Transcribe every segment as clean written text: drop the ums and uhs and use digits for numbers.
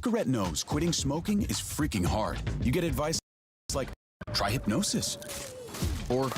Nicorette knows quitting smoking is freaking hard. You get advice like, try hypnosis. Or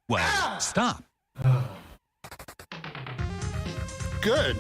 well, stop. Good.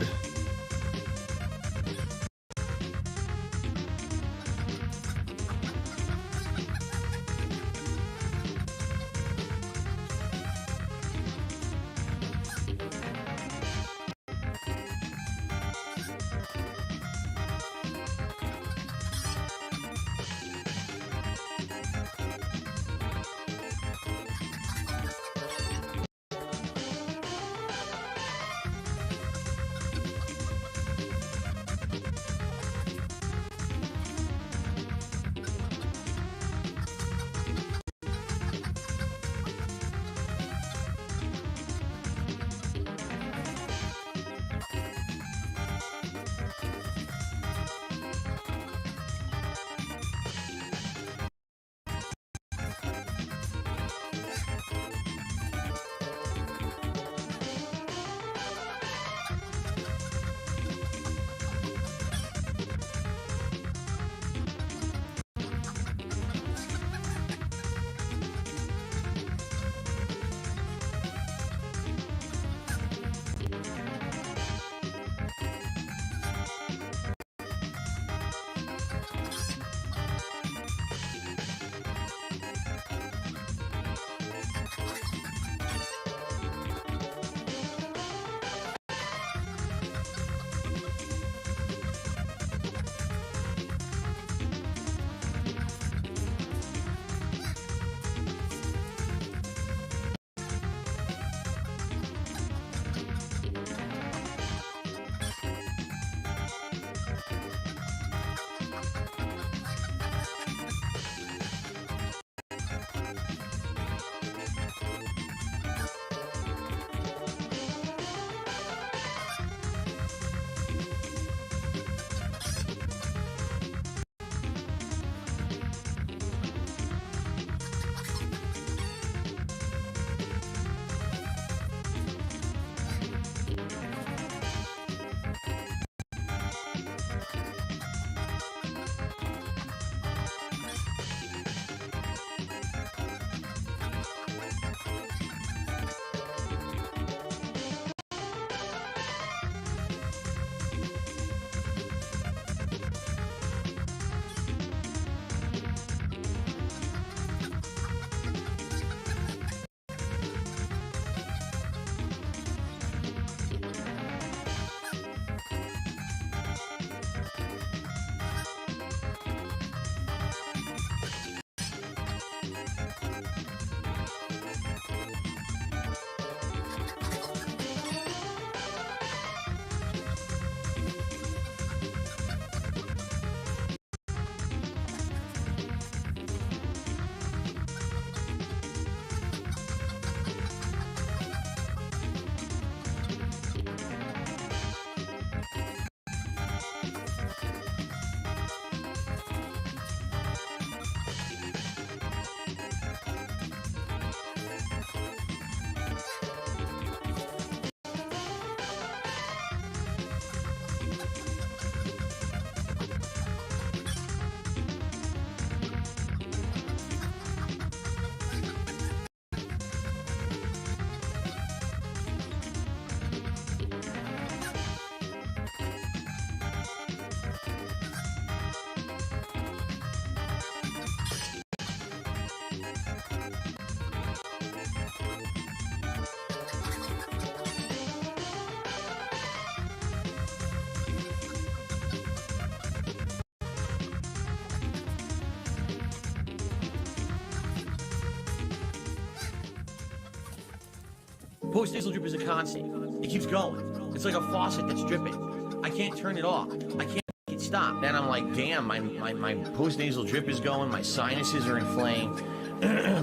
Post nasal drip is a constant. It keeps going. It's like a faucet that's dripping. I can't turn it off. I can't make it stop. Then I'm like, damn, my post nasal drip is going. My sinuses are inflamed.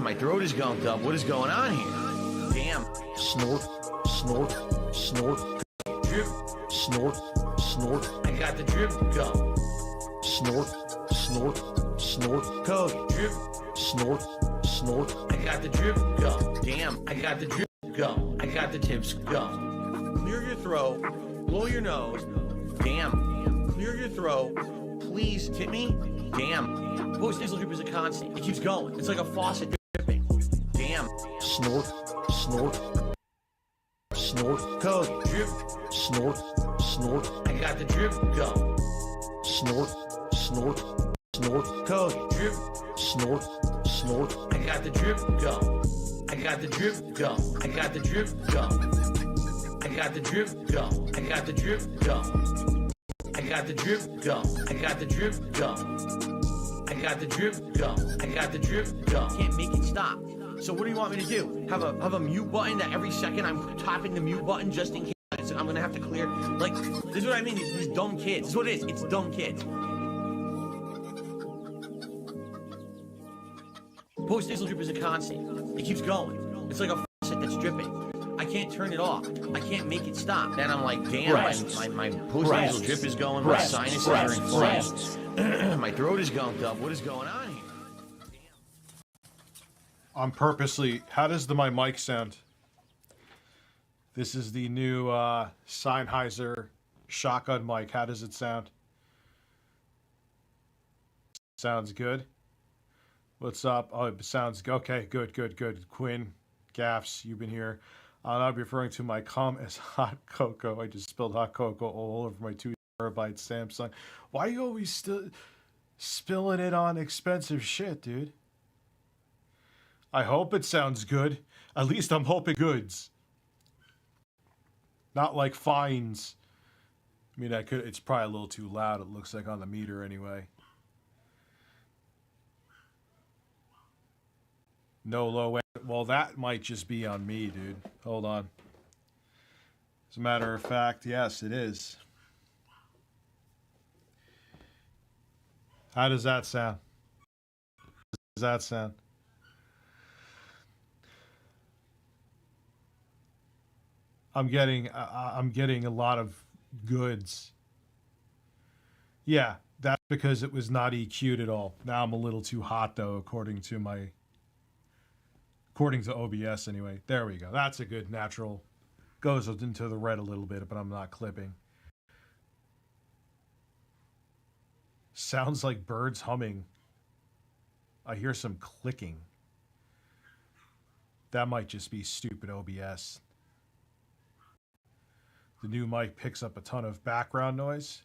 My throat is gunked up. What is going on here? Damn. Snort, snort, snort, Drip. snort, snort, I got the drip. Go. snort, snort, snort, Code. Drip. snort, snort, I got the drip. Go. Damn. I got the drip. Go. I got the tips. Go. Clear your throat. Blow your nose. Damn. Clear your throat. Please tip me. Damn. Post nasal drip is a constant. It keeps going. It's like a faucet dripping. Damn. snort, snort, snort, Code. Drip. snort, snort, I got the drip. Go. snort, snort, snort, Code. Drip. snort, snort, I got the drip. Go. I got the drip. Go. I got the drip. Go. I got the drip. Go. I got the drip. Go. I got the drip. Go. I got the drip. Go. I got the drip. Go. I got the drip. Go. Can't make it stop. So what do you want me to do? Have a mute button that every second I'm tapping the mute button just in case I'm gonna have to clear? Like, this is what I mean. These dumb kids. This is what it is. It's dumb kids. Post nasal drip is a constant. It keeps going. It's like a faucet that's dripping. I can't turn it off. I can't make it stop. Then I'm like, damn, my post nasal drip is going. My sinuses are inflamed. My throat is gunked up. What is going on here? I'm purposely. How does my mic sound? This is the new Sennheiser shotgun mic. How does it sound? Sounds good. What's up? Oh, it sounds okay. Good. Quinn, Gaffs, you've been here. I'll be referring to my cum as hot cocoa. I just spilled hot cocoa all over my 2 terabyte Samsung. Why are you always still spilling it on expensive shit, dude? I hope it sounds good. At least I'm hoping goods. Not like fines. I mean, it's probably a little too loud, it looks like on the meter anyway. No low end. Well, that might just be on me, dude. Hold on. As a matter of fact, yes, it is. How does that sound? How does that sound? I'm getting a lot of goods. Yeah, that's because it was not EQ'd at all. Now I'm a little too hot though, according to OBS anyway. There we go. That's a good natural. Goes into the red a little bit, but I'm not clipping. Sounds like birds humming. I hear some clicking. That might just be stupid OBS. The new mic picks up a ton of background noise.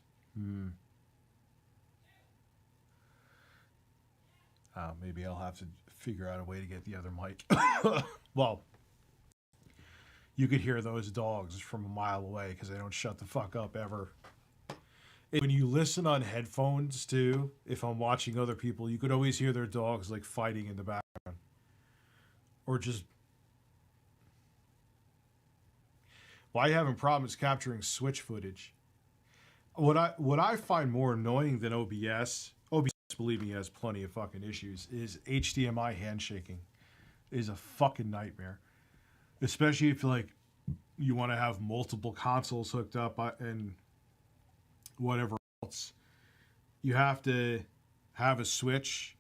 Maybe I'll have to figure out a way to get the other mic. Well, you could hear those dogs from a mile away because they don't shut the fuck up ever. When you listen on headphones too, if I'm watching other people, you could always hear their dogs like fighting in the background. Or just... Why are you having problems capturing Switch footage? What I find more annoying than OBS, believe me, has plenty of fucking issues, is HDMI handshaking. It is a fucking nightmare. Especially if like you want to have multiple consoles hooked up and whatever else. You have to have a Switch.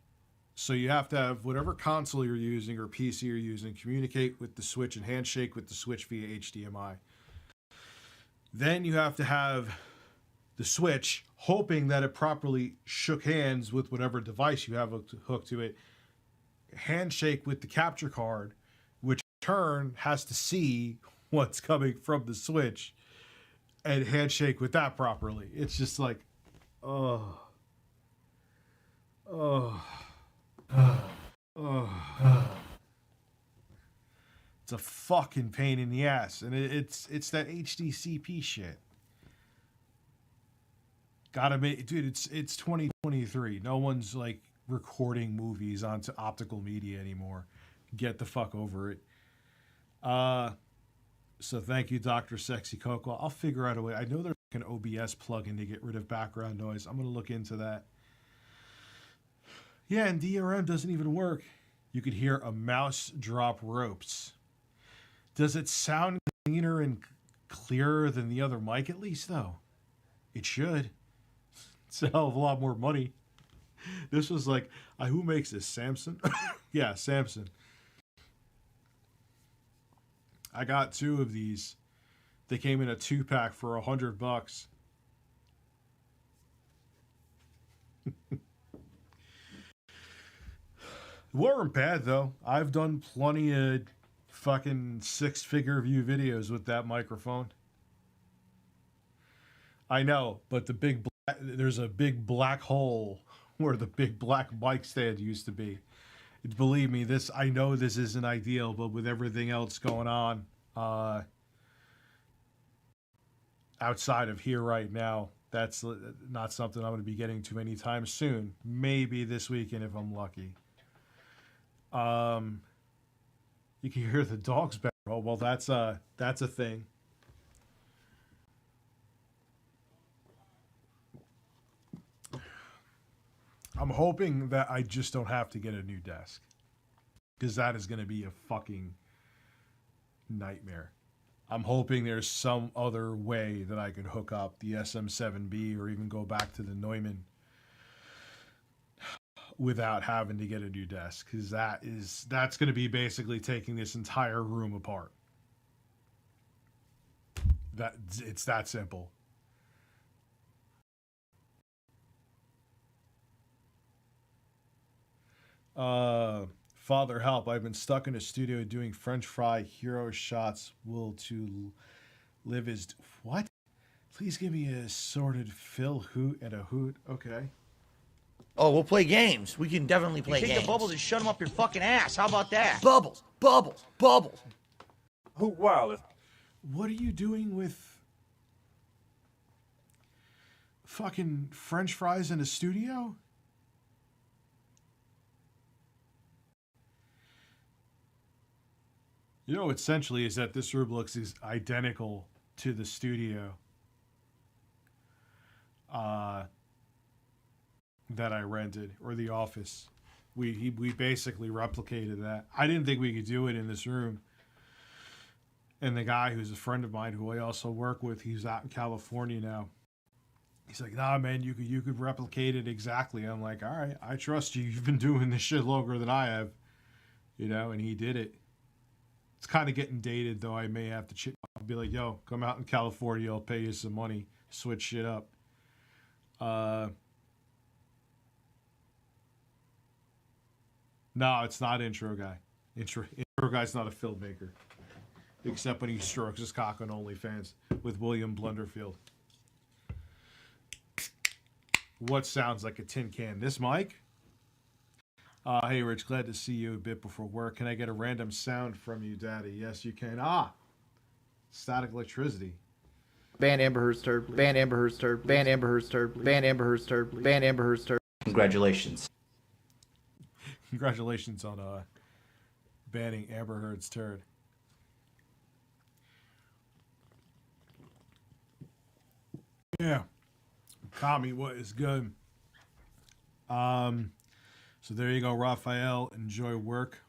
So you have to have whatever console you're using or PC you're using communicate with the Switch and handshake with the Switch via HDMI. Then you have to have the Switch, hoping that it properly shook hands with whatever device you have hooked to it, handshake with the capture card, which in turn has to see what's coming from the Switch, and handshake with that properly. It's just like, it's a fucking pain in the ass, and it's that HDCP shit. Gotta make, dude. It's 2023. No one's like recording movies onto optical media anymore. Get the fuck over it. So thank you, Dr. Sexy Coco. I'll figure out a way. I know there's an OBS plugin to get rid of background noise. I'm going to look into that. Yeah, and DRM doesn't even work. You could hear a mouse drop ropes. Does it sound cleaner and clearer than the other mic at least, though? It should. It's a hell of a lot more money. This was like, who makes this? Samson? Yeah, Samson. I got 2 of these. They came in a 2-pack for $100. Weren't bad though. I've done plenty of fucking 6-figure view videos with that microphone. I know, but there's a big black hole where the big black mic stand used to be. Believe me, I know this isn't ideal, but with everything else going on outside of here right now, that's not something I'm going to be getting to anytime soon. Maybe this weekend if I'm lucky. You can hear the dogs better. Oh, well, that's a thing. I'm hoping that I just don't have to get a new desk, because that is going to be a fucking nightmare. I'm hoping there's some other way that I can hook up the SM7B or even go back to the Neumann without having to get a new desk, because that's going to be basically taking this entire room apart. It's that simple. Father help, I've been stuck in a studio doing French fry hero shots. Will to live is what? Please give me a sorted fill hoot and a hoot. Okay. Oh, we'll play games. We can definitely play games. Take the bubbles and shut them up your fucking ass. How about that? Bubbles, bubbles, bubbles. Hoot Wireless. What are you doing with fucking French fries in a studio? You know, essentially, is that this room looks identical to the studio that I rented, or the office. We basically replicated that. I didn't think we could do it in this room. And the guy who's a friend of mine, who I also work with, he's out in California now. He's like, nah, man, you could replicate it exactly. I'm like, all right, I trust you. You've been doing this shit longer than I have, and he did it. It's kind of getting dated, though. I may have to I'll be like, yo, come out in California. I'll pay you some money. Switch shit up. No, it's not Intro Guy. Intro Guy's not a filmmaker. Except when he strokes his cock on OnlyFans with William Blunderfield. What sounds like a tin can? This mic? Hey, Rich, glad to see you a bit before work. Can I get a random sound from you, Daddy? Yes, you can. Static electricity. Ban Amber Heard's turd. Ban Amber Heard's turd. Ban Amber Heard's turd. Ban Amber Heard's turd. Ban Amber Heard's turd. Congratulations. Congratulations on banning Amber Heard's turd. Yeah. Tommy, what is good? So there you go, Raphael. Enjoy work.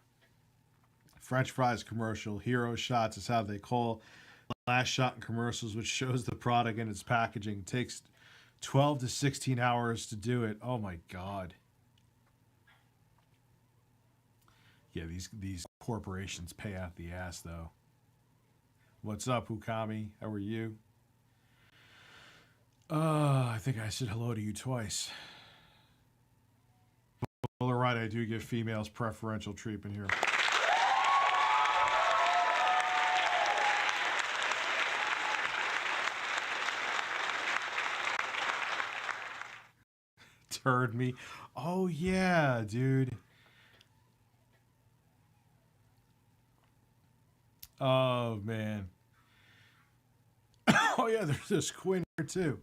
French fries commercial. Hero shots is how they call last shot in commercials, which shows the product and its packaging. It takes 12 to 16 hours to do it. Oh my God. Yeah, these corporations pay out the ass though. What's up, Hukami? How are you? I think I said hello to you twice. Well, all right, I do give females preferential treatment here. Turd me. Oh, yeah, dude. Oh, man. Oh, yeah, there's this Quinn here, too.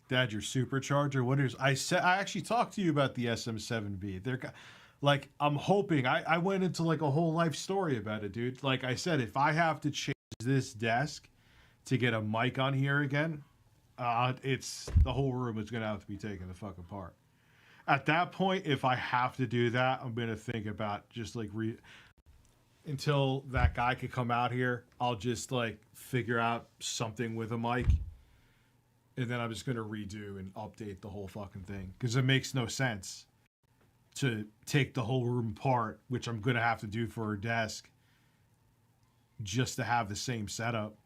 Dad, your supercharger. What is? I actually talked to you about the SM7B. Like, I'm hoping, I went into like a whole life story about it, dude. Like I said, if I have to change this desk to get a mic on here again, it's the whole room is gonna have to be taken the fuck apart. At that point, if I have to do that, I'm gonna think about just like until that guy could come out here, I'll just like figure out something with a mic, and then I'm just gonna redo and update the whole fucking thing because it makes no sense to take the whole room apart, which I'm gonna have to do for a desk, just to have the same setup.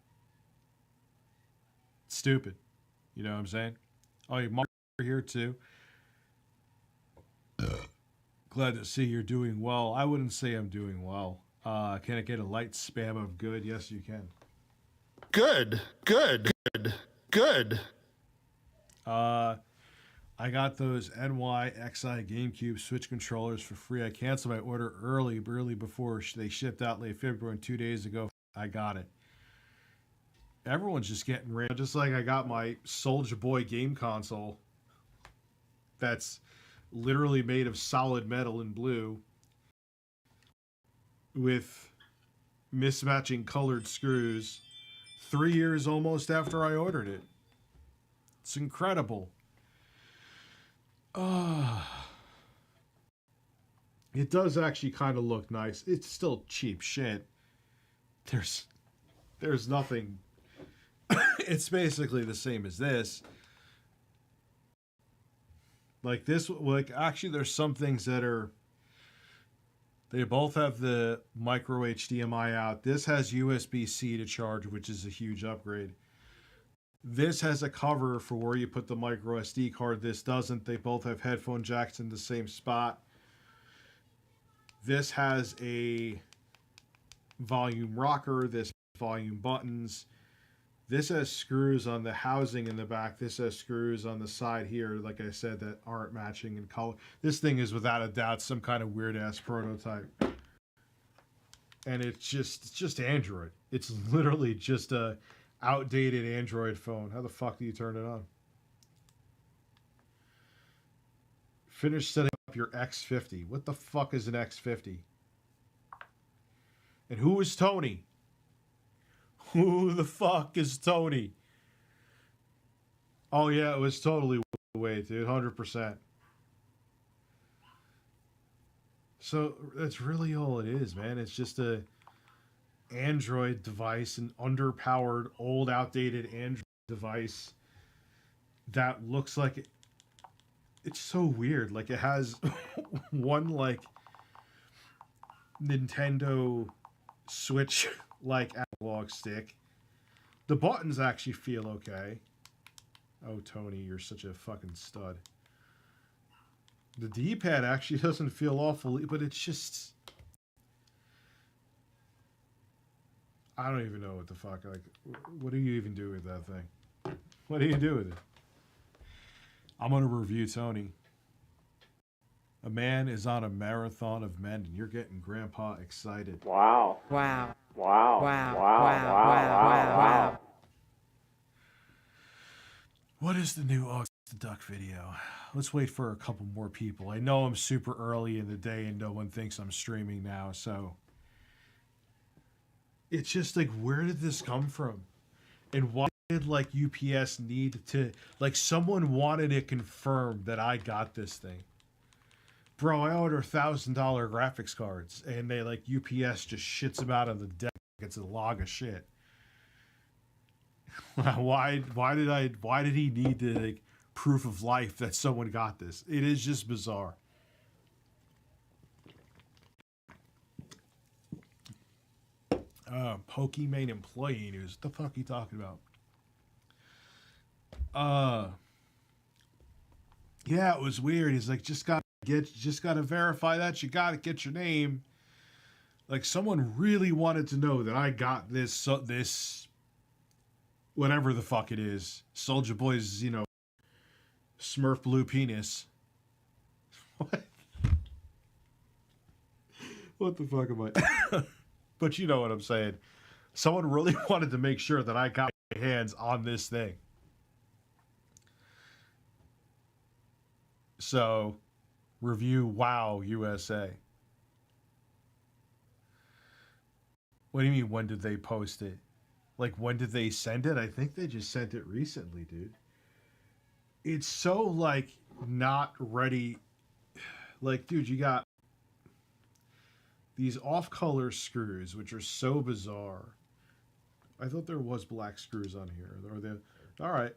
Stupid. You know what I'm saying? Oh, you're here too. Glad to see you're doing well. I wouldn't say I'm doing well. Can I get a light spam of good? Yes, you can. Good. I got those NYXI GameCube Switch controllers for free. I canceled my order early before they shipped out late February, and 2 days ago I got it. Everyone's just getting ran. Just like I got my Soulja Boy game console that's literally made of solid metal and blue with mismatching colored screws 3 years almost after I ordered it. It's incredible. It does actually kind of look nice. It's still cheap shit. There's nothing. It's basically the same as this. Like this, like actually there's some things that are, they both have the micro HDMI out. This has USB-C to charge, which is a huge upgrade. This has a cover for where you put the micro SD card. This doesn't. They both have headphone jacks in the same spot. This has a volume rocker. This volume buttons. This has screws on the housing in the back. This has screws on the side here, like I said, that aren't matching in color. This thing is without a doubt some kind of weird-ass prototype. And it's just Android. It's literally just a outdated Android phone. How the fuck do you turn it on? Finish setting up your X50. What the fuck is an X50? And who is Tony? Who the fuck is Tony? Oh yeah, it was totally way, dude. 100%. So that's really all it is, man. It's just a Android device, an underpowered, old, outdated Android device that looks like it. It's so weird. Like it has one like Nintendo Switch like analog stick. The buttons actually feel okay. Oh, Tony, you're such a fucking stud. The D-pad actually doesn't feel awful, but it's just, I don't even know what the fuck. Like, what do you even do with that thing? What do you do with it? I'm gonna review Tony. A man is on a marathon of men, and you're getting Grandpa excited. Wow. Wow. Wow. Wow. Wow. Wow. What is the new August the Duck video? Let's wait for a couple more people. I know I'm super early in the day and no one thinks I'm streaming now, so it's just like, where did this come from? And why did like UPS need to, like, someone wanted to confirm that I got this thing? Bro, I order $1,000 graphics cards and they like UPS just shits them out of the deck. It's a log of shit. Why did he need to like proof of life that someone got this? It is just bizarre. Pokimane employee news. What the fuck are you talking about? Yeah, it was weird. He's like, just gotta verify that. You gotta get your name. Like, someone really wanted to know that I got this this whatever the fuck it is. Soulja Boy's, you know, Smurf blue penis. What? What the fuck am I? But you know what I'm saying. Someone really wanted to make sure that I got my hands on this thing. So Review Wow USA. What do you mean, when did they post it? Like, when did they send it? I think they just sent it recently, dude. It's so, like, not ready. Like, dude, you got these off-color screws, which are so bizarre. I thought there was black screws on here. Or they, all right.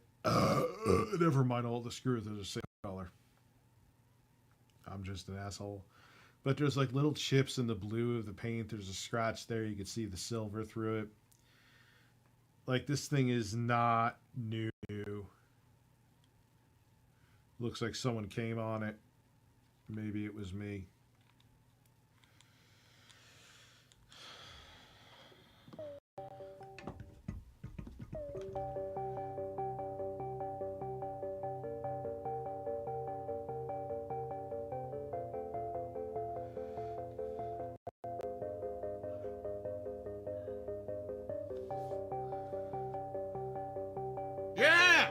Never mind all the screws that are the same color. I'm just an asshole. But there's like little chips in the blue of the paint. There's a scratch there. You can see the silver through it. Like, this thing is not new. Looks like someone came on it. Maybe it was me. Yeah!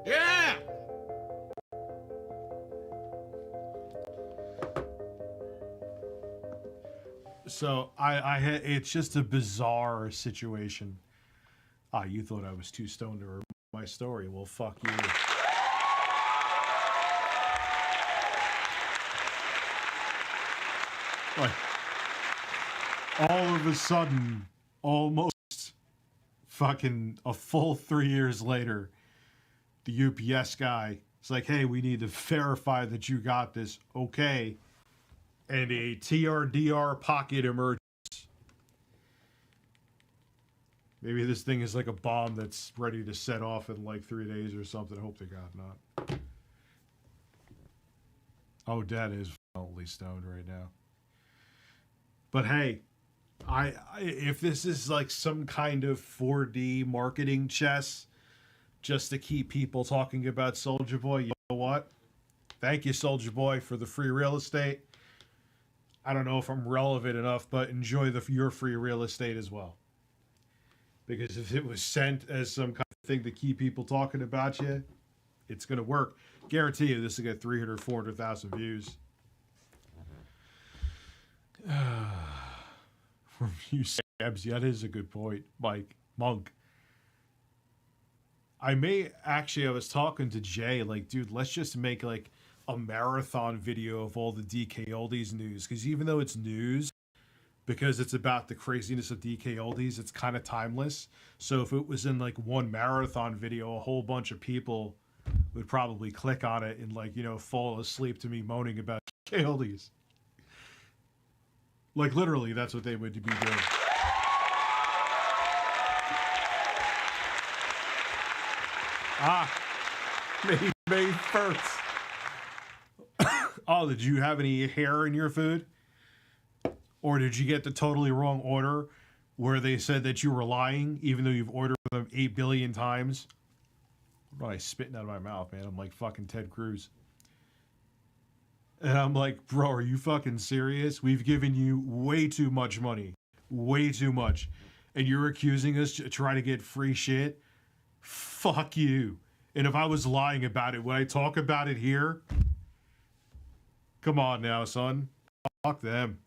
Yeah! So I had, it's just a bizarre situation. Ah, you thought I was too stoned to remember my story. Well, fuck you. Like, all of a sudden, almost fucking a full 3 years later, the UPS guy is like, hey, we need to verify that you got this. Okay. And a TRDR pocket emerges. Maybe this thing is like a bomb that's ready to set off in like 3 days or something. I hope to God not. Oh, Dad is violently stoned right now. But hey, I if this is like some kind of 4D marketing chess just to keep people talking about Soulja Boy, you know what? Thank you, Soulja Boy, for the free real estate. I don't know if I'm relevant enough, but enjoy your free real estate as well. Because if it was sent as some kind of thing to keep people talking about you, it's going to work. Guarantee you this will get 300, 400,000 views. From you, Sabs, that is a good point, Mike. Monk. I was talking to Jay, like, dude, let's just make like a marathon video of all the DK Oldies news, because even though it's news, because it's about the craziness of DK Oldies, it's kind of timeless. So if it was in like one marathon video, a whole bunch of people would probably click on it and, like, you know, fall asleep to me moaning about DK Oldies. Like, literally, that's what they would be doing. May 1st. Oh, did you have any hair in your food? Or did you get the totally wrong order where they said that you were lying even though you've ordered them 8 billion times? What am I spitting out of my mouth, man? I'm like fucking Ted Cruz. And I'm like, bro, are you fucking serious? We've given you way too much money. Way too much. And you're accusing us to try to get free shit? Fuck you. And if I was lying about it, would I talk about it here? Come on now, son. Fuck them.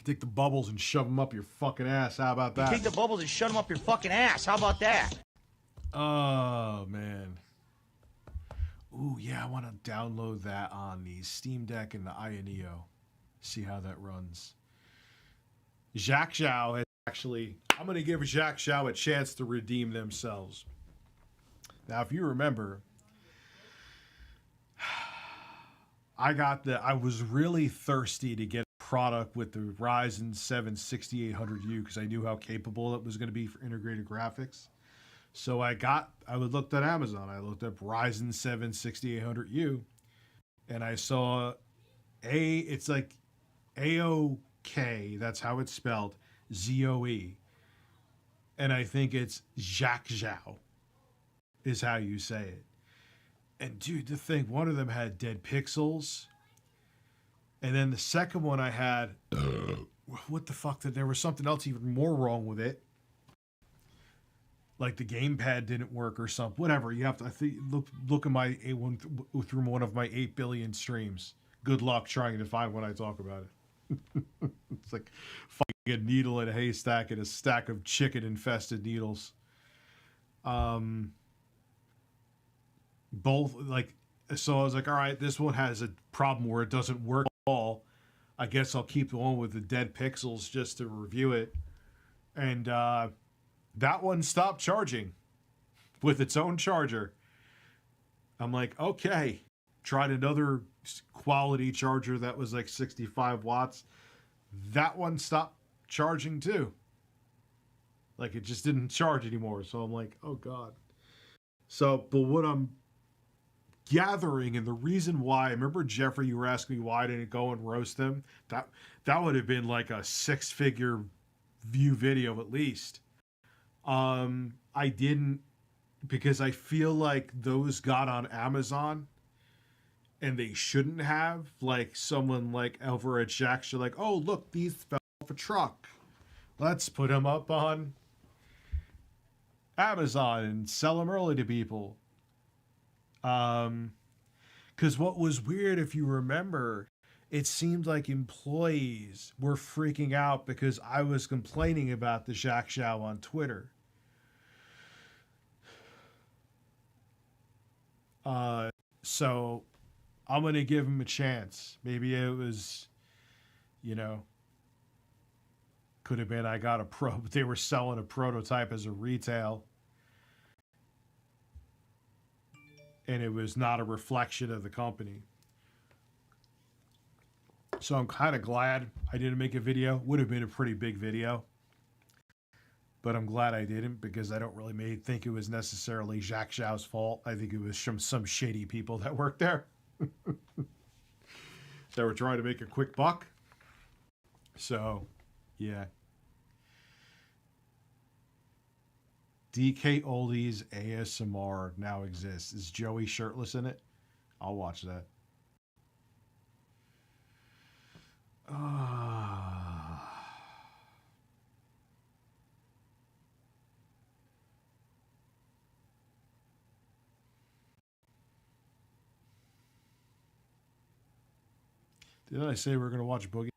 Take the bubbles and shove them up your fucking ass. How about that? Take the bubbles and shove them up your fucking ass. How about that? Oh, man. Ooh, yeah, I want to download that on the Steam Deck and the Ioneo. See how that runs. Jacques Zhao has actually... I'm going to give Jacques Zhao a chance to redeem themselves. Now, if you remember... I was really thirsty to get a product with the Ryzen 7 6800U because I knew how capable it was going to be for integrated graphics. So I looked at Amazon. I looked up Ryzen 7 6800U, and I saw it's like AOK. That's how it's spelled. ZOE. And I think it's Jacques Zhao is how you say it. And dude, the thing, one of them had dead pixels. And then the second one I had, what the fuck, there was something else even more wrong with it. like the gamepad didn't work or something. Whatever. You have to look at my through one of my 8 billion streams. Good luck trying to find when I talk about it. It's like fucking a needle in a haystack and a stack of chicken infested needles. Both like, so I was like, all right, this one has a problem where it doesn't work at all. I guess I'll keep the one with the dead pixels just to review it. And that one stopped charging with its own charger. I'm like, okay. Tried another quality charger that was like 65 watts. That one stopped charging too. Like it just didn't charge anymore. So I'm like, oh God. So, but what I'm gathering, and the reason why, remember Jeffrey, you were asking me why I didn't go and roast them? That would have been like a 6-figure view video at least. I didn't, because I feel like those got on Amazon and they shouldn't have. Like someone like over at Jack's, you're like, oh look, these fell off a truck. Let's put them up on Amazon and sell them early to people. Because what was weird, if you remember, it seemed like employees were freaking out because I was complaining about the Jack Xiao on Twitter. So I'm going to give him a chance. Maybe it was, could have been I got a they were selling a prototype as a retail. And it was not a reflection of the company. So I'm kind of glad I didn't make a video. Would have been a pretty big video. But I'm glad I didn't, because I don't really think it was necessarily Jack Xiao's fault. I think it was some shady people that worked there. That were trying to make a quick buck. So, yeah. DK Oldies ASMR now exists. Is Joey shirtless in it? I'll watch that. Didn't I say we're going to watch Boogie?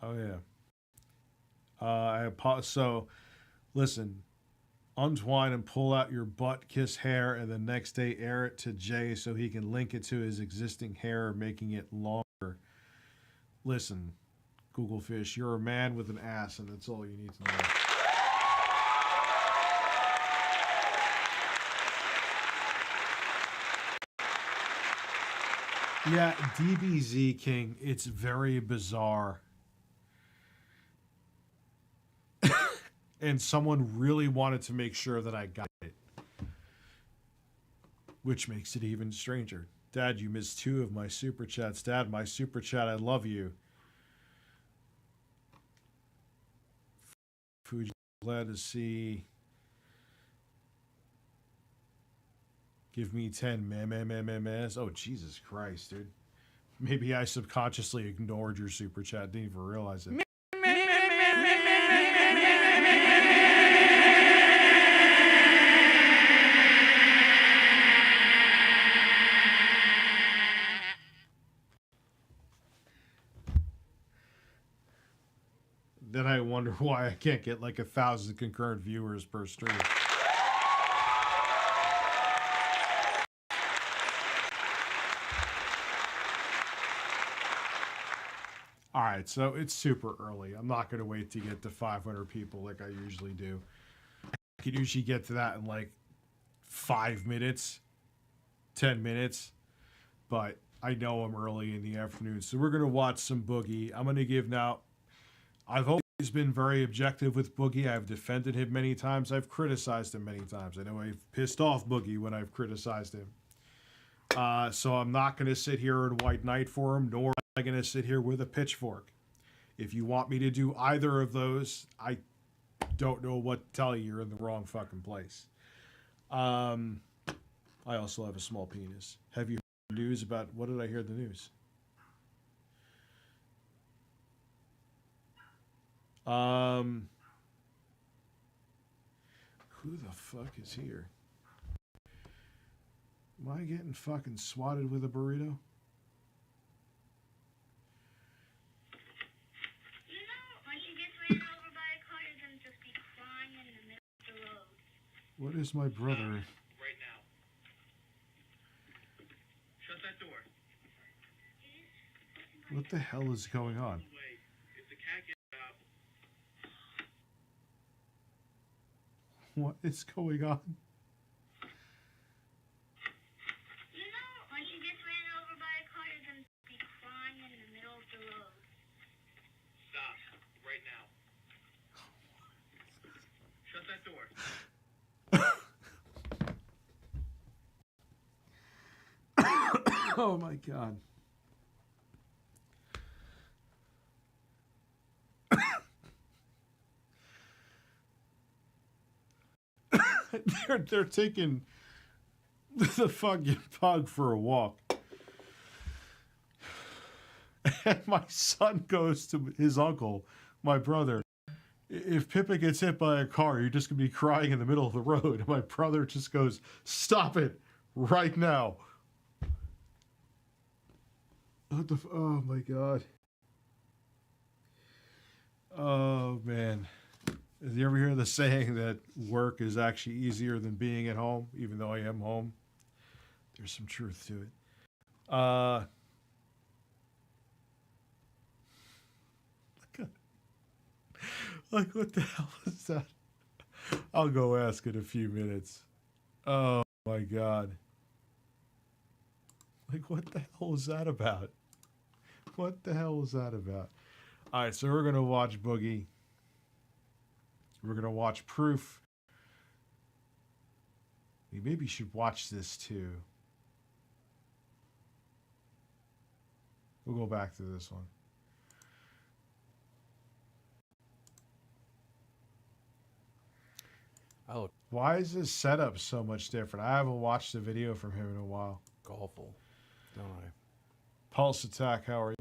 Oh yeah. So, listen, untwine and pull out your butt kiss hair, and the next day air it to Jay so he can link it to his existing hair, making it longer. Listen, Google Fish, you're a man with an ass, and that's all you need to know. Yeah, DBZ King, it's very bizarre. And someone really wanted to make sure that I got it. Which makes it even stranger. Dad, you missed 2 of my super chats. Dad, my super chat, I love you. Fuji, glad to see. Give me 10 meh. Oh, Jesus Christ, dude. Maybe I subconsciously ignored your super chat. Didn't even realize it. Then I wonder why I can't get like 1,000 concurrent viewers per stream. All right, so it's super early. I'm not going to wait to get to 500 people like I usually do. I could usually get to that in like 5 minutes, 10 minutes, but I know I'm early in the afternoon. So we're going to watch some Boogie. I'm going to give now. I've always been very objective with Boogie. I've defended him many times. I've criticized him many times. I know I've pissed off Boogie when I've criticized him. So I'm not going to sit here and white knight for him, nor am I going to sit here with a pitchfork. If you want me to do either of those, I don't know what to tell you. You're in the wrong fucking place. I also have a small penis. Have you heard news about, what did I hear in the news? Who the fuck is here? Am I getting fucking swatted with a burrito? You know, when she gets ran over by a car, you're gonna just be crying in the middle of the road. What is my brother? Right now. Shut that door. What the hell is going on? If the cat gets out. What is going on? You know, when she gets ran over by a car, you're gonna be crying in the middle of the road. Stop. Right now. Shut that door. Oh my god. They're taking the fucking pug for a walk. And my son goes to his uncle, my brother. If Pippa gets hit by a car, you're just going to be crying in the middle of the road. And my brother just goes, stop it right now. What the oh my god. Oh man. Did you ever hear the saying that work is actually easier than being at home, even though I am home? There's some truth to it. Like, what the hell is that? I'll go ask in a few minutes. Oh my god. Like, what the hell is that about? What the hell is that about? All right, so we're going to watch Boogie. We're going to watch Proof. We maybe should watch this too. We'll go back to this one. Oh, why is this setup so much different? I haven't watched a video from him in a while. awful, don't I? Pulse Attack, how are you?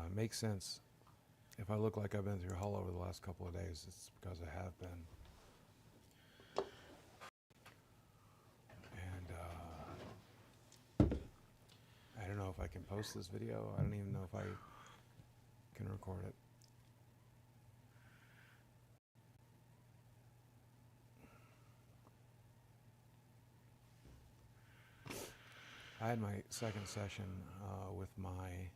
It makes sense. If I look like I've been through hell over the last couple of days, it's because I have been. And I don't know if I can post this video. I don't even know if I can record it. I had my second session with my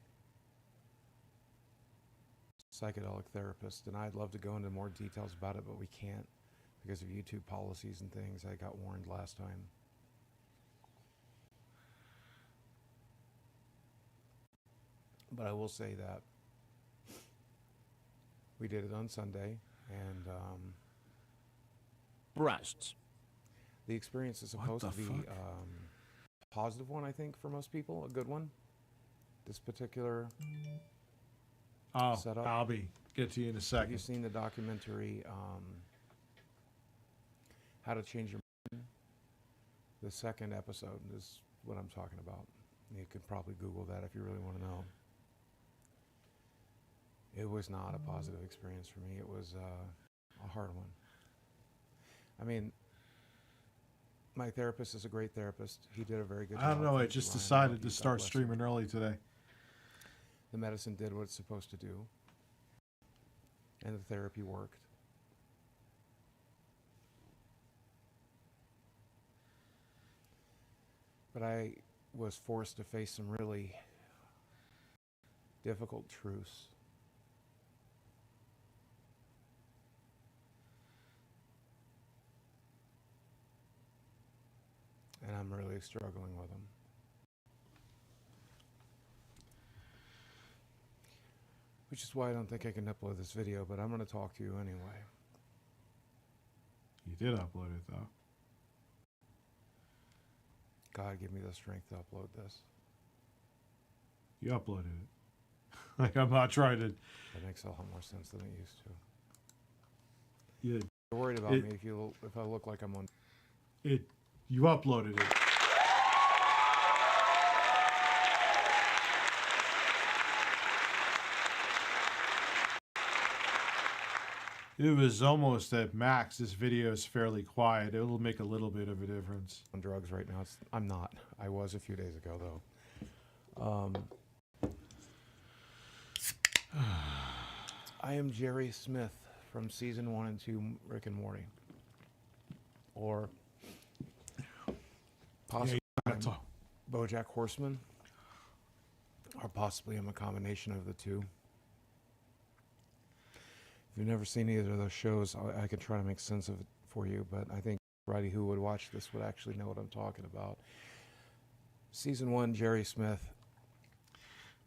psychedelic therapist, and I'd love to go into more details about it, but we can't because of YouTube policies and things. I got warned last time. But I will say that we did it on Sunday, and Breasts. the experience is supposed to be positive one, I think, for most people, a good one. This particular setup. I'll get to you in a Have second. you seen the documentary How to Change Your Mind? The second episode is what I'm talking about. You could probably Google that if you really want to know. It was not a positive experience for me. It was a hard one. I mean, my therapist is a great therapist. He did a very good job. I don't know. I Thank you, just Ryan. decided Love to you. start God bless you. streaming early today. The medicine did what it's supposed to do. And the therapy worked. But I was forced to face some really difficult truths. And I'm really struggling with them. Which is why I don't think I can upload this video, but I'm going to talk to you anyway. You did upload it, though. God, give me the strength to upload this. You uploaded it. Like, I'm not trying to... That makes a lot more sense than it used to. You, You're worried about me if I look like I'm on... You uploaded it. It was almost at max. This video is fairly quiet. It'll make a little bit of a difference. On drugs right now. I'm not. I was a few days ago, though. I am Jerry Smith from season 1 and 2 Rick and Morty. Or possibly BoJack Horseman. Or possibly I'm a combination of the two. If you've never seen either of those shows, I could try to make sense of it for you, but I think anybody who would watch this would actually know what I'm talking about. Season 1, Jerry Smith.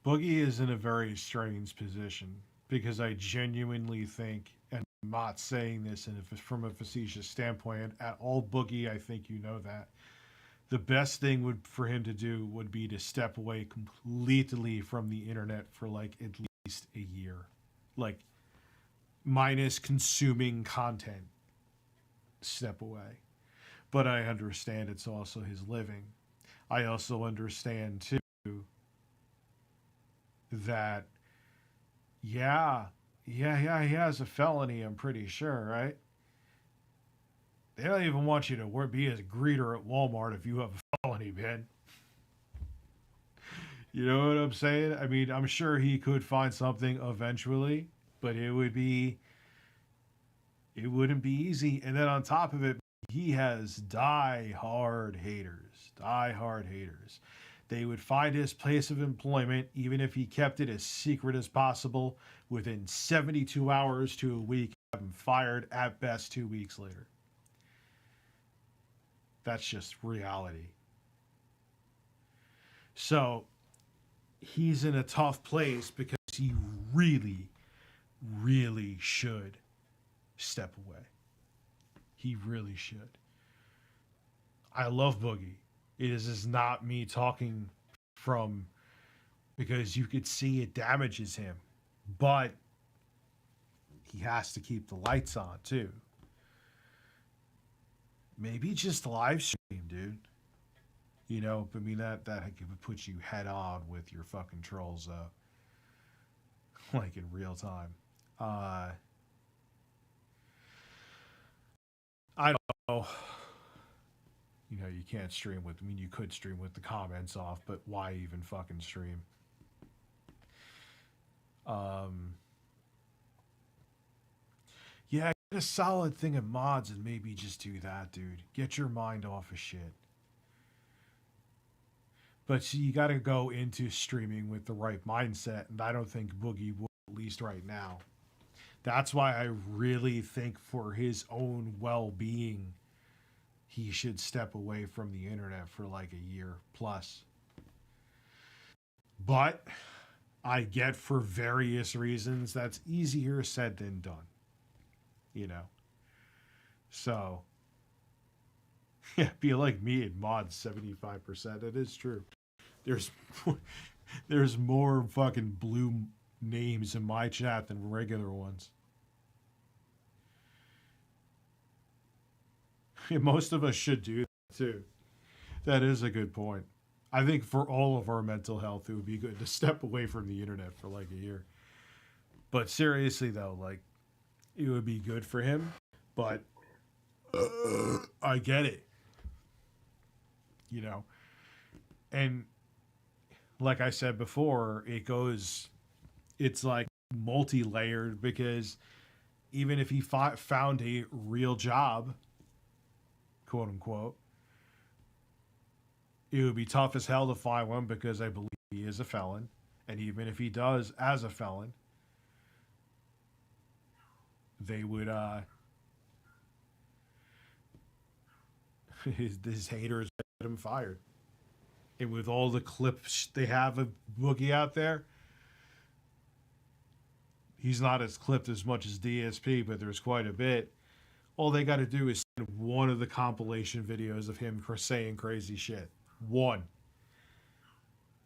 Boogie is in a very strange position because I genuinely think, and I'm not saying this from a facetious standpoint at all, Boogie, I think you know that. The best thing for him to do would be to step away completely from the internet for like at least a year. Like, minus consuming content, step away. But I understand it's also his living. I also understand too that he has a felony, I'm pretty sure, right? They don't even want you to be a greeter at Walmart if you have a felony, man. You know what I'm saying? I mean, I'm sure he could find something eventually, but it wouldn't be easy. And then on top of it, he has die-hard haters. They would find his place of employment, even if he kept it as secret as possible, within 72 hours to a week, have him fired at best 2 weeks later. That's just reality. So he's in a tough place because he really, really should step away. He really should. I love Boogie. It is not me talking from because you could see it damages him, but he has to keep the lights on too. Maybe just live stream, dude. You know, I mean that could put you head on with your fucking trolls like in real time. I don't know. you know, you can't stream with, I mean, you could stream with the comments off, but why even fucking stream? Yeah, get a solid thing of mods and maybe just do that, dude. Get your mind off of shit. But see, you got to go into streaming with the right mindset, and I don't think Boogie would, at least right now. That's why I really think for his own well-being, he should step away from the internet for like a year plus. But I get, for various reasons, that's easier said than done. You know? So, yeah, be like me and mod 75%. It is true. There's more fucking blue names in my chat than regular ones. Yeah, most of us should do that too. That is a good point. I think for all of our mental health, it would be good to step away from the internet for like a year. But seriously though, like, it would be good for him. But I get it. You know? And like I said before, it's like multi-layered, because even if he found a real job, quote unquote, it would be tough as hell to find one, because I believe he is a felon. And even if he does as a felon, they would, his haters get him fired. And with all the clips they have of Boogie out there, he's not as clipped as much as DSP, but there's quite a bit. All they got to do is send one of the compilation videos of him saying crazy shit. One.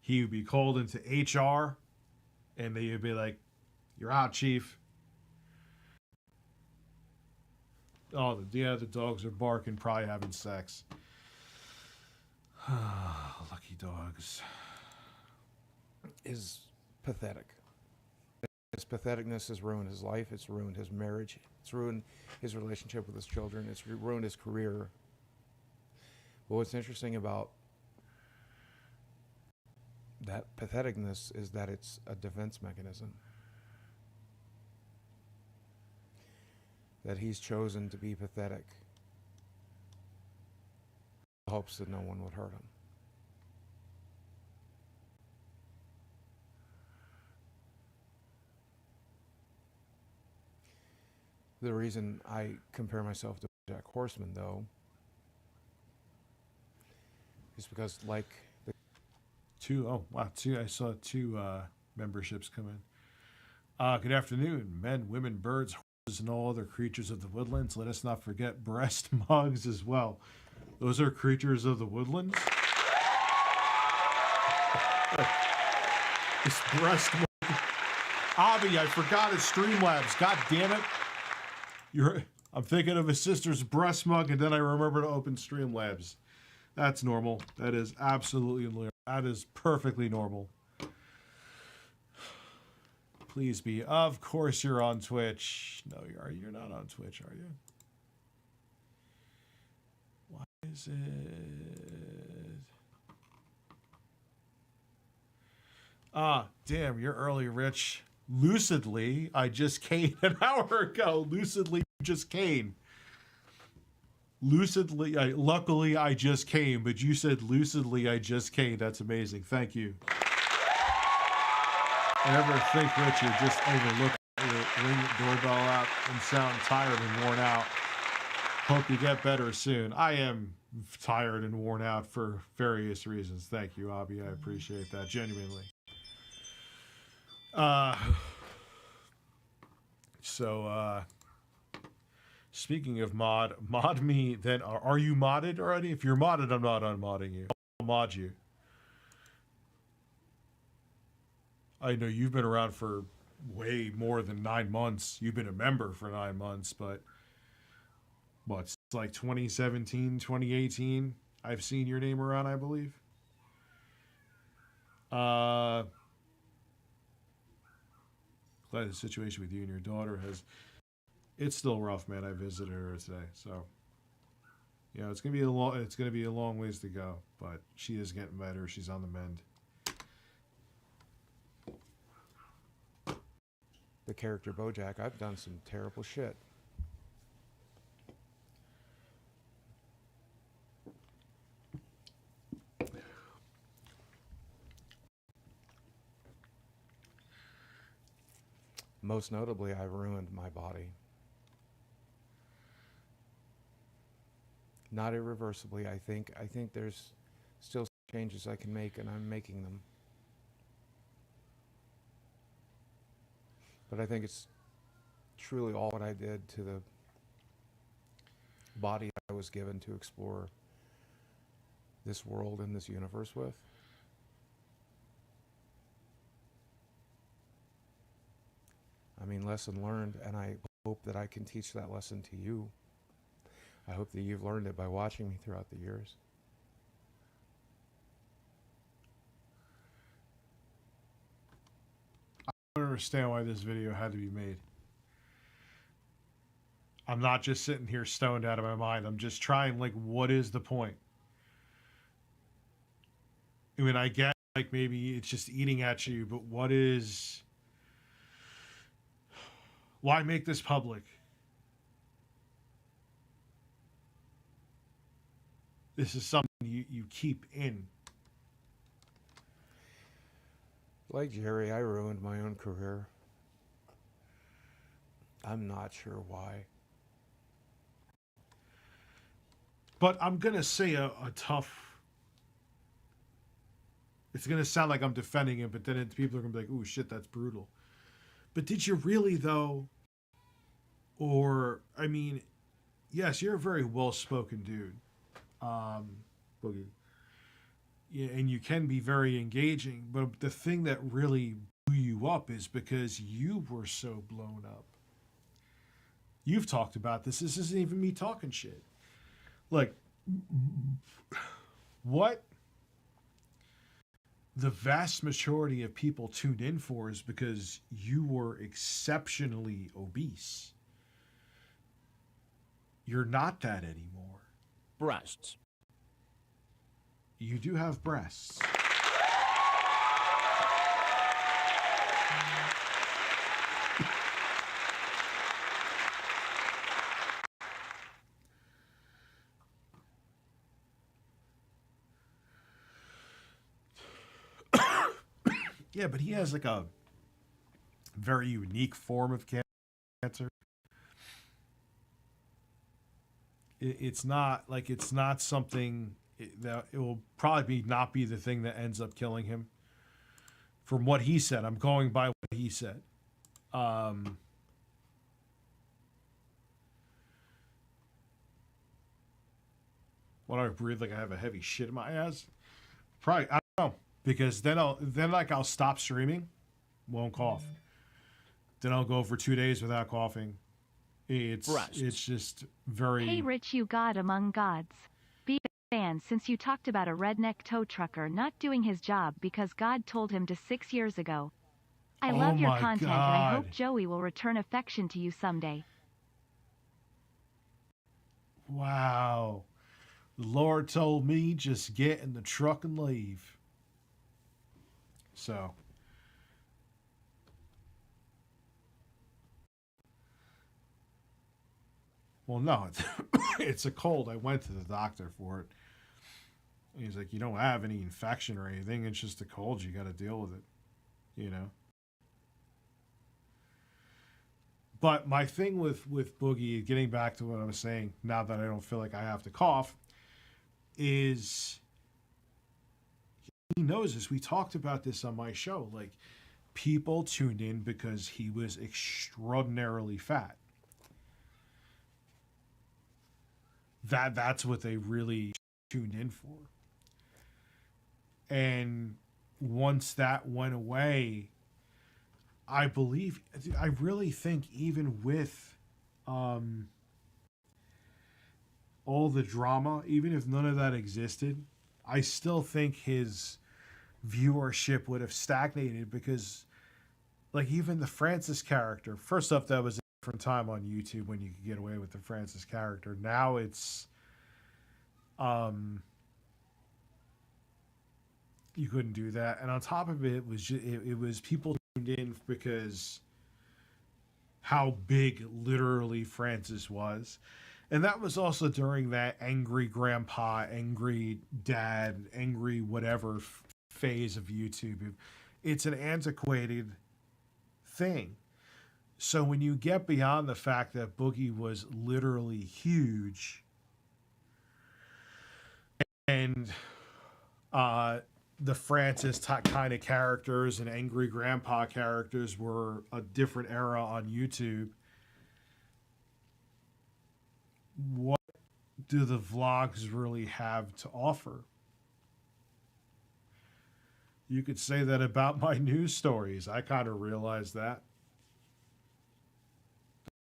He would be called into HR, and they would be like, "You're out, chief." Oh, the dogs are barking, probably having sex. Lucky dogs. Is pathetic. His patheticness has ruined his life. It's ruined his marriage. It's ruined his relationship with his children. It's ruined his career. But what's interesting about that patheticness is that it's a defense mechanism. That he's chosen to be pathetic in hopes that no one would hurt him. The reason I compare myself to Jack Horseman, though, is because, like the I saw two memberships come in. Good afternoon, men, women, birds, horses, and all other creatures of the woodlands. Let us not forget breast mugs as well. Those are creatures of the woodlands. This breast mug. Avi, I forgot it's Streamlabs. God damn it. I'm thinking of his sister's breast mug, and then I remember to open Streamlabs. That's normal. That is absolutely normal. That is perfectly normal. Please be. Of course you're on Twitch. No, you're not on Twitch, are you? Why is it? Ah, damn, you're early, Rich. Lucidly, I just came an hour ago. Lucidly, just came. Lucidly, luckily I just came, but you said lucidly I just came. That's amazing. Thank you. I never think, Rich, you just overlook your ring doorbell app and sound tired and worn out. Hope you get better soon. I am tired and worn out for various reasons. Thank you, Abby. I appreciate that genuinely. Speaking of mod me then. Are you modded already? If you're modded, I'm not unmodding you. I'll mod you. I know you've been around for way more than 9 months. You've been a member for 9 months, but it's like 2017, 2018. I've seen your name around, I believe. Glad the situation with you and your daughter it's still rough, man. I visited her today, so You know, it's gonna be a long ways to go, but she is getting better. She's on the mend. The character Bojack, I've done some terrible shit. Most notably, I ruined my body. Not irreversibly, I think. I think there's still changes I can make, and I'm making them. But I think it's truly all what I did to the body I was given to explore this world and this universe with. I mean, lesson learned, and I hope that I can teach that lesson to you. I hope that you've learned it by watching me throughout the years. I don't understand why this video had to be made. I'm not just sitting here stoned out of my mind. I'm just trying, like, what is the point? I mean, I get, like, maybe it's just eating at you, but what is... Why make this public? This is something you keep in. Like Jerry, I ruined my own career. I'm not sure why. But I'm going to say a tough... It's going to sound like I'm defending him, but then people are going to be like, ooh, shit, that's brutal. But did you really, though? Or, I mean, yes, you're a very well-spoken dude, Boogie. Yeah, and you can be very engaging, but the thing that really blew you up is because you were so blown up. You've talked about this. This isn't even me talking shit. Like, what the vast majority of people tuned in for is because you were exceptionally obese. You're not that anymore. Breasts. You do have breasts. Yeah, but he has like a very unique form of cancer. It's not something that it will probably not be the thing that ends up killing him. From what he said, I'm going by what he said. When I breathe like I have a heavy shit in my ass, probably I don't know, because then I'll stop streaming, won't cough. Then I'll go for 2 days without coughing. It's just very... Hey Rich, you god among gods. Be a fan since you talked about a redneck tow trucker not doing his job because God told him to 6 years ago. I love your content and I hope Joey will return affection to you someday. Wow. The Lord told me just get in the truck and leave. So... Well, no, it's a cold. I went to the doctor for it. He's like, you don't have any infection or anything. It's just a cold. You got to deal with it, you know? But my thing with Boogie, getting back to what I was saying, now that I don't feel like I have to cough, is he knows this. We talked about this on my show. Like, people tuned in because he was extraordinarily fat. That's what they really tuned in for. And once that went away, I really think even with all the drama, even if none of that existed, I still think his viewership would have stagnated because, like, even the Francis character, first off, that was a different time on YouTube when you could get away with the Francis character. Now it's You couldn't do that, and on top of it, it was people tuned in because how big literally Francis was. And that was also during that angry grandpa, angry dad, angry whatever phase of YouTube. It's an antiquated thing. So when you get beyond the fact that Boogie was literally huge, and the Francis kind of characters and angry grandpa characters were a different era on YouTube, what do the vlogs really have to offer? You could say that about my news stories. I kind of realized that.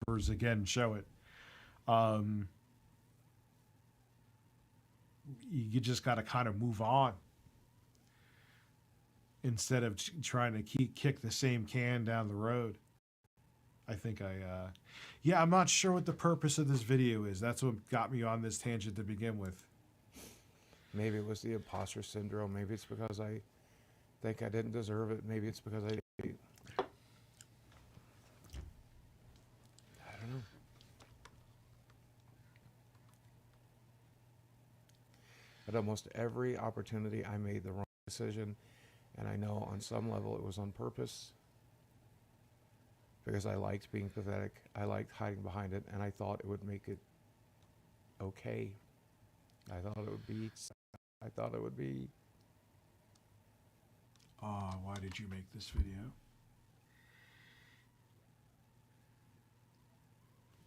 Numbers again show it. You just got to kind of move on instead of trying to kick the same can down the road. I think I'm not sure what the purpose of this video is. That's what got me on this tangent to begin with. Maybe it was the imposter syndrome. Maybe it's because I think I didn't deserve it. Maybe it's because I don't know. At almost every opportunity, I made the wrong decision. And I know on some level it was on purpose, because I liked being pathetic. I liked hiding behind it, and I thought it would make it okay. I thought it would be. Why did you make this video?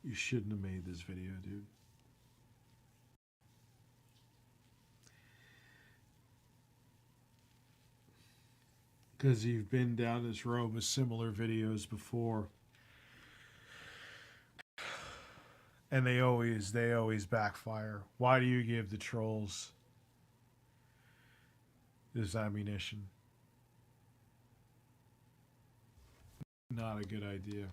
You shouldn't have made this video, dude. Because you've been down this road with similar videos before. And they always backfire. Why do you give the trolls this ammunition? Not a good idea.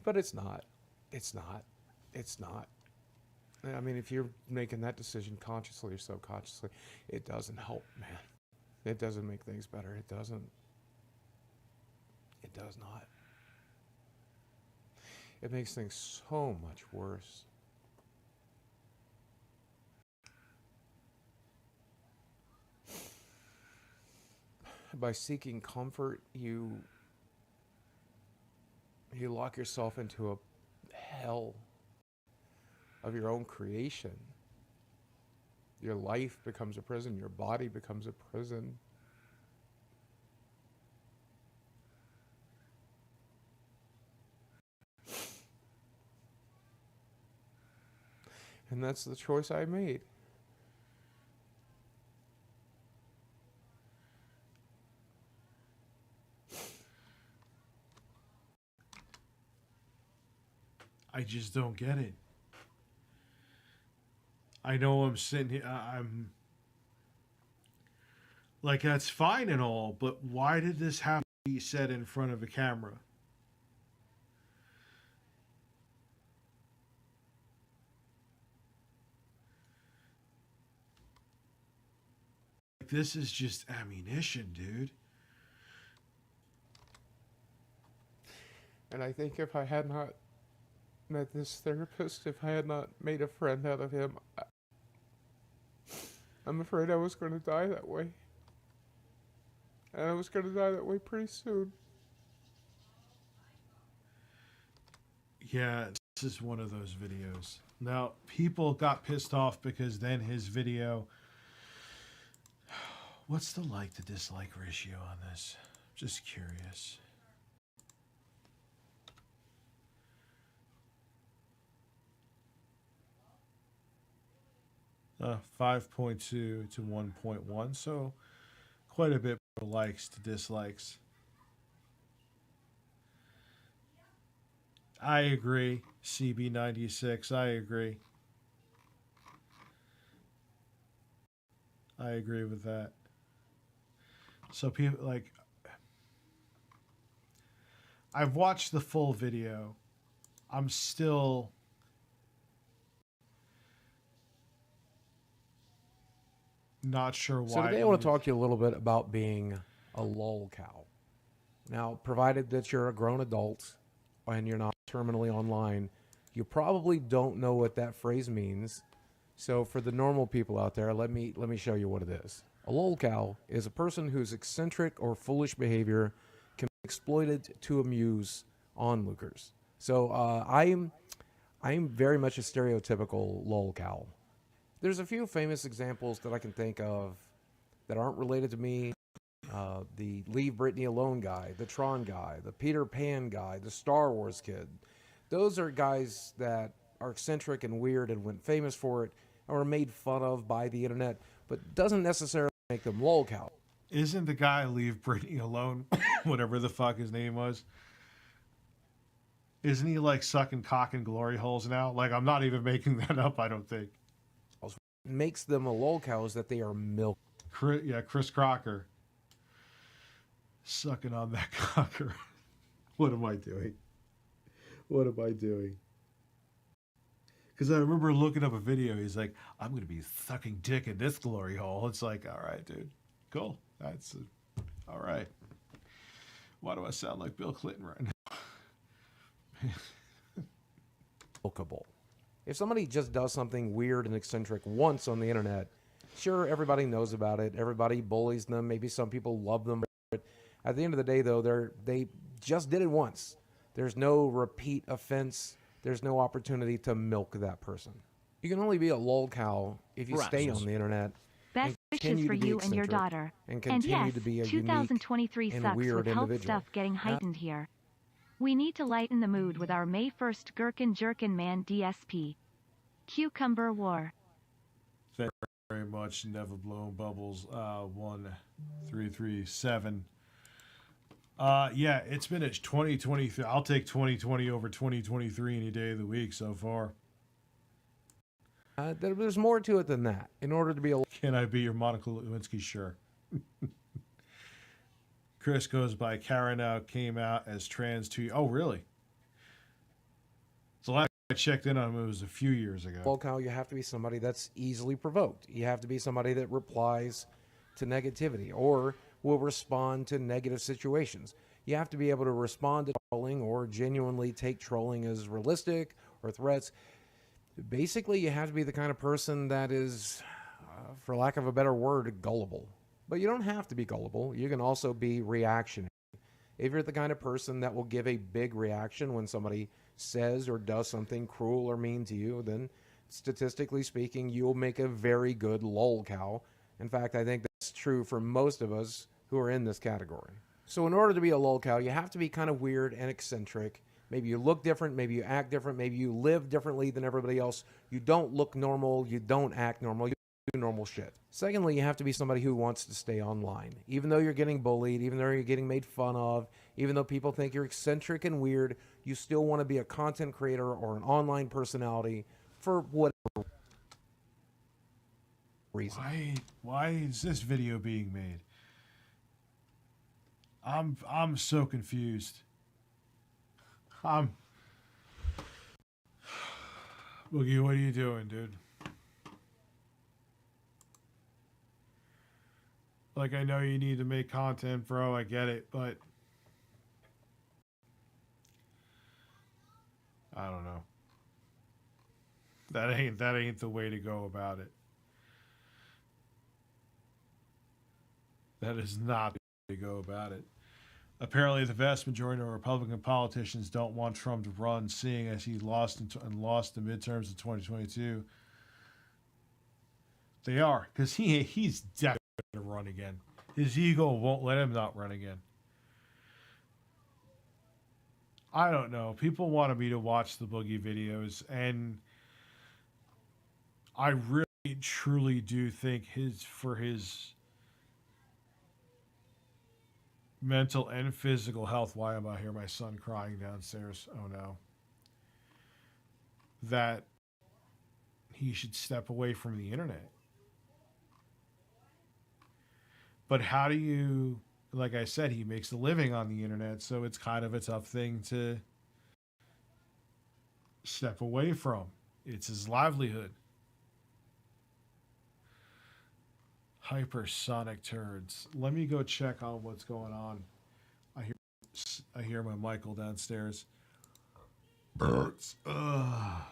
But it's not. It's not. It's not. I mean, if you're making that decision consciously or subconsciously, it doesn't help, man. It doesn't make things better. It doesn't. It does not. It makes things so much worse. By seeking comfort, you lock yourself into a hell of your own creation. Your life becomes a prison. Your body becomes a prison. And that's the choice I made. I just don't get it. I know I'm sitting here, I'm like, that's fine and all, but why did this have to be said in front of a camera? This is just ammunition, dude. And I think if I had not met this therapist, if I had not made a friend out of him, I'm afraid I was going to die that way. And I was going to die that way pretty soon. Yeah, this is one of those videos. Now, people got pissed off because then his video... What's the like to dislike ratio on this? Just curious. 5.2 to 1.1, so quite a bit more likes to dislikes. I agree. CB96, I agree. I agree with that. So people, like, I've watched the full video. I'm still not sure why. So today I want to talk to you a little bit about being a lol cow. Now, provided that you're a grown adult and you're not terminally online, you probably don't know what that phrase means. So for the normal people out there, let me show you what it is. A lol cow is a person whose eccentric or foolish behavior can be exploited to amuse onlookers. So I'm very much a stereotypical lol cow. There's a few famous examples that I can think of that aren't related to me. The Leave Britney Alone guy, the Tron guy, the Peter Pan guy, the Star Wars kid. Those are guys that are eccentric and weird and went famous for it or made fun of by the internet, but doesn't necessarily make them lol cow. Isn't the guy Leave Britney Alone, whatever the fuck his name was, isn't he like sucking cock in glory holes now? Like, I'm not even making that up, I don't think. What makes them a lol cow is that they are milk. Chris Crocker. Sucking on that cocker. What am I doing? What am I doing? Because I remember looking up a video. He's like, I'm going to be sucking dick in this glory hole. It's like, all right, dude. Cool. That's all right. Why do I sound like Bill Clinton right now? Milkable. If somebody just does something weird and eccentric once on the internet, sure, everybody knows about it. Everybody bullies them. Maybe some people love them. At the end of the day, though, they just did it once. There's no repeat offense. There's no opportunity to milk that person. You can only be a lol cow if you stay on the internet. Best wishes for you and your daughter. And continue yes, to be a 2023 unique and sucks weird with health individual. stuff getting heightened here. We need to lighten the mood with our May 1st Gherkin Jerkin Man DSP. Cucumber War. Thank you very much. Never blown bubbles. 1337. Yeah, it's been a 2023. I'll take 2020 over 2023 any day of the week so far. There's more to it than that. In order to be a... Can I be your Monica Lewinsky? Sure. Chris goes by Karen now, came out as trans 2. Oh, really? So last I checked in on him, it was a few years ago. Lol cow, you have to be somebody that's easily provoked. You have to be somebody that replies to negativity or will respond to negative situations. You have to be able to respond to trolling or genuinely take trolling as realistic or threats. Basically, you have to be the kind of person that is, for lack of a better word, gullible. But you don't have to be gullible. You can also be reactionary. If you're the kind of person that will give a big reaction when somebody says or does something cruel or mean to you, then statistically speaking, you'll make a very good lol cow. In fact, I think that's true for most of us who are in this category. So in order to be a lol cow, you have to be kind of weird and eccentric. Maybe you look different, maybe you act different, maybe you live differently than everybody else. You don't look normal, you don't act normal, you do normal shit. Secondly, you have to be somebody who wants to stay online. Even though you're getting bullied, even though you're getting made fun of, even though people think you're eccentric and weird, you still want to be a content creator or an online personality for whatever reason. Why is this video being made? I'm so confused. Boogie, what are you doing, dude? Like, I know you need to make content, bro. I get it, but I don't know. That ain't the way to go about it. That is not the way to go about it. Apparently, the vast majority of Republican politicians don't want Trump to run, seeing as he lost the midterms of 2022. They are, because he's definitely going to run again. His ego won't let him not run again. I don't know. People wanted me to watch the Boogie videos, and I really, truly do think for his mental and physical health. Why am I hear my son crying downstairs? Oh no. That he should step away from the internet. But how do you, like I said, he makes a living on the internet, so it's kind of a tough thing to step away from. It's his livelihood. Hypersonic turds. Let me go check on what's going on. I hear my Michael downstairs. Birds. Ugh.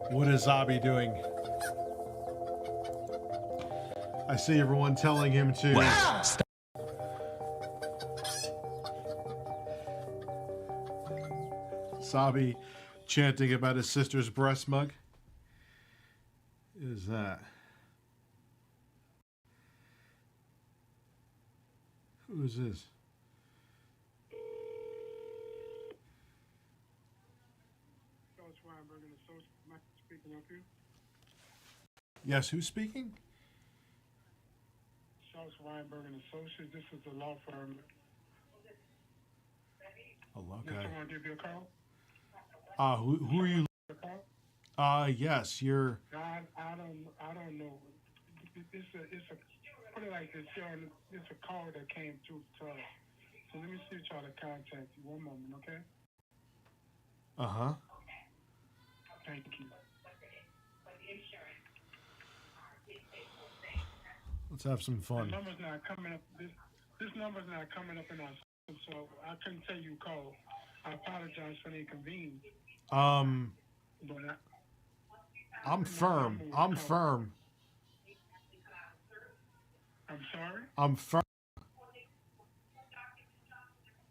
What is Zabi doing? I see everyone telling him to... Well, stop. Zabi chanting about his sister's breast mug. What is that? Who is this? Yes, who's speaking? Charles Weinberg and Associates. This is the law firm. Oh, Did okay. someone give you a call? Who are you? Yes, you're. I don't know. It's a put it like this. It's a call that came through to us. So let me see y'all to contact you. One moment, okay? Uh-huh. Thank you. Let's have some fun. The number's not coming up. This number's not coming up in our system, so I couldn't tell you call. I apologize for the inconvenience. But I'm firm. I'm firm. I'm sorry? I'm firm.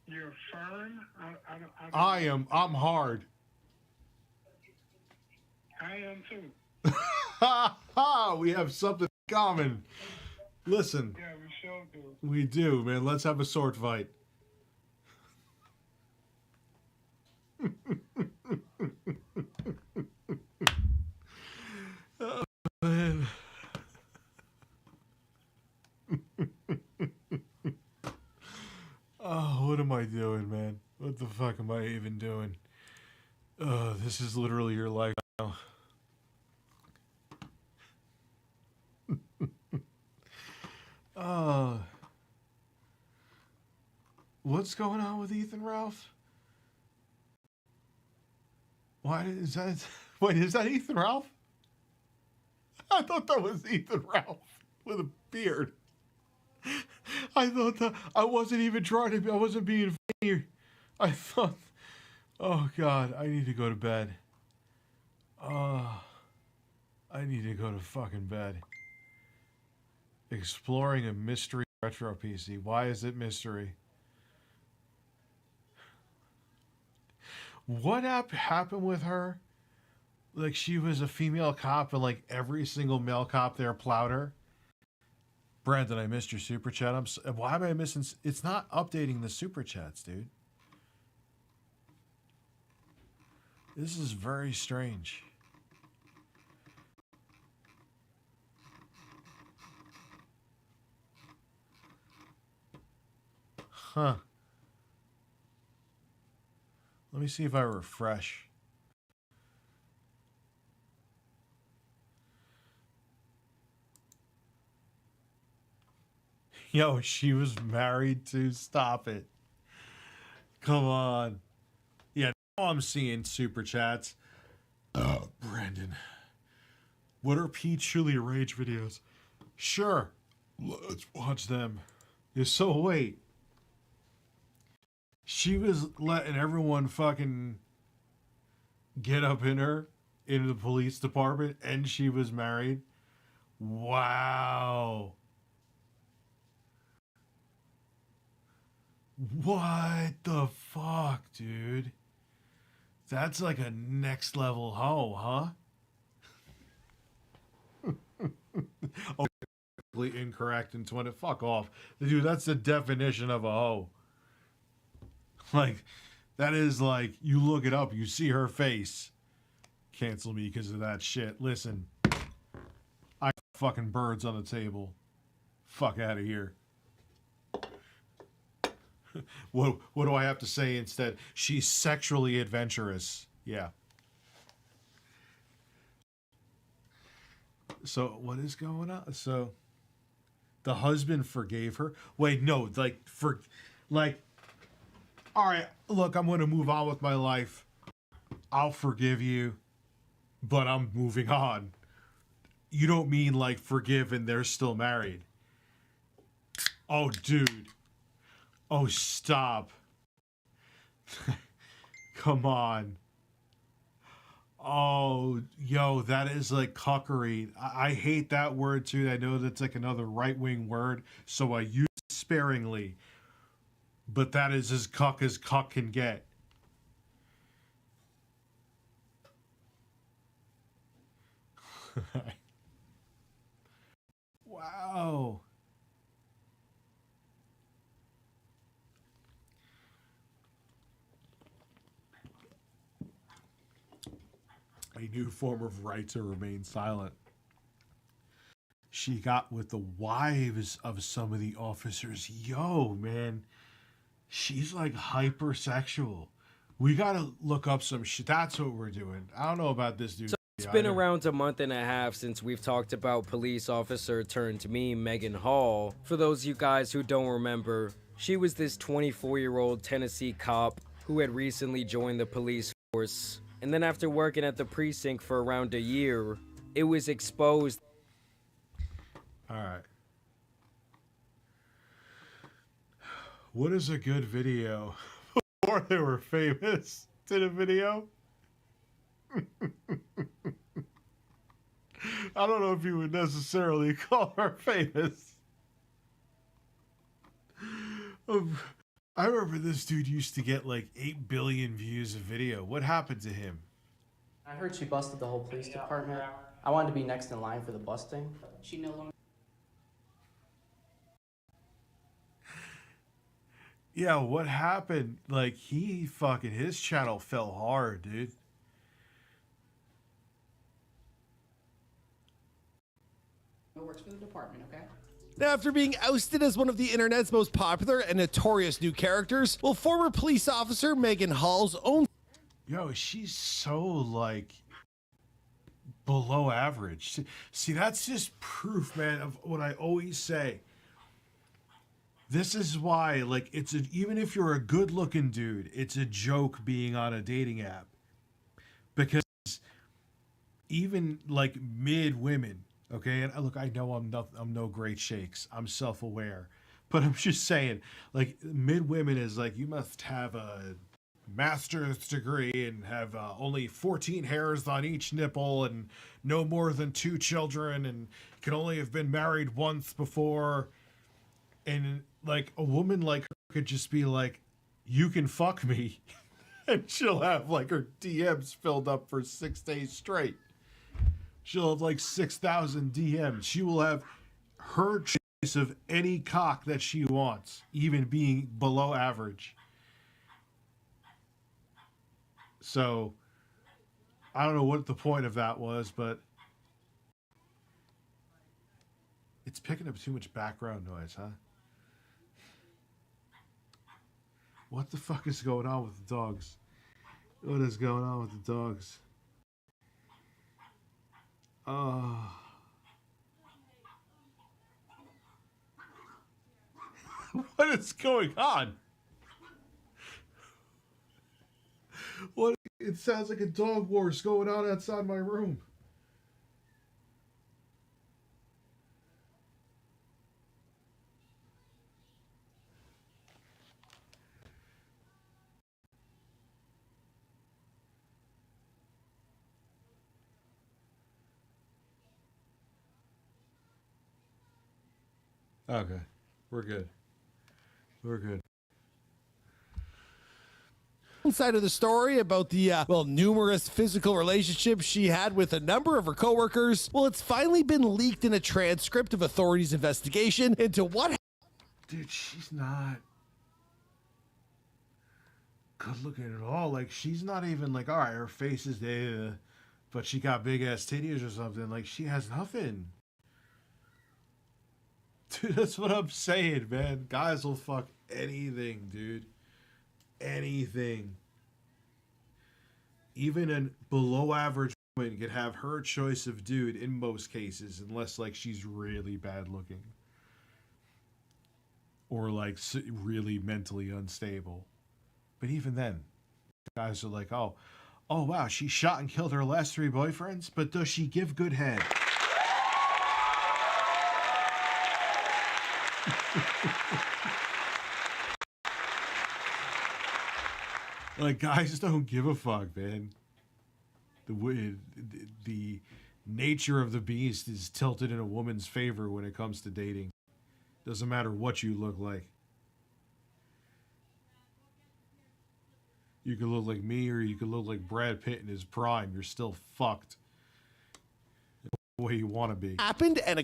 You're firm? I'm hard. I am too. Ha ha! We have something in common. Listen. Yeah, we sure do. We do, man. Let's have a sword fight. Oh, man. Oh, what am I doing, man? What the fuck am I even doing? This is literally your life now. What's going on with Ethan Ralph? Why is that? Wait, is that Ethan Ralph? I thought that was Ethan Ralph with a beard. I thought that I wasn't even trying to be. I wasn't being funny. I thought. Oh God, I need to go to bed. I need to go to fucking bed. Exploring a mystery retro PC. Why is it mystery? What happened with her? Like, she was a female cop and like every single male cop there plowed her. Brandon, I missed your super chat. Why am I missing? It's not updating the super chats, dude. This is very strange. Huh. Let me see if I refresh. Yo, she was married to. Stop it. Come on. Yeah, now I'm seeing super chats. Brandon. What are Pete Shuley Rage videos? Sure. Let's watch them. Yeah, so wait. She was letting everyone fucking get up in her into the police department, and she was married. Wow. What the fuck, dude? That's like a next level hoe, huh? Oh, incorrect in 20. Fuck off. Dude, that's the definition of a hoe. Like, that is like, you look it up, you see her face. Cancel me because of that shit. Listen, I fucking birds on the table. Fuck out of here. What do I have to say instead? She's sexually adventurous. Yeah. So what is going on? So the husband forgave her. Wait, no, all right, look, I'm going to move on with my life. I'll forgive you, but I'm moving on. You don't mean like forgive and they're still married. Oh, dude. Oh, stop. Come on. Oh, yo, that is like cuckery. I hate that word too. I know that's like another right-wing word, so I use it sparingly. But that is as cuck can get. Wow. A new form of right to remain silent. She got with the wives of some of the officers. Yo, man. She's like hypersexual. We gotta look up some shit. That's what we're doing. I don't know about this dude. So it's been around a month and a half since we've talked about police officer turned meme Megan Hall. For those of you guys who don't remember, she was this 24-year-old Tennessee cop who had recently joined the police force. And then after working at the precinct for around a year, it was exposed. All right. What is a good video? Before they were famous, did a video? I don't know if you would necessarily call her famous. I remember this dude used to get like 8 billion views a video. What happened to him? I heard she busted the whole police department. I wanted to be next in line for the busting. She no longer. Yeah, what happened? Like, his channel fell hard, dude. Works for the department, okay? Now, after being ousted as one of the internet's most popular and notorious new characters, will former police officer Megan Hall's own... Yo, she's so, like, below average. See, that's just proof, man, of what I always say. This is why, like, even if you're a good-looking dude, it's a joke being on a dating app. Because even, like, mid women... Okay, and look, I know I'm no great shakes. I'm self-aware, but I'm just saying, like, mid women is like, you must have a master's degree and have only 14 hairs on each nipple and no more than 2 children and can only have been married once before. And like a woman like her could just be like, you can fuck me, and she'll have like her DMs filled up for 6 days straight. She'll have like 6,000 DMs. She will have her choice of any cock that she wants, even being below average. So, I don't know what the point of that was, but it's picking up too much background noise, huh? What the fuck is going on with the dogs? What is going on with the dogs? What is going on? What? It sounds like a dog war's going on outside my room. Okay, we're good. We're good. Side of the story about the numerous physical relationships she had with a number of her coworkers. Well, it's finally been leaked in a transcript of authorities' investigation into what. Dude, she's not good looking at all. Like, she's not even like, all right, her face is there, but she got big ass titties or something. Like, she has nothing. Dude, that's what I'm saying, man. Guys will fuck anything, dude. Anything. Even a below average woman could have her choice of dude in most cases, unless like she's really bad looking or like really mentally unstable. But even then, guys are like, oh wow, she shot and killed her last 3 boyfriends, but does she give good head? Like, guys don't give a fuck, man. The nature of the beast is tilted in a woman's favor when it comes to dating. Doesn't matter what you look like. You could look like me or you could look like Brad Pitt in his prime. You're still fucked the way you want to be. Happened and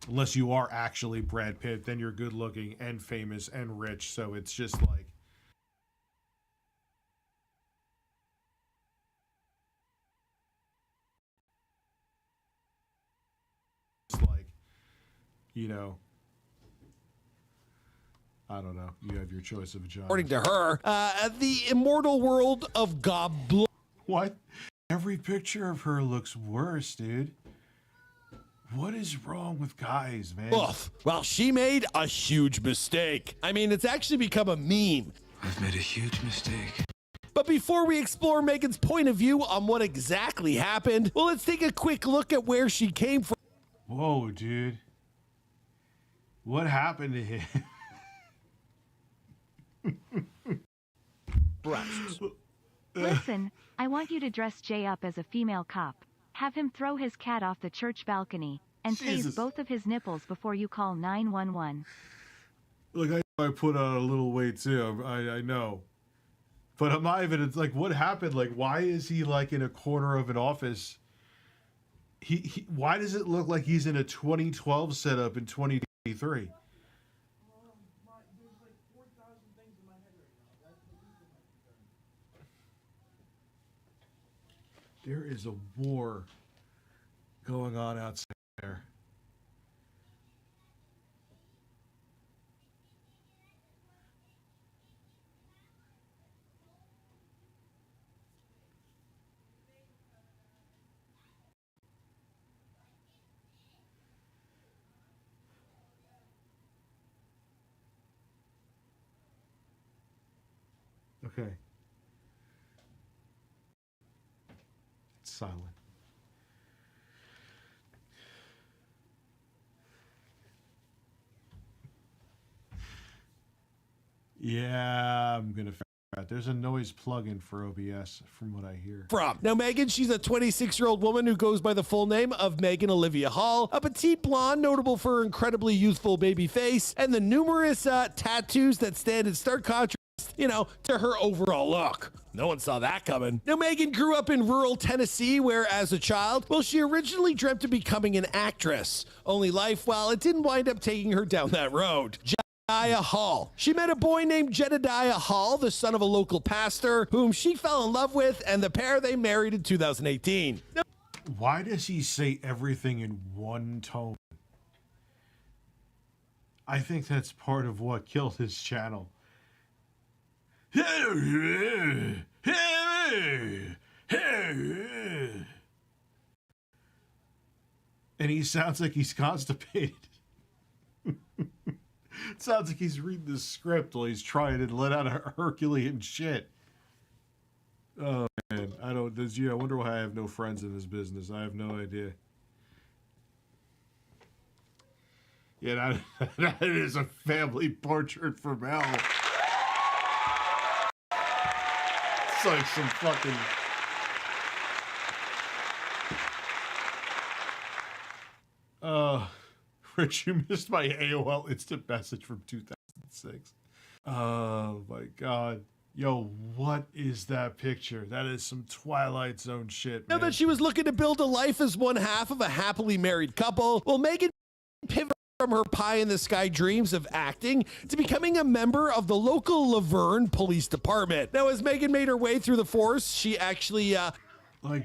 unless you are actually Brad Pitt, then you're good looking and famous and rich. So it's just like, you know, I don't know. You have your choice of a job. According to her, the immortal world of Goblin. What? Every picture of her looks worse, dude. What is wrong with guys, man? Oof. Well, she made a huge mistake. I mean, it's actually become a meme. I've made a huge mistake. But before we explore Megan's point of view on what exactly happened, well, let's take a quick look at where she came from. Whoa, dude. What happened to him? Listen, I want you to dress Jay up as a female cop. Have him throw his cat off the church balcony and tase both of his nipples before you call 911. Look, I put on a little weight too. I know. But I'm not even, it's like, what happened? Like, why is he like in a corner of an office? Why does it look like he's in a 2012 setup in 2023? There is a war going on outside there. Okay. It's silent. Yeah, I'm gonna figure out. There's a noise plugin for OBS, from what I hear. Now, Megan, she's a 26-year-old woman who goes by the full name of Megan Olivia Hall, a petite blonde notable for her incredibly youthful baby face and the numerous tattoos that stand in stark contrast, you know, to her overall look. No one saw that coming. Now, Megan grew up in rural Tennessee, where as a child, well, she originally dreamt of becoming an actress. Only life, well, it didn't wind up taking her down that road. Jedediah Hall. She met a boy named Jedediah Hall, the son of a local pastor, whom she fell in love with, and the pair they married in 2018. Why does he say everything in one tone? I think that's part of what killed his channel. And he sounds like he's constipated. It sounds like he's reading the script while he's trying to let out a Herculean shit. Oh man, I wonder why I have no friends in this business. I have no idea. Yeah, that is a family portrait from hell. It's like some fucking... Rich, you missed my AOL instant message from 2006. Oh my god. Yo, what is that picture? That is some Twilight Zone shit, man. Now that she was looking to build a life as one half of a happily married couple, well, Megan pivoted from her pie-in-the-sky dreams of acting to becoming a member of the local Laverne Police Department. Now, as Megan made her way through the force, she actually,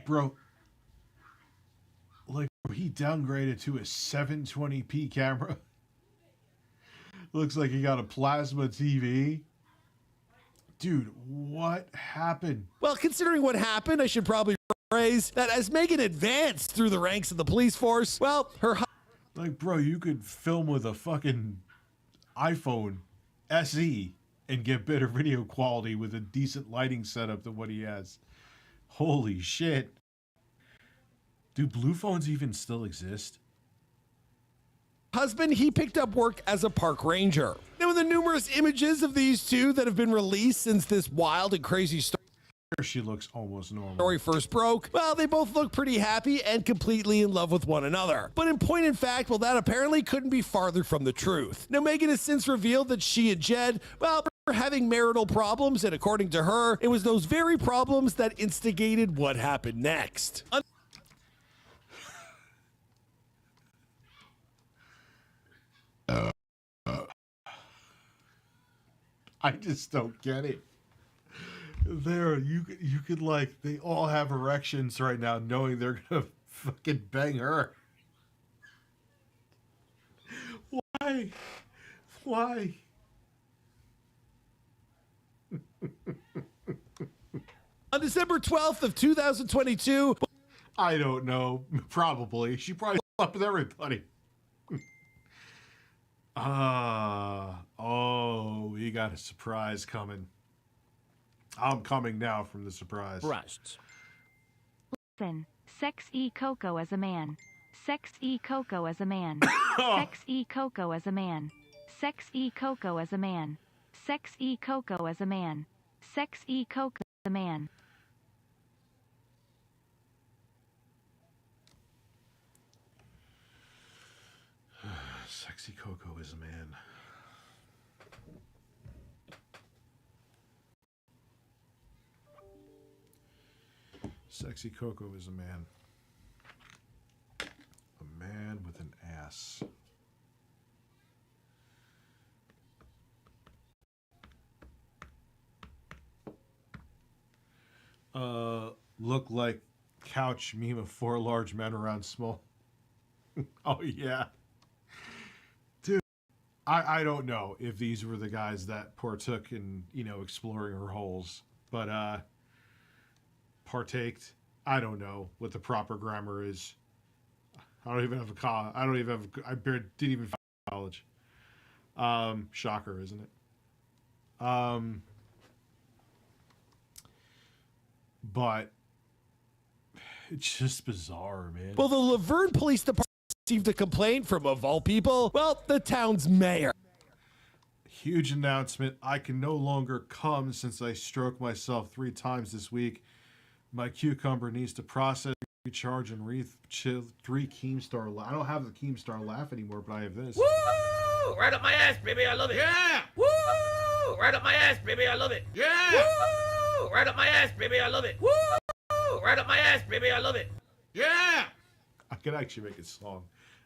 bro, he downgraded to a 720p camera. Looks like he got a plasma TV. Dude, what happened? Well, considering what happened, I should probably phrase that as Megan advanced through the ranks of the police force, well, her... Like, bro, you could film with a fucking iPhone SE and get better video quality with a decent lighting setup than what he has. Holy shit. Do blue phones even still exist? Husband, he picked up work as a park ranger. Now, in the numerous images of these two that have been released since this wild and crazy story, she looks almost normal. Story first broke, well, they both look pretty happy and completely in love with one another. But in point in fact, well, that apparently couldn't be farther from the truth. Now, Megan has since revealed that she and Jed, well, were having marital problems, and according to her, it was those very problems that instigated what happened next. I just don't get it. There, you could like, they all have erections right now, knowing they're gonna fucking bang her. Why? Why? On December 12th of 2022, I don't know. Probably. She probably slept with everybody. Oh, we got a surprise coming. I'm coming now from the surprise. Breasts. Listen, sex e Coco as a man. Sex e Coco as a man. Sex e Coco as a man. Sex e Coco as a man. Sex e Coco as a man. Sex e Coco as a man. Sexy Coco is a man. Sexy Coco is a man. A man with an ass. Look like couch meme of 4 large men around small. Oh, yeah. Dude, I don't know if these were the guys that partook in, exploring her holes. But, partaked. I don't know what the proper grammar is. I don't even have I didn't even finish college. Shocker, isn't it? But it's just bizarre, man. Well, the Laverne Police Department received a complaint from, of all people, well, the town's mayor. Huge announcement. I can no longer come since I stroked myself 3 times this week. My cucumber needs to process, recharge, and 3 Keemstar laugh. I don't have the Keemstar laugh anymore, but I have this. Woo! Right up my ass, baby. I love it. Yeah! Woo! Right up my ass, baby. I love it. Yeah! Woo! Right up my ass, baby. I love it. Woo! Right up my ass, baby. I love it. Yeah! I could actually make a song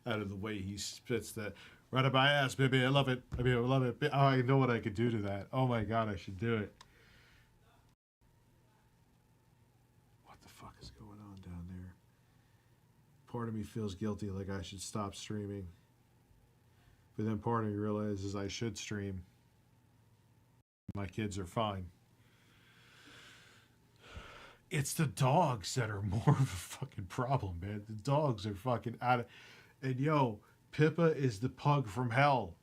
out of the way he spits that. Right up my ass, baby. I love it. I love it. Oh, I know what I could do to that. Oh my God, I should do it. What the fuck is going on down there? Part of me feels guilty, like I should stop streaming. But then part of me realizes I should stream. My kids are fine. It's the dogs that are more of a fucking problem, man. The dogs are fucking out of... And yo, Pippa is the pug from hell.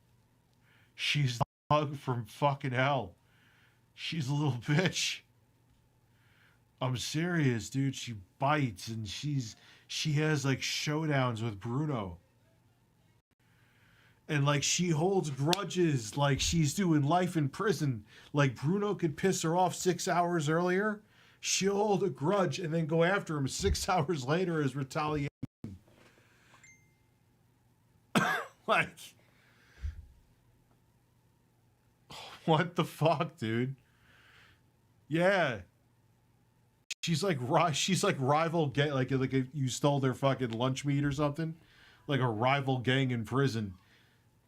She's the pug from fucking hell. She's a little bitch. I'm serious, dude. She bites and she has like showdowns with Bruno. And like she holds grudges like she's doing life in prison. Like Bruno could piss her off 6 hours earlier. She'll hold a grudge and then go after him 6 hours later as retaliation. Like, what the fuck, dude? Yeah. She's like rival gang, like you stole their fucking lunch meat or something. Like a rival gang in prison.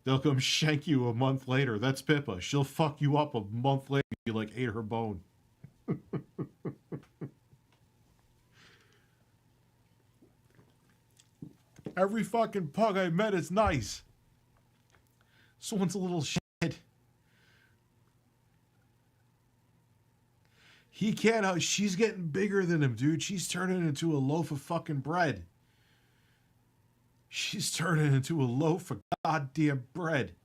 They'll come shank you a month later. That's Pippa. She'll fuck you up a month later. You like ate her bone. Every fucking pug I met is nice. Someone's a little shit. He can't. She's getting bigger than him, dude. She's turning into a loaf of fucking bread. She's turning into a loaf of goddamn bread.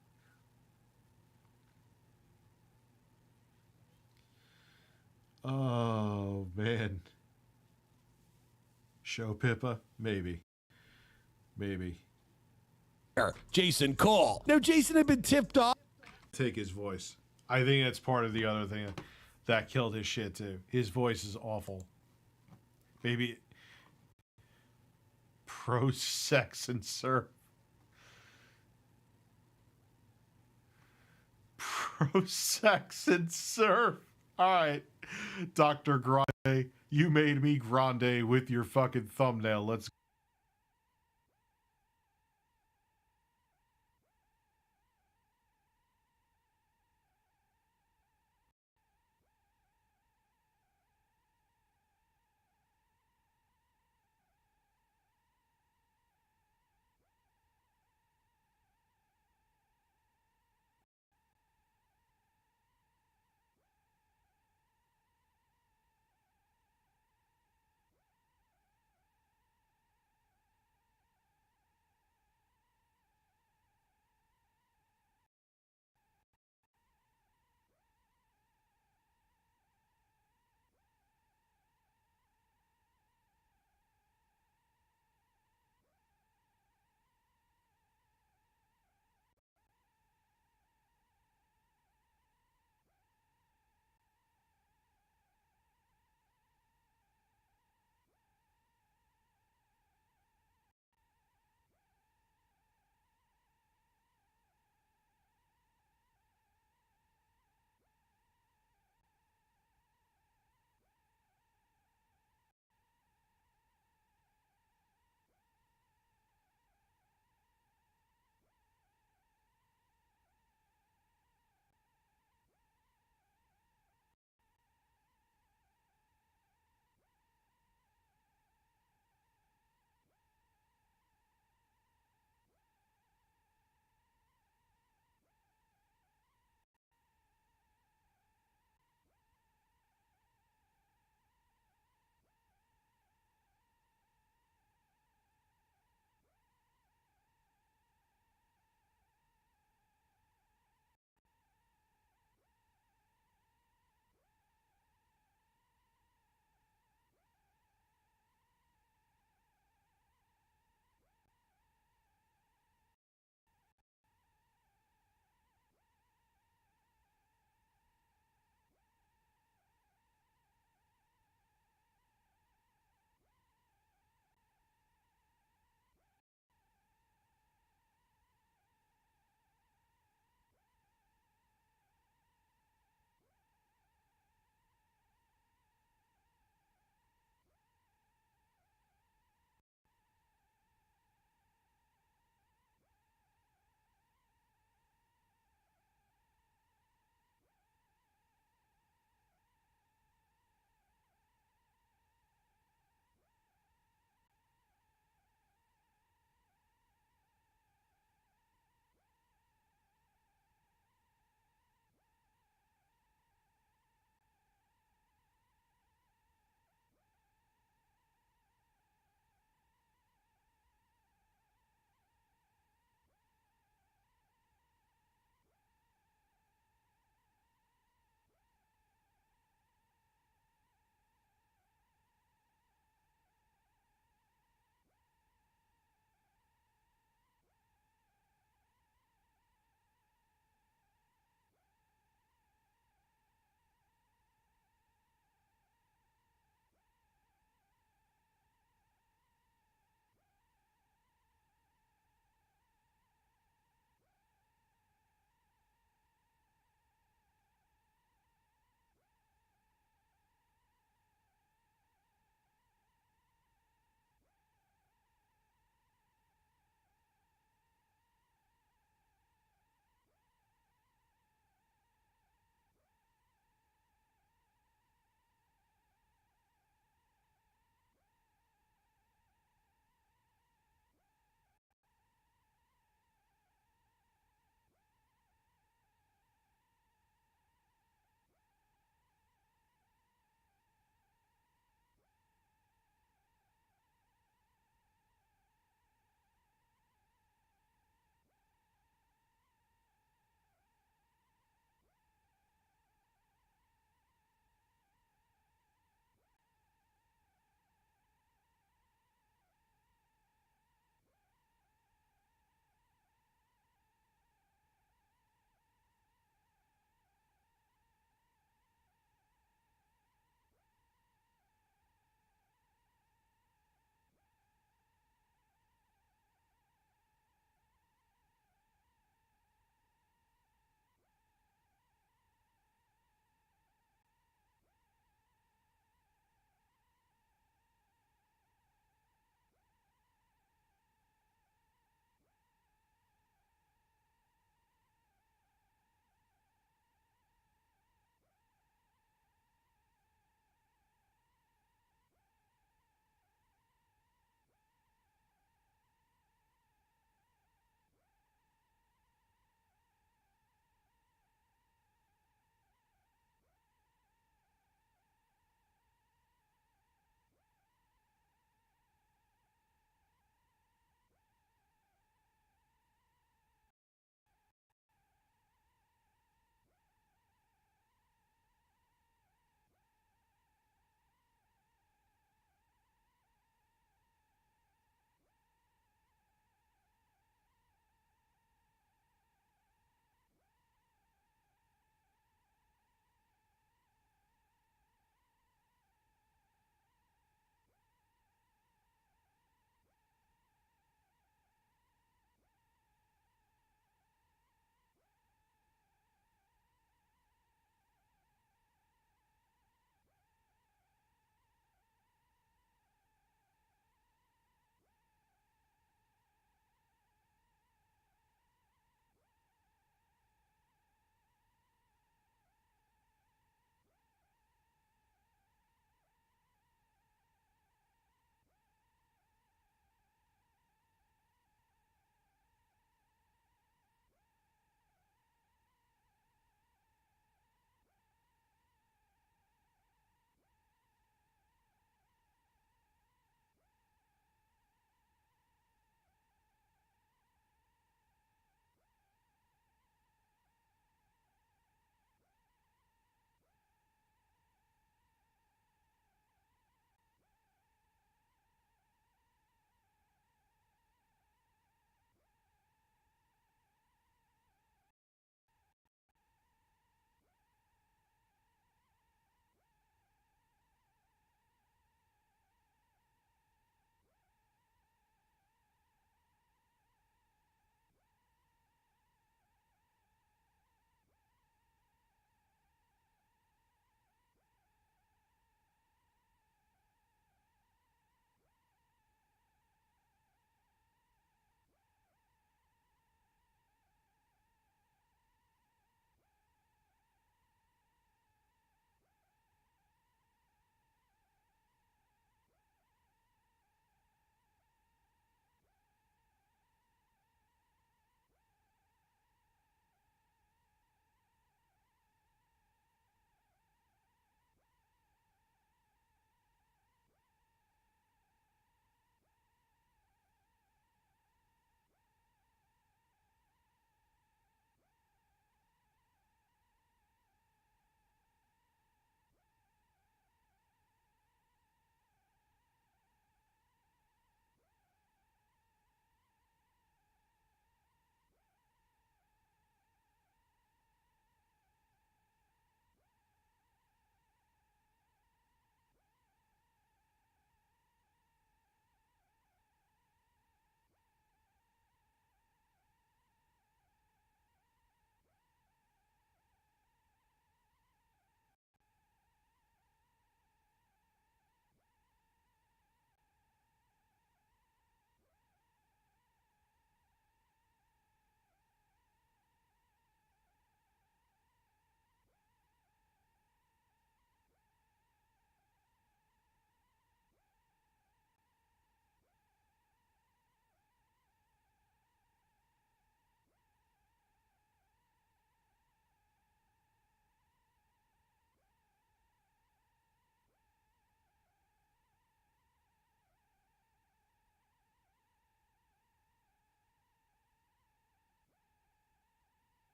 Oh, man. Show Pippa? Maybe. Maybe. Jason Cole. Now, Jason had been tipped off. Take his voice. I think that's part of the other thing that killed his shit, too. His voice is awful. Maybe pro sex and surf. Pro sex and surf. All right. Dr. Grande, you made me grande with your fucking thumbnail. Let's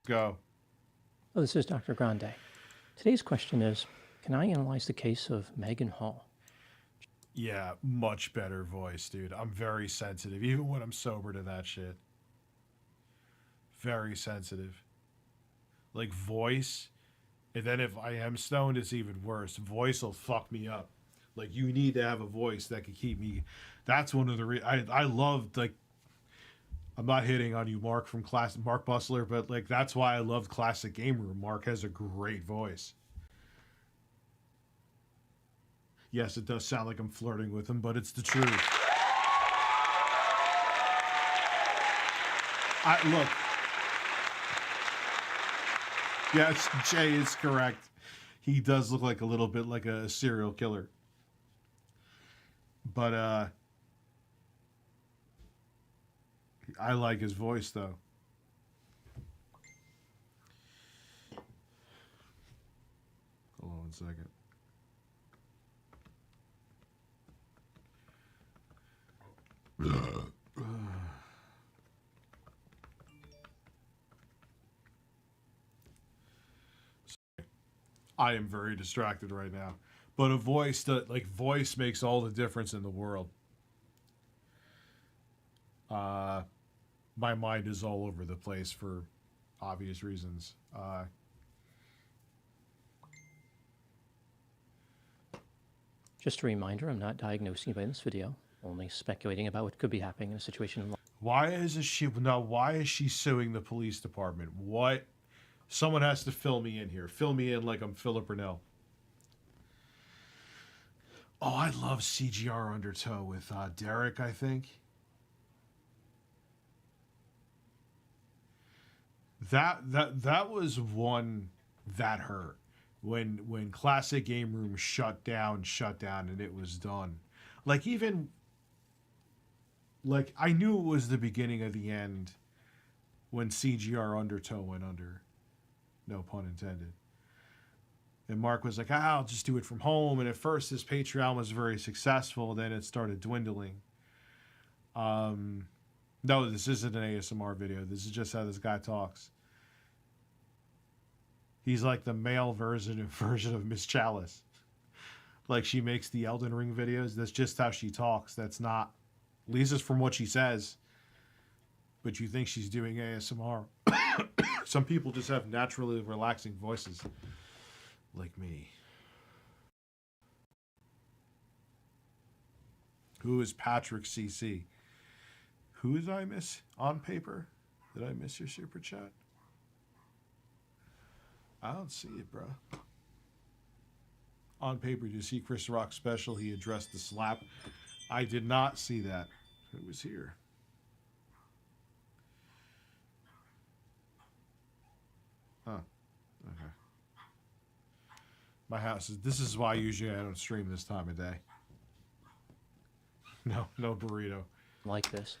Go. Oh, this is Dr. Grande. Today's question is, can I analyze the case of Megan Hall? Yeah, much better voice, dude. I'm very sensitive, even when I'm sober to that shit. Very sensitive. Like voice, and then if I am stoned, it's even worse. Voice will fuck me up. Like you need to have a voice that can keep me. That's one of the I loved, like, I'm not hitting on you, Mark, from Mark Bustler, but like that's why I loved Classic Game Room. Mark has a great voice. Yes, it does sound like I'm flirting with him, but it's the truth. Look. Yes, Jay is correct. He does look like a little bit like a serial killer. But I like his voice, though. Hold on one second. I am very distracted right now. But a voice that, like, voice makes all the difference in the world. My mind is all over the place for obvious reasons. Just a reminder, I'm not diagnosing anybody in this video, only speculating about what could be happening in a situation. Why is she suing the police department? What? Someone has to fill me in here. Fill me in like I'm Philip Burnell. Oh, I love CGR Undertow with Derek, I think. That was one that hurt. When Classic Game Room shut down, and it was done. Like, even... Like, I knew it was the beginning of the end when CGR Undertow went under. No pun intended. And Mark was like, I'll just do it from home. And at first, his Patreon was very successful. Then it started dwindling. No, this isn't an ASMR video. This is just how this guy talks. He's like the male version of Miss Chalice. Like, she makes the Elden Ring videos. That's just how she talks. That's not... At least it's from what she says. But you think she's doing ASMR. Some people just have naturally relaxing voices. Like me. Who is Patrick CC? Who did I miss on paper? Did I miss your super chat? I don't see it, bro. On paper, did you see Chris Rock's special? He addressed the slap. I did not see that. It was here. Huh. Okay. My house is... This is why usually I don't stream this time of day. No burrito. Like this.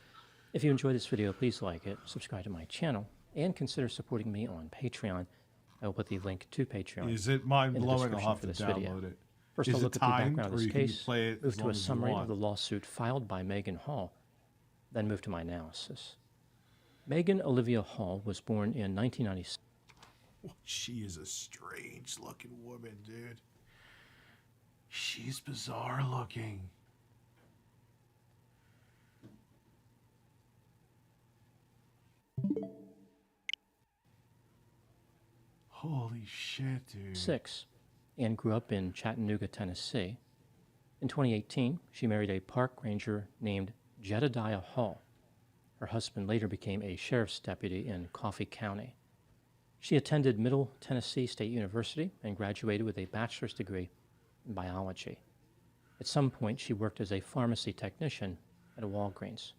If you enjoyed this video, please like it, subscribe to my channel, and consider supporting me on Patreon. I will put the link to Patreon. Is it mind-blowing? I'll have to download it. First, I'll look at the background of this case, move to a summary of the want? lawsuit filed by Megan Hall, then move to my analysis. Megan Olivia Hall was born in 1996. She is a strange-looking woman, dude. She's bizarre-looking. Holy shit, dude. And grew up in Chattanooga, Tennessee. In 2018, she married a park ranger named Jedediah Hall. Her husband later became a sheriff's deputy in Coffee County. She attended Middle Tennessee State University and graduated with a bachelor's degree in biology. At some point, she worked as a pharmacy technician at a Walgreens.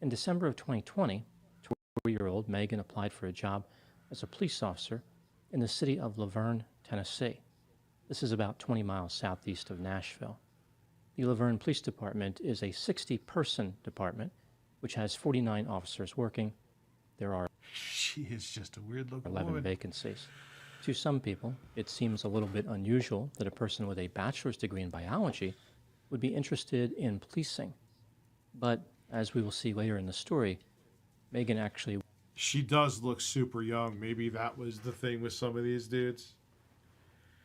In December of 2020, 24-year-old Megan applied for a job as a police officer in the city of Laverne, Tennessee. This is about 20 miles southeast of Nashville. The Laverne Police Department is a 60-person department, which has 49 officers working. There are... She is just a weird-looking 11 woman. vacancies. To some people, it seems a little bit unusual that a person with a bachelor's degree in biology would be interested in policing. But, as we will see later in the story, Megan actually She does look super young. Maybe that was the thing with some of these dudes.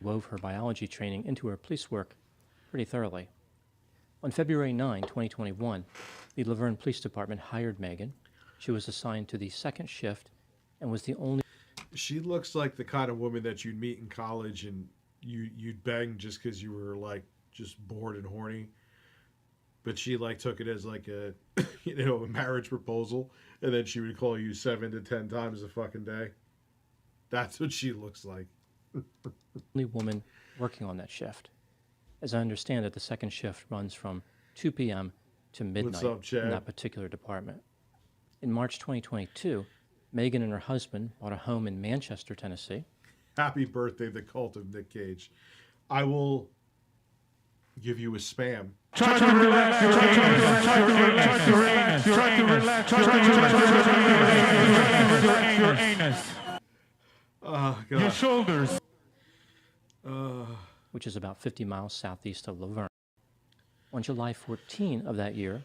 Wove her biology training into her police work pretty thoroughly. On February 9, 2021, the Laverne Police Department hired Megan. She was assigned to the second shift and was the only... She looks like the kind of woman that you'd meet in college and you'd bang just because you were like just bored and horny. But she like took it as like a, a marriage proposal, and then she would call you 7 to 10 times a fucking day. That's what she looks like. only woman working on that shift. As I understand it, the second shift runs from 2 p.m. to midnight in that particular department. In March 2022, Megan and her husband bought a home in Manchester, Tennessee. Happy birthday, the cult of Nick Cage. I will give you a spam. Try to relax your anus. Try to relax your anus. Try to relax your anus. Oh, God. Your shoulders. Which is about 50 miles southeast of Laverne. On July 14 of that year,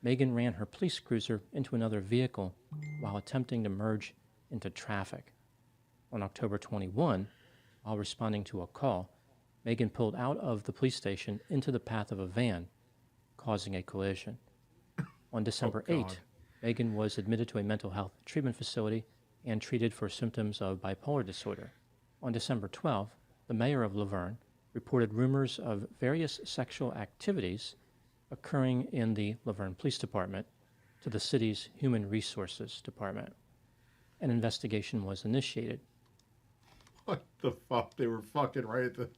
Megan ran her police cruiser into another vehicle while attempting to merge into traffic. On October 21, while responding to a call, Megan pulled out of the police station into the path of a van, causing a collision. On December 8, Megan was admitted to a mental health treatment facility and treated for symptoms of bipolar disorder. On December 12, the mayor of Laverne reported rumors of various sexual activities occurring in the Laverne Police Department to the city's Human Resources Department. An investigation was initiated. What the fuck? They were fucking right at the...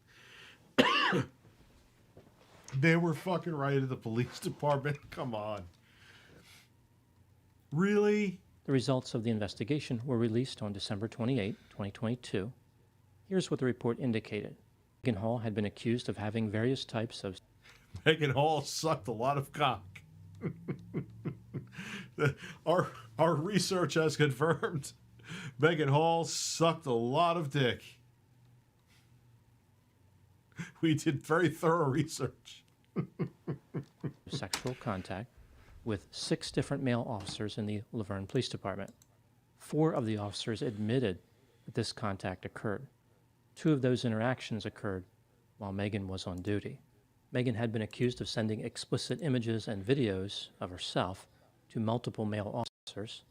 They were fucking right at the police department? Come on. Really? The results of the investigation were released on December 28, 2022. Here's what the report indicated. Megan Hall had been accused of having various types of... Megan Hall sucked a lot of cock. Our research has confirmed Megan Hall sucked a lot of dick. We did very thorough research. Sexual contact with 6 different male officers in the Laverne Police Department. 4 of the officers admitted that this contact occurred. 2 of those interactions occurred while Megan was on duty. Megan had been accused of sending explicit images and videos of herself to multiple male officers.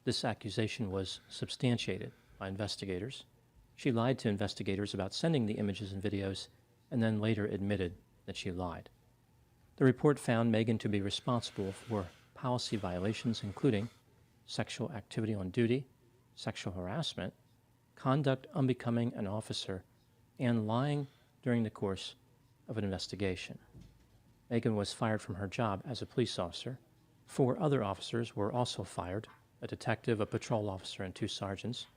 This accusation was substantiated by investigators. She lied to investigators about sending the images and videos and then later admitted that she lied. The report found Megan to be responsible for policy violations including sexual activity on duty, sexual harassment, conduct unbecoming an officer, and lying during the course of an investigation. Megan was fired from her job as a police officer. 4 other officers were also fired, a detective, a patrol officer, and 2 sergeants.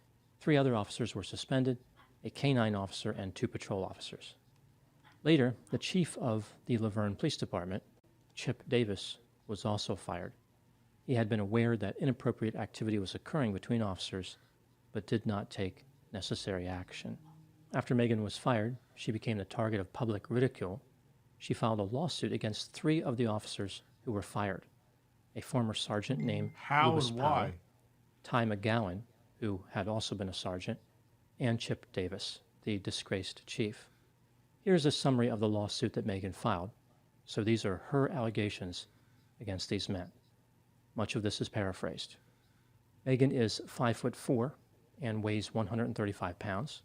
3 other officers were suspended, a K-9 officer, and 2 patrol officers. Later, the chief of the Laverne Police Department, Chip Davis, was also fired. He had been aware that inappropriate activity was occurring between officers, but did not take necessary action. After Megan was fired, she became the target of public ridicule. She filed a lawsuit against 3 of the officers who were fired. A former sergeant named Lewis Powell, Ty McGowan, who had also been a sergeant, and Chip Davis, the disgraced chief. Here's a summary of the lawsuit that Megan filed. So these are her allegations against these men. Much of this is paraphrased. Megan is 5'4" and weighs 135 pounds.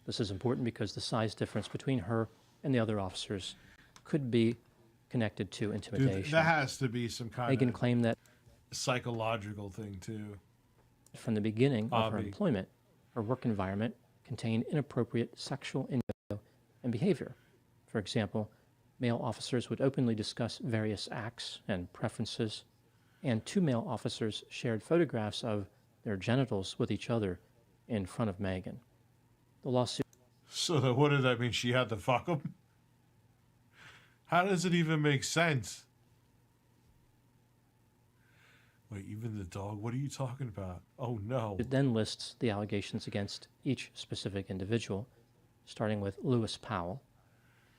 This is important because the size difference between her and the other officers could be connected to intimidation. Dude, that has to be some kind Megan of claimed that psychological thing too. From the beginning of her employment, her work environment contained inappropriate sexual innuendo and behavior. For example, male officers would openly discuss various acts and preferences, and 2 male officers shared photographs of their genitals with each other in front of Megan. The lawsuit... So then what did that mean? She had to fuck him? How does it even make sense? Wait, even the dog? What are you talking about? Oh, no. It then lists the allegations against each specific individual, starting with Lewis Powell.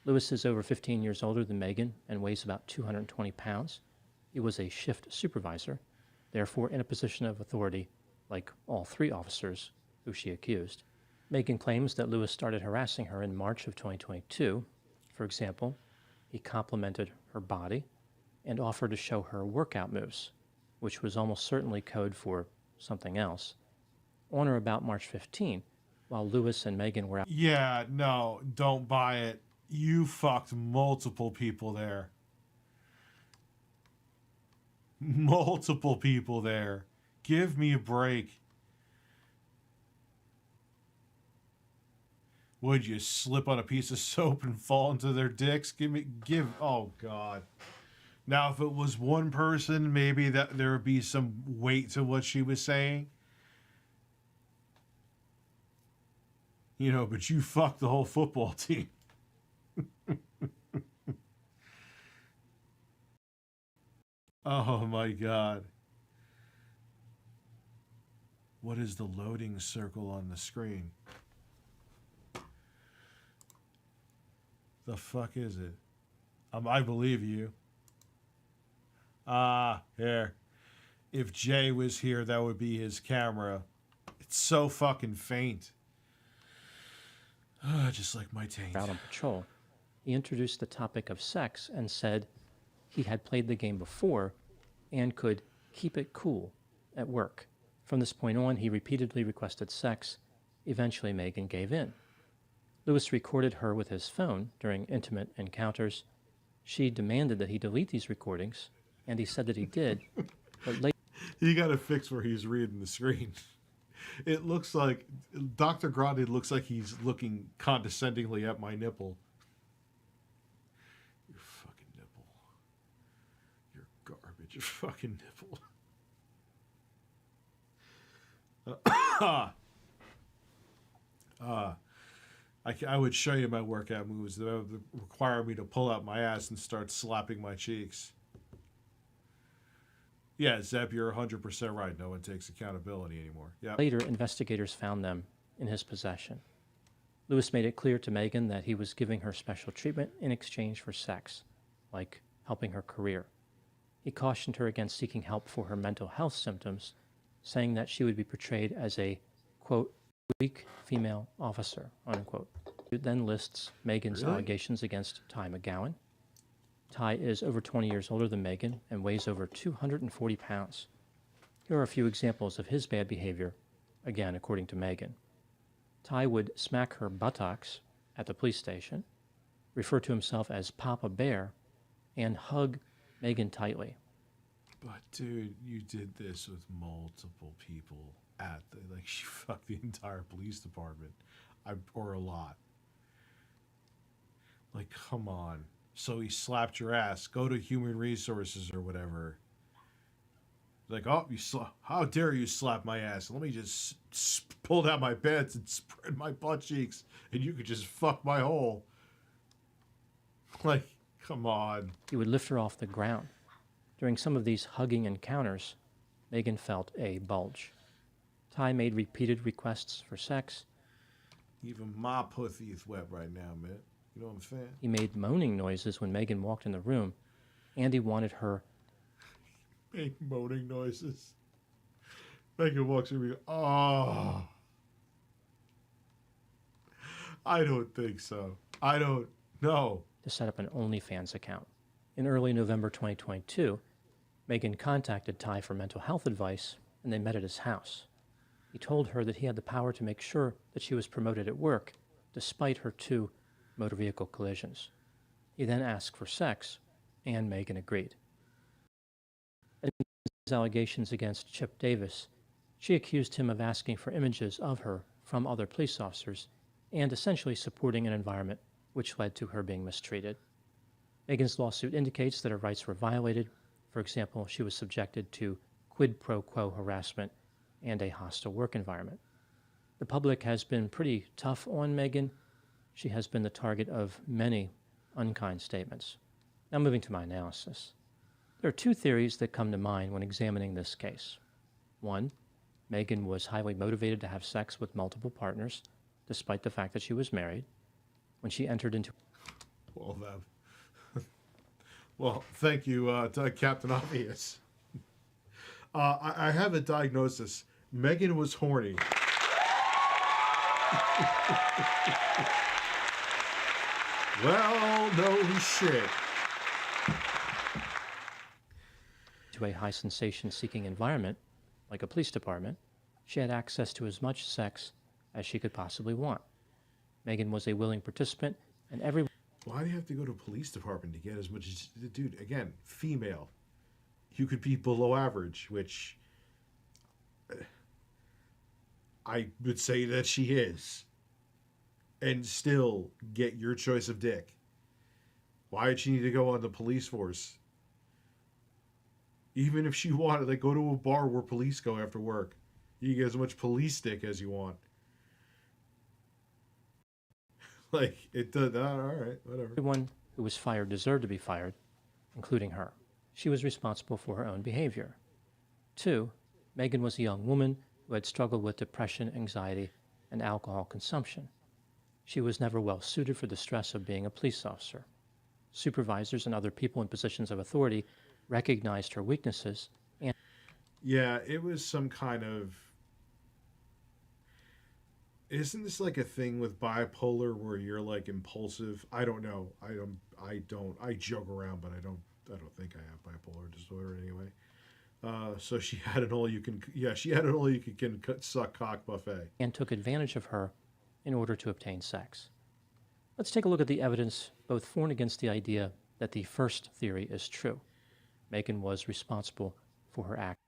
Lewis is over 15 years older than Megan and weighs about 220 pounds. He was a shift supervisor, therefore in a position of authority like all 3 officers who she accused. Megan claims that Lewis started harassing her in March of 2022. For example, he complimented her body and offered to show her workout moves, which was almost certainly code for something else. On or about March 15, while Lewis and Megan were out. Yeah, no, don't buy it. You fucked multiple people there. Multiple people there. Give me a break. Would you slip on a piece of soap and fall into their dicks? Oh God. Now, if it was one person, maybe that there would be some weight to what she was saying. You know, but you fucked the whole football team. Oh my God. What is the loading circle on the screen? The fuck is it? I believe you. Here. If Jay was here, that would be his camera. It's so fucking faint. Just like my taint. Out on patrol, he introduced the topic of sex and said he had played the game before and could keep it cool at work. From this point on, he repeatedly requested sex. Eventually, Megan gave in. Lewis recorded her with his phone during intimate encounters. She demanded that he delete these recordings, and he said that he did, but later... You gotta fix where he's reading the screen. It looks like Dr. Grande looks like he's looking condescendingly at my nipple. Your fucking nipple. Your garbage. Your fucking nipple. I would show you my workout moves that would require me to pull out my ass and start slapping my cheeks. Yeah, Zeb, you're 100% right. No one takes accountability anymore. Yeah. Later, investigators found them in his possession. Lewis made it clear to Megan that he was giving her special treatment in exchange for sex, like helping her career. He cautioned her against seeking help for her mental health symptoms, saying that she would be portrayed as a, quote, weak female officer, unquote. It then lists Megan's allegations against Ty McGowan. Ty is over 20 years older than Megan and weighs over 240 pounds. Here are a few examples of his bad behavior, again, according to Megan. Ty would smack her buttocks at the police station, refer to himself as Papa Bear, and hug Megan tightly. But, dude, you did this with multiple people she fucked the entire police department. Or a lot. Like, come on. So he slapped your ass. Go to human resources or whatever. Like, oh, how dare you slap my ass? Let me just pull down my pants and spread my butt cheeks, and you could just fuck my hole. Like, come on. He would lift her off the ground. During some of these hugging encounters, Megan felt a bulge. Ty made repeated requests for sex. Even my pussy is wet right now, man. You know what I'm saying? He made moaning noises when Megan walked in the room, and he wanted her... Make moaning noises. Megan walks in and goes, oh. I don't think so. I don't know. To set up an OnlyFans account. In early November 2022, Megan contacted Ty for mental health advice, and they met at his house. He told her that he had the power to make sure that she was promoted at work, despite her 2 motor vehicle collisions. He then asked for sex, and Megan agreed. In his allegations against Chip Davis, she accused him of asking for images of her from other police officers and essentially supporting an environment which led to her being mistreated. Megan's lawsuit indicates that her rights were violated. For example, she was subjected to quid pro quo harassment and a hostile work environment. The public has been pretty tough on Megan. She has been the target of many unkind statements. Now moving to my analysis. There are 2 theories that come to mind when examining this case. 1, Megan was highly motivated to have sex with multiple partners, despite the fact that she was married. When she entered into... Well, thank you, Captain Obvious. I have a diagnosis, Megan was horny. Well, no shit. To a high sensation seeking environment, like a police department, she had access to as much sex as she could possibly want. Megan was a willing participant, and every... Why do you have to go to a police department to get as much as... Dude, again, female. You could be below average, which... I would say that she is. And still get your choice of dick. Why did she need to go on the police force? Even if she wanted, like, go to a bar where police go after work. You can get as much police dick as you want. Like, it does. All right, whatever. Everyone who was fired deserved to be fired, including her. She was responsible for her own behavior. 2, Megan was a young woman who had struggled with depression, anxiety, and alcohol consumption. She was never well suited for the stress of being a police officer. Supervisors and other people in positions of authority recognized her weaknesses and... Yeah, it was some kind of... Isn't this like a thing with bipolar where you're like impulsive? I don't know. I joke around, but I don't think I have bipolar disorder anyway. So she had an all-you-can suck cock buffet. And took advantage of her in order to obtain sex. Let's take a look at the evidence both for and against the idea that the first theory is true. Megan was responsible for her act.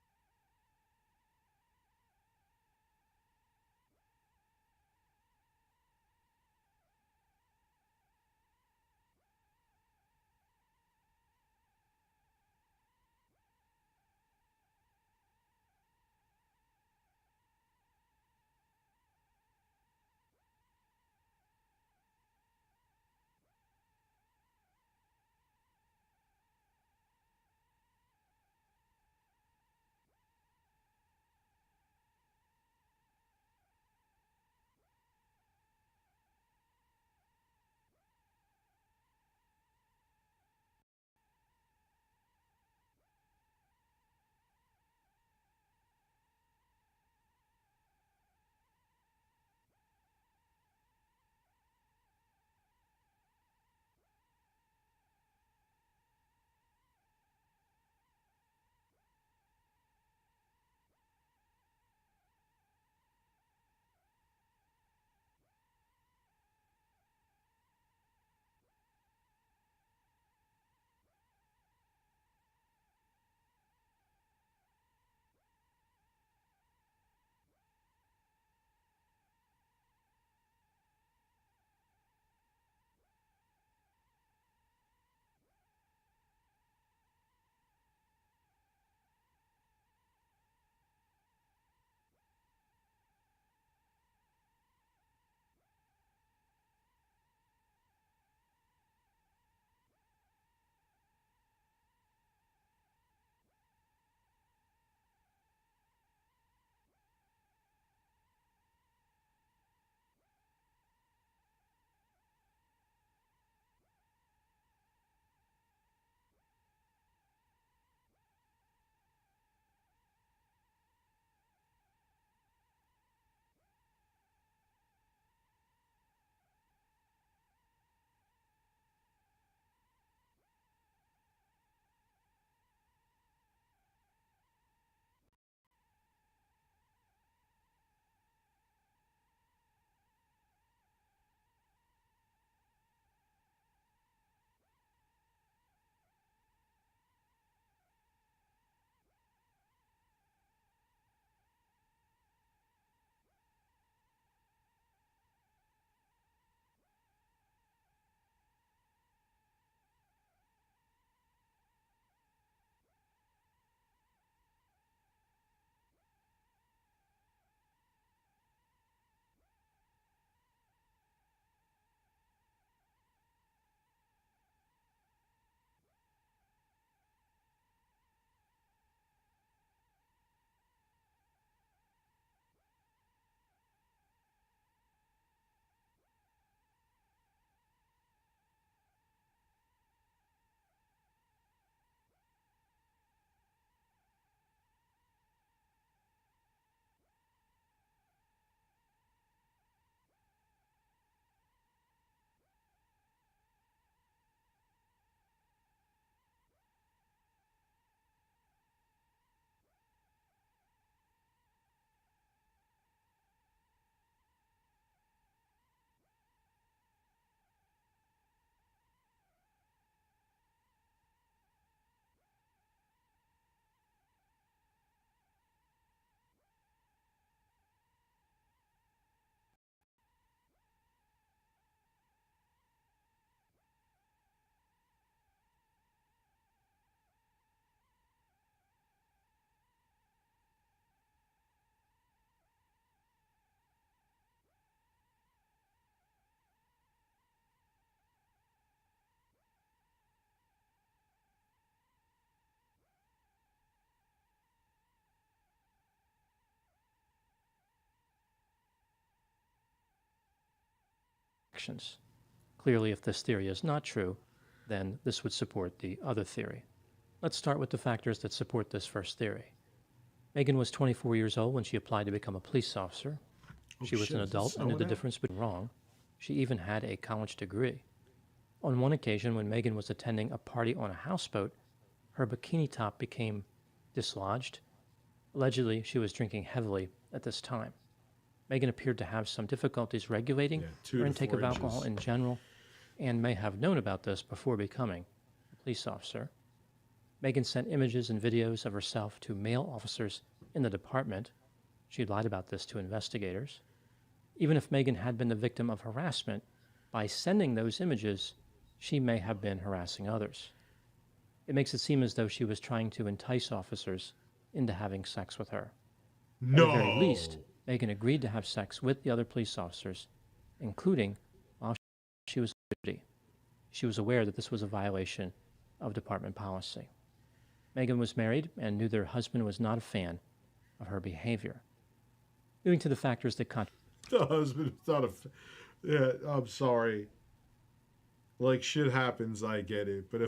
actions. Clearly, if this theory is not true, then this would support the other theory. Let's start with the factors that support this first theory. Megan was 24 years old when she applied to become a police officer. She was an adult and knew the difference between wrong. She even had a college degree. On one occasion, when Megan was attending a party on a houseboat, her bikini top became dislodged. Allegedly, she was drinking heavily at this time. Megan appeared to have some difficulties regulating her intake of alcohol in general, and may have known about this before becoming a police officer. Megan sent images and videos of herself to male officers in the department. She lied about this to investigators. Even if Megan had been the victim of harassment, by sending those images, she may have been harassing others. It makes it seem as though she was trying to entice officers into having sex with her. No. At the very least, Megan agreed to have sex with the other police officers, including while she was on duty. She was aware that this was a violation of department policy. Megan was married and knew that her husband was not a fan of her behavior. Moving to the factors that The husband is not a... Yeah, I'm sorry. Like, shit happens, I get it. But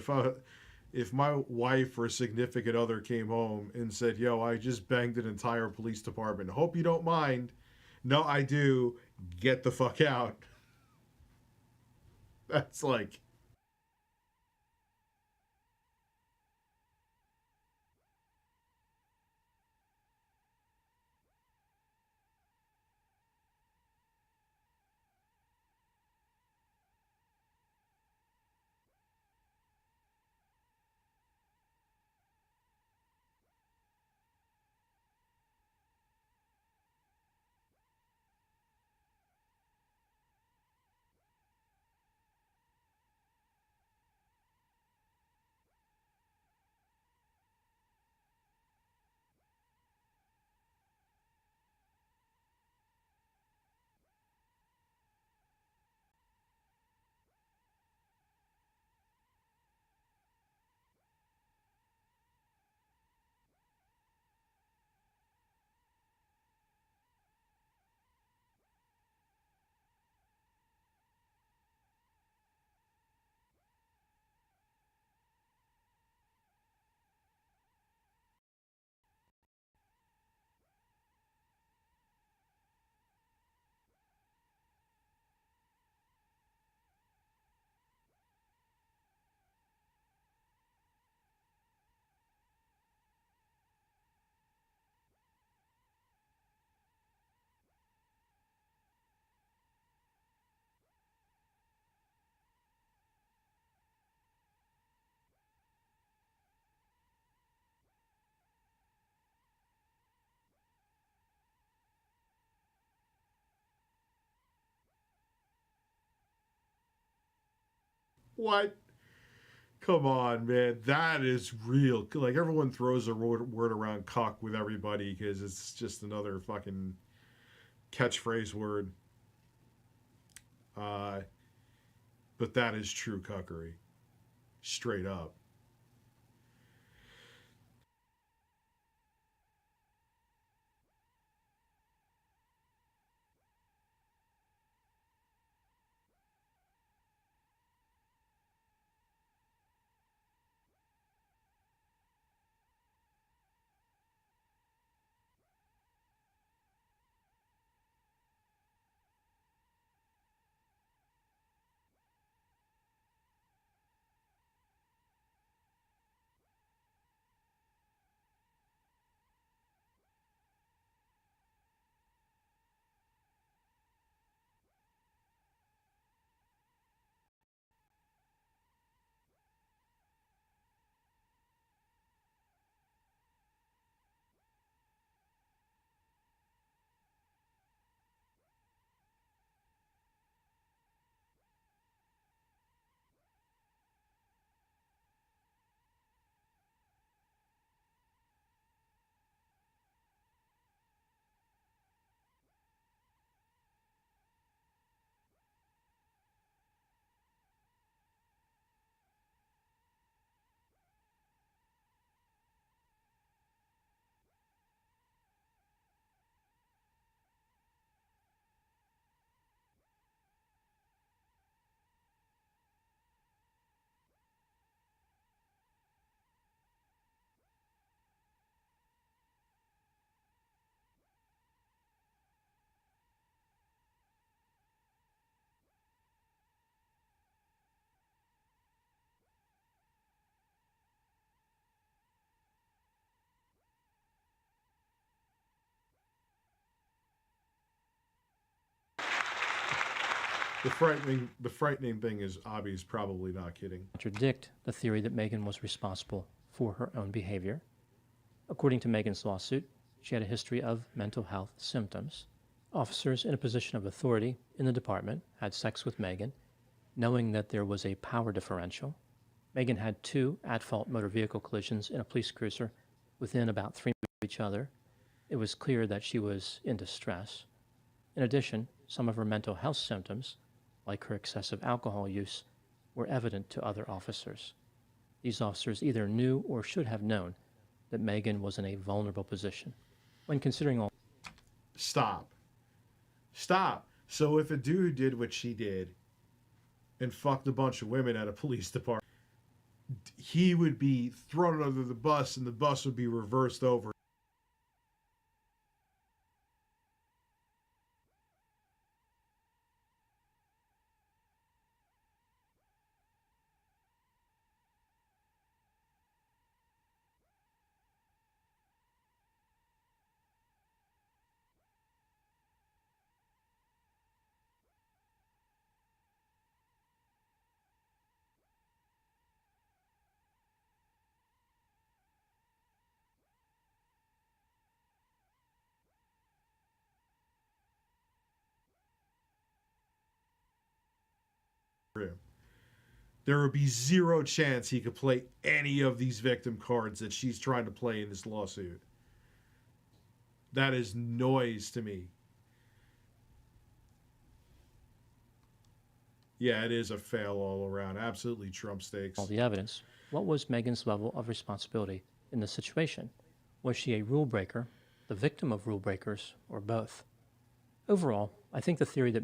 if my wife or significant other came home and said, yo, I just banged an entire police department, hope you don't mind. No, I do. Get the fuck out. That's like... What? Come on, man. That is real. Like, everyone throws a word around cuck with everybody because it's just another fucking catchphrase word. But that is true cuckery. Straight up. The frightening thing is Abby's probably not kidding. Contradict the theory that Megan was responsible for her own behavior. According to Megan's lawsuit, she had a history of mental health symptoms. Officers in a position of authority in the department had sex with Megan, knowing that there was a power differential. Megan had 2 at-fault motor vehicle collisions in a police cruiser within about 3 minutes of each other. It was clear that she was in distress. In addition, some of her mental health symptoms, like her excessive alcohol use, were evident to other officers. These officers either knew or should have known that Megan was in a vulnerable position. When considering all... Stop. So if a dude did what she did and fucked a bunch of women at a police department, he would be thrown under the bus and the bus would be reversed over. There would be 0 chance he could play any of these victim cards that she's trying to play in this lawsuit. That is noise to me. Yeah, it is a fail all around. Absolutely Trump stakes. All the evidence, what was Megan's level of responsibility in the situation? Was she a rule breaker, the victim of rule breakers, or both? Overall, I think the theory that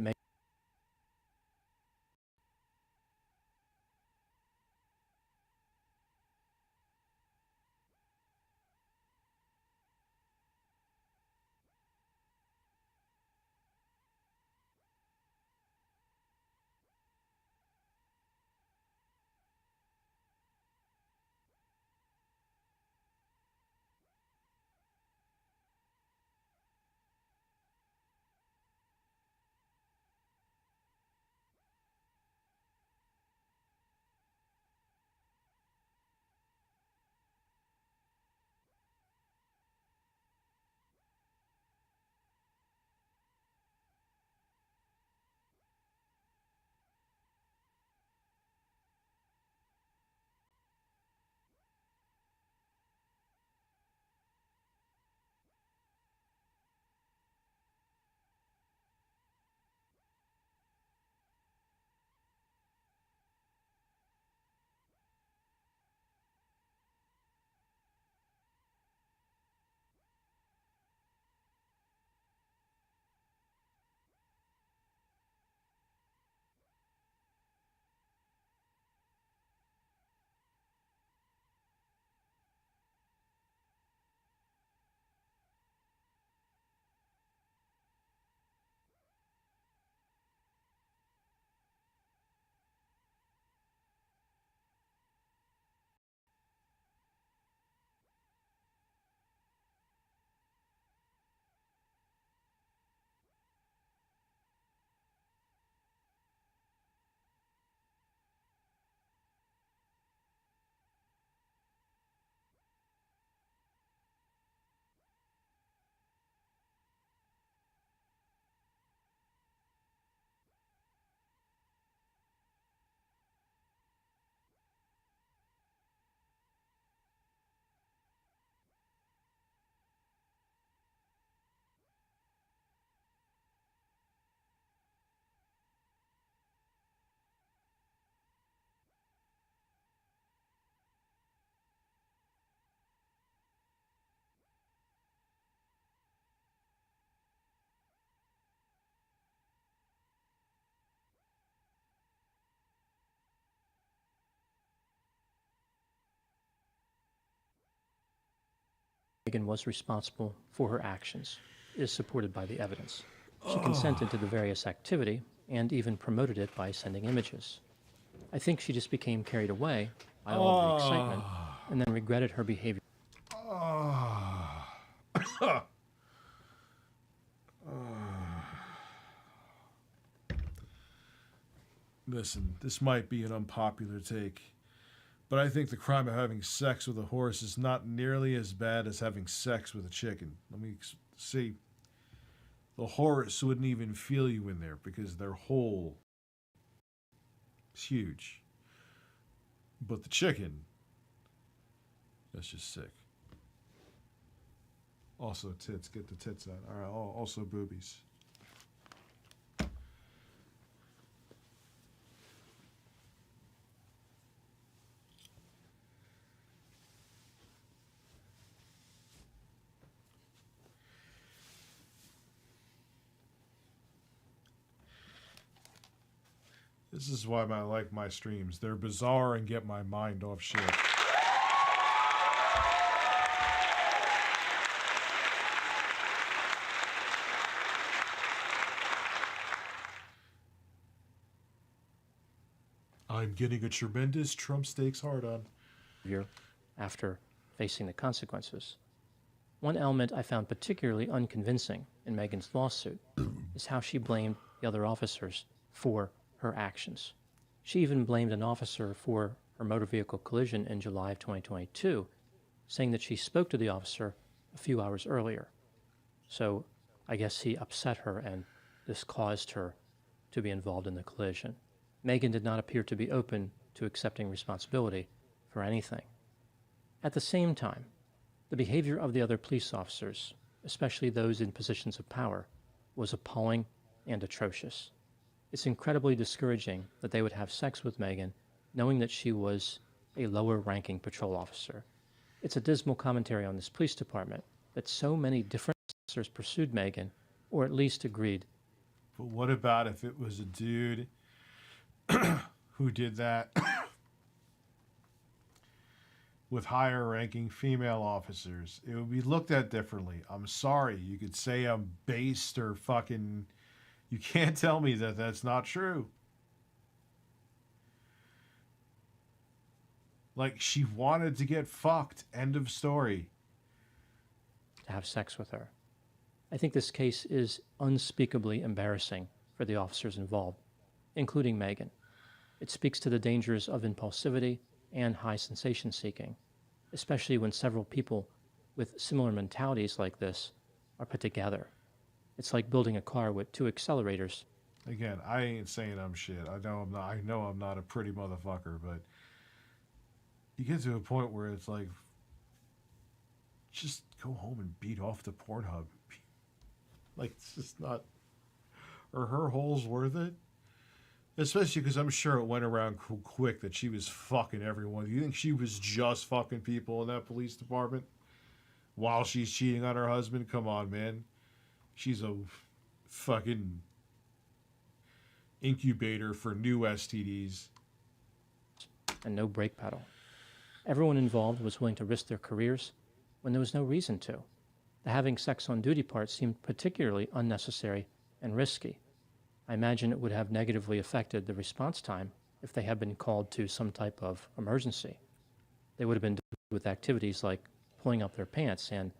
Megan was responsible for her actions is supported by the evidence. She consented to the various activity and even promoted it by sending images. I think she just became carried away by all the excitement and then regretted her behavior. Listen, this might be an unpopular take, but I think the crime of having sex with a horse is not nearly as bad as having sex with a chicken. Let me see. The horse wouldn't even feel you in there because their hole is huge. But the chicken, that's just sick. Also tits, get the tits out. All right, also boobies. This is why I like my streams. They're bizarre and get my mind off shit. I'm getting a tremendous Trump Steaks hard on. After facing the consequences. One element I found particularly unconvincing in Megan's lawsuit is how she blamed the other officers for her actions. She even blamed an officer for her motor vehicle collision in July of 2022, saying that she spoke to the officer a few hours earlier. So I guess he upset her and this caused her to be involved in the collision. Megan did not appear to be open to accepting responsibility for anything. At the same time, the behavior of the other police officers, especially those in positions of power, was appalling and atrocious. It's incredibly discouraging that they would have sex with Megan, knowing that she was a lower-ranking patrol officer. It's a dismal commentary on this police department that so many different officers pursued Megan, or at least agreed. But what about if it was a dude who did that with higher-ranking female officers? It would be looked at differently. I'm sorry. You could say I'm based or fucking... You can't tell me that that's not true. Like, she wanted to get fucked. End of story. To have sex with her. I think this case is unspeakably embarrassing for the officers involved, including Megan. It speaks to the dangers of impulsivity and high sensation seeking, especially when several people with similar mentalities like this are put together. It's like building a car with two accelerators. Again, I ain't saying I'm shit. I know I'm not a pretty motherfucker, but you get to a point where it's like, just go home and beat off the Pornhub. Like, it's just not... Are her holes worth it? Especially because I'm sure it went around quick that she was fucking everyone. You think she was just fucking people in that police department while she's cheating on her husband? Come on, man. She's a fucking incubator for new STDs. And no brake pedal. Everyone involved was willing to risk their careers when there was no reason to. The having sex on duty part seemed particularly unnecessary and risky. I imagine it would have negatively affected the response time if they had been called to some type of emergency. They would have been doing with activities like pulling up their pants and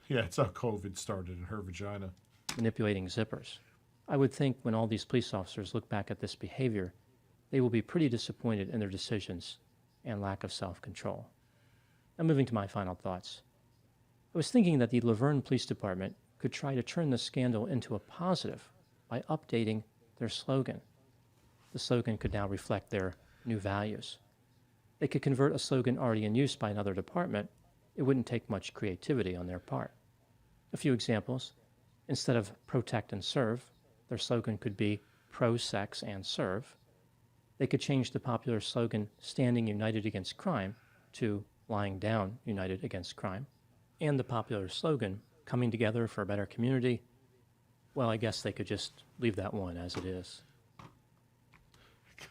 yeah, it's how COVID started in her vagina. Manipulating zippers. I would think when all these police officers look back at this behavior, they will be pretty disappointed in their decisions and lack of self-control. Now moving to my final thoughts. I was thinking that the Laverne Police Department could try to turn the scandal into a positive by updating their slogan. The slogan could now reflect their new values. They could convert a slogan already in use by another department. It wouldn't take much creativity on their part. A few examples. Instead of protect and serve, their slogan could be pro-sex and serve. They could change the popular slogan standing united against crime to lying down united against crime. And the popular slogan coming together for a better community, well, I guess they could just leave that one as it is.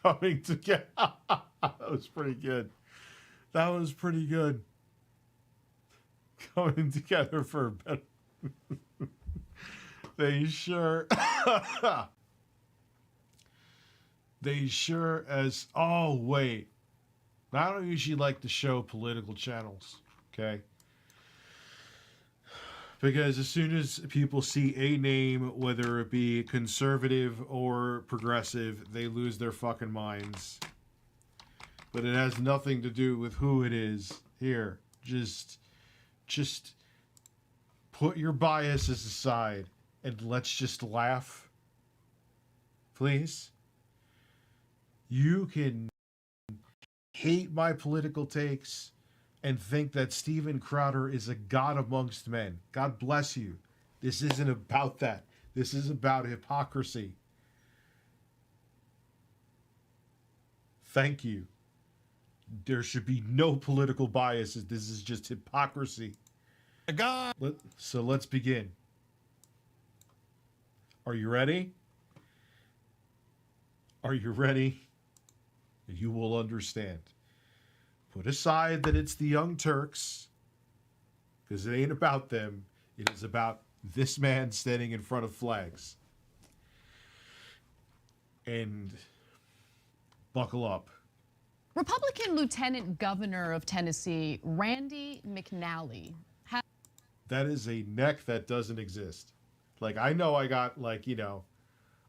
Coming together. That was pretty good. That was pretty good. Coming together for a better... They sure... They sure as... Oh, wait. I don't usually like to show political channels, okay? Because as soon as people see a name, whether it be conservative or progressive, they lose their fucking minds. But it has nothing to do with who it is. Here, just put your biases aside and let's just laugh. Please. You can hate my political takes and think that Steven Crowder is a god amongst men. God bless you. This isn't about that. This is about hypocrisy. Thank you. There should be no political biases. This is just hypocrisy. God. So let's begin. Are you ready? Are you ready? You will understand. Put aside that it's the Young Turks, because it ain't about them. It is about this man standing in front of flags. And buckle up. Republican Lieutenant Governor of Tennessee, Randy McNally. That is a neck that doesn't exist. Like, I know I got, like, you know,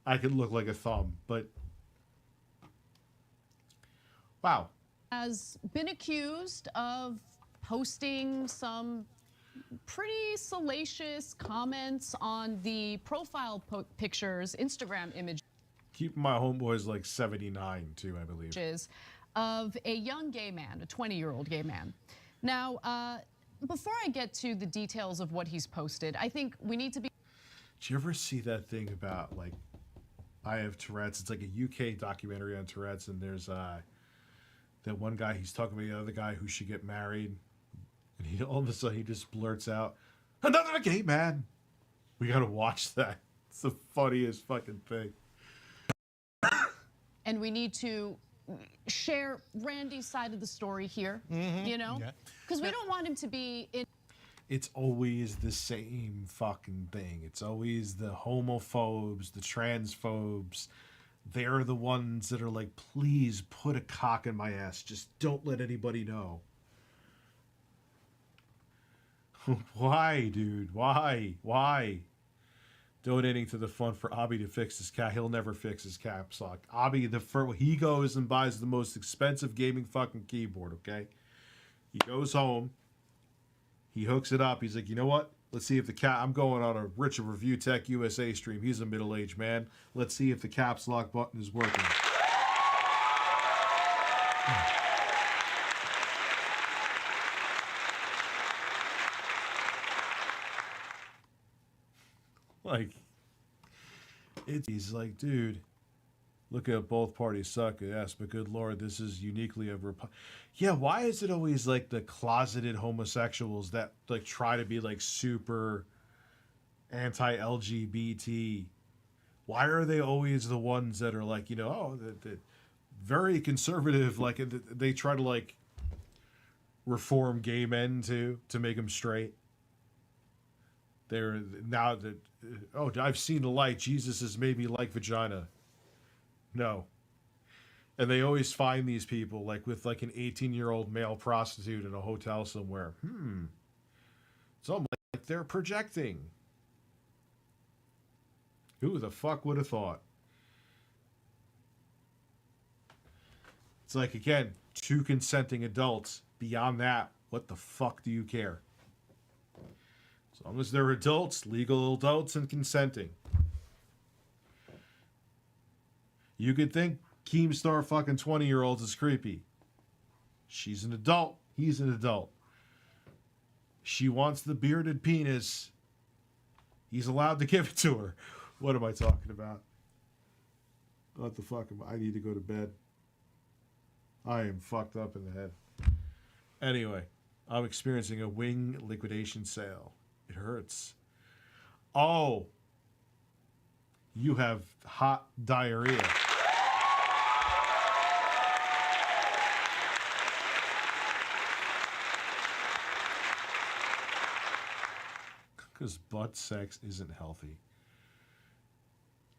I could look like a thumb, but wow. Has been accused of posting some pretty salacious comments on the profile pictures, Instagram image. Keep my homeboys like 79 too, I believe. Of a young gay man, a 20-year-old gay man. Now, before I get to the details of what he's posted, I think we need to be. Did you ever see that thing about, like, I have Tourette's? It's like a UK documentary on Tourette's, and there's that one guy, he's talking about the other guy who should get married, and he all of a sudden he just blurts out, "Another gay man." We gotta watch that. It's the funniest fucking thing. And we need to share Randy's side of the story here, you know? Because we don't want him to be in. It's always the same fucking thing. It's always the homophobes, the transphobes. They're the ones that are like, please put a cock in my ass. Just don't let anybody know. Why, dude? Why? Donating to the fund for Abby to fix his cat. He'll never fix his caps lock. Abby, he goes and buys the most expensive gaming fucking keyboard, okay? He goes home. He hooks it up. He's like, you know what? Let's see if the cat. I'm going on a Richard Review Tech USA stream. He's a middle-aged man. Let's see if the caps lock button is working. Like, he's like, dude, look at both parties suck. Yes, but good Lord, this is uniquely a yeah, why is it always like the closeted homosexuals that like try to be like super anti-LGBT? Why are they always the ones that are like, you know, oh, the very conservative, like they try to like reform gay men to make them straight? They're now that, oh, I've seen the light. Jesus is maybe like vagina. No. And they always find these people like with like an 18-year-old male prostitute in a hotel somewhere. It's almost like they're projecting. Who the fuck would have thought? It's like, again, two consenting adults. Beyond that, what the fuck do you care? As long as they're adults, legal adults, and consenting. You could think Keemstar fucking 20-year-olds is creepy. She's an adult. He's an adult. She wants the bearded penis. He's allowed to give it to her. What am I talking about? What the fuck am I? I need to go to bed. I am fucked up in the head. Anyway, I'm experiencing a wing liquidation sale. It hurts. Oh. You have hot diarrhea. Because butt sex isn't healthy.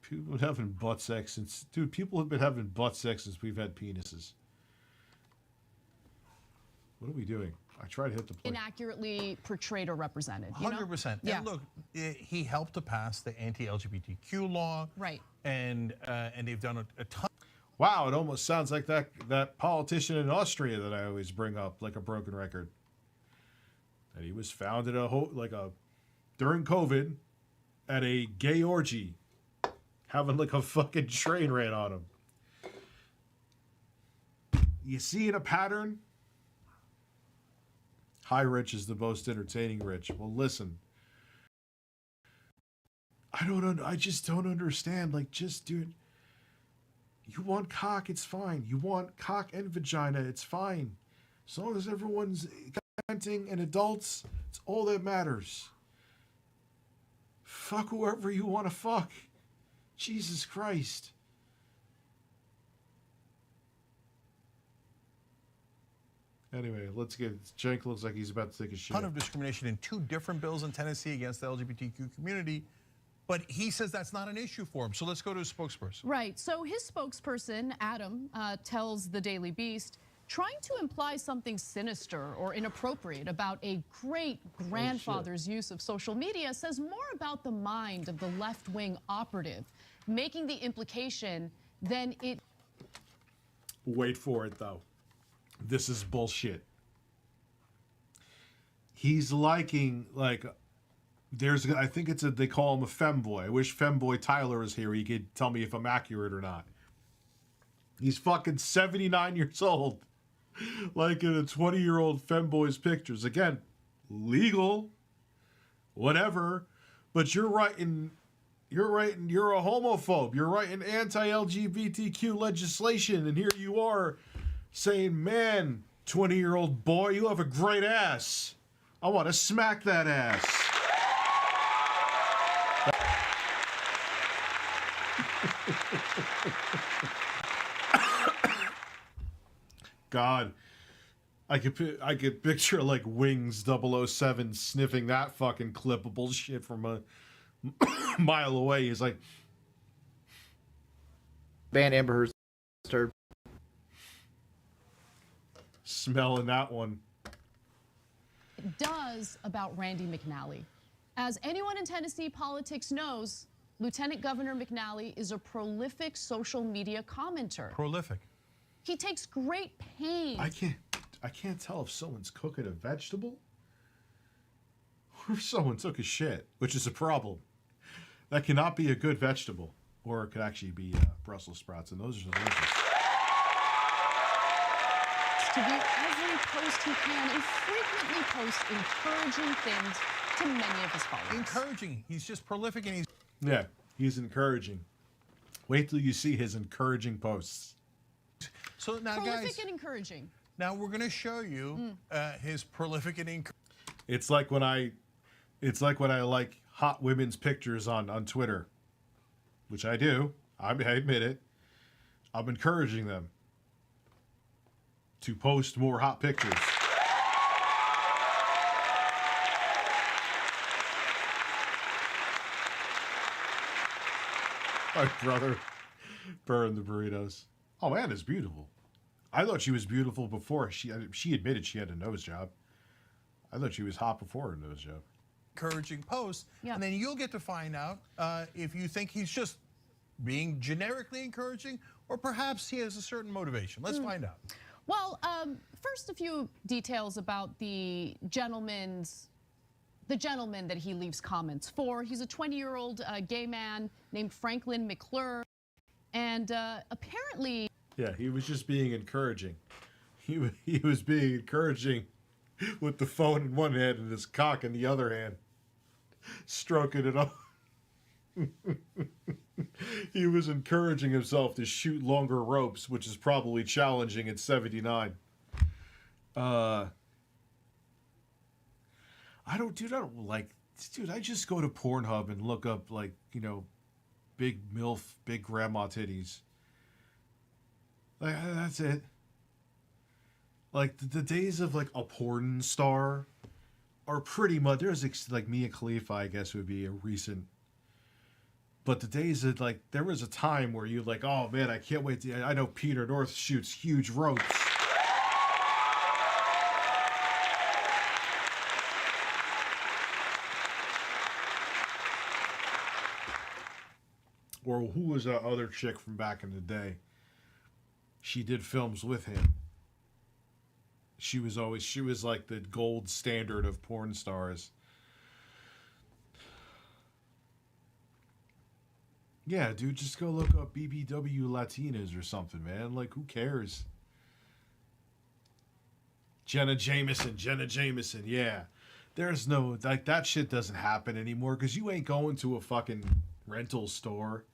People have been having butt sex since... Dude, people have been having butt sex since we've had penises. What are we doing? I try to hit the play. Inaccurately portrayed or represented. You know? 100%. Yeah. And look, he helped to pass the anti-LGBTQ law. Right. And they've done a ton. Wow, it almost sounds like that politician in Austria that I always bring up, like a broken record. And he was found at during COVID at a gay orgy, having like a fucking train ran on him. You seeing a pattern? Hi, Rich is the most entertaining Rich. Well, listen. I just don't understand. Like, just, dude, you want cock, it's fine. You want cock and vagina, it's fine. As long as everyone's consenting and adults, it's all that matters. Fuck whoever you want to fuck. Jesus Christ. Anyway, let's get Cenk looks like he's about to take a shit. Ton of discrimination in 2 different bills in Tennessee against the LGBTQ community, but he says that's not an issue for him. So let's go to his spokesperson. Right. So his spokesperson, Adam, tells the Daily Beast, trying to imply something sinister or inappropriate about a great-grandfather's use of social media says more about the mind of the left-wing operative, making the implication than it... Wait for it, though. This is bullshit. He's liking, like, I think they call him a femboy. I wish femboy Tyler was here. He could tell me if I'm accurate or not. He's fucking 79 years old. Like in a 20-year-old femboy's pictures. Again, legal, whatever, but you're writing, you're a homophobe. You're writing anti-LGBTQ legislation, and here you are saying, man, 20-year-old boy, you have a great ass. I want to smack that ass. God, I could picture like Wings 007 sniffing that fucking clip of bullshit from a mile away. He's like, ban Amber Heard. Smelling that one. It does about Randy McNally. As anyone in Tennessee politics knows, Lieutenant Governor McNally is a prolific social media commenter. Prolific. He takes great pains. I can't tell if someone's cooking a vegetable or if someone took a shit, which is a problem. That cannot be a good vegetable, or it could actually be Brussels sprouts, and those are delicious. To view every post he can and frequently posts encouraging things to many of his followers. Encouraging. He's just prolific, and he's encouraging. Wait till you see his encouraging posts. So now, prolific guys, and encouraging. Now we're going to show you his prolific and encouraging. It's like when I like hot women's pictures on Twitter, which I do. I admit it. I'm encouraging them to post more hot pictures. My brother burned the burritos. Oh man, it's beautiful. I thought she was beautiful before she admitted she had a nose job. I thought she was hot before her nose job. Encouraging posts, and then you'll get to find out if you think he's just being generically encouraging, or perhaps he has a certain motivation. Let's find out. Well, first, a few details about the gentleman that he leaves comments for. He's a 20-year-old gay man named Franklin McClure, and apparently... Yeah, he was just being encouraging. He was being encouraging with the phone in one hand and his cock in the other hand, stroking it up. He was encouraging himself to shoot longer ropes, which is probably challenging at 79. I just go to Pornhub and look up, like, you know, big MILF, big grandma titties. Like, that's it. Like, the days of, like, a porn star are pretty much, there's, like, Mia Khalifa, I guess, would be a recent. But the days of, like, there was a time where you're like, oh, man, I can't wait to, I know Peter North shoots huge ropes. Or who was that other chick from back in the day? She did films with him. She was like the gold standard of porn stars. Yeah, dude, just go look up BBW Latinas or something, man. Like, who cares? Jenna Jameson, yeah. There's no, like, that shit doesn't happen anymore because you ain't going to a fucking rental store.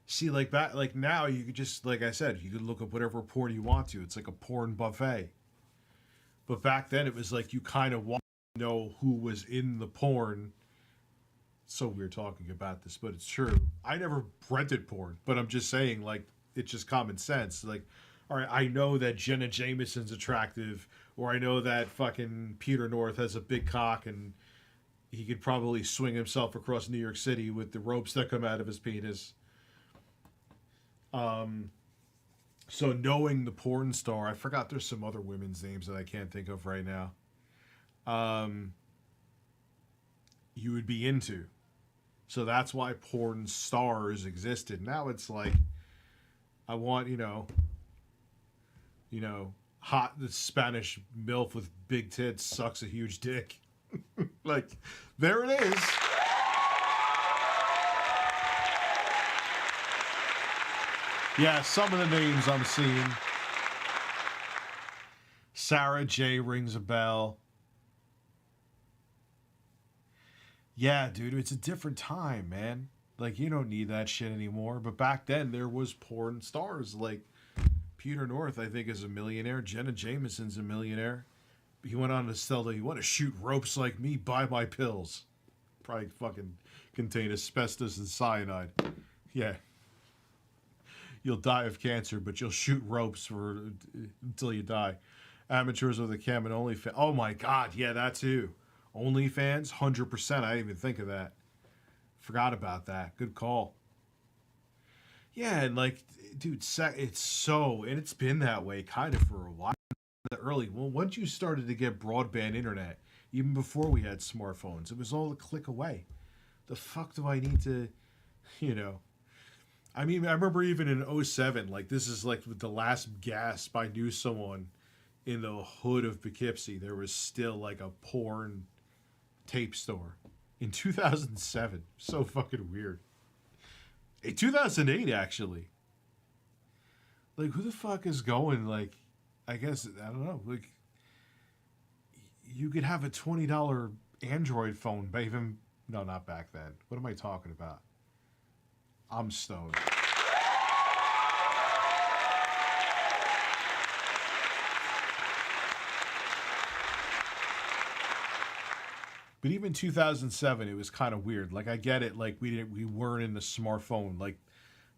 See, like, back, like, now you could just, like I said, you could look up whatever porn you want to. It's like a porn buffet. But back then, it was like you kind of want to know who was in the porn. So we're talking about this, but it's true. I never rented porn, but I'm just saying, like, it's just common sense. Like, all right, I know that Jenna Jameson's attractive, or I know that fucking Peter North has a big cock and he could probably swing himself across New York City with the ropes that come out of his penis. So knowing the porn star, I forgot there's some other women's names that I can't think of right now. You would be into. So that's why porn stars existed. Now it's like, I want, you know, hot the Spanish MILF with big tits sucks a huge dick. Like, there it is. Yeah, some of the names I'm seeing. Sarah J rings a bell. Yeah, dude, it's a different time, man. Like, you don't need that shit anymore. But back then, there was porn stars. Like, Peter North, I think, is a millionaire. Jenna Jameson's a millionaire. He went on to sell the, you want to shoot ropes like me? Buy my pills. Probably fucking contain asbestos and cyanide. Yeah. You'll die of cancer, but you'll shoot ropes until you die. Amateurs with a cam and OnlyFans. Oh my God, yeah, that too. OnlyFans, 100%. I didn't even think of that. Forgot about that. Good call. Yeah, and like, dude, it's so, and it's been that way kind of for a while. Early, well, once you started to get broadband internet, even before we had smartphones, it was all a click away. The fuck do I need to, you know? I mean, I remember even in 07, like, this is like the last gasp I knew someone in the hood of Poughkeepsie, there was still like a porn tape store in 2007. So fucking weird. In 2008, actually. Like, who the fuck is going, like, I guess, I don't know, like, you could have a $20 Android phone, but even, no, not back then. What am I talking about? I'm stoned. But even 2007, it was kind of weird. Like, I get it. Like, we weren't in the smartphone. Like,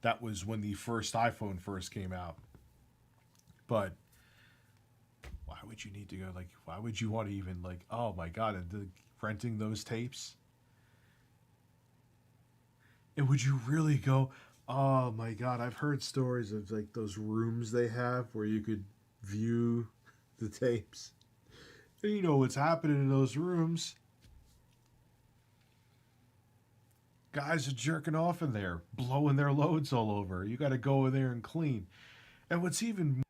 that was when the first iPhone first came out. But why would you need to go? Like, why would you want to even, like, oh my God, renting those tapes? And would you really go, oh my God, I've heard stories of like those rooms they have where you could view the tapes. And you know what's happening in those rooms. Guys are jerking off in there, blowing their loads all over. You got to go in there and clean. And what's even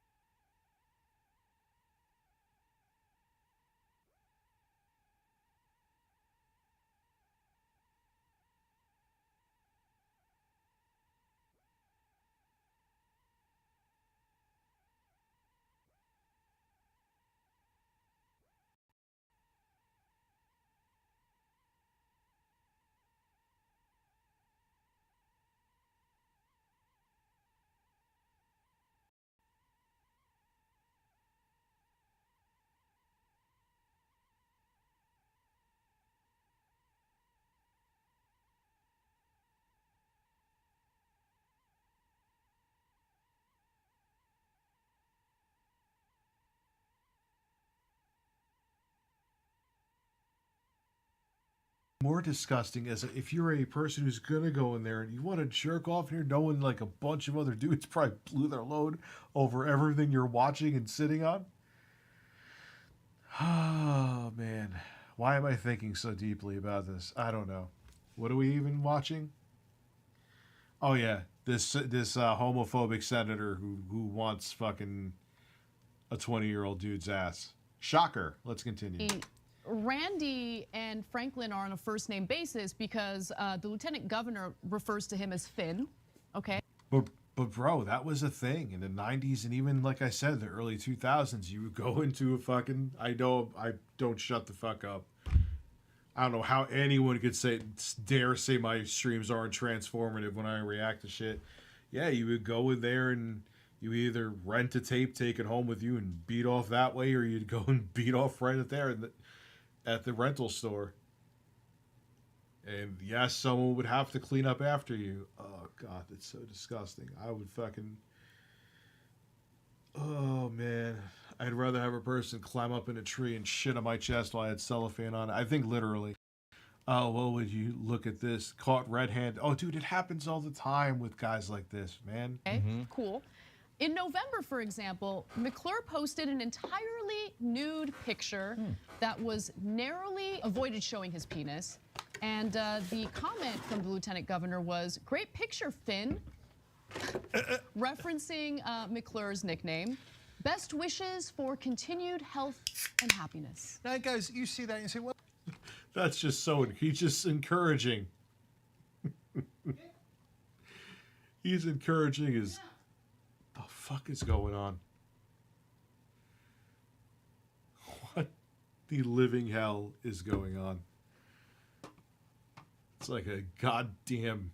more disgusting as if you're a person who's gonna go in there and you want to jerk off in here knowing like a bunch of other dudes probably blew their load over everything you're watching and sitting on. Oh man, why am I thinking so deeply about this? I don't know. What are we even watching? Oh yeah, this homophobic senator who wants fucking a 20-year-old dude's ass. Shocker. Let's continue. Randy and Franklin are on a first name basis because the lieutenant governor refers to him as Finn. Okay. But bro, that was a thing in the 90s, and even like I said, the early 2000s. You would go into a fucking, I don't shut the fuck up. I don't know how anyone could dare say my streams aren't transformative when I react to shit. Yeah, you would go in there and you either rent a tape, take it home with you, and beat off that way, or you'd go and beat off right there at the rental store. And yes, someone would have to clean up after you. Oh God, that's so disgusting. I would fucking... Oh man, I'd rather have a person climb up in a tree and shit on my chest while I had cellophane on. I think literally. Oh, well, would you look at this? Caught red-handed. Oh, dude, it happens all the time with guys like this, man. Okay, cool. In November, for example, McClure posted an entirely nude picture that was narrowly avoided showing his penis. And the comment from the lieutenant governor was, "Great picture, Finn," referencing McClure's nickname. "Best wishes for continued health and happiness." Now, guys, you see that and you say, "What?" That's just he's just encouraging. He's encouraging his... The fuck is going on? What the living hell is going on? It's like a goddamn...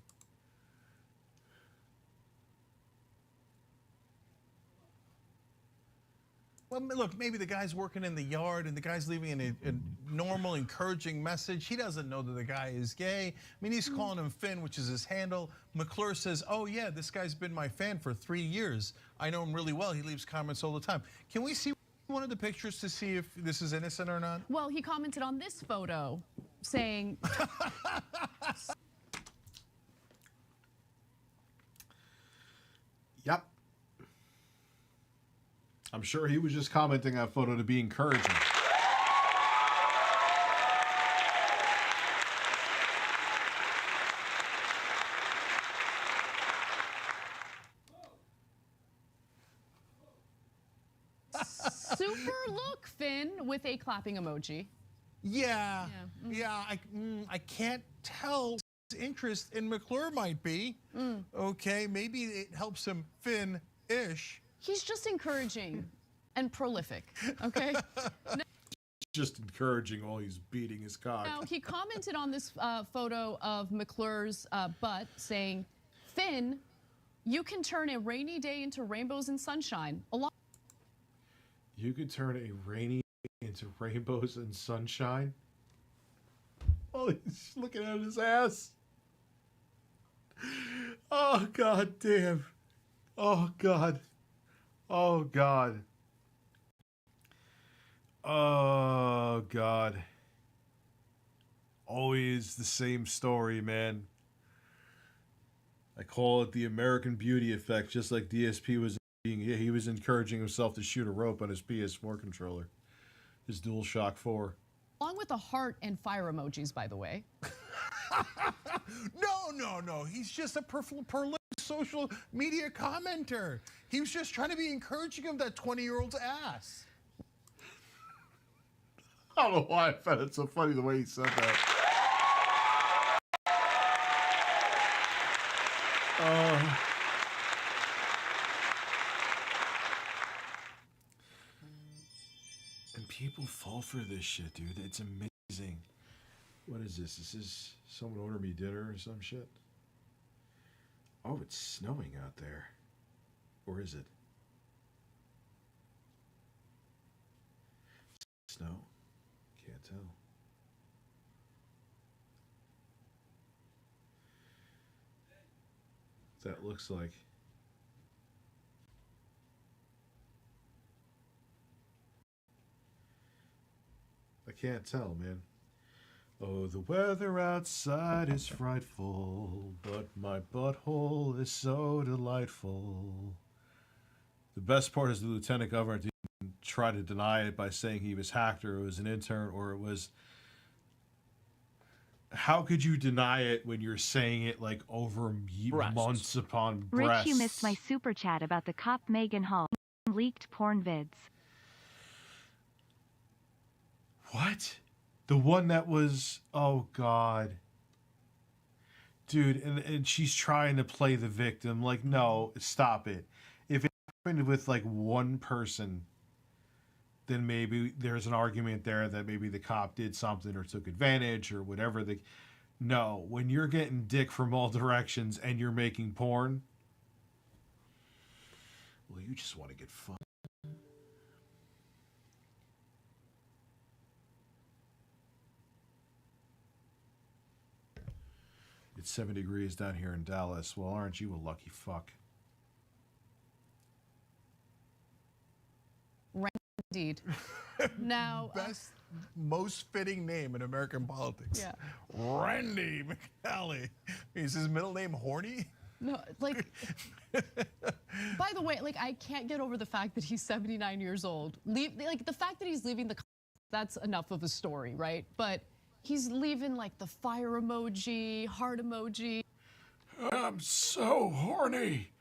Well, look, maybe the guy's working in the yard and the guy's leaving a normal, encouraging message. He doesn't know that the guy is gay. I mean, he's calling him Finn, which is his handle. McClure says, "Oh yeah, this guy's been my fan for 3 years. I know him really well. He leaves comments all the time." Can we see one of the pictures to see if this is innocent or not? Well, he commented on this photo saying... Yep. I'm sure he was just commenting on a photo to be encouraging. Super look, Finn, with a clapping emoji. Yeah. I can't tell his interest in McClure might be. Okay, maybe it helps him Finn-ish. He's just encouraging and prolific, okay? Just encouraging while he's beating his cock. Now, he commented on this photo of McClure's butt saying, "Finn, you can turn a rainy day into rainbows and sunshine." You could turn a rainy day into rainbows and sunshine? Oh, he's looking at his ass. Oh, God damn. Oh, God. Oh, God. Oh, God. Always the same story, man. I call it the American Beauty effect, just like DSP was he was encouraging himself to shoot a rope on his PS4 controller, his DualShock 4. Along with the heart and fire emojis, by the way. No. He's just a prolific social media commenter. He was just trying to be encouraging of that 20-year-old's ass. I don't know why I found it so funny the way he said that. And people fall for this shit, dude. It's amazing. What is this? This is someone order me dinner or some shit? Oh, it's snowing out there. Or is it? Snow? Can't tell. That looks like. I can't tell, man. Oh, the weather outside is frightful, but my butthole is so delightful. The best part is the lieutenant governor didn't try to deny it by saying he was hacked or it was an intern or it was... How could you deny it when you're saying it like over months upon breasts? Rich, you missed my super chat about the cop Megan Hall leaked porn vids. What? The one that was, oh God. Dude, and she's trying to play the victim. Like, no, stop it. If it happened with like one person, then maybe there's an argument there that maybe the cop did something or took advantage or whatever. No, when you're getting dick from all directions and you're making porn, well, you just want to get fucked. It's 7 degrees down here in Dallas. Well, aren't you a lucky fuck? Indeed. Now, best, most fitting name in American politics. Yeah. Randy McNally. Is his middle name Horny? No, like, by the way, like, I can't get over the fact that he's 79 years old. Like, the fact that he's leaving that's enough of a story, right? But he's leaving, like, the fire emoji, heart emoji. I'm so horny.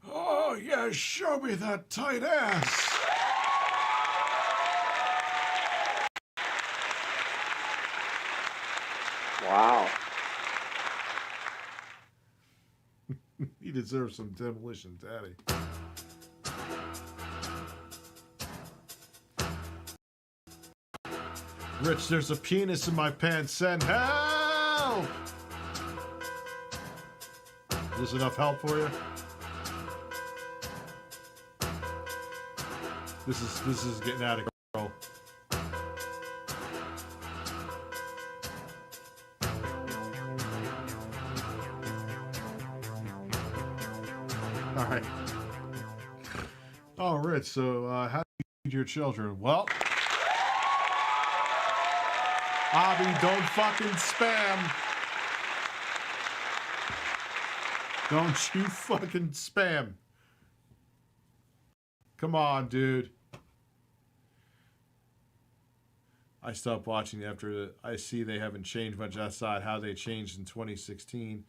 Oh, yeah, show me that tight ass. Wow. He deserves some demolition, daddy. Rich, there's a penis in my pants. Send help! Is this enough help for you? This is getting out of control. All right. Oh, Rich, so how do you feed your children? Well, Abby, don't fucking spam. Don't you fucking spam. Come on, dude. I stopped watching after I see they haven't changed much outside how they changed in 2016.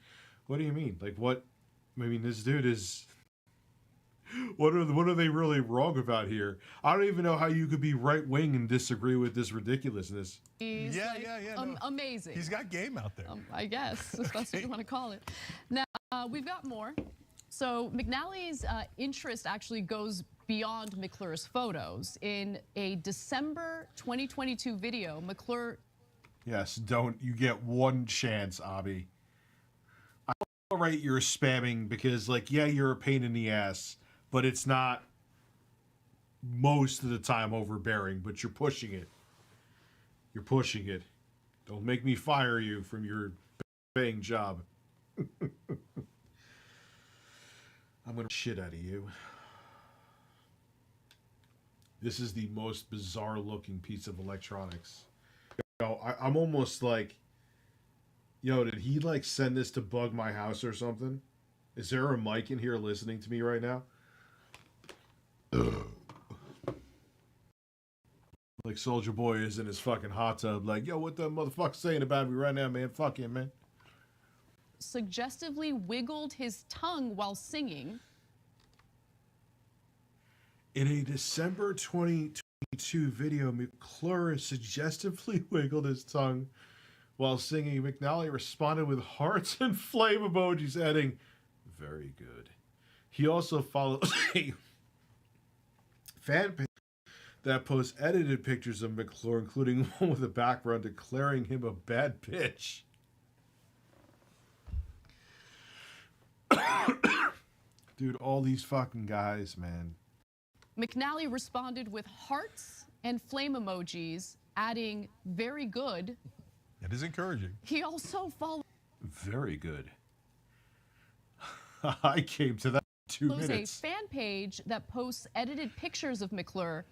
What do you mean? Like what? I mean, this dude is... What are they really wrong about here? I don't even know how you could be right-wing and disagree with this ridiculousness. He's Yeah. No. Amazing. He's got game out there. I guess, if that's what you want to call it. Now, we've got more. So McNally's interest actually goes beyond McClure's photos. In a December 2022 video, McClure... Yes, don't. You get one chance, Abby. I tolerate your spamming because, like, yeah, you're a pain in the ass, but it's not most of the time overbearing, but you're pushing it. You're pushing it. Don't make me fire you from your paying job. I'm gonna shit out of you. This is the most bizarre looking piece of electronics. I'm almost like, yo, did he like send this to bug my house or something? Is there a mic in here listening to me right now? Like Soulja Boy is in his fucking hot tub like, yo, what the motherfucker saying about me right now, man? Fuck him, man. Suggestively wiggled his tongue while singing. In a December 2022 video, McClure suggestively wiggled his tongue while singing. McNally responded with hearts and flame emojis, adding, very good. He also follows a fan page that posts edited pictures of McClure, including one with a background declaring him a bad bitch. Dude, all these fucking guys, man. McNally responded with hearts and flame emojis, adding very good. It is encouraging. He also followed Very good. I came to that in 2 minutes. a fan page that posts edited pictures of McClure,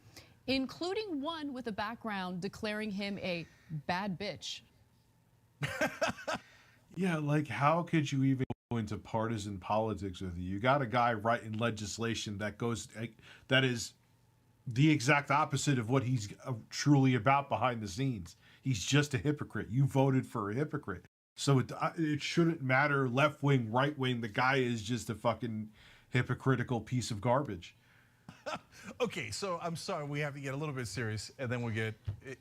including one with a background declaring him a bad bitch. Yeah, like how could you even go into partisan politics with you? You got a guy writing legislation that is the exact opposite of what he's truly about behind the scenes. He's just a hypocrite. You voted for a hypocrite. So it shouldn't matter left wing, right wing. The guy is just a fucking hypocritical piece of garbage. Okay, so I'm sorry, we have to get a little bit serious, and then we'll get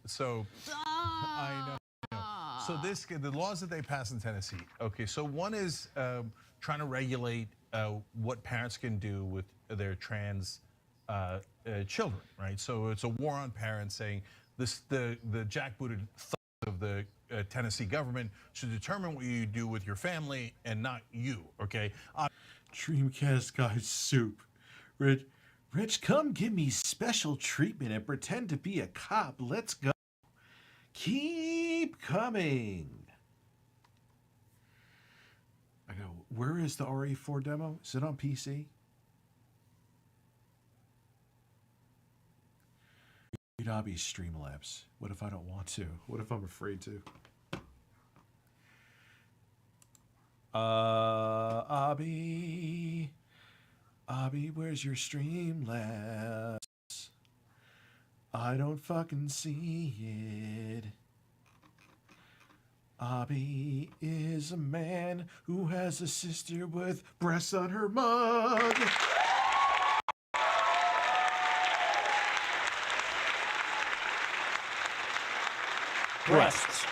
so. I know. So the laws that they pass in Tennessee. Okay, so one is trying to regulate what parents can do with their trans children, right? So it's a war on parents, saying the jackbooted thugs of the Tennessee government should determine what you do with your family and not you. Okay. Dreamcast guy soup, Rich, come give me special treatment and pretend to be a cop. Let's go. Keep coming. I go, where is the RE4 demo? Is it on PC? Adobe Streamlabs. What if I don't want to? What if I'm afraid to? Abby, where's your Streamlabs? I don't fucking see it. Abby is a man who has a sister with breasts on her mug. Breasts.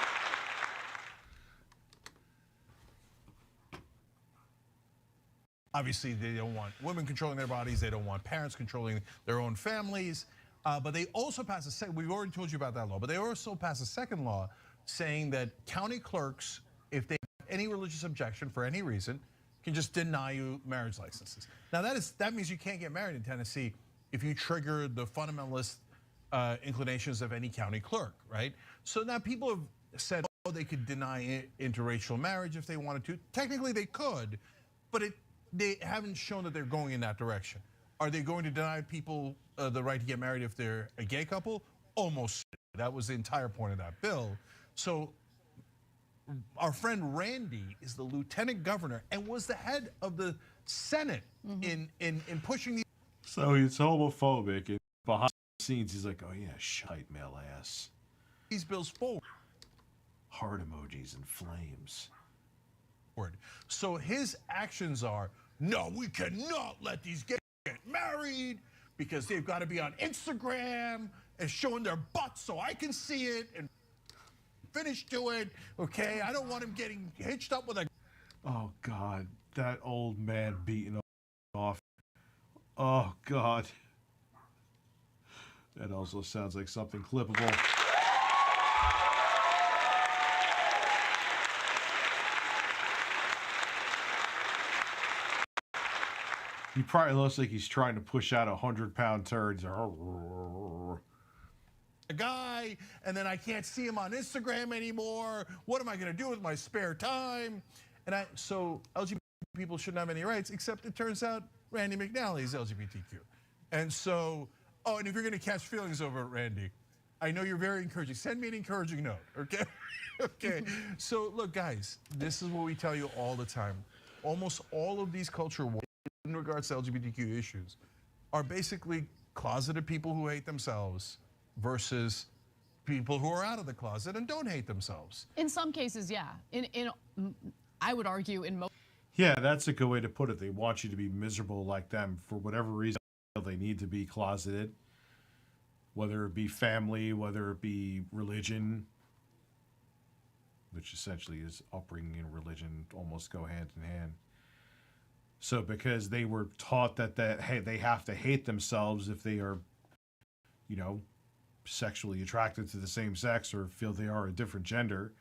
Obviously, they don't want women controlling their bodies. They don't want parents controlling their own families. But they also passed a second, we've already told you about that law, but they also passed a second law saying that county clerks, if they have any religious objection for any reason, can just deny you marriage licenses. Now that means you can't get married in Tennessee if you trigger the fundamentalist inclinations of any county clerk, right? So now people have said, oh, they could deny interracial marriage if they wanted to. Technically they could, but they haven't shown that they're going in that direction. Are they going to deny people the right to get married if they're a gay couple? Almost. That was the entire point of that bill. So our friend Randy is the lieutenant governor and was the head of the Senate in pushing these. So he's homophobic, and behind the scenes he's like, oh yeah, shite male ass. These bills forward. Heart emojis and flames. So his actions are, no, we cannot let these gays get married because they've got to be on Instagram and showing their butts so I can see it and finish to it, okay? I don't want him getting hitched up with a... Oh, God, that old man beating off. Oh, God. That also sounds like something clippable. He probably looks like he's trying to push out 100-pound turds. A guy, and then I can't see him on Instagram anymore. What am I going to do with my spare time? And so LGBT people shouldn't have any rights, except it turns out Randy McNally is LGBTQ. And so, oh, and if you're going to catch feelings over it, Randy, I know you're very encouraging. Send me an encouraging note, okay? Okay. So look, guys, this is what we tell you all the time. Almost all of these culture wars in regards to LGBTQ issues are basically closeted people who hate themselves versus people who are out of the closet and don't hate themselves. In some cases, yeah. I would argue in most. Yeah, that's a good way to put it. They want you to be miserable like them for whatever reason. They need to be closeted, whether it be family, whether it be religion, which essentially is upbringing and religion almost go hand in hand. So because they were taught that hey, they have to hate themselves if they are, you know, sexually attracted to the same sex or feel they are a different gender,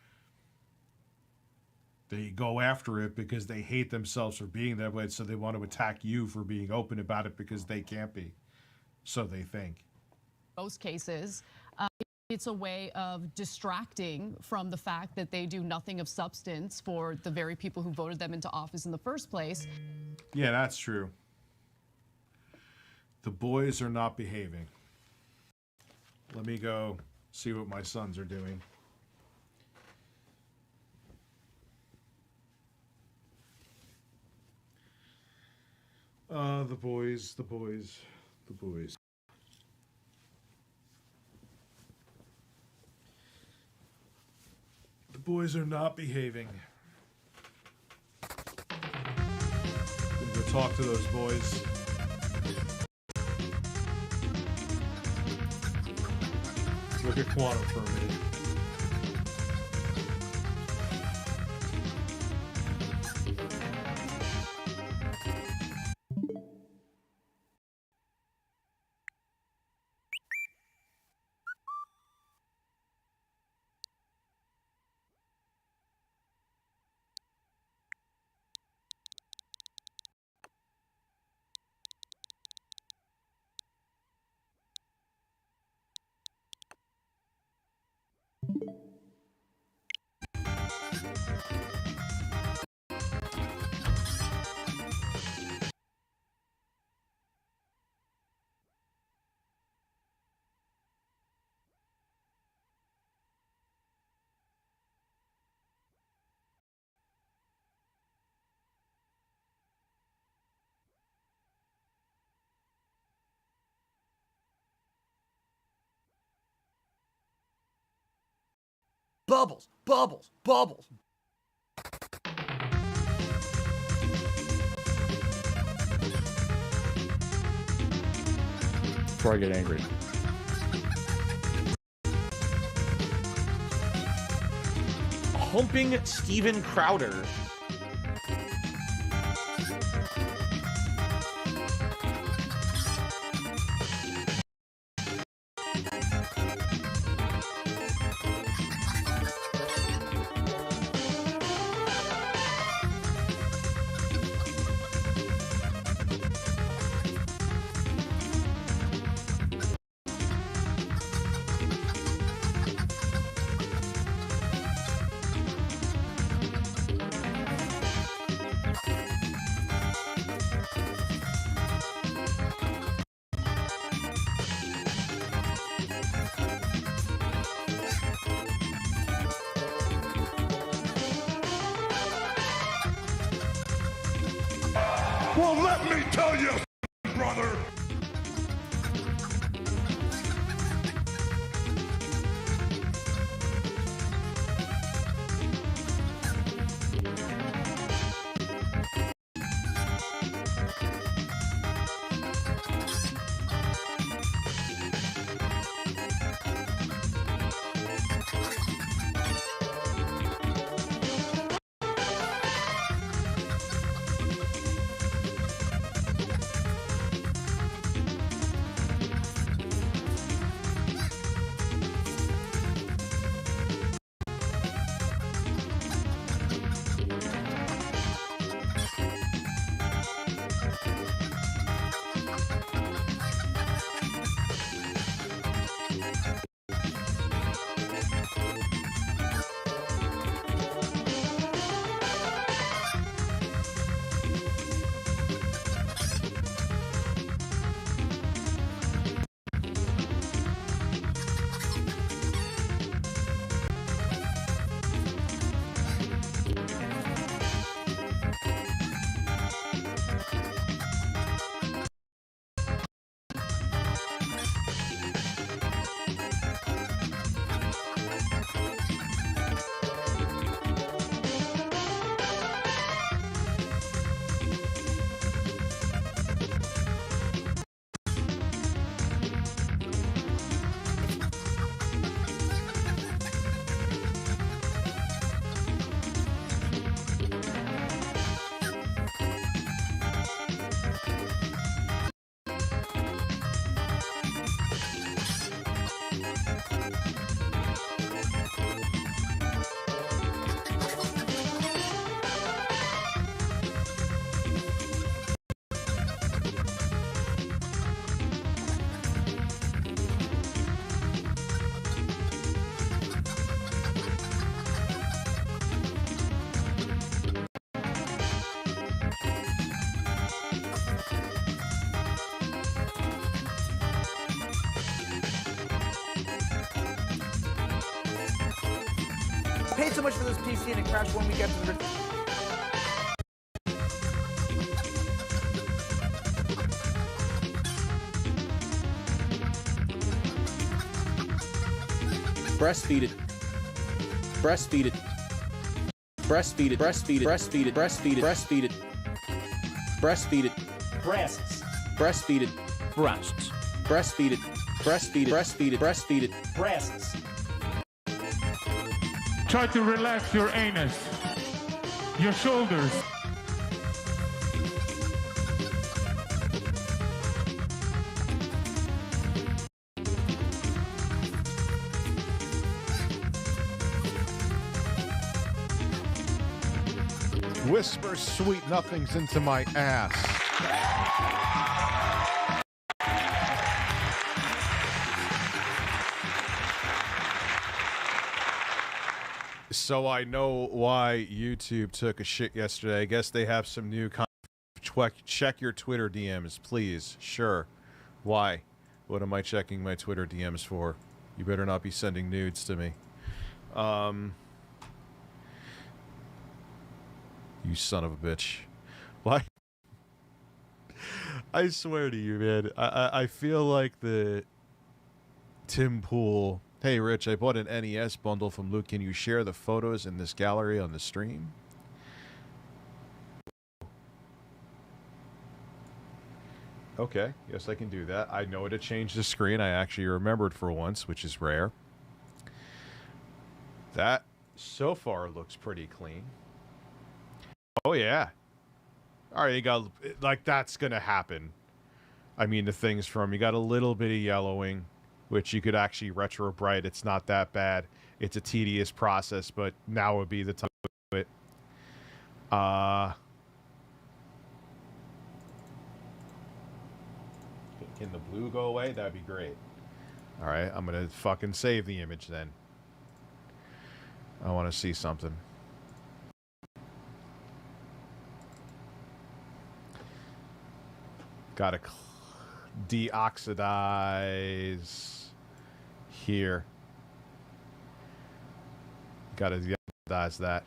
they go after it because they hate themselves for being that way. So they want to attack you for being open about it because they can't be. So they think. Most cases, it's a way of distracting from the fact that they do nothing of substance for the very people who voted them into office in the first place. Yeah, that's true. The boys are not behaving. Let me go see what my sons are doing. The boys. boys are not behaving. Gonna go talk to those boys. Look at Quantum for a minute. Bubbles, bubbles, bubbles. Before I get angry. Humping Steven Crowder. Well, let me tell you, brother. Paid so much for this PC and it crashed 1 week after the... Breastfeed it. Breastfeed it. breastfeed it, breastfeed it, breastfeed it, breastfeed it, breastfeed it, breastfeed it, Breasts. breastfeed it, Breasts. breastfeed it, breastfeed it, breastfeed it, breastfeed it. Breasts. Try to relax your anus, your shoulders. Whisper sweet nothings into my ass. So I know why YouTube took a shit yesterday. I guess they have some new content. Check your Twitter DMs, please. Sure. Why? What am I checking my Twitter DMs for? You better not be sending nudes to me. You son of a bitch. Why? I swear to you, man. I feel like the Tim Pool. Hey, Rich, I bought an NES bundle from Luke. Can you share the photos in this gallery on the stream? Okay, yes, I can do that. I know to change the screen. I actually remembered for once, which is rare. That, so far, looks pretty clean. Oh, yeah. All right, you got, like, that's going to happen. I mean, the things from, you got a little bit of yellowing, which you could actually retro bright. It's not that bad. It's a tedious process, but now would be the time to do it. Can the blue go away? That'd be great. All right, I'm going to fucking save the image then. I want to see something. Gotta deoxidize here. Gotta deoxidize that.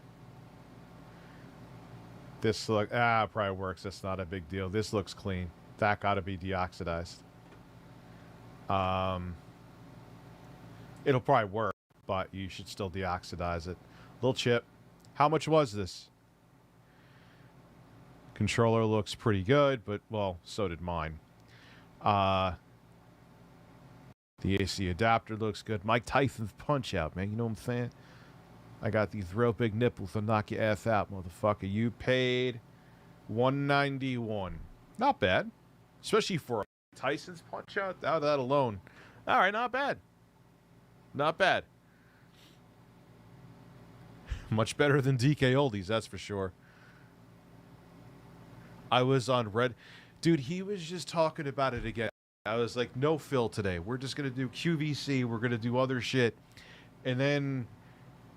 This look probably works. That's not a big deal. This looks clean. That gotta be deoxidized. It'll probably work, but you should still deoxidize it. Little chip. How much was this? Controller looks pretty good, but, well, so did mine. The AC adapter looks good. Mike Tyson's Punch-Out, man. You know what I'm saying? I got these real big nipples to knock your ass out, motherfucker. You paid $191. Not bad. Especially for a Tyson's Punch-Out. That alone. All right, not bad. Not bad. Much better than DK Oldies, that's for sure. I was on Red. Dude, he was just talking about it again. I was like, no Phil today. We're just going to do QVC. We're going to do other shit. And then,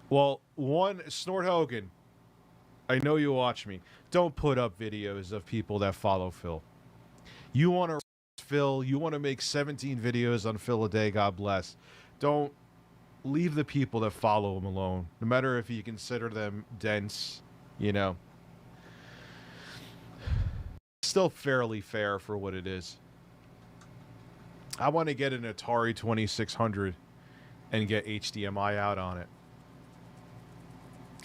well, one, Snort Hogan. I know you watch me. Don't put up videos of people that follow Phil. You want to Phil. You want to make 17 videos on Phil a day. God bless. Don't leave the people that follow him alone. No matter if you consider them dense, you know. Still fairly fair for what it is. I want to get an Atari 2600 and get HDMI out on it.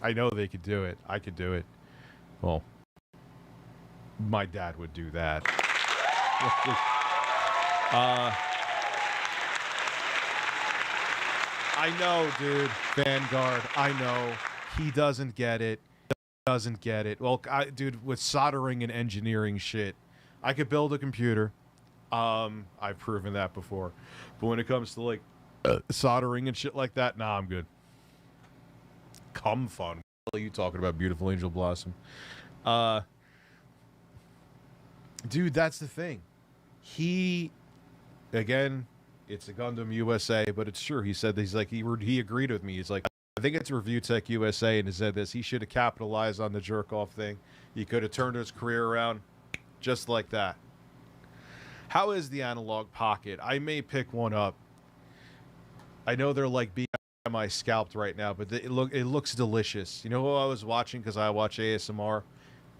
I know they could do it. I could do it. Well, my dad would do that. I know, dude. Vanguard. I know. He doesn't get it. Doesn't get it. Well, dude, with soldering and engineering shit, I could build a computer. I've proven that before. But when it comes to like soldering and shit like that, nah, I'm good. Come fun. What are you talking about, Beautiful Angel Blossom? Dude, that's the thing. He, again, it's a Gundam USA, but it's true. He said he's like he agreed with me. He's like, I think it's Review Tech USA, and he said this. He should have capitalized on the jerk-off thing. He could have turned his career around just like that. How is the Analog Pocket? I may pick one up. I know they're like BMI scalped right now, but it looks delicious. You know who I was watching because I watch ASMR,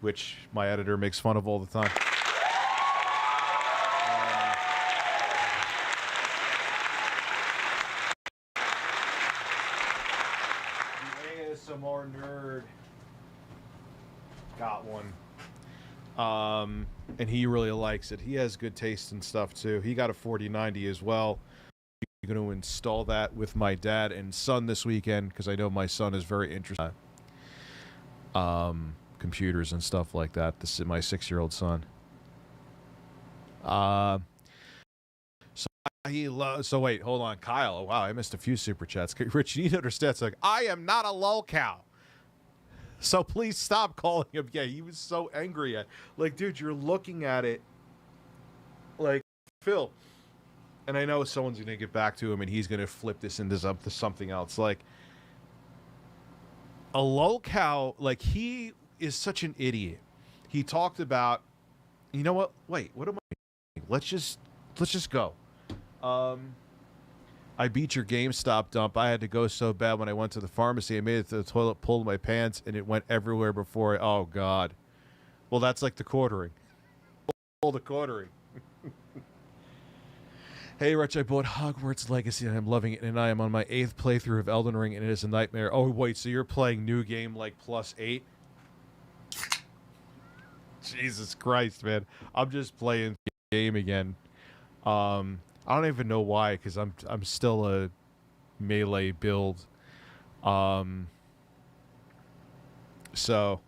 which my editor makes fun of all the time? ASMR nerd And he really likes it. He has good taste and stuff too. He got a 4090 as well. I'm going to install that with my dad and son this weekend because I know my son is very interested in computers and stuff like that. This is my 6-year-old son. So wait, hold on, Kyle. Oh, wow, I missed a few super chats. Rich, you need to understand. It's like, I am not a lolcow. So please stop calling him. Yeah, he was so angry at. Like, dude, you're looking at it. Like, Phil. And I know someone's gonna get back to him, and he's gonna flip this into something else. Like, a lolcow. Like, he is such an idiot. He talked about. You know what? Wait, what am I? Let's just go. I beat your GameStop dump. I had to go so bad when I went to the pharmacy. I made it to the toilet, pulled my pants, and it went everywhere before. Oh, God. Well, that's like the quartering. Pull the quartering. Hey, Rich, I bought Hogwarts Legacy, and I'm loving it, and I am on my 8th playthrough of Elden Ring, and it is a nightmare. Oh, wait, so you're playing new game like +8? Jesus Christ, man. I'm just playing the game again. I don't even know why, because I'm still a melee build. So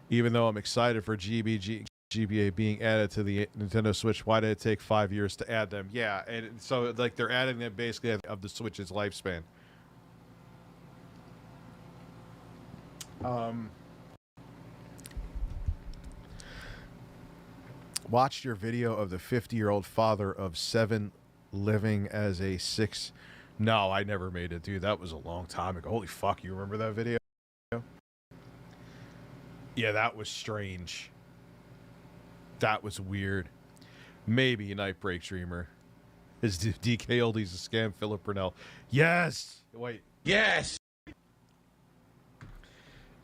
even though I'm excited for GBA being added to the Nintendo Switch, why did it take 5 years to add them? Yeah, and so like they're adding them basically of the Switch's lifespan. Watched your video of the 50-year-old father of 7 living as a 6. No, I never made it, dude. That was a long time ago. Holy fuck, you remember that video? Yeah, that was strange. That was weird. Maybe Nightbreak Dreamer. Is DK Oldies a scam? Philip Burnell. Yes! Wait. Yes!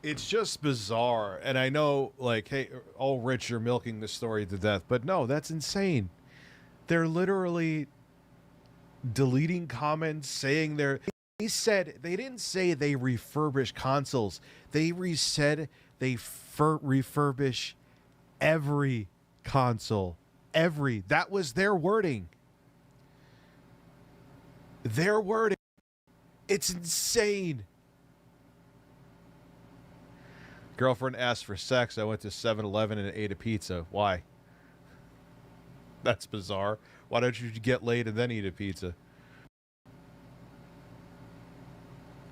It's just bizarre, and I know, like, hey, oh, Rich, you're milking the story to death, but no, that's insane. They're literally deleting comments, saying they didn't say they refurbish consoles. They said they refurbish every console. That was their wording. Their wording. It's insane. Girlfriend asked for sex. I went to 7-Eleven and ate a pizza. Why? That's bizarre. Why don't you get laid and then eat a pizza?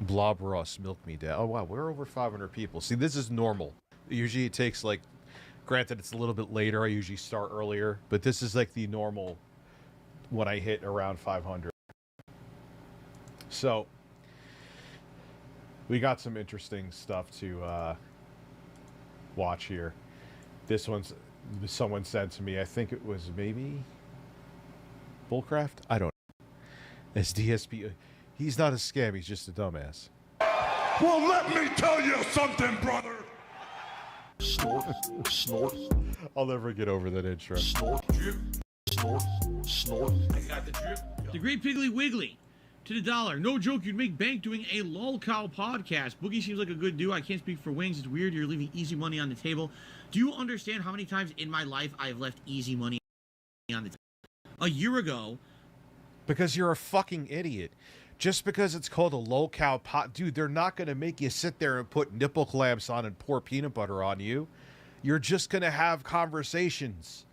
Blob Ross, milk me, Dad. Oh, wow. We're over 500 people. See, this is normal. Usually it takes, like, granted, it's a little bit later. I usually start earlier. But this is, like, the normal when I hit around 500. So, we got some interesting stuff to watch here. This one's someone said to me, I think it was maybe Bullcraft? I don't know. It's DSP. He's not a scam, he's just a dumbass. Well, let me tell you something, brother. Snort, snort. I'll never get over that intro. Snort, Drip, snort, snort. I got the drip. The Great Piggly Wiggly to the dollar. No joke, you'd make bank doing a lolcow podcast. Boogie seems like a good dude. I can't speak for Wings. It's weird. You're leaving easy money on the table. Do you understand how many times in my life I've left easy money on the table? A year ago. Because you're a fucking idiot. Just because it's called a lolcow pot, dude, they're not going to make you sit there and put nipple clamps on and pour peanut butter on you. You're just going to have conversations.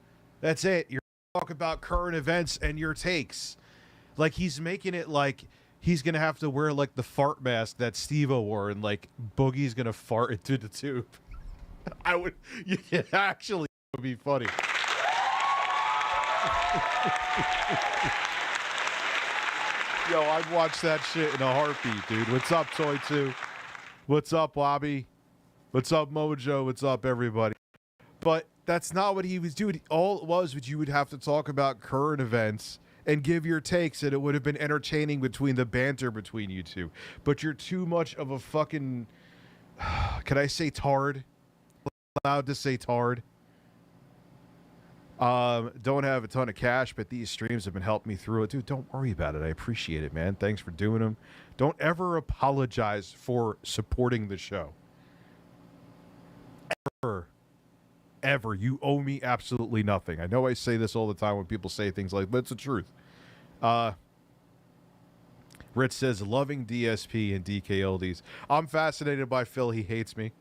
That's it. You're going to talk about current events and your takes. Like, he's making it like he's going to have to wear, like, the fart mask that Steve-O wore, and, like, Boogie's going to fart into the tube. Actually, it would be funny. Yo, I'd watch that shit in a heartbeat, dude. What's up, Toy 2? What's up, Bobby? What's up, Mojo? What's up, everybody? But that's not what he was doing. All it was you would have to talk about current events and give your takes, and it would have been entertaining between the banter between you two. But you're too much of a fucking... Can I say tard? Allowed to say tard? Don't have a ton of cash, but these streams have been helping me through it. Dude, don't worry about it. I appreciate it, man. Thanks for doing them. Don't ever apologize for supporting the show. Ever. ever. You owe me absolutely nothing. I know I say this all the time when people say things like, but it's the truth. Rich says, loving DSP and DK Oldies. I'm fascinated by Phil. He hates me.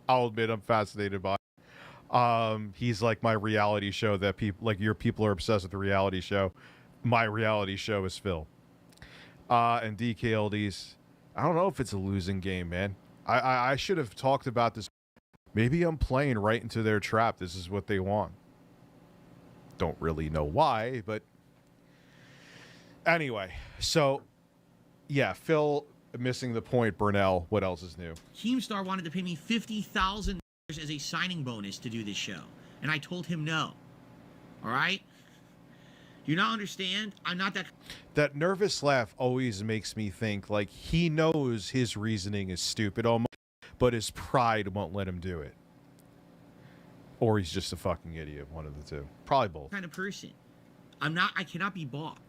I'll admit I'm fascinated by him. He's like my reality show that people, like your people are obsessed with the reality show. My reality show is Phil. And DK Oldies, I don't know if it's a losing game, man. I should have talked about this. Maybe I'm playing right into their trap. This is what they want. Don't really know why, but anyway. So, yeah, Phil missing the point. Burnell, what else is new? Keemstar wanted to pay me $50,000 as a signing bonus to do this show, and I told him no. All right? Do you not understand? I'm not that... That nervous laugh always makes me think like he knows his reasoning is stupid almost, but his pride won't let him do it. Or he's just a fucking idiot, one of the two. Probably both. Kind of person. I cannot be bought.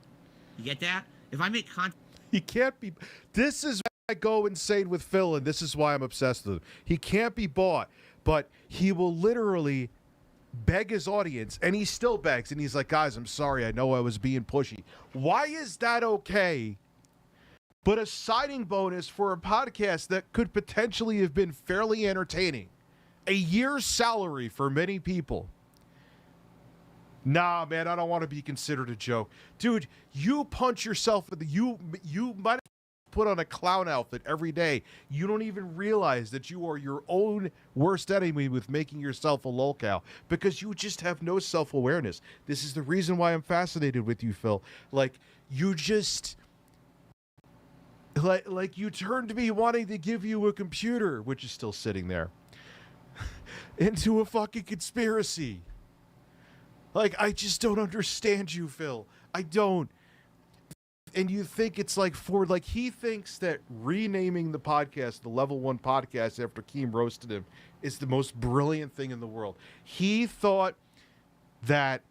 You get that? If I make content... He can't be... This is why I go insane with Phil, and this is why I'm obsessed with him. He can't be bought, but he will literally beg his audience, and he still begs, and he's like, guys, I'm sorry, I know I was being pushy. Why is that okay? But a signing bonus for a podcast that could potentially have been fairly entertaining. A year's salary for many people. Nah, man, I don't want to be considered a joke. Dude, you punch yourself in the... You might put on a clown outfit every day. You don't even realize that you are your own worst enemy with making yourself a lolcow because you just have no self-awareness. This is the reason why I'm fascinated with you, Phil. Like, you just... Like you turned me wanting to give you a computer, which is still sitting there, into a fucking conspiracy. Like, I just don't understand you, Phil. I don't. And you think it's like he thinks that renaming the podcast the Level 1 Podcast after Keem roasted him is the most brilliant thing in the world. He thought that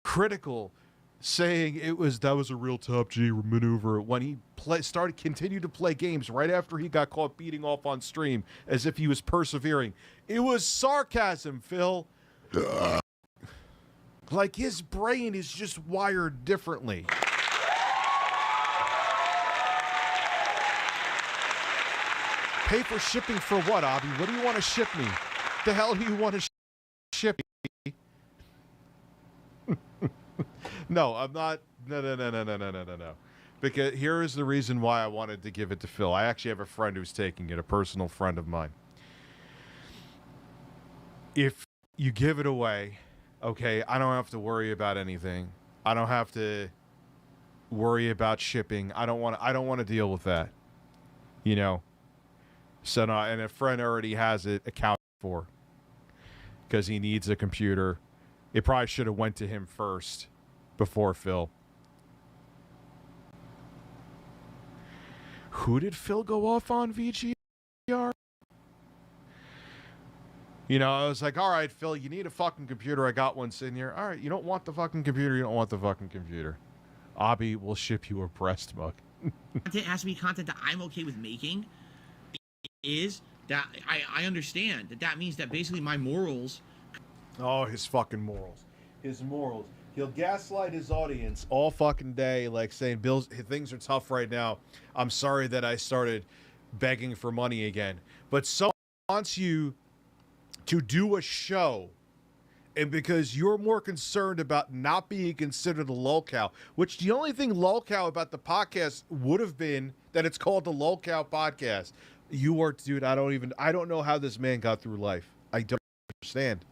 Critical saying that was a real top G maneuver when he continued to play games right after he got caught beating off on stream as if he was persevering. It was sarcasm, Phil. Like, his brain is just wired differently. Pay for shipping for what, Abby? What do you want to ship me? The hell do you want to ship me? No, I'm not. No. Because here is the reason why I wanted to give it to Phil. I actually have a friend who's taking it, a personal friend of mine. If you give it away, okay, I don't have to worry about anything. I don't have to worry about shipping. I don't want to deal with that. You know. So no, and a friend already has it accounted for because he needs a computer. It probably should have went to him first before Phil. Who did Phil go off on, VGR? You know, I was like, all right, Phil, you need a fucking computer. I got one sitting here. All right, you don't want the fucking computer. You don't want the fucking computer. Abby will ship you a breast mug. Content has to be content that I'm okay with making. Is that I understand that means that basically my morals... Oh, his fucking morals. His morals. He'll gaslight his audience all fucking day, like saying, Bill, things are tough right now. I'm sorry that I started begging for money again. But someone wants you to do a show, and because you're more concerned about not being considered a lolcow, which the only thing lolcow about the podcast would have been that it's called the Lolcow Podcast. You are, dude, I don't know how this man got through life. I don't understand.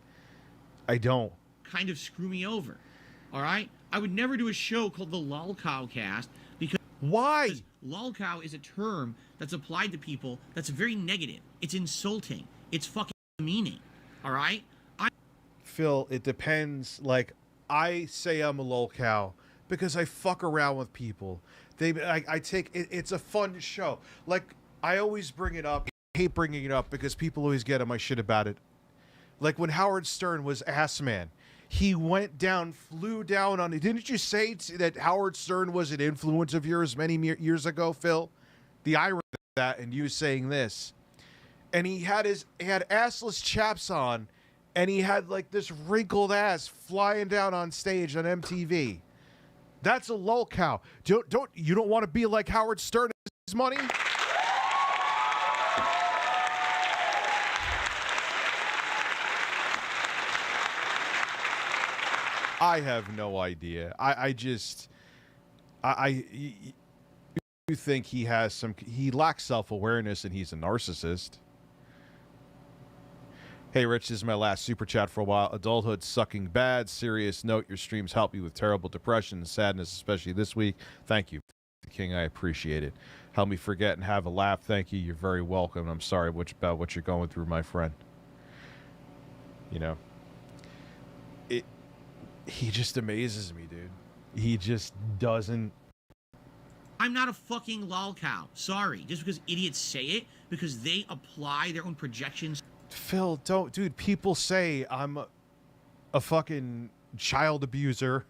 I don't. Kind of screw me over. All right? I would never do a show called the Lolcow Cast because... Why? Because lolcow is a term that's applied to people that's very negative. It's insulting. It's fucking meaning. All right? Phil, it depends. Like, I say I'm a lolcow because I fuck around with people. I take it, it's a fun show. Like, I always bring it up. I hate bringing it up because people always get on my shit about it. Like when Howard Stern was Ass Man, he flew down on it. Didn't you say that Howard Stern was an influence of yours many years ago, Phil? The irony of that and you saying this. and he had assless chaps on, and he had like this wrinkled ass flying down on stage on MTV. That's a lol cow. You don't want to be like Howard Stern and his money? I have no idea. I think he lacks self-awareness and he's a narcissist. Hey, Rich, this is my last super chat for a while. Adulthood sucking bad. Serious note, your streams help me with terrible depression and sadness, especially this week. Thank you, King. I appreciate it. Help me forget and have a laugh. Thank you. You're very welcome. I'm sorry about what you're going through, my friend. You know, he just amazes me, dude. He just doesn't. I'm not a fucking lol cow. Sorry. Just because idiots say it, because they apply their own projections. Phil, don't, dude. People say I'm a fucking child abuser.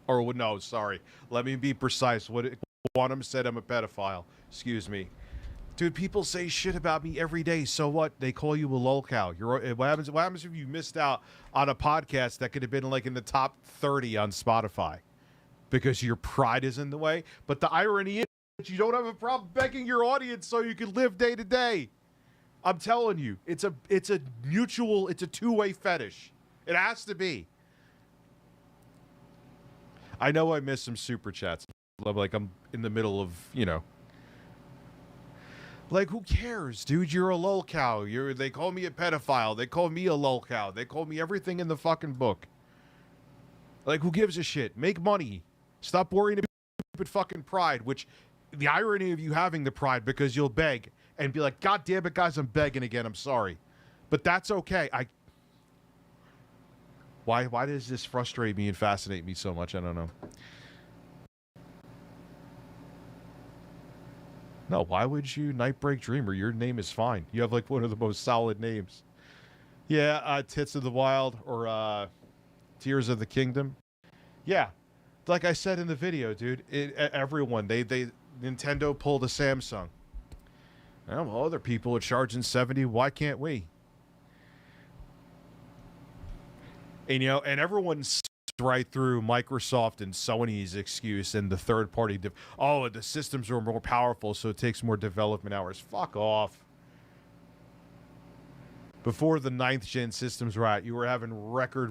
Or no, sorry. Let me be precise. One of them said I'm a pedophile. Excuse me, dude. People say shit about me every day. So what? They call you a lol cow. What happens if you missed out on a podcast that could have been like in the top 30 on Spotify because your pride is in the way? But the irony is that you don't have a problem begging your audience so you can live day to day. I'm telling you, it's a two-way fetish. It has to be. I know I missed some super chats. Like I'm in the middle of, you know. Like, who cares, dude? You're a lol cow. They call me a pedophile. They call me a lol cow. They call me everything in the fucking book. Like, who gives a shit? Make money. Stop worrying about stupid fucking pride, which the irony of you having the pride because you'll beg and be like, God damn it, guys, I'm begging again. I'm sorry. But that's okay. Why does this frustrate me and fascinate me so much? I don't know. No, why would you? Nightbreak Dreamer, your name is fine. You have like one of the most solid names. Yeah, Tits of the Wild or Tears of the Kingdom. Yeah, like I said in the video, dude, everyone, Nintendo pulled a Samsung. Well, other people are charging $70. Why can't we? And, you know, and everyone's right through Microsoft and Sony's excuse and the third-party. The systems are more powerful, so it takes more development hours. Fuck off. Before the 9th-gen systems were out, you were having record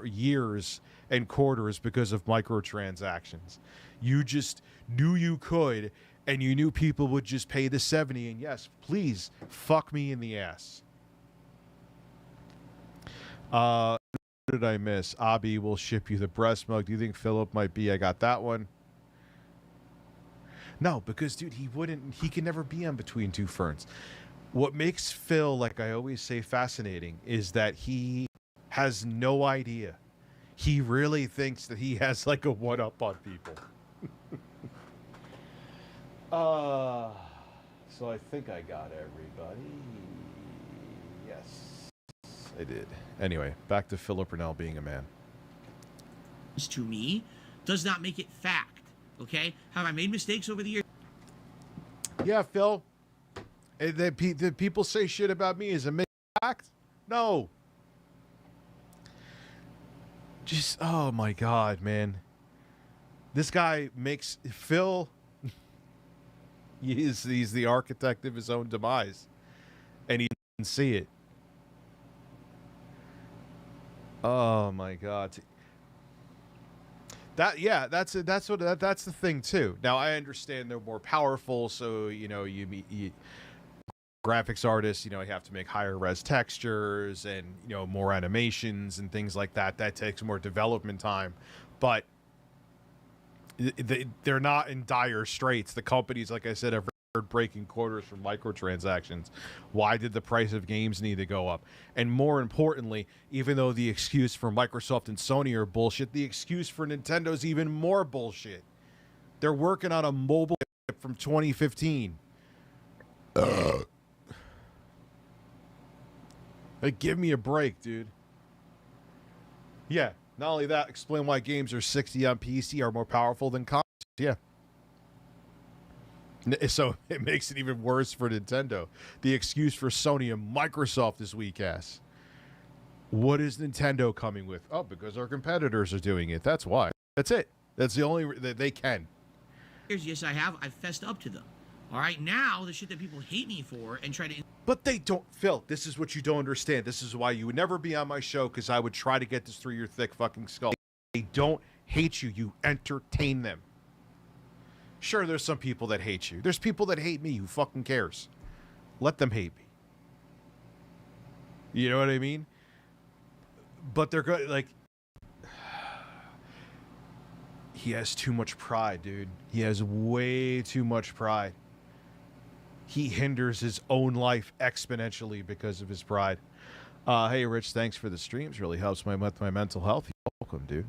years and quarters because of microtransactions. You just knew you could, and you knew people would just pay the $70. And yes, please fuck me in the ass. What did I miss? Abby will ship you the breast milk. Do you think Philip might be? I got that one. No, because dude, he can never be on Between Two Ferns. What makes Phil, like I always say, fascinating is that he has no idea. He really thinks that he has like a one-up on people. So I think I got everybody. Yes, I did. Anyway, back to Philip Rennell being a man. To me, does not make it fact. Okay, have I made mistakes over the years? Yeah, Phil. The people say shit about me is a fact? No. Just, oh my God, man. This guy makes Phil. He's the architect of his own demise, and he didn't see it. Oh my God. That's the thing too. Now I understand they're more powerful, so you know you graphics artists, you know, you have to make higher res textures and you know more animations and things like that. That takes more development time, but they're not in dire straits. The companies, like I said, have breaking quarters from microtransactions. Why did the price of games need to go up? And more importantly, even though the excuse for Microsoft and Sony are bullshit, the excuse for Nintendo's even more bullshit. They're working on a mobile from 2015. Like, give me a break, dude. Yeah, not only that, explain why games are 60 on PC are more powerful than consoles. Yeah. So it makes it even worse for Nintendo. The excuse for Sony and Microsoft is weak ass. What is Nintendo coming with? Oh, because our competitors are doing it. That's why. That's it. That's the only that they can. Yes, I have. I've fessed up to them. All right, now the shit that people hate me for and try to... But they don't, Phil, this is what you don't understand. This is why you would never be on my show, because I would try to get this through your thick fucking skull. They don't hate you. You entertain them. Sure, there's some people that hate you. There's people that hate me. Who fucking cares? Let them hate me. You know what I mean? But they're good, like... He has too much pride, dude. He has way too much pride. He hinders his own life exponentially because of his pride. Hey, Rich, thanks for the streams. Really helps my mental health. You're welcome, dude.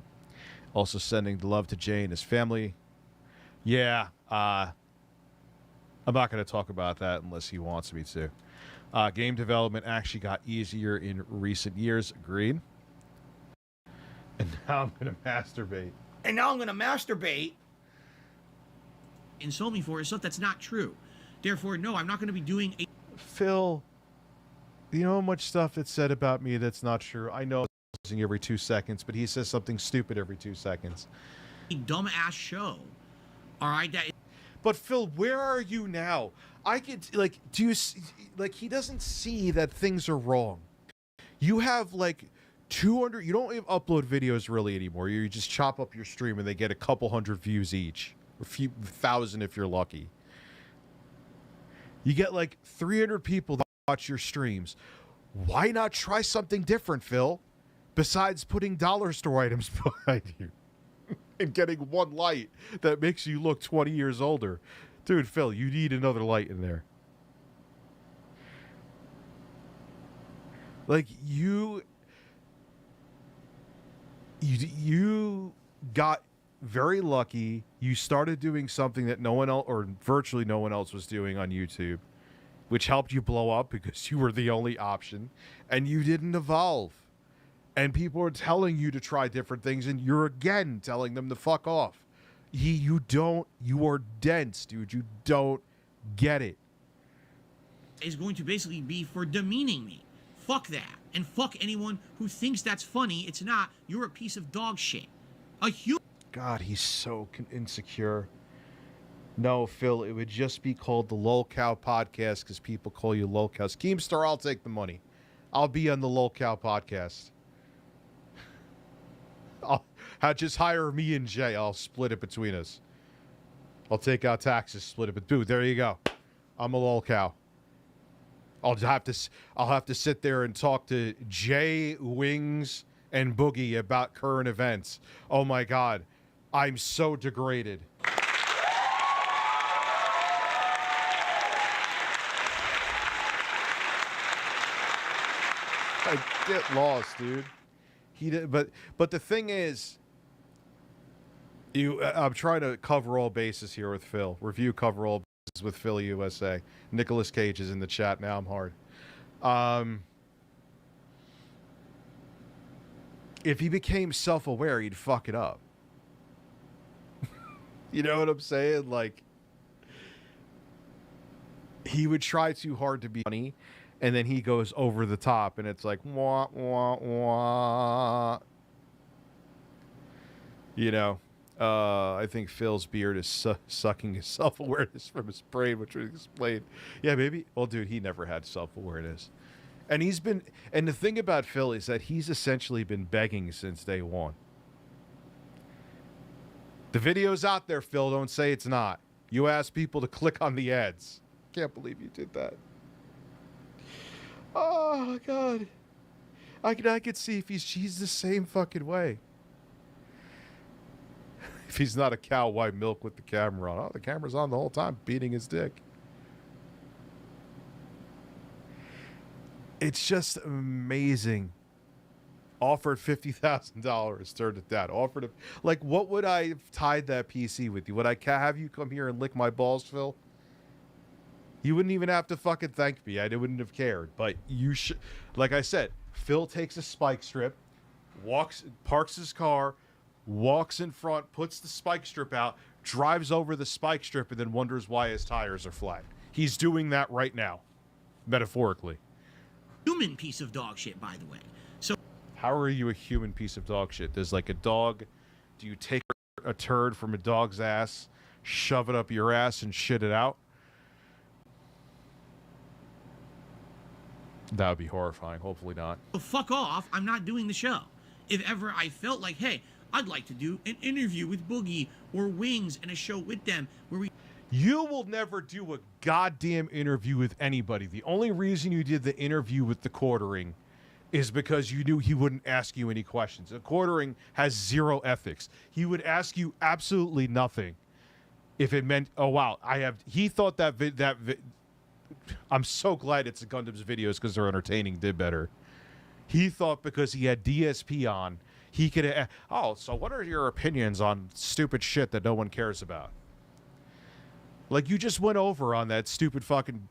Also sending the love to Jay and his family. Yeah, I'm not going to talk about that unless he wants me to. Game development actually got easier in recent years. Agreed. And now I'm going to masturbate. Insult me for is stuff that's not true. Therefore, no, I'm not going to be doing a... Phil, you know how much stuff that's said about me that's not true? I know it's every 2 seconds, but he says something stupid every 2 seconds. A dumbass show. All right? But Phil, where are you now? I could, like, do you... Like, he doesn't see that things are wrong. You have, like... 200, you don't even upload videos really anymore. You just chop up your stream and they get a couple hundred views each. A few thousand if you're lucky. You get like 300 people that watch your streams. Why not try something different, Phil? Besides putting dollar store items behind you. And getting one light that makes you look 20 years older. Dude, Phil, you need another light in there. Like, you got very lucky. You started doing something that no one else, or virtually no one else, was doing on YouTube, which helped you blow up because you were the only option, and you didn't evolve. And people are telling you to try different things, and you're again telling them to fuck off. You are dense, dude. You don't get it. Is going to basically be for demeaning me. Fuck that. And fuck anyone who thinks that's funny. It's not. You're a piece of dog shit. God, he's so insecure. No, Phil, it would just be called the Lol Cow Podcast because people call you Lol Cows. Keemstar, I'll take the money. I'll be on the Lol Cow Podcast. I'll just hire me and Jay. I'll split it between us. I'll take out taxes, split it. But dude, there you go. I'm a Lol Cow. I'll have to sit there and talk to Jay, Wings, and Boogie about current events. Oh my God, I'm so degraded. I get lost, dude. He did, but the thing is, I'm trying to cover all bases here with Phil. Review cover all bases with Philly USA. Nicolas Cage is in the chat now. I'm hard. If he became self-aware, he'd fuck it up. You know what I'm saying? Like, he would try too hard to be funny, and then he goes over the top, and it's like, wah, wah, wah. You know, I think Phil's beard is sucking his self-awareness from his brain, which would explain. Yeah, maybe. Well, dude, he never had self-awareness. And and the thing about Phil is that he's essentially been begging since day one. The video's out there, Phil. Don't say it's not. You asked people to click on the ads. Can't believe you did that. Oh, God. I could see if he's the same fucking way. If he's not a cow, why milk with the camera on? Oh, the camera's on the whole time, beating his dick. It's just amazing. Offered $50,000, turned it down. Offered him, like, what would I have tied that PC with you? Would I have you come here and lick my balls, Phil? You wouldn't even have to fucking thank me. I wouldn't have cared. But you should, like I said, Phil takes a spike strip, parks his car, walks in front, puts the spike strip out, drives over the spike strip and then wonders why his tires are flat. He's doing that right now, metaphorically. Human piece of dog shit, by the way. So how are you a human piece of dog shit? There's like a dog. Do you take a turd from a dog's ass, shove it up your ass, and shit it out? That would be horrifying. Hopefully not. well, fuck off. I'm not doing the show. If ever I felt like, hey, I'd like to do an interview with Boogie or Wings and a show with them where we... You will never do a goddamn interview with anybody. The only reason you did the interview with the Quartering is because you knew he wouldn't ask you any questions. The Quartering has zero ethics. He would ask you absolutely nothing if it meant, oh, wow, he thought I'm so glad it's a Gundam's videos because they're entertaining, did better. He thought because he had DSP on, he could, so what are your opinions on stupid shit that no one cares about? Like, you just went over on that stupid fucking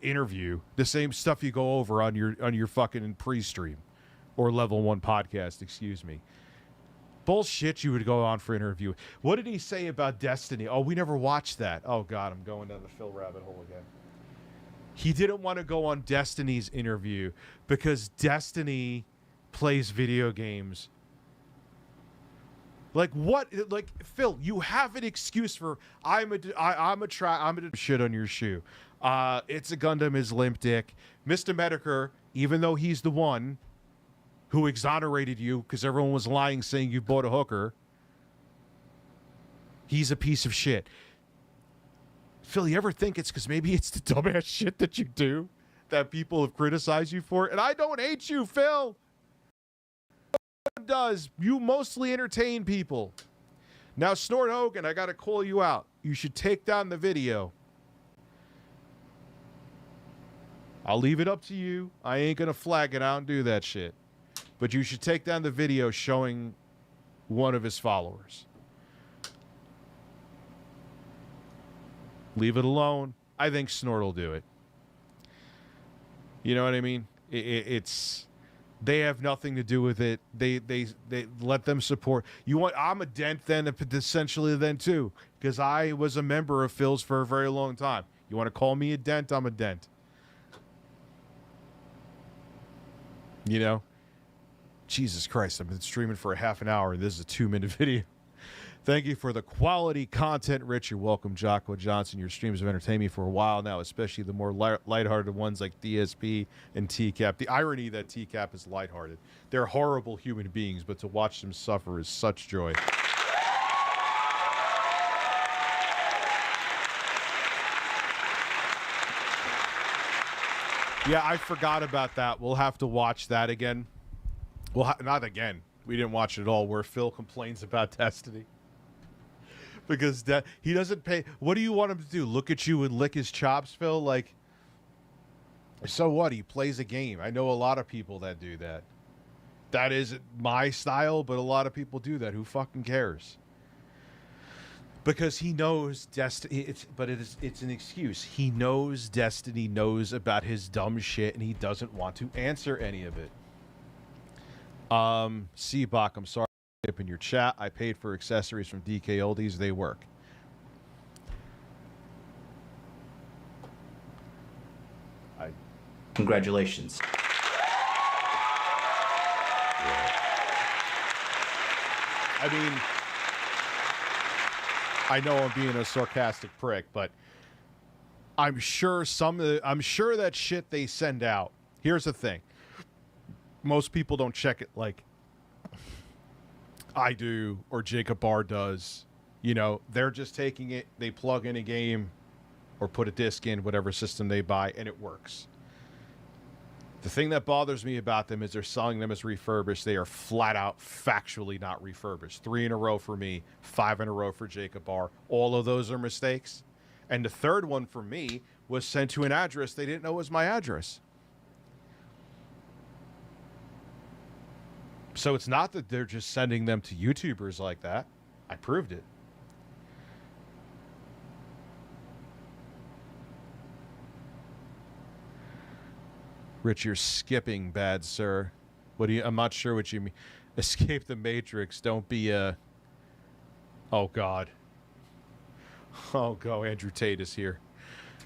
interview the same stuff you go over on your fucking pre-stream or level 1 podcast, excuse me. Bullshit you would go on for interview. What did he say about Destiny? Oh, we never watched that. Oh, God, I'm going down the Phil rabbit hole again. He didn't want to go on Destiny's interview because Destiny plays video games. Like what? Like Phil, you have an excuse for I'm a shit on your shoe. It's a Gundam is limp dick. Mr. Medicare, even though he's the one who exonerated you because everyone was lying saying you bought a hooker, he's a piece of shit. Phil, you ever think it's because maybe it's the dumbass shit that you do that people have criticized you for? And I don't hate you, Phil. Does you mostly entertain people. Now, Snort Hogan, I gotta call you out. You should take down the video. I'll leave it up to you. I ain't gonna flag it out and do that shit. But you should take down the video showing one of his followers. Leave it alone. I think Snort will do it. You know what I mean? It's they have nothing to do with it. They let them support. You want? I'm a dent then, essentially then too, because I was a member of Phil's for a very long time. You want to call me a dent? I'm a dent. You know? Jesus Christ, I've been streaming for a half an hour, and this is a 2-minute video. Thank you for the quality content, Rich. You're welcome, Jocko Johnson. Your streams have entertained me for a while now, especially the more lighthearted ones like DSP and TCAP. The irony that TCAP is lighthearted. They're horrible human beings, but to watch them suffer is such joy. Yeah, I forgot about that. We'll have to watch that again. Well, not again. We didn't watch it at all, where Phil complains about Destiny. Because he doesn't pay. What do you want him to do? Look at you and lick his chops, Phil? Like, so what? He plays a game. I know a lot of people that do that. That isn't my style, but a lot of people do that. Who fucking cares? Because he knows Destiny. It's an excuse. He knows Destiny knows about his dumb shit, and he doesn't want to answer any of it. Seabach, I'm sorry in your chat. I paid for accessories from DK Oldies. They work. Congratulations. I mean, I know I'm being a sarcastic prick, but I'm sure that shit they send out. Here's the thing. Most people don't check it like I do or Jacob Barr does. You know, they're just taking it, they plug in a game or put a disc in whatever system they buy, and it works. The thing that bothers me about them is they're selling them as refurbished. They are flat out factually not refurbished. 3 in a row for me, 5 in a row for Jacob Barr. All of those are mistakes. And the third one for me was sent to an address they didn't know was my address. So it's not that they're just sending them to YouTubers like that. I proved it. Rich, you're skipping, bad sir. What do you? I'm not sure what you mean. Escape the Matrix. Don't be a. Oh God. Oh, go. Andrew Tate is here.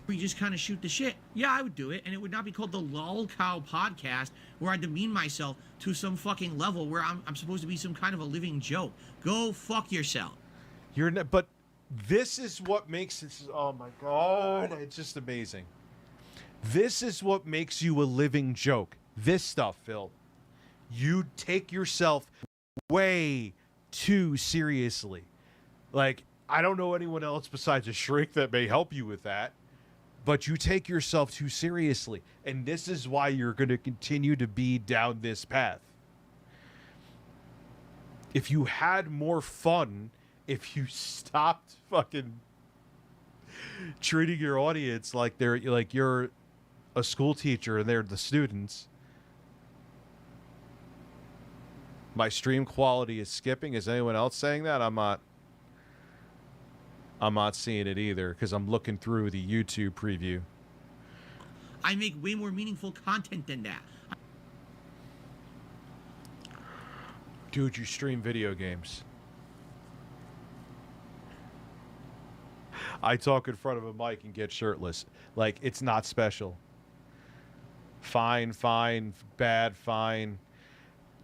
We just kind of shoot the shit. Yeah, I would do it, and it would not be called the Lol Cow Podcast, where I demean myself to some fucking level where I'm supposed to be some kind of a living joke. Go fuck yourself. But this is what makes it. Oh my God, it's just amazing. This is what makes you a living joke. This stuff, Phil. You take yourself way too seriously. Like, I don't know anyone else besides a shrink that may help you with that. But you take yourself too seriously. And this is why you're going to continue to be down this path. If you had more fun, if you stopped fucking treating your audience like you're a school teacher and they're the students. My stream quality is skipping. Is anyone else saying that? I'm not seeing it either because I'm looking through the YouTube preview. I make way more meaningful content than that. Dude, you stream video games. I talk in front of a mic and get shirtless. Like, it's not special. Fine, bad, fine.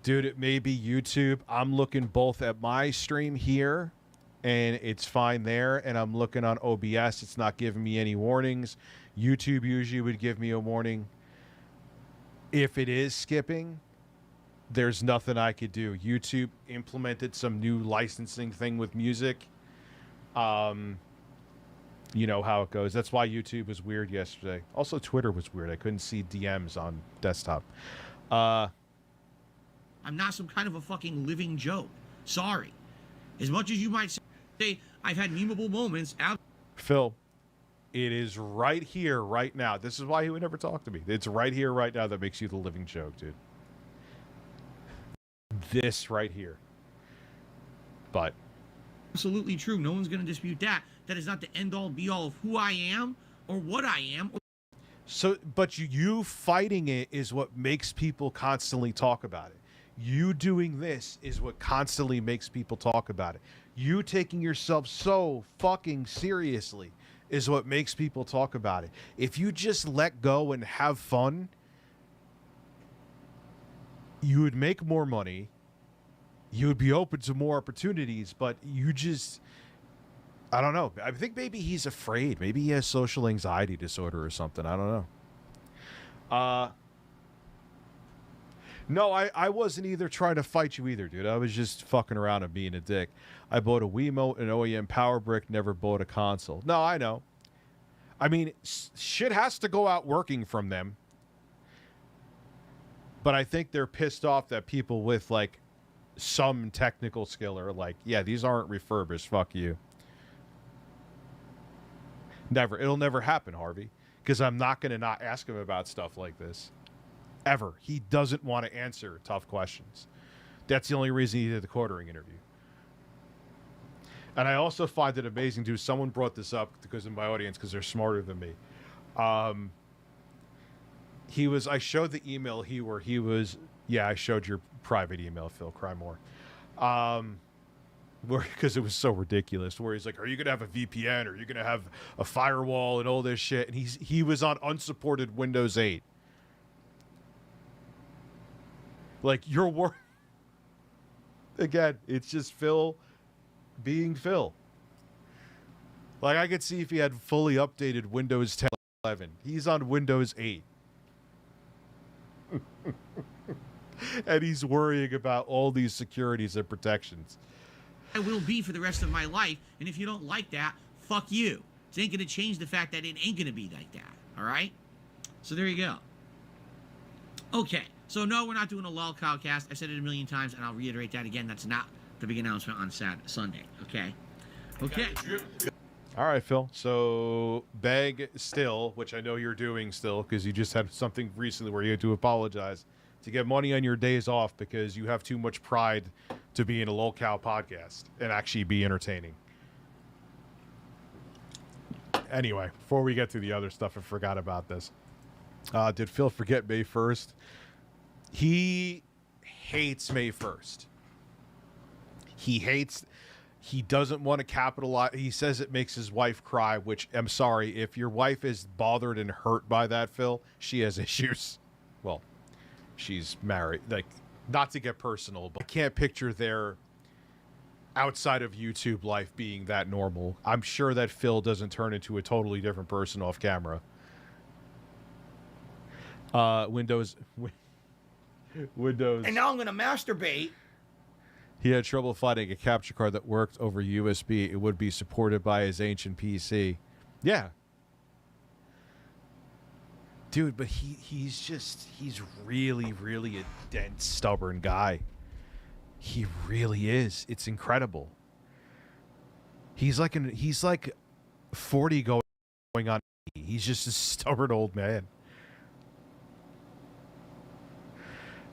Dude, it may be YouTube. I'm looking both at my stream here, and it's fine there, and I'm looking on OBS. It's not giving me any warnings. YouTube usually would give me a warning. If it is skipping, there's nothing I could do. YouTube implemented some new licensing thing with music. You know how it goes. That's why YouTube was weird yesterday. Also, Twitter was weird. I couldn't see DMs on desktop. I'm not some kind of a fucking living joke. Sorry. As much as you might say, I've had memeable moments out. Phil, it is right here, right now. This is why he would never talk to me. It's right here, right now that makes you the living joke, dude. This right here. But. Absolutely true. No one's going to dispute that. That is not the end-all, be-all of who I am or what I am. So, but you fighting it is what makes people constantly talk about it. You doing this is what constantly makes people talk about it. You taking yourself so fucking seriously is what makes people talk about it. If you just let go and have fun, you would make more money. You would be open to more opportunities, but you just, I don't know. I think maybe he's afraid. Maybe he has social anxiety disorder or something. I don't know. No, I wasn't either trying to fight you either, dude. I was just fucking around and being a dick. I bought a Wiimote, an OEM Power Brick, never bought a console. No, I know. I mean, shit has to go out working from them. But I think they're pissed off that people with, like, some technical skill are like, yeah, these aren't refurbished. Fuck you. Never. It'll never happen, Harvey. Because I'm not going to not ask him about stuff like this. Ever. He doesn't want to answer tough questions. That's the only reason he did the quartering interview. And I also find it amazing, dude. Someone brought this up because in my audience, because they're smarter than me. I showed the email I showed your private email, Phil. Cry more. Because it was so ridiculous. Where he's like, "Are you gonna have a VPN? Or are you gonna have a firewall and all this shit?" And he was on unsupported Windows 8. Like, you're again, it's just Phil being Phil. Like, I could see if he had fully updated Windows 10 11. He's on Windows 8. And he's worrying about all these securities and protections. I will be for the rest of my life, and if you don't like that, fuck you. It ain't gonna change the fact that it ain't gonna be like that, all right? So there you go. Okay, so no, we're not doing a LOL Cowcast. I've said it a million times, and I'll reiterate that again. That's not the big announcement on Sunday, okay? Okay. All right, Phil. So, beg still, which I know you're doing still, because you just had something recently where you had to apologize, to get money on your days off because you have too much pride to be in a LOL Cow podcast and actually be entertaining. Anyway, before we get to the other stuff, I forgot about this. Did Phil forget May 1st? He hates May 1st. He doesn't want to capitalize. He says it makes his wife cry, which I'm sorry. If your wife is bothered and hurt by that, Phil, she has issues. Well, she's married. Like, not to get personal, but I can't picture their outside of YouTube life being that normal. I'm sure that Phil doesn't turn into a totally different person off camera. Windows. And now I'm going to masturbate. He had trouble finding a capture card that worked over USB. It would be supported by his ancient PC. Yeah. Dude, but he's really, really a dense, stubborn guy. He really is. It's incredible. He's like 40 going on. He's just a stubborn old man.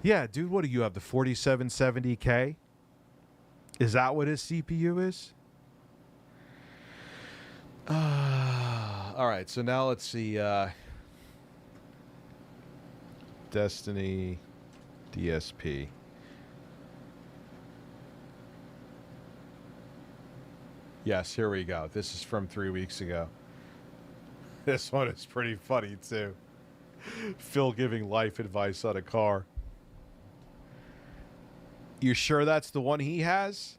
Yeah, dude, what do you have? The 4770K? Is that what his CPU is? All right, so now let's see. Destiny DSP. Yes, here we go. This is from 3 weeks ago. This one is pretty funny, too. Phil giving life advice on a car. You sure that's the one he has?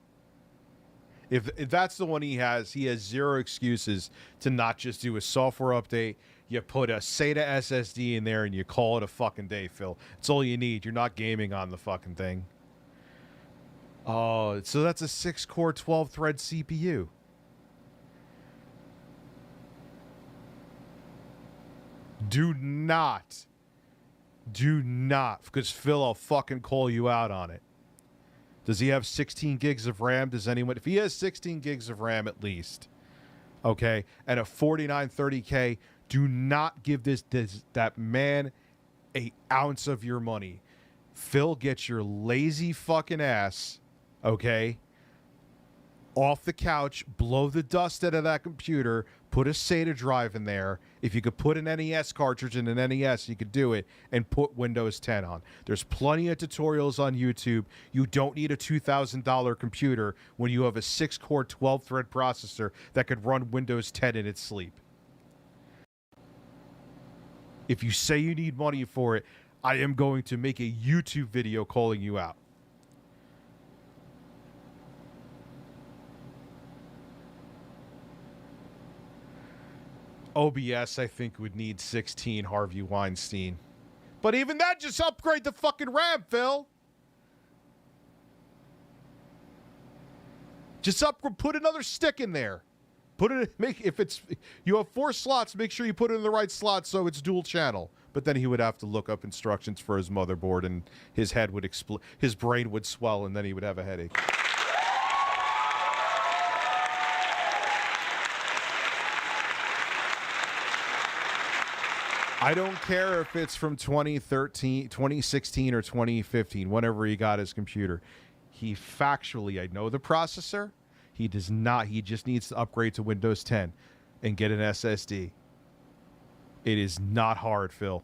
If that's the one he has zero excuses to not just do a software update. You put a SATA SSD in there and you call it a fucking day, Phil. It's all you need. You're not gaming on the fucking thing. Oh, so that's a 6-core, 12-thread CPU. Do not, because Phil, I'll fucking call you out on it. Does he have 16 gigs of RAM? Does anyone? If he has 16 gigs of RAM at least, okay, and a 4930K, do not give that man an ounce of your money. Phil, get your lazy fucking ass, okay, off the couch, blow the dust out of that computer, put a SATA drive in there. If you could put an NES cartridge in an NES, you could do it, and put Windows 10 on. There's plenty of tutorials on YouTube. You don't need a $2,000 computer when you have a 6-core, 12-thread processor that could run Windows 10 in its sleep. If you say you need money for it, I am going to make a YouTube video calling you out. OBS, I think, would need 16 Harvey Weinstein. But even that, just upgrade the fucking RAM, Phil. Just put another stick in there. If you have 4 slots, make sure you put it in the right slot so it's dual channel. But then he would have to look up instructions for his motherboard, and his head would explode, his brain would swell, and then he would have a headache. I don't care if it's from 2013, 2016, or 2015, whenever he got his computer. He factually, I know the processor. He does not. He just needs to upgrade to Windows 10 and get an SSD. It is not hard, Phil.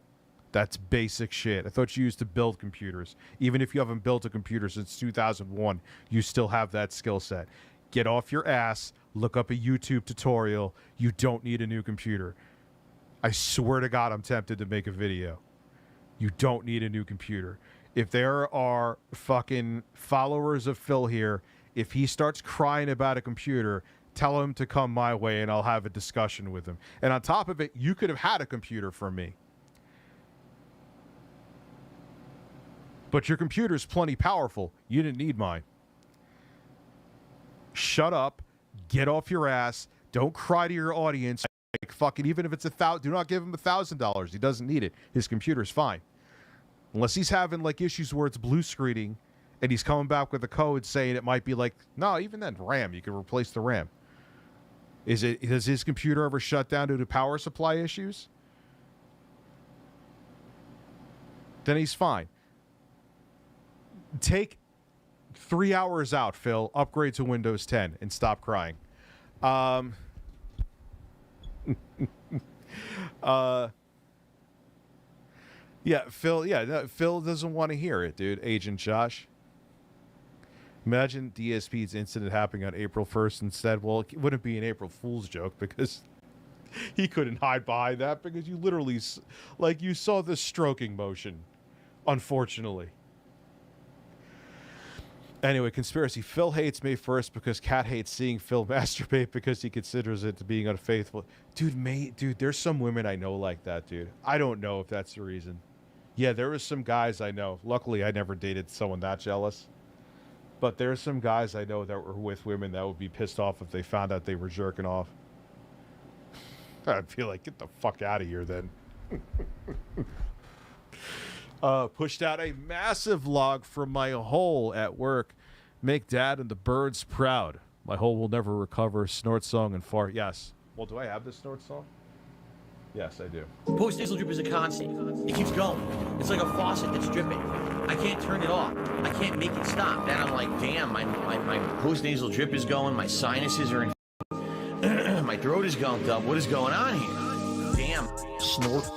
That's basic shit. I thought you used to build computers. Even if you haven't built a computer since 2001, you still have that skill set. Get off your ass. Look up a YouTube tutorial. You don't need a new computer. I swear to God, I'm tempted to make a video. You don't need a new computer. If there are fucking followers of Phil here, if he starts crying about a computer, tell him to come my way and I'll have a discussion with him. And on top of it, you could have had a computer from me. But your computer's plenty powerful. You didn't need mine. Shut up. Get off your ass. Don't cry to your audience. Like, fucking, even if it's $1,000, do not give him $1,000. He doesn't need it. His computer's fine. Unless he's having like issues where it's blue screening and he's coming back with a code saying it might be like, no, even then RAM, you can replace the RAM. Has his computer ever shut down due to power supply issues? Then he's fine. Take 3 hours out, Phil. Upgrade to Windows 10 and stop crying. Yeah, Phil. Yeah, Phil doesn't want to hear it, dude. Agent Josh. Imagine DSP's incident happening on April 1st instead. Well, it wouldn't be an April Fool's joke because he couldn't hide behind that because you literally, like, you saw the stroking motion, unfortunately. Anyway, conspiracy. Phil hates May 1st because Kat hates seeing Phil masturbate because he considers it to being unfaithful. Dude, there's some women I know like that, dude. I don't know if that's the reason. Yeah, there was some guys I know. Luckily, I never dated someone that jealous. But there's some guys I know that were with women that would be pissed off if they found out they were jerking off. I'd feel like, get the fuck out of here then. Pushed out a massive log from my hole at work. Make dad and the birds proud. My hole will never recover. Snort song and fart. Yes. Well, do I have this snort song? Yes, I do. Post-nasal drip is a constant. It keeps going. It's like a faucet that's dripping. I can't turn it off. I can't make it stop. Then I'm like, damn, my post-nasal drip is going. My sinuses are in. My throat is gunked up. What is going on here? Damn. Snort.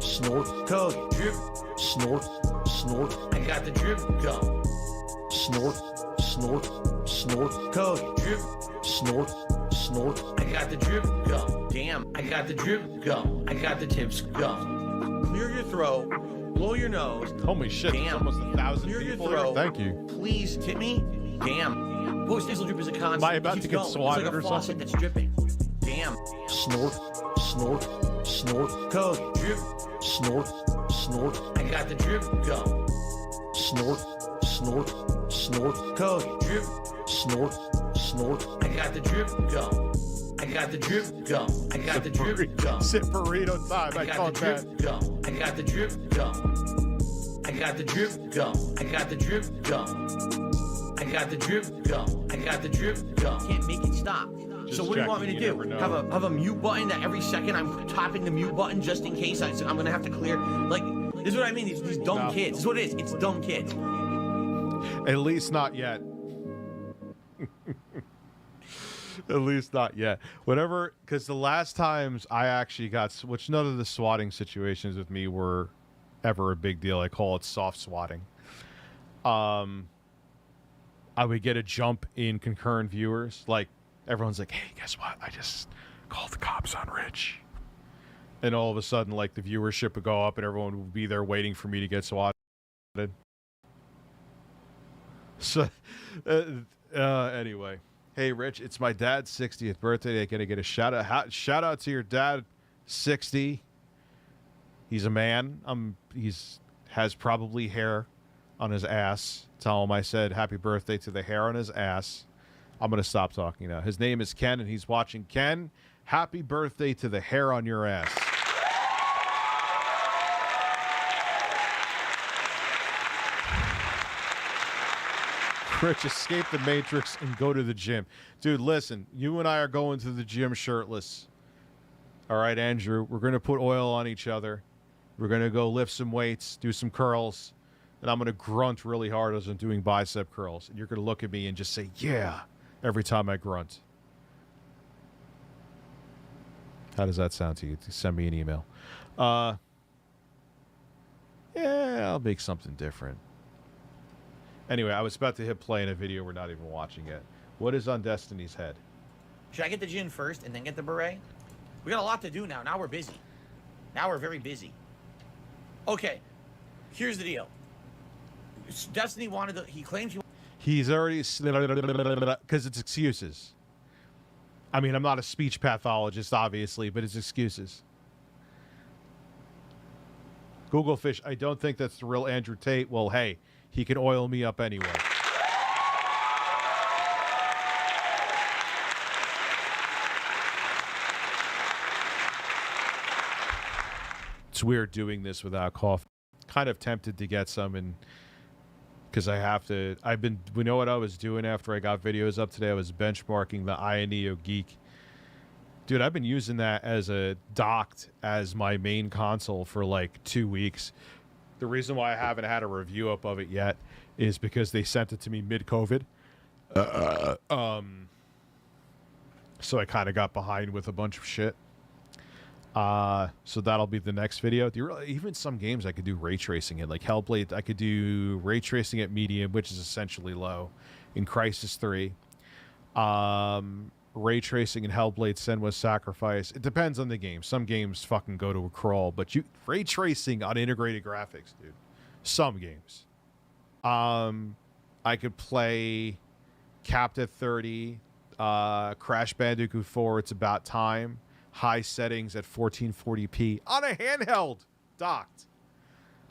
Snort. Code. Drip. Snort. Snort. I got the drip go. Snort. Snort. Snort. Code. Drip. Snort. Snort. I got the drip go. Damn. I got the drip go. I got the tips go. Clear your throat. Blow your nose. Holy shit. Damn. Almost 1,000 Clear people your here. throat. Thank you. Please tip me. Damn. Post-nasal drip is a constant. Am I about to get swatted it's like a or faucet something? that's dripping. Damn. Snort. Snort. Snort. Code. Drip. Snort. Snort. I got the drip go. Snort. Snort. Snort. Code. Drip. Snort. Snort. I got the drip go. I got the drip go. I got the drip go. Sit burrito time. I got caught the that. drip go. I got the drip go. I got the drip go. I got the drip go. I got the drip go. I got the drip go. Can't make it stop. Just So what do you want me to checking, you do? never know. Have a mute button that every second I'm tapping the mute button just in case I'm gonna have to clear. Like, this is what I mean. These dumb No. kids. This is what it is. It's dumb kids. At least not yet. At least not yet. Whatever, because the last times I actually got, which none of the swatting situations with me were ever a big deal. I call it soft swatting. I would get a jump in concurrent viewers. Like, everyone's like, hey, guess what? I just called the cops on Rich. And all of a sudden, like, the viewership would go up and everyone would be there waiting for me to get swatted. So, anyway. Hey, Rich, it's my dad's 60th birthday. I'm going to get a shout out to your dad, 60. He's a man. He's has probably hair on his ass. Tell him I said happy birthday to the hair on his ass. I'm going to stop talking now. His name is Ken, and he's watching. Ken, happy birthday to the hair on your ass. Rich, escape the Matrix and go to the gym. Dude, listen, you and I are going to the gym shirtless. All right, Andrew, we're going to put oil on each other. We're going to go lift some weights, do some curls, and I'm going to grunt really hard as I'm doing bicep curls. And you're going to look at me and just say, yeah, every time I grunt. How does that sound to you? Send me an email. Yeah, I'll make something different. Anyway, I was about to hit play in a video we're not even watching yet. What is on Destiny's head? Should I get the gin first and then get the beret? We got a lot to do now. Now we're busy. Now we're very busy. Okay, here's the deal. Destiny wanted to, he claims he... He's already... Because it's excuses. I mean, I'm not a speech pathologist, obviously, but it's excuses. Google Fish, I don't think that's the real Andrew Tate. Well, hey, he can oil me up anyway. It's weird doing this without coffee. Kind of tempted to get some, and because I have to. We know what I was doing after I got videos up today. I was benchmarking the Ioneo Geek. Dude, I've been using that as docked as my main console for like 2 weeks. The reason why I haven't had a review up of it yet is because they sent it to me mid-COVID. So I kind of got behind with a bunch of shit. So that'll be the next video. Even some games I could do ray tracing in, like Hellblade. I could do ray tracing at medium, which is essentially low, in Crysis 3. Ray tracing in Hellblade: Senua's Sacrifice. It depends on the game. Some games fucking go to a crawl, but ray tracing on integrated graphics, dude. Some games. I could play Captive 30, Crash Bandicoot 4, It's About Time, high settings at 1440p on a handheld, docked.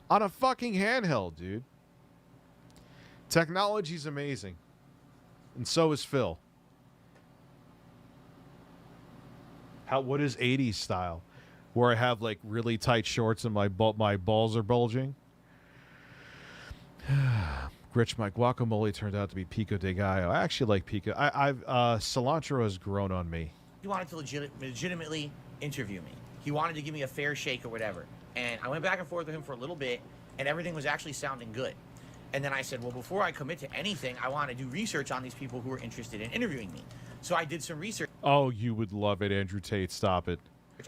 On a fucking handheld, dude. Technology's amazing. And so is Phil. What is 80s style? Where I have like really tight shorts and my balls are bulging? Rich, my guacamole turned out to be pico de gallo. I actually like pico. Cilantro has grown on me. He wanted to legitimately interview me. He wanted to give me a fair shake or whatever. And I went back and forth with him for a little bit, and everything was actually sounding good. And then I said, well, before I commit to anything, I want to do research on these people who are interested in interviewing me. So I did some research. Oh, you would love it, Andrew Tate. Stop it.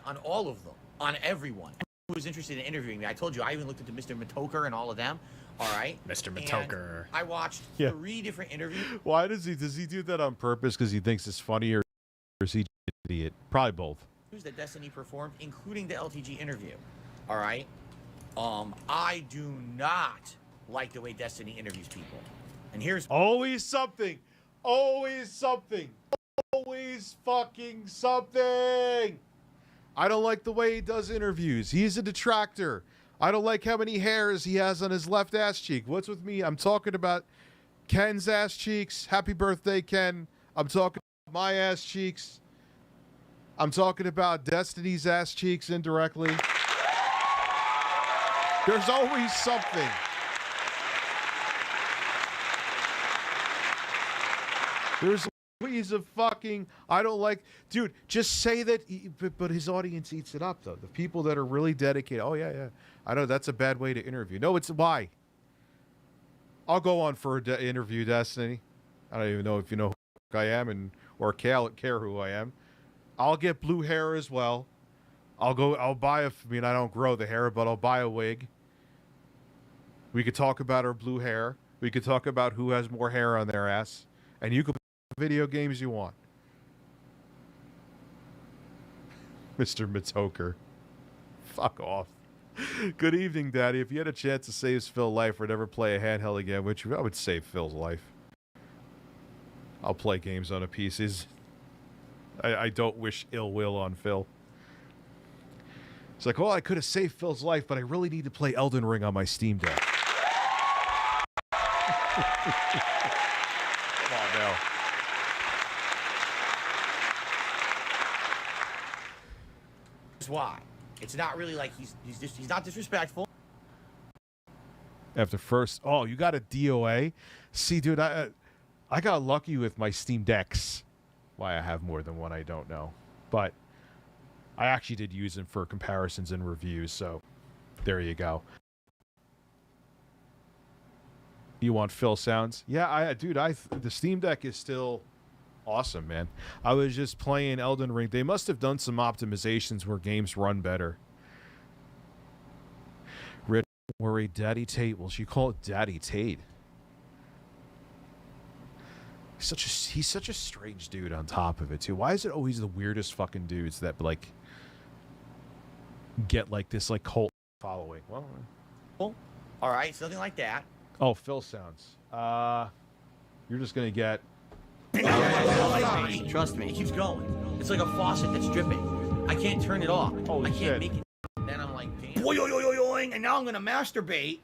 On all of them, on everyone who was interested in interviewing me. I told you, I even looked into Mr. Matoker and all of them. All right. Mr. Matoker. I watched 3 different interviews. Why does he do that on purpose? Because he thinks it's funny, or is he an idiot? Probably both. That Destiny performed, including the LTG interview. All right. I do not like the way Destiny interviews people. And here's always something. Always something. Always fucking something. I don't like the way he does interviews. He's a detractor. I don't like how many hairs he has on his left ass cheek. What's with me? I'm talking about Ken's ass cheeks. Happy birthday, Ken. I'm talking about my ass cheeks. I'm talking about Destiny's ass cheeks indirectly. There's always something. There's always a fucking, I don't like, dude, just say that, but his audience eats it up, though. The people that are really dedicated, oh, yeah, I know that's a bad way to interview. No, it's why. I'll go on for an interview, Destiny. I don't even know if you know who I am or care who I am. I'll get blue hair as well. I'll buy I don't grow the hair, but I'll buy a wig. We could talk about our blue hair. We could talk about who has more hair on their ass. And you could play video games you want. Mr. Matoker. Fuck off. Good evening, Daddy. If you had a chance to save Phil's life or never play a handheld again, I would save Phil's life. I'll play games on a PC. I don't wish ill will on Phil. It's like, I could have saved Phil's life, but I really need to play Elden Ring on my Steam Deck. Come on now. That's why. It's not really like he's not disrespectful. After first, you got a DOA? See, dude, I got lucky with my Steam Decks. Why I have more than one, I don't know. But I actually did use them for comparisons and reviews, so there you go. You want Phil sounds? Yeah, the Steam Deck is still awesome, man. I was just playing Elden Ring. They must have done some optimizations where games run better. Rich, worry, Daddy Tate. Well, she call it Daddy Tate. He's such a strange dude on top of it, too. Why is it always the weirdest fucking dudes that, like, get, like, this, like, cult following? Well, all right, something like that. Oh, Phil sounds. You're just gonna get. Trust me, it keeps going. It's like a faucet that's dripping. I can't turn it off. I can't make it. Then I'm like, damn. And now I'm gonna masturbate.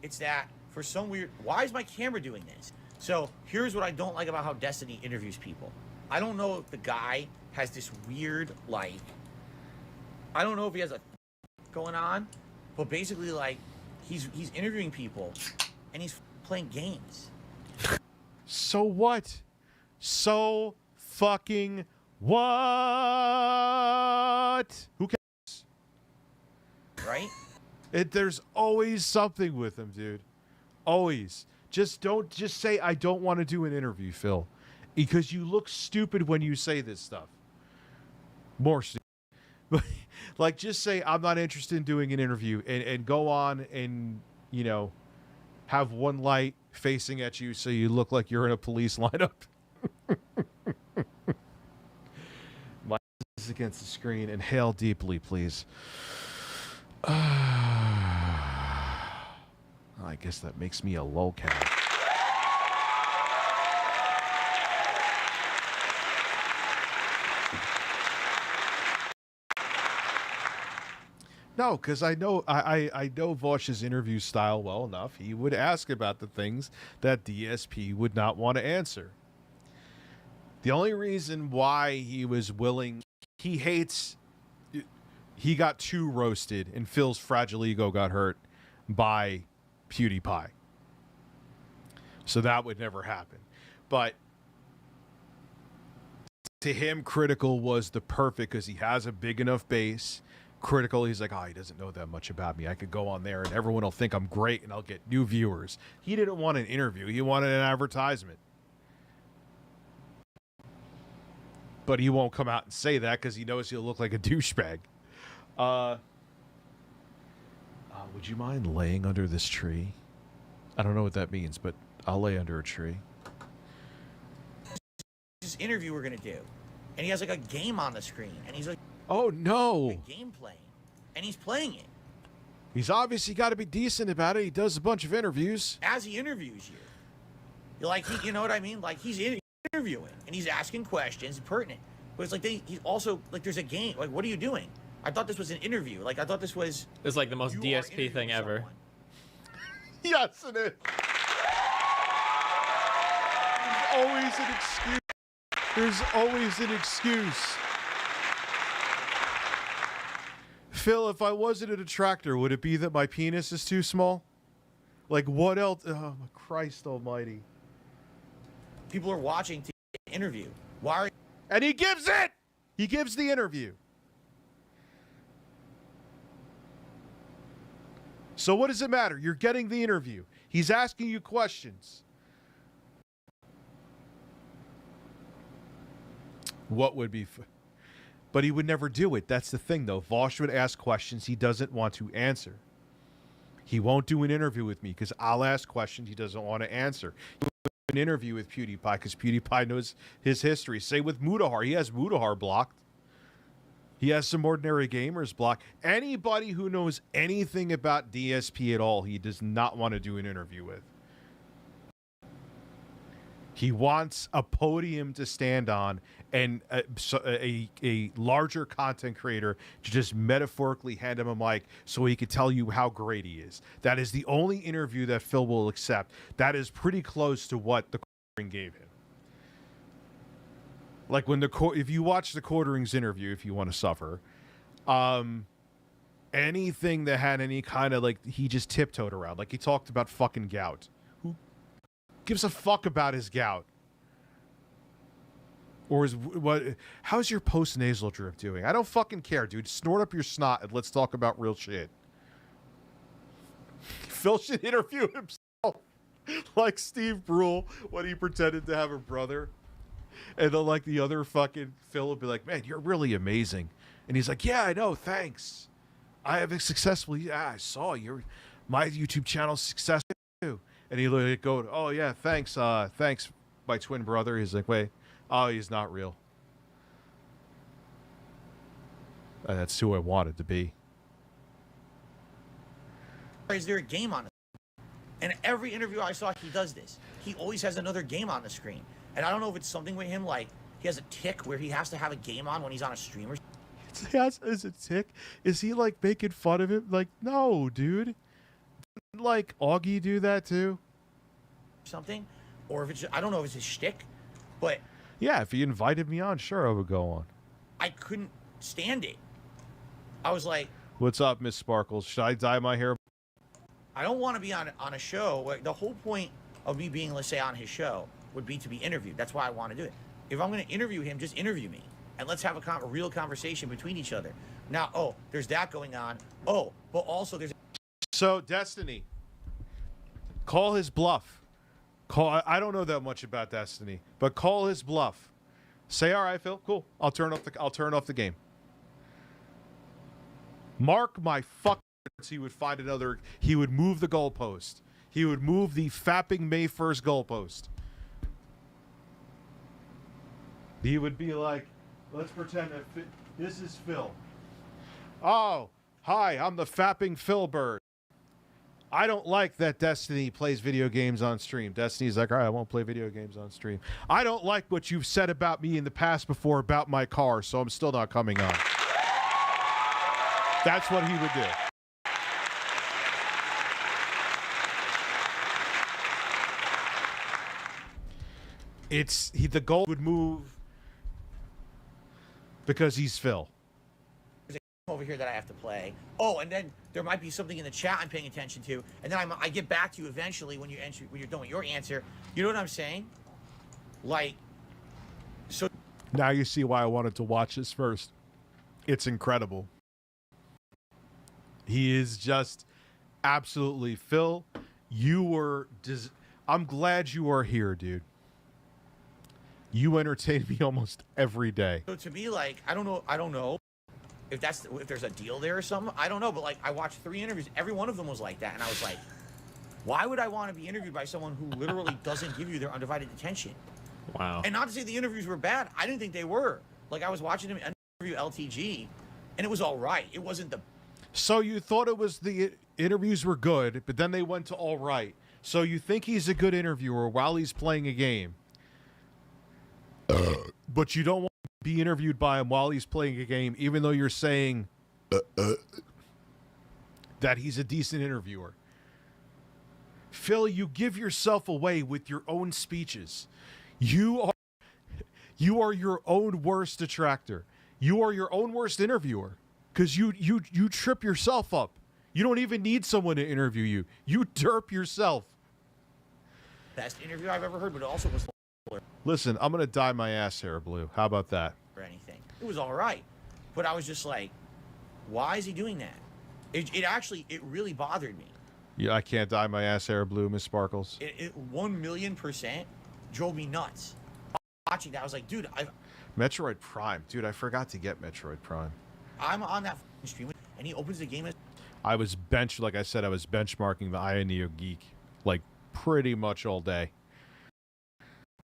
It's that for some weird. Why is my camera doing this? So here's what I don't like about how Destiny interviews people. I don't know if the guy has this weird, like, I don't know if he has a going on, but basically, like, he's interviewing people and he's playing games. So what? So fucking what? Who cares? Right? There's always something with him, dude. Always. Just say I don't want to do an interview, Phil, because you look stupid when you say this stuff. More stupid. But like, just say I'm not interested in doing an interview and go on and, have one light facing at you so you look like you're in a police lineup. My eyes against the screen. Inhale deeply, please. I guess that makes me a lolcat. No, because I know Vosh's interview style well enough. He would ask about the things that DSP would not want to answer. The only reason why he was willing, he got too roasted, and Phil's fragile ego got hurt by PewDiePie. So that would never happen. But to him, Critical was the perfect, because he has a big enough base. Critical, he's like, oh, he doesn't know that much about me. I could go on there and everyone will think I'm great and I'll get new viewers. He didn't want an interview. He wanted an advertisement. But he won't come out and say that because he knows he'll look like a douchebag. Would you mind laying under this tree? I don't know what that means, but I'll lay under a tree. This interview we're going to do. And he has like a game on the screen. And he's like, oh, no. Game playing. And he's playing it. He's obviously got to be decent about it. He does a bunch of interviews. As he interviews you. You're like, you know what I mean? Like, he's interviewing. And he's asking questions pertinent. But it's like, he's also, like, there's a game. Like, what are you doing? I thought this was an interview. Like, I thought this was... This is like the most DSP thing ever. Yes, it is. There's always an excuse. There's always an excuse. Phil, if I wasn't a detractor, would it be that my penis is too small? Like, what else? Oh, Christ almighty. People are watching to interview. Why are... And he gives it! He gives the interview. So what does it matter? You're getting the interview. He's asking you questions. What would be... But he would never do it. That's the thing, though. Vosh would ask questions he doesn't want to answer. He won't do an interview with me because I'll ask questions he doesn't want to answer. He'll do an interview with PewDiePie because PewDiePie knows his history. Say with Mutahar. He has Mutahar blocked. He has some ordinary gamers blocked. Anybody who knows anything about DSP at all, he does not want to do an interview with. He wants a podium to stand on and a larger content creator to just metaphorically hand him a mic so he could tell you how great he is. That is the only interview that Phil will accept. That is pretty close to what the Quartering gave him. Like when if you watch the Quartering's interview, if you want to suffer, anything that had any kind of like, he just tiptoed around. Like he talked about fucking gout. Who gives a fuck about his gout? Or is what? How's your post-nasal drip doing? I don't fucking care, dude. Snort up your snot and let's talk about real shit. Phil should interview himself like Steve Brule when he pretended to have a brother. And then like the other fucking Phil would be like, man, you're really amazing. And he's like, yeah, I know, thanks. I have successfully, yeah, I saw my YouTube channel's successful too. And he would go, oh yeah, thanks, thanks, my twin brother. He's like, wait. Oh, he's not real. That's who I wanted to be. Is there a game on it? And every interview I saw, he does this. He always has another game on the screen. And I don't know if it's something with him, like he has a tick where he has to have a game on when he's on a stream or something. Is it tick? Is he like making fun of him? Like, no, dude. Didn't like Augie do that too? Something? Or if it's, I don't know if it's his shtick, but... Yeah, if he invited me on, sure, I would go on. I couldn't stand it. I was like... What's up, Miss Sparkles? Should I dye my hair? I don't want to be on a show. Where the whole point of me being, let's say, on his show would be to be interviewed. That's why I want to do it. If I'm going to interview him, just interview me. And let's have a real conversation between each other. Now, oh, there's that going on. Oh, but also there's... So, Destiny. Call his bluff. I don't know that much about Destiny, but call his bluff. Say, all right, Phil, cool. I'll turn off the game. Mark my fuck. He would find another. He would move the goalpost. He would move the fapping May 1st goalpost. He would be like, let's pretend that this is Phil. Oh, hi, I'm the fapping Phil Bird. I don't like that Destiny plays video games on stream. Destiny's like, all right, I won't play video games on stream. I don't like what you've said about me in the past before about my car, so I'm still not coming on. That's what he would do. The goal would move because he's Phil. Over here that I have to play. Oh, and then there might be something in the chat I'm paying attention to, and then I get back to you eventually when you're done with your answer. You know what I'm saying? Like, so. Now you see why I wanted to watch this first. It's incredible. He is just absolutely Phil. I'm glad you are here, dude. You entertain me almost every day. So to me, like, I don't know if there's a deal there or something. I don't know, but like I watched 3 interviews. Every one of them was like that, and I was like, why would I want to be interviewed by someone who literally doesn't give you their undivided attention? Wow. And not to say the interviews were bad. I didn't think they were. Like I was watching him interview LTG, and it was all right. It wasn't the. So you thought it was the interviews were good, but then they went to all right. So you think he's a good interviewer while he's playing a game, but you don't want to be interviewed by him while he's playing a game, even though you're saying that he's a decent interviewer. Phil, you give yourself away with your own speeches. You are your own worst detractor. You are your own worst interviewer because you trip yourself up. You don't even need someone to interview you. You derp yourself. Best interview I've ever heard, but it also was. Listen, I'm gonna dye my ass hair blue. How about that? Or anything. It was all right, but I was just like, why is he doing that? It really bothered me. Yeah, I can't dye my ass hair blue, Miss Sparkles. It 1,000,000% drove me nuts. Watching that, I was like, dude, Metroid Prime, dude, I forgot to get Metroid Prime. I'm on that stream, and he opens the game. I was benchmarking the Ioneo Geek like pretty much all day.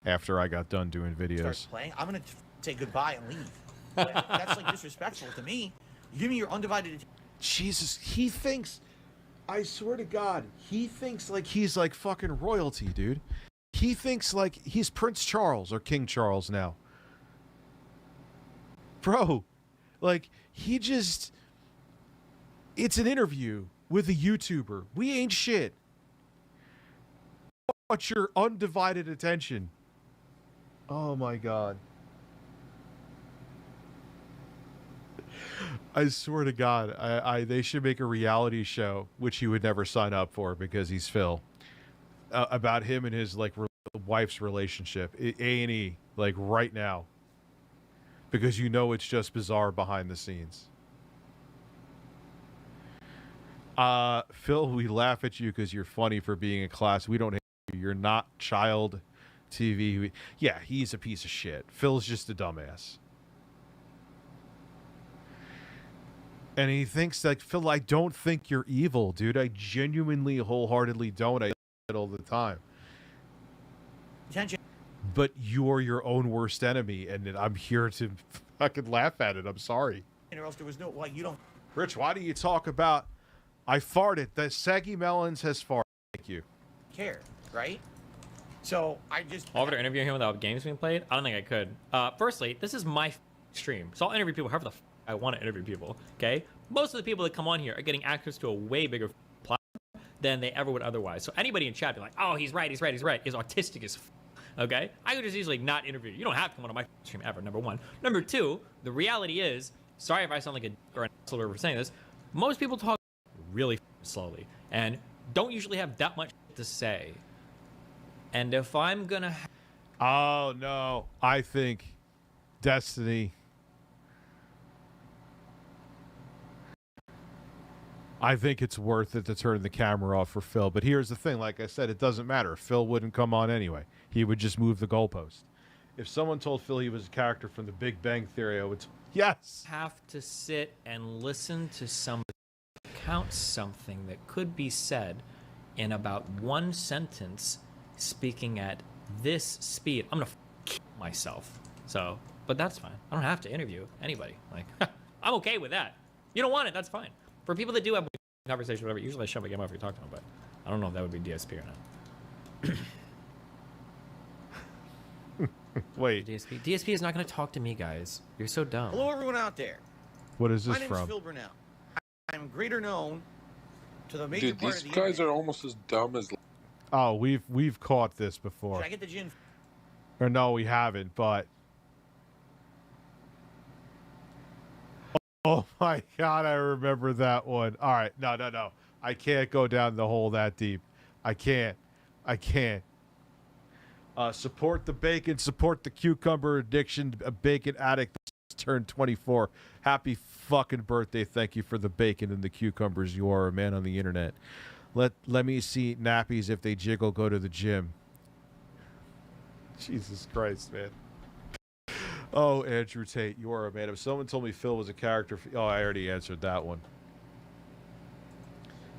After I got done doing videos. Start playing. I'm gonna say goodbye and leave. That's like disrespectful to me. You give me your undivided attention. Jesus, he thinks. I swear to God, he thinks like he's like fucking royalty, dude. He thinks like he's Prince Charles or King Charles now. Bro, like he just. It's an interview with a YouTuber. We ain't shit. Want your undivided attention. Oh my God. I swear to God, they should make a reality show, which he would never sign up for because he's Phil, about him and his like wife's relationship. A&E, like right now, because you know it's just bizarre behind the scenes. Phil, we laugh at you because you're funny for being in class. We don't hate you. You're not child TV. Yeah, he's a piece of shit. Phil's just a dumbass. And he thinks like, Phil, I don't think you're evil, dude. I genuinely, wholeheartedly don't. I say it all the time. Attention. But you're your own worst enemy, and I'm here to fucking laugh at it. I'm sorry. Or else there was no, like, you don't. Rich, why do you talk about, I farted, the Saggy Melons has farted. Thank you. Care, right? So I just. Over to interview him without games being played? I don't think I could. Firstly, this is my stream, so I'll interview people however the I want to interview people, okay? Most of the people that come on here are getting access to a way bigger platform than they ever would otherwise. So anybody in chat be like, oh, he's right, is autistic as okay? I could just easily not interview you. You don't have to come on my stream ever, number one. Number two, the reality is, sorry if I sound like a or an asshole for saying this, most people talk really slowly and don't usually have that much to say. And if I'm gonna... Oh, no. I think Destiny... I think it's worth it to turn the camera off for Phil. But here's the thing. Like I said, it doesn't matter. Phil wouldn't come on anyway. He would just move the goalpost. If someone told Phil he was a character from the Big Bang Theory, I would... Yes! Have to sit and listen to somebody count something that could be said in about one sentence speaking at this speed, I'm gonna kill myself. So, but that's fine. I don't have to interview anybody. Like, I'm okay with that. You don't want it, that's fine. For people that do have conversation, whatever, usually I shut my game off if you talk to them, but I don't know if that would be DSP or not. Wait. DSP is not going to talk to me, guys. You're so dumb. Hello, everyone out there. What is this My name from? is Phil Burnell. I'm greater known to the major Dude, part these of the guys internet. are almost as dumb as. Oh, we've caught this before. Should I get the gin? Or no, we haven't, but... Oh my God, I remember that one. All right, no. I can't go down the hole that deep. I can't. Support the bacon, support the cucumber addiction. A bacon addict turned 24. Happy fucking birthday. Thank you for the bacon and the cucumbers. You are a man on the internet. Let me see nappies if they jiggle, go to the gym. Jesus Christ, man. Oh, Andrew Tate, you are a man. If someone told me Phil was a character... Oh, I already answered that one.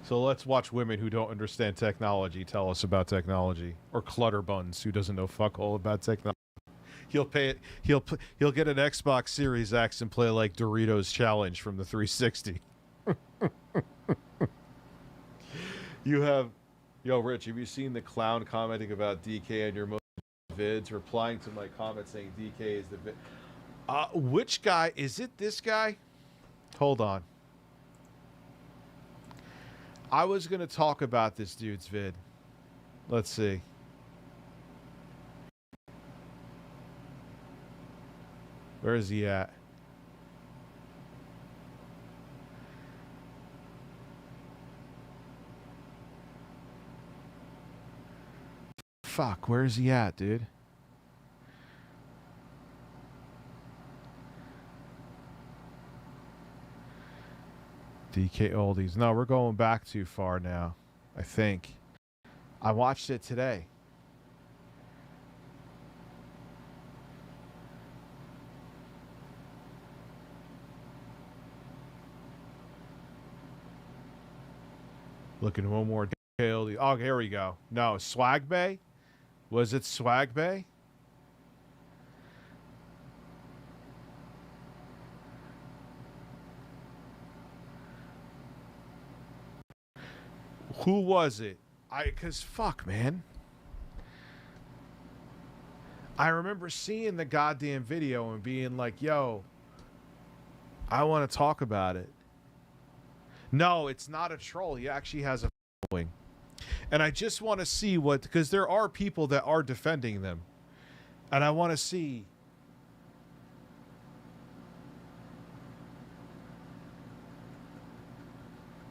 So let's watch women who don't understand technology tell us about technology. Or Clutterbuns, who doesn't know fuck all about technology. He'll pay it. He'll get an Xbox Series X and play like Doritos Challenge from the 360. You have... Yo, Rich, have you seen the clown commenting about DK on your most vids, replying to my comment saying DK is the vid? Which guy? Is it this guy? Hold on. I was going to talk about this dude's vid. Let's see. Where is he at? Fuck, where is he at, dude? DK Oldies. No, we're going back too far now, I think. I watched it today. Looking one more DK Oldies. Oh, here we go. No, Swag Bay? Was it Swag Bay? Who was it? Cause fuck, man. I remember seeing the goddamn video and being like, yo, I want to talk about it. No, it's not a troll. He actually has a following. And I just want to see what, because there are people that are defending them. And I want to see.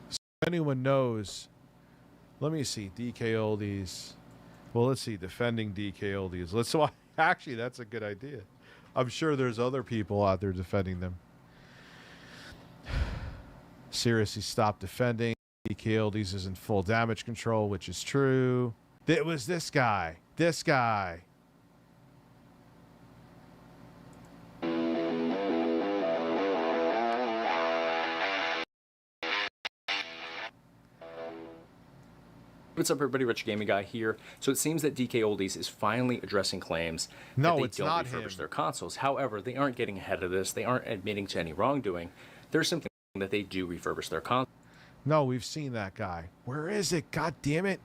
So if anyone knows, let me see, DK Oldies. Well, let's see, defending DK Oldies. Let's watch. Actually, that's a good idea. I'm sure there's other people out there defending them. Seriously, stop defending. DK Oldies is in full damage control, which is true. It was this guy. This guy. What's up, everybody? Rich Gaming Guy here. So it seems that DK Oldies is finally addressing claims that they don't refurbish their consoles. However, they aren't getting ahead of this. They aren't admitting to any wrongdoing. They're simply saying that they do refurbish their consoles. No, we've seen that guy. Where is it? God damn it.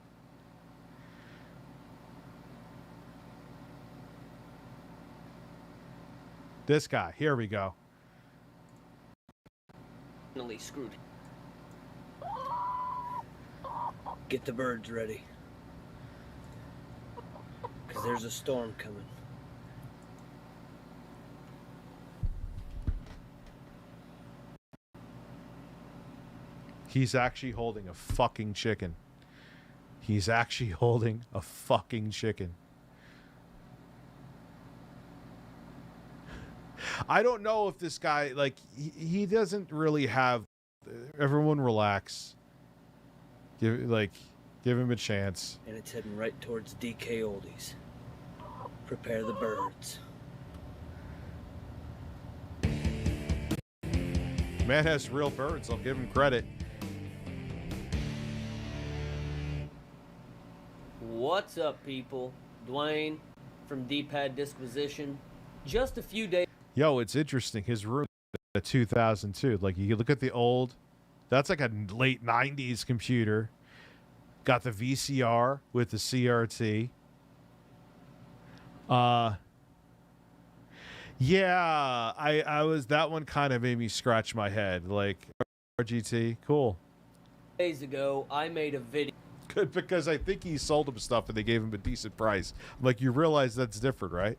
This guy. Here we go. Screwed. Get the birds ready. Because there's a storm coming. He's actually holding a fucking chicken. He's actually holding a fucking chicken. I don't know if this guy, like, he doesn't really have... Everyone relax. Give him a chance. And it's heading right towards DK Oldies. Prepare the birds. Man has real birds. I'll give him credit. What's up, people? Dwayne from D-Pad Disquisition. Just a few days. Yo, it's interesting. His room at 2002. Like, you look at the old, that's like a late 90s computer. Got the VCR with the CRT. Yeah, I was, that one kind of made me scratch my head. Like, RGT, cool. Days ago, I made a video. Good, because I think he sold him stuff and they gave him a decent price. Like, you realize that's different, right?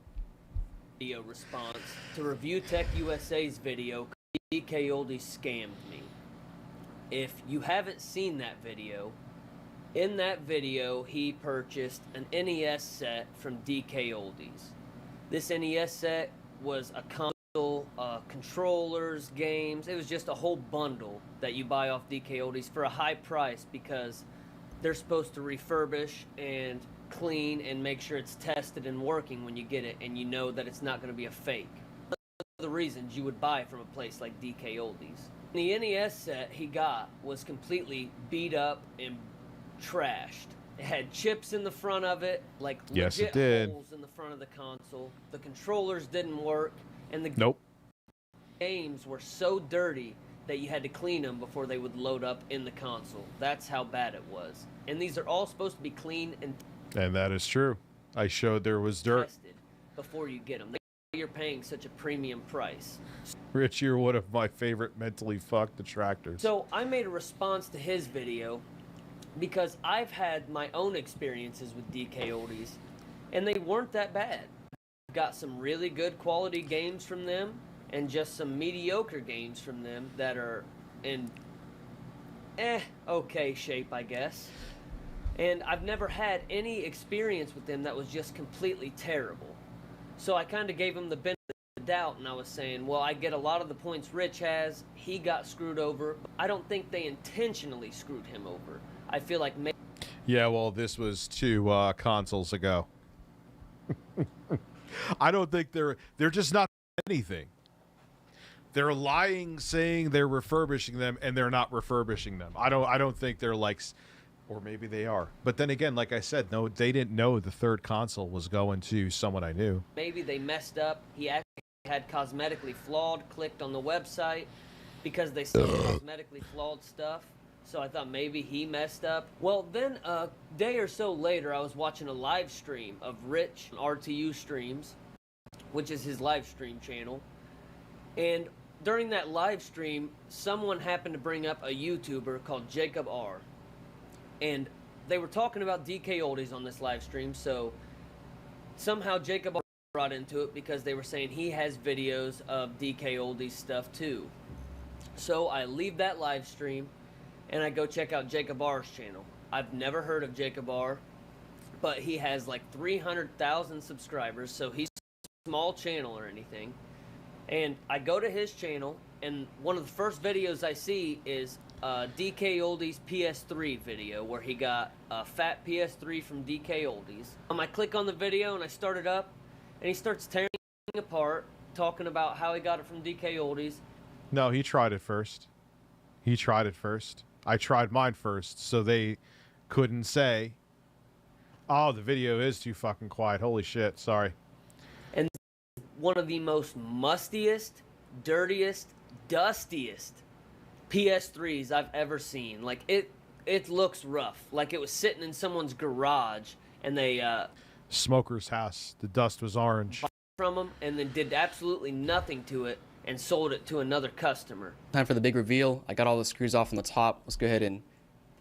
Video response to Review Tech USA's video, DK Oldies scammed me. If you haven't seen that video, in that video he purchased an NES set from DK Oldies. This NES set was a console, controllers, games. It was just a whole bundle that you buy off DK Oldies for a high price because they're supposed to refurbish and clean and make sure it's tested and working when you get it, and you know that it's not going to be a fake. One of the reasons you would buy from a place like DK Oldies. The NES set he got was completely beat up and trashed. It had chips in the front of it, like yes, legit it did. holes in the front of the console. The controllers didn't work, and the nope. games were so dirty that you had to clean them before they would load up in the console. That's how bad it was. And these are all supposed to be clean and that is true. I showed there was dirt. Tested before you get them. You're paying such a premium price. Rich, you're one of my favorite mentally fucked detractors. So I made a response to his video because I've had my own experiences with DK Oldies, and they weren't that bad. Got some really good quality games from them, and just some mediocre games from them that are in okay shape, I guess. And I've never had any experience with them that was just completely terrible. So I kind of gave him the benefit of the doubt, and I was saying, well, I get a lot of the points Rich has. He got screwed over. I don't think they intentionally screwed him over. I feel like maybe... Yeah, well, this was 2 consoles ago. I don't think they're just not anything. They're lying, saying they're refurbishing them, and they're not refurbishing them. I don't think they're like... Or maybe they are. But then again, like I said, no, they didn't know the third console was going to someone I knew. Maybe they messed up. He actually had cosmetically flawed, clicked on the website because they sell cosmetically flawed stuff. So I thought maybe he messed up. Well, then a day or so later, I was watching a live stream of Rich RTU Streams, which is his live stream channel. And during that live stream, someone happened to bring up a YouTuber called Jacob R. And they were talking about DK Oldies on this live stream, so somehow Jacob brought into it because they were saying he has videos of DK Oldies stuff too. So I leave that live stream and I go check out Jacob R's channel. I've never heard of Jacob R, but he has like 300,000 subscribers, so he's a small channel or anything. And I go to his channel, and one of the first videos I see is DK Oldies PS3 video where he got a fat PS3 from DK Oldies. I click on the video and I start it up, and he starts tearing it apart, talking about how he got it from DK Oldies. No, he tried it first. He tried it first. I tried mine first, so they couldn't say, oh, the video is too fucking quiet. Holy shit, sorry. And one of the most mustiest, dirtiest, dustiest PS3s I've ever seen. Like, it looks rough. Like it was sitting in someone's garage, and they smoker's house. The dust was orange. From them, and then did absolutely nothing to it and sold it to another customer. Time for the big reveal. I got all the screws off on the top. Let's go ahead and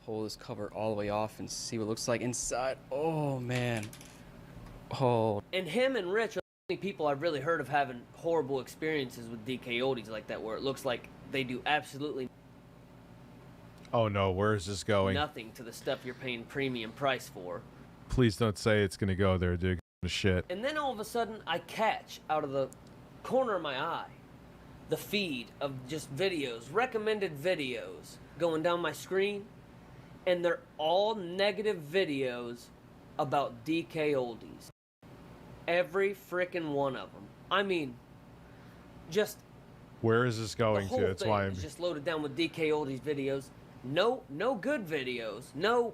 pull this cover all the way off and see what it looks like inside. Oh man. Oh. And him and Rich are the only people I've really heard of having horrible experiences with DK Oldies like that, where it looks like they do absolutely oh no, where is this going? nothing to the stuff you're paying premium price for. Please don't say it's gonna go there, dude. Shit. And then all of a sudden, I catch out of the corner of my eye the feed of just videos, recommended videos, going down my screen, and they're all negative videos about DK Oldies. Every freaking one of them. I mean, just where is this going the whole to? That's thing why I'm is just loaded down with DK Oldies videos. No good videos. No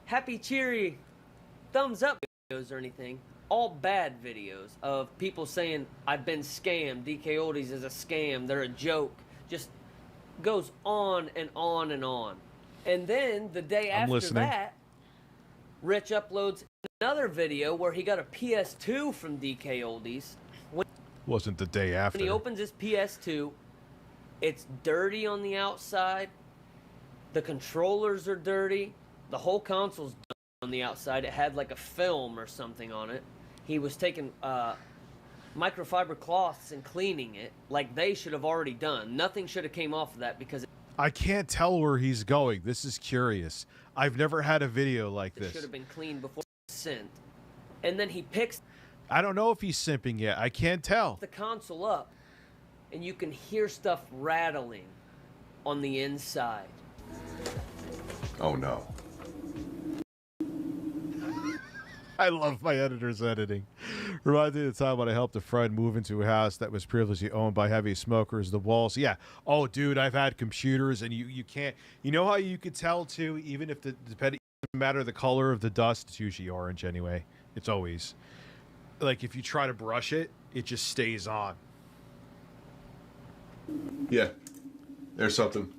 happy, cheery thumbs up videos or anything. All bad videos of people saying, I've been scammed, DK Oldies is a scam, they're a joke. Just goes on and on and on. And then the day after that, Rich uploads another video where he got a PS2 from DK Oldies. Wasn't the day after. When he opens his PS2, it's dirty on the outside. The controllers are dirty. The whole console's dirty on the outside. It had like a film or something on it. He was taking microfiber cloths and cleaning it like they should have already done. Nothing should have came off of that because I can't tell where he's going. This is curious. I've never had a video like it this. should have been cleaned before sent. And then he picks I don't know if he's simping yet. I can't tell. the console up and you can hear stuff rattling on the inside. Oh no. I love my editor's editing. Reminds me of the time when I helped a friend move into a house that was previously owned by heavy smokers. The walls, yeah. Oh, dude, I've had computers, and you can't. You know how you could tell too, even if depending doesn't matter the color of the dust. It's usually orange anyway. It's always like if you try to brush it, it just stays on. Yeah, there's something.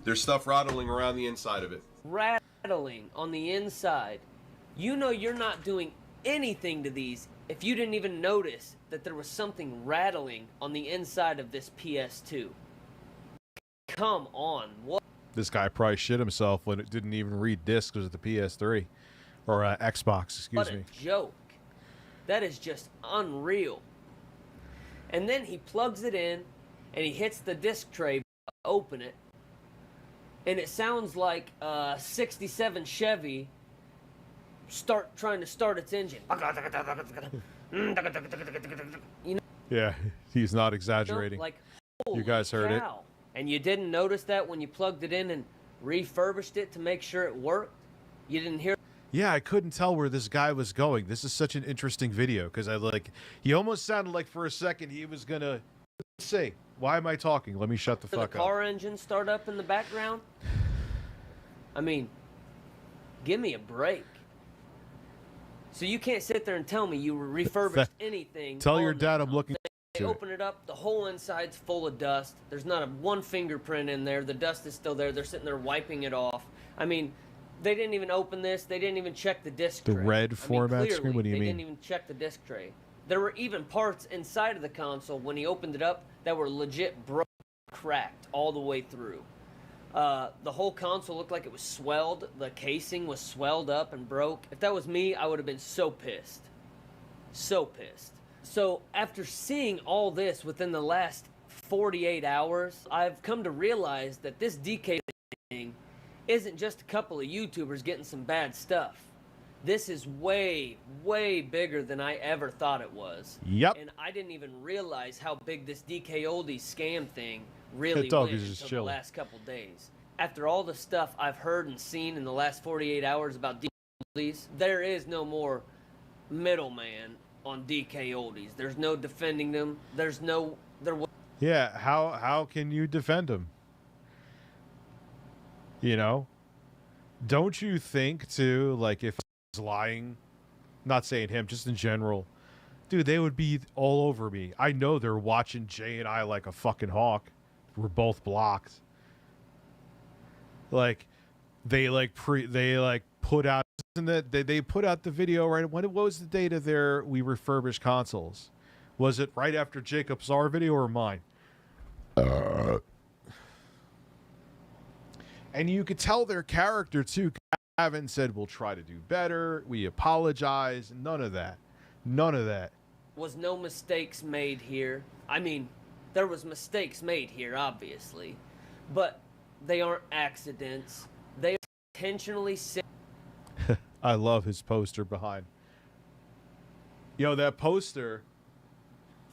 There's stuff rattling around the inside of it. Rattling on the inside. You know you're not doing anything to these if you didn't even notice that there was something rattling on the inside of this PS2. Come on, what? This guy probably shit himself when it didn't even read discs of the PS3 or Xbox. Excuse What me. a joke. That is just unreal. And then he plugs it in and he hits the disc tray to open it. And it sounds like a 67 Chevy trying to start its engine. You know, Yeah, he's not exaggerating. like, you guys heard it. cow. And you didn't notice that when you plugged it in and refurbished it to make sure it worked? You didn't hear? Yeah, I couldn't tell where this guy was going. This is such an interesting video because he almost sounded like for a second he was gonna. Let's see. Why am I talking? Let me shut the fuck up. The car engine start up in the background? I mean, give me a break. So you can't sit there and tell me you refurbished anything. Tell your dad I'm looking. They open it up, the whole inside's full of dust. There's not one fingerprint in there. The dust is still there. They're sitting there wiping it off. I mean, they didn't even open this. They didn't even check the disc tray. The red format clearly, screen? What do you they mean? didn't even check the disc tray. There were even parts inside of the console when he opened it up that were legit broke, cracked all the way through. The whole console looked like it was swelled. The casing was swelled up and broke. If that was me, I would have been so pissed. So pissed. So after seeing all this within the last 48 hours, I've come to realize that this DK thing isn't just a couple of YouTubers getting some bad stuff. This is way, way bigger than I ever thought it was. Yep. And I didn't even realize how big this DK Oldies scam thing really dog went is just until the chilling. last couple days. After all the stuff I've heard and seen in the last 48 hours about DK Oldies, there is no more middleman on DK Oldies. There's no defending them. Yeah, how can you defend him? You know? Don't you think too, like if he's lying, not saying him, just in general, dude, they would be all over me. I know they're watching Jay and I like a fucking hawk. We're both blocked. Like they put out they put out the video right when what was the date of their we refurbished consoles? Was it right after Jacob's R video or mine? And you could tell their character too. Haven't said we'll try to do better. We apologize. None of that. None of that. Was no mistakes made here. I mean, there was mistakes made here, obviously, but they aren't accidents. They are intentionally sick. I love his poster behind. Yo, that poster.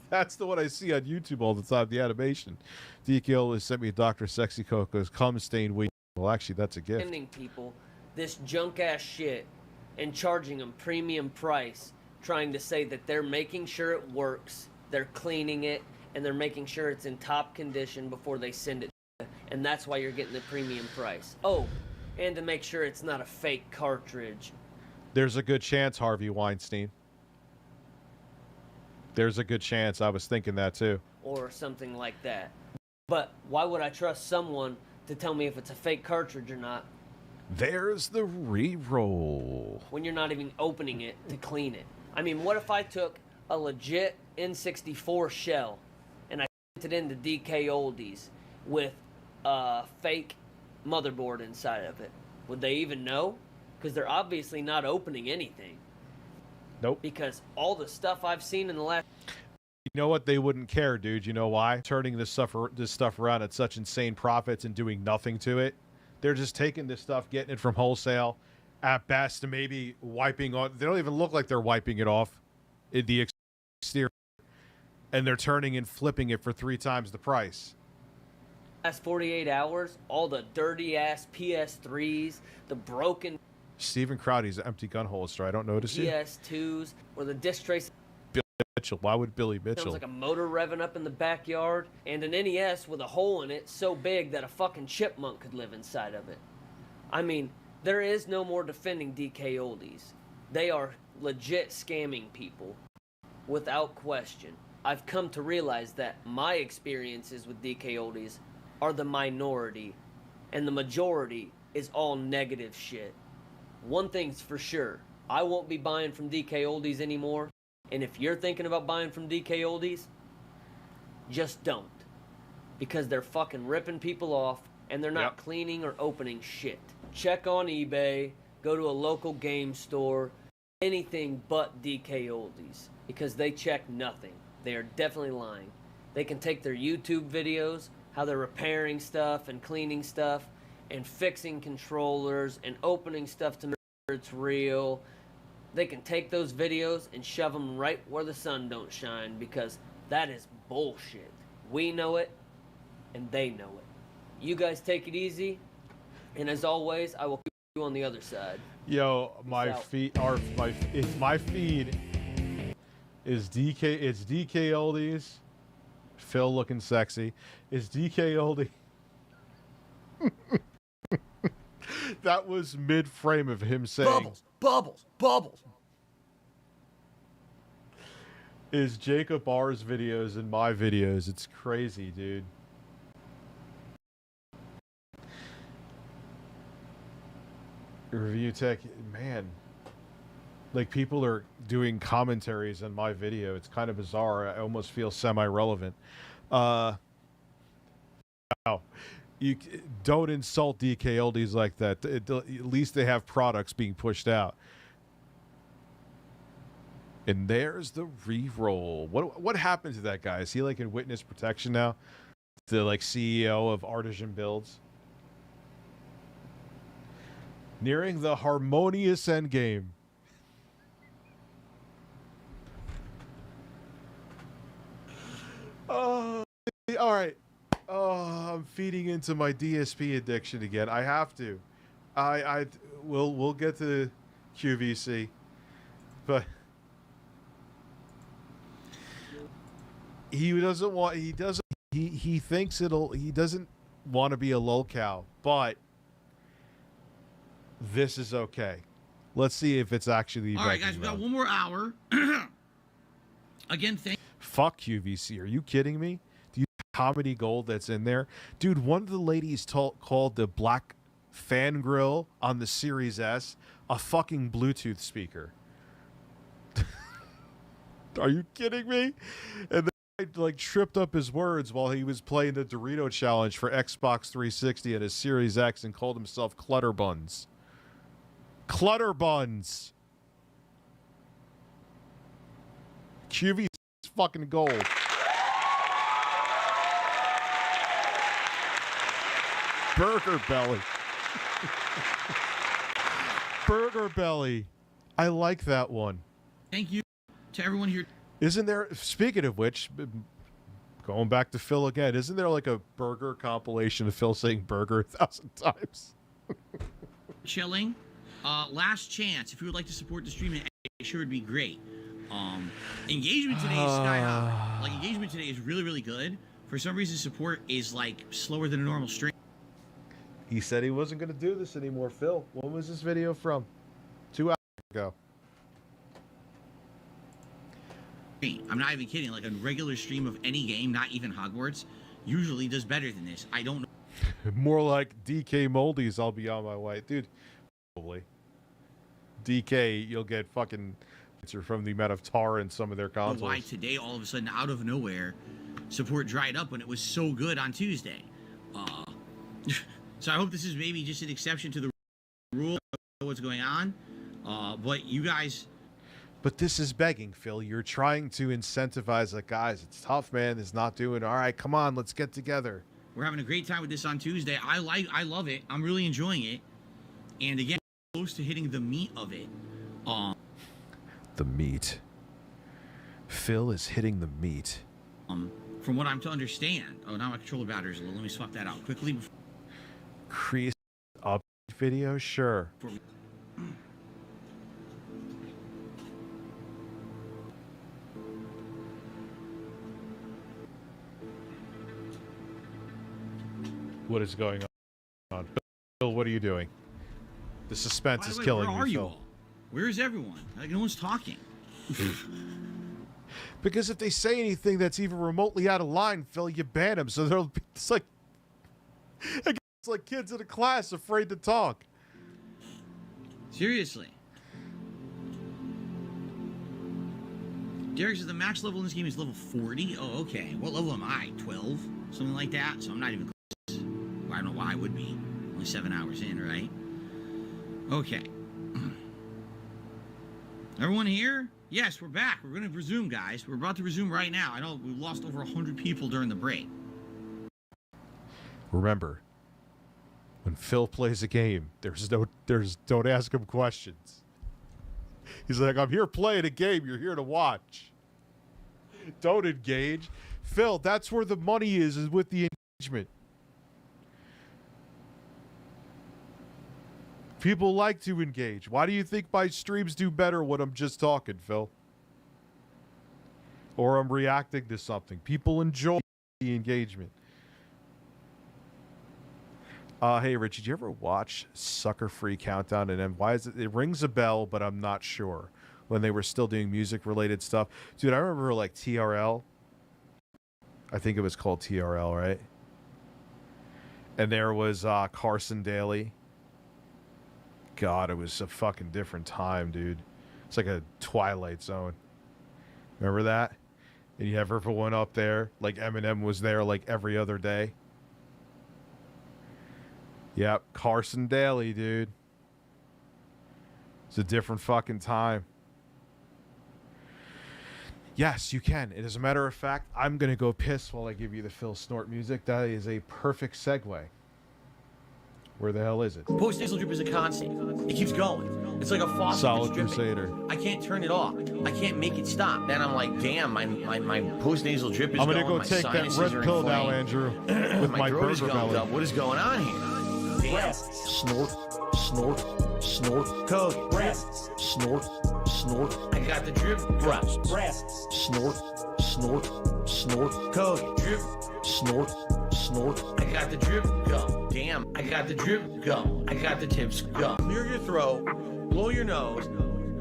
That's the one I see on YouTube all the time. The animation. DKO has sent me Dr. Sexy Coco's cum stained weed. Well, actually, that's a gift. Sending people this junk ass shit and charging them premium price, trying to say that they're making sure it works, they're cleaning it, and they're making sure it's in top condition before they send it. And that's why you're getting the premium price. Oh, and to make sure it's not a fake cartridge. There's a good chance, Harvey Weinstein. There's a good chance. I was thinking that too. Or something like that. But why would I trust someone to tell me if it's a fake cartridge or not There's the re-roll. when you're not even opening it to clean it? I mean, what if I took a legit N64 shell and I sent it into DK Oldies with a fake motherboard inside of it? Would they even know? Because they're obviously not opening anything. Nope. Because all the stuff I've seen in the last... You know what? They wouldn't care, dude. You know why? Turning this stuff around at such insane profits and doing nothing to it. They're just taking this stuff, getting it from wholesale, at best, and maybe wiping on. They don't even look like they're wiping it off in the exterior, and they're turning and flipping it for 3 times the price. Last 48 hours, all the dirty ass PS3s, the broken Stephen Crowdy's an empty gun holster. I don't notice you. PS2s, or the disc trace. Billy Mitchell. Why would Billy Mitchell? Sounds like a motor revving up in the backyard, and an NES with a hole in it so big that a fucking chipmunk could live inside of it. I mean, there is no more defending DK Oldies. They are legit scamming people, without question. I've come to realize that my experiences with DK Oldies are the minority, and the majority is all negative shit. One thing's for sure, I won't be buying from DK Oldies anymore, and if you're thinking about buying from DK Oldies, just don't. Because they're fucking ripping people off, and they're not cleaning or opening shit. Check on eBay, go to a local game store, anything but DK Oldies, because they check nothing. They are definitely lying. They can take their YouTube videos, how they're repairing stuff and cleaning stuff, and fixing controllers and opening stuff to make sure it's real. They can take those videos and shove them right where the sun don't shine, because that is bullshit. We know it, and they know it. You guys take it easy, and as always, I will keep you on the other side. Yo, my feed are my feed is DK. It's DK Oldies. Phil looking sexy. Is DK Oldie? That was mid-frame of him saying Bubbles, bubbles, bubbles. Is Jacob R's videos and my videos. It's crazy, dude. Review Tech, man. Like, people are doing commentaries on my video. It's kind of bizarre. I almost feel semi-relevant. Wow. You don't insult DK Oldies like that. At least they have products being pushed out. And there's the re-roll. What happened to that guy? Is he like in witness protection now? The like CEO of Artisan Builds. Nearing the harmonious endgame. Oh, all right. Oh, I'm feeding into my DSP addiction again. I have to. We'll get to QVC, but he doesn't want. He doesn't. He thinks it'll. He doesn't want to be a lolcow, but this is okay. Let's see if it's actually. All right, guys, we got one more hour. Again, Fuck QVC. Are you kidding me? Do you know how many gold that's in there? Dude, one of the ladies called the black fan grill on the Series S a fucking Bluetooth speaker. Are you kidding me? And then I like tripped up his words while he was playing the Dorito challenge for Xbox 360 and his Series X and called himself Clutter Buns. Clutter Buns. QVC fucking gold. Burger Belly. Burger Belly. I like that one. Thank you to everyone here. Isn't there, speaking of which, going back to Phil again, isn't there like a burger compilation of Phil saying burger 1,000 times? Chilling. Last chance. If you would like to support the stream, it sure would be great. Engagement today is sky high. Like, engagement today is really, really good. For some reason, support is like slower than a normal stream. He said he wasn't going to do this anymore. Phil, when was this video from? 2 hours ago. I'm not even kidding. Like a regular stream of any game, not even Hogwarts, usually does better than this. I don't know. More like DK Moldies, I'll be on my way. Dude, probably. DK, you'll get fucking answer from the amount of tar in some of their consoles. Why today, all of a sudden, out of nowhere, support dried up when it was so good on Tuesday. So I hope this is maybe just an exception to the rule of what's going on. But you guys... But this is begging, Phil. You're trying to incentivize the guys. It's tough, man. It's not doing... All right, come on, let's get together. We're having a great time with this on Tuesday. I love it. I'm really enjoying it. And again, close to hitting the meat of it. The meat. Phil is hitting the meat. From what I'm to understand. Oh, now my controller battery's low. Let me swap that out quickly. Crease up video? Sure. What is going on? Phil, what are you doing? The suspense is killing where are you, you Phil. all? Where is everyone? Like, no one's talking. Because if they say anything that's even remotely out of line, Phil, you ban them. So they'll be, it's like kids in a class afraid to talk. Seriously. Derek says the max level in this game is level 40. Oh, okay. What level am I? 12? Something like that? So I'm not even close. I don't know why I would be. Only 7 hours in, right? Okay. Everyone here? Yes, we're back. We're going to resume, guys. We're about to resume right now. I know we lost over 100 people during the break. Remember, when Phil plays a game, don't ask him questions. He's like, I'm here playing a game. You're here to watch. Don't engage. Phil, that's where the money is with the engagement. People like to engage. Why do you think my streams do better when I'm just talking, Phil? Or I'm reacting to something. People enjoy the engagement. Hey, Rich, did you ever watch Sucker Free Countdown? And why is it? It rings a bell, but I'm not sure. When they were still doing music-related stuff. Dude, I remember like TRL. I think it was called TRL, right? And there was Carson Daly. God, it was a fucking different time, dude. It's like a Twilight Zone. Remember that? And you have everyone up there. Like Eminem was there like every other day. Yep, Carson Daly, dude. It's a different fucking time. Yes, you can. And as a matter of fact, I'm going to go piss while I give you the Phil Snort music. That is a perfect segue. Where the hell is it? Post-nasal drip is a constant. It keeps going. It's like a faucet. Solid that's dripping. Crusader. I can't turn it off. I can't make it stop. Then I'm like, damn, my post-nasal drip is I'm going. gonna go my take that sinuses red are pill now, inflamed. Andrew. With my throat is burger gummed belly. up. What is going on here? Damn. Snort, snort, snort. Code. Breasts. Snort, snort. I got the drip gun. Breasts. Snort, snort, snort. Code. Drip. Snort, snort. I got the drip gun. Damn. I got the drip gun. I got the tips gun. Clear your throat. Blow your nose.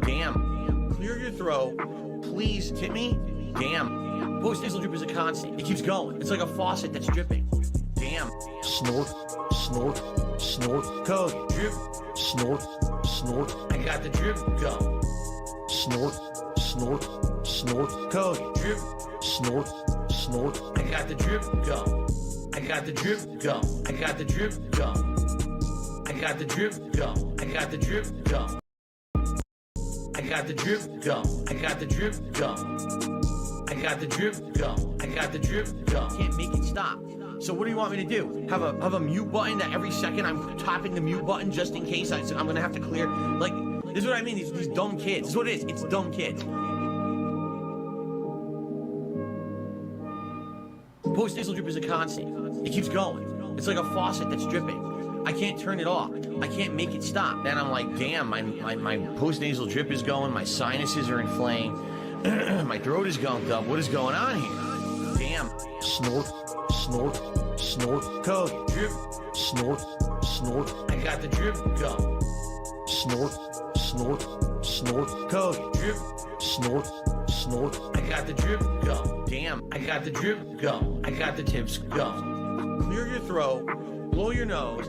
Damn. Clear your throat. Please tip me. Damn. Post-nasal drip is a constant. It keeps going. It's like a faucet that's dripping. Damn. Snort, snort, snort. Code. Drip. Snort, snort. I got the drip gun. Snort, snort, snort. Code. Drip. Snort, snort. I got the drip gun. I got the drip gun. I got the drip gun. I got the drip gun. I got the drip gun. I got the drip gun. I got the drip gun. I got the drip gun. I got the drip gun. Can't make it stop. So what do you want me to do? Have a mute button that every second I'm tapping the mute button just in case I'm gonna have to clear? Like, this is what I mean. These dumb kids. This is what it is. It's dumb kids. Post-nasal drip is a constant. It keeps going. It's like a faucet that's dripping. I can't turn it off. I can't make it stop. Then I'm like, damn, my post-nasal drip is going. My sinuses are inflamed. My throat is gunked up. What is going on here? Damn. Snort, snort, snort, Cody, drip, snort, snort, I got the drip go. snort, snort, snort, Cody, drip, snort, snort, I got the drip go. Damn, I got the drip go. I got the tips go. Clear your throat, blow your nose.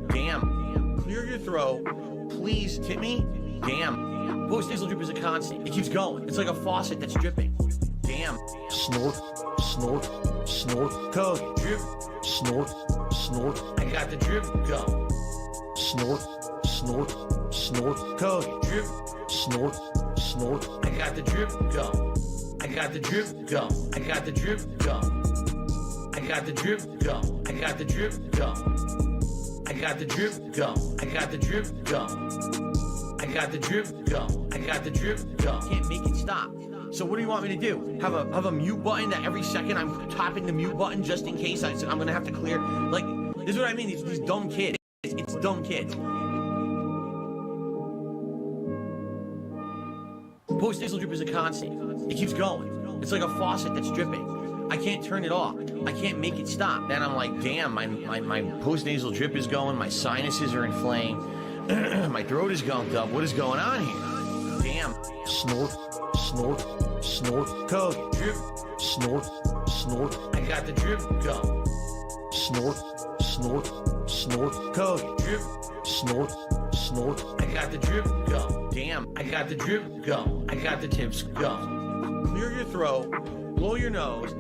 Damn, clear your throat. Please tip me. Damn, post nasal drip is a constant. It keeps going. It's like a faucet that's dripping. Damn, snort, snort, snort, Cody, drip, snort, snort, I got the drip go. snort, snort, snort, Cody, drip, snort, snort, I got the drip go. I got the drip go. I got the drip go. I got the drip go. I got the drip go. I got the drip go. I got the drip go. I got the drip go. I got the drip go. Can't make it stop. So what do you want me to do? Have a mute button that every second I'm tapping the mute button just in case I'm gonna have to clear? Like, this is what I mean. These dumb kids. It's dumb kids. Post nasal drip is a constant. It keeps going. It's like a faucet that's dripping. I can't turn it off. I can't make it stop. Then I'm like, damn, my post nasal drip is going. My sinuses are inflamed. My throat is gunked up. What is going on here? Damn. snort, snort, snort, Cody, drip, snort, snort, I got the drip go. snort, snort, snort, Cody, drip, snort, snort, I got the drip go. Damn, I got the drip go. I got the tips go. Clear your throat, blow your nose.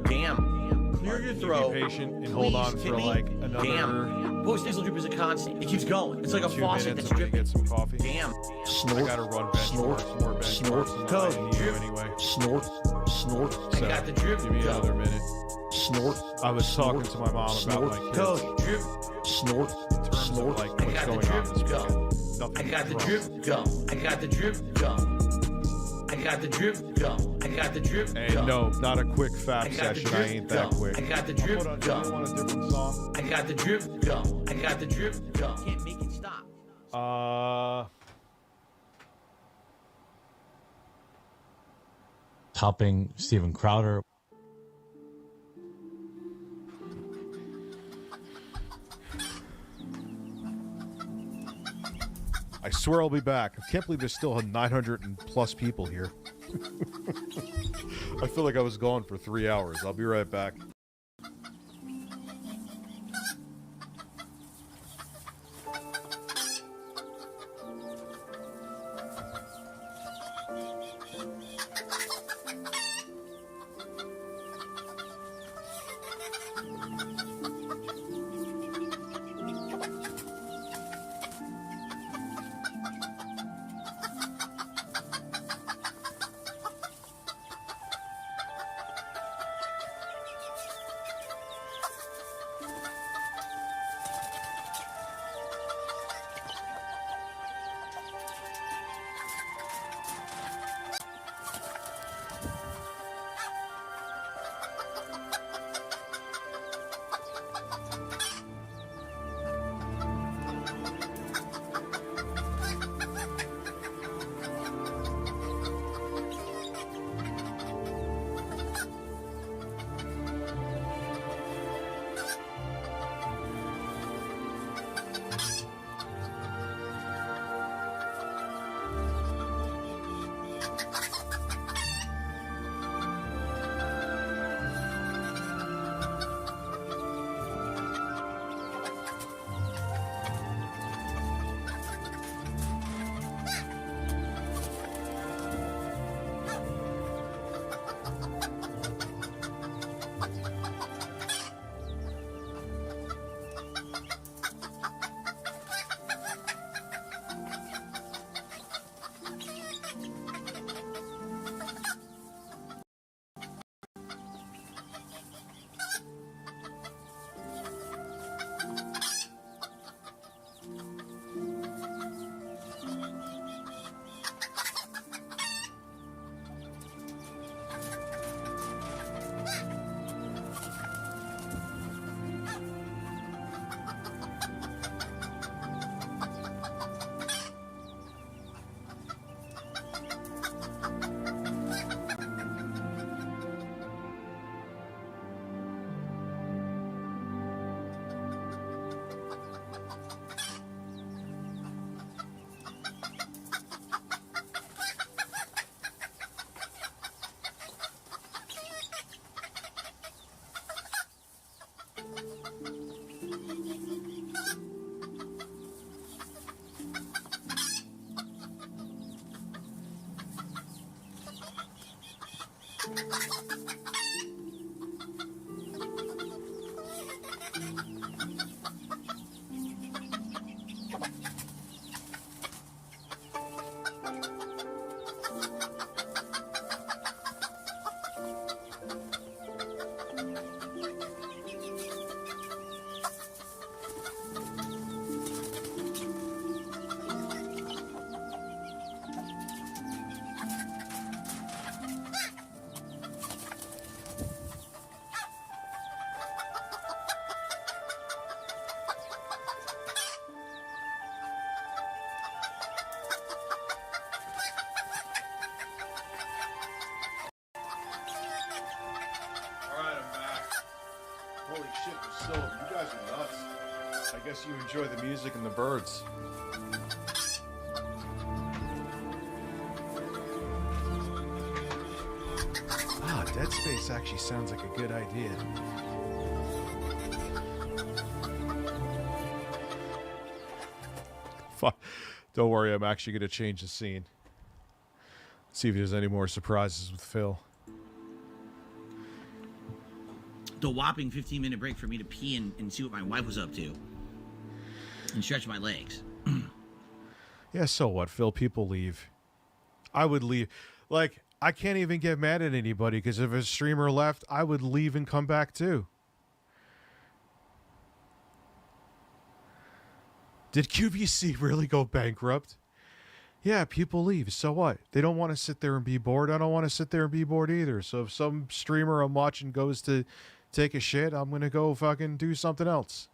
Damn, clear your throat. Be patient and hold on Please, for Timmy. like another. Damn, post nasal drip is a constant. It keeps going. It's like a 2 faucet minutes that's until you dripping. get some coffee. Damn, I gotta run benchmarks, more benchmarks than I need you anyway. snort, snort, So, I got the drip give me go. another minute. snort, I was talking to my mom about my kids Cody, drip, snort, in terms of snort, like I what's got the going on drip this weekend. go. I Nothing got the wrong. drip go. I got the drip go. I got the drip go. I got the drip Hey, go. no, not a quick I fab got the session. I drip ain't that go. quick. I got the I'll drip put on, go. you want a different song? I got the drip go. I got the drip go. Can't make it stop. Topping Steven Crowder. I swear I'll be back. I can't believe there's still 900 and plus people here. I feel like I was gone for 3 hours. I'll be right back. Holy shit, Priscilla, you guys are nuts. I guess you enjoy the music and the birds. Ah, Dead Space actually sounds like a good idea. Don't worry, I'm actually going to change the scene. See if there's any more surprises with Phil. The whopping 15-minute break for me to pee and see what my wife was up to. And stretch my legs. Yeah, so what, Phil? People leave. I would leave. Like, I can't even get mad at anybody because if a streamer left, I would leave and come back too. Did QVC really go bankrupt? Yeah, people leave. So what? They don't want to sit there and be bored. I don't want to sit there and be bored either. So if some streamer I'm watching goes to take a shit, I'm going to go fucking do something else.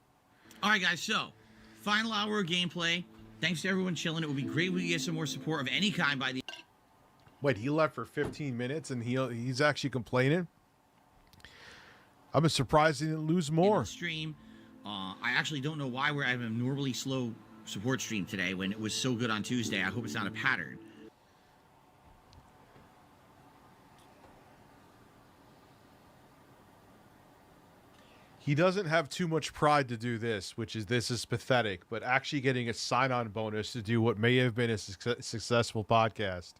All right, guys. So, final hour of gameplay. Thanks to everyone chilling. It would be great if we could get some more support of any kind by the... Wait, he left for 15 minutes and he's actually complaining? I'm surprised he didn't lose more. Stream. I actually don't know why we're having a normally slow support stream today when it was so good on Tuesday. I hope it's not a pattern. He doesn't have too much pride to do this, this is pathetic, but actually getting a sign-on bonus to do what may have been a successful podcast.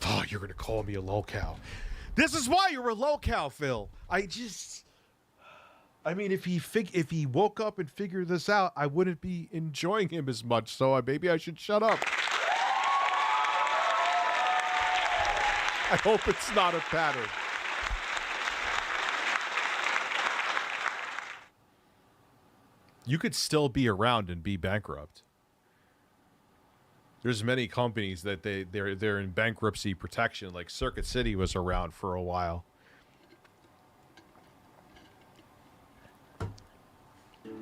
Oh, you're going to call me a lolcow. This is why you're a lolcow, Phil. I mean, if he woke up and figured this out, I wouldn't be enjoying him as much, so maybe I should shut up. I hope it's not a pattern. You could still be around and be bankrupt. There's many companies that they're in bankruptcy protection. Like Circuit City was around for a while.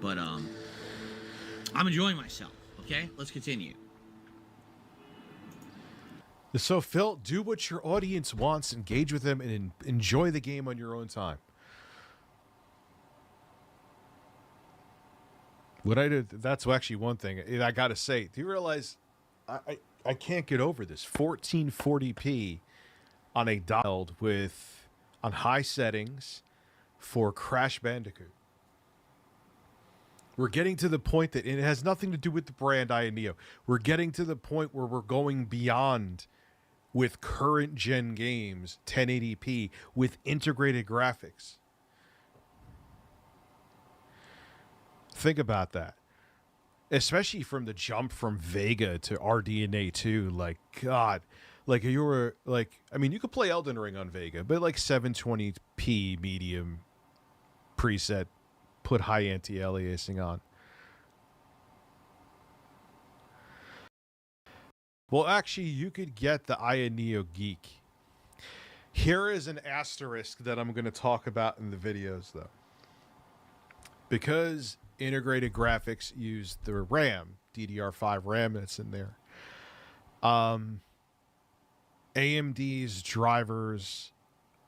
But I'm enjoying myself. Okay, let's continue. So Phil, do what your audience wants, engage with them, and enjoy the game on your own time. What I did, that's actually one thing I gotta say. Do you realize I can't get over this 1440p on a dialed on high settings for Crash Bandicoot. We're getting to the point that it has nothing to do with the brand Aya Neo. We're getting to the point where we're going beyond with current gen games 1080p with integrated graphics. Think about that. Especially from the jump from Vega to RDNA 2, like, God, like you were like, I mean, you could play Elden Ring on Vega, but like 720p medium preset, put high anti-aliasing on. Well, actually, you could get the Aya Neo Geek. Here is an asterisk that I'm going to talk about in the videos, though. Because integrated graphics use the RAM, DDR5 RAM that's in there. AMD's drivers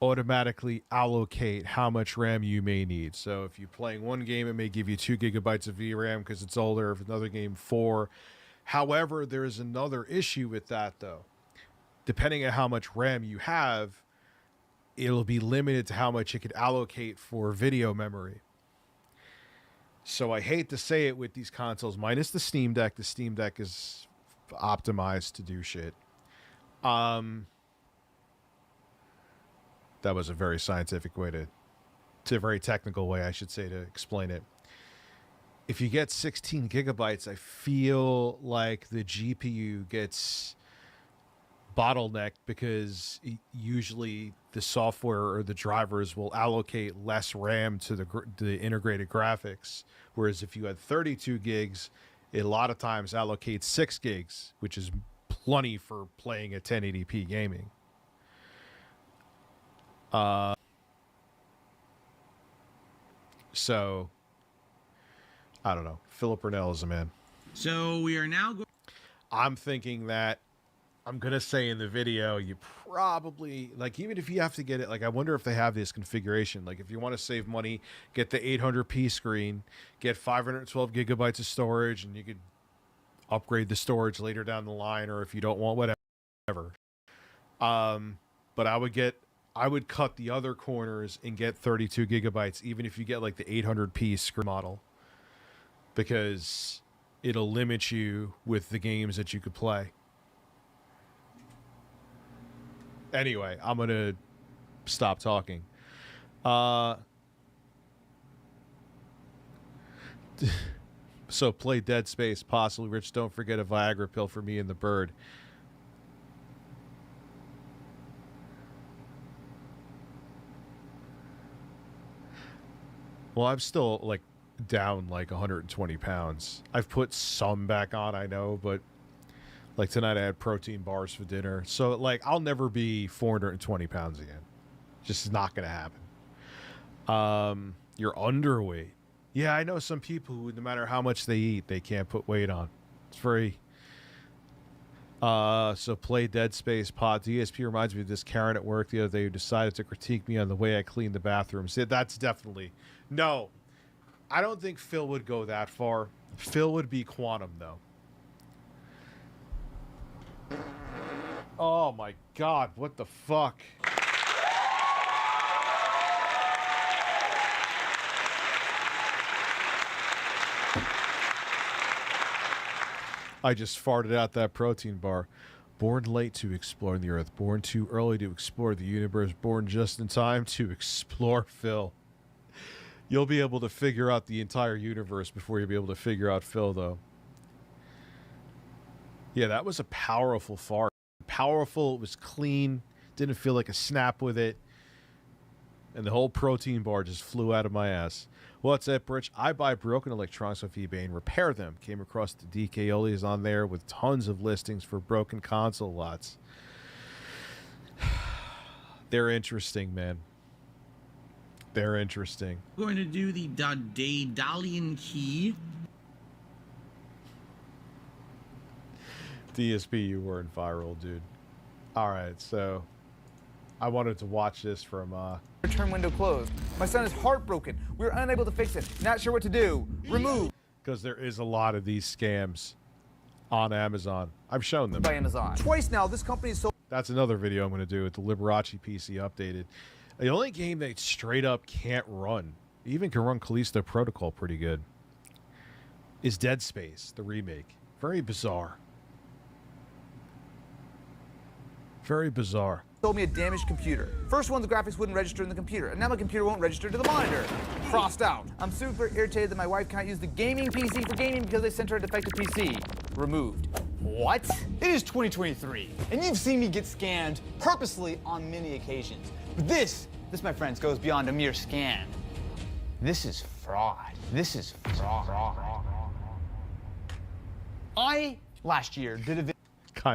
automatically allocate how much RAM you may need. So if you're playing one game, it may give you 2 gigabytes of VRAM because it's older. If another game, 4. However, there's another issue with that, though. Depending on how much RAM you have, it'll be limited to how much it could allocate for video memory. So I hate to say it with these consoles, minus the Steam Deck. The Steam Deck is optimized to do shit. That was a very scientific way to a very technical way, I should say, to explain it. If you get 16 gigabytes, I feel like the GPU gets bottlenecked because usually the software or the drivers will allocate less RAM to the integrated graphics. Whereas if you had 32 gigs, it a lot of times allocates 6 gigs, which is plenty for playing at 1080p gaming. So, I don't know. Philip Burnell is a man. So we are now going. I'm thinking that I'm going to say in the video, you probably, like, even if you have to get it, like, I wonder if they have this configuration. Like, if you want to save money, get the 800p screen, get 512 gigabytes of storage, and you could upgrade the storage later down the line, or if you don't want whatever. But I would cut the other corners and get 32 gigabytes, even if you get like the 800p screen model, because it'll limit you with the games that you could play. Anyway, I'm going to stop talking. So play Dead Space, possibly. Rich, don't forget a Viagra pill for me and the bird. Well, I'm still like down like 120 pounds. I've put some back on, I know, but like tonight I had protein bars for dinner. So like I'll never be 420 pounds again. Just not going to happen. You're underweight. Yeah, I know some people who, no matter how much they eat, they can't put weight on. It's free. So play Dead Space pod. DSP reminds me of this Karen at work the other day who decided to critique me on the way I cleaned the bathrooms. Yeah, that's definitely... No, I don't think Phil would go that far. Phil would be Quantum, though. Oh, my God. What the fuck? I just farted out that protein bar. Born late to explore the Earth. Born too early to explore the universe. Born just in time to explore Phil. You'll be able to figure out the entire universe before you'll be able to figure out Phil, though. Yeah, that was a powerful fart. Powerful, it was clean, didn't feel like a snap with it. And the whole protein bar just flew out of my ass. What's up, Rich? I buy broken electronics off eBay and repair them. Came across the DK Oldies on there with tons of listings for broken console lots. They're interesting, man. They're interesting. We're going to do the Daedalian key. DSP, you weren't viral, dude. All right, so I wanted to watch this from... Return window closed. My son is heartbroken. We are unable to fix it. Not sure what to do. Remove. Because there is a lot of these scams on Amazon. I've shown them. By Amazon. Twice now, this company is so... That's another video I'm going to do with the Liberace PC updated. The only game that straight up can't run, even can run Callisto Protocol pretty good, is Dead Space, the remake. Very bizarre. Very bizarre. Sold me a damaged computer. First one, the graphics wouldn't register in the computer, and now my computer won't register to the monitor. Crossed out. I'm super irritated that my wife can't use the gaming PC for gaming because they sent her a defective PC. Removed. What? It is 2023, and you've seen me get scammed purposely on many occasions. But this, my friends, goes beyond a mere scam. This is fraud. This is fraud. I, last year, did a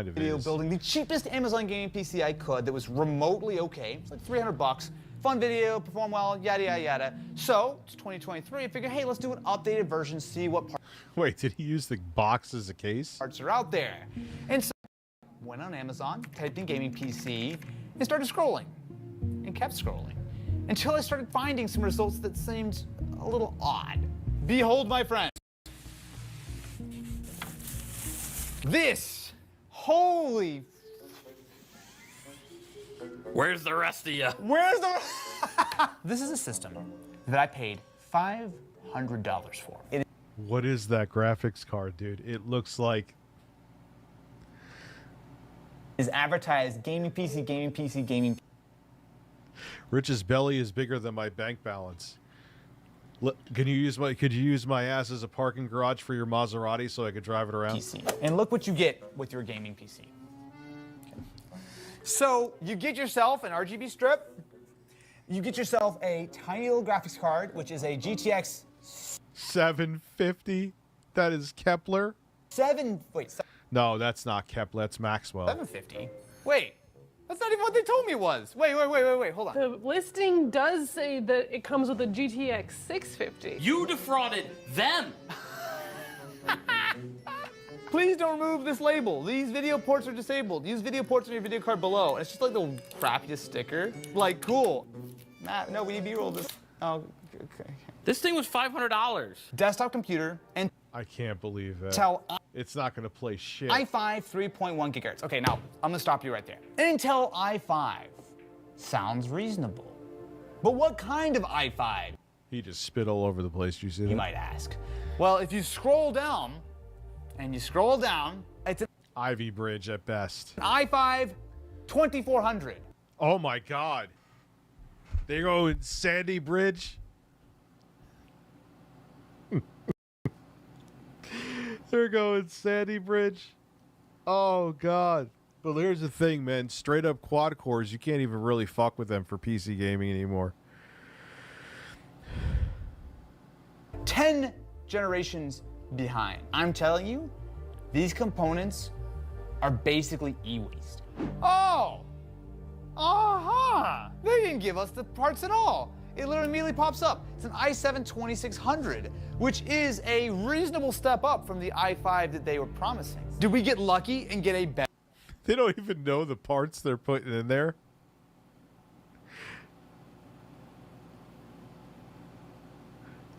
video building the cheapest Amazon gaming PC I could that was remotely okay. It's like 300 bucks. Fun video, perform well, yada, yada, yada. So, it's 2023. I figured, hey, let's do an updated version, see what parts... Wait, did he use the box as a case? ...parts are out there. And so, went on Amazon, typed in gaming PC, and started scrolling. And kept scrolling. Until I started finding some results that seemed a little odd. Behold, my friends. This. Holy. Where's the rest of you? Where's the... This is a system that I paid $500 for. What is that graphics card, dude? It looks like... is advertised gaming PC, gaming PC, gaming. Rich's belly is bigger than my bank balance. Could you use my ass as a parking garage for your Maserati so I could drive it around? PC. And look what you get with your gaming PC. Okay. So you get yourself an RGB strip. You get yourself a tiny little graphics card, which is a GTX 750. That is Kepler. No, that's not Kepler. That's Maxwell. 750. Wait. That's not even what they told me it was. Wait, hold on. The listing does say that it comes with a GTX 650. You defrauded them. Please don't remove this label. These video ports are disabled. Use video ports on your video card below. And it's just like the crappiest sticker. Like, cool. Matt, no, we need B-roll this. Oh, okay. This thing was $500. Desktop computer and I can't believe that. It's not going to play shit. i5 3.1 gigahertz. Okay, now I'm going to stop you right there. Intel i5 sounds reasonable. But what kind of i5? He just spit all over the place. You see that? You might ask. Well, if you scroll down, it's an Ivy Bridge at best. An i5 2400. Oh my God. They go in Sandy Bridge. They're going Sandy Bridge. Oh God. But here's the thing, man. Straight up quad cores, you can't even really fuck with them for PC gaming anymore. 10 generations behind. I'm telling you, these components are basically e-waste. Oh! Uh-huh! They didn't give us the parts at all. It literally immediately pops up. It's an i7 2600, which is a reasonable step up from the i5 that they were promising. Did we get lucky and get a better? They don't even know the parts they're putting in there.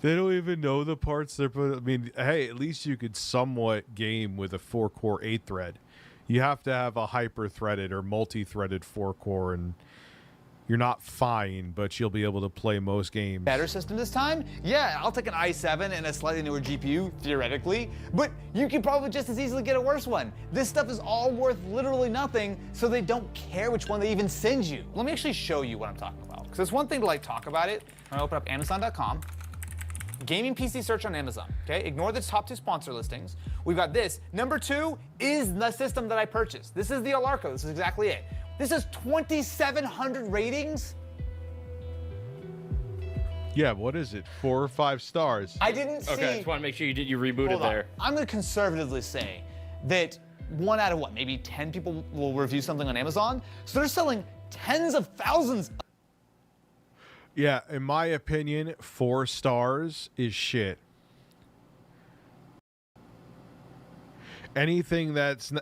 They don't even know the parts they're putting. I mean, hey, at least you could somewhat game with a 4-core 8-thread. You have to have a hyper-threaded or multi-threaded 4-core, and you're not fine, but you'll be able to play most games. Better system this time? Yeah, I'll take an i7 and a slightly newer GPU, theoretically, but you could probably just as easily get a worse one. This stuff is all worth literally nothing, so they don't care which one they even send you. Let me actually show you what I'm talking about, because it's one thing to talk about it. I'm gonna open up Amazon.com. Gaming PC search on Amazon, okay? Ignore the top 2 sponsor listings. We've got this. Number 2 is the system that I purchased. This is the Alarco. This is exactly it. This is 2,700 ratings. Yeah, what is it? 4 or 5 stars? I didn't see. Okay, I just want to make sure you rebooted there. I'm going to conservatively say that 1 out of what? Maybe 10 people will review something on Amazon. So they're selling tens of thousands. Yeah, in my opinion, 4 stars is shit. Anything that's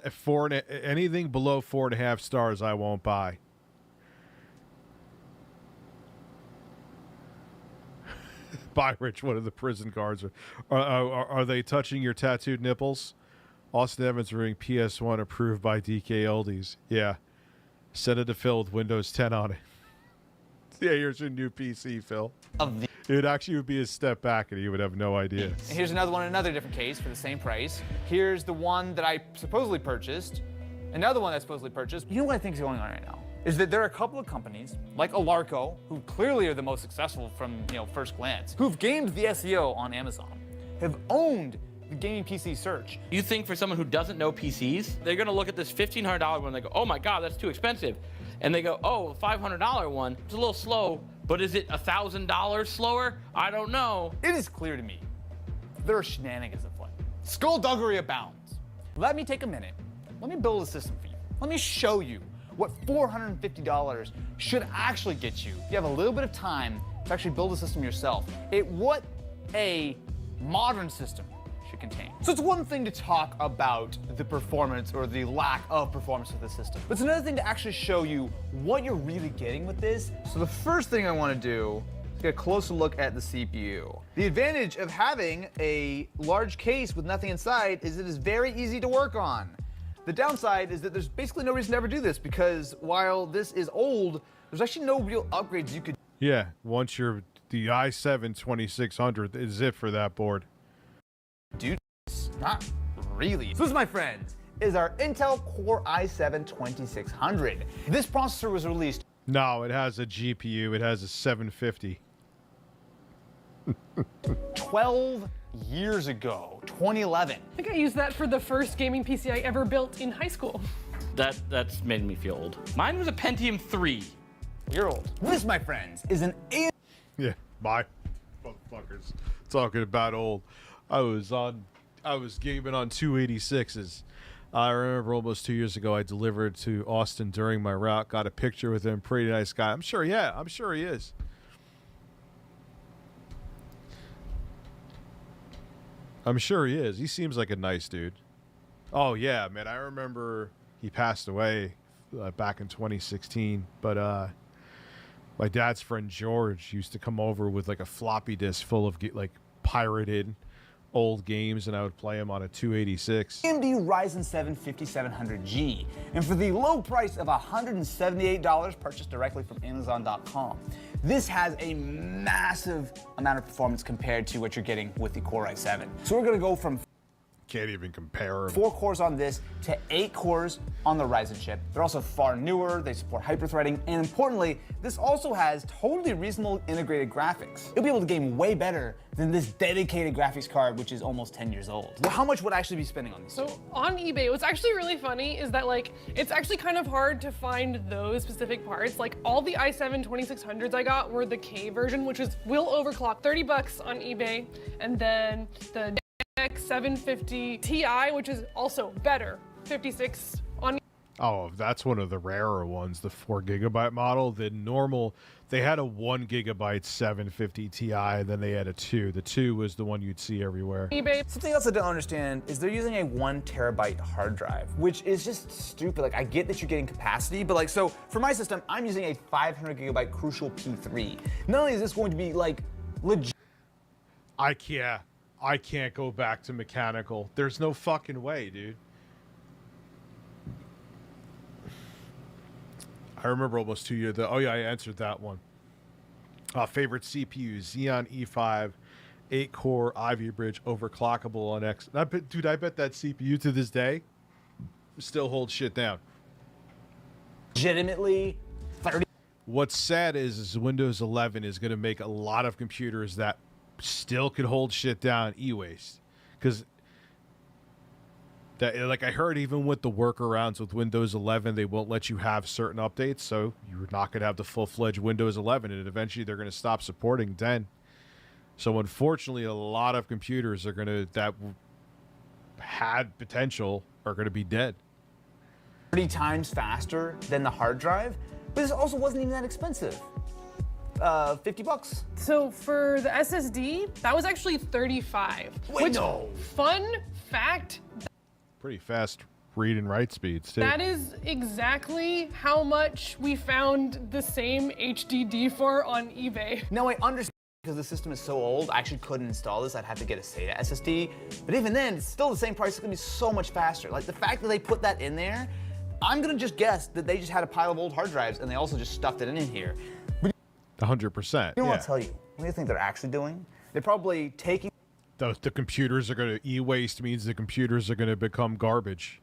anything below 4.5 stars, I won't buy. Buy Rich. One of the prison guards. Are they touching your tattooed nipples? Austin Evans reading PS1 approved by DK Oldies. Yeah, send it to Phil with Windows 10 on it. Yeah, here's your new PC, Phil. It actually would be a step back and you would have no idea. And here's another one in another different case for the same price. Here's the one that I supposedly purchased. Another one I supposedly purchased. You know what I think is going on right now? Is that there are a couple of companies, like Alarco, who clearly are the most successful from first glance, who've gamed the SEO on Amazon, have owned the gaming PC search. You think for someone who doesn't know PCs, they're gonna look at this $1,500 one and they go, oh my God, that's too expensive. And they go, oh, the $500 one, it's a little slow, but is it $1,000 slower? I don't know. It is clear to me there are shenanigans afoot. Skullduggery abounds. Let me take a minute. Let me build a system for you. Let me show you what $450 should actually get you if you have a little bit of time to actually build a system yourself. What a modern system should contain. So it's one thing to talk about the performance or the lack of performance of the system, but it's another thing to actually show you what you're really getting with this. So the first thing I want to do is get a closer look at the CPU. The advantage of having a large case with nothing inside is it is very easy to work on. The downside is that there's basically no reason to ever do this because while this is old, there's actually no real upgrades you could. Yeah, once you're the i7 2600 is it for that board. Dude, not really. So this, my friends, is our Intel Core i7-2600. This processor was released. No, it has a GPU. It has a 750. 12 years ago, 2011. I think I used that for the first gaming PC I ever built in high school. That's made me feel old. Mine was a Pentium 3. You're old. This, my friends, is an Yeah, bye, motherfuckers. Talking about old. I was gaming on 286s. I remember almost 2 years ago, I delivered to Austin during my route. Got a picture with him. Pretty nice guy. I'm sure he is. I'm sure he is. He seems like a nice dude. Oh yeah, man. I remember he passed away back in 2016. But my dad's friend George used to come over with like a floppy disk full of like pirated old games, and I would play them on a 286. AMD Ryzen 7 5700G, and for the low price of $178 purchased directly from Amazon.com. This has a massive amount of performance compared to what you're getting with the Core i7. So we're going to go from can't even compare them. 4 cores on this to 8 cores on the Ryzen chip. They're also far newer, they support hyper-threading, and importantly, this also has totally reasonable integrated graphics. You'll be able to game way better than this dedicated graphics card, which is almost 10 years old. Well, how much would I actually be spending on these? So on eBay, what's actually really funny is that like, it's actually kind of hard to find those specific parts. Like all the i7-2600s I got were the K version, which will overclock, $30 on eBay. And then the X750 Ti, which is also better, 56 on. Oh, that's one of the rarer ones, the 4 GB model. The normal, they had a 1 GB 750 Ti, and then they had a 2. The 2 was the one you'd see everywhere. eBay. Something else I don't understand is they're using a 1 terabyte hard drive, which is just stupid. Like, I get that you're getting capacity, but like, so for my system, I'm using a 500 GB Crucial P3. Not only is this going to be like legit. I can't go back to mechanical. There's no fucking way, dude. I remember almost 2 years. Oh yeah, I answered that one. Favorite CPU: Xeon E5, 8-core Ivy Bridge, overclockable on X. I bet that CPU to this day still holds shit down. Legitimately 30. What's sad is Windows 11 is going to make a lot of computers that still could hold shit down e-waste, because that, like, I heard even with the workarounds with Windows 11, they won't let you have certain updates, so you're not going to have the full-fledged Windows 11, and eventually they're going to stop supporting 10. So unfortunately, a lot of computers are going to that had potential are going to be dead. 30 times faster than the hard drive, but this also wasn't even that expensive. $50. So for the SSD, that was actually $35. Wait, no. Fun fact. Pretty fast read and write speeds too. That is exactly how much we found the same HDD for on eBay. Now I understand because the system is so old, I actually couldn't install this. I'd have to get a SATA SSD. But even then, it's still the same price. It's gonna be so much faster. Like the fact that they put that in there, I'm gonna just guess that they just had a pile of old hard drives and they also just stuffed it in here. 100%. You know what I'll tell you? What do you think they're actually doing? They're probably taking. The computers are going to e-waste means the computers are going to become garbage.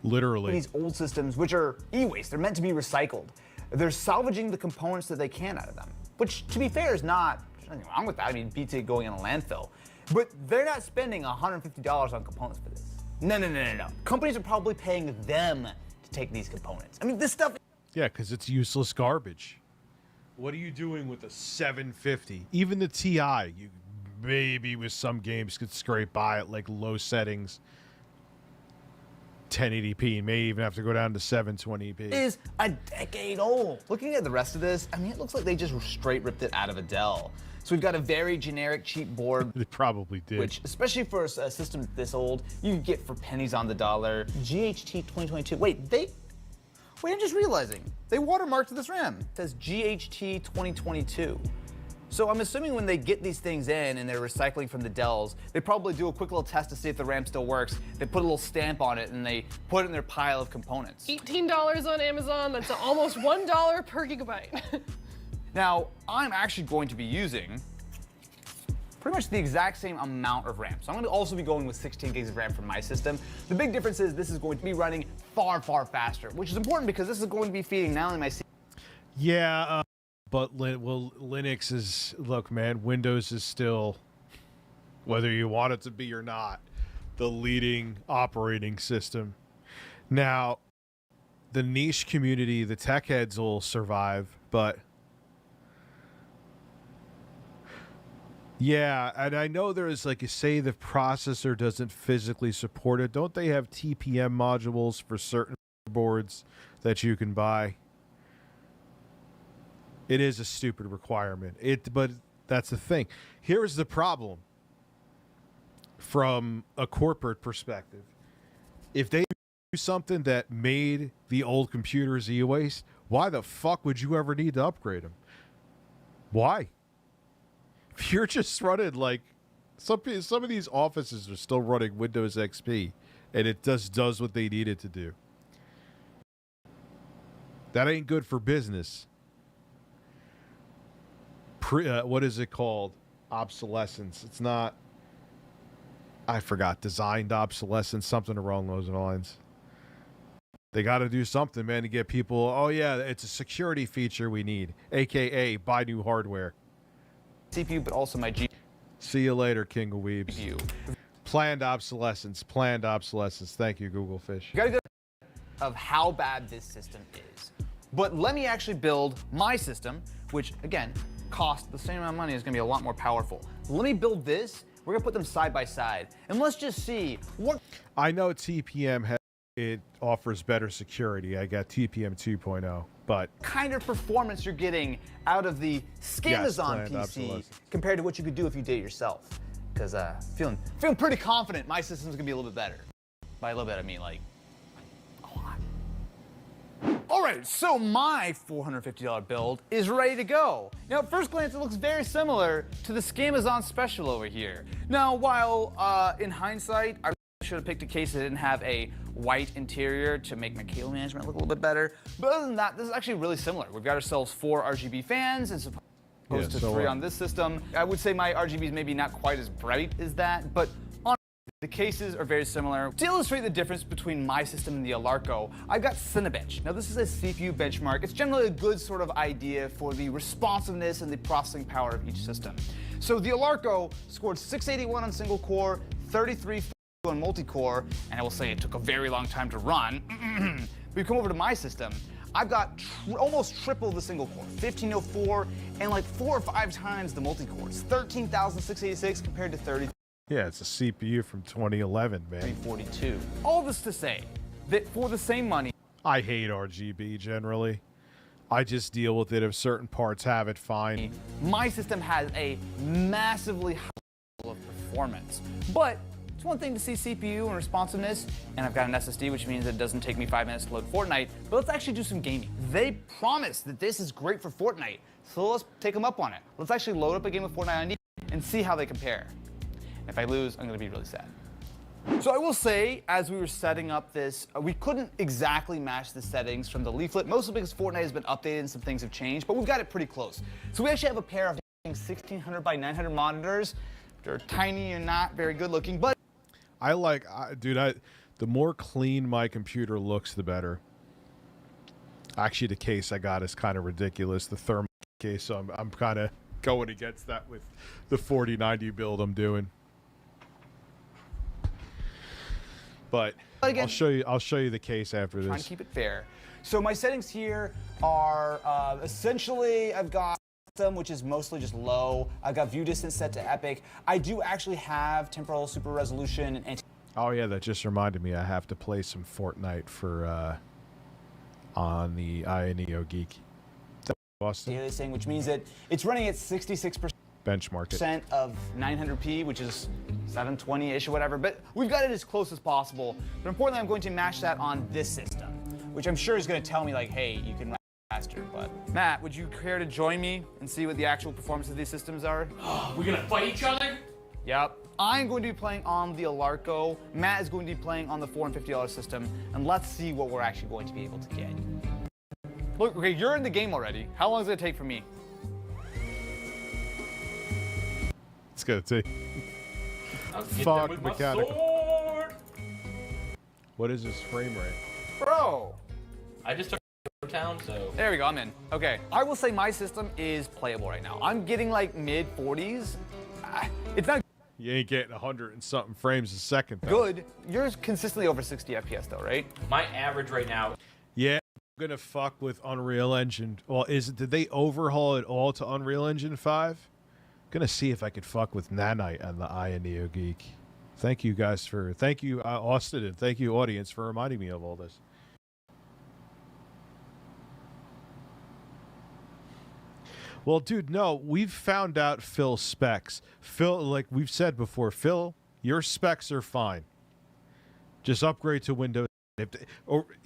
Literally. These old systems, which are e-waste, they're meant to be recycled. They're salvaging the components that they can out of them, which, to be fair, is not nothing wrong with that. I mean, beats it going in a landfill. But they're not spending $150 on components for this. No. Companies are probably paying them to take these components. I mean, this stuff. Yeah, because it's useless garbage. What are you doing with a 750? Even the TI, you maybe with some games could scrape by at like low settings, 1080p. You may even have to go down to 720p. Is a decade old. Looking at the rest of this, I mean, it looks like they just straight ripped it out of a Dell. So we've got a very generic, cheap board. They probably did. Which, especially for a system this old, you can get for pennies on the dollar. GHT 2022. Wait, I'm just realizing. They watermarked this RAM. It says GHT 2022. So I'm assuming when they get these things in and they're recycling from the Dells, they probably do a quick little test to see if the RAM still works. They put a little stamp on it and they put it in their pile of components. $18 on Amazon, that's almost $1 per gigabyte. Now, I'm actually going to be using pretty much the exact same amount of RAM. So I'm going to also be going with 16 gigs of RAM for my system. The big difference is this is going to be running far, far faster, which is important because this is going to be feeding not only my Yeah, but Linux is, look, man, Windows is still, whether you want it to be or not, the leading operating system. Now, the niche community, the tech heads will survive, but yeah, and I know there is, like, you say the processor doesn't physically support it. Don't they have TPM modules for certain boards that you can buy? It is a stupid requirement. But that's the thing. Here's the problem from a corporate perspective. If they do something that made the old computers e-waste, why the fuck would you ever need to upgrade them? Why? If you're just running, like, some of these offices are still running Windows XP, and it just does what they need it to do. That ain't good for business. What is it called? Obsolescence. It's not, I forgot, designed obsolescence, something along those lines. They got to do something, man, to get people, oh yeah, it's a security feature we need, aka buy new hardware. CPU, but also my GPU. See you later, King of Weebs. Planned obsolescence. Planned obsolescence. Thank you, Google Fish. You gotta go of how bad this system is. But let me actually build my system, which again, cost the same amount of money, is gonna be a lot more powerful. Let me build this. We're gonna put them side by side, and let's just see what. I know TPM it offers better security. I got TPM 2.0, but kind of performance you're getting out of the Scamazon PC compared to what you could do if you did it yourself. Because feeling pretty confident my system's gonna be a little bit better. By a little bit, I mean like a lot. All right, so my $450 build is ready to go. Now, at first glance, it looks very similar to the Scamazon Special over here. Now, while in hindsight, I should have picked a case that didn't have a white interior to make my cable management look a little bit better. But other than that, this is actually really similar. We've got ourselves 4 RGB fans as opposed to 3 on this system. I would say my RGB is maybe not quite as bright as that, but the cases are very similar. To illustrate the difference between my system and the Alarco, I've got Cinebench. Now, this is a CPU benchmark. It's generally a good sort of idea for the responsiveness and the processing power of each system. So the Alarco scored 681 on single core, 33 on multi-core, and I will say it took a very long time to run. We come over to my system, I've got almost triple the single core, 1504, and like 4 or 5 times the multi-cores, 13,686 compared to 30. Yeah, it's a CPU from 2011, man. 342. All this to say that for the same money, I hate RGB generally. I just deal with it if certain parts have it fine. My system has a massively high level of performance, but it's one thing to see CPU and responsiveness, and I've got an SSD, which means it doesn't take me 5 minutes to load Fortnite, but let's actually do some gaming. They promise that this is great for Fortnite, so let's take them up on it. Let's actually load up a game of Fortnite on and see how they compare. If I lose, I'm gonna be really sad. So I will say, as we were setting up this, we couldn't exactly match the settings from the leaflet, mostly because Fortnite has been updated and some things have changed, but we've got it pretty close. So we actually have a pair of 1600 by 900 monitors. They're tiny and not very good looking, but I like, the more clean my computer looks, the better. Actually, the case I got is kind of ridiculous, the thermal case, so I'm kind of going against that with the 4090 build I'm doing. But again, I'll show you the case after this. Trying to keep it fair. So my settings here are essentially, I've got system, which is mostly just low. I've got view distance set to epic. I do actually have temporal super resolution and oh yeah, that just reminded me. I have to play some Fortnite for on the INEO Geek. Boston. Daily thing, which means that it's running at 66% benchmark it of 900p, which is 720-ish or whatever. But we've got it as close as possible. But importantly, I'm going to match that on this system, which I'm sure is going to tell me like, hey, you can run faster. But Matt, would you care to join me and see what the actual performance of these systems are? We're gonna fight each other? Yep. I'm going to be playing on the Alarco. Matt is going to be playing on the $450 system, and let's see what we're actually going to be able to get. Look, okay, you're in the game already. How long does it take for me? it's gonna take. Fuck mechanical. What is his frame rate? Bro. I just took town, so. There we go, I'm in. Okay, I will say my system is playable right now. I'm getting like mid 40s. It's not You ain't getting 100 and something frames a second, though. good. Yours consistently over 60 FPS though, right? My average right now. Yeah, I'm gonna fuck with Unreal Engine. Well, did they overhaul it all to Unreal Engine 5? Gonna see if I could fuck with Nanite and the Eye of Neo Geek. Thank you guys thank you Austin, and thank you audience for reminding me of all this. Well, dude, no, we've found out Phil's specs. Phil, like we've said before, Phil, your specs are fine. Just upgrade to Windows.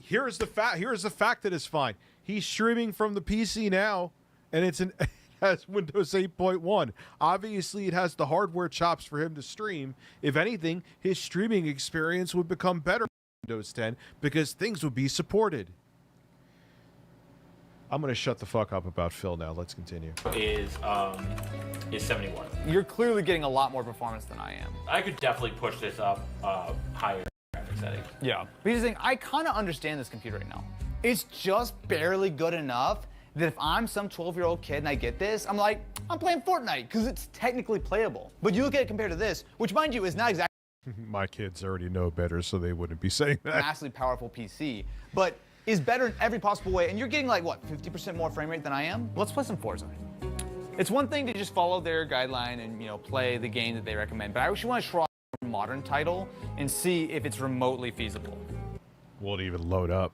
Here's the fact that it's fine. He's streaming from the PC now, and it has Windows 8.1. Obviously, it has the hardware chops for him to stream. If anything, his streaming experience would become better with Windows 10 because things would be supported. I'm going to shut the fuck up about Phil now. Let's continue. Is 71. You're clearly getting a lot more performance than I am. I could definitely push this up higher graphic settings. Yeah. But here's the thing, I kind of understand this computer right now. It's just barely good enough that if I'm some 12-year-old kid and I get this, I'm like, I'm playing Fortnite because it's technically playable. But you look at it compared to this, which mind you is not exactly my kids already know better, so they wouldn't be saying that. Massively powerful PC, but is better in every possible way. And you're getting like, what, 50% more frame rate than I am? Let's play some Forza. It's one thing to just follow their guideline and, you know, play the game that they recommend, but I actually want to try a modern title and see if it's remotely feasible. Won't even load up.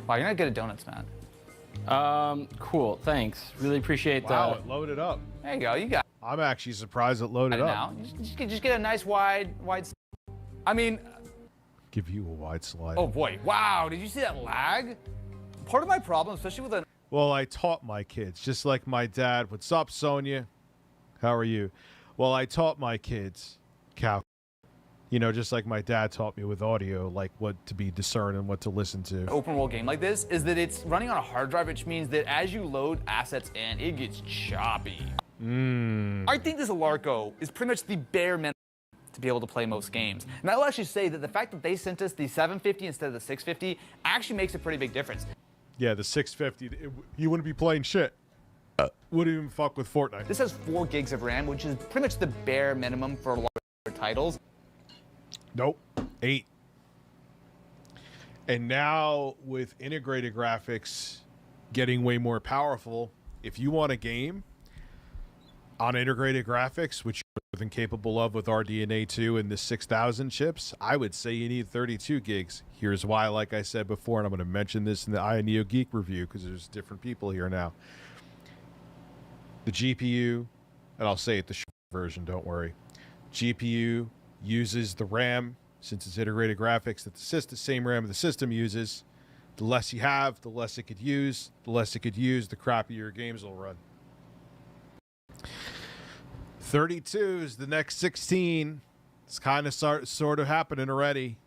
Wow, you're not good at donuts, man. Cool, thanks. Really appreciate that. Wow, it loaded up. There you go, you got it. I'm actually surprised it loaded up. Now. Just get a nice wide. I mean, give you a wide slide. Oh boy, wow, did you see that lag? Part of my problem, especially with a... Well, I taught my kids, just like my dad. What's up, Sonia? How are you? Well, I taught my kids, cow. You know, just like my dad taught me with audio, like what to be discerned and what to listen to. An open world game like this is that it's running on a hard drive, which means that as you load assets in, it gets choppy. I think this Alarco is pretty much the bare minimum to be able to play most games. And I will actually say that the fact that they sent us the 750 instead of the 650 actually makes a pretty big difference. Yeah, the 650, you wouldn't be playing shit. Wouldn't even fuck with Fortnite. This has 4 gigs of RAM, which is pretty much the bare minimum for a lot of titles. Nope, 8. And now with integrated graphics getting way more powerful, if you want a game on integrated graphics, which you're more than capable of with RDNA 2 and the 6000 chips, I would say you need 32 gigs. Here's why, like I said before, and I'm going to mention this in the Eye of Neo Geek review because there's different people here now. The GPU, and I'll say it the short version, don't worry. GPU uses the RAM, since it's integrated graphics, that the same RAM the system uses. The less you have, the less it could use. The less it could use, the crappier your games will run. 32 is the next 16. It's kind of sort of happening already.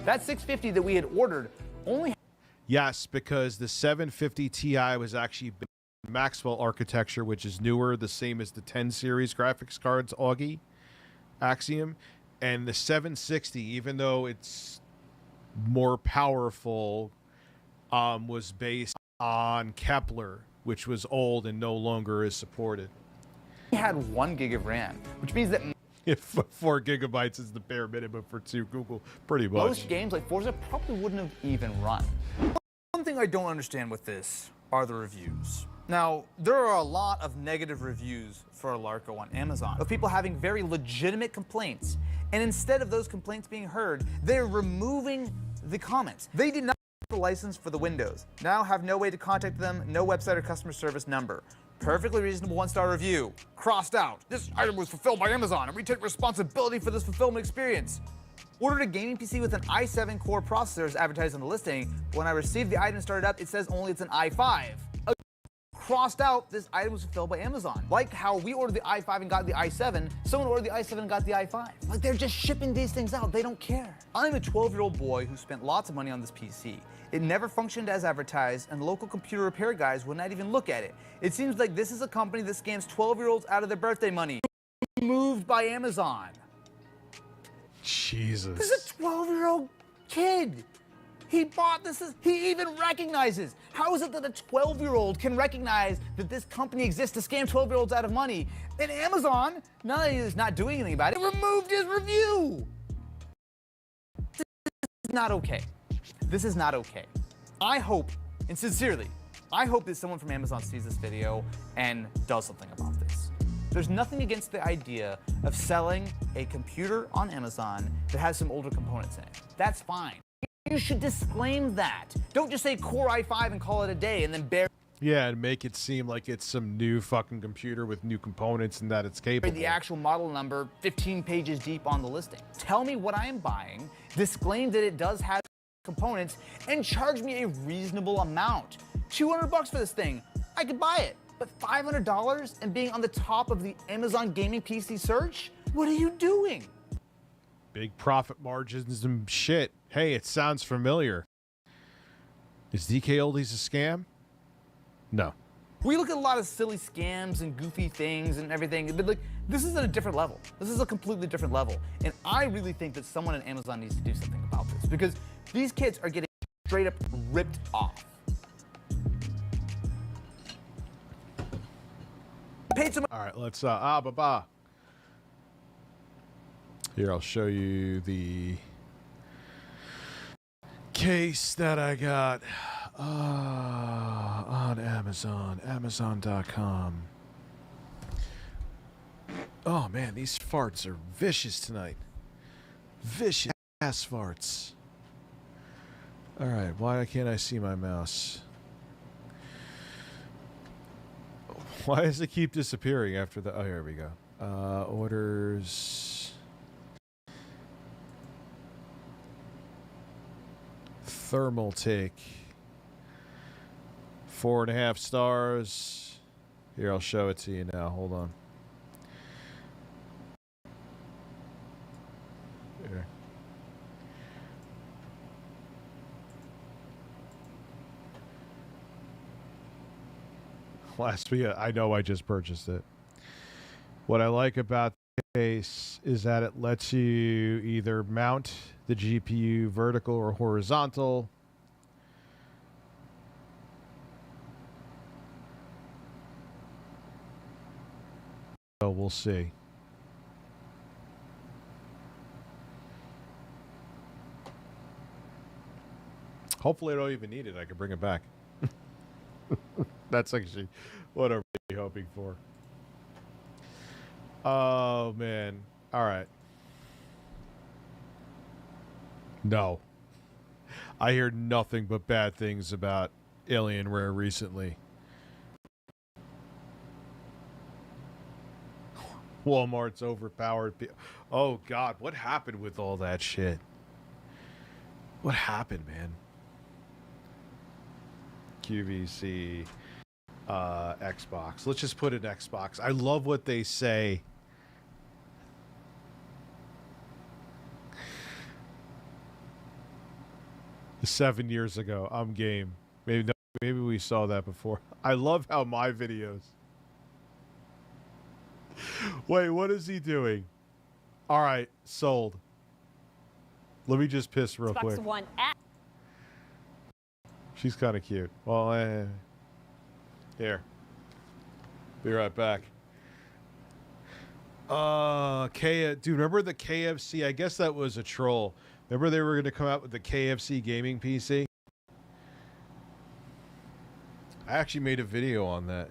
That 650 that we had ordered only... Yes, because the 750 Ti was actually Maxwell architecture, which is newer, the same as the 10 series graphics cards, Augie, Axiom. And the 760, even though it's more powerful, was based on Kepler, which was old and no longer is supported. We had 1 gig of RAM, which means that if 4 gigabytes is the bare minimum for 2 Google, pretty much. Most games like Forza probably wouldn't have even run. One thing I don't understand with this are the reviews. Now, there are a lot of negative reviews for Alarco on Amazon of people having very legitimate complaints. And instead of those complaints being heard, they're removing the comments. They did not get the license for the Windows. Now have no way to contact them, no website or customer service number. Perfectly reasonable 1-star review. Crossed out. This item was fulfilled by Amazon and we take responsibility for this fulfillment experience. Ordered a gaming PC with an i7 core processor as advertised on the listing, but when I received the item and started up, it says only it's an i5. crossed out this item was fulfilled by Amazon. Like how we ordered the i5 and got the i7, someone ordered the i7 and got the i5. Like they're just shipping these things out, they don't care. I'm a 12-year-old boy who spent lots of money on this PC. It never functioned as advertised, and local computer repair guys would not even look at it. It seems like this is a company that scams 12-year-olds out of their birthday money. Moved by Amazon. Jesus. This is a 12-year-old kid. He bought this, he even recognizes. How is it that a 12-year-old can recognize that this company exists to scam 12-year-olds out of money? And Amazon, not only is not doing anything about it, removed his review. This is not okay. This is not okay. I hope, and sincerely, I hope that someone from Amazon sees this video and does something about this. There's nothing against the idea of selling a computer on Amazon that has some older components in it. That's fine. You should disclaim that. Don't just say Core i5 and call it a day and then bury Yeah, and make it seem like it's some new fucking computer with new components and that it's capable. the actual model number 15 pages deep on the listing. Tell me what I am buying, disclaim that it does have components, and charge me a reasonable amount. $200 for this thing, I could buy it. But $500 and being on the top of the Amazon gaming PC search? What are you doing? Big profit margins and shit. Hey, it sounds familiar. Is DK Oldies a scam? No. We look at a lot of silly scams and goofy things and everything, but like, this is at a different level. This is a completely different level. And I really think that someone at Amazon needs to do something about this because these kids are getting straight up ripped off. Paid some. All right, let's Here, I'll show you the case that I got on Amazon, Amazon.com. Oh man, these farts are vicious tonight. Vicious ass farts. All right, why can't I see my mouse? Why does it keep disappearing after the... Oh, here we go. Orders... Thermaltake. 4.5 stars. Here, I'll show it to you now. Hold on. Here. Last week, I know I just purchased it. What I like about the case is that it lets you either mount the GPU vertical or horizontal. So we'll see. Hopefully I don't even need it. I can bring it back. That's actually what I'm really hoping for. Oh, man. All right. No. I hear nothing but bad things about Alienware recently. Walmart's overpowered. Oh, God. What happened with all that shit? What happened, man? QVC... Xbox. Let's just put it Xbox. I love what they say. "7 years ago, I'm game." Maybe we saw that before. I love how my videos. Wait, what is he doing? All right, sold. Let me just piss real quick. Xbox One X. She's kind of cute. Well, here. Be right back. Dude, remember the KFC? I guess that was a troll. Remember they were going to come out with the KFC gaming PC? I actually made a video on that.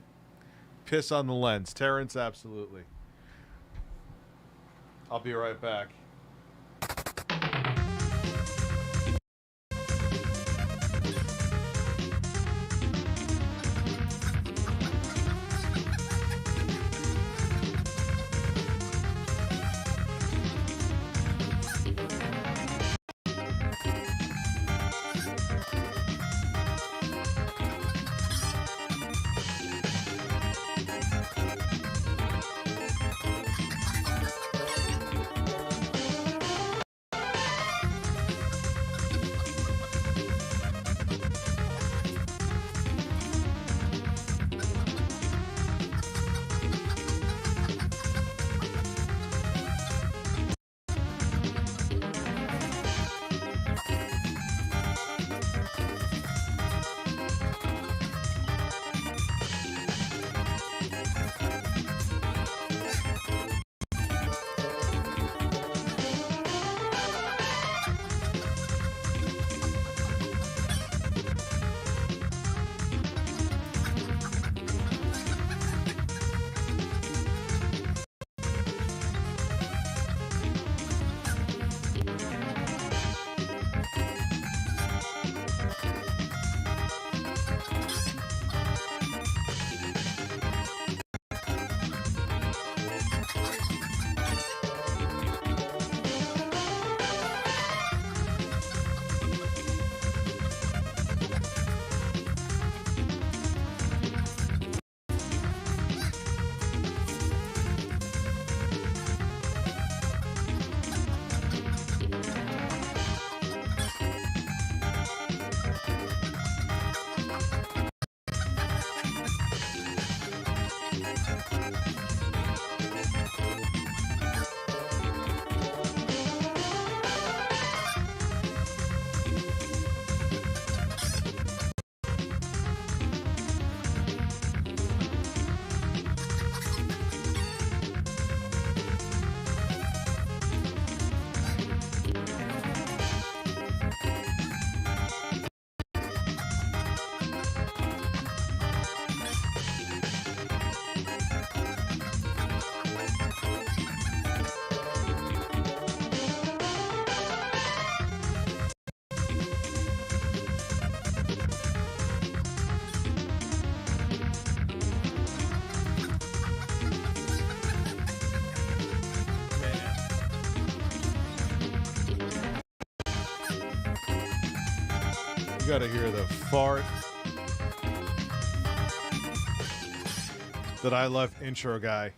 Piss on the lens. Terrence, absolutely. I'll be right back. You gotta hear the fart that I left intro guy.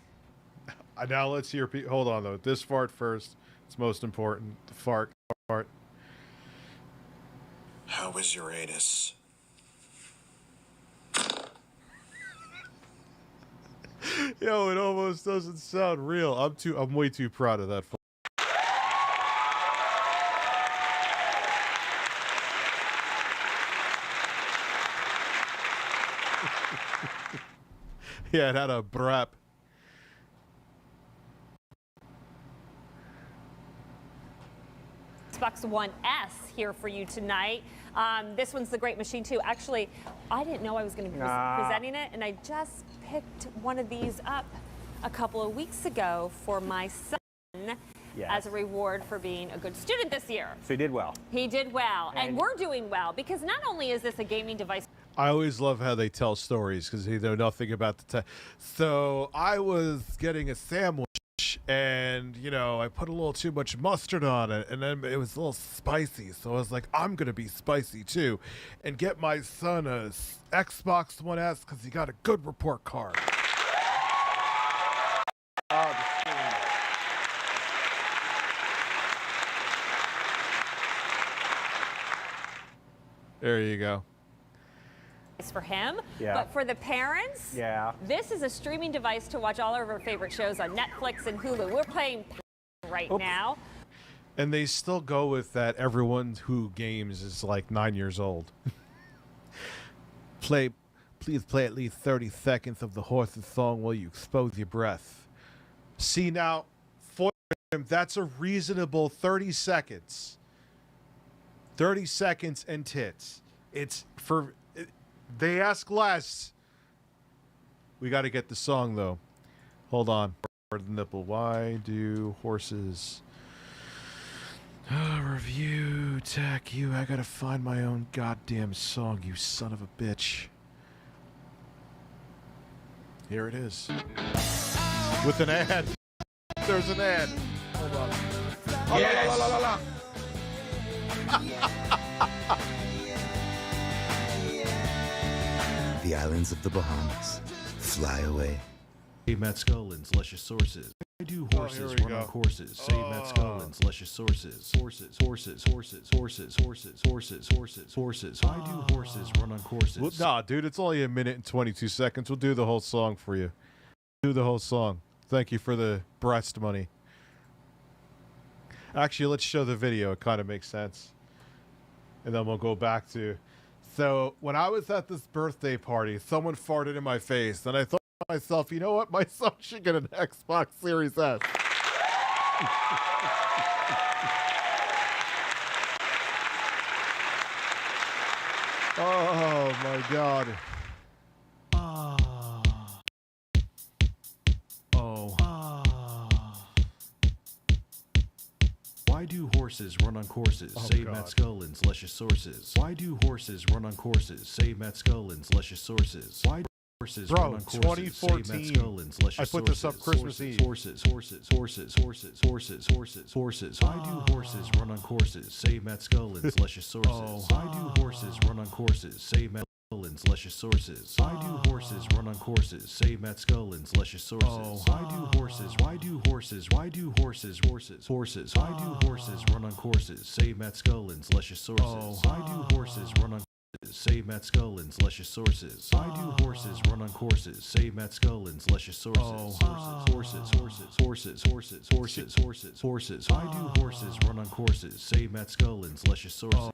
Now let's hear. Hold on though. This fart first. It's most important. The fart. How was your anus? Yo, it almost doesn't sound real. I'm way too proud of that. Yeah, it had a brap. Xbox One S here for you tonight. This one's the Great Machine 2. Actually, I didn't know I was going to be presenting it, and I just picked one of these up a couple of weeks ago for my son as a reward for being a good student this year. So he did well. He did well, and we're doing well because not only is this a gaming device. I always love how they tell stories because they know nothing about the So I was getting a sandwich and, you know, I put a little too much mustard on it and then it was a little spicy. So I was like, I'm going to be spicy too and get my son a Xbox One S because he got a good report card. There you go. For him, but for the parents, this is a streaming device to watch all of our favorite shows on Netflix and Hulu. We're playing right now. And they still go with that everyone who games is like 9 years old. Please play at least 30 seconds of the horse's song while you expose your breath. See now, for him, that's a reasonable 30 seconds. 30 seconds and tits. It's for... They ask less. We got to get the song, though. Hold on. For the nipple. Why do horses... review, tech, you. I got to find my own goddamn song, you son of a bitch. Here it is. With an ad. There's an ad. Hold on. Yes. The islands of the Bahamas. Fly away. Say Matt Scullins, luscious sources. Why do horses run on courses? Say Matt Scullins, luscious sources. Horses. Why do horses run on courses? Well, nah, dude, it's only 1 minute and 22 seconds. We'll do the whole song for you. Do the whole song. Thank you for the breast money. Actually, let's show the video. It kind of makes sense. And then we'll go back to... So, when I was at this birthday party, someone farted in my face, and I thought to myself, you know what? My son should get an Xbox Series S. Oh, my God. Why do horses run on courses? Say Matt Scullins, luscious sources. Why do horses run on courses? Say Matt Scullins, luscious sources. Why do horses run on courses? 2014. Say Matt Scullins, luscious I put this up Christmas Eve. Horses. Why do horses run on courses? Say Matt Scullins, luscious sources. Why do horses run on courses? Say Matt Scullins, luscious sources. Why do horses run on courses? Say Matt Scullins, luscious sources. Why do horses run on courses? Why do horses run on courses? Say Matt Scullins, luscious sources. Why do horses run on courses? Say Matt Scullins, luscious sources. Why do horses run on courses? Say Matt Scullins, luscious sources. Horses. Why do horses run on courses? Say Matt Scullins, luscious sources.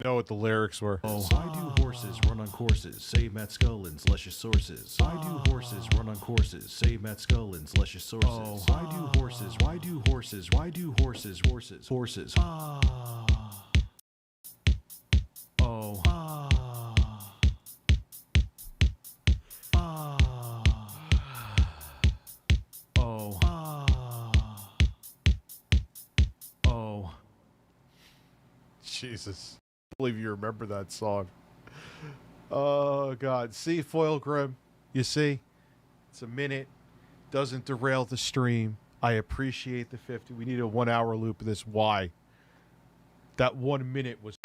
Know what the lyrics were. Why do horses run on courses? Say Matt Scullins, luscious sources. Why do horses run on courses? Say Matt Scullins, luscious sources. Why do horses Jesus. I believe you remember that song. Oh, God. See, Foil Grim? You see? It's a minute. Doesn't derail the stream. I appreciate the 50. We need a 1 hour loop of this. Why? That 1 minute was...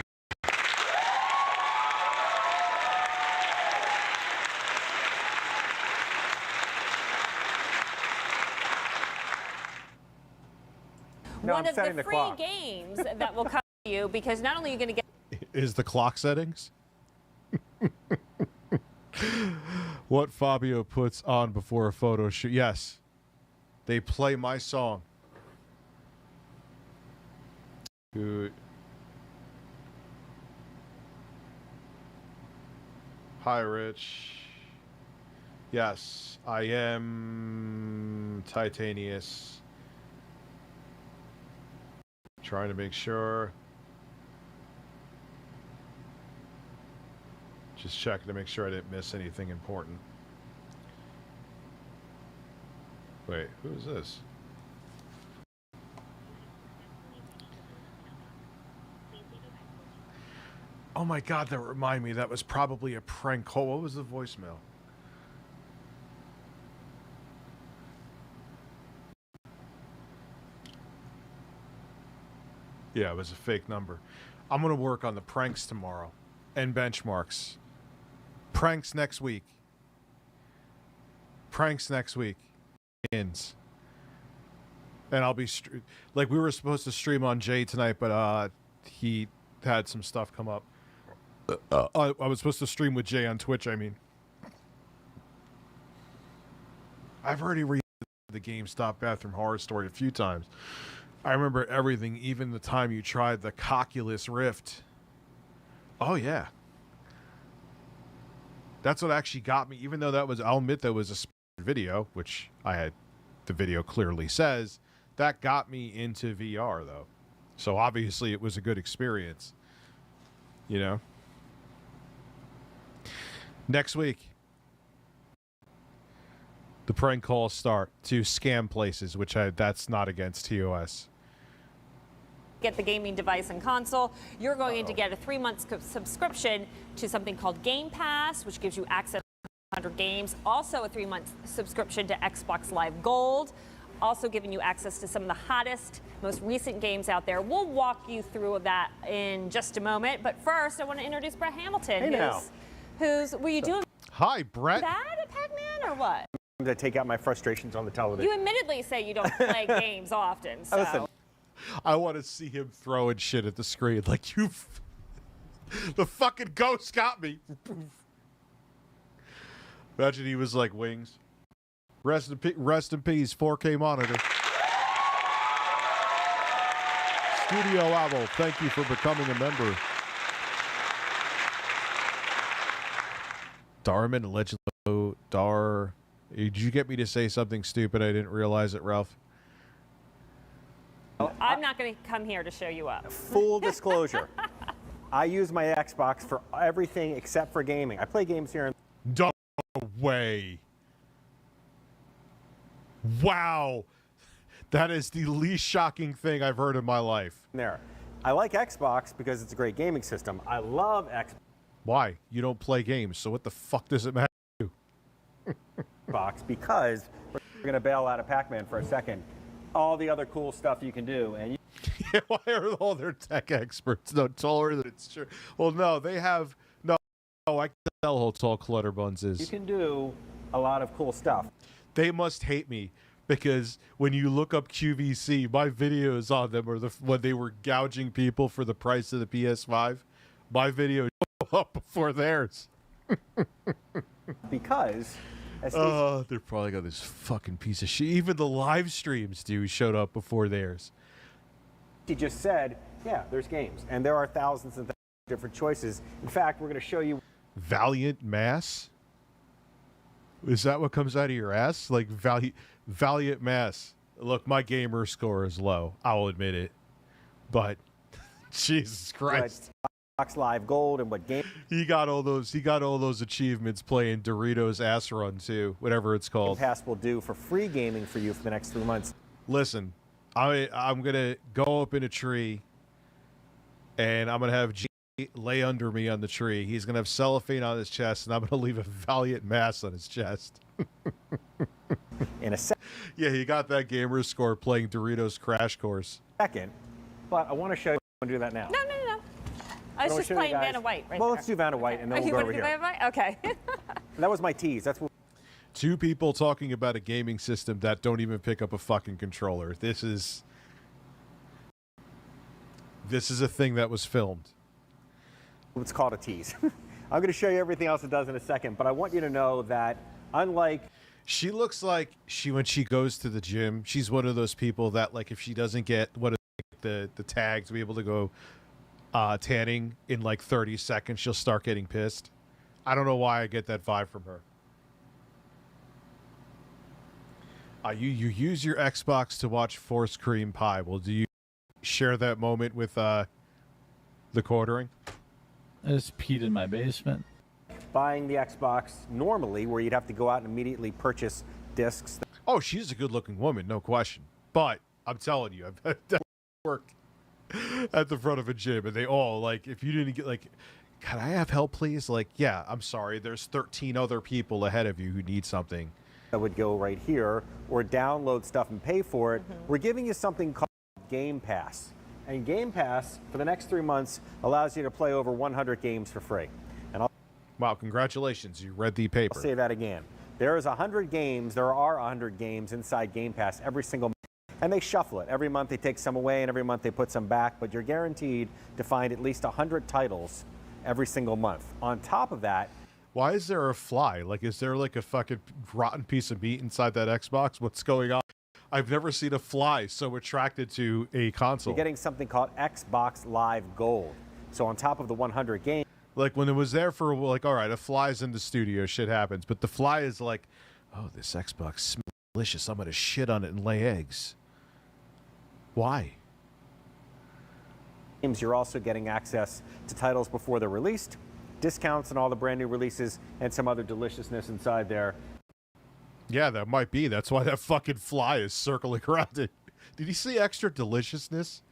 one of the free games that will come to you, because not only are you going to get is the clock settings. What Fabio puts on before a photo shoot. Yes. They play my song. Good. Hi, Rich. Yes, I am Titanius. Trying to make sure. Just checking to make sure I didn't miss anything important. Wait, who is this? Oh my God, that reminded me. That was probably a prank call. What was the voicemail? Yeah, it was a fake number. I'm going to work on the pranks tomorrow and benchmarks. Pranks next week. Pranks next week. Ends. And I'll be like, we were supposed to stream on Jay tonight, but he had some stuff come up. I was supposed to stream with Jay on Twitch, I mean. I've already read the GameStop bathroom horror story a few times. I remember everything, even the time you tried the Oculus Rift. Oh, yeah. That's what actually got me, even though that was, I'll admit that was a video, which I had, the video clearly says, that got me into VR, though. So obviously it was a good experience. You know? Next week, the prank calls start to scam places, which that's not against TOS. Get the gaming device and console, you're going to get a 3-month subscription to something called Game Pass, which gives you access to 100 games. Also a 3-month subscription to Xbox Live Gold. Also giving you access to some of the hottest, most recent games out there. We'll walk you through that in just a moment. But first, I want to introduce Brett Hamilton. Who's were you doing? Hi, Brett. That at Pac-Man or what? To take out my frustrations on the television. You admittedly say you don't play games often, so. Listen, I want to see him throwing shit at the screen like the fucking ghost got me. Imagine he was like Wings. Rest in peace, 4K monitor. Studio Owl, thank you for becoming a member. Darman, allegedly, did you get me to say something stupid? I didn't realize it, Ralph. I'm not going to come here to show you up. Full disclosure. I use my Xbox for everything except for gaming. I play games here and no way. Wow. That is the least shocking thing I've heard in my life. There. I like Xbox because it's a great gaming system. I love Xbox. Why? You don't play games, so what the fuck does it matter to you? Xbox because we're going to bail out of Pac-Man for a second. All the other cool stuff you can do. And yeah, why are all their tech experts no taller than it's true? Well, no, they have no. I can tell how tall Clutterbuns is. You can do a lot of cool stuff. They must hate me because when you look up QVC, my videos on them are when they were gouging people for the price of the PS5. My video up before theirs. Because. They're probably got this fucking piece of shit. Even the live streams, dude, showed up before theirs. He just said, yeah, there's games. And there are thousands and thousands of different choices. In fact, we're going to show you. Valiant Mass? Is that what comes out of your ass? Like Valiant Mass. Look, my gamer score is low. I'll admit it. But Jesus Christ. Xbox Live Gold and what game he got all those achievements playing Doritos Ass Run too, whatever it's called. Game Pass will do for free gaming for you for the next 3 months. Listen, I'm gonna go up in a tree and I'm gonna have G lay under me on the tree. He's gonna have cellophane on his chest and I'm gonna leave a Valiant Mass on his chest. In a second. Yeah, he got that gamer score playing Doritos Crash Course. Second, but I want to show you how to do that now. No. I was just playing Vanna White right Well, let's do Vanna White and then we'll go over here. Vanna White? Okay. That was my tease. That's what. Two people talking about a gaming system that don't even pick up a fucking controller. This is This is a thing that was filmed. It's called a tease. I'm going to show you everything else it does in a second, but I want you to know that unlike... She looks like when she goes to the gym, she's one of those people that, like, if she doesn't get the tag to be able to go tanning in like 30 seconds, she'll start getting pissed. I don't know why I get that vibe from her. You use your Xbox to watch Force Cream Pie. Well, do you share that moment with the quartering? I just peed in my basement. Buying the Xbox normally, where you'd have to go out and immediately purchase discs. Oh, she's a good-looking woman, no question. But I'm telling you, I've worked at the front of a gym, and they all, like, if you didn't get, like, can I have help, please? Like, yeah, I'm sorry. There's 13 other people ahead of you who need something. That would go right here, or download stuff and pay for it. We're giving you something called Game Pass. And Game Pass, for the next 3 months, allows you to play over 100 games for free. And wow, congratulations. You read the paper. I'll say that again. There are 100 games inside Game Pass every single month. And they shuffle it. Every month they take some away, and every month they put some back. But you're guaranteed to find at least 100 titles every single month. On top of that... Why is there a fly? Like, is there like a fucking rotten piece of meat inside that Xbox? What's going on? I've never seen a fly so attracted to a console. You're getting something called Xbox Live Gold. So on top of the 100 games... Like, when it was there for, like, all right, a fly's in the studio, shit happens. But the fly is like, oh, this Xbox smells delicious. I'm going to shit on it and lay eggs. Why? You're also getting access to titles before they're released, discounts on all the brand new releases, and some other deliciousness inside there. Yeah, that might be. That's why that fucking fly is circling around it. Did he say extra deliciousness?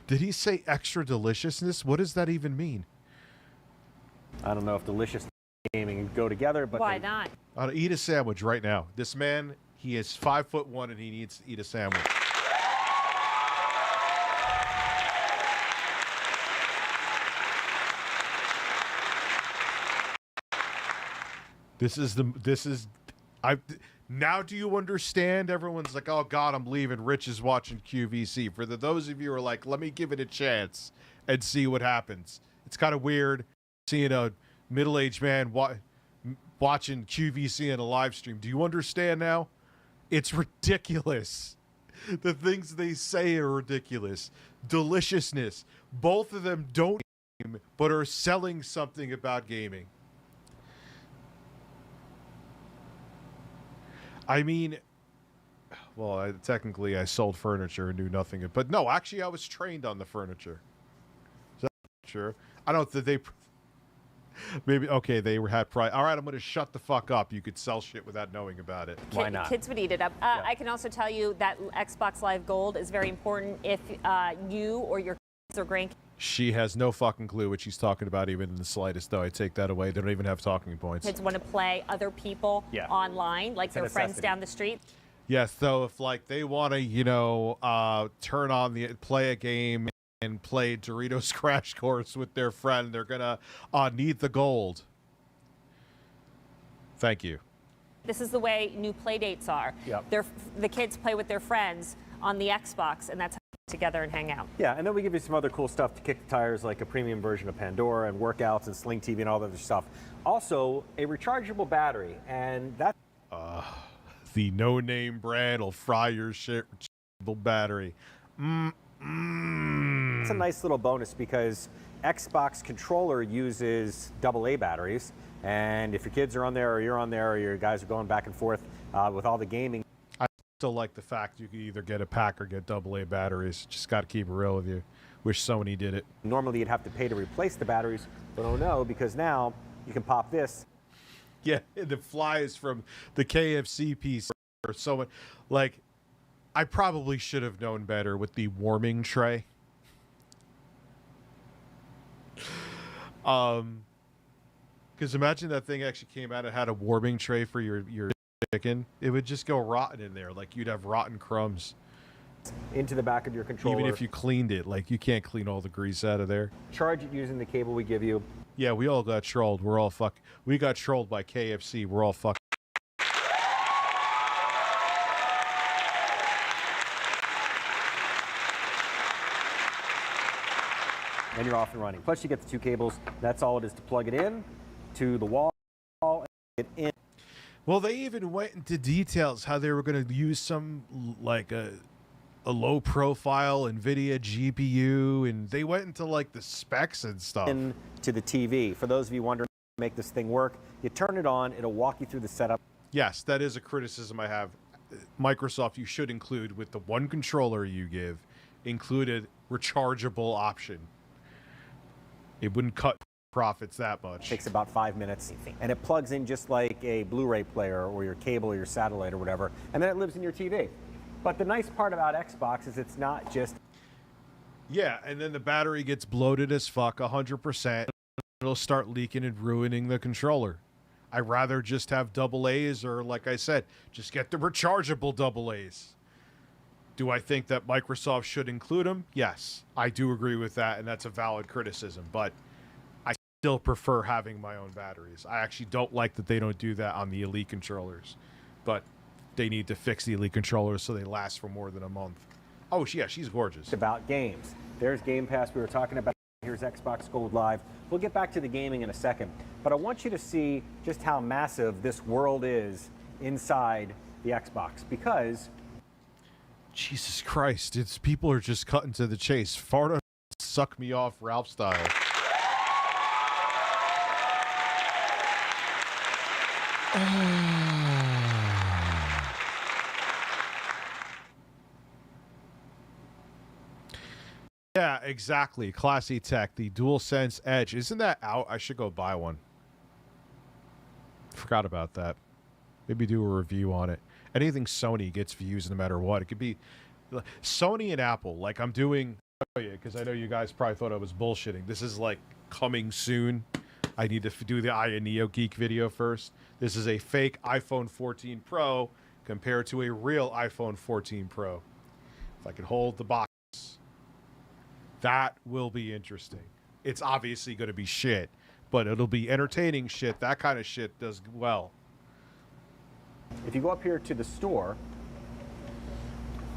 Did he say extra deliciousness? What does that even mean? I don't know if delicious and gaming go together, but... Why not? I'll eat a sandwich right now. This man, he is 5'1" and he needs to eat a sandwich. Now do you understand? Everyone's like, oh God, I'm leaving. Rich is watching QVC. For those of you who are like, let me give it a chance and see what happens. It's kind of weird seeing a middle-aged man watching QVC in a live stream. Do you understand now? It's ridiculous. The things they say are ridiculous. Deliciousness. Both of them don't game, but are selling something about gaming. I mean, well, technically I sold furniture and knew nothing. But no, actually I was trained on the furniture. Is that sure? I don't think they... Maybe, okay, they had pride. All right, I'm going to shut the fuck up. You could sell shit without knowing about it. Why not? Kids would eat it up. I can also tell you that Xbox Live Gold is very important if you or your kids or grandkids... She has no fucking clue what she's talking about, even in the slightest, though. I take that away. They don't even have talking points. Kids want to play other people online, like their friends down the street. Yes, though, if, like, they want to, you know, play a game and play Doritos Crash Course with their friend, they're gonna need the gold. Thank you. This is the way new play dates are. Yep. The kids play with their friends on the Xbox, and that's how they get together and hang out. Yeah, and then we give you some other cool stuff to kick the tires, like a premium version of Pandora and workouts and Sling TV and all that other stuff. Also, a rechargeable battery, and that... The no-name brand will fry your rechargeable battery. It's a nice little bonus because Xbox controller uses AA batteries, and if your kids are on there or you're on there or your guys are going back and forth with all the gaming. I still like the fact you can either get a pack or get AA batteries. Just got to keep it real with you. Wish Sony did it. Normally you'd have to pay to replace the batteries, but oh no, because now you can pop this. Yeah, the flies from the KFC piece or so, like, I probably should have known better with the warming tray. Because imagine that thing actually came out and had a warming tray for your chicken. It would just go rotten in there. Like, you'd have rotten crumbs. Into the back of your controller. Even if you cleaned it, like, you can't clean all the grease out of there. Charge it using the cable we give you. Yeah, we all got trolled. We got trolled by KFC. We're all fucked. and you're off and running. Plus, you get the 2 cables. That's all it is to plug it in to the wall and get in. Well, they even went into details how they were going to use some, like, a low-profile NVIDIA GPU, and they went into, like, the specs and stuff. To the TV. For those of you wondering how to make this thing work, you turn it on. It'll walk you through the setup. Yes, that is a criticism I have. Microsoft, you should include with the one controller you give, included rechargeable option. It wouldn't cut profits that much. It takes about 5 minutes, and it plugs in just like a Blu-ray player or your cable or your satellite or whatever, and then it lives in your TV. But the nice part about Xbox is it's not just... Yeah, and then the battery gets bloated as fuck, 100%. It'll start leaking and ruining the controller. I'd rather just have AA's, or like I said, just get the rechargeable AA's. Do I think that Microsoft should include them? Yes, I do agree with that, and that's a valid criticism, but I still prefer having my own batteries. I actually don't like that they don't do that on the Elite controllers, but they need to fix the Elite controllers so they last for more than a month. Oh, yeah, she's gorgeous. About games. There's Game Pass we were talking about. Here's Xbox Gold Live. We'll get back to the gaming in a second, but I want you to see just how massive this world is inside the Xbox, because... Jesus Christ, it's people are just cutting to the chase. Farta suck me off Ralph style. Yeah, exactly. Classy tech, the DualSense Edge. Isn't that out? I should go buy one. Forgot about that. Maybe do a review on it. Anything Sony gets views no matter what. It could be Sony and Apple. Like I'm doing, because I know you guys probably thought I was bullshitting. This is like coming soon. I need to do the Aya Neo Geek video first. This is a fake iPhone 14 Pro compared to a real iPhone 14 Pro. If I can hold the box. That will be interesting. It's obviously going to be shit, but it'll be entertaining shit. That kind of shit does well. If you go up here to the store,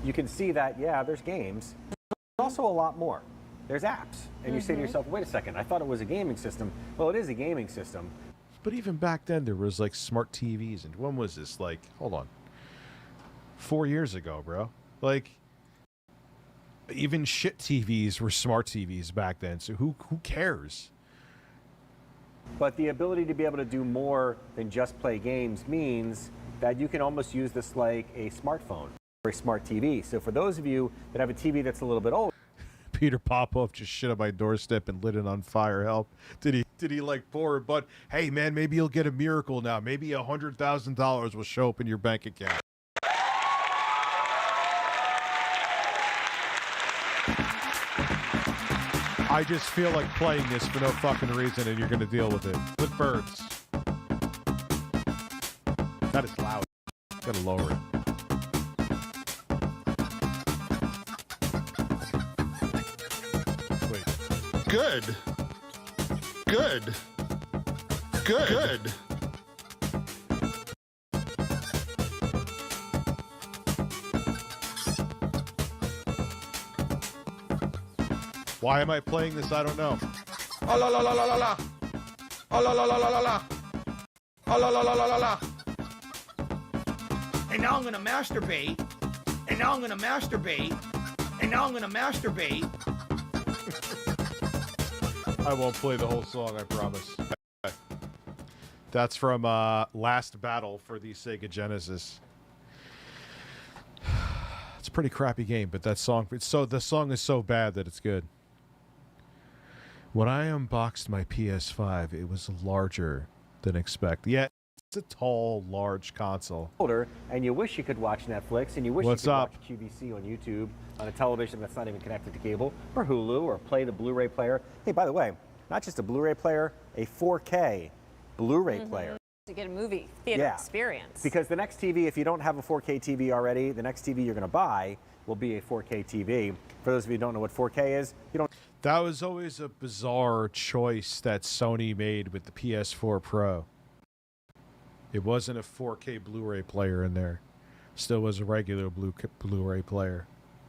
you can see that, yeah, there's games. There's also a lot more. There's apps. And you say to yourself, wait a second, I thought it was a gaming system. Well, it is a gaming system. But even back then, there was like smart TVs. And when was this? Like, hold on. 4 years ago, bro. Like, even shit TVs were smart TVs back then. So who cares? But the ability to be able to do more than just play games means that you can almost use this like a smartphone or a smart TV. So for those of you that have a TV that's a little bit older, Peter Popoff just shit on my doorstep and lit it on fire. Help! Did he like pour it? But hey, man, maybe you'll get a miracle now. Maybe $100,000 will show up in your bank account. I just feel like playing this for no fucking reason, and you're gonna deal with it. With birds. That is loud. Gotta lower it. Wait. Good. Good. Good. Good. Why am I playing this? I don't know. Oh la la la la la la. Oh la la la la la la. Oh la la la la la la. And now I'm gonna masturbate. And now I'm gonna masturbate. And now I'm gonna masturbate. I won't play the whole song, I promise. That's from Last Battle for the Sega Genesis. It's a pretty crappy game, but that song, the song is so bad that it's good. When I unboxed my PS5, it was larger than expected. Yet, it's a tall, large console. Older, and you wish you could watch Netflix, and you wish What's you could up? watch QVC on YouTube on a television that's not even connected to cable, or Hulu, or play the Blu-ray player. Hey, by the way, not just a Blu-ray player, a 4K Blu-ray player. To get a movie theater experience. Because the next TV, if you don't have a 4K TV already, the next TV you're going to buy will be a 4K TV. For those of you who don't know what 4K is, you don't. That was always a bizarre choice that Sony made with the PS4 Pro. It wasn't a 4K Blu-ray player in there. Still was a regular Blu-ray player.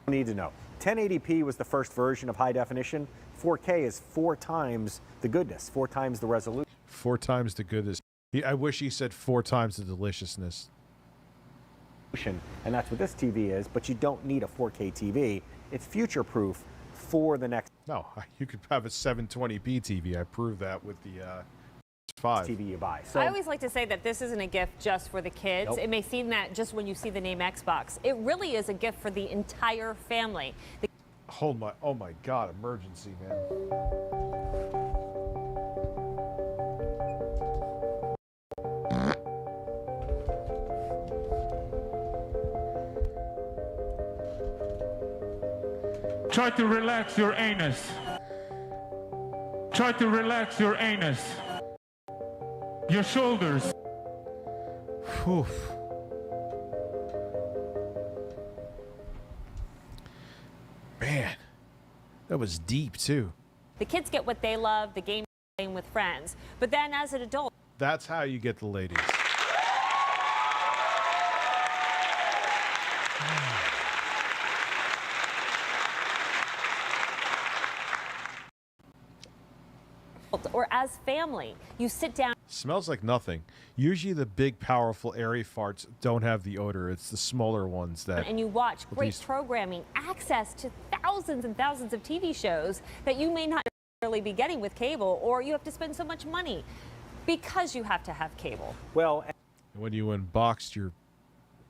Need to know. 1080p was the first version of high definition. 4K is 4 times the goodness, 4 times the resolution. 4 times the goodness. I wish he said 4 times the deliciousness. And that's what this TV is, but you don't need a 4K TV. It's future-proof for the next... No, you could have a 720p TV. I proved that with the 5 TV you buy. So I always like to say that this isn't a gift just for the kids. Nope. It may seem that just when you see the name Xbox. It really is a gift for the entire family. Oh my God, emergency, man. Try to relax your anus. Try to relax your anus. Your shoulders. Whew. Man, that was deep too. The kids get what they love, the game playing with friends. But then as an adult, That's how you get the ladies. or as family, you sit down. Smells like nothing. Usually the big, powerful, airy farts don't have the odor. It's the smaller ones that... And you watch at great least- programming, access to thousands and thousands of TV shows that you may not necessarily be getting with cable, or you have to spend so much money because you have to have cable. Well, when you unboxed your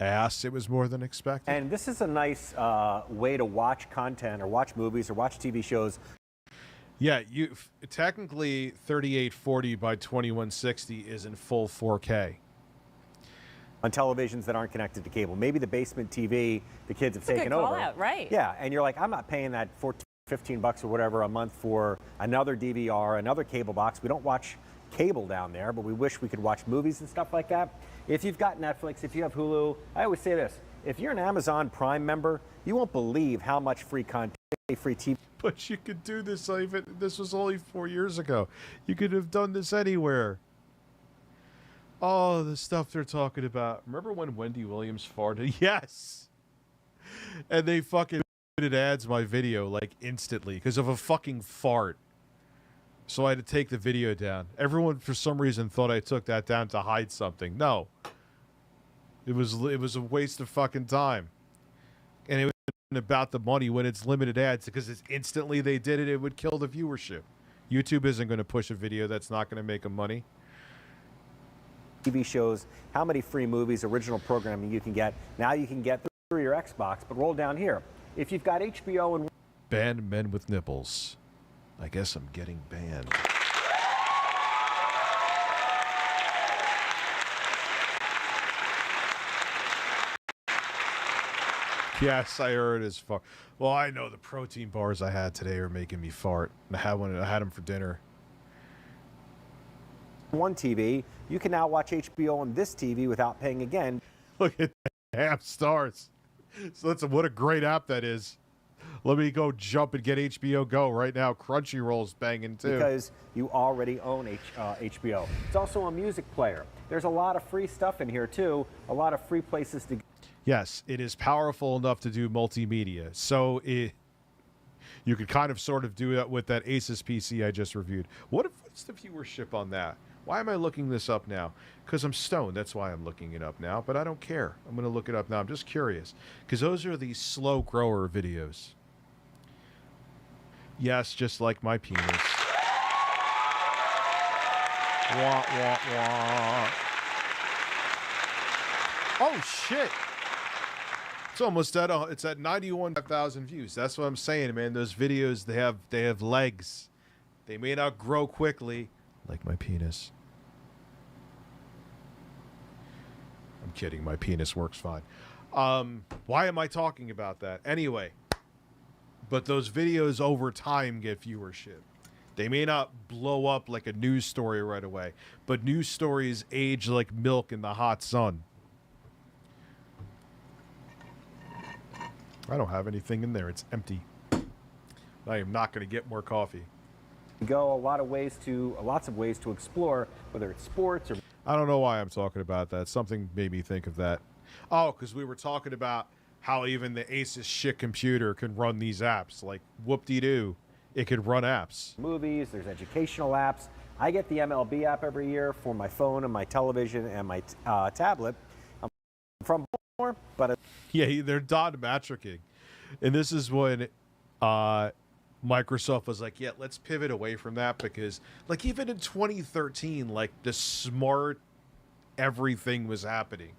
ass, it was more than expected. and this is a nice way to watch content or watch movies or watch TV shows. Yeah, you technically 3840 by 2160 is in full 4K. On televisions that aren't connected to cable. Maybe the basement TV the kids have That's a good taken call over. out, right. Yeah, and you're like, I'm not paying that 14, 15 bucks or whatever a month for another DVR, another cable box. We don't watch cable down there, but we wish we could watch movies and stuff like that. If you've got Netflix, if you have Hulu, I always say this, if you're an Amazon Prime member, you won't believe how much free content, free TV. But you could do this even, this was only 4 years ago. You could have done this anywhere. Oh, the stuff they're talking about. Remember when Wendy Williams farted? Yes! And they fucking did ads my video like instantly because of a fucking fart. So I had to take the video down. Everyone for some reason thought I took that down to hide something. No. It was a waste of fucking time. And it was about the money when it's limited ads because it's instantly they did it, it would kill the viewership. YouTube isn't going to push a video that's not going to make them money. TV shows, how many free movies, original programming you can get. Now you can get through your Xbox, but roll down here. If you've got HBO and... Ban men with nipples. I guess I'm getting banned. Yes, I heard as far. Well, I know the protein bars I had today are making me fart. I had them for dinner. One TV, you can now watch HBO on this TV without paying again. Look at that, half stars. So what a great app that is. Let me go jump and get HBO Go right now. Crunchyroll's banging too. Because you already own HBO. It's also a music player. There's a lot of free stuff in here too. A lot of free places to go. Yes, it is powerful enough to do multimedia. So you could kind of sort of do that with that Asus PC I just reviewed. What's the viewership on that? Why am I looking this up now? Because I'm stoned. That's why I'm looking it up now. But I don't care. I'm going to look it up now. I'm just curious. Because those are these slow grower videos. Yes, just like my penis. Wah, wah, wah. Oh, shit. It's almost at it's at 91,000 views. That's what I'm saying, man. Those videos, they have legs. They may not grow quickly, like my penis. I'm kidding. My penis works fine. Why am I talking about that? Anyway, but those videos over time get viewership. They may not blow up like a news story right away, but news stories age like milk in the hot sun. I don't have anything in there. It's empty. I am not going to get more coffee. Go lots of ways to explore, whether it's sports or... I don't know why I'm talking about that. Something made me think of that. Oh, because we were talking about how even the Asus shit computer can run these apps. Like, whoop-de-doo, it could run apps. Movies, there's educational apps. I get the MLB app every year for my phone and my television and my tablet. I'm from Baltimore, but Yeah, they're dot matrixing. And this is when Microsoft was like, yeah, let's pivot away from that, because like even in 2013, like the smart everything was happening.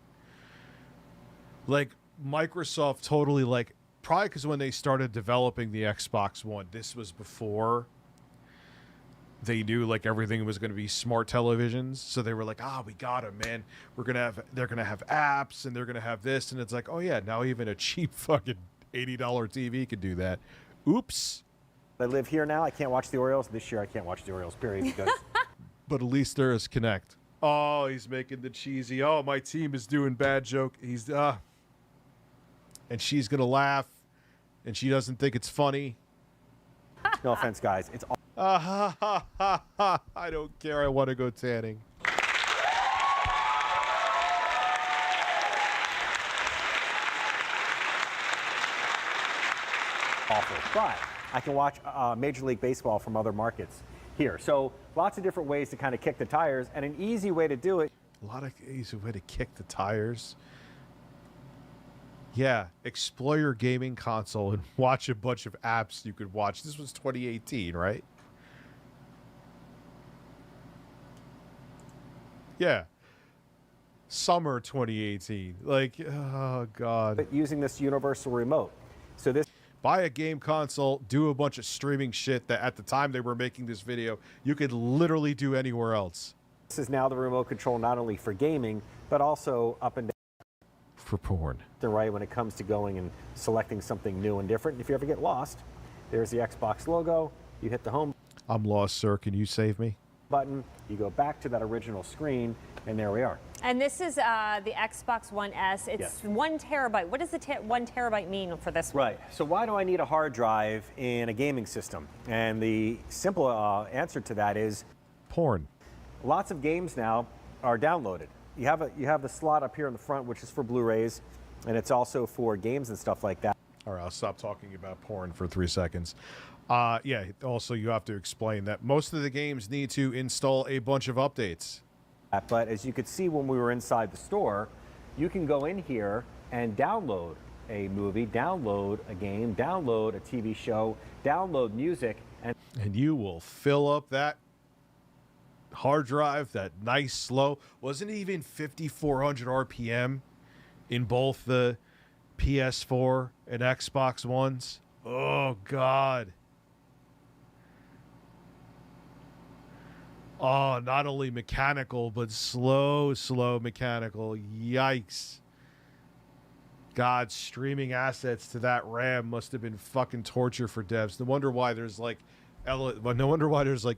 Like Microsoft totally, like, probably because when they started developing the Xbox One, this was before they knew like everything was going to be smart televisions. So they were like, we got them, man. They're going to have apps and they're going to have this. And it's like, oh yeah, now even a cheap fucking $80 TV could do that. Oops. I live here now. I can't watch the Orioles. This year I can't watch the Orioles, period. Because But at least there is Connect. Oh, he's making the cheesy, oh, my team is doing bad joke. He's, and she's going to laugh and she doesn't think it's funny. No offense, guys. It's all. I don't care. I want to go tanning. Awful. But I can watch Major League Baseball from other markets here. So lots of different ways to kind of kick the tires, and an easy way to do it. A lot of easy way to kick the tires. Yeah, explore your gaming console and watch a bunch of apps you could watch. This was 2018, right? Yeah. Summer 2018. Like, oh, God. Using this universal remote. So this. Buy a game console, do a bunch of streaming shit that at the time they were making this video, you could literally do anywhere else. This is now the remote control not only for gaming, but also up and down. For porn. Right, when it comes to going and selecting something new and different. If you ever get lost, there's the Xbox logo. You hit the home. I'm lost, sir. Can you save me? Button. You go back to that original screen, and there we are. And this is the Xbox One S. It's 1 terabyte. What does the 1 terabyte mean for this one? Right. So why do I need a hard drive in a gaming system? And the simple answer to that is porn. Lots of games now are downloaded. You have the slot up here in the front, which is for Blu-rays, and it's also for games and stuff like that. All right, I'll stop talking about porn for 3 seconds. Yeah, also you have to explain that most of the games need to install a bunch of updates. But as you could see when we were inside the store, you can go in here and download a movie, download a game, download a TV show, download music. And you will fill up that hard drive, that nice slow. Wasn't it even 5,400 RPM in both the PS4 and Xbox Ones? Oh, God. Oh, not only mechanical, but slow mechanical. Yikes. God, streaming assets to that RAM must have been fucking torture for devs. No wonder why there's like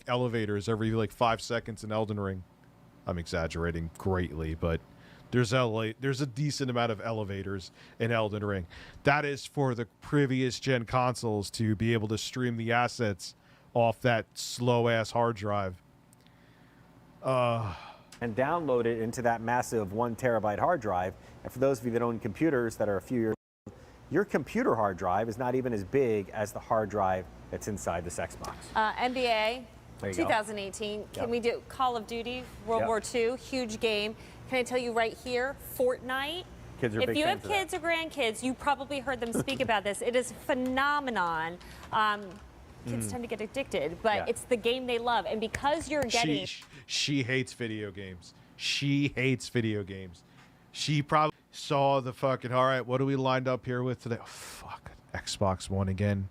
elevators every like 5 seconds in Elden Ring. I'm exaggerating greatly, but there's a decent amount of elevators in Elden Ring. That is for the previous gen consoles to be able to stream the assets off that slow ass hard drive. And download it into that massive 1 terabyte hard drive. And for those of you that own computers that are a few years old, your computer hard drive is not even as big as the hard drive that's inside this Xbox. NBA 2018. Can we do Call of Duty World War II? Huge game. Can I tell you right here, Fortnite? Kids are if big you have fans of kids or grandkids, you probably heard them speak about this. It is a phenomenon. Kids tend to get addicted, but it's the game they love. And because you're getting... She hates video games. She hates video games. She probably saw the fucking, all right, what are we lined up here with today? Oh, fuck, Xbox One again.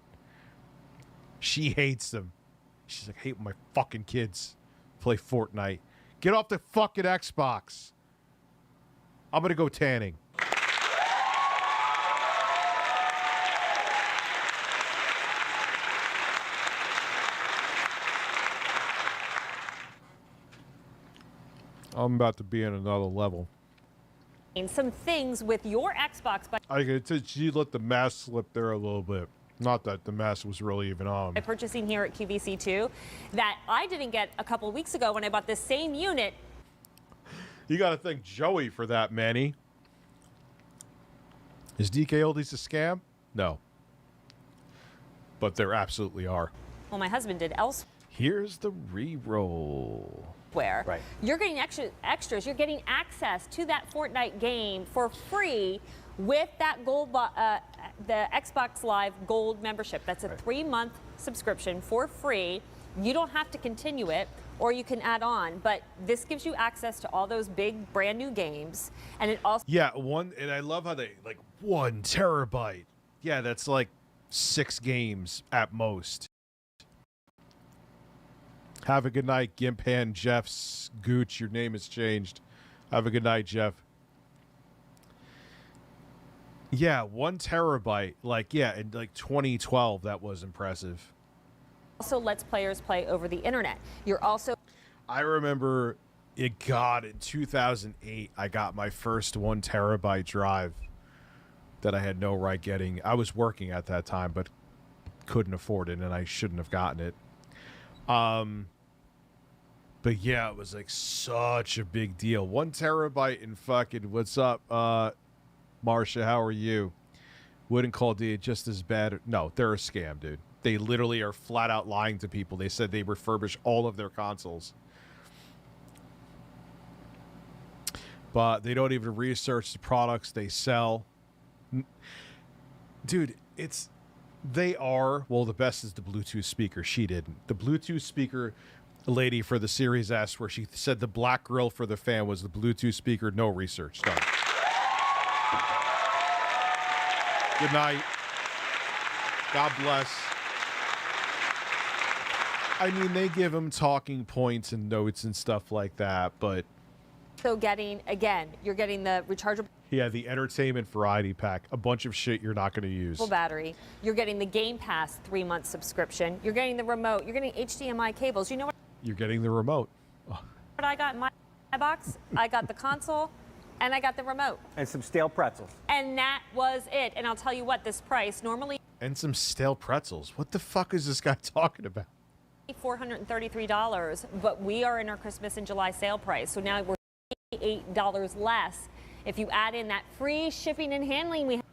She hates them. She's like, I hate when my fucking kids play Fortnite. Get off the fucking Xbox. I'm going to go tanning. I'm about to be in another level. Some things with your Xbox She let the mask slip there a little bit. Not that the mask was really even on. by purchasing here at QVC2 that I didn't get a couple weeks ago when I bought this same unit. You got to thank Joey for that, Manny. Is DK Oldies a scam? No. But there absolutely are. Well, my husband did elsewhere. Here's the re-roll. Right. You're getting extras. You're getting access to that Fortnite game for free with that gold, the Xbox Live Gold membership. That's a 3-month subscription for free. You don't have to continue it, or you can add on. But this gives you access to all those big, brand new games, and it also. Yeah, and I love how they 1 terabyte. Yeah, that's like 6 games at most. Have a good night, Gimpan, Jeff's Gooch. Your name has changed. Have a good night, Jeff. Yeah, 1 terabyte. In 2012, that was impressive. Also lets players play over the internet. You're also. I remember in 2008, I got my first 1 terabyte drive that I had no right getting. I was working at that time, but couldn't afford it, and I shouldn't have gotten it. But yeah, it was such a big deal. 1 terabyte and fucking what's up, Marsha? How are you? Wouldn't call D just as bad. No, they're a scam, dude. They literally are flat out lying to people. They said they refurbish all of their consoles, but they don't even research the products they sell. Dude, they are, well, the best is the Bluetooth speaker. She didn't. The Bluetooth speaker lady for the Series S, where she said the black grill for the fan was the Bluetooth speaker. No research done. Good night. God bless. I mean, they give them talking points and notes and stuff like that, but. So you're getting the rechargeable. Yeah, the entertainment variety pack, a bunch of shit you're not going to use. Battery. You're getting the Game Pass 3-month subscription. You're getting the remote. You're getting HDMI cables. You know what? You're getting the remote. What I got in my box? I got the console, and I got the remote. And some stale pretzels. And that was it. And I'll tell you what, this price normally. And some stale pretzels. What the fuck is this guy talking about? $433, but we are in our Christmas and July sale price. So now we're $8 less. If you add in that free shipping and handling we have.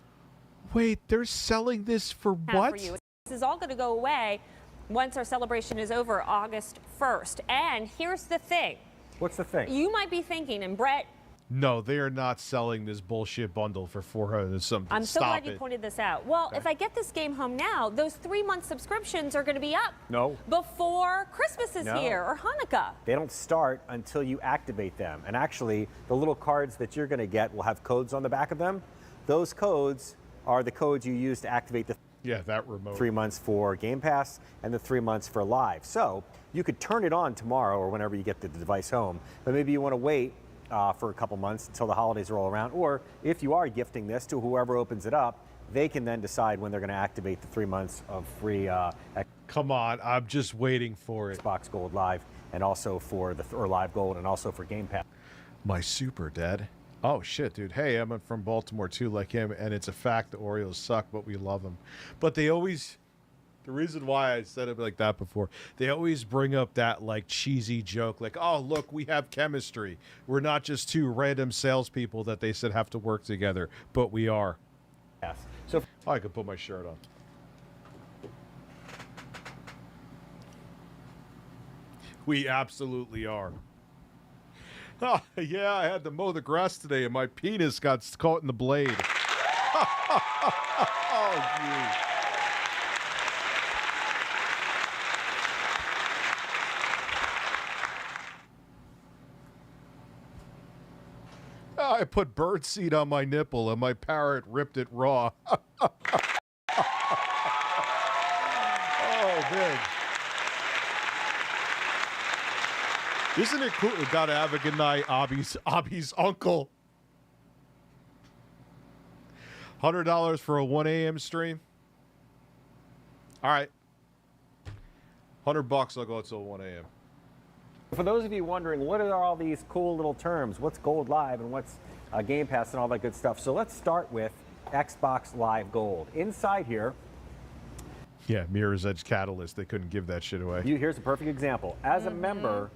Wait, they're selling this for what? For you. This is all going to go away once our celebration is over August 1st. And here's the thing. What's the thing? You might be thinking, and Brett. No, they are not selling this bullshit bundle for $400 something. I'm so glad you pointed this out. Well, if I get this game home now, those 3-month subscriptions are going to be up. No. Before Christmas is here or Hanukkah. They don't start until you activate them. And actually, the little cards that you're going to get will have codes on the back of them. Those codes are the codes you use to activate the that remote 3 months for Game Pass and the 3 months for Live. So you could turn it on tomorrow or whenever you get the device home, but maybe you want to wait for a couple months until the holidays roll around. Or if you are gifting this to whoever opens it up, they can then decide when they're going to activate the 3 months of free. Come on, I'm just waiting for it. Xbox Gold Live, and also for or Live Gold, and also for Game Pass. My super dad. Oh shit, dude. Hey, I'm from Baltimore too, like him, and it's a fact the Orioles suck, but we love them. But they always. The reason why I said it like that before, they always bring up that cheesy joke, oh, look, we have chemistry. We're not just 2 random salespeople that they said have to work together, but we are. Yes. So I could put my shirt on. We absolutely are. Oh, yeah, I had to mow the grass today, and my penis got caught in the blade. Oh, geez. I put bird seed on my nipple and my parrot ripped it raw. Oh, man. Isn't it cool? We gotta have a good night, Abby's uncle. $100 for a 1 a.m. stream. All right. $100, I'll go until 1 a.m. For those of you wondering, what are all these cool little terms? What's Gold Live and what's Game Pass and all that good stuff? So let's start with Xbox Live Gold. Inside here. Yeah, Mirror's Edge Catalyst. They couldn't give that shit away. Here's a perfect example. As a member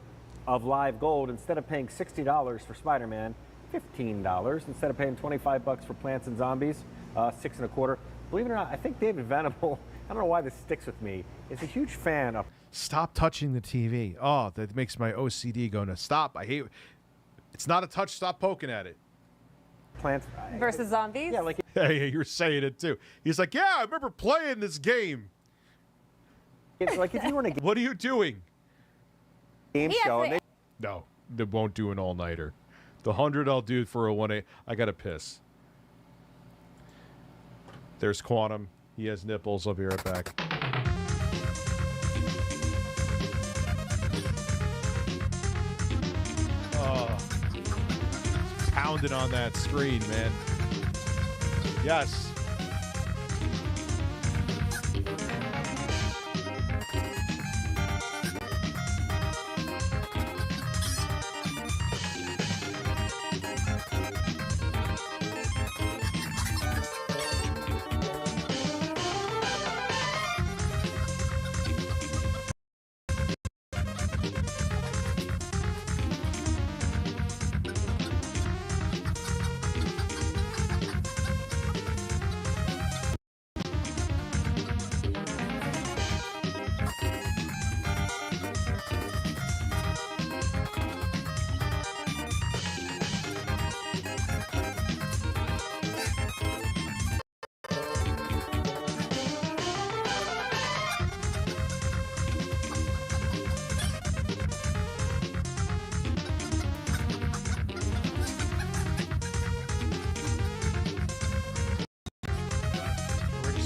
of Live Gold, instead of paying $60 for Spider-Man, $15. Instead of paying $25 for Plants and Zombies, 6.25. Believe it or not, I think David Venable, I don't know why this sticks with me, is a huge fan of. Stop touching the TV. Oh, that makes my OCD go nuts. Stop. I hate. It's not a touch. Stop poking at it. Plants versus Zombies. Yeah, like. Hey, you're saying it too. He's like, yeah, I remember playing this game. It's like if you want to. What are you doing? Game show. And No, they won't do an all-nighter. The 100 I'll do for a 1-8. I gotta piss. There's Quantum. He has nipples. I'll be right back. Oh, pounded on that screen, man. Yes.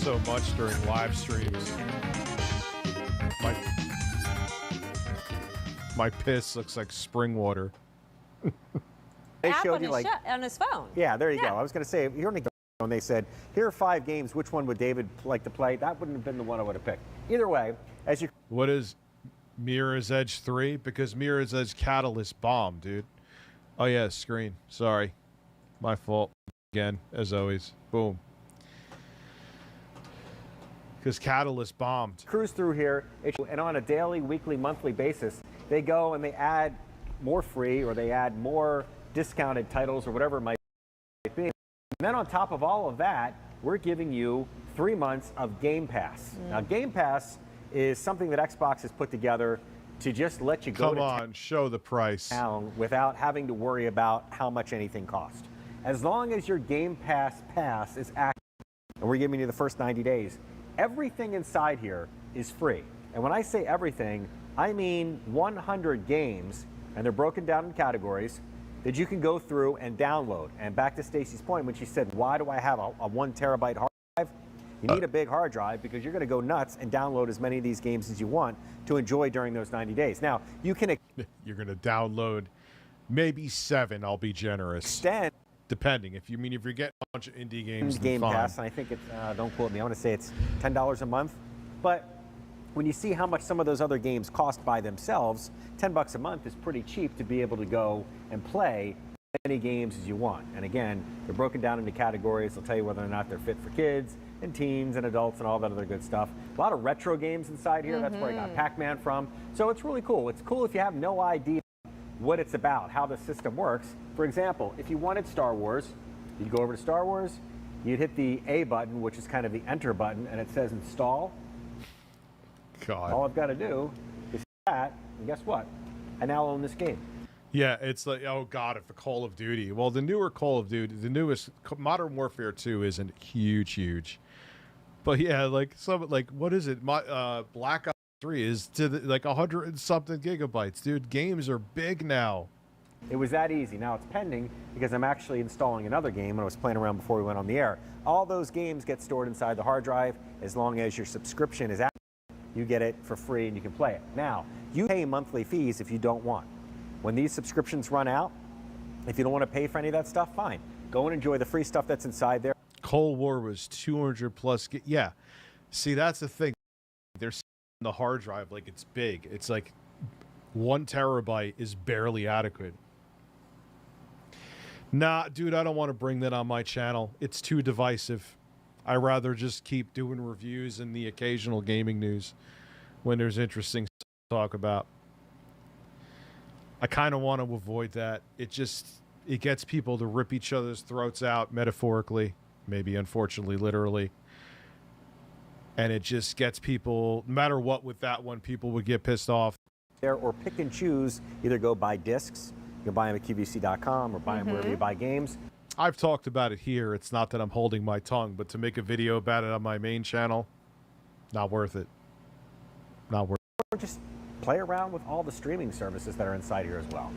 So much during live streams. My piss looks like spring water. They App showed on you his like. on his phone. Yeah, there you go. I was going to say, you're on the phone. They said, here are 5 games. Which one would David like to play? That wouldn't have been the one I would have picked. Either way, as you. What is Mirror's Edge 3? Because Mirror's Edge Catalyst bombed, dude. Oh yeah, screen. Sorry. My fault. Again, as always. Boom. Because Catalyst bombed. Cruise through here, and on a daily, weekly, monthly basis, they go and they add more free or they add more discounted titles or whatever it might be. And then on top of all of that, we're giving you 3 months of Game Pass. Now, Game Pass is something that Xbox has put together to just let you go Come on, show the price. town without having to worry about how much anything costs. As long as your Game Pass is active, and we're giving you the first 90 days, everything inside here is free. And when I say everything, I mean 100 games, and they're broken down in categories that you can go through and download. And back to Stacy's point when she said, why do I have a 1 terabyte hard drive? You need a big hard drive because you're going to go nuts and download as many of these games as you want to enjoy during those 90 days. Now, you can... You're going to download maybe 7, I'll be generous. Extend. Depending. If you get a bunch of indie games, Game fine. Pass, and I think it's, don't quote me, I want to say it's $10 a month. But when you see how much some of those other games cost by themselves, $10 a month is pretty cheap to be able to go and play as many games as you want. And again, they're broken down into categories. They'll tell you whether or not they're fit for kids and teens and adults and all that other good stuff. A lot of retro games inside here. That's where I got Pac-Man from. So it's really cool. It's cool if you have no idea what it's about, how the system works. For example, if you wanted Star Wars, you'd go over to Star Wars, you'd hit the A button, which is kind of the enter button, and it says install. God. All I've got to do is hit that, and guess what? I now own this game. Yeah, it's like, oh God, if a Call of Duty. Well, the newer Call of Duty, the newest Modern Warfare 2 isn't huge. But yeah, like what is it? Black Ops 3 is to like 100 and something gigabytes, dude. Games are big now. It was that easy. Now it's pending because I'm actually installing another game and I was playing around before we went on the air. All those games get stored inside the hard drive. As long as your subscription is active, you get it for free and you can play it. Now, you pay monthly fees if you don't want. When these subscriptions run out, if you don't want to pay for any of that stuff, fine. Go and enjoy the free stuff that's inside there. Cold War was 200 plus. Yeah. See, that's the thing. They're the hard drive like it's big. It's like 1 terabyte is barely adequate. Nah, dude, I don't want to bring that on my channel. It's too divisive. I rather just keep doing reviews and the occasional gaming news when there's interesting stuff to talk about. I kind of want to avoid that. It gets people to rip each other's throats out metaphorically. maybe unfortunately, literally. And it just gets people, no matter what with that one, people would get pissed off. Or pick and choose, either go buy discs, you can buy them at QVC.com or buy them wherever you buy games. I've talked about it here. It's not that I'm holding my tongue, but to make a video about it on my main channel, not worth it. Not worth it. Or just play around with all the streaming services that are inside here as well.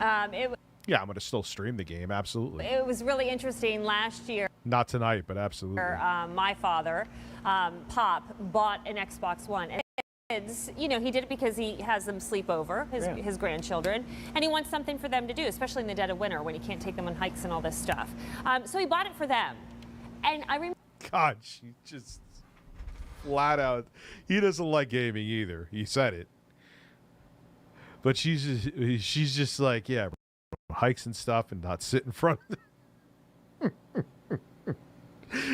Yeah, I'm going to still stream the game, absolutely. It was really interesting last year. Not tonight, but absolutely. My father, Pop, bought an Xbox One. And kids, you know, he did it because he has them sleep over, his grandchildren, and he wants something for them to do, especially in the dead of winter when he can't take them on hikes and all this stuff. So he bought it for them. And I remember... God, she just flat out... He doesn't like gaming either. He said it. But she's just like, yeah, hikes and stuff and not sit in front of them.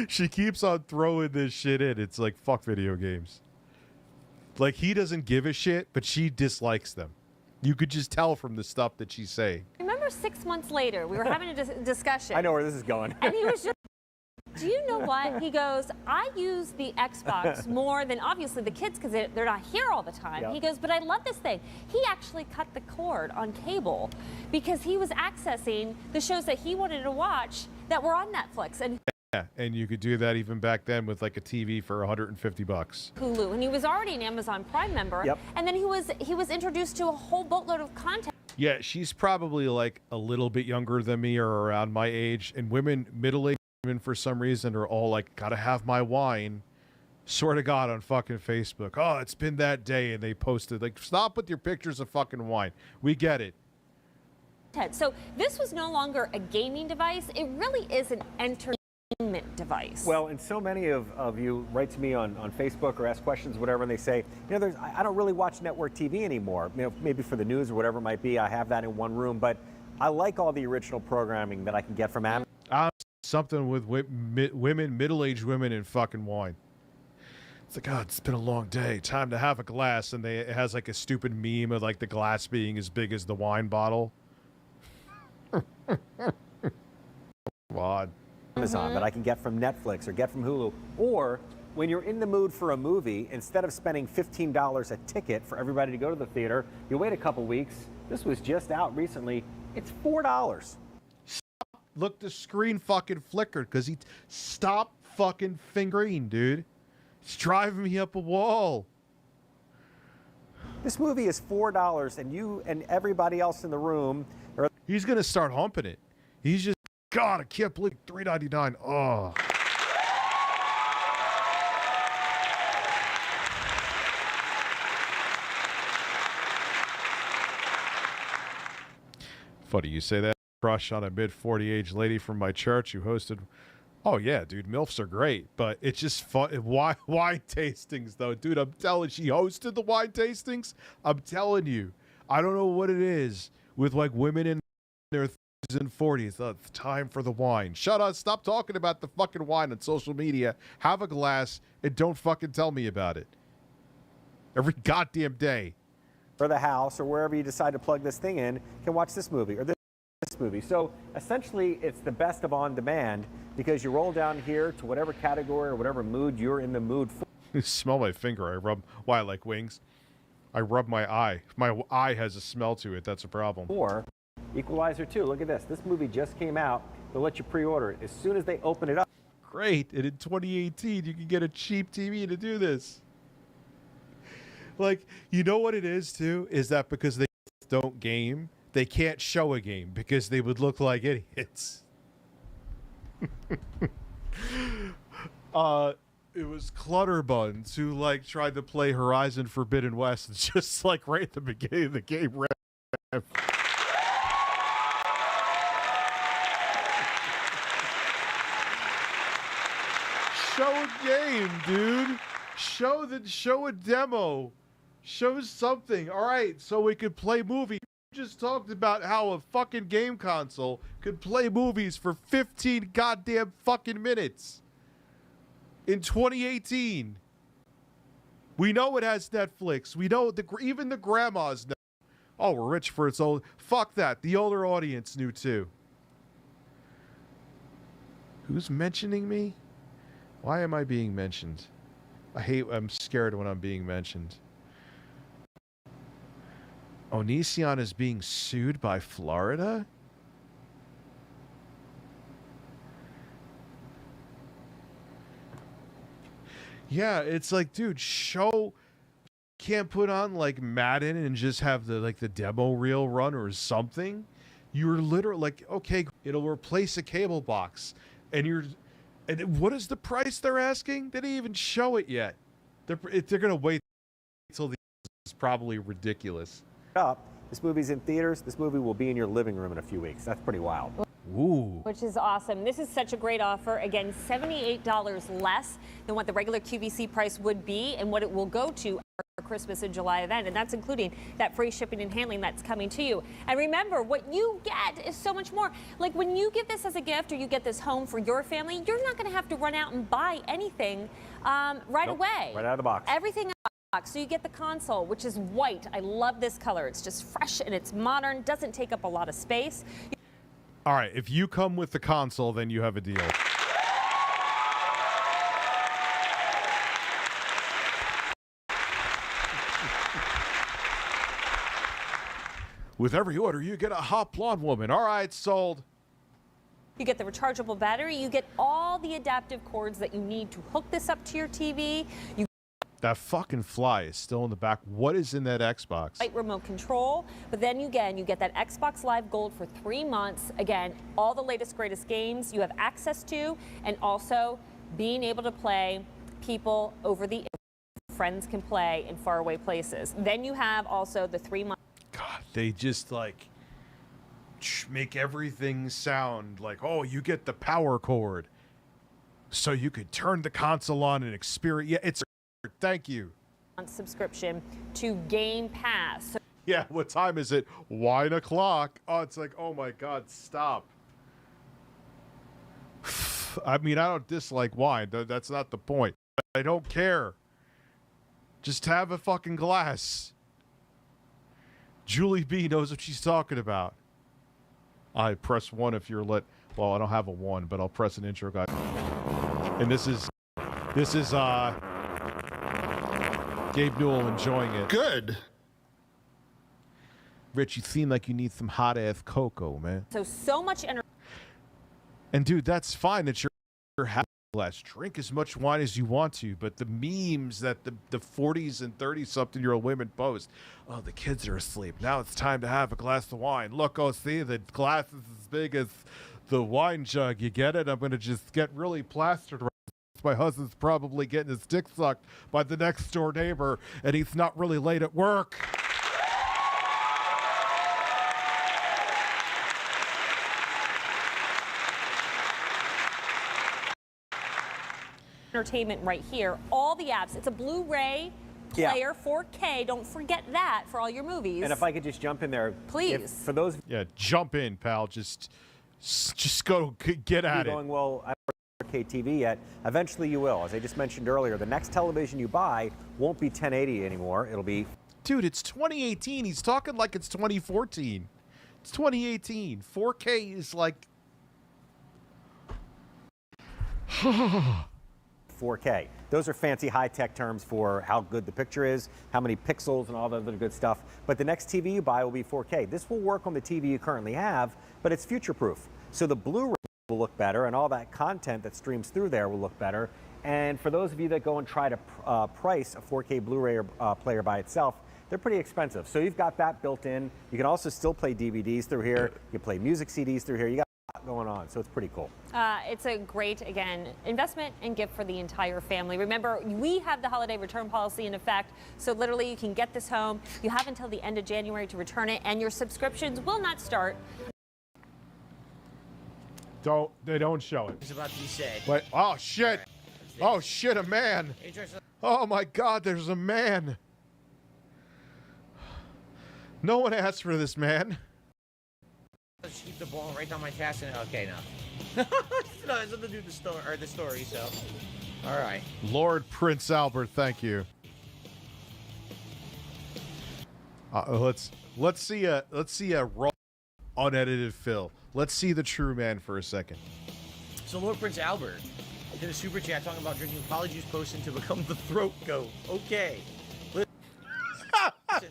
She keeps on throwing this shit in. It's like, fuck video games. Like, he doesn't give a shit, but she dislikes them. You could just tell from the stuff that she's saying. Remember 6 months later, we were having a discussion. I know where this is going. And he was just, do you know what? He goes, I use the Xbox more than obviously the kids because they're not here all the time. Yep. He goes, but I love this thing. He actually cut the cord on cable because he was accessing the shows that he wanted to watch that were on Netflix. And Yeah, and you could do that even back then with like a TV for $150. Hulu, and he was already an Amazon Prime member. Yep. And then he was introduced to a whole boatload of content. Yeah, she's probably like a little bit younger than me or around my age. And women, middle-aged women for some reason, are all like, gotta have my wine. Swear to God, on fucking Facebook. Oh, it's been that day. And they posted, like, stop with your pictures of fucking wine. We get it. So this was no longer a gaming device. It really is an entertainment device. Well, and so many of you write to me on Facebook or ask questions, whatever, and they say, you know, I don't really watch network TV anymore. You know, maybe for the news or whatever it might be, I have that in one room, but I like all the original programming that I can get from Amazon. Something with women, middle-aged women, and fucking wine. It's like, oh, it's been a long day. Time to have a glass. And it has like a stupid meme of like the glass being as big as the wine bottle. Come on. Amazon that I can get from Netflix or get from Hulu. Or when you're in the mood for a movie, instead of spending $15 a ticket for everybody to go to the theater, you wait a couple weeks. This was just out recently. It's $4. Look, the screen fucking flickered because he stopped fucking fingering, dude. It's driving me up a wall. This movie is $4, and you and everybody else in the room are... He's gonna start humping it. He's just, God, I can't believe $3.99. Oh. Funny you say that. Crush on a mid-40 age lady from my church who hosted. Oh yeah, dude, MILFs are great, but it's just fun. Wine tastings, though, dude. I'm telling. She hosted the wine tastings. I'm telling you, I don't know what it is with like women in their 30s and 40s. The time for the wine. Shut up. Stop talking about the fucking wine on social media. Have a glass and don't fucking tell me about it. Every goddamn day. Or the house or wherever you decide to plug this thing in can watch this movie or this movie. So essentially, it's the best of on demand because you roll down here to whatever category or whatever mood you're in the mood for. You smell my finger. I rub. Why I like wings? I rub my eye. My eye has a smell to it. That's a problem. Or Equalizer 2. Look at this. This movie just came out. They'll let you pre-order it as soon as they open it up. Great. And in 2018, you can get a cheap TV to do this. Like, you know what it is, too? Is that because they don't game, they can't show a game because they would look like idiots. It was Clutterbuns who, like, tried to play Horizon Forbidden West. It's just, like, right at the beginning of the game. Show a game, dude. Show a demo. Show something. All right, so we could play movies. We just talked about how a fucking game console could play movies for 15 goddamn fucking minutes. In 2018. We know it has Netflix. We know even the grandmas know. Oh, we're rich for its old. Fuck that. The older audience knew too. Who's mentioning me? Why am I being mentioned? I'm scared when I'm being mentioned. Onision is being sued by Florida? Yeah, it's like, dude, can't put on like Madden and just have the demo reel run or something. You're literally like, okay, it'll replace a cable box, and what is the price they're asking? They didn't even show it yet. They're gonna wait until it's probably ridiculous. This movie's in theaters. This movie will be in your living room in a few weeks. That's pretty wild. Ooh. Which is awesome. This is such a great offer. Again, $78 less than what the regular QVC price would be and what it will go to our Christmas and July event. And that's including that free shipping and handling that's coming to you. And remember, what you get is so much more. Like when you give this as a gift or you get this home for your family, you're not going to have to run out and buy anything right away. Right out of the box. Everything out of the box. So you get the console, which is white. I love this color. It's just fresh and it's modern, doesn't take up a lot of space. All right, if you come with the console, then you have a deal. With every order, you get a hot blonde woman. All right, sold. You get the rechargeable battery. You get all the adaptive cords that you need to hook this up to your TV. That fucking fly is still in the back. What is in that Xbox? Right remote control, but then you get that Xbox Live Gold for 3 months. Again, all the latest, greatest games you have access to, and also being able to play people over the friends can play in faraway places. Then you have also the 3 months. God, they just like make everything sound like, oh, you get the power cord, so you could turn the console on and experience. Yeah, it's. Thank you. Subscription to Game Pass. So yeah, what time is it? 1 o'clock. Oh, it's like, oh my God, stop. I mean, I don't dislike wine. That's not the point. I don't care. Just have a fucking glass. Julie B knows what she's talking about. I press 1 if you're lit. Well, I don't have a 1, but I'll press an intro, guys. And this is Gabe Newell enjoying it. Good. Rich, you seem like you need some hot ass cocoa, man. So much energy. And dude, that's fine that you're having a glass. Drink as much wine as you want to, but the memes that the 40s and 30-something-year-old women post, oh, the kids are asleep. Now it's time to have a glass of wine. Look, oh, see, the glass is as big as the wine jug. You get it? I'm going to just get really plastered right. My husband's probably getting his dick sucked by the next door neighbor, and he's not really late at work. Entertainment right here. All the apps. It's a Blu-ray player, 4K. Don't forget that for all your movies. And if I could just jump in there, please. For those, jump in, pal. Just go get at it. Going, well, I don't have 4K TV yet. Eventually, you will. As I just mentioned earlier, the next television you buy won't be 1080 anymore. It'll be. Dude, it's 2018. He's talking like it's 2014. It's 2018. 4K is like. 4K. Those are fancy high-tech terms for how good the picture is, how many pixels and all the other good stuff. But the next TV you buy will be 4K. This will work on the TV you currently have, but it's future-proof. So the Blu-ray will look better, and all that content that streams through there will look better. And for those of you that go and try to price a 4K Blu-ray player by itself, they're pretty expensive. So you've got that built in. You can also still play DVDs through here. You can play music CDs through here. You got a lot going on, so it's pretty cool. It's a great, again, investment and gift for the entire family. Remember, we have the holiday return policy in effect, so literally you can get this home. You have until the end of January to return it, and your subscriptions will not start. They don't show it. It's about to be said. Wait, oh shit! Oh shit, a man! Oh my God, there's a man! No one asked for this, man. Let's keep the ball right down my chest. And okay, no. No, it's nothing to do with the story. So, all right. Lord Prince Albert, thank you. Let's see a raw, unedited Phil. Let's see the true man for a second. So Lord Prince Albert, did a super chat talking about drinking polyjuice potion to become the throat goat. Okay. Listen,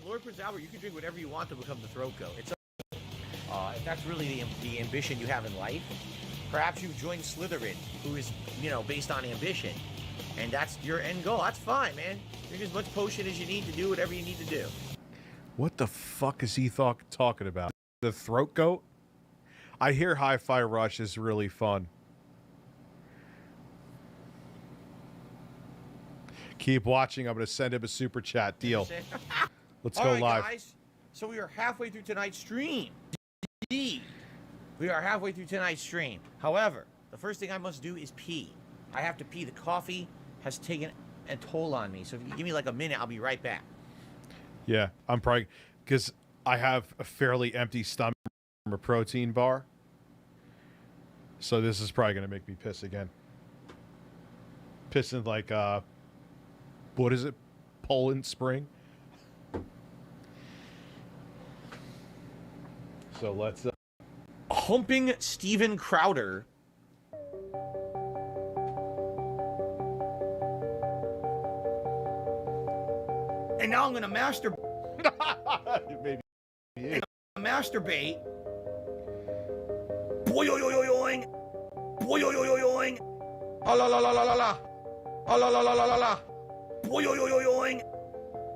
Lord Prince Albert, you can drink whatever you want to become the throat goat. It's if that's really the ambition you have in life, perhaps you join Slytherin, who is, you know, based on ambition, and that's your end goal. That's fine, man. Drink as much potion as you need to do whatever you need to do. What the fuck is he talking about? The throat goat? I hear Hi-Fi Rush is really fun. Keep watching. I'm going to send him a super chat. Deal. Let's go live. Guys. So we are halfway through tonight's stream. We are halfway through tonight's stream. However, the first thing I must do is pee. I have to pee. The coffee has taken a toll on me. So if you give me like a minute, I'll be right back. Yeah, I'm probably... Because I have a fairly empty stomach from a protein bar. So this is probably going to make me piss again. Pissing like, what is it? Poland Spring? So let's... Humping Steven Crowder. And now I'm going to masturbate. Maybe. Yeah. Masturbate. Boing. Boing. Oh la la la la la la. Oh la la la la la la. Boing.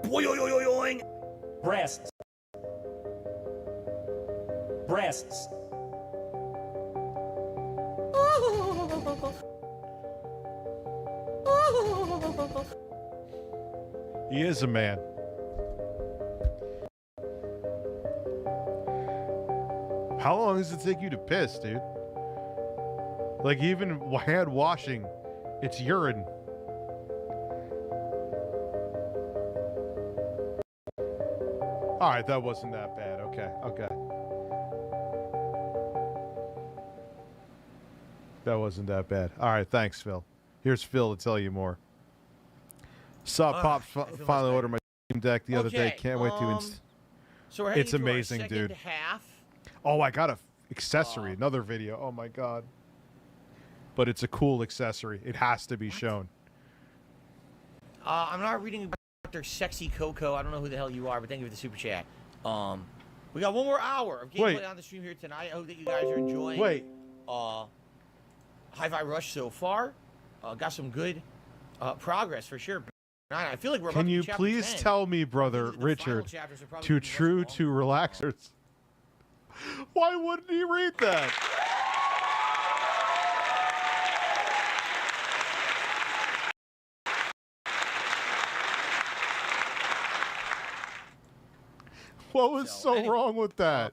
Boing. Breasts. Breasts. He is a man. How long does it take you to piss, dude? Like, even hand washing, it's urine. All right, that wasn't that bad. Okay. That wasn't that bad. All right, thanks, Phil. Here's Phil to tell you more. Sup, Pops finally ordered my Steam Deck the other day. Can't wait to So we're it's heading to our amazing, second dude. half. Oh, I got a accessory, another video. Oh my god. But it's a cool accessory. It has to be shown. I'm not reading Dr. Sexy Coco. I don't know who the hell you are, but thank you for the super chat. We got one more hour of gameplay on the stream here tonight. I hope that you guys are enjoying. Hi-Fi Rush so far. Got some good progress for sure. I feel like we're about Can to you chapter please 10. tell me, brother Richard, to true to relaxers? Why wouldn't he read that? What was so wrong with that?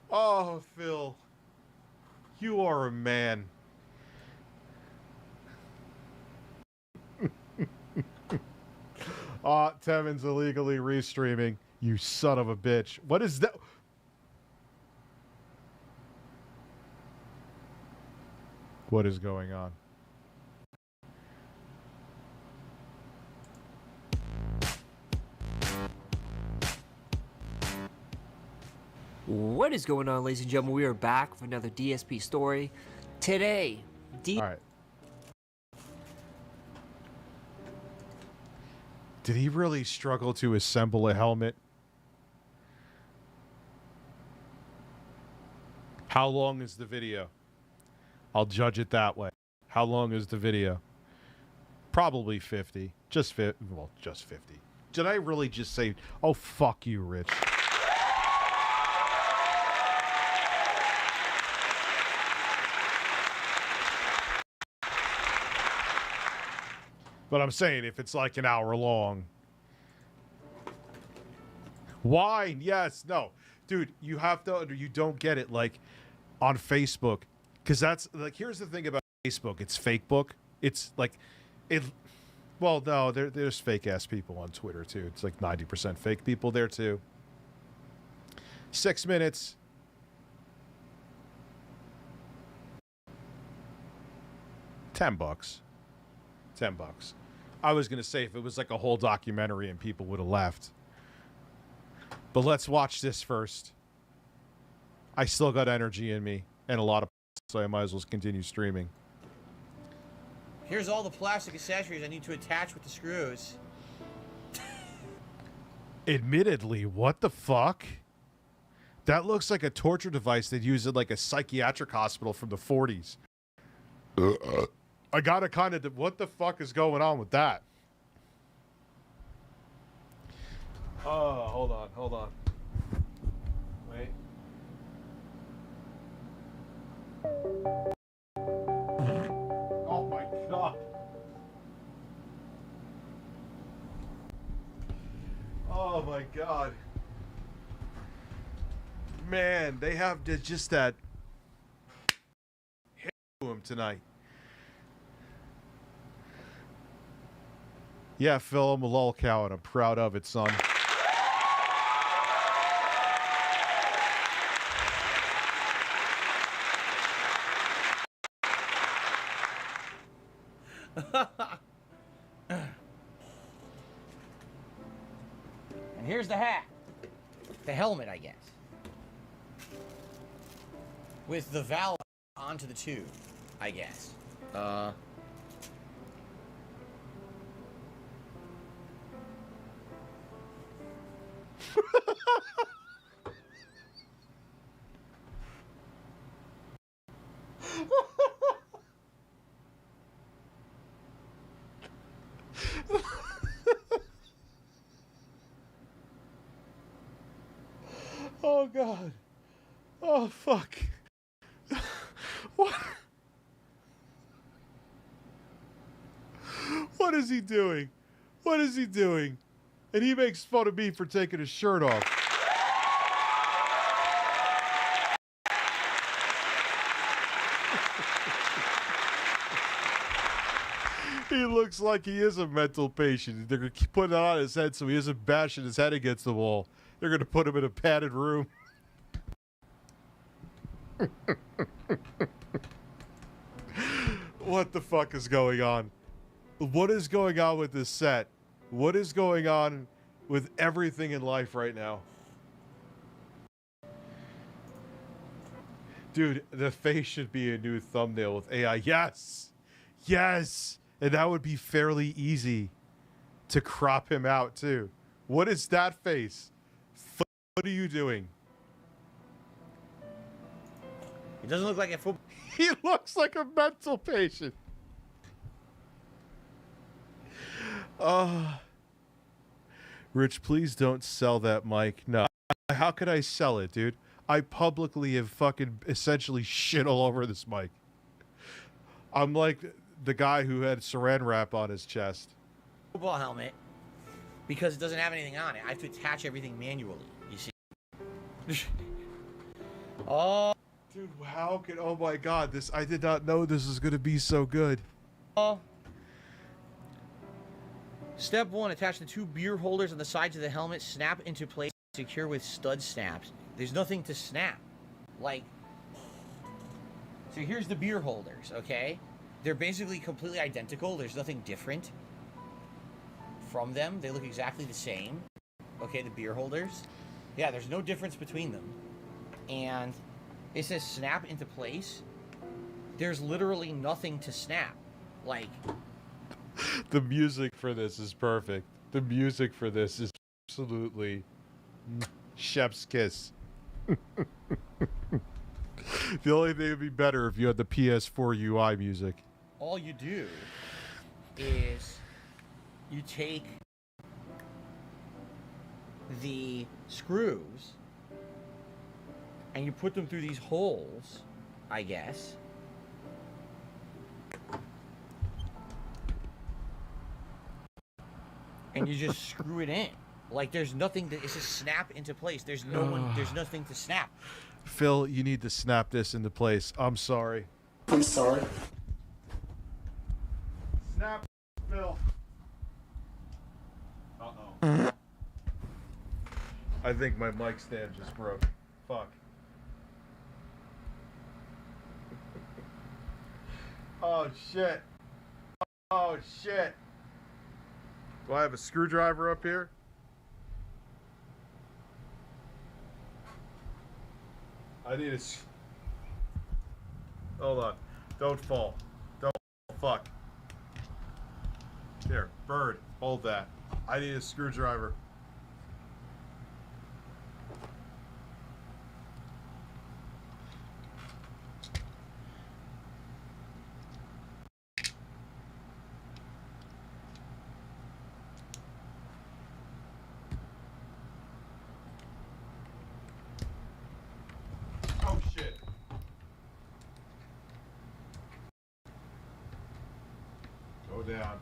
Oh, Phil. You are a man. Tevin's illegally restreaming. You son of a bitch. What is that? What is going on? What is going on, ladies and gentlemen? We are back with another DSP story. Today, All right. Did he really struggle to assemble a helmet? How long is the video? I'll judge it that way. How long is the video? Probably 50. Just 50. Well, just 50. Did I really just say, oh, fuck you, Rich? But I'm saying if it's like an hour long. Wine, yes, no. Dude, you have to, you don't get it like on Facebook. Because that's, like, here's the thing about Facebook. It's fake book. It's like, well, no, there's fake ass people on Twitter too. It's like 90% fake people there too. 6 minutes. $10. $10. I was going to say if it was like a whole documentary and people would have left. But let's watch this first. I still got energy in me and a lot of so I might as well continue streaming. Here's all the plastic accessories I need to attach with the screws. Admittedly, what the fuck? That looks like a torture device they'd use in like a psychiatric hospital from the 40s. I gotta kind of... What the fuck is going on with that? Oh, hold on. Wait. Oh my god. Oh my god. Man, they have just that hit to him tonight. Yeah, Phil, I'm a lol cow and I'm proud of it, son. And here's the hat. The helmet, I guess. With the valve onto the tube, I guess. Oh god. Oh fuck. What? What is he doing? What is he doing? And he makes fun of me for taking his shirt off. He looks like he is a mental patient. They're going to put it on his head so he isn't bashing his head against the wall. They're going to put him in a padded room. What the fuck is going on? What is going on with this set? What is going on with everything in life right now? Dude, the face should be a new thumbnail with AI. Yes! Yes! And that would be fairly easy to crop him out, too. What is that face? What are you doing? He doesn't look like a football. He looks like a mental patient. Rich, please don't sell that mic. No. How could I sell it, dude? I publicly have fucking essentially shit all over this mic. I'm like the guy who had saran wrap on his chest. Football helmet, because it doesn't have anything on it. I have to attach everything manually, you see. Oh. Dude, how could... Oh my god, this... I did not know this was going to be so good. Step 1, attach the 2 beer holders on the sides of the helmet, snap into place, secure with stud snaps. There's nothing to snap. Like... So here's the beer holders, okay? They're basically completely identical. There's nothing different from them. They look exactly the same. Okay, the beer holders. Yeah, there's no difference between them. And it says snap into place. There's literally nothing to snap. Like... The music for this is perfect. The music for this is absolutely chef's kiss. The only thing would be better if you had the PS4 UI music. All you do is you take the screws and you put them through these holes, I guess. And you just screw it in. Like there's nothing to, it's just snap into place. There's nothing to snap. Phil, you need to snap this into place. I'm sorry. I'm sorry. Snap, Phil. Uh-oh. I think my mic stand just broke. Fuck. Oh, shit. Oh, shit. Do I have a screwdriver up here? I need a... Hold on. Don't fall. Don't fuck. Here, Bird, hold that. I need a screwdriver. Oh shit. Go down.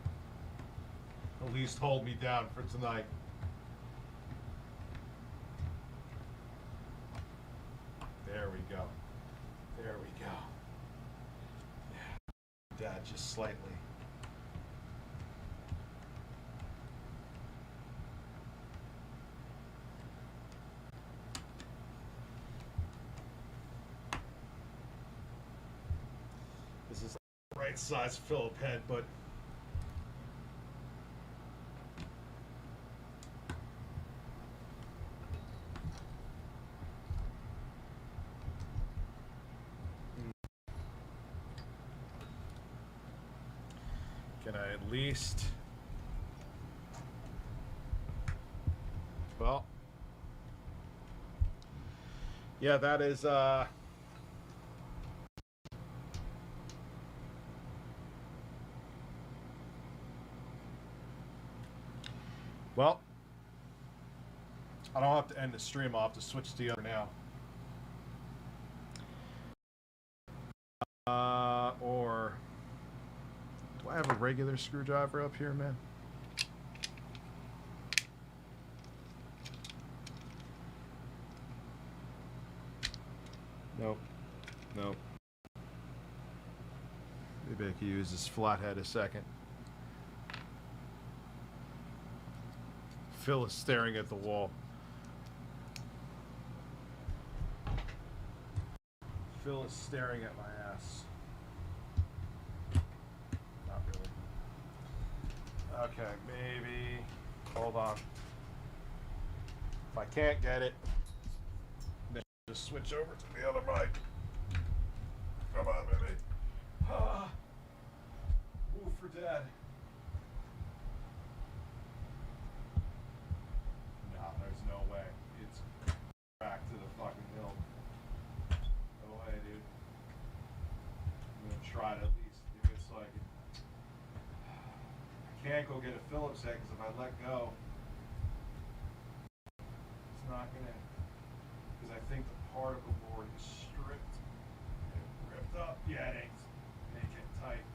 At least hold me down for tonight. There we go. There we go. Yeah. Dad, just slightly. This is the right size Phillip head, but can I at least... Well, yeah, that is well, I don't have to end the stream. I'll have to switch to the other now. Or do I have a regular screwdriver up here, man? Nope. Nope. Maybe I could use this flathead a second. Phil is staring at the wall. Phil is staring at my ass. Not really. Okay, maybe. Hold on. If I can't get it, then just switch over to the other mic. Come on, baby. Ah. Move for Dad. No, there's no way. It's back to the fucking hill. No way, dude. I'm gonna try to at least if it's like I can't go get a Phillips head because if I let go, it's not gonna. Because I think the particle board is stripped and ripped up. Yeah, it ain't. Make it tight.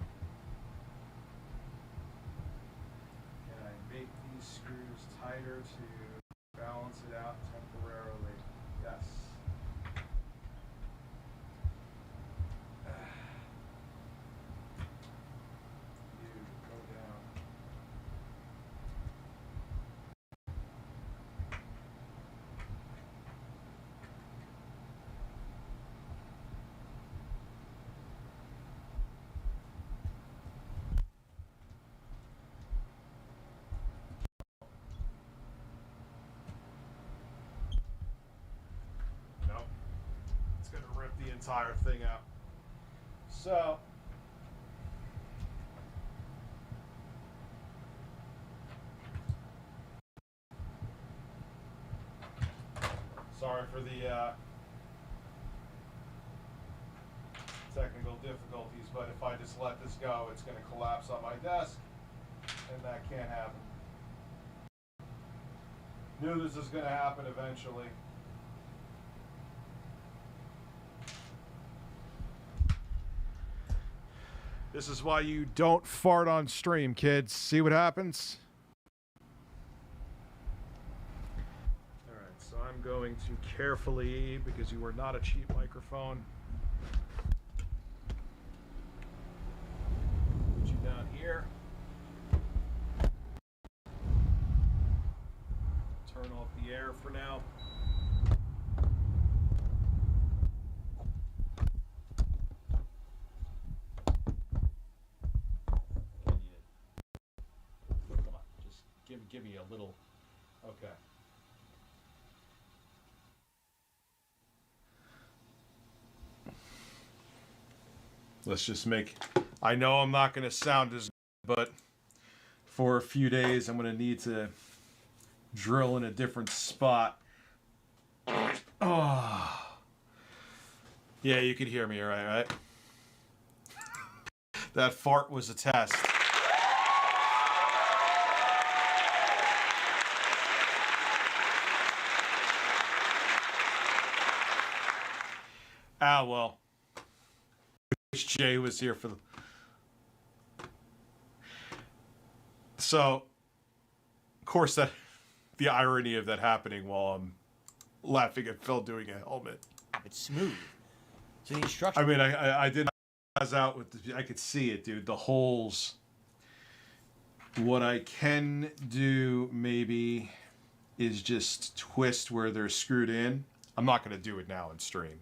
Can I make these screws tighter to balance it out temporarily? Yes. You go down. Nope. It's going to rip the entire thing out. So, sorry for the technical difficulties, but if I just let this go, it's going to collapse on my desk, and that can't happen. Knew this was going to happen eventually. This is why you don't fart on stream, kids. See what happens? Alright, so I'm going to carefully, because you are not a cheap microphone, put you down here. Turn off the air for now. Give me a little. Okay. Let's just make. I know I'm not going to sound as good, but for a few days. I'm going to need to drill in a different spot. Oh. Yeah, you could hear me, right? That fart was a test. Ah, well. Wish Jay was here for the... So, of course, that the irony of that happening while I'm laughing at Phil doing a helmet. It's smooth. So the instruction. I mean, I did not out with the, I could see it, dude. The holes. What I can do maybe is just twist where they're screwed in. I'm not going to do it now in stream,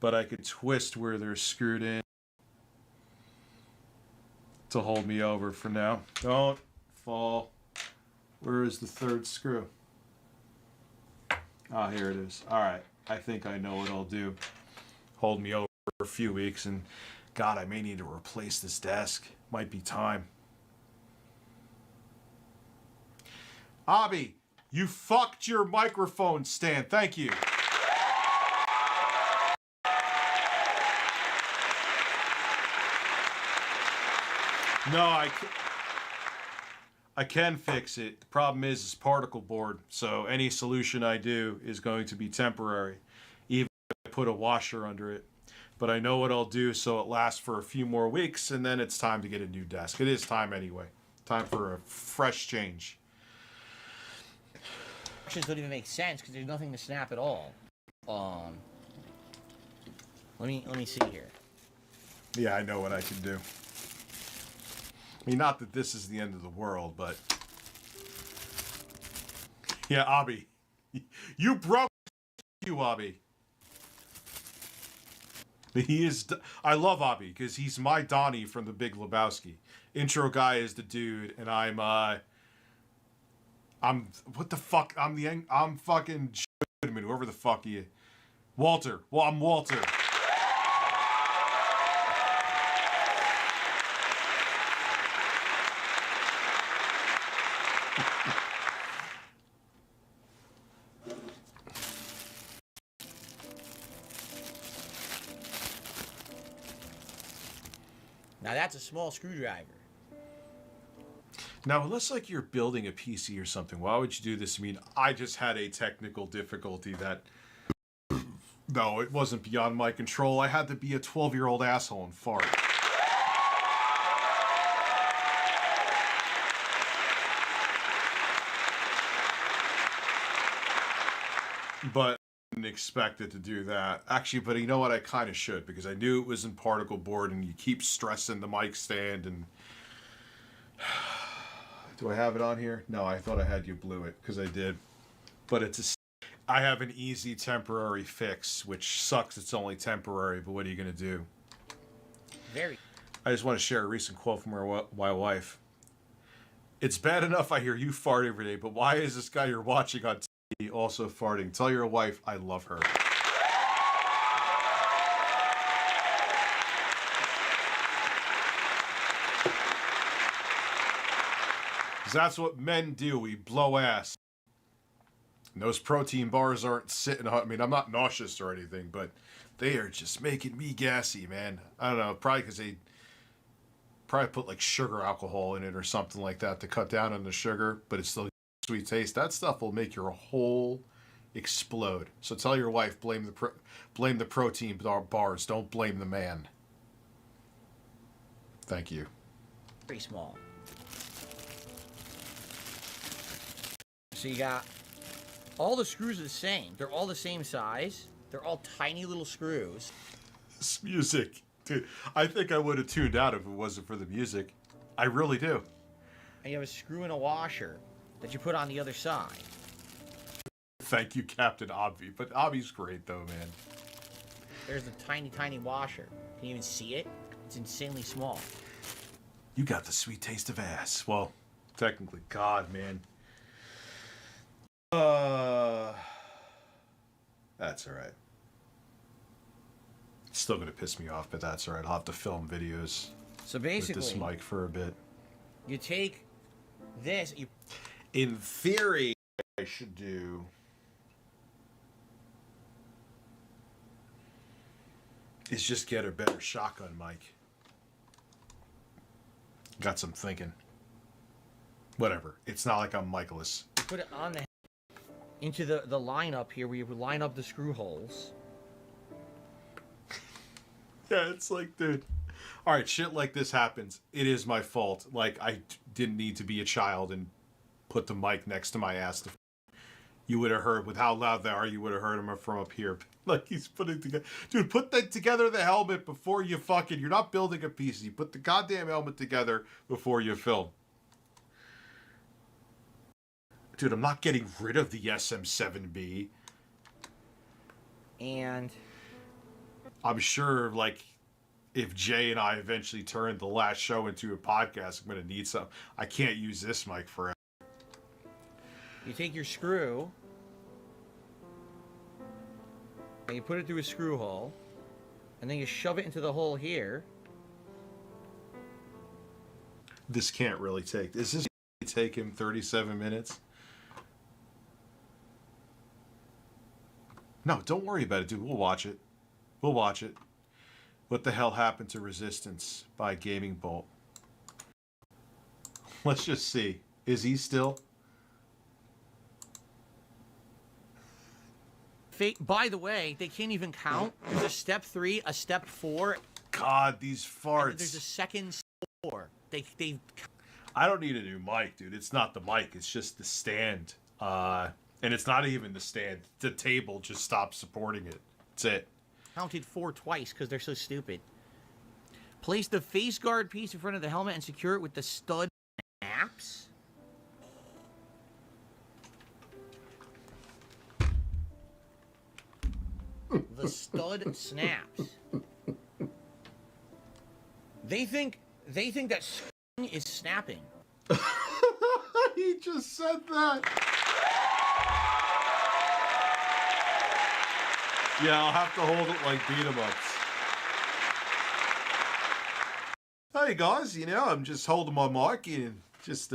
but I could twist where they're screwed in to hold me over for now. Don't fall. Where is the third screw? Ah, here it is. All right. I think I know what I'll do. Hold me over for a few weeks, and God, I may need to replace this desk. Might be time. Abby, you fucked your microphone stand. Thank you. No, I can fix it. The problem is it's particle board, so any solution I do is going to be temporary, even if I put a washer under it. But I know what I'll do so it lasts for a few more weeks, and then it's time to get a new desk. It is time anyway. Time for a fresh change. Instructions don't even make sense because there's nothing to snap at all. Let me see here. Yeah, I know what I can do. I mean, not that this is the end of the world, but... Yeah, Abby. You broke you, Abby. He is... I love Abby, because he's my Donnie from The Big Lebowski. Intro guy is the dude, and I'm what the fuck? I'm fucking Goodman, whoever the fuck he is. Walter. Well, I'm Walter. Now that's a small screwdriver. Now, unless like you're building a PC or something, why would you do this? I mean, I just had a technical difficulty that... No, it wasn't beyond my control. I had to be a 12-year-old asshole and fart. But I didn't expect it to do that. Actually, but you know what? I kind of should, because I knew it was in particle board, and you keep stressing the mic stand, and... Do I have it on here? No, I thought I had you blew it, because I did. But it's I have an easy temporary fix, which sucks it's only temporary, but what are you going to do? Very. I just want to share a recent quote from my wife. It's bad enough I hear you fart every day, but why is this guy you're watching on TV also farting? Tell your wife I love her. That's what men do. We blow ass. And those protein bars aren't sitting on... I mean, I'm not nauseous or anything, but they are just making me gassy, man. I don't know. Probably because they probably put like sugar alcohol in it or something like that to cut down on the sugar, but it's still sweet taste. That stuff will make your whole explode. So tell your wife, blame the protein bars. Don't blame the man. Thank you. Very small. So you got all the screws are the same. They're all the same size. They're all tiny little screws. This music, dude. I think I would have tuned out if it wasn't for the music. I really do. And you have a screw and a washer that you put on the other side. Thank you, Captain Obvi. But Obvi's great, though, man. There's the tiny, tiny washer. Can you even see it? It's insanely small. You got the sweet taste of ass. Well, technically, God, man. That's all right. It's still gonna piss me off, but that's all right. I'll have to film videos. So basically, with this mic for a bit. You take this. In theory, I should do. Is just get a better shotgun mic. Got some thinking. Whatever. It's not like I'm Michaelis. Put it on the into the lineup here where you line up the screw holes. Yeah, it's like, dude. All right, shit like this happens. It is my fault. Like, I didn't need to be a child and put the mic next to my ass. You would have heard, with how loud they are, you would have heard him from up here. Like, he's putting together. Dude, put together the helmet before you fucking. You're not building a PC. You put the goddamn helmet together before you film. Dude, I'm not getting rid of the SM7B. And I'm sure, like, if Jay and I eventually turn the last show into a podcast, I'm going to need some. I can't use this mic forever. you take your screw and you put it through a screw hole, and then you shove it into the hole here. This can't really take. Is this take him 37 minutes? No, don't worry about it, dude. We'll watch it. We'll watch it. What the hell happened to Resistance by Gaming Bolt? Let's just see. Is he still? By the way, they can't even count. There's a step 3, a step 4. God, these farts. And there's a second 4. They. I don't need a new mic, dude. It's not the mic. It's just the stand. And it's not even the stand. The table just stopped supporting it. That's it. Counted 4 twice because they're so stupid. Place the face guard piece in front of the helmet and secure it with the stud snaps. The stud snaps. They think that screwing is snapping. He just said that. Yeah, I'll have to hold it like beat 'em ups. Hey guys, you know, I'm just holding my mic and just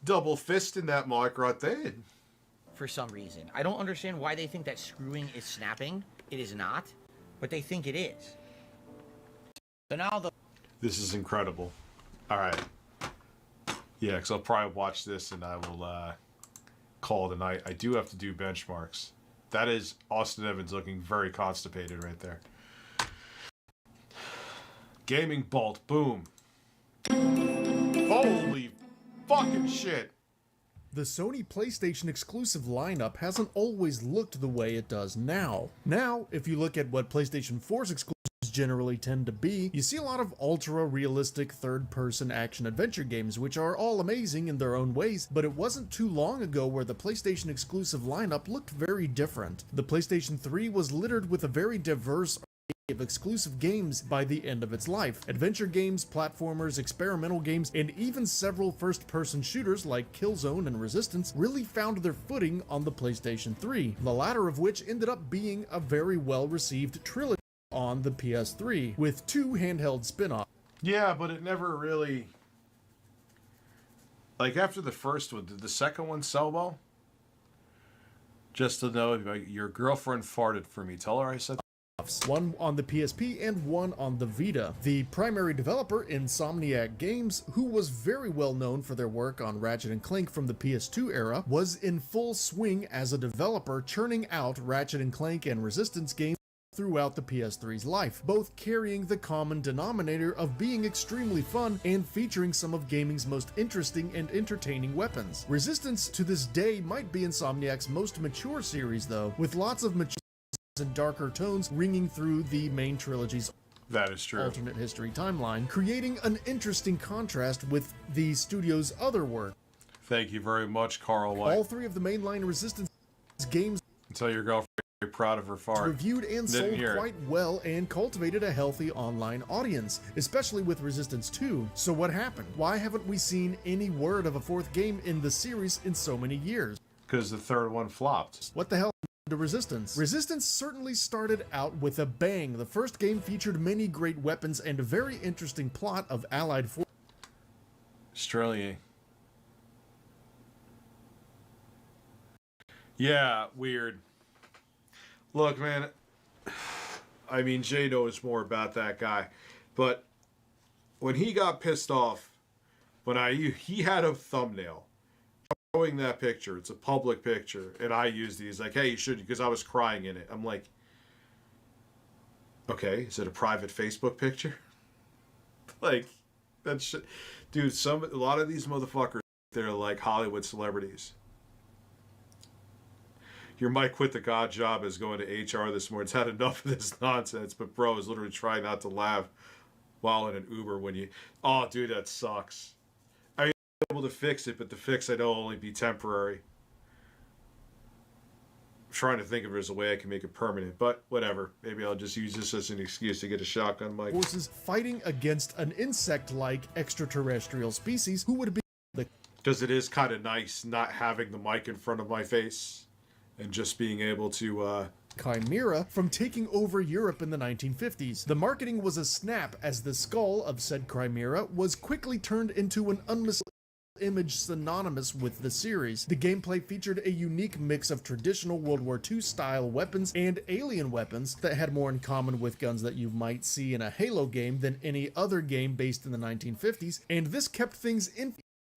double fisting that mic right there. For some reason. I don't understand why they think that screwing is snapping. It is not, but they think it is. So now This is incredible. All right. Yeah, because I'll probably watch this and I will call it a night. I do have to do benchmarks. That is Austin Evans looking very constipated right there. Gaming Bolt, boom. Holy fucking shit. The Sony PlayStation exclusive lineup hasn't always looked the way it does now. Now, if you look at what PlayStation 4's exclusives generally tend to be, you see a lot of ultra-realistic third-person action-adventure games, which are all amazing in their own ways, but it wasn't too long ago where the PlayStation exclusive lineup looked very different. The PlayStation 3 was littered with a very diverse of exclusive games by the end of its life. Adventure games, platformers, experimental games, and even several first-person shooters like Killzone and Resistance really found their footing on the PlayStation 3, the latter of which ended up being a very well-received trilogy on the PS3, with 2 handheld spin-offs. Yeah, but it never really... Like, after the first one, did the second one sell well? Just to know, your girlfriend farted for me. Tell her I said... One on the PSP and one on the Vita. The primary developer, Insomniac Games, who was very well known for their work on Ratchet & Clank from the PS2 era, was in full swing as a developer, churning out Ratchet & Clank and Resistance games throughout the PS3's life, both carrying the common denominator of being extremely fun and featuring some of gaming's most interesting and entertaining weapons. Resistance to this day might be Insomniac's most mature series though, with lots of mature and darker tones ringing through the main trilogy's alternate history timeline, creating an interesting contrast with the studio's other work. Thank you very much, Carl White. All 3 of the mainline Resistance games tell your girlfriend you're proud of her fart. Reviewed and sold quite well and cultivated a healthy online audience, especially with Resistance 2. So what happened? Why haven't we seen any word of a 4th game in the series in so many years? Because the 3rd one flopped. What the hell to Resistance? Resistance certainly started out with a bang. The first game featured many great weapons and a very interesting plot of allied forces. Australia. Yeah, weird. Look, man, I mean, Jay knows more about that guy, but when he got pissed off, he had a thumbnail showing that picture. It's a public picture, and I used these like, hey, you should, because I was crying in it. I'm like, okay, is it a private Facebook picture? Like, that shit, dude. A lot of these motherfuckers, they're like Hollywood celebrities. Your Mike Quit the God job is going to HR this morning. It's had enough of this nonsense, but bro is literally trying not to laugh while in an Uber when you... Oh, dude, that sucks. I mean, I'm able to fix it, but the fix I know will only be temporary. I'm trying to think if there's a way I can make it permanent, but whatever. Maybe I'll just use this as an excuse to get a shotgun mic. Forces fighting against an insect-like extraterrestrial species who would be the... Because it is kind of nice not having the mic in front of my face. And just being able to, Chimera from taking over Europe in the 1950s. The marketing was a snap as the skull of said Chimera was quickly turned into an unmistakable image synonymous with the series. The gameplay featured a unique mix of traditional World War II style weapons and alien weapons that had more in common with guns that you might see in a Halo game than any other game based in the 1950s, and this kept things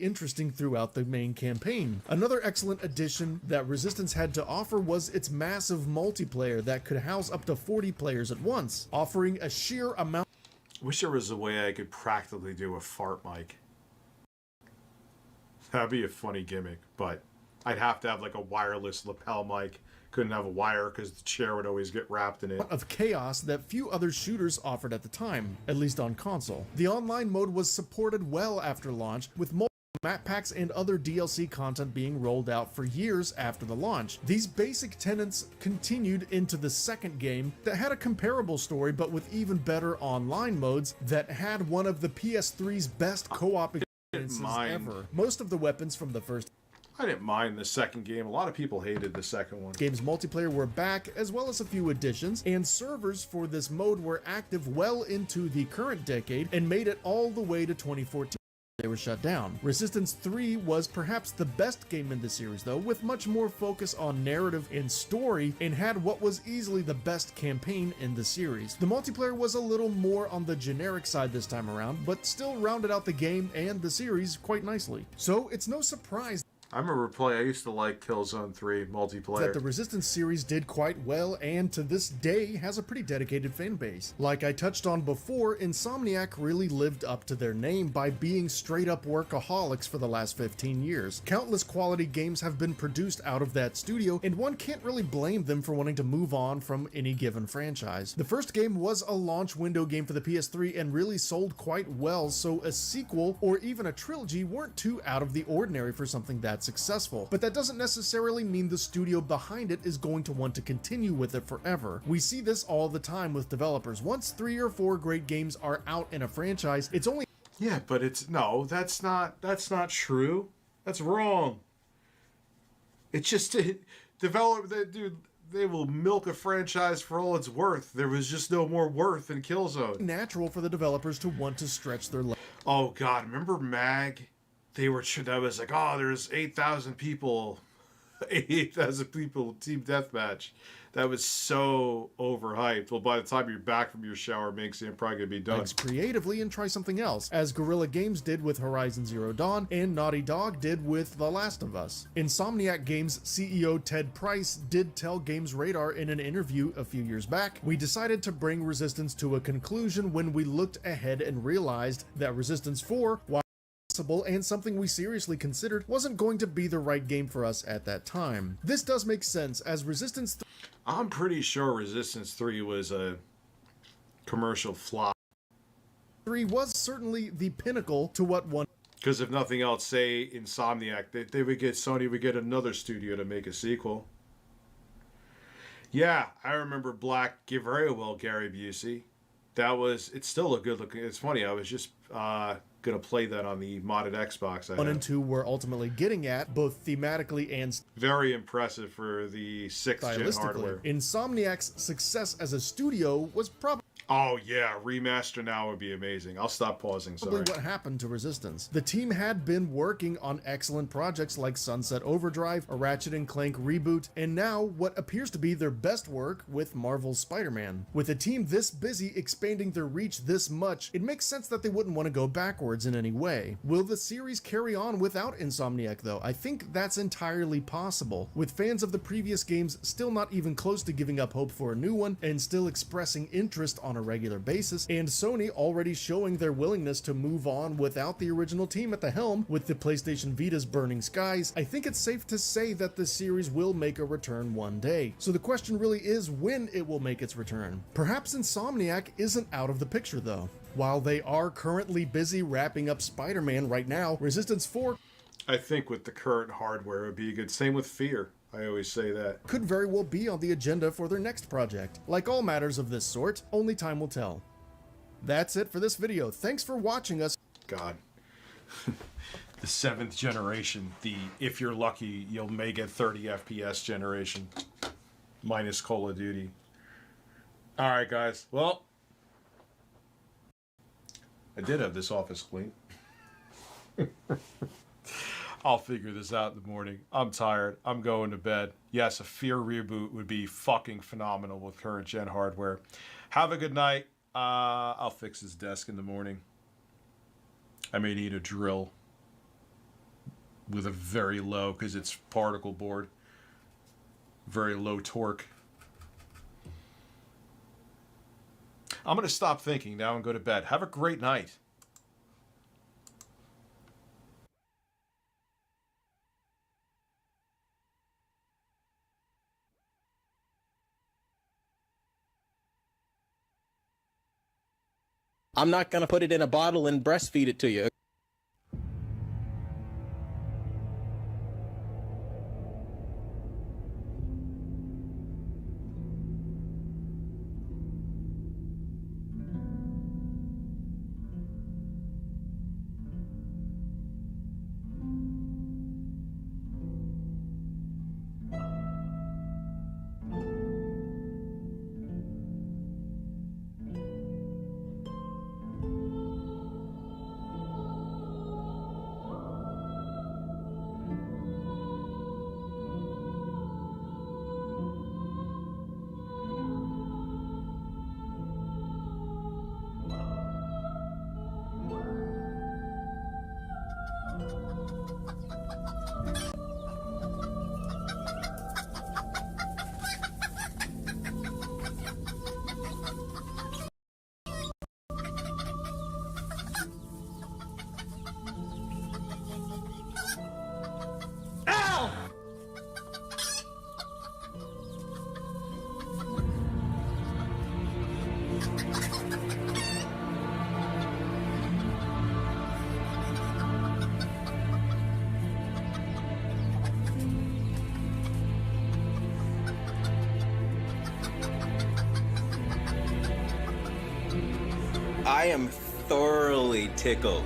interesting throughout the main campaign. Another excellent addition that Resistance had to offer was its massive multiplayer that could house up to 40 players at once, offering a sheer amount. Wish there was a way I could practically do a fart mic. That'd be a funny gimmick, but I'd have to have like a wireless lapel mic. Couldn't have a wire because the chair would always get wrapped in it. Of chaos that few other shooters offered at the time, at least on console. The online mode was supported well after launch, with multiple map packs and other DLC content being rolled out for years after the launch. These basic tenets continued into the second game that had a comparable story but with even better online modes that had one of the PS3's best co-op experiences ever. Most of the weapons from the first... I didn't mind the second game. A lot of people hated the second one. Game's multiplayer were back, as well as a few additions, and servers for this mode were active well into the current decade and made it all the way to 2014. They were shut down. Resistance 3 was perhaps the best game in the series though, with much more focus on narrative and story, and had what was easily the best campaign in the series. The multiplayer was a little more on the generic side this time around, but still rounded out the game and the series quite nicely. So it's no surprise I remember I used to like Killzone 3 multiplayer. that the Resistance series did quite well and to this day has a pretty dedicated fan base. Like I touched on before, Insomniac really lived up to their name by being straight up workaholics for the last 15 years. Countless quality games have been produced out of that studio, and one can't really blame them for wanting to move on from any given franchise. The first game was a launch window game for the PS3 and really sold quite well, so a sequel or even a trilogy weren't too out of the ordinary for something that successful. But that doesn't necessarily mean the studio behind it is going to want to continue with it forever. We see this all the time with developers. Once 3 or 4 great games are out in a franchise, it's only... Yeah, but that's not true. That's wrong. It's just dude, they will milk a franchise for all it's worth. There was just no more worth in Killzone. Natural for the developers to want to stretch their... Oh god, remember MAG? That was like, oh, there's 8,000 people. 8,000 people team deathmatch. That was so overhyped. Well, by the time you're back from your shower, Minxie, I'm probably gonna be done. Creatively and try something else, as Guerrilla Games did with Horizon Zero Dawn and Naughty Dog did with The Last of Us. Insomniac Games CEO Ted Price did tell Games Radar in an interview a few years back, "We decided to bring Resistance to a conclusion when we looked ahead and realized that Resistance 4, while and something we seriously considered, wasn't going to be the right game for us at that time. This does make sense, as Resistance 3... I'm pretty sure Resistance 3 was a commercial flop. 3 was certainly the pinnacle to what one... Because if nothing else, say Insomniac, Sony would get another studio to make a sequel. Yeah, I remember Black very well, Gary Busey. It's still a good looking... It's funny, I was just... gonna play that on the modded Xbox. 1 and 2 were ultimately getting at, both thematically and very impressive for the 6th gen hardware. Insomniac's success as a studio was probably... Oh yeah, remaster now would be amazing. I'll stop pausing, sorry. Probably what happened to Resistance. The team had been working on excellent projects like Sunset Overdrive, a Ratchet & Clank reboot, and now what appears to be their best work with Marvel's Spider-Man. With a team this busy expanding their reach this much, it makes sense that they wouldn't want to go backwards in any way. Will the series carry on without Insomniac though? I think that's entirely possible, with fans of the previous games still not even close to giving up hope for a new one and still expressing interest on a regular basis, and Sony already showing their willingness to move on without the original team at the helm with the PlayStation Vita's Burning Skies. I think it's safe to say that the series will make a return one day. So the question really is when it will make its return. Perhaps Insomniac isn't out of the picture though. While they are currently busy wrapping up Spider-Man right now, Resistance 4 I think with the current hardware it would be good. Same with Fear. I always say that. Could very well be on the agenda for their next project. Like all matters of this sort, only time will tell. That's it for this video. Thanks for watching us. God. The 7th generation, the if you're lucky you'll may get 30 FPS generation. Minus Call of Duty. Alright guys, well, I did have this office clean. I'll figure this out in the morning. I'm tired. I'm going to bed. Yes, a Fear reboot would be fucking phenomenal with current gen hardware. Have a good night. I'll fix this desk in the morning. I may need a drill with a very low, because it's particle board, very low torque. I'm going to stop thinking now and go to bed. Have a great night. I'm not going to put it in a bottle and breastfeed it to you. I am thoroughly tickled.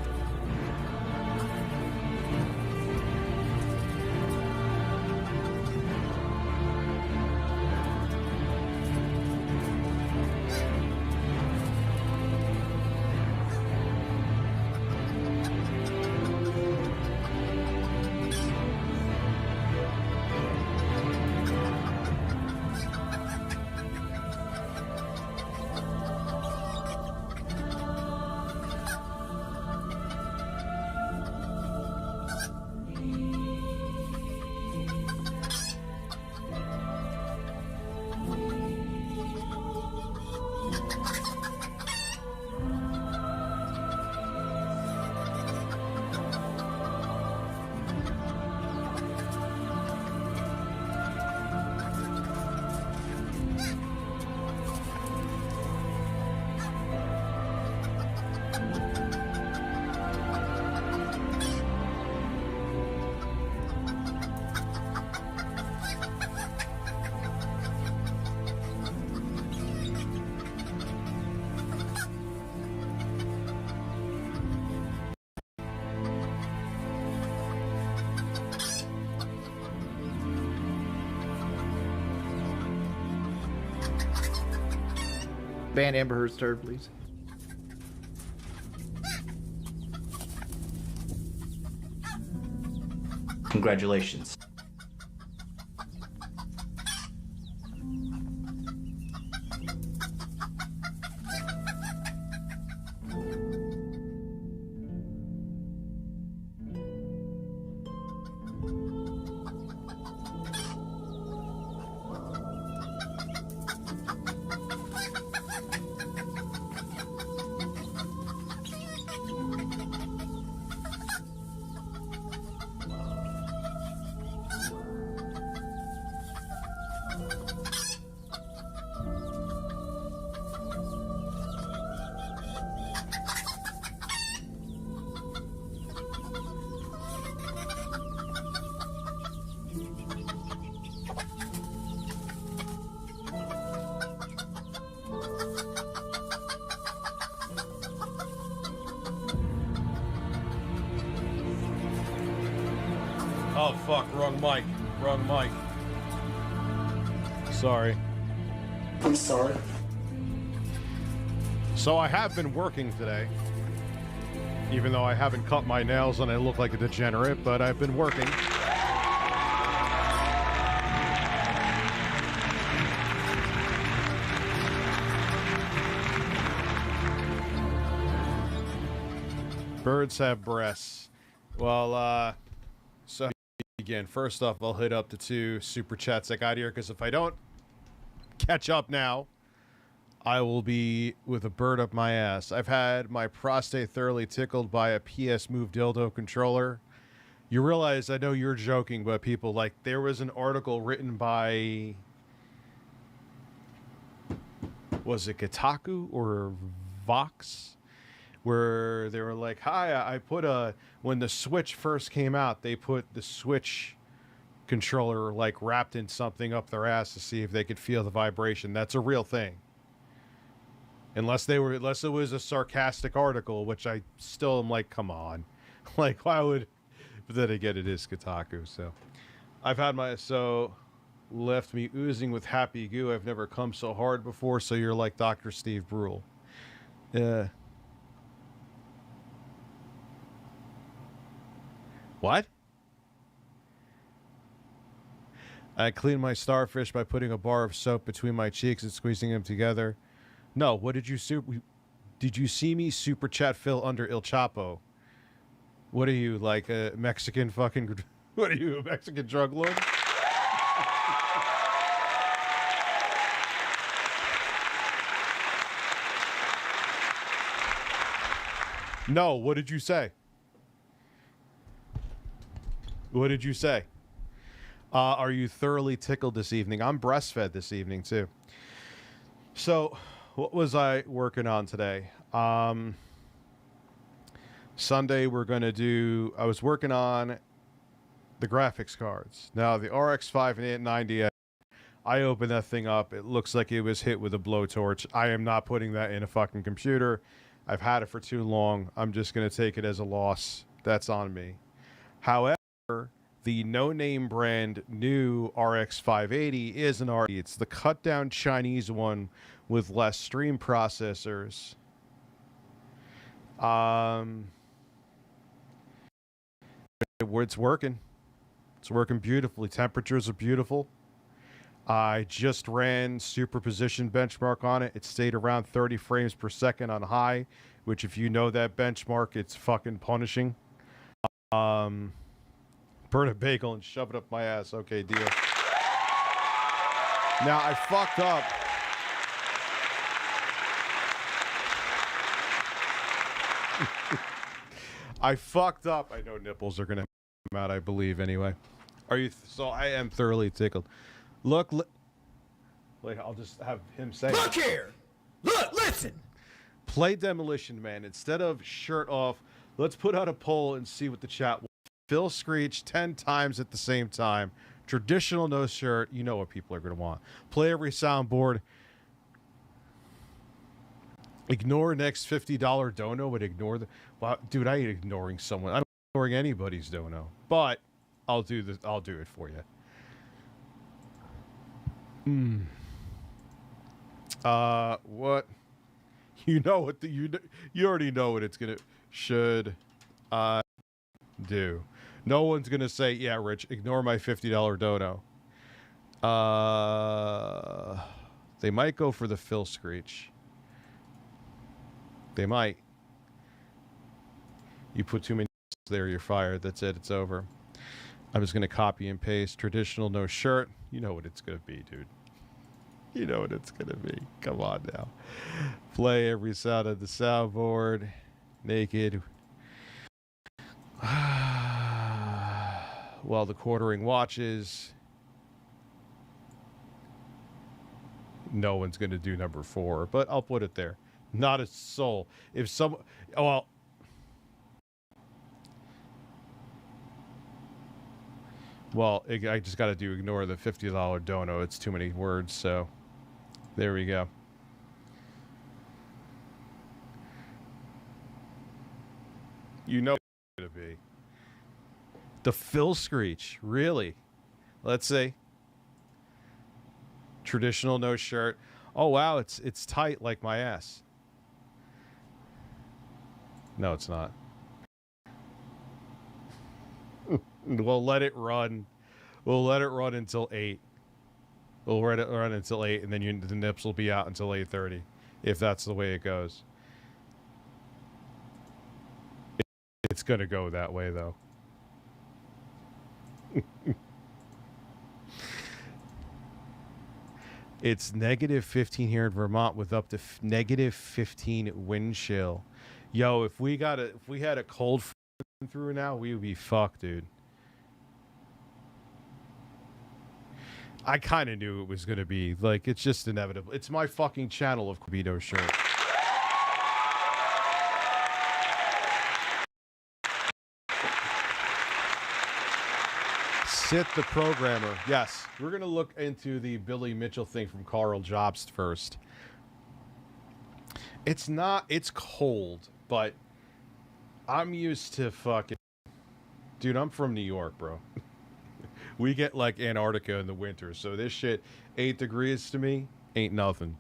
Ban Amber Heard's turd, please. Congratulations. Oh fuck, wrong mic. Wrong mic. Sorry. I'm sorry. So I have been working today. Even though I haven't cut my nails and I look like a degenerate, but I've been working. Birds have breasts. Well, so again, first off, I'll hit up the 2 super chats I got here, because if I don't catch up now, I will be with a bird up my ass. I've had my prostate thoroughly tickled by a PS Move dildo controller. You realize, I know you're joking, but people, like, there was an article written by, was it Kotaku or Vox? Where they were like, hi, I put when the Switch first came out, they put the Switch controller, like, wrapped in something up their ass to see if they could feel the vibration. That's a real thing. Unless it was a sarcastic article, which I still am like, come on. Like, why would... But then again, it is Kotaku, so... I've had left me oozing with happy goo. I've never come so hard before, so you're like Dr. Steve Brule. What? I clean my starfish by putting a bar of soap between my cheeks and squeezing them together. No, what did you see me super chat Phil under Il Chapo? What are you, like a Mexican fucking... What are you, a Mexican drug lord? No, what did you say? What did you say? Are you thoroughly tickled this evening? I'm breastfed this evening, too. So, what was I working on today? Sunday, we're going to do... I was working on the graphics cards. Now, the RX 5890, I opened that thing up. It looks like it was hit with a blowtorch. I am not putting that in a fucking computer. I've had it for too long. I'm just going to take it as a loss. That's on me. However, the no-name brand new RX 580 is an RX. It's the cut-down Chinese one with less stream processors. It's working. It's working beautifully. Temperatures are beautiful. I just ran superposition benchmark on it. It stayed around 30 frames per second on high, which if you know that benchmark, it's fucking punishing. Burn a bagel and shove it up my ass. Okay, deal. Now, I fucked up. I fucked up. I know nipples are going to come out, I believe, anyway. Are you... So I am thoroughly tickled. Look... Wait, I'll just have him say... Look here! Look, listen! Play Demolition Man. Instead of shirt off, let's put out a poll and see what the chat... Phil Screech 10 times at the same time. Traditional no shirt. You know what people are going to want. Play every soundboard. Ignore next $50 dono and ignore the... Well, dude, I ain't ignoring someone. I'm not ignoring anybody's dono. But I'll do this. I'll do it for you. What? You know what the you already know what it's gonna should I do. No one's gonna say, yeah, Rich, ignore my $50 dono. They might go for the Phil Screech. They might. You put too many there, you're fired. That's it. It's over. I'm just gonna copy and paste traditional no shirt. You know what it's gonna be, dude. You know what it's gonna be. Come on now. Play every sound of the soundboard. Naked. While the quartering watches. No one's gonna do number 4, but I'll put it there. Not a soul. If some, oh well. Well, I just got to do ignore the $50 dono. It's too many words, so there we go. You know what it's going to be. The Phil Screech, really? Let's see. Traditional no shirt. Oh wow, it's tight like my ass. No, it's not. We'll let it run. We'll let it run until 8. We'll let it run until 8, and then the nips will be out until 8:30, if that's the way it goes. It's gonna go that way, though. It's -15 here in Vermont with up to -15 wind chill. Yo, if we had a cold through now, we would be fucked, dude. I kind of knew it was going to be. Like, it's just inevitable. It's my fucking channel of Corbeto shirt. Sit the programmer. Yes, we're going to look into the Billy Mitchell thing from Carl Jobst first. It's cold, but I'm used to fucking... Dude, I'm from New York, bro. We get like Antarctica in the winter, so this shit, 8 degrees to me, ain't nothing.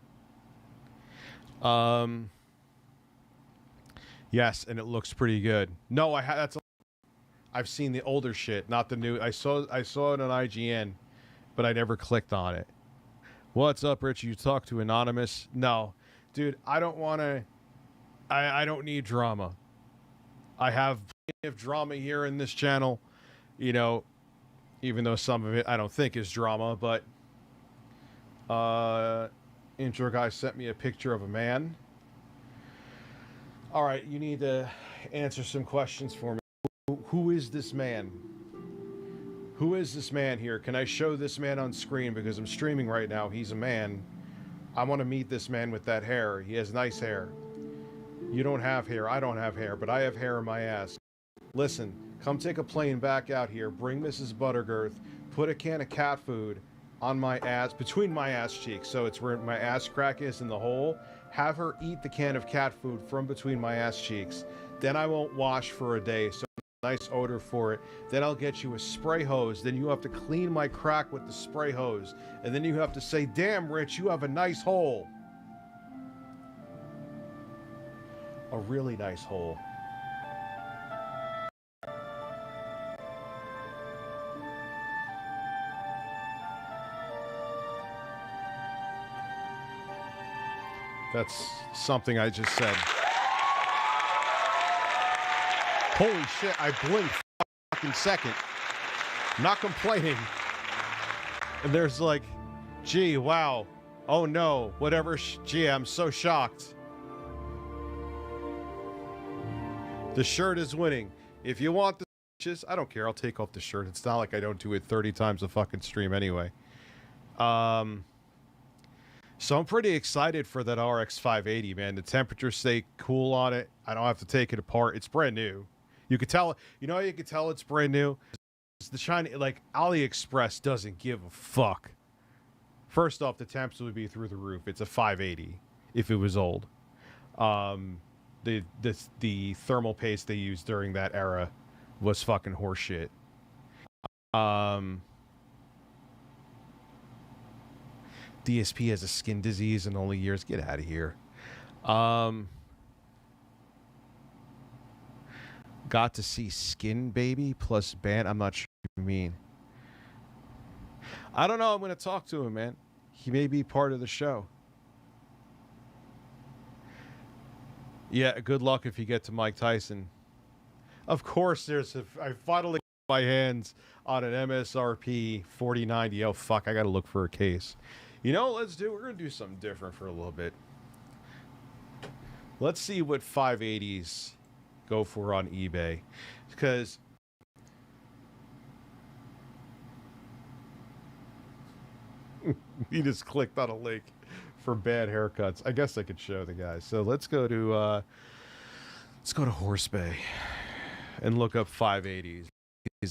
Yes, and it looks pretty good. No, I've seen the older shit, not the new. I saw it on IGN, but I never clicked on it. What's up, Rich? You talk to Anonymous? No, dude, I don't want to. I don't need drama. I have plenty of drama here in this channel, you know, even though some of it I don't think is drama, but intro guy sent me a picture of a man. All right, you need to answer some questions for me. Who is this man? Who is this man here? Can I show this man on screen because I'm streaming right now? He's a man. I want to meet this man with that hair. He has nice hair. You don't have hair. I don't have hair, but I have hair in my ass. Listen, come take a plane back out here. Bring Mrs. Buttergirth. Put a can of cat food on my ass, between my ass cheeks, so it's where my ass crack is in the hole. Have her eat the can of cat food from between my ass cheeks. Then I won't wash for a day, so nice odor for it. Then I'll get you a spray hose. Then you have to clean my crack with the spray hose. And then you have to say, damn, Rich, you have a nice hole. A really nice hole. That's something I just said. Holy shit, I blinked a fucking second. Not complaining. And there's like, gee, wow. Oh no, whatever. Gee, I'm so shocked. The shirt is winning. If you want the bitches, I don't care. I'll take off the shirt. It's not like I don't do it 30 times a fucking stream anyway. So I'm pretty excited for that RX 580, man. The temperatures stay cool on it. I don't have to take it apart. It's brand new. You could tell, you know how you could tell it's brand new? It's the China, like AliExpress doesn't give a fuck. First off, the temps would be through the roof. It's a 580 if it was old. The thermal paste they used during that era was fucking horseshit. DSP has a skin disease in only years. Get out of here. Got to see Skin Baby plus band. I'm not sure what you mean. I don't know. I'm going to talk to him, man. He may be part of the show. Yeah, good luck if you get to Mike Tyson. Of course, I finally got my hands on an MSRP 4090. Oh, fuck, I got to look for a case. You know what we're going to do something different for a little bit. Let's see what 580s go for on eBay. Because he just clicked on a link for bad haircuts. I guess I could show the guys. So let's go to Horse Bay and look up 580s.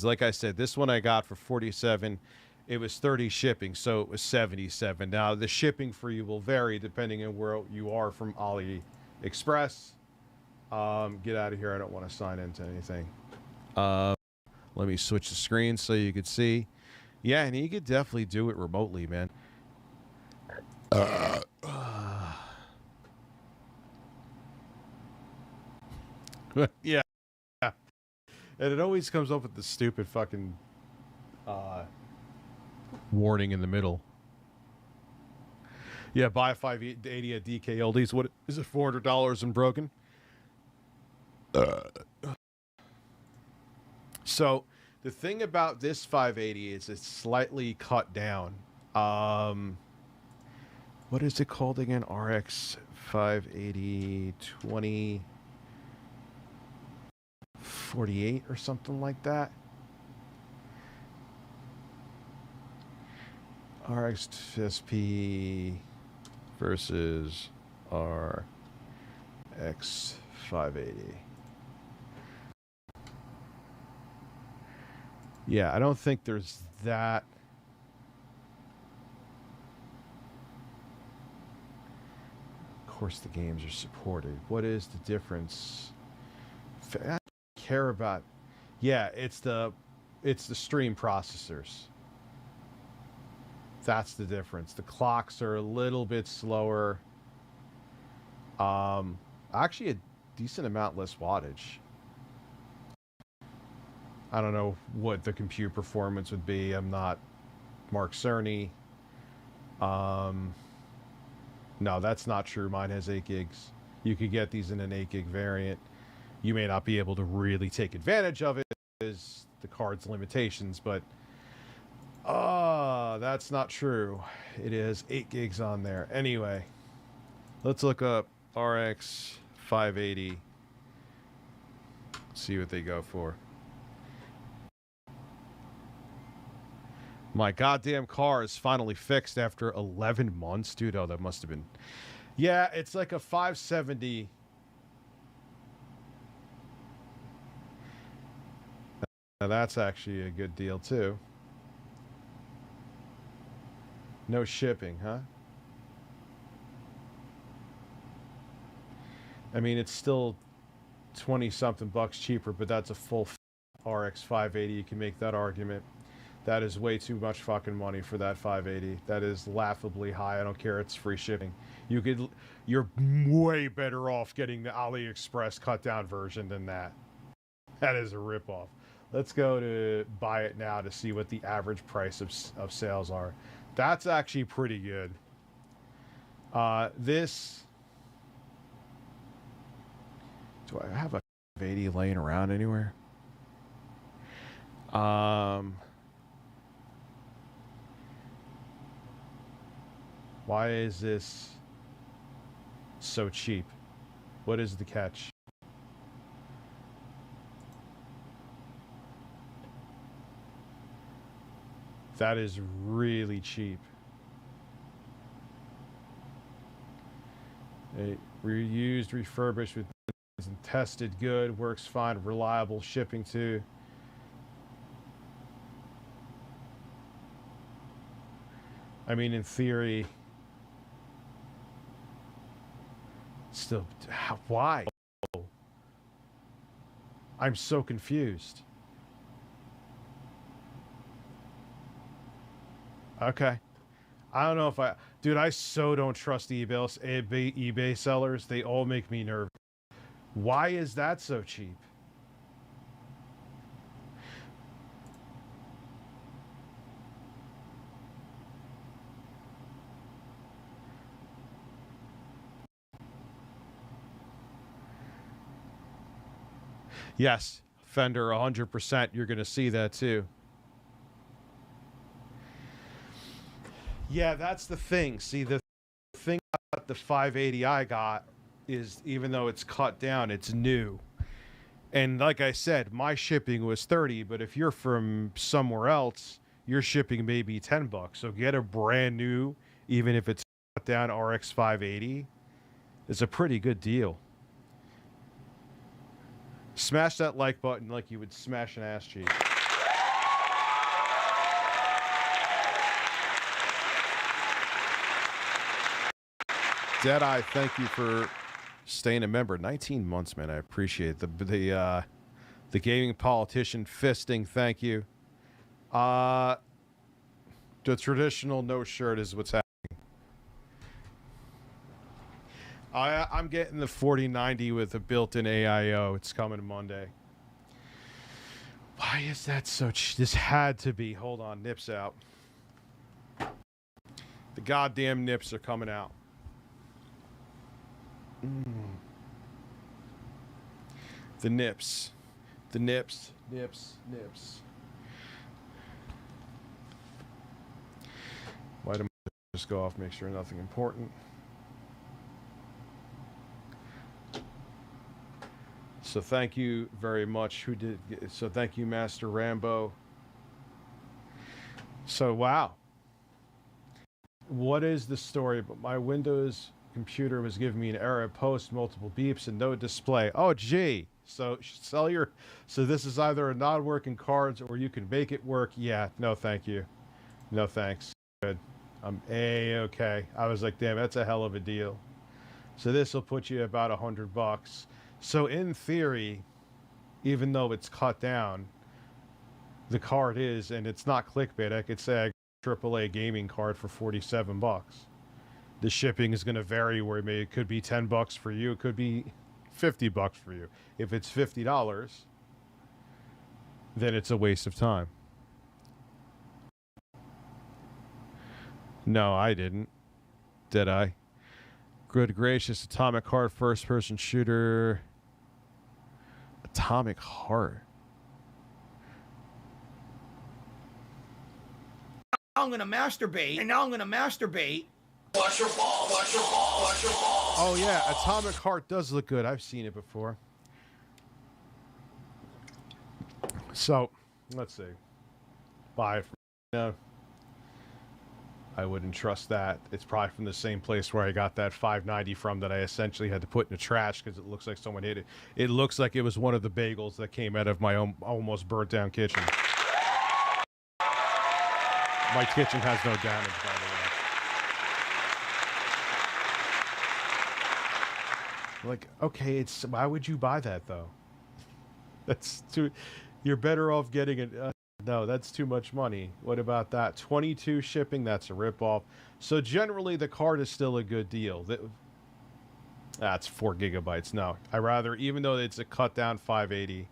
Like I said, this one I got for 47. It was 30 shipping, so it was 77. Now the shipping for you will vary depending on where you are from AliExpress. Get out of here. I don't want to sign into anything. Let me switch the screen so you could see. Yeah, and you could definitely do it remotely, man. Yeah. And it always comes up with the stupid fucking warning in the middle. Yeah, buy 580 at DK Oldies. What is it, $400 and broken? So the thing about this 580 is it's slightly cut down. What is it called again? RX 580 2048 or something like that. RX SP versus RX 580. Yeah, I don't think there's that. Of course, the games are supported. What is the difference? I don't care about. Yeah, it's the stream processors. That's the difference. The clocks are a little bit slower. Actually, a decent amount less wattage. I don't know what the compute performance would be. I'm not Mark Cerny. No, that's not true. Mine has 8 gigs. You could get these in an 8 gig variant. You may not be able to really take advantage of it because the card's limitations, but that's not true. It is 8 gigs on there. Anyway, let's look up RX 580. See what they go for. My goddamn car is finally fixed after 11 months. Dude, oh, that must have been... Yeah, it's like a 570. Now that's actually a good deal, too. No shipping, huh? I mean, it's still 20-something bucks cheaper, but that's a full RX 580. You can make that argument. That is way too much fucking money for that 580. That is laughably high. I don't care. It's free shipping. You're way better off getting the AliExpress cut down version than that. That is a ripoff. Let's go to buy it now to see what the average price of sales are. That's actually pretty good. This... Do I have a 580 laying around anywhere? Why is this so cheap? What is the catch? That is really cheap. Reused, refurbished with and tested good, works fine, reliable shipping too. I mean, in theory, still, why? I'm so confused. Okay. I don't know if dude, I so don't trust eBay sellers. They all make me nervous. Why is that so cheap? Yes, Fender, 100%. You're going to see that too. Yeah, that's the thing. See, the thing about the 580 I got is, even though it's cut down, it's new. And like I said, my shipping was 30, but if you're from somewhere else, your shipping may be $10. So get a brand new, even if it's cut down RX 580. It's a pretty good deal. Smash that like button like you would smash an ass cheek. Deadeye, thank you for staying a member. 19 months, man. I appreciate the gaming politician fisting. Thank you. The traditional no shirt is what's happening. I'm getting the 4090 with a built-in AIO. It's coming Monday. Why is that so this had to be. Hold on, nips out. The goddamn nips are coming out. The nips. The nips. Why do I just go off, make sure nothing important? So thank you very much. So thank you, Master Rambo. So wow. What is the story? But my Windows computer was giving me an error post, multiple beeps, and no display. Oh gee. So this is either a non-working cards or you can make it work. Yeah, no thank you. No thanks. Good. I'm A-okay. I was like, damn, that's a hell of a deal. So this will put you about $100. So in theory, even though it's cut down, the card is, and it's not clickbait, I could say I got a AAA gaming card for $47. The shipping is going to vary where it could be $10 for you, it could be $50 for you. If it's $50, then it's a waste of time. No, I didn't. Did I? Good gracious, Atomic Heart first-person shooter. Atomic Heart. Now I'm gonna masturbate, and now I'm gonna masturbate. Watch your ball, watch your ball, watch your ball. Oh yeah, Atomic Heart does look good. I've seen it before. So, let's see. Buy it from, no. I wouldn't trust that. It's probably from the same place where I got that 590 from that I essentially had to put in the trash because it looks like someone hit it. It looks like it was one of the bagels that came out of my almost burnt down kitchen. My kitchen has no damage, by the way. Like, okay, why would you buy that though? That's too. You're better off getting it. No, that's too much money. What about that? 22 shipping, that's a ripoff. So generally, the card is still a good deal. That's 4 gigabytes. No, I rather, even though it's a cut down 580,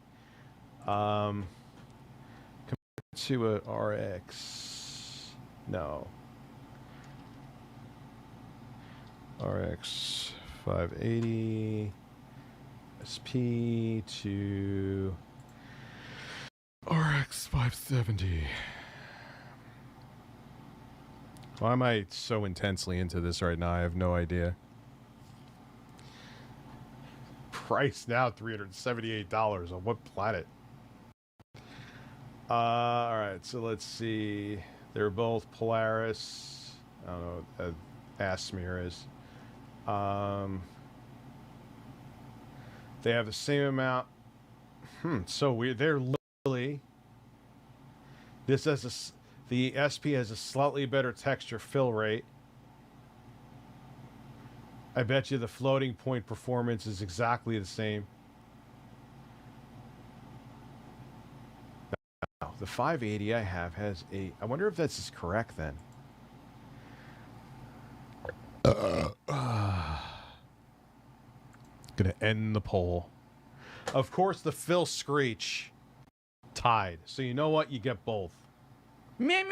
compared to a RX, no. RX 580, SP to RX 570. Why am I so intensely into this right now? I have no idea. Price now $378. On what planet? All right, so let's see. They're both Polaris. I don't know what ass smear is. They have the same amount. So weird. They're literally. This has the SP has a slightly better texture fill rate. I bet you the floating point performance is exactly the same. Now, the 580 I have has a. I wonder if this is correct then. Gonna end the poll. Of course, the Phil Screech tied. So you know what? You get both. 2, 3, 4,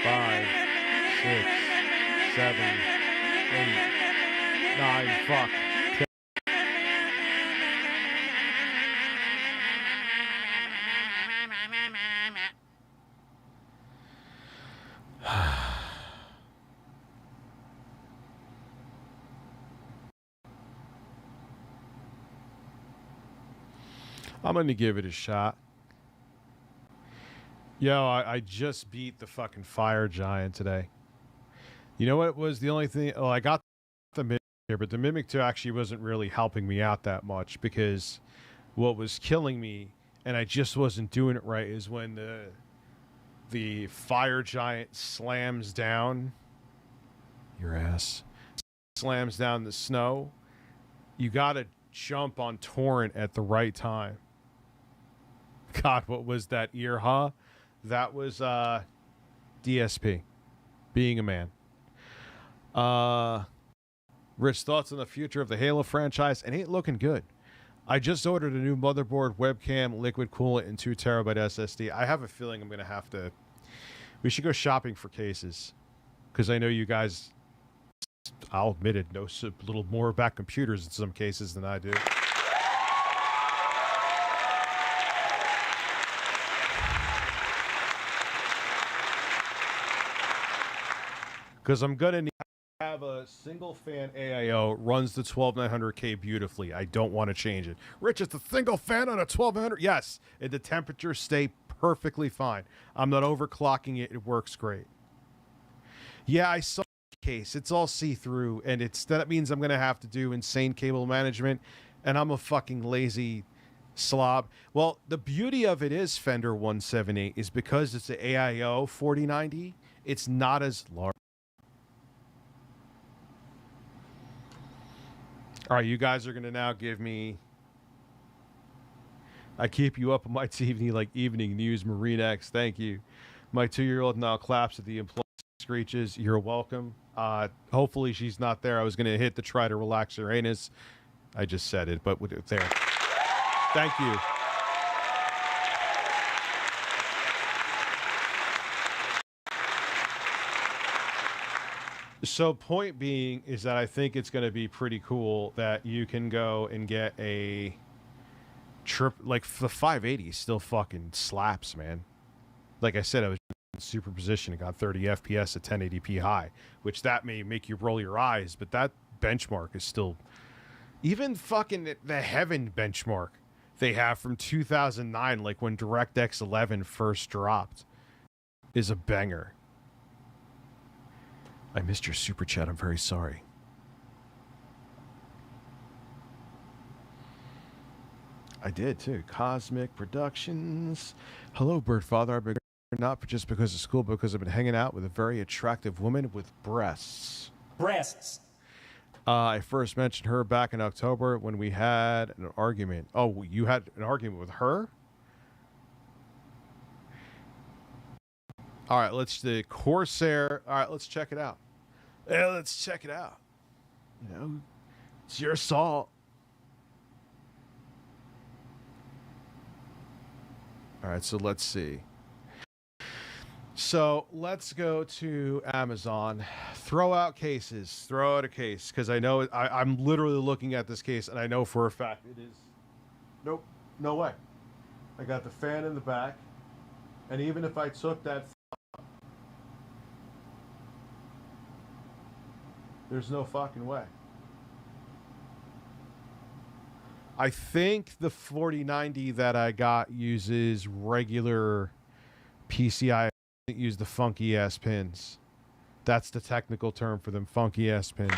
5, 6, 7, 8, 9. Fuck. I'm going to give it a shot. Yo, I just beat the fucking fire giant today. You know what was the only thing? Oh, I got the Mimic here, but the Mimic 2 actually wasn't really helping me out that much because what was killing me, and I just wasn't doing it right, is when the fire giant slams down your ass, slams down the snow. You got to jump on torrent at the right time. God, what was that ear, huh? That was DSP, being a man. Rich, thoughts on the future of the Halo franchise? It ain't looking good. I just ordered a new motherboard, webcam, liquid coolant, and 2 terabyte SSD. I have a feeling I'm going to have to... We should go shopping for cases. Because I know you guys, I'll admit it, know a little more about computers in some cases than I do. Because I'm going to have a single fan AIO, runs the 12900K beautifully. I don't want to change it. Rich, it's a single fan on a 1200. Yes, and the temperatures stay perfectly fine. I'm not overclocking it. It works great. Yeah, I saw the case. It's all see-through, and that means I'm going to have to do insane cable management, and I'm a fucking lazy slob. Well, the beauty of it is, Fender 178, is because it's an AIO 4090, it's not as large. All right, you guys are going to now give me... I keep you up on my TV like evening news, Marine X. Thank you. My 2-year-old now claps at the employee screeches. You're welcome. Hopefully she's not there. I was going to hit the try to relax your anus. I just said it, but there. Thank you. So point being is that I think it's going to be pretty cool that you can go and get a trip, like the 580 still fucking slaps, man. Like I said, I was in superposition and got 30 FPS at 1080p high, which that may make you roll your eyes, but that benchmark is still, even fucking the Heaven benchmark they have from 2009, like when DirectX 11 first dropped, is a banger. I missed your super chat. I'm very sorry. I did too. Cosmic Productions. Hello, Birdfather. I've been not just because of school, because I've been hanging out with a very attractive woman with breasts. Breasts. I first mentioned her back in October when we had an argument. Oh, you had an argument with her? All right, the Corsair. All right, let's check it out. Yeah, let's check it out. You know, it's your assault. All right, so let's see. So let's go to Amazon. Throw out cases. Throw out a case, because I know I'm literally looking at this case, and I know for a fact it is. Nope, no way. I got the fan in the back, and even if I took that, there's no fucking way. I think the 4090 that I got uses regular PCI. It use the funky ass pins. That's the technical term for them, funky ass pins.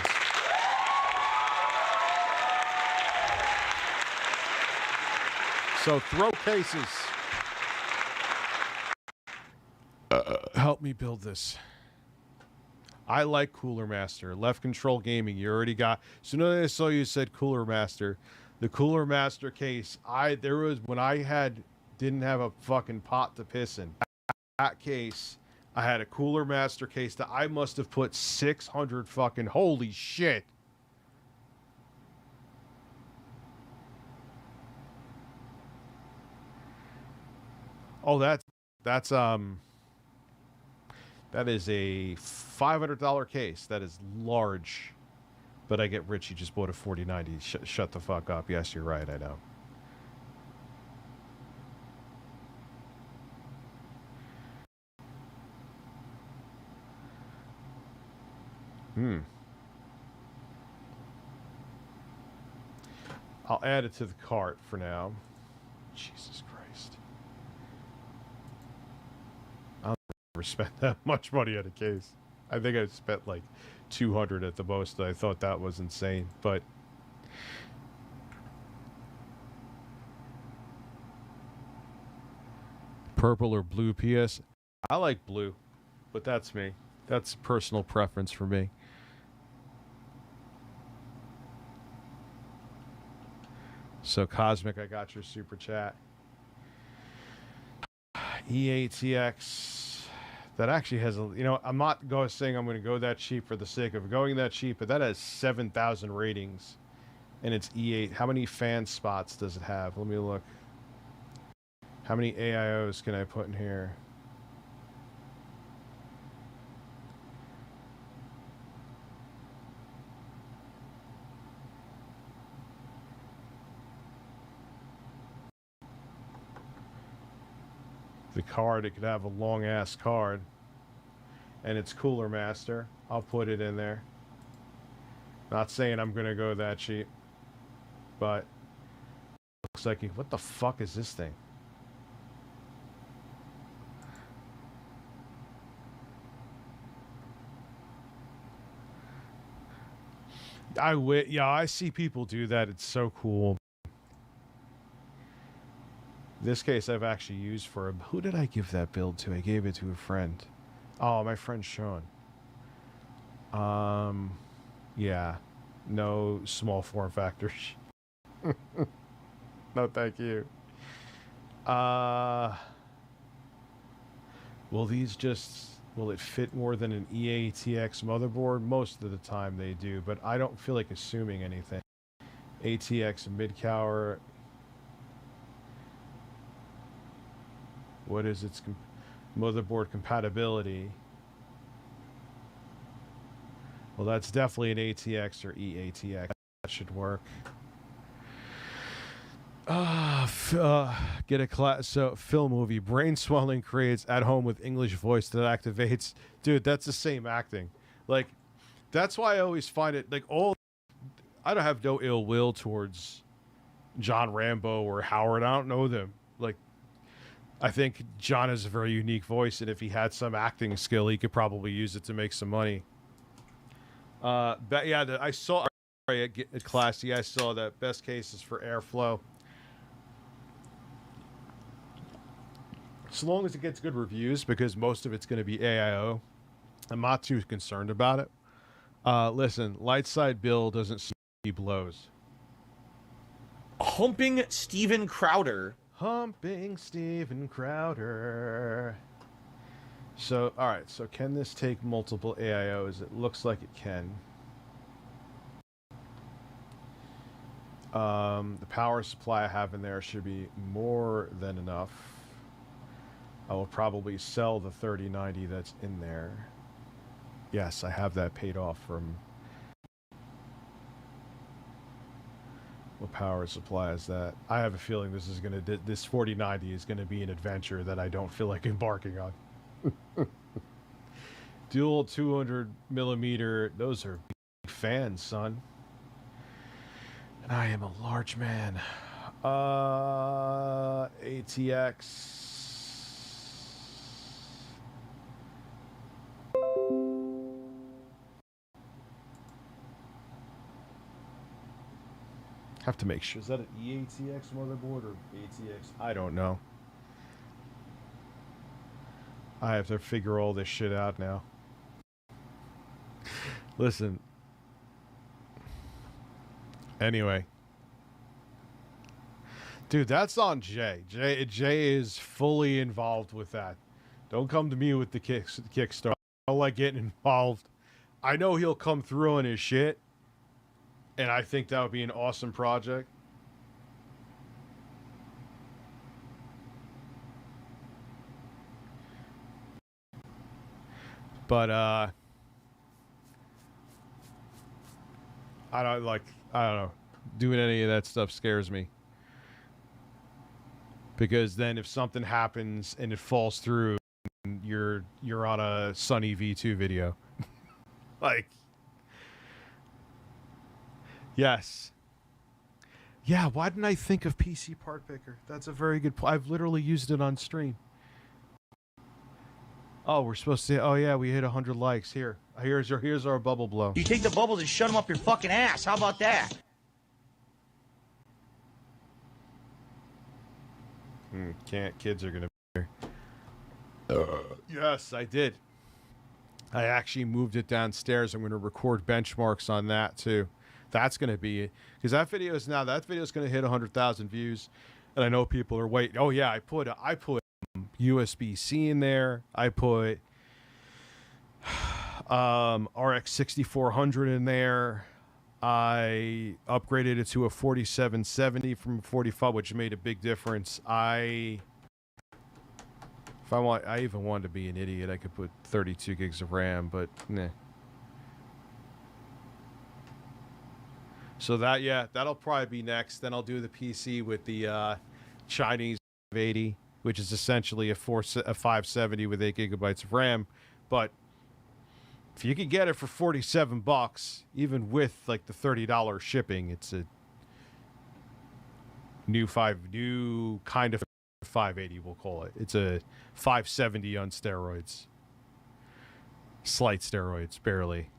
So throw cases. Help me build this. I like Cooler Master. Left Control Gaming. You already got. As soon as I saw you said Cooler Master, the Cooler Master case. There was when I didn't have a fucking pot to piss in. That case, I had a Cooler Master case that I must have put 600 fucking, holy shit. Oh, that is a $500 case. That is large. But I get rich. You just bought a 4090. Shut the fuck up. Yes, you're right. I know. I'll add it to the cart for now. Jesus Christ. I'll never spend that much money on a case. I think I spent like 200 at the most. I thought that was insane, but purple or blue PS? I like blue, but that's me. That's personal preference for me. So Cosmic, I got your super chat. EATX, that actually has a, you know, I'm not saying I'm going to go that cheap for the sake of going that cheap, but that has 7,000 ratings, and it's E8. How many fan spots does it have? Let me look. How many AIOs can I put in here? The card, it could have a long ass card, and it's Cooler Master. I'll put it in there. Not saying I'm gonna go that cheap, but looks like what the fuck is this thing? Yeah, I see people do that. It's so cool. This case I've actually used for him. Who did I give that build to? I gave it to a friend. Oh, my friend Sean. Yeah. No small form factors. No, thank you. Will it fit more than an EATX motherboard? Most of the time they do, but I don't feel like assuming anything. ATX mid-cower. What is its motherboard compatibility? Well, that's definitely an ATX or EATX. That should work. Get a class. So, film movie. Brain swelling creates at home with English voice that activates. Dude, that's the same acting. Like, that's why I always find it, like, I don't have no ill will towards John Rambo or Howard. I don't know them. Like, I think John has a very unique voice, and if he had some acting skill, he could probably use it to make some money. But yeah, I saw Classy. I saw that best cases for airflow. So long as it gets good reviews, because most of it's going to be AIO, I'm not too concerned about it. Listen, light side Bill doesn't see blows. Humping Steven Crowder. Humping Steven Crowder. So, all right. So, can this take multiple AIOs? It looks like it can. The power supply I have in there should be more than enough. I will probably sell the 3090 that's in there. Yes, I have that paid off from... What power supply is that? I have a feeling this 4090 is gonna be an adventure that I don't feel like embarking on. Dual 200 millimeter. Those are big fans, son. And I am a large man. ATX. Have to make sure. Is that an EATX motherboard or ATX? I don't know. I have to figure all this shit out now. Listen. Anyway. Dude, that's on Jay. Jay is fully involved with that. Don't come to me with the Kickstarter. I don't like getting involved. I know he'll come through on his shit, and I think that would be an awesome project. But I don't know. Doing any of that stuff scares me. Because then if something happens and it falls through, you're on a Sunny V2 video. Like, yes. Yeah, why didn't I think of PC Part Picker? That's a very good point. I've literally used it on stream. Oh, we're supposed to. Oh yeah, we hit 100 likes. Here's our bubble blow. You take the bubbles and shut them up your fucking ass. How about that? Kids are gonna be here. Yes, I did. I actually moved it downstairs. I'm gonna record benchmarks on that too. That's gonna be it, because that video is gonna hit 100,000 views, and I know people are waiting. Oh yeah, I put USB-C in there. I put RX 6400 in there. I upgraded it to a 4770 from a 45, which made a big difference. I even wanted to be an idiot, I could put 32 gigs of RAM, but nah. So that'll probably be next. Then I'll do the PC with the Chinese 580, which is essentially a 570 with 8 gigabytes of RAM. But if you could get it for $47, even with like the $30 shipping, it's a new kind of 580, we'll call it. It's a 570 on steroids. Slight steroids, barely.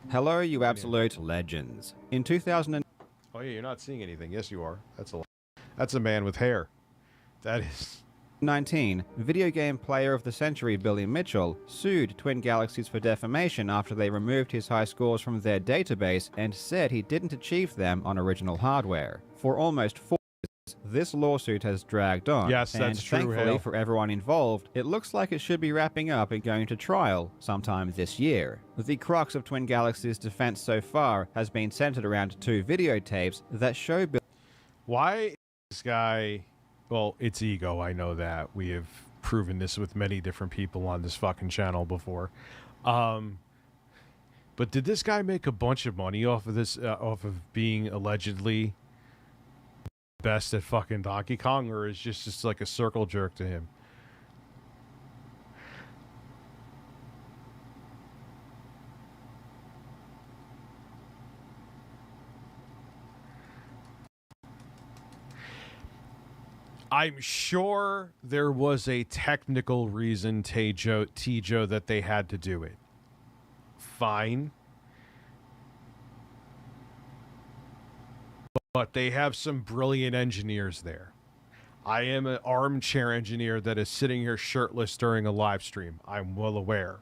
Hello, you absolute legends. In 2000. Oh yeah, you're not seeing anything. Yes, you are. That's a man with hair. That is. 19, video game player of the century Billy Mitchell sued Twin Galaxies for defamation after they removed his high scores from their database and said he didn't achieve them on original hardware. For almost 4 years, this lawsuit has dragged on. Yes, that's true. Thankfully for everyone involved, it looks like it should be wrapping up and going to trial sometime this year. The crux of Twin Galaxies' defense so far has been centered around 2 videotapes that show Billy. Why is this guy... Well, it's ego, I know that. We have proven this with many different people on this fucking channel before. But did this guy make a bunch of money off of this, off of being allegedly best at fucking Donkey Kong, or is just like a circle jerk to him? I'm sure there was a technical reason, T-Joe, that they had to do it. Fine. But they have some brilliant engineers there. I am an armchair engineer that is sitting here shirtless during a live stream. I'm well aware.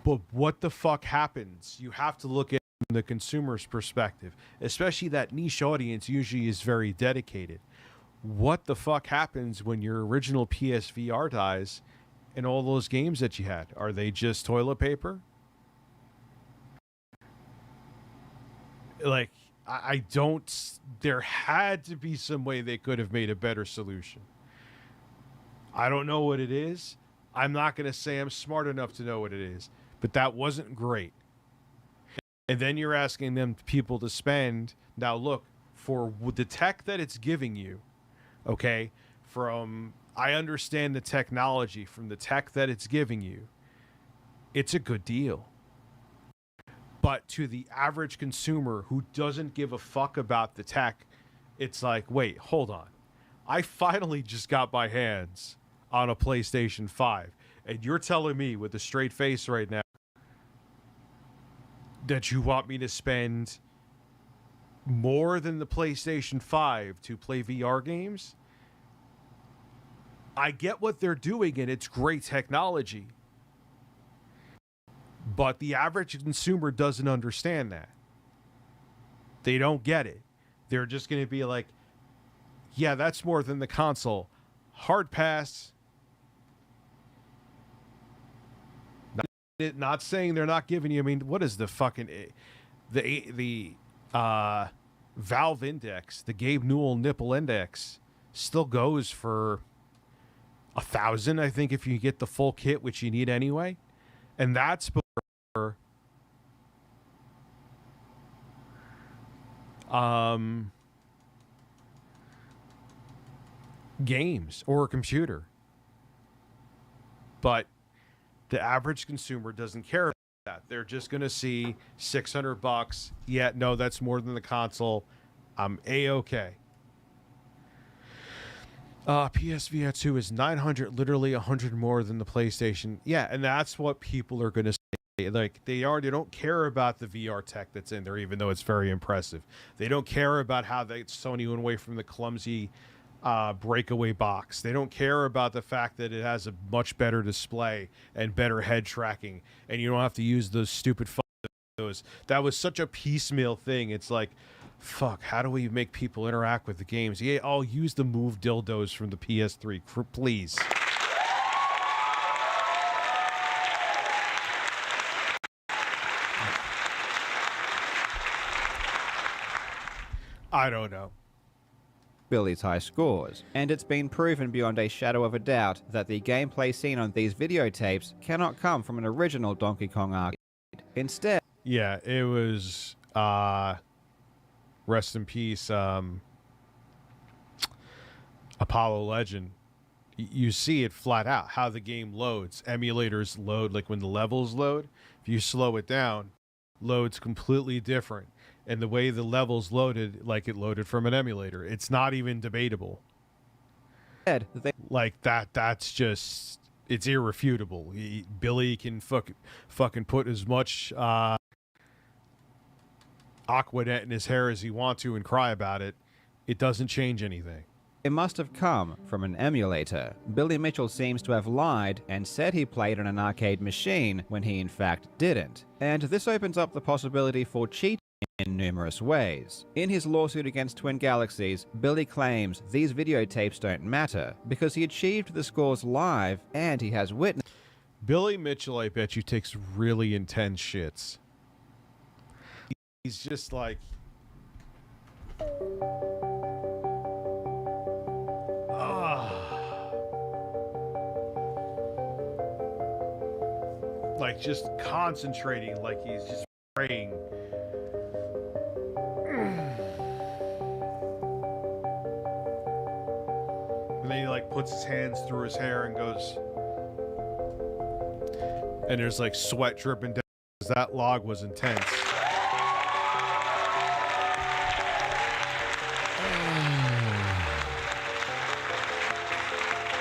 But what the fuck happens? You have to look at the consumer's perspective, especially that niche audience usually is very dedicated. What the fuck happens when your original PSVR dies and all those games that you had? Are they just toilet paper? Like, I don't... There had to be some way they could have made a better solution. I don't know what it is. I'm not going to say I'm smart enough to know what it is, but that wasn't great. And then you're asking them people to spend, now look, for the tech that it's giving you, okay, I understand the technology, from the tech that it's giving you, it's a good deal. But to the average consumer who doesn't give a fuck about the tech, it's like, wait, hold on. I finally just got my hands on a PlayStation 5, and you're telling me with a straight face right now that you want me to spend more than the PlayStation 5 to play VR games? I get what they're doing, and it's great technology. But the average consumer doesn't understand that. They don't get it. They're just going to be like, yeah, that's more than the console. hard pass. Not saying they're not giving you. I mean, what is the fucking the Valve Index, the Gabe Newell Nipple Index, still goes for $1,000, I think, if you get the full kit, which you need anyway, and that's before games or a computer. But the average consumer doesn't care about that. They're just going to see $600. Yeah, no, that's more than the console. I'm A-okay. PSVR 2 is $900, literally $100 more than the PlayStation. Yeah, and that's what people are going to say. Like, they don't care about the VR tech that's in there, even though it's very impressive. They don't care about how Sony went away from the clumsy breakaway box. They don't care about the fact that it has a much better display and better head tracking, and you don't have to use those stupid photos. That was such a piecemeal thing. It's like, fuck, how do we make people interact with the games? Yeah, I'll use the Move dildos from the PS3, please. I don't know. Billy's high scores, and it's been proven beyond a shadow of a doubt that the gameplay seen on these videotapes cannot come from an original Donkey Kong arcade. Instead, yeah, it was rest in peace, Apollo Legend. You see it flat out how the game loads. Emulators load, like when the levels load, if you slow it down, loads completely different. And the way the levels loaded, like it loaded from an emulator, it's not even debatable. Like that's just, it's irrefutable. Billy can fucking put as much Aquanet in his hair as he wants to and cry about it. It doesn't change anything. It must have come from an emulator. Billy Mitchell seems to have lied and said he played on an arcade machine when he in fact didn't. And this opens up the possibility for cheating in numerous ways. In his lawsuit against Twin Galaxies, Billy claims these videotapes don't matter because he achieved the scores live and he has witnessed. Billy Mitchell, I bet you, takes really intense shits. He's just like, like just concentrating, like he's just praying. And then he like puts his hands through his hair and goes, and there's like sweat dripping down because that log was intense.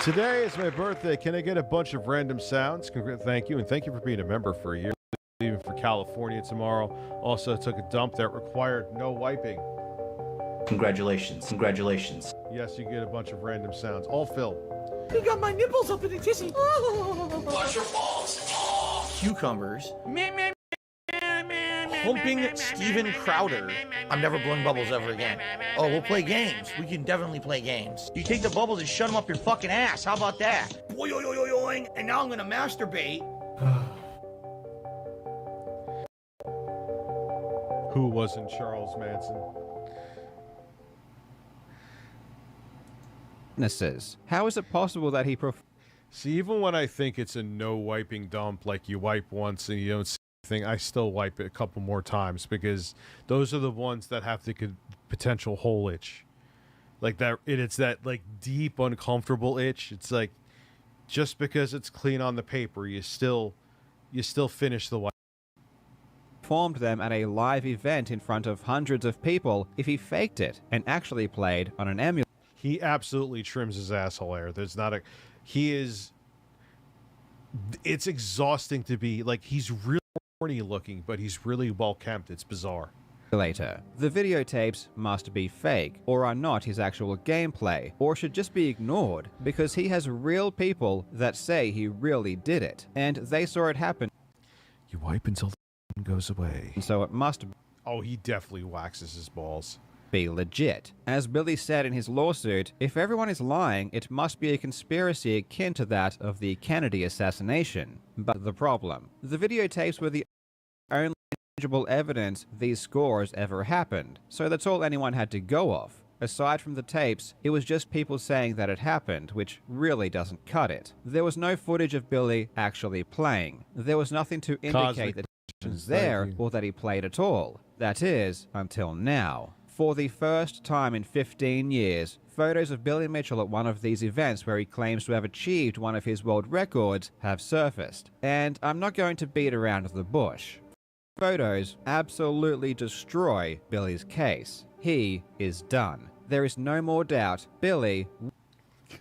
Today is my birthday. Can I get a bunch of random sounds? Thank you, and thank you for being a member for a year. Leaving for California tomorrow. Also took a dump that required no wiping. Congratulations. Congratulations. Yes, you get a bunch of random sounds. All Phil. You got my nipples up in the tissy. Watch your balls. Cucumbers. Humping Steven Crowder. I'm never blowing bubbles ever again. Oh, we'll play games. We can definitely play games. You take the bubbles and shut them up your fucking ass. How about that? Boing, and now I'm gonna masturbate. Who wasn't Charles Manson? How is it possible that he See, even when I think it's a no wiping dump, like you wipe once and you don't see anything, I still wipe it a couple more times because those are the ones that have the potential hole itch. Like that, it's that like deep, uncomfortable itch. It's like, just because it's clean on the paper, you still finish the wipe. Performed them at a live event in front of hundreds of people if he faked it and actually played on an emulator. He absolutely trims his asshole hair. There's not a... He is... It's exhausting to be... Like, he's really horny looking, but he's really well-kept. It's bizarre. Later, the videotapes must be fake, or are not his actual gameplay, or should just be ignored, because he has real people that say he really did it, and they saw it happen. You wipe until the goes away. So it must... Oh, he definitely waxes his balls. be legit. As Billy said in his lawsuit, if everyone is lying, it must be a conspiracy akin to that of the Kennedy assassination. But the problem, the videotapes were the only tangible evidence these scores ever happened, so that's all anyone had to go off. Aside from the tapes, it was just people saying that it happened, which really doesn't cut it. There was no footage of Billy actually playing. There was nothing to indicate that he was there or that he played at all. That is, until now. For the first time in 15 years, photos of Billy Mitchell at one of these events where he claims to have achieved one of his world records have surfaced. And I'm not going to beat around the bush. Photos absolutely destroy Billy's case. He is done. There is no more doubt Billy...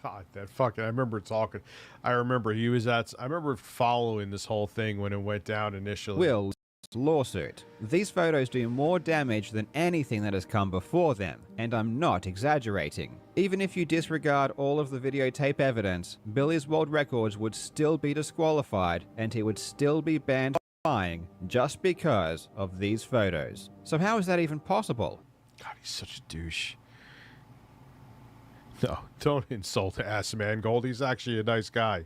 God, that fucking... I remember talking... I remember he was at... I remember following this whole thing when it went down initially. Will lawsuit. These photos do more damage than anything that has come before them, and I'm not exaggerating. Even if you disregard all of the videotape evidence, Billy's world records would still be disqualified, and he would still be banned from flying just because of these photos. So how is that even possible? God, he's such a douche. No, don't insult Ass Man Gold. He's actually a nice guy.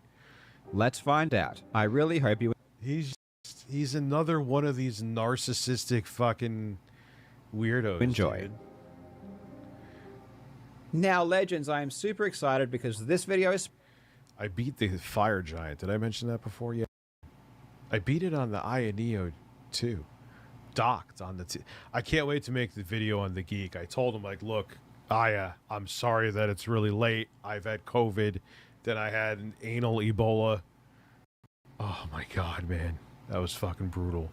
Let's find out. I really hope you... He's another one of these narcissistic fucking weirdos. Enjoy. Dude. Now, Legends, I am super excited because this video is... I beat the Fire Giant. Did I mention that before? Yeah. I beat it on the Aya Neo 2. Docked on the... I can't wait to make the video on the Geek. I told him, like, look, Aya, I'm sorry that it's really late. I've had COVID. Then I had an anal Ebola. Oh, my God, man. That was fucking brutal.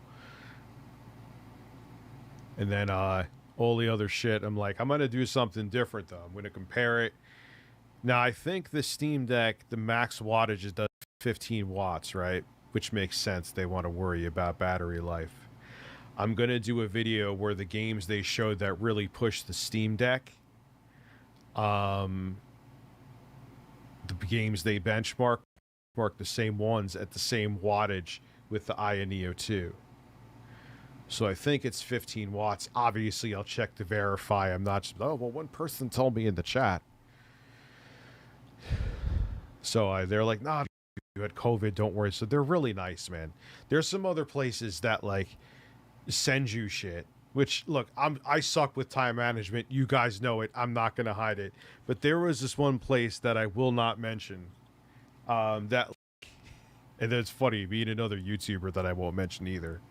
And then all the other shit, I'm like, I'm going to do something different, though. I'm going to compare it. Now, I think the Steam Deck, the max wattage is 15 watts, right? Which makes sense. They want to worry about battery life. I'm going to do a video where the games they showed that really push the Steam Deck, the games they benchmark the same ones at the same wattage with the Aya Neo 2. So I think it's 15 watts. Obviously, I'll check to verify. I'm not just, oh, well, one person told me in the chat. So they're like, nah, you had COVID, don't worry. So they're really nice, man. There's some other places that, like, send you shit. Which, look, I suck with time management. You guys know it. I'm not going to hide it. But there was this one place that I will not mention that... And it's funny, being another YouTuber that I won't mention either,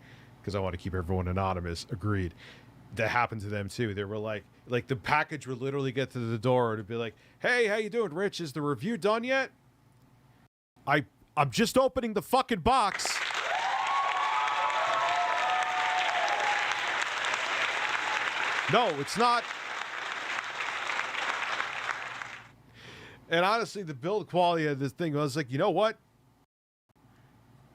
because I want to keep everyone anonymous. Agreed. That happened to them too. They were like the package would literally get to the door and it'd be like, "Hey, how you doing, Rich? Is the review done yet?" I'm just opening the fucking box. No, it's not. And honestly, the build quality of this thing, I was like, you know what?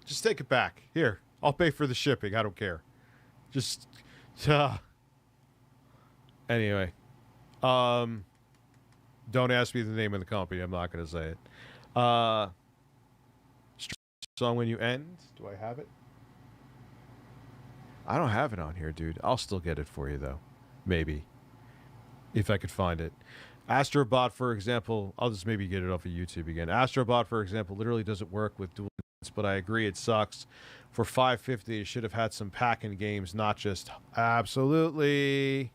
Just take it back. Here, I'll pay for the shipping. I don't care. Just, anyway. Don't ask me the name of the company. I'm not going to say it. Song When You End. Do I have it? I don't have it on here, dude. I'll still get it for you, though. Maybe. If I could find it. Astrobot, for example, I'll just maybe get it off of YouTube again. Astrobot, for example, literally doesn't work with dual, but I agree it sucks. For $5.50, it should have had some pack-in games, not just absolutely.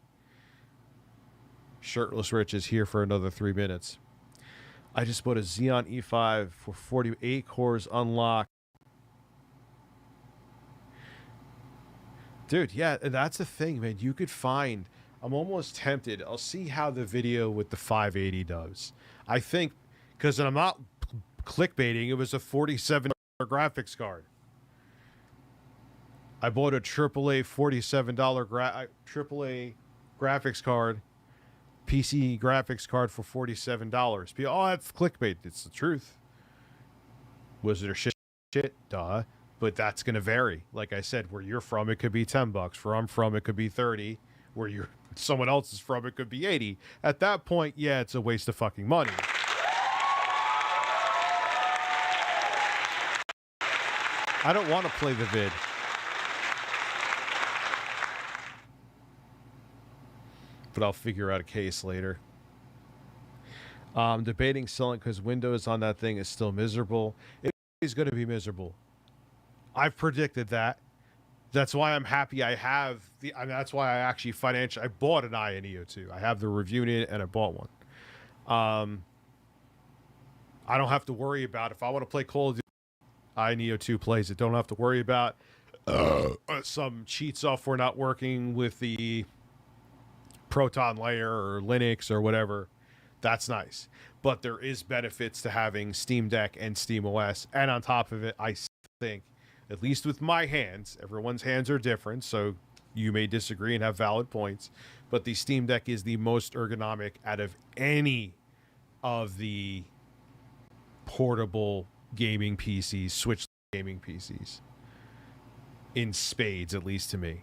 Shirtless Rich is here for another 3 minutes. I just bought a Xeon E5 for 48 cores unlocked. Dude, yeah, that's the thing, man. You could find... I'm almost tempted. I'll see how the video with the 580 does. I think, because I'm not clickbaiting, it was a $47 graphics card. I bought a AAA $47 AAA graphics card, PC graphics card for $47. Oh, that's clickbait. It's the truth. Was there shit? Duh. But that's going to vary. Like I said, where you're from, it could be $10. Where I'm from, it could be 30. Where someone else is from, it could be 80. At that point, yeah, it's a waste of fucking money. I don't want to play the vid. but I'll figure out a case later. Debating selling because Windows on that thing is still miserable. It is going to be miserable. I've predicted that. That's why I'm happy I have the. I mean, that's why I actually I bought an Aya Neo 2. I have the review unit and I bought one. I don't have to worry about if I want to play Call of Duty. Aya Neo 2 plays it. Don't have to worry about some cheat software not working with the Proton layer or Linux or whatever. That's nice. But there is benefits to having Steam Deck and SteamOS. And on top of it, I think, at least with my hands, everyone's hands are different, so you may disagree and have valid points, but the Steam Deck is the most ergonomic out of any of the portable gaming PCs, Switch gaming PCs. In spades, at least to me.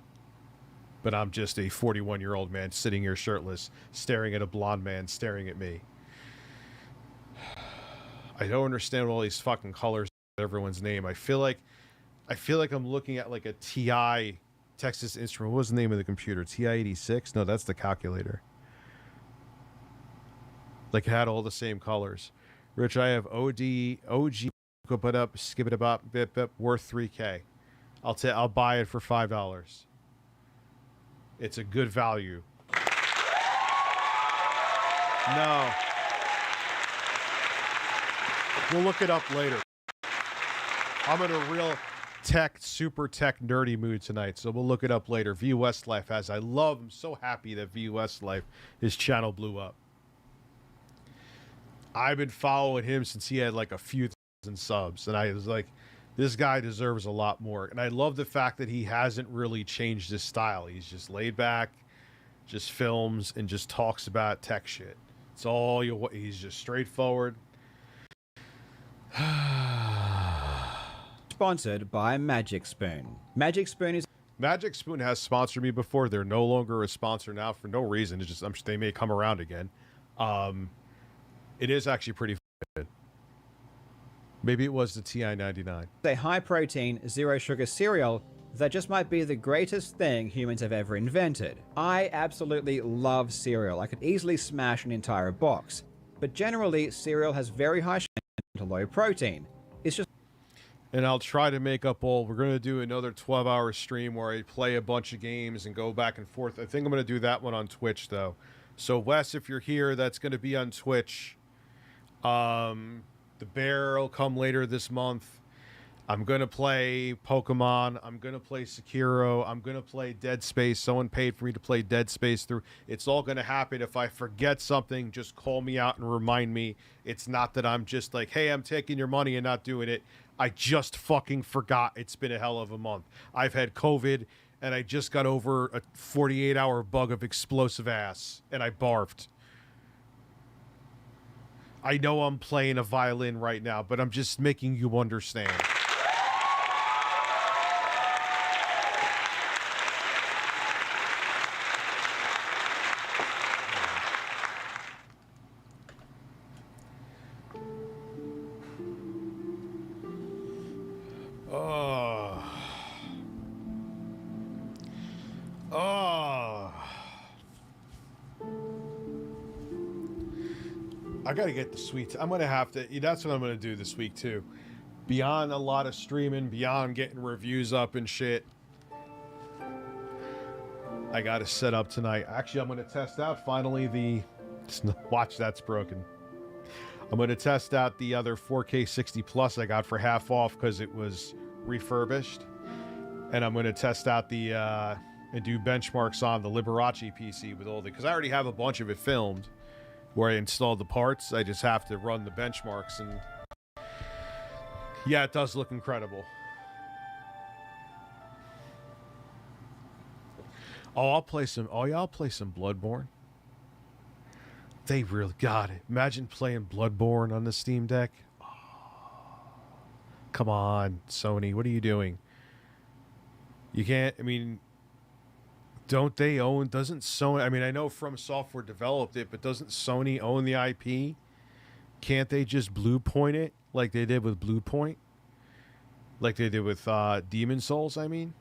But I'm just a 41-year-old man sitting here shirtless, staring at a blonde man staring at me. I don't understand all these fucking colors of everyone's name. I feel like I'm looking at like a TI Texas Instrument. What was the name of the computer? TI-86? No, that's the calculator. Like it had all the same colors. Rich, I have OG, put up, skip it about, bip, worth $3K. I'll buy it for $5. It's a good value. No. We'll look it up later. I'm in a real super tech nerdy mood tonight, so we'll look it up later. V Westlife has. I'm so happy that V Westlife, his channel blew up. I've been following him since he had like a few thousand subs, and I was like, this guy deserves a lot more. And I love the fact that he hasn't really changed his style. He's just laid back, just films, and just talks about tech shit. It's all he's just straightforward. Sponsored by Magic Spoon. Magic Spoon has sponsored me before. They're no longer a sponsor now for no reason. It's just they may come around again. It is actually pretty good. Maybe it was the TI-99. A high-protein, zero-sugar cereal that just might be the greatest thing humans have ever invented. I absolutely love cereal. I could easily smash an entire box. But generally, cereal has very high sugar and low protein. It's just... And I'll try to make up all... We're going to do another 12-hour stream where I play a bunch of games and go back and forth. I think I'm going to do that one on Twitch, though. So, Wes, if you're here, that's going to be on Twitch. The Bear will come later this month. I'm going to play Pokemon. I'm going to play Sekiro. I'm going to play Dead Space. Someone paid for me to play Dead Space through. It's all going to happen. If I forget something, just call me out and remind me. It's not that I'm just like, hey, I'm taking your money and not doing it. I just fucking forgot. It's been a hell of a month. I've had COVID, and I just got over a 48-hour bug of explosive ass, and I barfed. I know I'm playing a violin right now, but I'm just making you understand. I gotta get the sweets. I'm gonna have to. That's what I'm gonna do this week too. Beyond a lot of streaming, beyond getting reviews up and shit, I gotta set up tonight. Actually, I'm gonna test out finally the. Watch, that's broken. I'm gonna test out the other 4K 60 Plus I got for half off because it was refurbished, and I'm gonna test out the and do benchmarks on the Liberace PC with all the because I already have a bunch of it filmed. Where I installed the parts, I just have to run the benchmarks, and yeah, it does look incredible. Oh, I'll play some. Oh yeah, I'll play some Bloodborne. They really got it. Imagine playing Bloodborne on the Steam Deck. Oh, come on, Sony, what are you doing? You can't. I mean. Doesn't Sony, I mean, I know From Software developed it, but doesn't Sony own the IP? Can't they just Bluepoint it like they did with Bluepoint? Like they did with Demon Souls, I mean?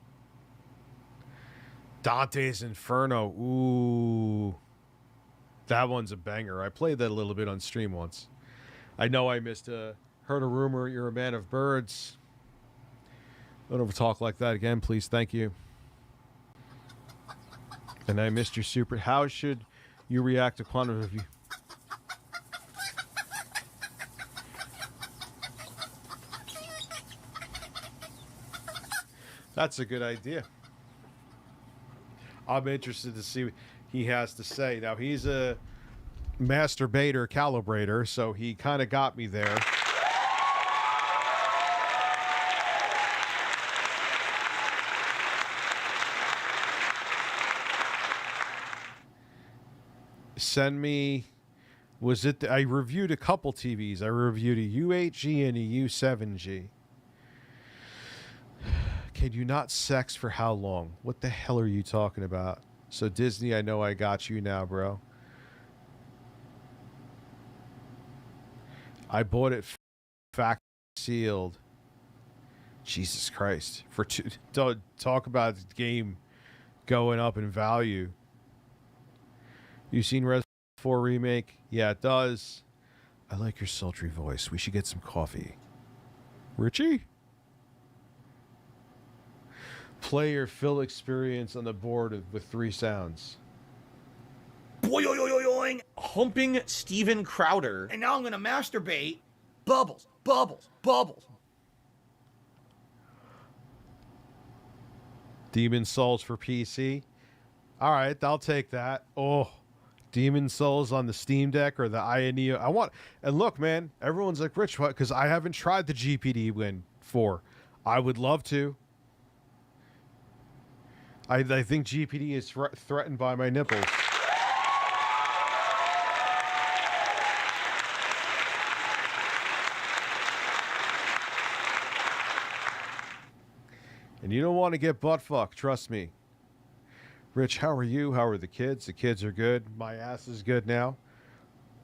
Dante's Inferno, ooh. That one's a banger. I played that a little bit on stream once. I know I missed heard a rumor you're a man of birds. Don't ever talk like that again, please. Thank you. And I missed your super. How should you react to quantum review? That's a good idea. I'm interested to see what he has to say. Now, he's a masturbator calibrator, so he kind of got me there. Send me, was it, I reviewed a couple TVs. I reviewed a U8G and a U7G. Can you not sex for how long? What the hell are you talking about? So Disney, I know I got you now, bro. I bought it factory sealed. Jesus Christ. For two, don't talk about the game going up in value. You seen Resident Evil 4 Remake? Yeah, it does. I like your sultry voice. We should get some coffee. Richie? Play your fill experience on the board with 3 sounds. Boing, humping Steven Crowder. And now I'm gonna masturbate. Bubbles, bubbles, bubbles. Demon Souls for PC. All right, I'll take that. Oh, Demon Souls on the Steam Deck or the Neo. I want, and look, man, everyone's like, Rich, what? Because I haven't tried the GPD Win 4. I would love to. I think GPD is threatened by my nipples. And you don't want to get butt fucked, trust me. Rich, how are you? How are the kids? The kids are good. My ass is good now.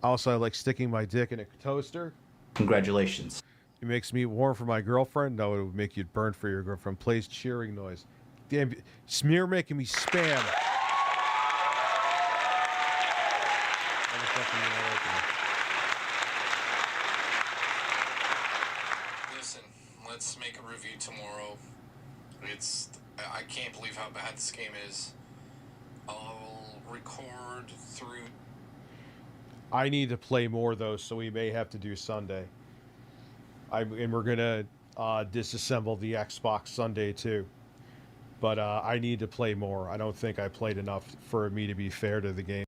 Also, I like sticking my dick in a toaster. Congratulations. It makes me warm for my girlfriend. No, it would make you burn for your girlfriend. Plays cheering noise. Damn, Smear making me spam. Listen, let's make a review tomorrow. I can't believe how bad this game is. I'll record through. I need to play more though, so we may have to do Sunday. And we're gonna disassemble the Xbox Sunday too. But I need to play more. I don't think I played enough for me to be fair to the game.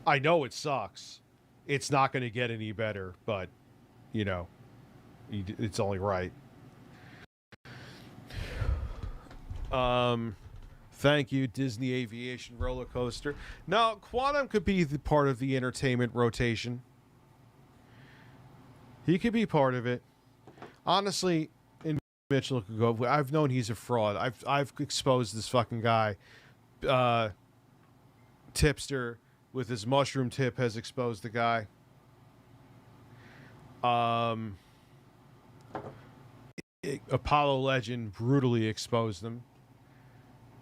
I know it sucks. It's not going to get any better, but, you know, it's only right. Thank you, Disney Aviation Roller Coaster. Now, Quantum could be the part of the entertainment rotation. He could be part of it. Honestly, Mitchell could go. I've known he's a fraud. I've exposed this fucking guy. Tipster with his mushroom tip has exposed the guy. Apollo Legend brutally exposed him.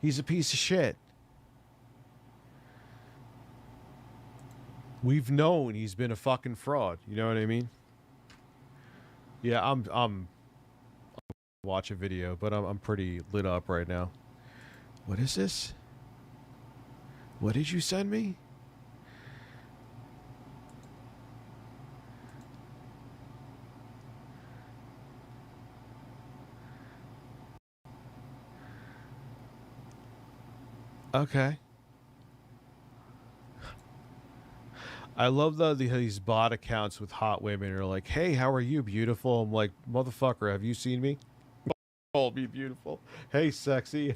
He's a piece of shit. We've known he's been a fucking fraud. You know what I mean? Yeah, I'm watch a video, but I'm pretty lit up right now. What is this? What did you send me? Okay. I love these bot accounts with hot women are like, hey, how are you, beautiful? I'm like, motherfucker, have you seen me? Call me beautiful. Hey, sexy.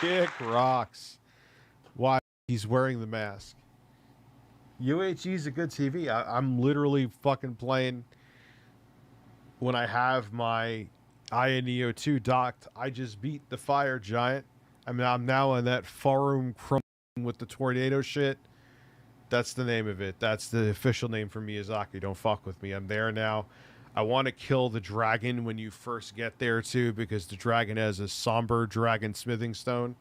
Kick rocks. Why? He's wearing the mask. UHG is a good TV. I'm literally fucking playing when I have my Aya Neo 2 docked. I just beat the Fire Giant. I mean, I'm now on that Farum Chrome with the tornado shit. That's the name of it. That's the official name for Miyazaki. Don't fuck with me. I'm there now. I want to kill the dragon when you first get there too, because the dragon has a somber dragon smithing stone,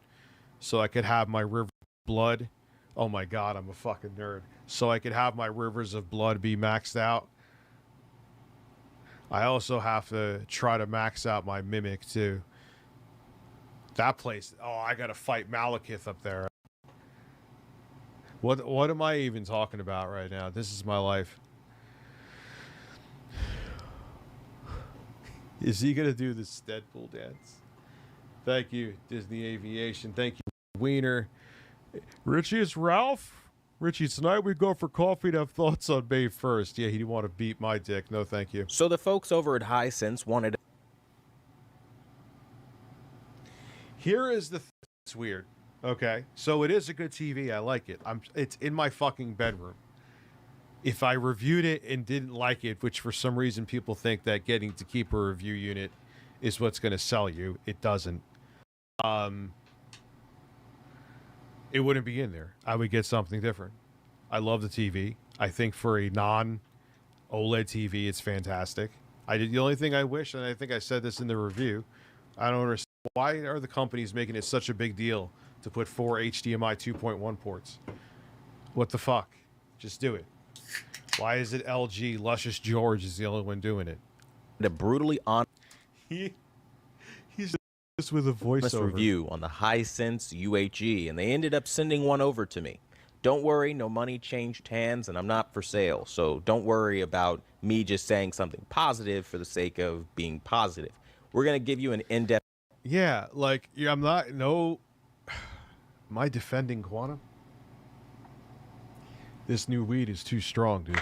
so I could have my river of blood. Oh my god, I'm a fucking nerd. So I could have my rivers of blood be maxed out. I also have to try to max out my mimic too. That place, oh, I gotta fight Malekith up there. What am I even talking about right now? This is my life. Is he gonna do this Deadpool dance? Thank you, Disney Aviation. Thank you, Wiener. Richie, it's Ralph. Richie, tonight we go for coffee to have thoughts on May 1st. Yeah, he didn't want to beat my dick. No, thank you. So the folks over at Hisense wanted. Here is the it's weird. Okay, so it is a good TV. I like it. It's in my fucking bedroom. If I reviewed it and didn't like it, which for some reason people think that getting to keep a review unit is what's going to sell you, it doesn't. It wouldn't be in there. I would get something different. I love the TV. I think for a non-OLED TV, it's fantastic. The only thing I wish, and I think I said this in the review, I don't understand, why are the companies making it such a big deal to put 4 HDMI 2.1 ports? What the fuck? Just do it. Why is it LG? Luscious George is the only one doing it. The brutally honest. He's just with a voiceover review on the Hisense UHE, and they ended up sending one over to me. Don't worry, no money changed hands, and I'm not for sale. So don't worry about me just saying something positive for the sake of being positive. We're gonna give you an in-depth. Yeah, like I'm not. No, am I defending Quantum? This new weed is too strong, dude.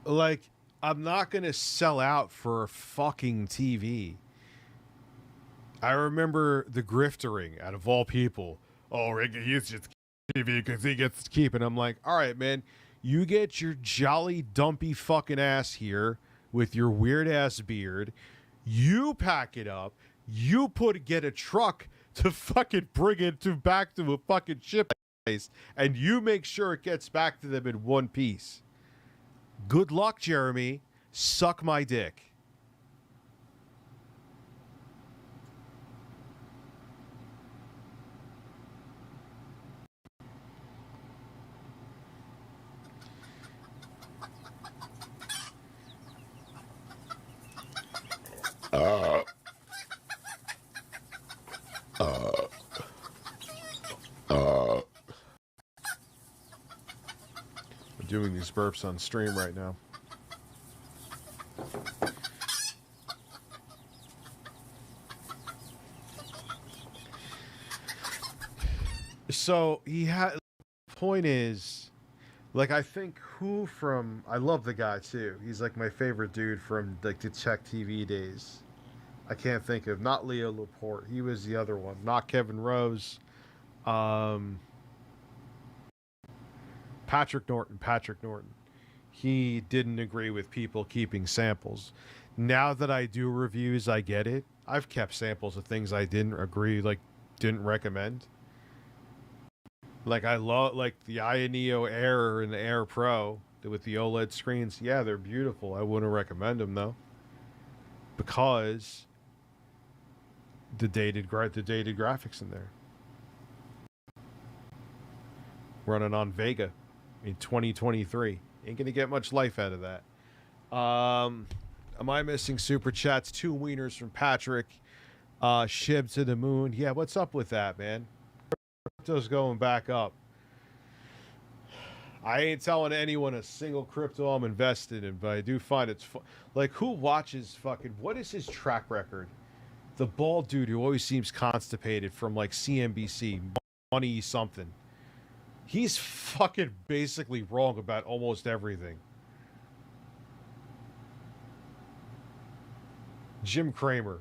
Like, I'm not going to sell out for a fucking TV. I remember the griftering out of all people. Oh, Ricky, he's just TV because he gets to keep it. I'm like, all right, man, you get your jolly dumpy fucking ass here with your weird ass beard. You pack it up. You get a truck to fucking bring it back to a fucking ship place, and you make sure it gets back to them in one piece. Good luck, Jeremy. Suck my dick. I'm doing these burps on stream right now. So he had. Point is, like, I think I love the guy too. He's like my favorite dude from like the Czech TV days. I can't think of, not Leo Laporte. He was the other one, not Kevin Rose. Patrick Norton. He didn't agree with people keeping samples. Now that I do reviews, I get it. I've kept samples of things I didn't recommend. Like, I love, like, the Ioneo Air and the Air Pro with the OLED screens. Yeah, they're beautiful. I wouldn't recommend them, though. Because the dated graphics in there. Running on Vega in 2023. Ain't going to get much life out of that. Am I missing super chats? 2 wieners from Patrick. Shib to the moon. Yeah, what's up with that, man? Crypto's going back up. I ain't telling anyone a single crypto I'm invested in, but I do find it's like, who watches fucking, what is his track record? The bald dude who always seems constipated from like CNBC, money something. He's fucking basically wrong about almost everything. Jim Cramer.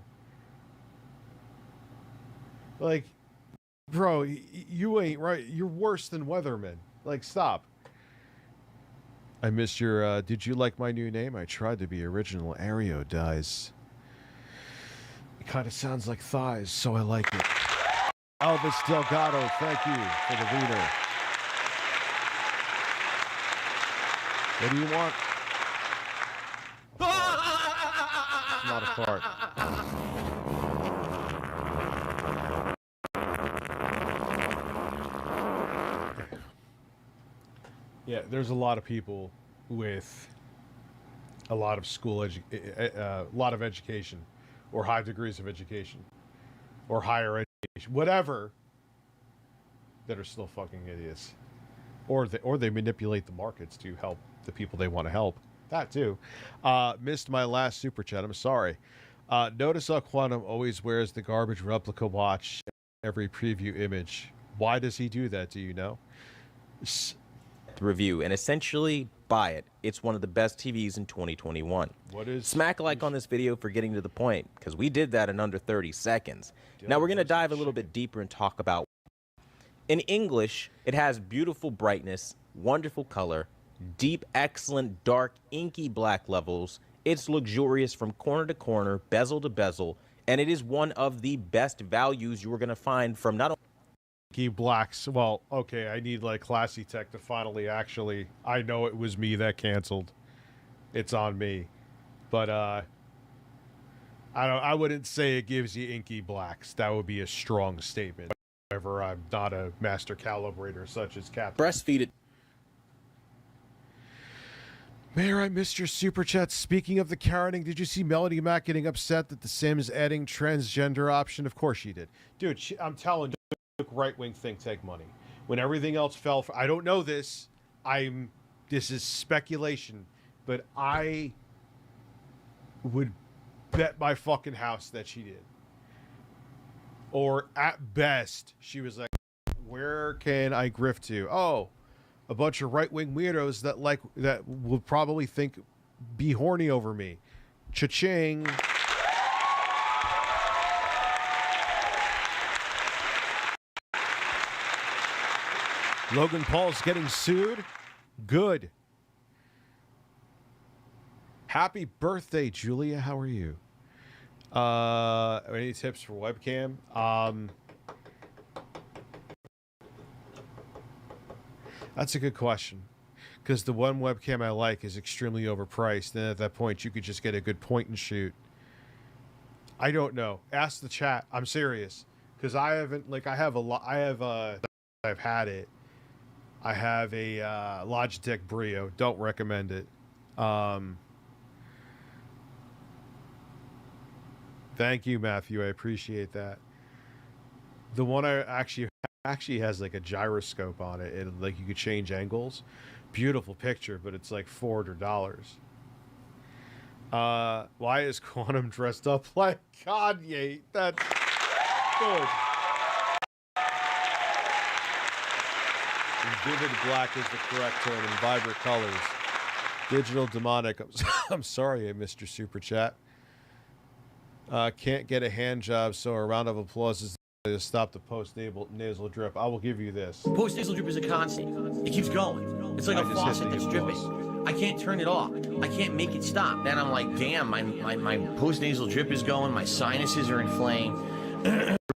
Like, bro, you ain't right. You're worse than Weatherman. Like, stop. I missed your, did you like my new name? I tried to be original. Aereo dies. It kind of sounds like thighs, so I like it. Elvis Delgado, thank you for the reader. What do you want? It's not a fart. Yeah, there's a lot of people with a lot of lot of education, or high degrees of education, or higher education, whatever, that are still fucking idiots, or they manipulate the markets to help the people they want to help. That too. Missed my last super chat. I'm sorry. Notice how Quantum always wears the garbage replica watch every preview image. Why does he do that? Do you know? Review and essentially buy it. It's one of the best TVs in 2021. What is smack like on this video for getting to the point, because we did that in under 30 seconds. Now we're going to dive a little bit deeper and talk about. In English, it has beautiful brightness, wonderful color, deep, excellent, dark, inky black levels. It's luxurious from corner to corner, bezel to bezel, and it is one of the best values you are going to find from not only Key blacks. Well, okay, I need like Classy Tech to finally actually. I know it was me that canceled. It's on me, but I wouldn't say it gives you inky blacks. That would be a strong statement. However, I'm not a master calibrator such as Captain. Breastfeed it. Mayor, I missed your super chat. Speaking of the Karening, did you see Melody Mac getting upset that the Sims adding transgender option? Of course she did, dude. I'm telling you. Right-wing think tank money when everything else fell for, I don't know this. This is speculation, but I would bet my fucking house that she did. Or at best, she was like, where can I grift to? Oh, a bunch of right-wing weirdos that will probably be horny over me. Cha-ching. Logan Paul's getting sued? Good. Happy birthday, Julia. How are you? Any tips for webcam? That's a good question. Because the one webcam I like is extremely overpriced. And at that point, you could just get a good point and shoot. I don't know. Ask the chat. I'm serious. Because I haven't, like, I've had it. I have a Logitech Brio. Don't recommend it. Thank you, Matthew. I appreciate that. The one I actually has like a gyroscope on it, and like you could change angles. Beautiful picture, but it's like $400. Why is Quantum dressed up like Kanye? That's good. Vivid black is the correct tone, and vibrant colors. Digital demonic. I'm sorry I missed your super chat. Can't get a hand job, so a round of applause is to stop the post-nasal drip. I will give you this. Post-nasal drip is a constant. It keeps going. It's like a faucet that's dripping. I can't turn it off. I can't make it stop. Then I'm like, damn, my post-nasal drip is going. My sinuses are inflamed.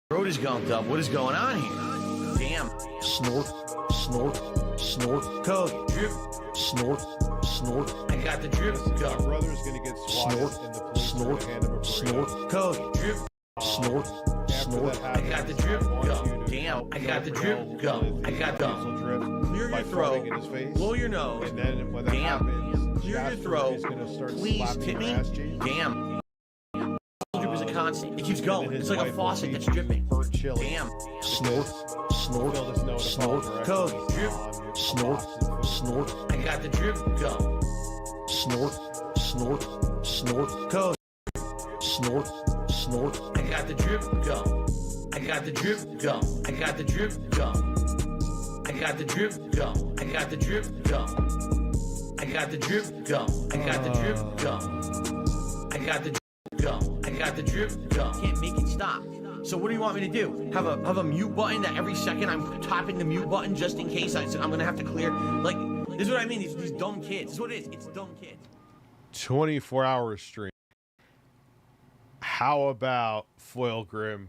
Throat is gunked up. What is going on here? Damn. Snort. Snort, snort, code, drip, snort, snort. I got the drip, go. My brother's gonna get swatted in the police. Snort, snort, code, drip, snort, snort. I got the drip, go. Damn, I got the drip, go. I got the clear your throat, blow your nose. And then when that happens, clear your throat. Please tip me. Damn. Drip is a constant. It keeps going. It's like a faucet that's dripping. Damn. Snort. Snort, snort, code, drip, snort, snort. I got the drip, go. Snort, snort, snort, code, snort, snort. I got the drip, go. I got the drip, go. I got the drip, go. I got the drip, go. I got the drip, go. I got the drip, go. I got the drip, go. I got the drip, go. I got the drip, go. Can't make it stop. So what do you want me to do? Have a mute button that every second I'm tapping the mute button just in case I'm gonna have to clear? Like, this is what I mean. These dumb kids. This is what it is. It's dumb kids. 24-hour stream. How about Foil Grim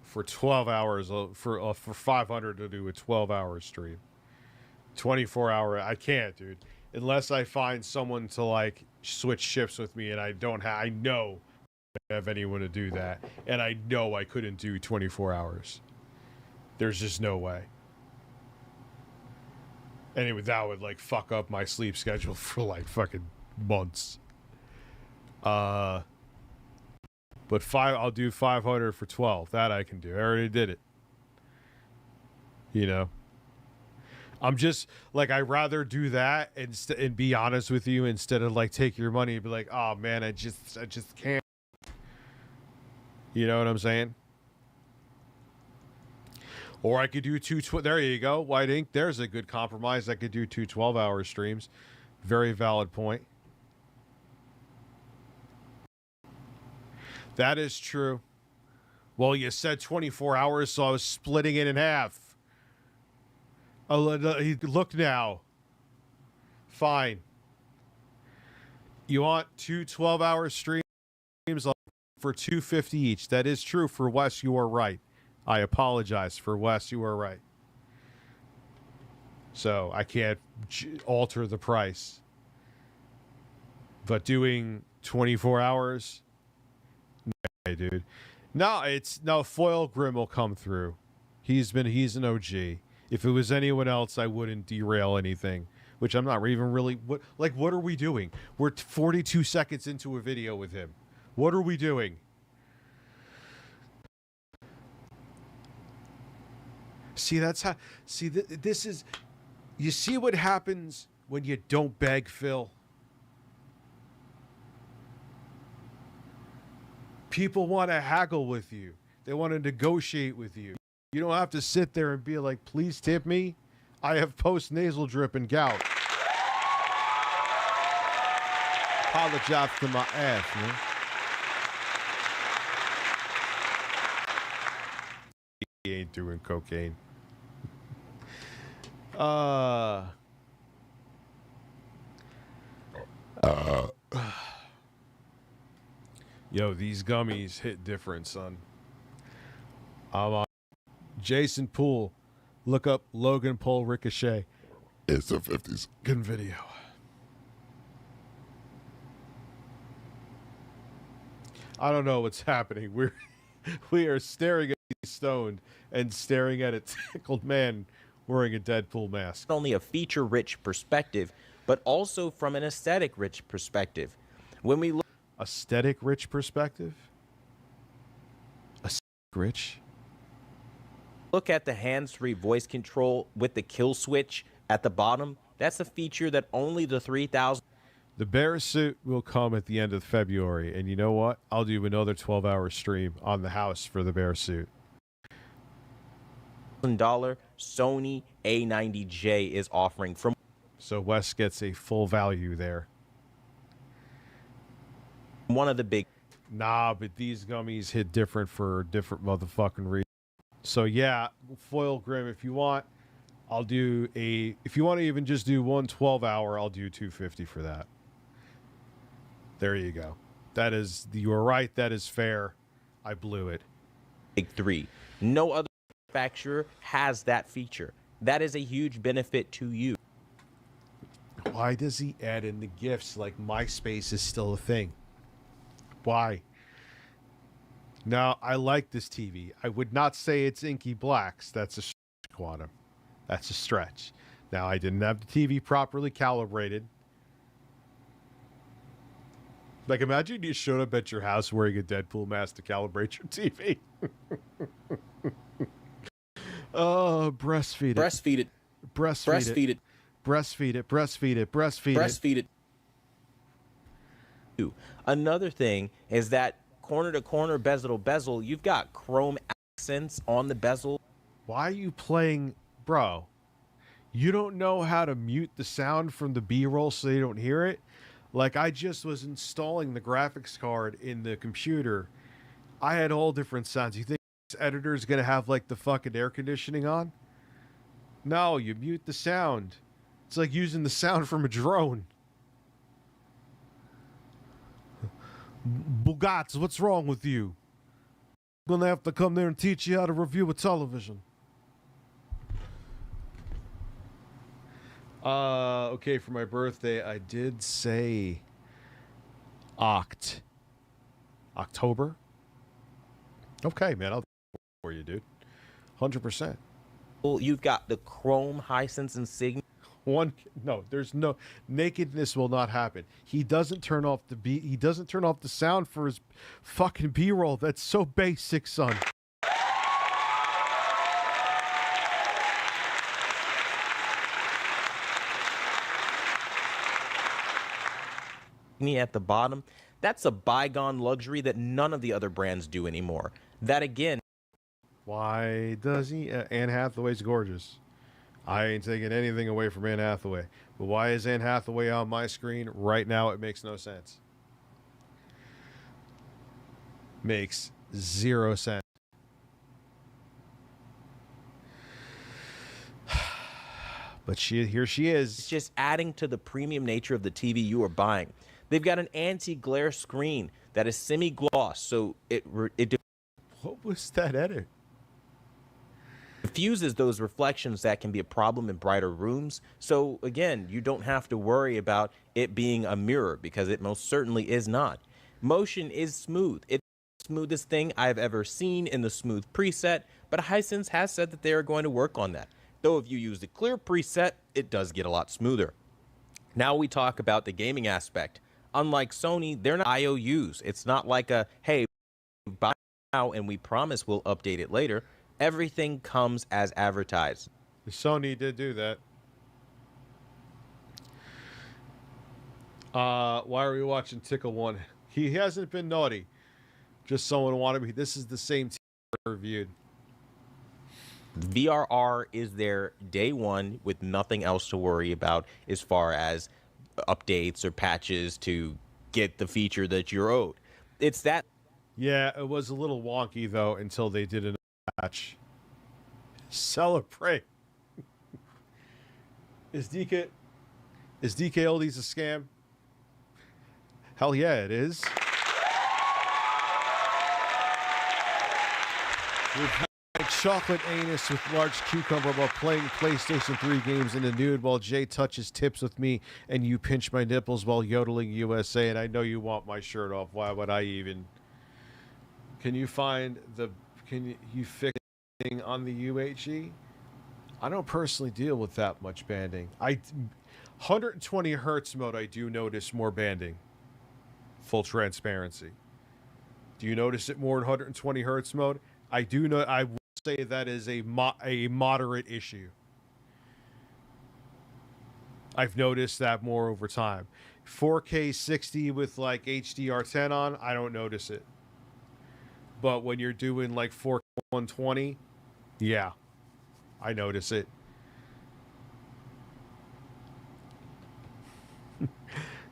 for 12 hours for 500 to do a 12-hour stream. 24-hour, I can't, dude. Unless I find someone to like switch shifts with me, and I know I have anyone to do that, and I know I couldn't do 24 hours. There's just no way. Anyway, that would like fuck up my sleep schedule for like fucking months. But I'll do 500 for 12. That I can do. I already did it. You know, I'm just like, I'd rather do that and be honest with you instead of like take your money and be like, oh man, I just can't. You know what I'm saying? Or I could do there you go, White Ink. There's a good compromise. I could do 2 12-hour streams. Very valid point. That is true. Well, you said 24 hours, so I was splitting it in half. Oh, look now. Fine. You want 2 12-hour streams for $250 each. That is true for Wes. You are right. I apologize for Wes. You are right. So I can't alter the price. But doing 24 hours, no, dude. No, Foil Grim will come through. He's an OG. If it was anyone else, I wouldn't derail anything. Which I'm not even really. What are we doing? We're 42 seconds into a video with him. What are we doing? See, that's how. See, this is. You see what happens when you don't beg, Phil? People want to haggle with you. They want to negotiate with you. You don't have to sit there and be like, please tip me. I have post-nasal drip and gout. Apologize to my ass, man. He ain't doing cocaine. Yo, these gummies hit different, son. I'm on Jason Poole. Look up Logan Paul Ricochet. It's the 50s. Good video. I don't know what's happening. We are staring at stoned and staring at a tickled man wearing a Deadpool mask. Not only a feature-rich perspective, but also from an aesthetic-rich perspective. When we look aesthetic-rich perspective? Aesthetic-rich? Look at the hands-free voice control with the kill switch at the bottom. That's a feature that only the 3000. The bear suit will come at the end of February, and you know what? I'll do another 12-hour stream on the house for the bear suit. $1 Sony A90J is offering from. So Wes gets a full value there. One of the big. Nah, but these gummies hit different for different motherfucking reasons. So yeah, Foil Grim, if you want, I'll do if you want to even just do 1 12-hour, I'll do $250 for that. There you go. That is, you are right. That is fair. I blew it. Big 3. No other manufacturer has that feature. That is a huge benefit to you. Why does he add in the gifts like MySpace is still a thing? Why? Now, I like this TV. I would not say it's inky blacks. That's a stretch, Quantum. That's a stretch. Now, I didn't have the TV properly calibrated. Like, imagine you showed up at your house wearing a Deadpool mask to calibrate your TV. Oh, breastfeed it. Breastfeed it. Breastfeed it. Breastfeed it. Breastfeed it. Breastfeed it. Breastfeed it. Another thing is that corner to corner, bezel to bezel, you've got chrome accents on the bezel. Why are you playing, bro? You don't know how to mute the sound from the B-roll so you don't hear it? Like, I just was installing the graphics card in the computer. I had all different sounds. You think this editor is going to have, like, the fucking air conditioning on? No, you mute the sound. It's like using the sound from a drone. Bugats, what's wrong with you? gonna have to come there and teach you how to review a television. Okay, for my birthday, I did say October. Okay, man, I'll do it for you, dude. 100%. Well, you've got the Chrome Hisense Insignia. There's no nakedness will not happen. He doesn't turn off the beat. He doesn't turn off the sound for his fucking B-roll. That's so basic, son. At the bottom, that's a bygone luxury that none of the other brands do anymore. That again. Why does he? Anne Hathaway's gorgeous. I ain't taking anything away from Anne Hathaway. But why is Anne Hathaway on my screen right now? It makes no sense. Makes 0 sense. But here she is. It's just adding to the premium nature of the TV you are buying. They've got an anti-glare screen that is semi-gloss, so it what was that edit? Diffuses those reflections that can be a problem in brighter rooms. So again, you don't have to worry about it being a mirror because it most certainly is not. Motion is smooth. It's the smoothest thing I've ever seen in the smooth preset, but Hisense has said that they are going to work on that. Though if you use the clear preset, it does get a lot smoother. Now we talk about the gaming aspect. Unlike Sony, they're not IOUs. It's not like a, hey, buy now and we promise we'll update it later. Everything comes as advertised. Sony did do that. Why are we watching Tickle One? He hasn't been naughty. Just someone wanted me. This is the same team reviewed. VRR is there day one with nothing else to worry about as far as updates or patches to get the feature that you're owed. It's that. Yeah, it was a little wonky though until they did an patch. Celebrate. Is DK Oldies a scam? Hell yeah, it is. We've had chocolate anus with large cucumber while playing PlayStation 3 games in the nude while Jay touches tips with me and you pinch my nipples while yodeling USA, and I know you want my shirt off. Why would I even? Can you find the? Can you fix it on the UHE? I don't personally deal with that much banding. 120 hertz mode, I do notice more banding. Full transparency. Do you notice it more in 120 hertz mode? I do know. I will say that is a moderate issue. I've noticed that more over time. 4K 60 with like HDR10 on, I don't notice it. But when you're doing like 4K 120, yeah, I notice it.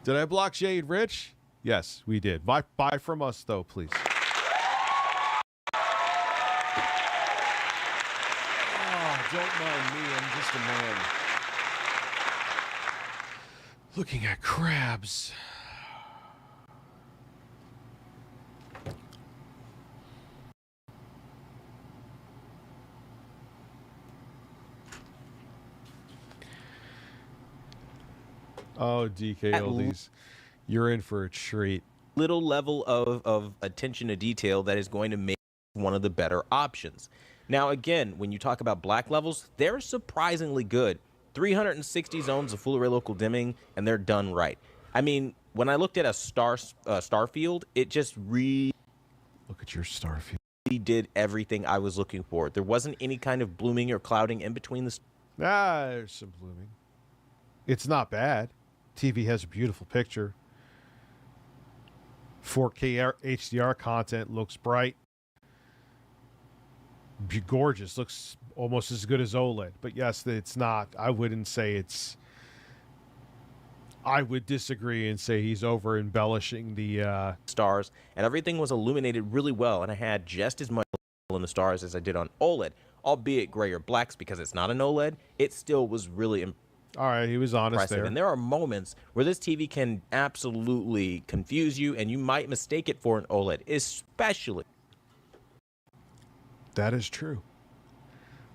Did I block Jade Rich? Yes, we did. Buy from us though, please. Don't mind me, I'm just a man. Looking at crabs. Oh, DK Oldies. You're in for a treat. Little level of attention to detail that is going to make one of the better options. Now, again, when you talk about black levels, they're surprisingly good. 360 zones of full array local dimming, and they're done right. I mean, when I looked at a Starfield, it just look at your Starfield. Did everything I was looking for. There wasn't any kind of blooming or clouding in between the. There's some blooming. It's not bad. TV has a beautiful picture. 4K HDR content looks bright. Gorgeous, looks almost as good as OLED, but yes, it's not. I wouldn't say it's. I would disagree and say he's over embellishing the stars, and everything was illuminated really well, and I had just as much in the stars as I did on OLED, albeit gray or blacks because it's not an OLED. It still was really all right. He was honest there, and there are moments where this TV can absolutely confuse you, and you might mistake it for an OLED, especially. That is true.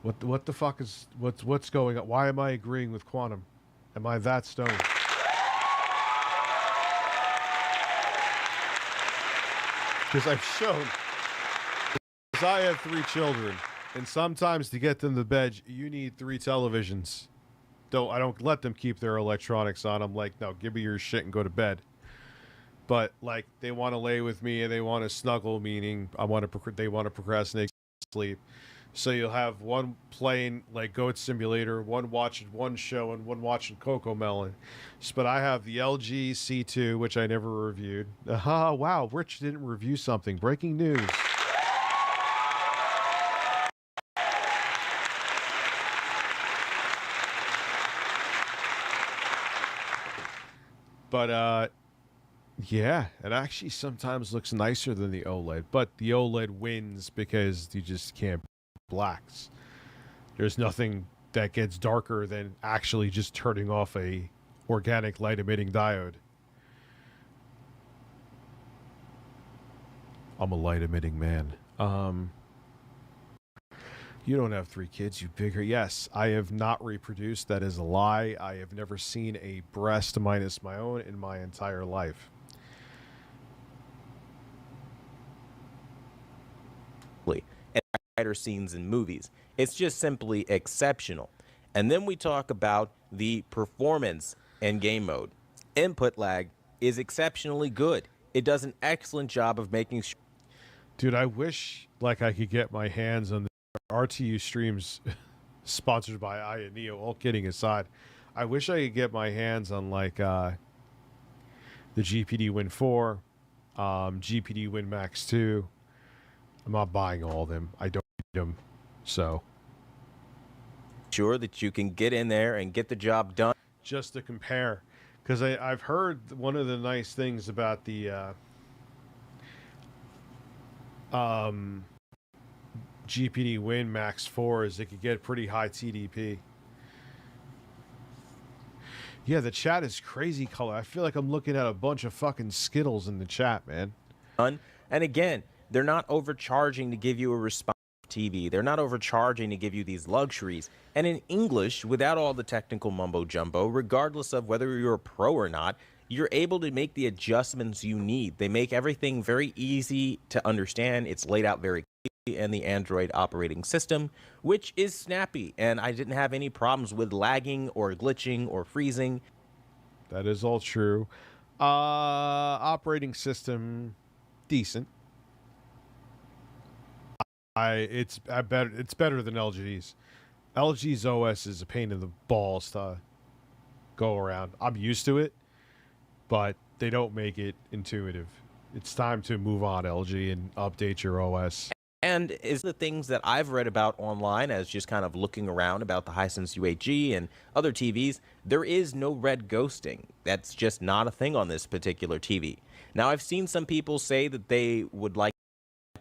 What the fuck is what's going on? Why am I agreeing with Quantum? Am I that stoned? Because I've shown. Because I have 3 children, and sometimes to get them to bed, you need 3 televisions. I don't let them keep their electronics on. I'm like, no, give me your shit and go to bed. But like, they want to lay with me and they want to snuggle, meaning they want to procrastinate sleep. So you'll have one playing like Goat Simulator, one watching one show, and one watching Coco Melon. But I have the LG C2, which I never reviewed. Wow, Rich didn't review something. Breaking news. But yeah, it actually sometimes looks nicer than the OLED, but the OLED wins because you just can't blacks. There's nothing that gets darker than actually just turning off a organic light emitting diode. I'm a light emitting man. You don't have 3 kids, you bigger. Yes, I have not reproduced. That is a lie. I have never seen a breast minus my own in my entire life. And fighter scenes in movies. It's just simply exceptional. And then we talk about the performance in game mode. Input lag is exceptionally good. It does an excellent job of making sure. Dude, I wish like I could get my hands on the RTU streams sponsored by Aya Neo. All kidding aside, I wish I could get my hands on like the GPD Win 4, GPD Win Max 2. I'm not buying all of them. I don't need them. So sure that you can get in there and get the job done. Just to compare, because I've heard one of the nice things about the GPD Win Max 4 is it could get pretty high TDP. Yeah, the chat is crazy color. I feel like I'm looking at a bunch of fucking Skittles in the chat, man. And again, they're not overcharging to give you a responsive TV. They're not overcharging to give you these luxuries. And in English, without all the technical mumbo jumbo, regardless of whether you're a pro or not, you're able to make the adjustments you need. They make everything very easy to understand. It's laid out very clearly in the Android operating system, which is snappy. And I didn't have any problems with lagging or glitching or freezing. That is all true. Operating system, decent. It's better than LG's. LG's OS is a pain in the balls to go around. I'm used to it, but they don't make it intuitive. It's time to move on, LG, and update your OS. And is the things that I've read about online as just kind of looking around about the Hisense UHG and other TVs, there is no red ghosting. That's just not a thing on this particular TV. Now, I've seen some people say that they would like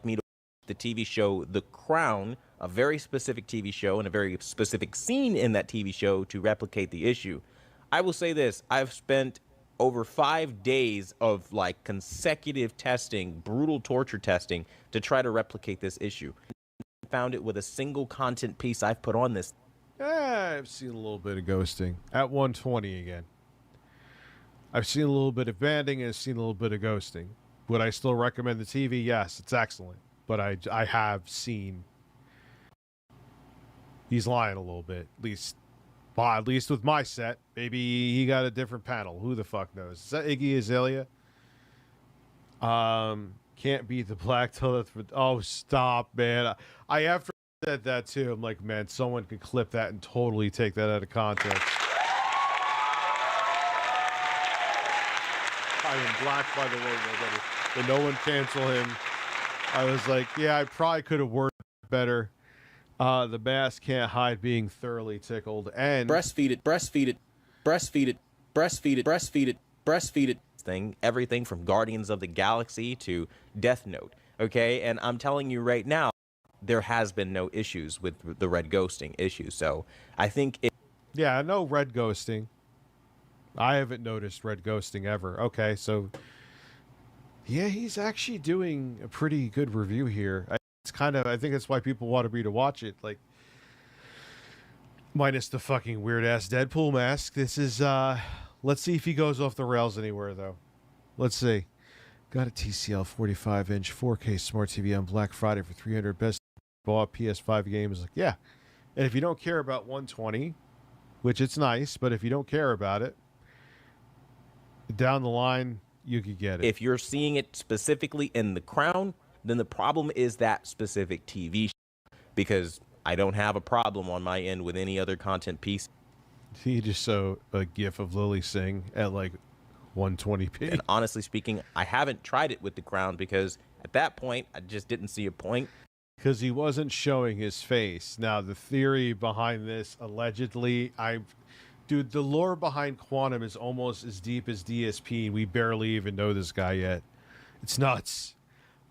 me to watch the TV show The Crown, a very specific TV show and a very specific scene in that TV show to replicate the issue. I will say this, I've spent over 5 days of like consecutive testing, brutal torture testing to try to replicate this issue. I found it with a single content piece I've put on this. I've seen a little bit of ghosting at 120 again. I've seen a little bit of banding and I've seen a little bit of ghosting. Would I still recommend the TV? Yes, it's excellent. But I have seen. He's lying a little bit, at least with my set. Maybe he got a different panel. Who the fuck knows? Is that Iggy Azalea? Can't beat the black till it's... Oh, stop, man. I after said that too. I'm like, man, someone could clip that and totally take that out of context. I am black, by the way, nobody. But no one cancel him. I was like, yeah, I probably could have worded better. The mask can't hide being thoroughly tickled and breastfeed it thing, everything from Guardians of the Galaxy to Death Note. Okay, and I'm telling you right now, there has been no issues with the red ghosting issue. So I think yeah, no red ghosting. I haven't noticed red ghosting ever. Okay, so yeah, he's actually doing a pretty good review here. It's I think that's why people wanted me to watch it. Like, minus the fucking weird ass Deadpool mask. This is let's see if he goes off the rails anywhere though. Let's see. Got a TCL 45-inch 4K smart TV on Black Friday for $300. Best bought PS5 games. Like, yeah. And if you don't care about 120, which it's nice, but if you don't care about it, down the line you could get it. If you're seeing it specifically in The Crown, then the problem is that specific TV show, because I don't have a problem on my end with any other content piece. He just saw a gif of Lily Singh at like 120p. And honestly speaking, I haven't tried it with The Crown because at that point I just didn't see a point. Because he wasn't showing his face. Now the theory behind this, allegedly, dude, the lore behind Quantum is almost as deep as DSP, and we barely even know this guy yet. It's nuts.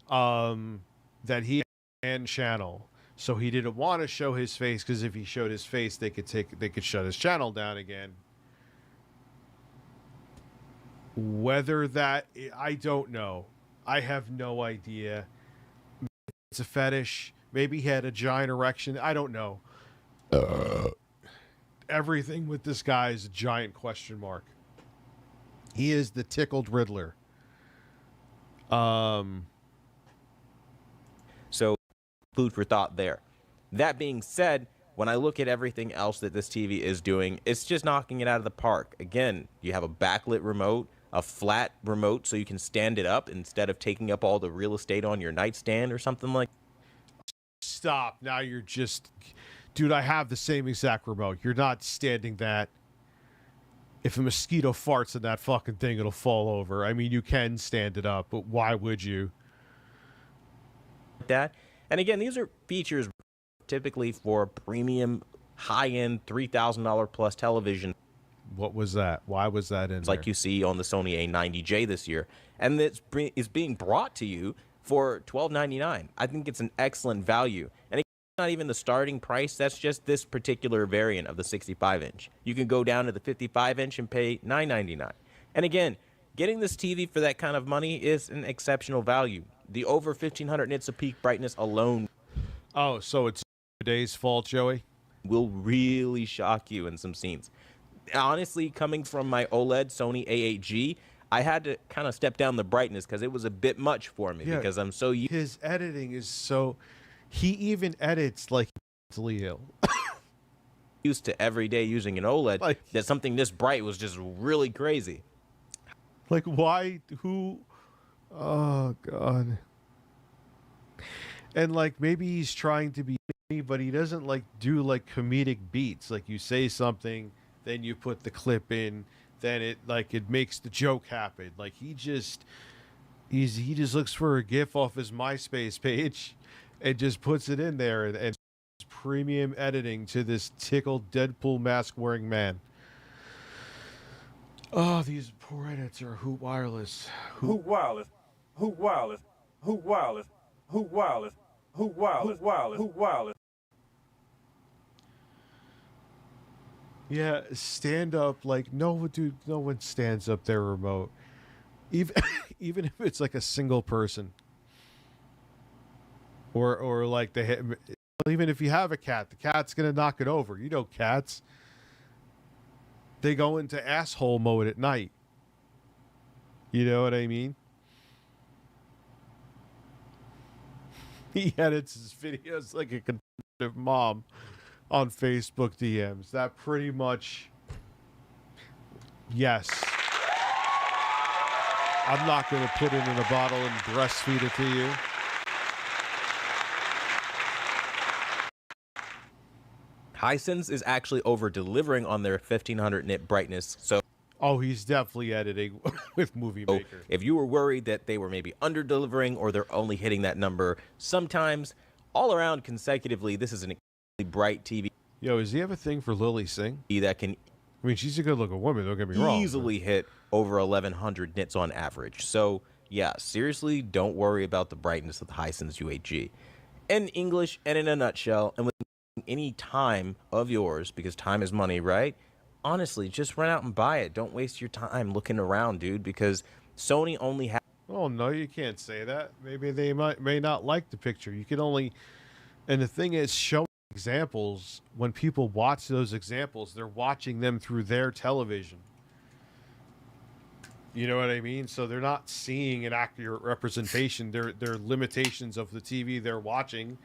That he had a channel, so he didn't want to show his face, because if he showed his face, they could shut his channel down again. Whether that, I don't know. I have no idea. It's a fetish. Maybe he had a giant erection. I don't know. Everything with this guy is a giant question mark. He is the tickled Riddler. So, food for thought there. That being said, when I look at everything else that this TV is doing, it's just knocking it out of the park. Again, you have a backlit remote, a flat remote so you can stand it up instead of taking up all the real estate on your nightstand or something like that. Stop. Now you're just... Dude, I have the same exact remote. You're not standing that. If a mosquito farts in that fucking thing, it'll fall over. I mean, you can stand it up, but why would you? That. And again, these are features typically for premium, high-end, $3,000 plus television. What was that? Why was that in there? Like you see on the Sony A90J this year. And it's being brought to you for $12.99. I think it's an excellent value. And it's not even the starting price. That's just this particular variant of the 65-inch. You can go down to the 55-inch and pay $9.99. And again, getting this TV for that kind of money is an exceptional value. The over 1,500 nits of peak brightness alone. Oh, so it's today's fault, Joey? Will really shock you in some scenes. Honestly, coming from my OLED Sony A8G, I had to kind of step down the brightness because it was a bit much for me because I'm so used. His editing is so... He even edits like mentally ill. Used to every day using an OLED, that something this bright was just really crazy. Like, why? Who? Oh, God. And, like, maybe he's trying to be funny, but he doesn't, like, do, like, comedic beats. Like, you say something, then you put the clip in, then it makes the joke happen. Like, he just looks for a GIF off his MySpace page and just puts it in there and premium editing to this tickled Deadpool mask wearing man. Oh, these poor edits are Hoot Wireless. Hoot Wireless. Hoot Wireless. Hoot Wireless. Hoot Wireless. Hoot Wireless. Hoot Wireless. Yeah, stand up. Like, no, dude, no one stands up their remote. Even if it's like a single person. Or like even if you have a cat, the cat's gonna knock it over. You know cats. They go into asshole mode at night. You know what I mean? He edits his videos like a conservative mom on Facebook DMs. That pretty much... Yes. I'm not going to put it in a bottle and breastfeed it to you. Hisense is actually over-delivering on their 1,500 nit brightness, so... Oh, he's definitely editing with Movie Maker. So if you were worried that they were maybe under-delivering or they're only hitting that number, sometimes, all around consecutively, this is an extremely bright TV. Yo, does he have a thing for Lily Singh? That can... I mean, she's a good-looking woman, don't get me wrong. Easily hit over 1,100 nits on average. So, yeah, seriously, don't worry about the brightness of the Hisense U8G. In English and in a nutshell, and with any time of yours, because time is money, right? Honestly, just run out and buy it. Don't waste your time looking around, dude, because Sony only has Oh no, you can't say that. Maybe they may not like the picture. You can only, and the thing is, showing examples, when people watch those examples, they're watching them through their television. You know what I mean? So they're not seeing an accurate representation. They're limitations of the TV they're watching.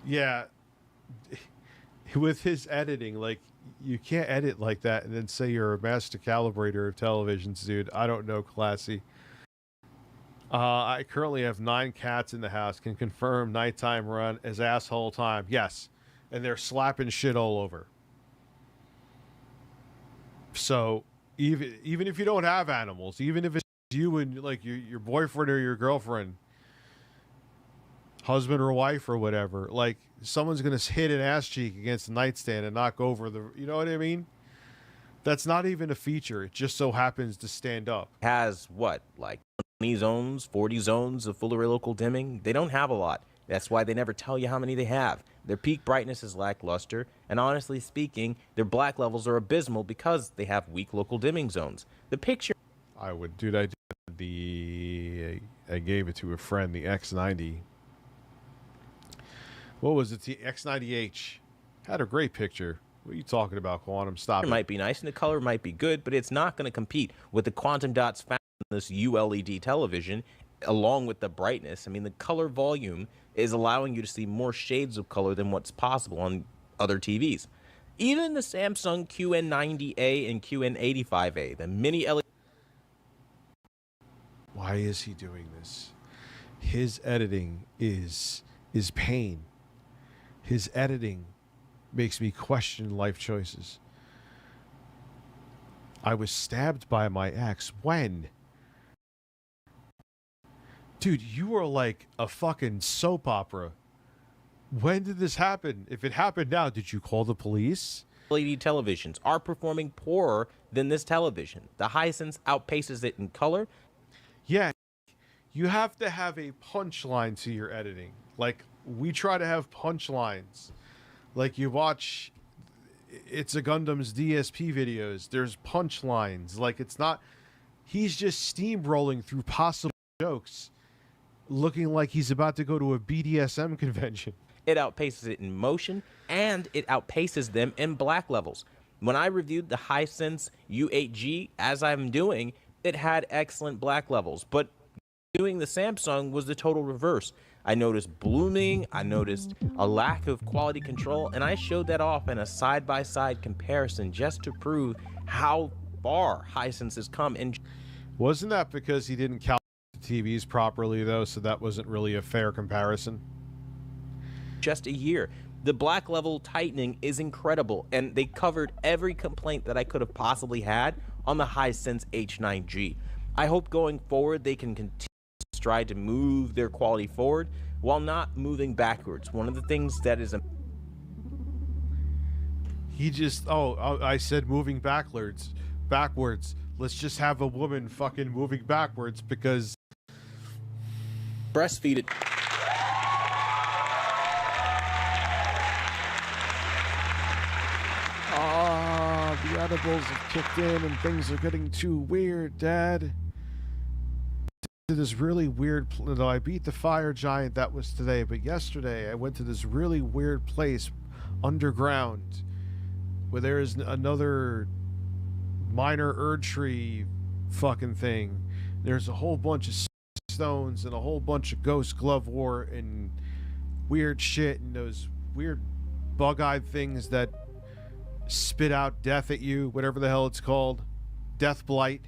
Yeah, with his editing, like, you can't edit like that and then say you're a master calibrator of televisions, dude. I don't know, Classy. I currently have 9 cats in the house. Can confirm nighttime run is asshole time. Yes, and they're slapping shit all over. So even if you don't have animals, even if it's you and like your boyfriend or your girlfriend, husband or wife or whatever, like, someone's gonna hit an ass cheek against the nightstand and knock over the, you know what I mean? That's not even a feature. It just so happens to stand up. Has what, like 20 zones, 40 zones of full array local dimming? They don't have a lot. That's why they never tell you how many they have. Their peak brightness is lackluster, and honestly speaking, their black levels are abysmal because they have weak local dimming zones. The picture... I gave it to a friend, the X90. What was it? The X90H. Had a great picture. What are you talking about, Quantum? Stop it. Might be nice and the color might be good, but it's not going to compete with the quantum dots found in this ULED television, along with the brightness. I mean, the color volume is allowing you to see more shades of color than what's possible on other TVs. Even the Samsung QN90A and QN85A, the mini LED... Why is he doing this? His editing is pain. His editing makes me question life choices. I was stabbed by my ex. When? Dude, you are like a fucking soap opera. When did this happen? If it happened now, did you call the police? LED televisions are performing poorer than this television. The Hisense outpaces it in color. Yeah, you have to have a punchline to your editing. Like, we try to have punchlines. Like, you watch It's a Gundam's DSP videos, there's punchlines. Like, it's not, he's just steamrolling through possible jokes, looking like he's about to go to a BDSM convention. It outpaces it in motion, and it outpaces them in black levels. When I reviewed the Hisense U8G, as I'm doing, it had excellent black levels, but doing the Samsung was the total reverse. I noticed blooming, I noticed a lack of quality control, and I showed that off in a side-by-side comparison just to prove how far Hisense has come. And wasn't that because he didn't calculate the TVs properly, though, so that wasn't really a fair comparison? Just a year. The black level tightening is incredible, and they covered every complaint that I could have possibly had on the Hisense H9G. I hope going forward they can continue to strive to move their quality forward while not moving backwards. One of the things that is I said moving backwards. Let's just have a woman fucking moving backwards because breastfeed it. The edibles have kicked in and things are getting too weird, Dad. To this really weird no, I beat the fire giant, that was today, but yesterday I went to this really weird place underground where there is another minor Erdtree fucking thing. There's a whole bunch of stones and a whole bunch of ghost glove war and weird shit and those weird bug-eyed things that spit out death at you, whatever the hell it's called. Death blight.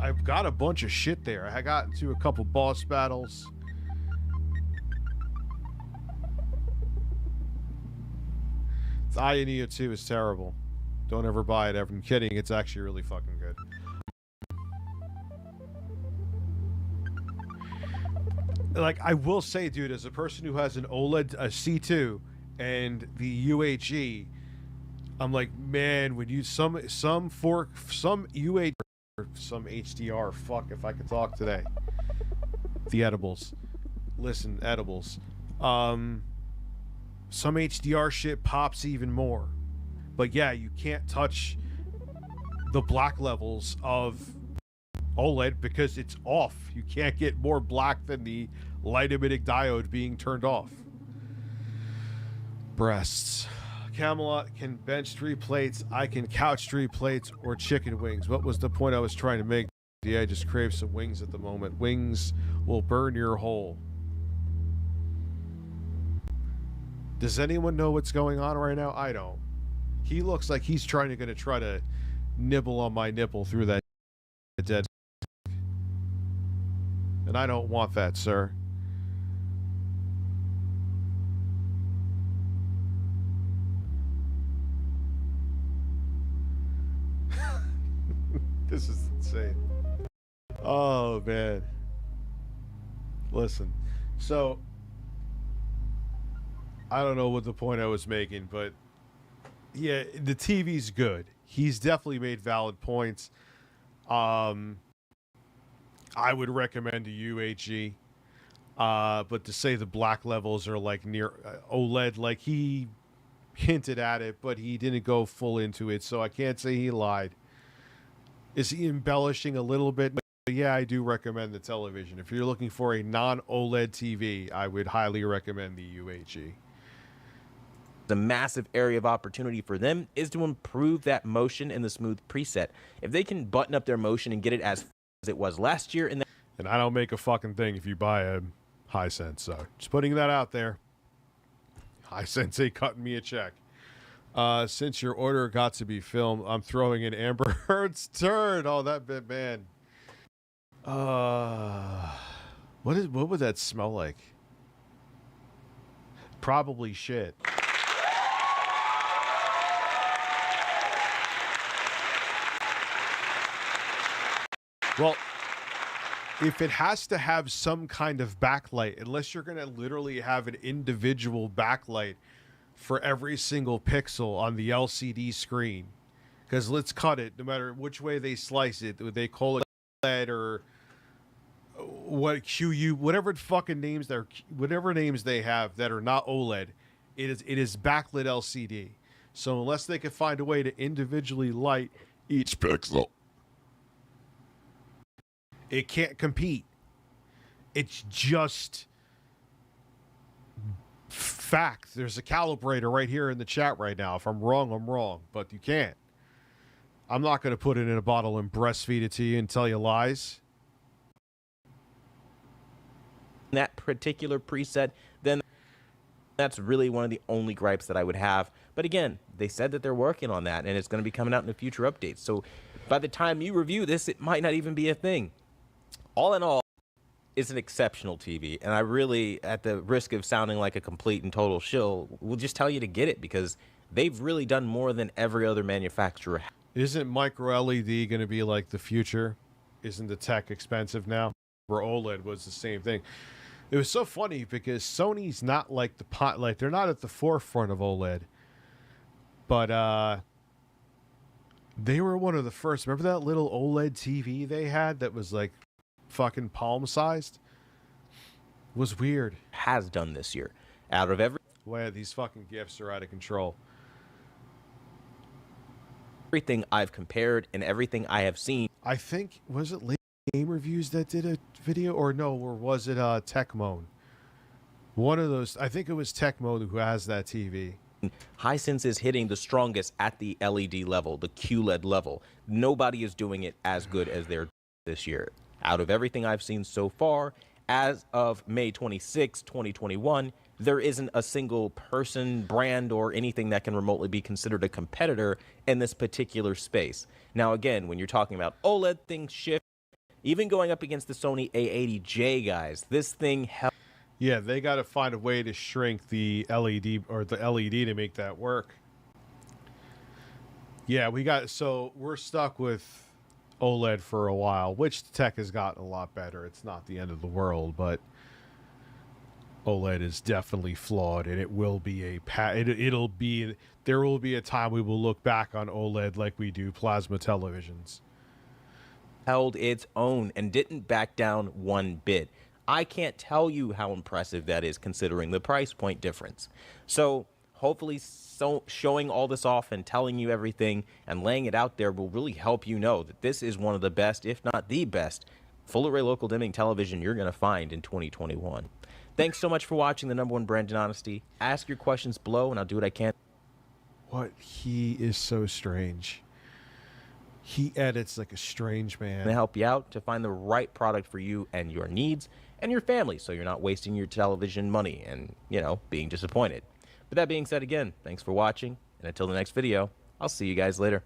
I've got a bunch of shit there. I got into a couple boss battles. The Ionia 2 is terrible. Don't ever buy it ever. I'm kidding. It's actually really fucking good. Like, I will say, dude, as a person who has an OLED, a C2, and the UHG, I'm like, man, when you some UHG, some HDR, fuck if I could talk today. The edibles. Listen, edibles. Some HDR shit pops even more. But yeah, you can't touch the black levels of OLED because it's off. You can't get more black than the light emitting diode being turned off. Breasts. Camelot can bench 3 plates. I can couch 3 plates or chicken wings. What was the point I was trying to make? Yeah, I just crave some wings at the moment. Wings will burn your hole. Does anyone know what's going on right now? I don't. He looks like he's gonna try to nibble on my nipple through that dead. And I don't want that, sir. This is insane. Oh, man. Listen. So, I don't know what the point I was making, but yeah, the TV's good. He's definitely made valid points. I would recommend a UHG. But to say the black levels are like near OLED, like he hinted at it, but he didn't go full into it, so I can't say he lied. Is he embellishing a little bit? But yeah, I do recommend the television. If you're looking for a non-OLED TV, I would highly recommend the UHG. The massive area of opportunity for them is to improve that motion in the smooth preset. If they can button up their motion and get it as it was last year, and I don't make a fucking thing if you buy a Hisense, so just putting that out there. Hisense ain't cutting me a check. Since your order got to be filmed, I'm throwing in Amber Heard's turd. Oh, that bit, man. What would that smell like? Probably shit. Well, if it has to have some kind of backlight, unless you're going to literally have an individual backlight for every single pixel on the LCD screen, because let's cut it, no matter which way they slice it, they call it LED or what QU, whatever fucking names they're, whatever names they have that are not OLED, it is backlit LCD. So unless they can find a way to individually light each pixel, it can't compete. It's just fact. There's a calibrator right here in the chat right now. If I'm wrong, I'm wrong, but you can't. I'm not going to put it in a bottle and breastfeed it to you and tell you lies. that particular preset, then that's really one of the only gripes that I would have. But again, they said that they're working on that, and it's going to be coming out in the future updates. So by the time you review this, it might not even be a thing. All in all, it's an exceptional TV, and I really, at the risk of sounding like a complete and total shill, will just tell you to get it, because they've really done more than every other manufacturer. Isn't micro LED going to be like the future? Isn't the tech expensive now? Where OLED was the same thing. It was so funny because Sony's not like they're not at the forefront of OLED, but they were one of the first. Remember that little OLED TV they had that was like fucking palm sized? It was weird. Has done this year. Out of Wow, these fucking gifts are out of control. Everything I've compared and everything I have seen. I think, was it Late Game Reviews that did a video, or no, or was it Tecmo? One of those. I think it was Tecmo who has that TV. Hisense is hitting the strongest at the LED level, the QLED level. Nobody is doing it as good as they're this year. Out of everything I've seen so far, as of May 26, 2021, there isn't a single person, brand, or anything that can remotely be considered a competitor in this particular space. Now, again, when you're talking about OLED, things shift. Even going up against the Sony A80J, guys, this thing held. Yeah, they got to find a way to shrink the LED or the LED to make that work. Yeah, we're stuck with OLED for a while, which the tech has gotten a lot better. It's not the end of the world, but OLED is definitely flawed, and it will be there will be a time we will look back on OLED like we do plasma televisions. Held its own and didn't back down one bit. I can't tell you how impressive that is considering the price point difference. So hopefully showing all this off and telling you everything and laying it out there will really help you know that this is one of the best, if not the best, full array local dimming television you're going to find in 2021. Thanks so much for watching the #1 brand in honesty. Ask your questions below and I'll do what I can. What? He is so strange. He edits like a strange man. To help you out to find the right product for you and your needs and your family so you're not wasting your television money and, being disappointed. With that being said, again, thanks for watching, and until the next video, I'll see you guys later.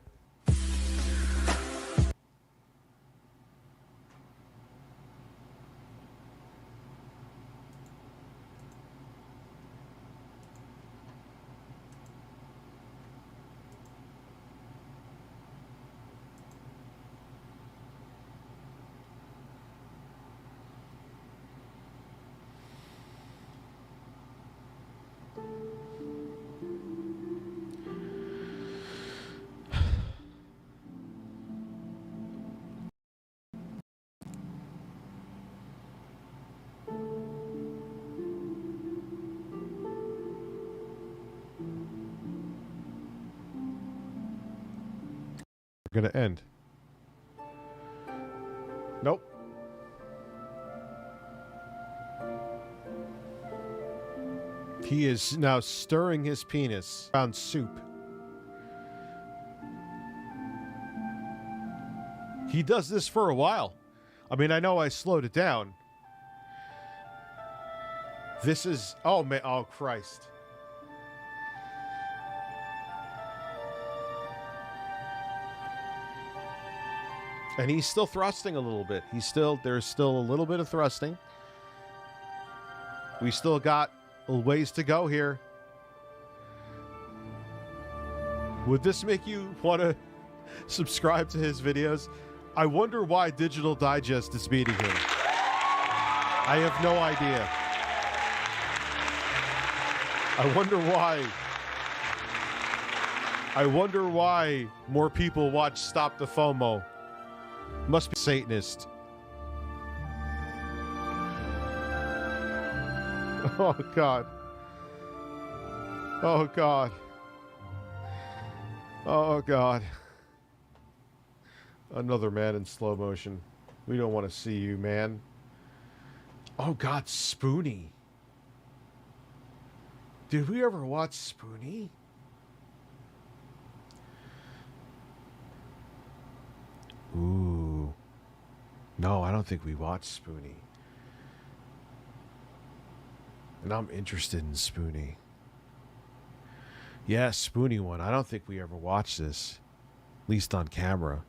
Gonna end. Nope. He is now stirring his penis around soup. He does this for a while. I mean, I know I slowed it down. This is, oh man, oh Christ. And he's still thrusting a little bit. There's still a little bit of thrusting. We still got a ways to go here. Would this make you want to subscribe to his videos? I wonder why Digital Digest is beating him. I have no idea. I wonder why more people watch Stop the FOMO. Must be Satanist. Oh, God. Oh, God. Oh, God. Another man in slow motion. We don't want to see you, man. Oh, God, Spoonie. Did we ever watch Spoonie? Ooh. No, I don't think we watched Spoonie. And I'm interested in Spoonie. Yeah, Spoonie one. I don't think we ever watched this. At least on camera.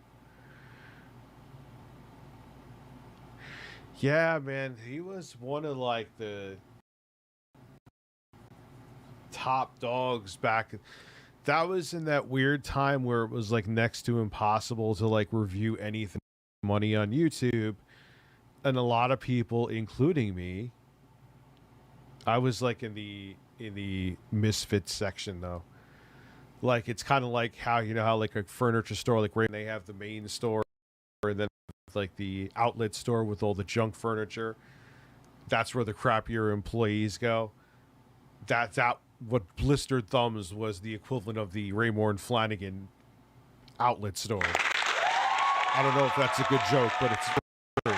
Yeah, man. He was one of like the top dogs back. That was in that weird time where it was like next to impossible to like review anything money on YouTube. And a lot of people, including me, I was like in the misfit section though. Like it's kind of like how how like a furniture store, like where they have the main store and then like the outlet store with all the junk furniture. That's where the crappier employees go. That's what Blistered Thumbs was the equivalent of the Raymour and Flanagan outlet store. I don't know if that's a good joke, but it's true.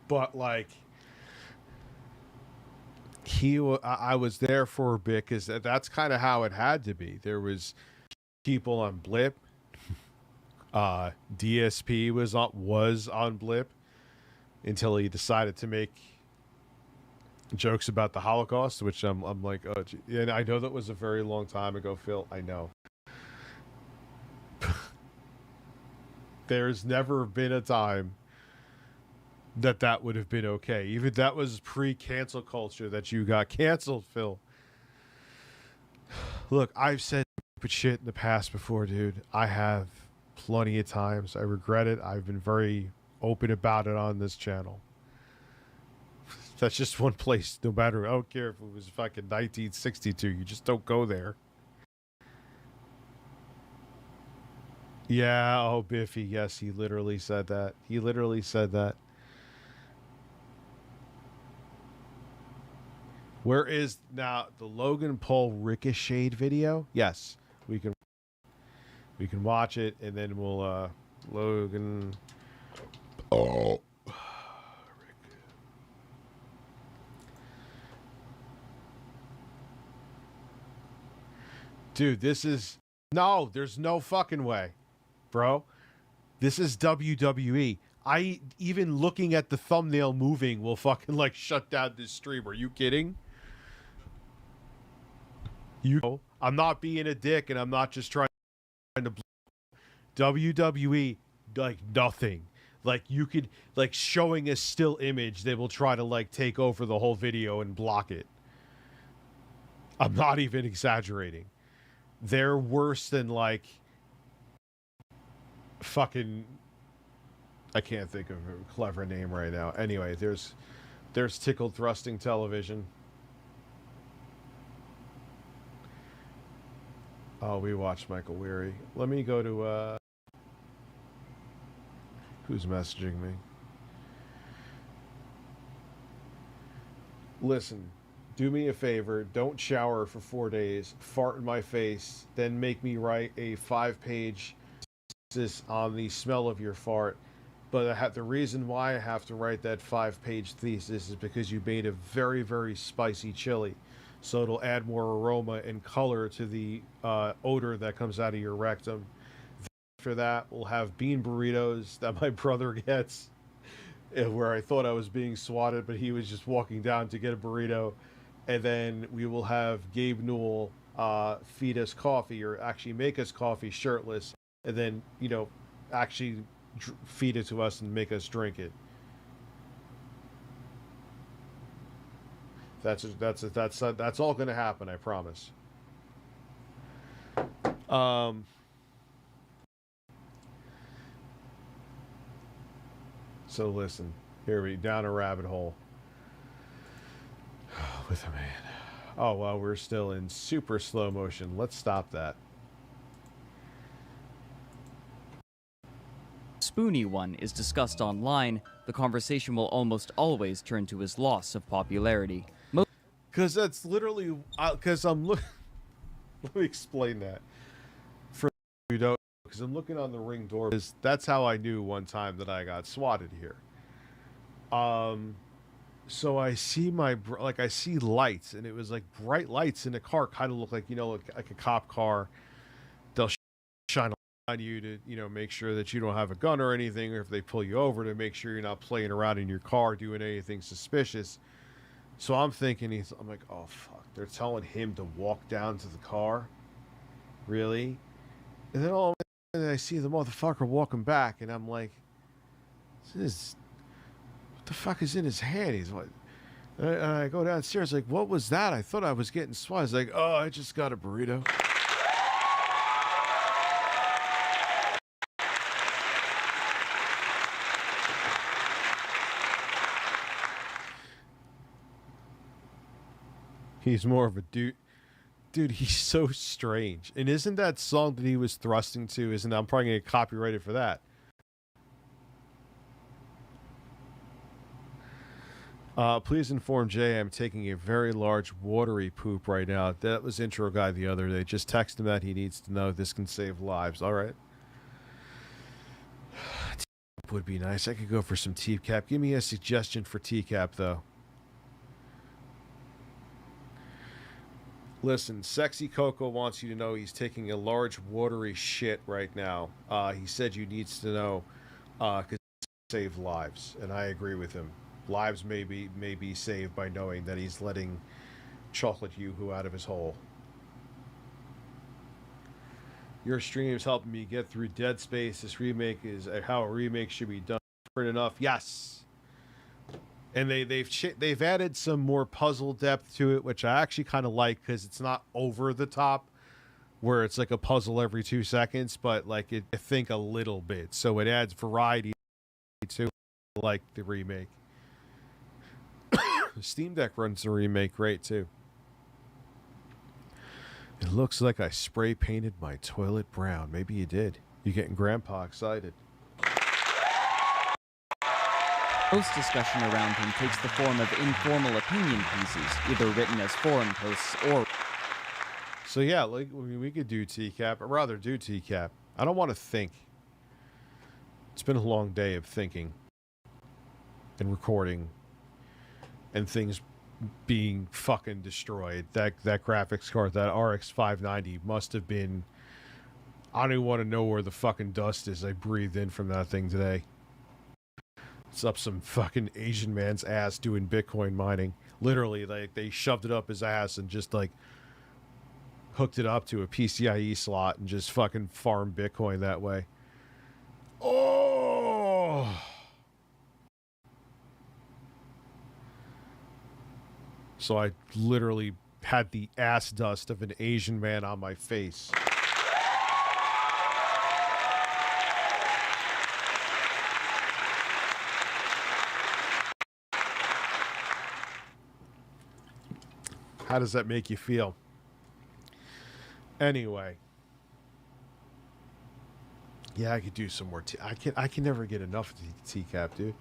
But like I was there for a bit because that's kind of how it had to be. There was people on Blip. DSP was on Blip until he decided to make jokes about the Holocaust, which I'm like, oh, gee. And I know that was a very long time ago, Phil. I know. There's never been a time that would have been okay. Even that was pre-cancel culture that you got canceled, Phil. Look, I've said stupid shit in the past before, dude. I have plenty of times. I regret it. I've been very open about it on this channel. That's just one place, no matter, I don't care if it was fucking 1962, you just don't go there. Yeah, oh, Biffy, yes, he literally said that. He literally said that. Where is now the Logan Paul Ricochet video? Yes, we can watch it, and then we'll Logan. Oh. Dude, this is no. There's no fucking way, bro. This is WWE. I even looking at the thumbnail moving will fucking like shut down this stream. Are you kidding? I'm not being a dick, and I'm not just trying to. WWE, like nothing. Like you could like showing a still image, they will try to like take over the whole video and block it. I'm not even exaggerating. They're worse than like fucking. I can't think of a clever name right now. Anyway, there's Tickled Thrusting Television. Oh, we watched Michael Weary. Let me go to who's messaging me? Listen, do me a favor. Don't shower for 4 days. Fart in my face. Then make me write a 5-page thesis on the smell of your fart. But the reason why I have to write that 5-page thesis is because you made a very, very spicy chili. So it'll add more aroma and color to the odor that comes out of your rectum. After that, we'll have bean burritos that my brother gets, where I thought I was being swatted, but he was just walking down to get a burrito. And then we will have Gabe Newell feed us coffee, or actually make us coffee shirtless, and then, you know, actually feed it to us and make us drink it. That's all going to happen, I promise. So listen, here we down a rabbit hole with a man. Oh well, we're still in super slow motion. Let's stop that. Spoonie one is discussed online, the conversation will almost always turn to his loss of popularity. Because that's literally because I'm looking. Let me explain that for you don't. Because I'm looking on the Ring door. That's how I knew one time that I got swatted here. So I see I see lights, and it was like bright lights in a car, kind of look like, you know, like a cop car. They'll shine on you to, you know, make sure that you don't have a gun or anything, or if they pull you over, to make sure you're not playing around in your car doing anything suspicious. So I'm thinking, I'm like, oh fuck, they're telling him to walk down to the car? Really? And then all of a sudden I see the motherfucker walking back, and I'm like, what the fuck is in his hand? He's like, and I go downstairs, like, what was that? I thought I was getting swatted. He's like, oh, I just got a burrito. He's more of a dude. Dude, he's so strange. And isn't that song that he was thrusting to, I'm probably going to get copyrighted for that. Please inform Jay I'm taking a very large watery poop right now. That was Intro Guy the other day. Just text him that he needs to know this can save lives. All right. Would be nice. I could go for some TCAP. Give me a suggestion for TCAP, though. Listen, Sexy Coco wants you to know he's taking a large watery shit right now. He said you needs to know because save lives, and I agree with him. Lives may be saved by knowing that he's letting Chocolate Yoo-hoo out of his hole. Your stream is helping me get through Dead Space. This remake is how a remake should be done. Different enough, yes. And they've added some more puzzle depth to it, which I actually kind of like, because it's not over the top, where it's like a puzzle every 2 seconds, but like I think a little bit, so it adds variety to like the remake. Steam Deck runs the remake great too. It looks like I spray painted my toilet brown. Maybe you did. You're getting Grandpa excited. Most discussion around him takes the form of informal opinion pieces, either written as forum posts or... So yeah, like we could do TCAP, or rather do TCAP. I don't want to think. It's been a long day of thinking and recording and things being fucking destroyed. That graphics card, that RX 590 must have been... I don't even want to know where the fucking dust is I breathed in from that thing today. It's up some fucking Asian man's ass doing Bitcoin mining. Literally, like, they shoved it up his ass and just, like, hooked it up to a PCIe slot and just fucking farmed Bitcoin that way. Oh! So I literally had the ass dust of an Asian man on my face. How does that make you feel? Anyway. Yeah, I could do some more. I can never get enough of TCAP, dude.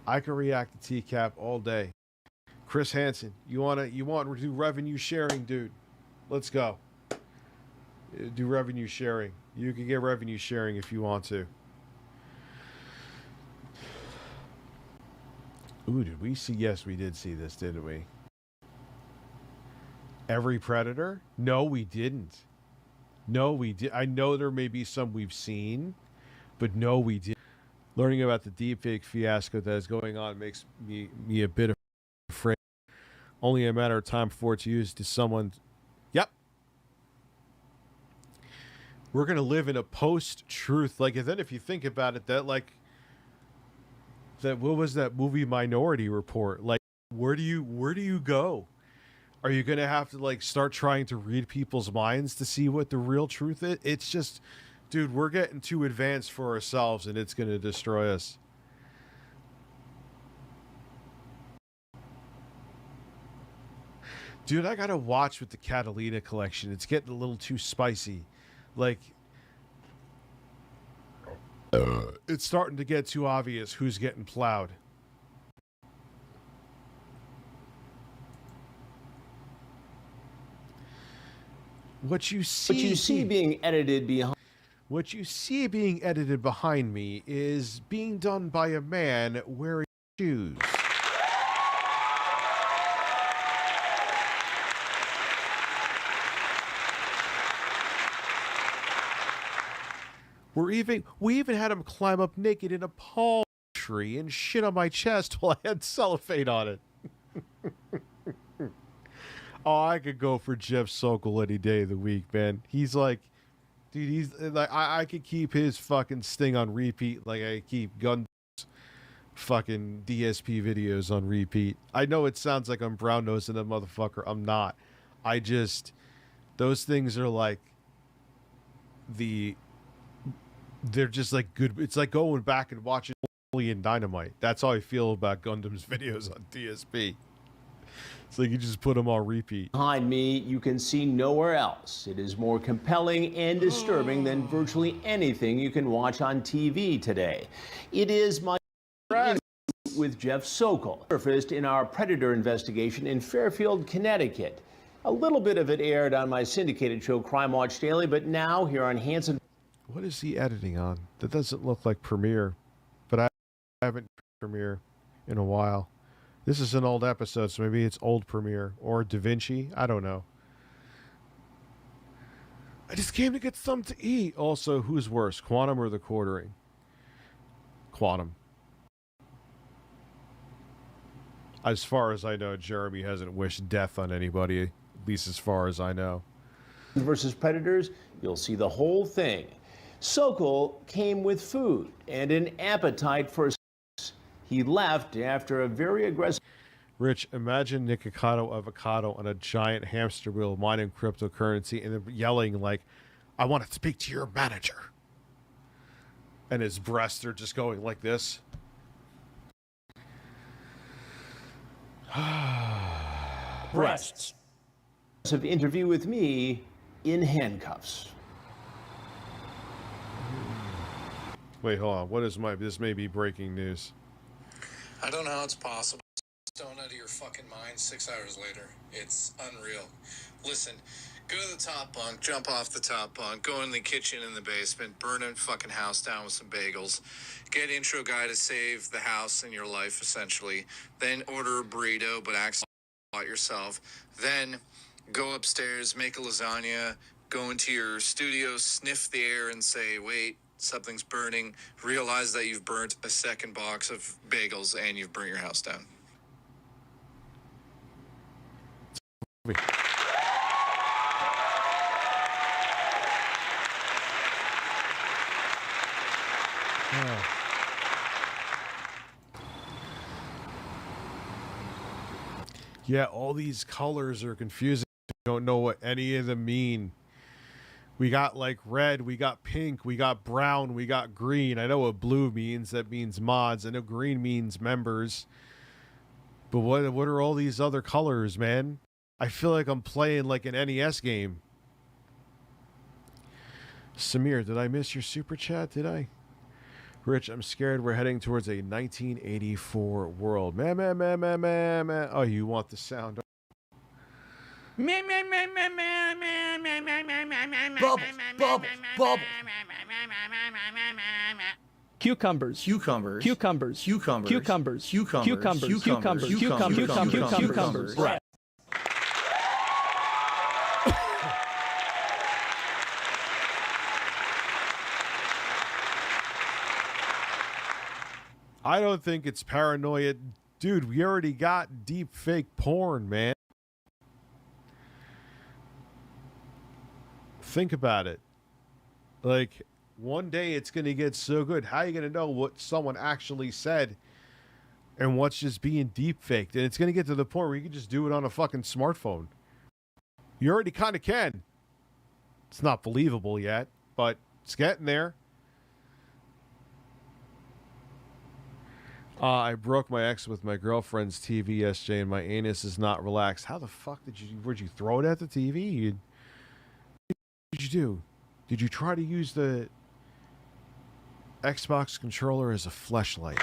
I can react to TCAP all day. Chris Hansen, you want to do revenue sharing, dude? Let's go. Do revenue sharing. You can get revenue sharing if you want to. Ooh, did we see? Yes, we did see this, didn't we? Every Predator? No, we didn't. No, we did. I know there may be some we've seen, but no, we didn't. Learning about the deepfake fiasco that is going on makes me a bit afraid. Only a matter of time before it's used to someone. Yep. We're going to live in a post-truth. Like, and then if you think about it, that, like, that, what was that movie Minority Report? Like, where do you go? Are you going to have to, like, start trying to read people's minds to see what the real truth is? It's just, dude, we're getting too advanced for ourselves, and it's going to destroy us. Dude, I got to watch with the Catalina collection. It's getting a little too spicy. Like, it's starting to get too obvious who's getting plowed. What you see being edited behind me is being done by a man wearing shoes. We even had him climb up naked in a palm tree and shit on my chest while I had cellophane on it. Oh, I could go for Jeff Sokol any day of the week, man. He's like, dude, he's like, I could keep his fucking sting on repeat like I keep Gun's fucking DSP videos on repeat. I know it sounds like I'm brown-nosing a motherfucker. I'm not. Those things are like they're just like good. It's like going back and watching Napoleon Dynamite. That's how I feel about Gundam's videos on DSP. It's like you just put them on repeat. Behind me, you can see nowhere else. It is more compelling and disturbing than virtually anything you can watch on TV today. It is my interview with Jeff Sokol, surfaced in our Predator investigation in Fairfield, Connecticut. A little bit of it aired on my syndicated show Crime Watch Daily, but now here on Hansen. What is he editing on? That doesn't look like Premiere, but I haven't Premiere in a while. This is an old episode, so maybe it's old Premiere or DaVinci. I don't know. I just came to get something to eat. Also, who's worse, Quantum or the quartering? Quantum. As far as I know, Jeremy hasn't wished death on anybody, at least as far as I know. Versus Predators, you'll see the whole thing. Sokol came with food and an appetite for sex. He left after a very aggressive... Rich, imagine Nikocado Avocado on a giant hamster wheel mining cryptocurrency and then yelling like, I want to speak to your manager. And his breasts are just going like this. Breasts. Interview with me in handcuffs. Wait, hold on. What is this may be breaking news. I don't know how it's possible. Stone out of your fucking mind 6 hours later. It's unreal. Listen, go to the top bunk, jump off the top bunk, go in the kitchen in the basement, burn a fucking house down with some bagels, get intro guy to save the house in your life, essentially. Then order a burrito, but actually yourself. Then go upstairs, make a lasagna, go into your studio, sniff the air and say, wait, something's burning. Realize that you've burnt a second box of bagels and you've burnt your house down. Yeah, all these colors are confusing. Don't know what any of them mean. We got like red, we got pink, we got brown, we got green. I know what blue means. That means mods. I know green means members. But what are all these other colors, man? I feel like I'm playing like an NES game. Samir, did I miss your super chat? Did I? Rich, I'm scared we're heading towards a 1984 world. Man. Oh, you want the sound? Bubbles. Cucumbers. Cucumbers. Cucumbers. Cucumbers. Cucumbers. Cucumbers. Cucumbers. Right. I don't think it's paranoia. Dude, we already got deep fake porn, man. Think about it. Like, one day it's going to get so good. How are you going to know what someone actually said and what's just being deep faked? And it's going to get to the point where you can just do it on a fucking smartphone. You already kind of can. It's not believable yet, but it's getting there. I broke my ex with my girlfriend's TV, SJ, and my anus is not relaxed. How the fuck would you throw it at the TV? What did you do? Did you try to use the Xbox controller as a fleshlight?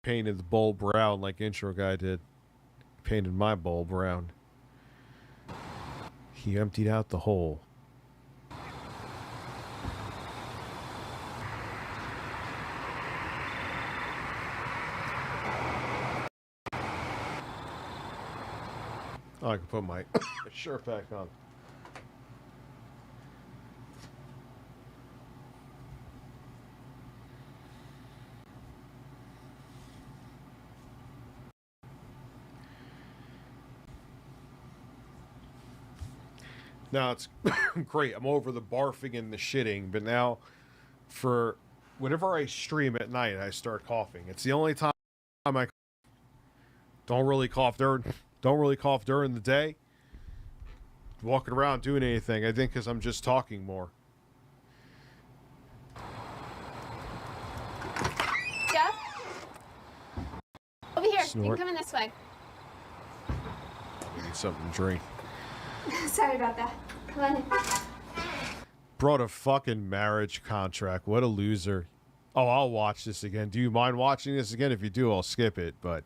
Painted the bowl brown like intro guy did. Painted my bowl brown. He emptied out the hole. Oh, I can put my shirt back on. Now it's great. I'm over the barfing and the shitting, but now for whenever I stream at night, I start coughing. It's the only time I don't really cough during the day. Walking around doing anything, I think, because I'm just talking more. Jeff? Over here. Snort. You can come in this way. I need something to drink. Sorry about that. Come on in. Brought a fucking marriage contract. What a loser. Oh, I'll watch this again. Do you mind watching this again? If you do, I'll skip it, but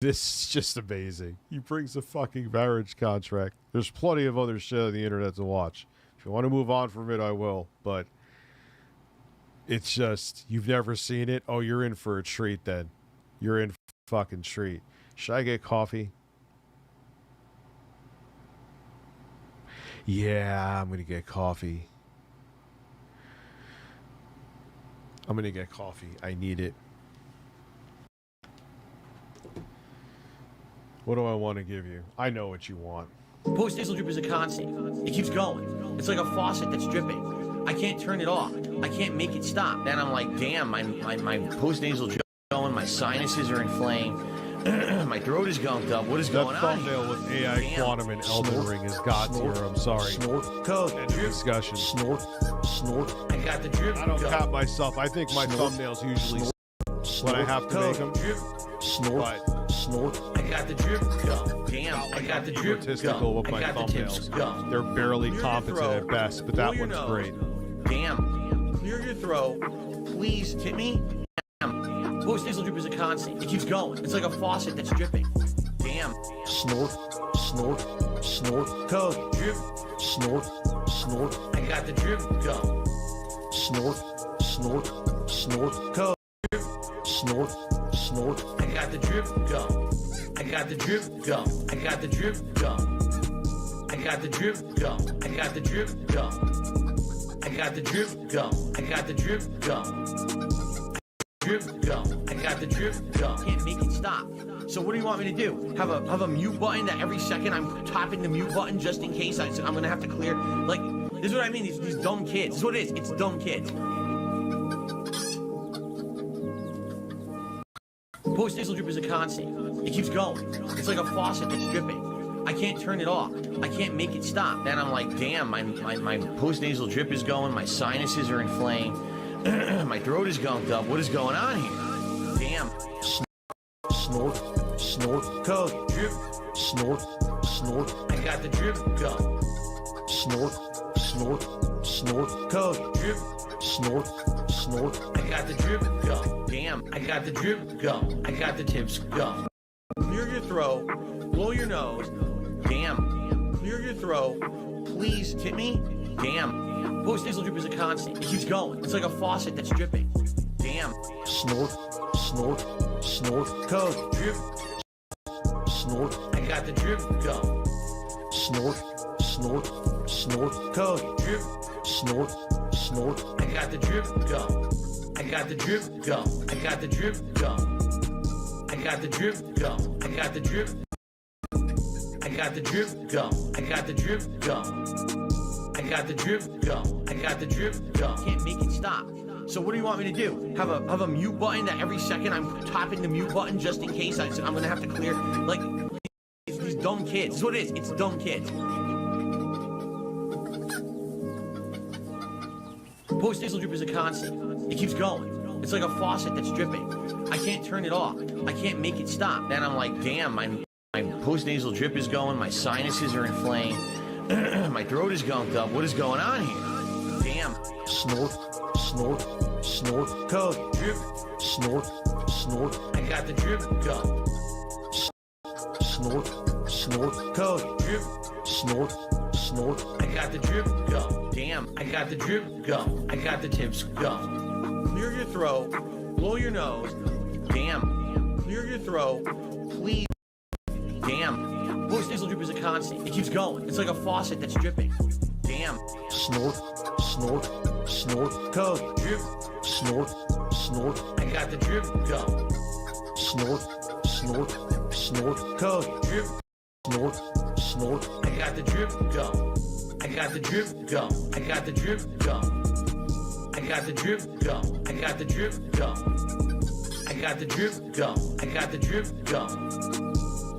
this is just amazing. He brings a fucking marriage contract. There's plenty of other shit on the internet to watch. If you want to move on from it, I will, but it's just, you've never seen it? Oh, you're in for a treat then. You're in for a fucking treat. Should I get coffee? Yeah, I'm going to get coffee. I'm going to get coffee. I need it. What do I want to give you? I know what you want. Post-nasal drip is a constant. It keeps going. It's like a faucet that's dripping. I can't turn it off. I can't make it stop. Then I'm like, damn, my post-nasal drip is going. My sinuses are inflamed. My throat is gunked up. What is going on? That thumbnail with AI Quantum and Elden Ring is God tier. I'm sorry. Snort. Code. End of discussion. Snort. I got the drip. I don't count myself. I think my thumbnails usually when I have to make them. Snort, snort. I got the drip go. Damn, I got the drip Egotistical go. with my I got the tips thumbnails. go. They're barely Clear your competent throat. at best, but that Blow your one's nose. great. Damn, clear your throat. Please tip me. Damn. Post nasal drip is a constant. It keeps going. It's like a faucet that's dripping. Damn. Snort, snort, snort. Code. Drip. Snort, snort. I got the drip go. Snort, snort, snort. Code. Drip. Snort, snort. I got the drip go. I got the drip go. I got the drip go. I got the drip go. I got the drip go. I got the drip go. I got the drip go. Drip go. I got the drip go. Can't make it stop. So what do you want me to do? Have a mute button that every second I'm tapping the mute button just in case I'm gonna have to clear. Like, this is what I mean. These dumb kids. This is what it is. It's dumb kids. Post nasal drip is a constant. It keeps going. It's like a faucet that's dripping. I can't turn it off. I can't make it stop. Then I'm like, damn, my post nasal drip is going. My sinuses are inflamed. My throat is gunked up. What is going on here? Damn. Snort, snort. Code. Drip. Snort, snort. I got the drip go. Snort, snort, snort. Code. Drip. Snort, snort. I got the drip go. Damn, I got the drip go. I got the tips go. Clear your throat. Blow your nose. Damn. Clear your throat. Please tip me. Damn. Post nasal drip is a constant. It keeps going. It's like a faucet that's dripping. Damn. Snort, snort, snort. Code. Drip. Snort. I got the drip go. Snort, snort, snort. Code. Drip. Snort, snort. I got the drip go. I got the drip go. I got the drip go. I got the drip go. I got the drip. I got the drip go. I got the drip go. I got the drip go. I got the drip go. Can't make it stop. So what do you want me to do? Have a mute button that every second I'm tapping the mute button just in case I'm gonna have to clear. Like, these dumb kids. This is what it is. It's dumb kids. Post nasal drip is a constant. It keeps going. It's like a faucet that's dripping. I can't turn it off. I can't make it stop. Then I'm like, damn, my post nasal drip is going. My sinuses are inflamed. My throat is gunked up. What is going on here? Damn. Snort, snort, snort. Code. Drip. Snort, snort. I got the drip go. Snort, snort. Code. Drip. Snort, snort. I got the drip go. Damn, I got the drip go. I got the tips go. Clear your throat. Blow your nose. Damn. Clear your throat. Please. Damn. Post nasal drip is a constant. It keeps going. It's like a faucet that's dripping. Damn. Snort, snort, snort. Code. Drip. Snort, snort. I got the drip go. Snort, snort, snort. Code. Drip. Snort, snort. I got the drip go. I got the drip go. I got the drip go. I got the drip go. I got the drip go. I got the drip go. I got the drip go.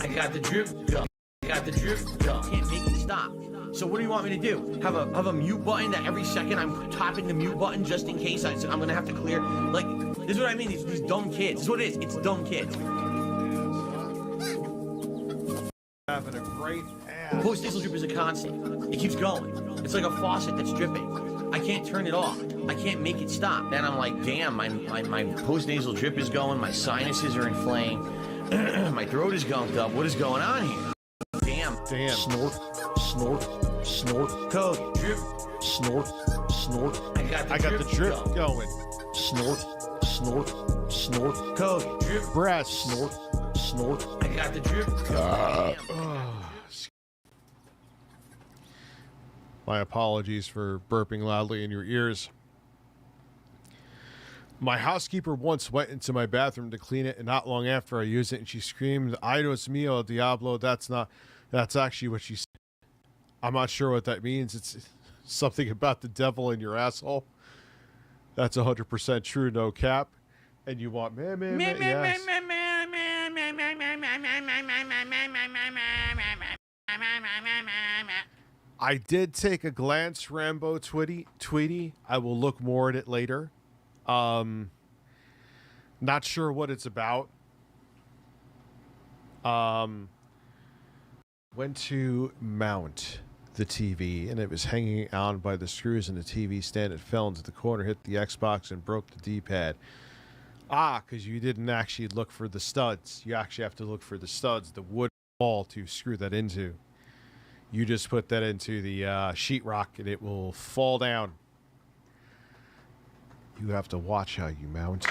I got the drip go. I got the drip go. Can't make it stop. So what do you want me to do? Have a mute button that every second I'm tapping the mute button just in case I'm gonna have to clear. Like, this is what I mean. These dumb kids. This is what it is. It's dumb kids. Having a great ass. Post nasal drip is a constant. It keeps going. It's like a faucet that's dripping. I can't turn it off. I can't make it stop. Then I'm like, damn, my post nasal drip is going. My sinuses are inflamed. My throat is gunked up. What is going on here? Damn. Damn. Snort, snort, snort. Code. Drip. Snort, snort. I got the drip go. going. Snort, snort, snort. Code. Drip. Breasts. Snort, snort. I got the drip go. My apologies for burping loudly in your ears. My housekeeper once went into my bathroom to clean it, and not long after I used it, and she screamed, "Ay, Dios mío, Diablo." That's actually what she said. I'm not sure what that means. It's something about the devil in your asshole. That's 100% true, no cap. And you want yes. I did take a glance, Rambo Tweety. I will look more at it later. Not sure what it's about. Went to mount the TV, and it was hanging on by the screws in the TV stand. It fell into the corner, hit the Xbox, and broke the D-pad. Because you didn't actually look for the studs. You actually have to look for the studs, the wood ball to screw that into. You just put that into the sheetrock, and it will fall down. You have to watch how you mount.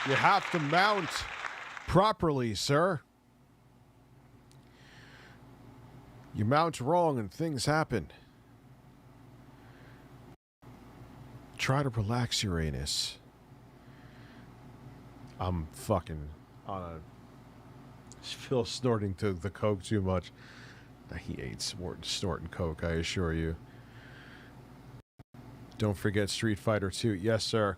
You have to mount properly, sir. You mount wrong and things happen. Try to relax your anus. I'm fucking on a... Phil snorting to the coke too much. He ain't snorting coke, I assure you. Don't forget Street Fighter 2. Yes, sir.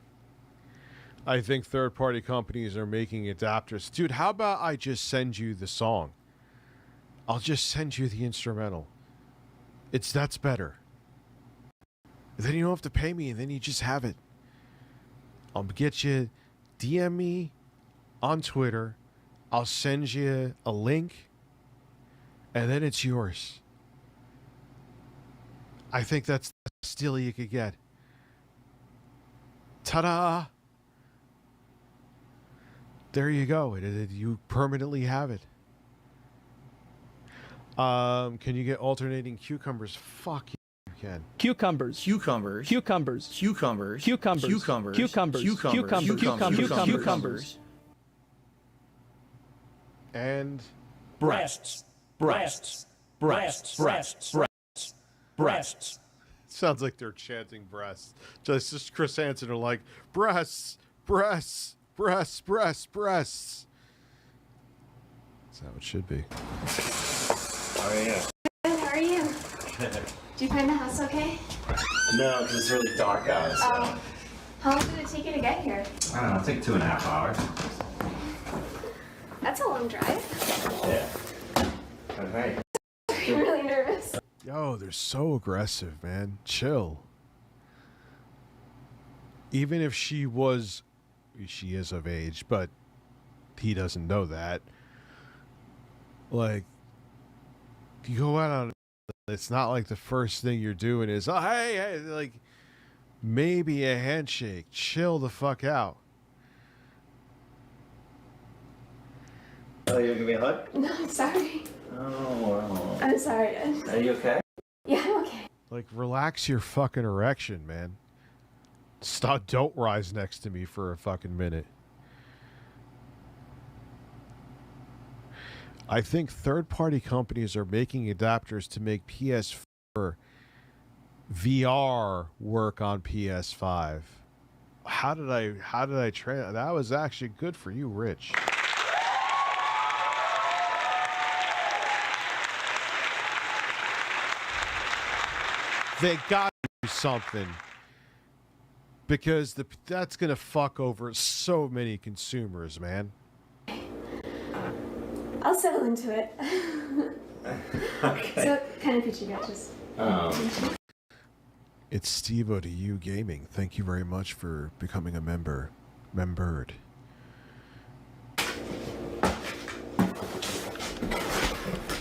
I think third-party companies are making adapters. Dude, how about I just send you the song? I'll just send you the instrumental. That's better. Then you don't have to pay me, and then you just have it. I'll get you... DM me on Twitter. I'll send you a link, and then it's yours. I think that's the best deal you could get. Ta-da! There you go. You permanently have it. Can you get alternating cucumbers? Fuck you can. Cucumbers. Cucumbers. Cucumbers. Cucumbers. Cucumbers. Cucumbers. Cucumbers. Cucumbers. Cucumbers. And breasts. Breasts. Breasts. Breasts. Breasts. Breasts. Sounds like they're chanting breasts. Just Chris Hansen are like, breasts, breasts, breasts, breasts, breasts. That's how it should be. Oh, yeah. Good, how are you? Do you find the house okay? No, because it's really dark out. So. Oh. How long did it take you to get here? I don't know, it took 2.5 hours. That's a long drive. Yeah. Okay. I'm really nervous. Yo, they're so aggressive, man. Chill. Even if she is of age, but he doesn't know that. Like, you go out on, it's not like the first thing you're doing is, oh, hey, like, maybe a handshake. Chill the fuck out. Oh, you're gonna give me a hug? No, I'm sorry. Oh. I'm sorry. Are you okay? Yeah, I'm okay. Like, relax your fucking erection, man. Stop, don't rise next to me for a fucking minute. I think third-party companies are making adapters to make PS4 VR work on PS5. How did I try? That was actually good for you, Rich. They got to do something, because that's gonna fuck over so many consumers, man. I'll settle into it. Okay. So, what kind of picture you got? Just. It's Steve-O to you Gaming. Thank you very much for becoming a member. Membered.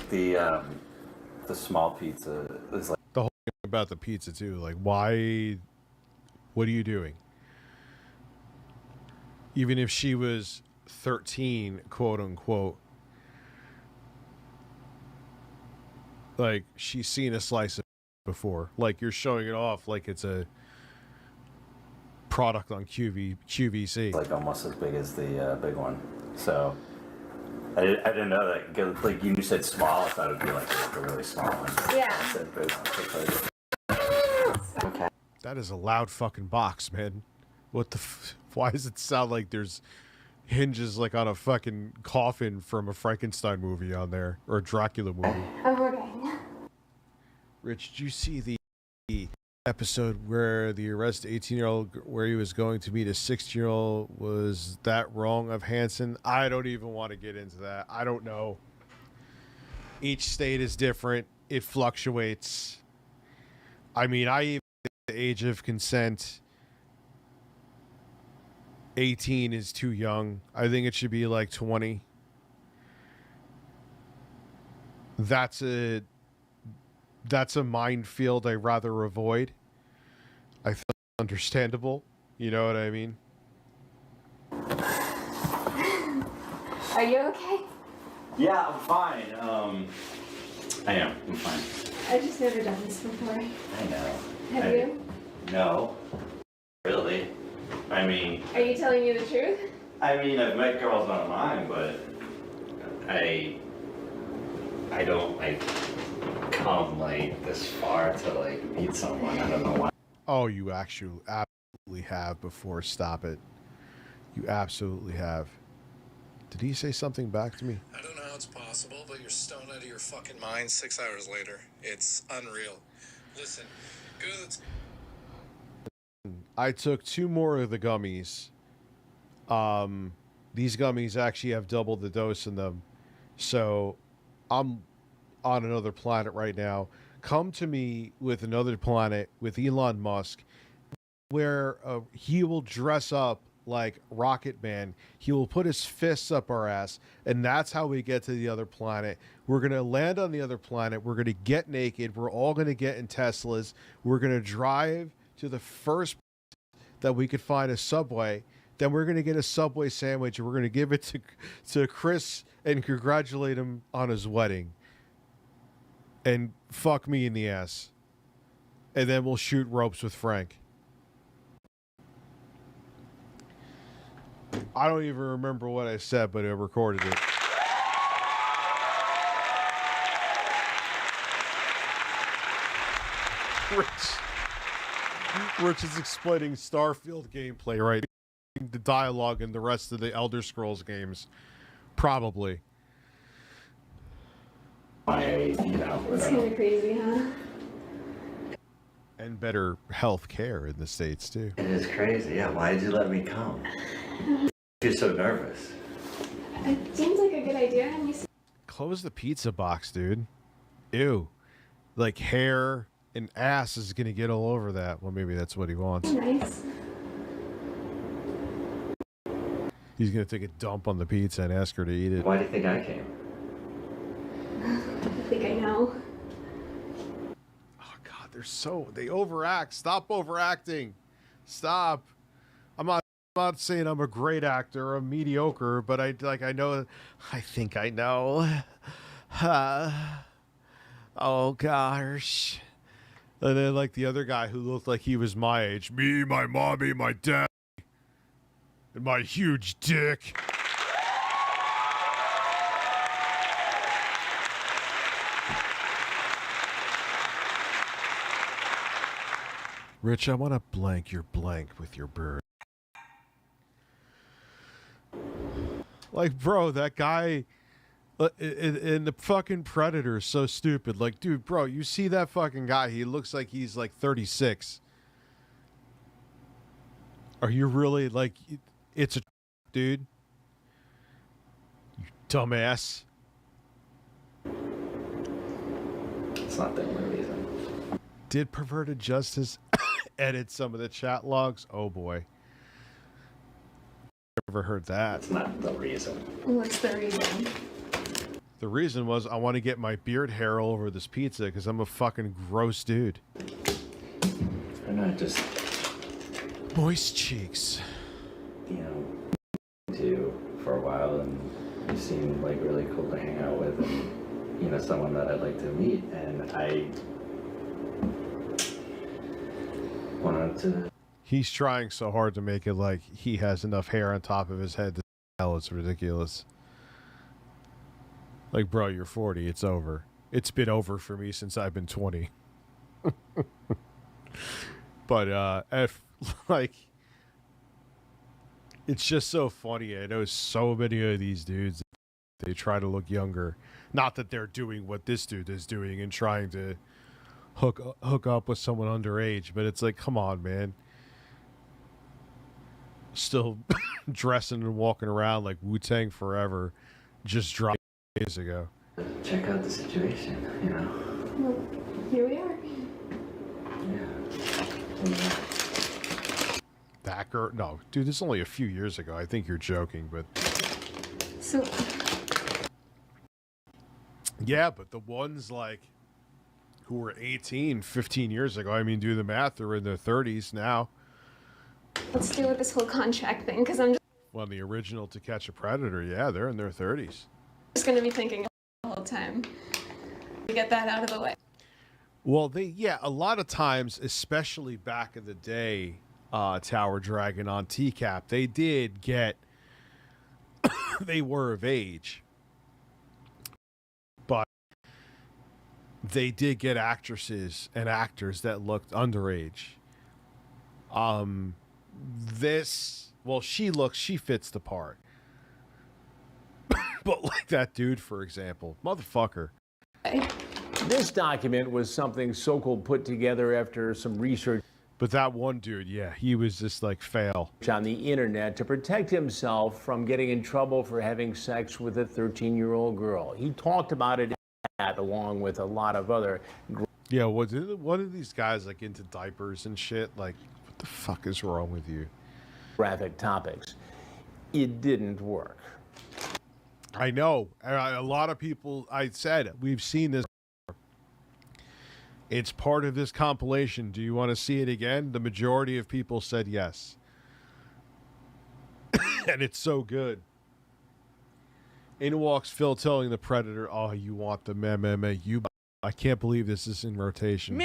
The small pizza is like the whole thing about the pizza too. Like, why? What are you doing? Even if she was 13, quote unquote, like, she's seen a slice of before. Like, you're showing it off like it's a product on QVC. like almost as big as the big one. So I didn't know that. 'Cause, like, you said small, I thought it would be like a really small one. Yeah. I said big one. Okay. That is a loud fucking box, man. What the why does it sound like there's hinges like on a fucking coffin from a Frankenstein movie on there, or a Dracula movie? I'm working. Rich, did you see the episode where the arrested 18-year-old, where he was going to meet a 16-year-old, was that wrong of Hansen? I don't even want to get into that. I don't know. Each state is different. It fluctuates. I mean, I even the age of consent, 18 is too young. I think it should be like 20. That's a minefield I rather avoid. I think it's understandable. You know what I mean? Are you okay? Yeah, I'm fine. I am. I'm fine. I've just never done this before. I know. Have you? No. Really? I mean... Are you telling me the truth? I mean, I've met girls online, but I don't, like, come, like, this far to, like, meet someone. I don't know why. Oh, you actually absolutely have before. Stop it. You absolutely have. Did he say something back to me? I don't know how it's possible, but you're stoned out of your fucking mind 6 hours later. It's unreal. Listen, go to the... I took 2 more of the gummies. These gummies actually have double the dose in them. So I'm on another planet right now. Come to me with another planet with Elon Musk where he will dress up like Rocket Man. He will put his fists up our ass, and that's how we get to the other planet. We're going to land on the other planet. We're going to get naked. We're all going to get in Teslas. We're going to drive to the first that we could find a Subway. Then we're going to get a Subway sandwich, and we're going to give it to Chris and congratulate him on his wedding. And fuck me in the ass. And then we'll shoot ropes with Frank. I don't even remember what I said, but I recorded it. Rich is explaining Starfield gameplay, right? The dialogue in the rest of the Elder Scrolls games. Probably. It's kind of crazy, huh? And better health care in the States, too. It is crazy. Yeah, why did you let me come? You're so nervous. It seems like a good idea, and you... Close the pizza box, dude. Ew. Like hair and ass is going to get all over that. Well, maybe that's what he wants. Nice. He's going to take a dump on the pizza and ask her to eat it. Why do you think I came? I think I know. Oh, God, they overact. Stop overacting. Stop. I'm not saying I'm a great actor or I'm mediocre, but I think I know. Oh, gosh. And then, like, the other guy who looked like he was my age. Me, my mommy, my dad, and my huge dick. Rich, I want to blank your blank with your bird. Like, bro, that guy in the fucking Predator is so stupid. Like, dude, bro, you see that fucking guy? He looks like he's like 36. Are you really like, it's a dude? You dumbass. It's not the only reason. Did Perverted Justice edit some of the chat logs? Oh boy. Never heard that. That's not the reason. What's the reason? The reason was I want to get my beard hair all over this pizza because I'm a fucking gross dude. Or not just... Moist cheeks. You know, too, for a while, and you seem like really cool to hang out with, and, you know, someone that I'd like to meet, and I wanted to... He's trying so hard to make it like he has enough hair on top of his head to smell. It's ridiculous. Like, bro, you're 40. It's over. It's been over for me since I've been 20. But, like, it's just so funny. I know so many of these dudes, they try to look younger. Not that they're doing what this dude is doing and trying to hook up with someone underage, but it's like, come on, man. Still dressing and walking around like Wu-Tang Forever just dropped days ago. Check out the situation, you know. Well, here we are. That girl? No, dude, this is only a few years ago. I think you're joking, but So, yeah, but the ones like who were 18, 15 years ago, I mean, do the math, they're in their 30s now. let's deal with this whole contract thing, because I'm Well, the original To Catch a Predator, yeah, they're in their 30s. just going to be thinking the whole time. To get that out of the way. Well, a lot of times, especially back in the day, Tower Dragon on TCAP, they did get, they were of age, but they did get actresses and actors that looked underage. She fits the part. But like that dude, for example, motherfucker. This document was something Sokol put together after some research. But that one dude, yeah, he was just like fail. On the internet to protect himself from getting in trouble for having sex with a 13-year-old girl. He talked about it along with a lot of other. Yeah, what are these guys like into diapers and shit? Like, what the fuck is wrong with you? Graphic topics. It didn't work. I know. A lot of people, I said, we've seen this. It's part of this compilation. Do you want to see it again? The majority of people said yes. And it's so good. In walks Phil telling the Predator, oh, you want the meh. I can't believe this is in rotation.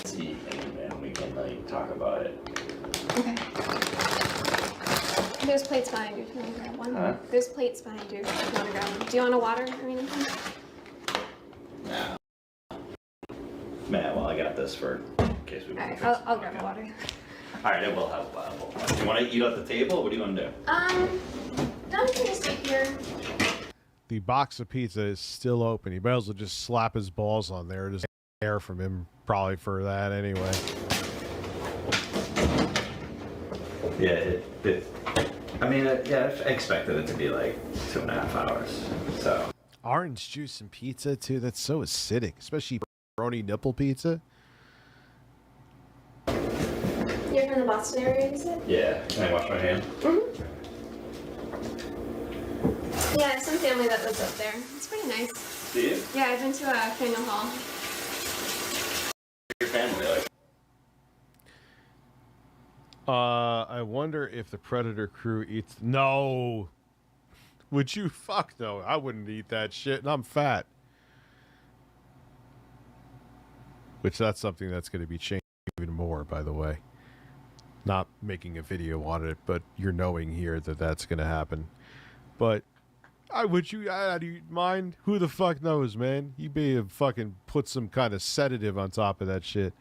See, and we can like talk about it. Okay. There's plates behind you if you want to grab one. Huh? There's plates behind you if you want to grab one. Do you want a water or anything? Nah. Man, well, I got this for in case we. Alright, I'll grab a water. All right, it will help. Do you want to eat at the table? What do you want to do? Don't you just sit here? The box of pizza is still open. He might as well just slap his balls on there. Just air from him probably for that anyway. Yeah, I mean, yeah, I expected it to be like 2.5 hours. So. Orange juice and pizza too. That's so acidic, especially pepperoni nipple pizza. You're from the Boston area, you said? Yeah. Can I wash my hand? Mm-hmm. Yeah, I have some family that lives up there. It's pretty nice. Do you? Yeah, I've been to Faneuil Hall. Your family like? I wonder if the Predator crew eats. No. Would you? Fuck no. I wouldn't eat that shit, and I'm fat. Which that's something that's going to be changed even more, by the way. Not making a video on it, but you're knowing here that that's going to happen. But do you mind? Who the fuck knows, man? He may have fucking put some kind of sedative on top of that shit.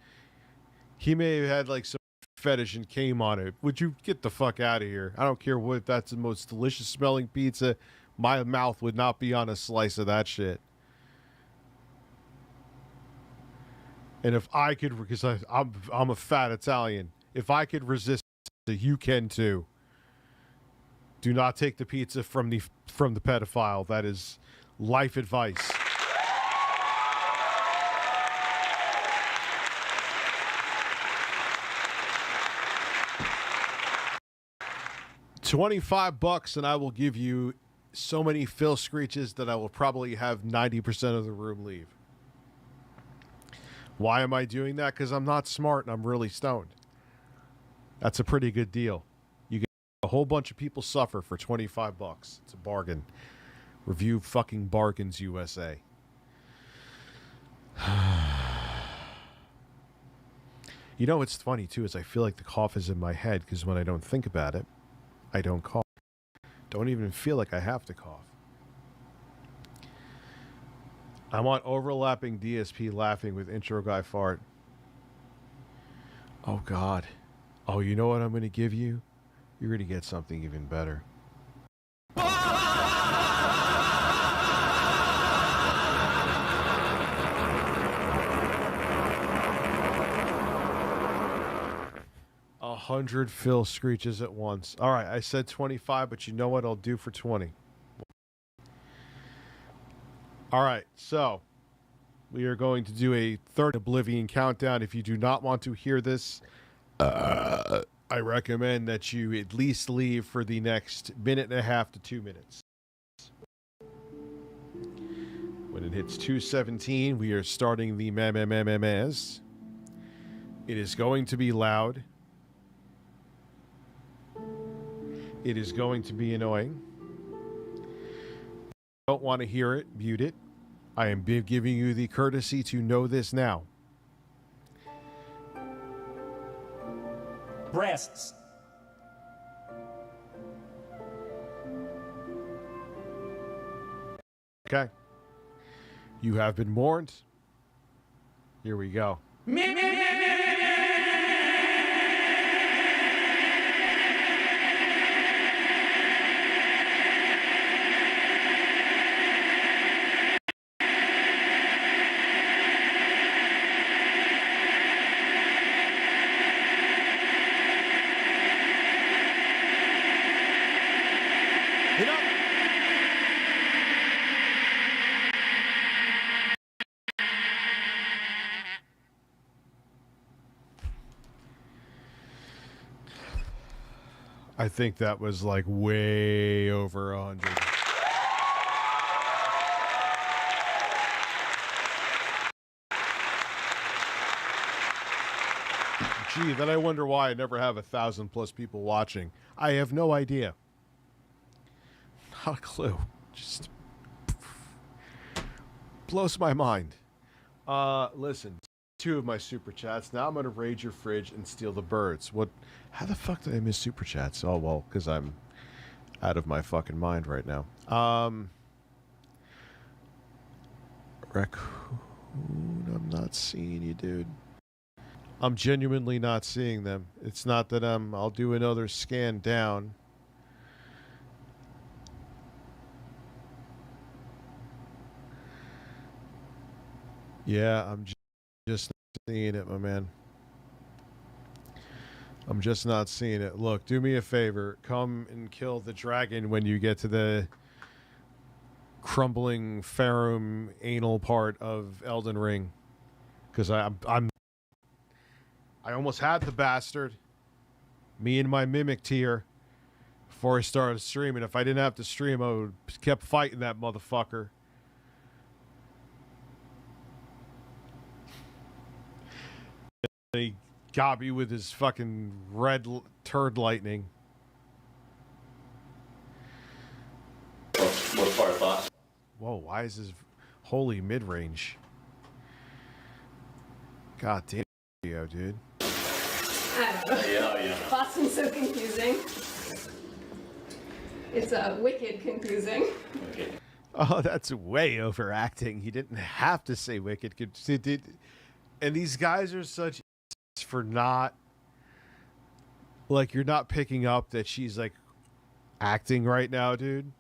He may have had like some fetish and came on it. Would you get the fuck out of here? I don't care what. That's the most delicious smelling pizza. My mouth would not be on a slice of that shit. And if I could, because I'm a fat Italian, if I could resist it, you can too. Do not take the pizza from the pedophile. That is life advice. $25 and I will give you so many Phil screeches that I will probably have 90% of the room leave. Why am I doing that? Because I'm not smart and I'm really stoned. That's a pretty good deal. You get a whole bunch of people suffer for $25. It's a bargain. Review fucking Bargains USA. You know what's funny too is I feel like the cough is in my head because when I don't think about it, I don't cough. Don't even feel like I have to cough. I want overlapping DSP laughing with intro guy fart. Oh God. Oh, you know what I'm going to give you? You're going to get something even better. 100 Phil screeches at once. All right, I said 25, but you know what? I'll do for 20. All right, so we are going to do a third Oblivion countdown. If you do not want to hear this, I recommend that you at least leave for the next minute and a half to 2 minutes. When it hits 2:17, we are starting the MMMMS. It is going to be loud. It is going to be annoying. Don't want to hear it, mute it. I am giving you the courtesy to know this now. Breasts. Okay. You have been warned. Here we go. I think that was like way over 100. Gee, then I wonder why I never have 1,000+ people watching. I have no idea. Not a clue. Just blows my mind. Listen, 2 of my super chats. Now I'm gonna raid your fridge and steal the birds. What? How the fuck did I miss super chats? Oh well, because I'm out of my fucking mind right now. Raccoon, I'm not seeing you, dude. I'm genuinely not seeing them. It's not that I'll do another scan down. Yeah, I'm just not seeing it, my man. I'm just not seeing it. Look, do me a favor. Come and kill the dragon when you get to the crumbling Farum anal part of Elden Ring. Because I almost had the bastard. Me and my mimic tier. Before I started streaming. If I didn't have to stream, I would have kept fighting that motherfucker. He got me with his fucking red turd lightning. What part thought? Whoa, why is this holy mid-range? God damn, dude. I don't know. Yeah. Boston's so confusing. It's wicked confusing. Okay. Oh, that's way overacting. He didn't have to say wicked. And these guys are such for not, like, you're not picking up that she's like acting right now, dude.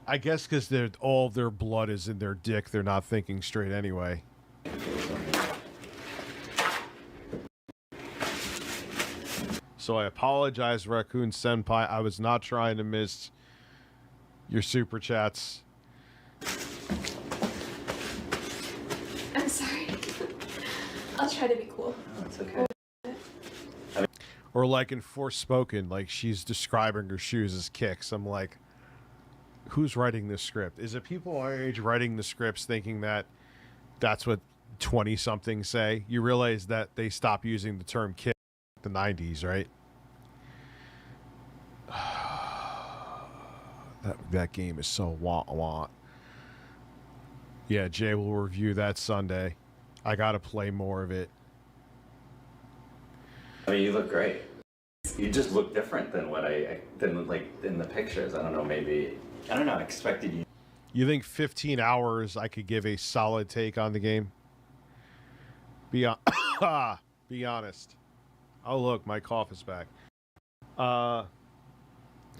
I guess because all their blood is in their dick, they're not thinking straight anyway. So I apologize, Raccoon Senpai. I was not trying to miss your super chats. I'm sorry. I'll try to be cool. No, it's okay. Or like in Forspoken, like she's describing her shoes as kicks. I'm like, who's writing this script? Is it people our age writing the scripts thinking that that's what 20-somethings say? You realize that they stopped using the term kick in the 90s, right? That game is so wah-wah. Yeah, Jay will review that Sunday. I gotta play more of it. I mean, you look great. You just look different than what than like in the pictures. I don't know, maybe, I don't know, I expected you. You think 15 hours I could give a solid take on the game? Be honest. Oh, look, my cough is back.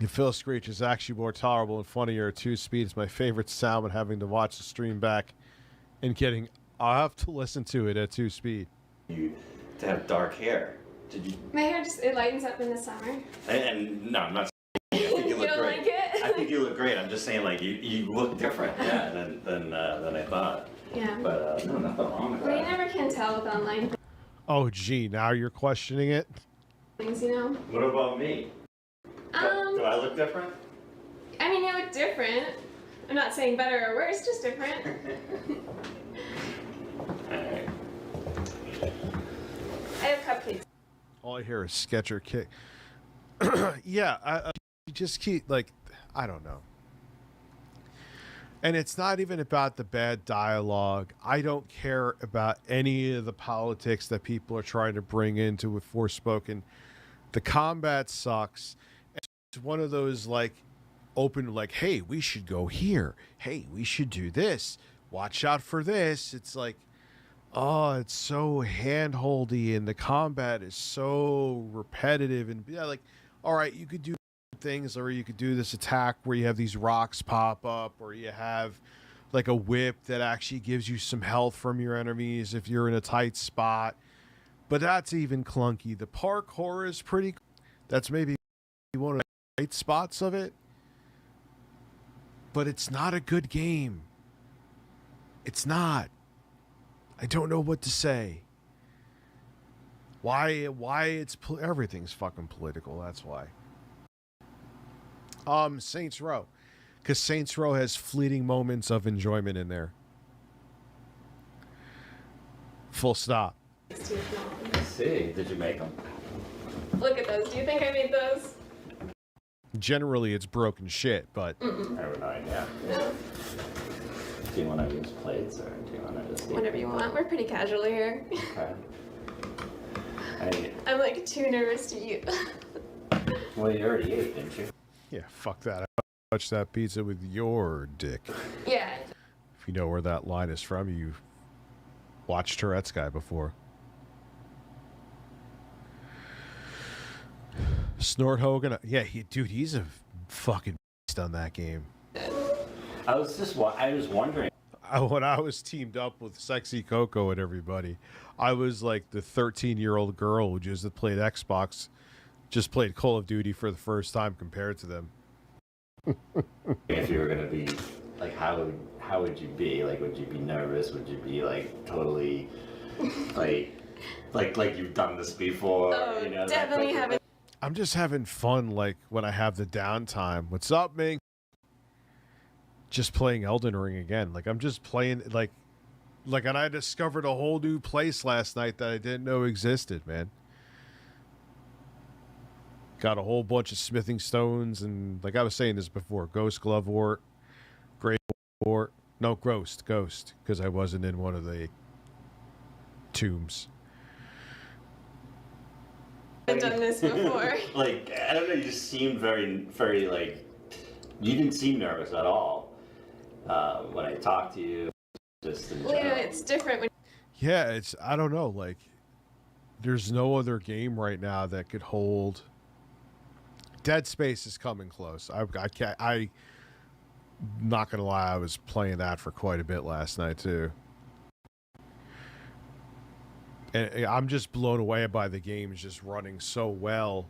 Phil Screech is actually more tolerable and funnier at 2 speed. It's my favorite sound when having to watch the stream back and I'll have to listen to it at 2 speed. You to have dark hair. Did you? My hair just, it lightens up in the summer. And no, I'm not saying I think you look don't great. like it? I think you look great. I'm just saying, like, you look different, yeah, than I thought. Yeah. But no, nothing wrong with Well, you that. never can tell with online Oh, gee, now you're questioning it? things, you know? What about me? Do I look different? I mean, you look different. I'm not saying better or worse, just different. Alright. I have cupcakes. All I hear is Sketcher kick. Yeah, you just keep, like, I don't know. And it's not even about the bad dialogue. I don't care about any of the politics that people are trying to bring into with Forspoken. The combat sucks. It's one of those, like, open, like, hey, we should go here. Hey, we should do this. Watch out for this. It's like, oh, it's so handholdy, and the combat is so repetitive. And yeah, like, all right, you could do things, or you could do this attack where you have these rocks pop up, or you have like a whip that actually gives you some health from your enemies if you're in a tight spot. But that's even clunky. The parkour is pretty. That's maybe one of the bright spots of it. But it's not a good game. It's not. I don't know what to say. Why it's everything's fucking political. That's why. Saints Row, because Saints Row has fleeting moments of enjoyment in there. Full stop. I see. Did you make them? Look at those. Do you think I made those? Generally, it's broken shit, but I have no idea. No. Do you want to use plates, or do you want to just eat? Whatever you want. We're pretty casual here. Okay. I'm like too nervous to eat. Well, you already ate, didn't you? yeah, fuck that. I touched that pizza with your dick. Yeah. If you know where that line is from, you've watched Tourette's Guy before. Snort Hogan, yeah, dude, he's a fucking beast on that game. I was wondering. When I was teamed up with Sexy Coco and everybody, I was like the 13-year-old girl who just played Xbox, just played Call of Duty for the first time compared to them. If you were gonna be like, how would you be? Like, would you be nervous? Would you be like totally like you've done this before? Oh, you know, definitely haven't. I'm just having fun, like, when I have the downtime. What's up, Ming? Just playing Elden Ring again. Like, I'm just playing, like, and I discovered a whole new place last night that I didn't know existed, man. Got a whole bunch of smithing stones, and, like I was saying this before, Ghost Glove Wart, Great Wart, no, Ghost, because I wasn't in one of the tombs. I've done this before. Like, I don't know, you just seemed very, very, like, you didn't seem nervous at all when I talked to you, just in Well, general. yeah, it's different when Yeah, I don't know, like, there's no other game right now that could hold. Dead Space is coming close. I'm not gonna lie, I was playing that for quite a bit last night too. And I'm just blown away by the games just running so well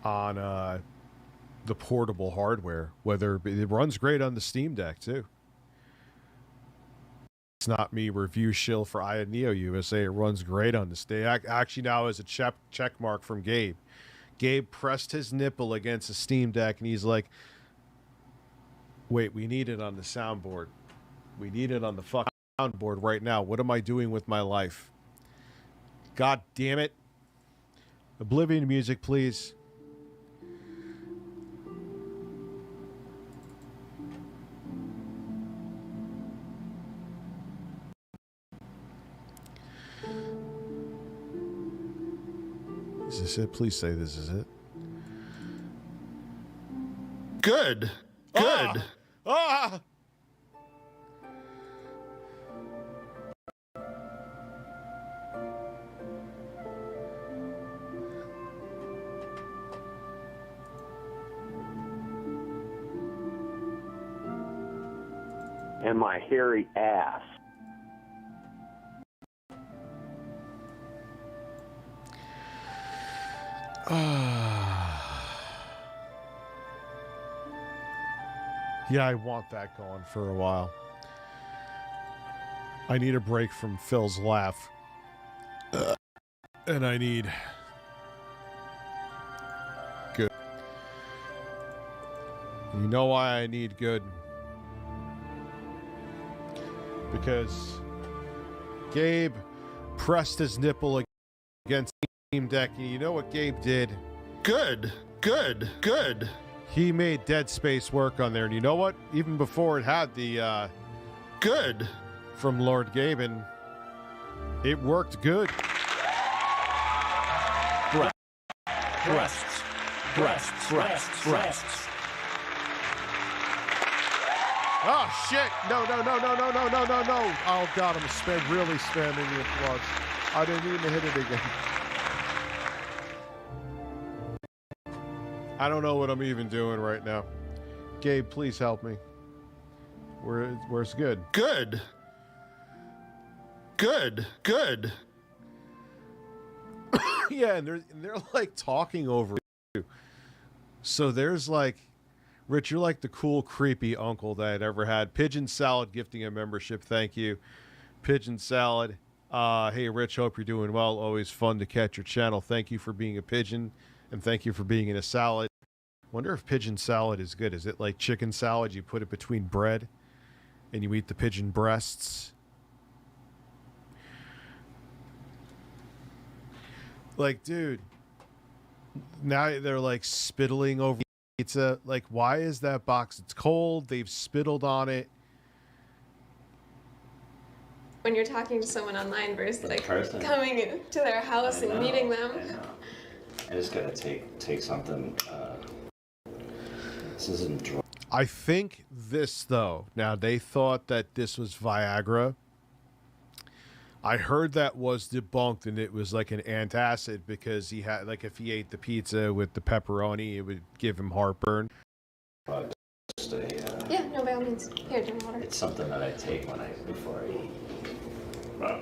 on the portable hardware. Whether it runs great on the Steam Deck too. It's not me review shill for Aya Neo USA. It runs great on this day. Actually, now is a check mark from Gabe. Gabe pressed his nipple against a Steam Deck, and he's like, "Wait, we need it on the soundboard. We need it on the fucking soundboard right now. What am I doing with my life? God damn it! Oblivion music, please." Is this it? Please say this is it. Good. Good. Ah! And my hairy ass. Yeah, I want that going for a while. I need a break from Phil's laugh. And I need... good. You know why I need good? Because Gabe pressed his nipple against Steam Deck, and you know what Gabe did? Good. He made Dead Space work on there, and you know what? Even before it had the good from Lord Gaben, it worked good. Breasts. Oh shit! No! Oh god, I'm really spamming the applause. I didn't mean to hit it again. I don't know what I'm even doing right now. Gabe, please help me. Where's good? Good. Yeah, and they're like talking over you. So there's like, Rich, you're like the cool, creepy uncle that I'd ever had. Pigeon Salad gifting a membership. Thank you. Pigeon Salad. Hey, Rich, hope you're doing well. Always fun to catch your channel. Thank you for being a pigeon, and thank you for being in a salad. Wonder if pigeon salad is good. Is it like chicken salad? You put it between bread, and you eat the pigeon breasts. Like, dude, now they're like spittling over pizza. Like, why is that box? It's cold. They've spittled on it. When you're talking to someone online versus like person. coming to their house and meeting them. I just gotta take something. This isn't dry. I think this, though, now they thought that this was Viagra. I heard that was debunked, and it was like an antacid because he had, like, if he ate the pizza with the pepperoni, it would give him heartburn. Just a, Yeah, no, by all means. Here, drink water. it's something that I take before I eat. Wow.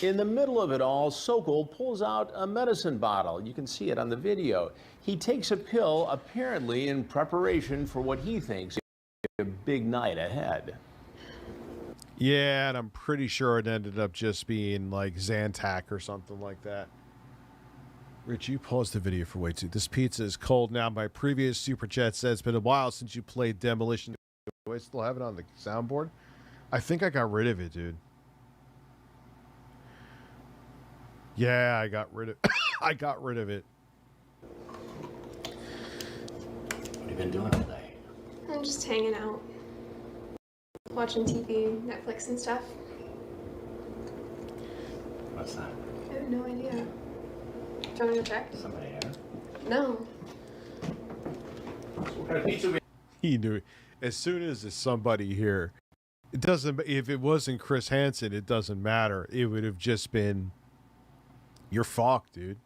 In the middle of it all, Sokol pulls out a medicine bottle. You can see it on the video. He takes a pill, apparently in preparation for what he thinks is a big night ahead. Yeah, and I'm pretty sure it ended up just being like Zantac or something like that. Rich, you paused the video for way too. This pizza is cold now. My previous super chat says it's been a while since you played Demolition. Do I still have it on the soundboard? I think I got rid of it, dude. Yeah, I got rid of I got rid of it. What have you been doing today? I'm just hanging out. Watching TV, Netflix and stuff. What's that? I have no idea. Do you want me to check? Somebody here? No. He knew it. As soon as there's somebody here, it doesn't. If it wasn't Chris Hansen, it doesn't matter. It would have just been. You're fucked, dude.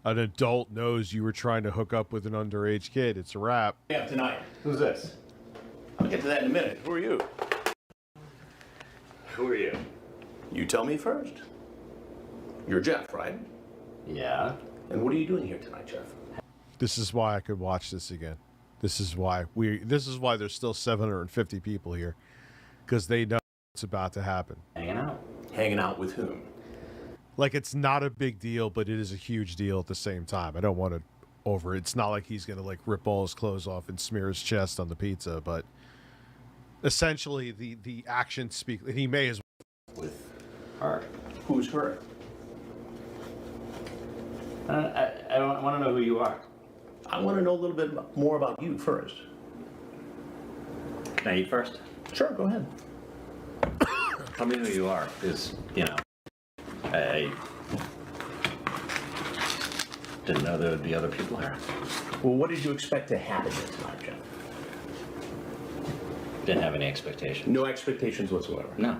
An adult knows you were trying to hook up with an underage kid. It's a wrap. Yeah, tonight. Who's this? I'll get to that in a minute. Who are you? Who are you? You tell me first. You're Jeff, right? Yeah. And what are you doing here tonight, Jeff? This is why I could watch this again. This is why there's still 750 people here, because they know it's about to happen. Hanging out. Hanging out with whom? Like, it's not a big deal, but it is a huge deal at the same time. I don't want to over. It's not like he's gonna like rip all his clothes off and smear his chest on the pizza, but essentially the actions speak. He may as well. With her. Who's her? I want to know who you are. I want to know a little bit more about you first. Can I eat first? Sure, go ahead. Tell me who you are, because, you know, I didn't know there would be other people here. Well, what did you expect to happen here tonight, Jeff? Didn't have any expectations. No expectations whatsoever? No.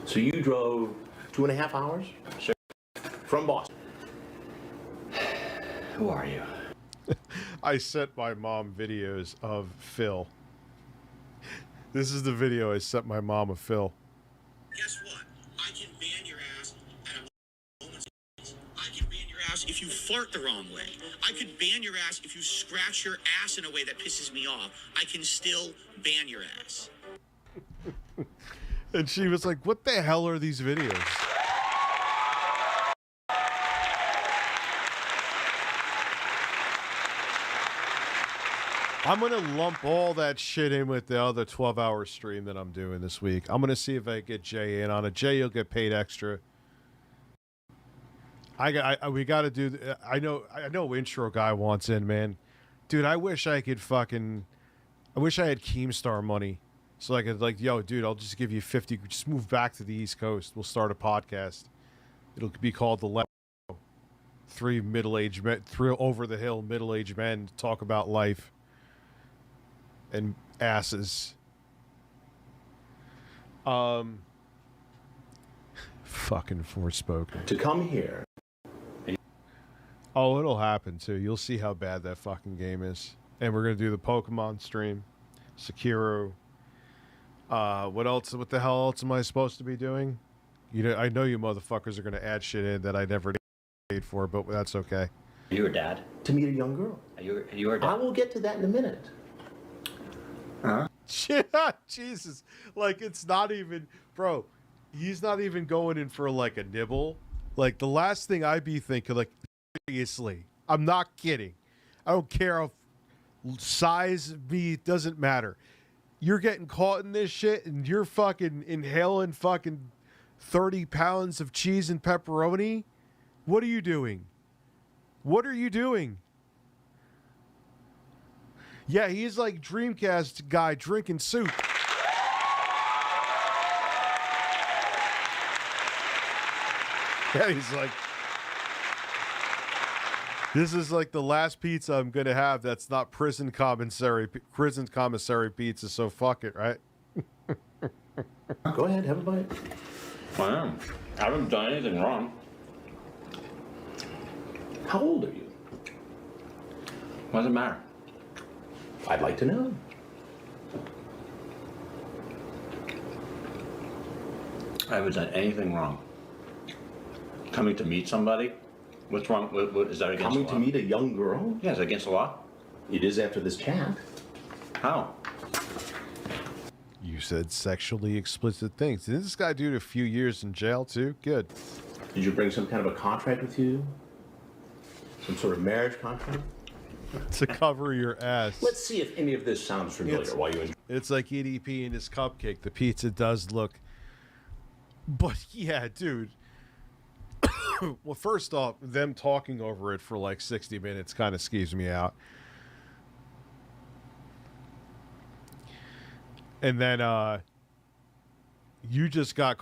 So you drove 2.5 hours? Sure. From Boston? Who are you? I sent my mom videos of Phil. This is the video I sent my mom of Phil. Guess what? I can ban your ass at a moment's notice. I can ban your ass if you fart the wrong way. I could ban your ass if you scratch your ass in a way that pisses me off. I can still ban your ass. And she was like, what the hell are these videos? I'm going to lump all that shit in with the other 12-hour stream that I'm doing this week. I'm going to see if I get Jay in on it. Jay, you'll get paid extra. We got to do... I know intro guy wants in, man. Dude, I wish I could fucking... I wish I had Keemstar money. So I could, like, yo, dude, I'll just give you 50. Just move back to the East Coast. We'll start a podcast. It'll be called The Left. Three middle-aged men, three over-the-hill middle-aged men talk about life. And asses. Fucking Forspoken. To come here. Oh, it'll happen too. You'll see how bad that fucking game is. And we're gonna do the Pokemon stream, Sekiro. What else? What the hell else am I supposed to be doing? You know, I know you motherfuckers are gonna add shit in that I never paid for, but that's okay. Are you her dad? To meet a young girl. Are you her dad? I will get to that in a minute. Huh? Jesus. Like, it's not even... Bro, he's not even going in for, like, a nibble. Like, the last thing I'd be thinking, like, seriously, I'm not kidding. I don't care if size, me, it doesn't matter. You're getting caught in this shit, and you're fucking inhaling fucking 30 pounds of cheese and pepperoni? What are you doing? What are you doing? Yeah, he's like Dreamcast guy drinking soup. Yeah, he's like, this is like the last pizza I'm gonna have that's not prison commissary pizza, so fuck it, right? Go ahead, have a bite. I haven't done anything wrong. How old are you? What does it matter? I'd like to know. I haven't done anything wrong. Coming to meet somebody? What's wrong? What is that against the law? Coming to meet a young girl? Yeah, is that against the law? It is after this chat. How? You said sexually explicit things. Didn't this guy do a few years in jail too? Good. Did you bring some kind of a contract with you? Some sort of marriage contract? To cover your ass. Let's see if any of this sounds familiar while you enjoy. It's like EDP and his cupcake. The pizza does look... But yeah, dude. Well, first off, them talking over it for like 60 minutes kind of skeeves me out. And then you just got...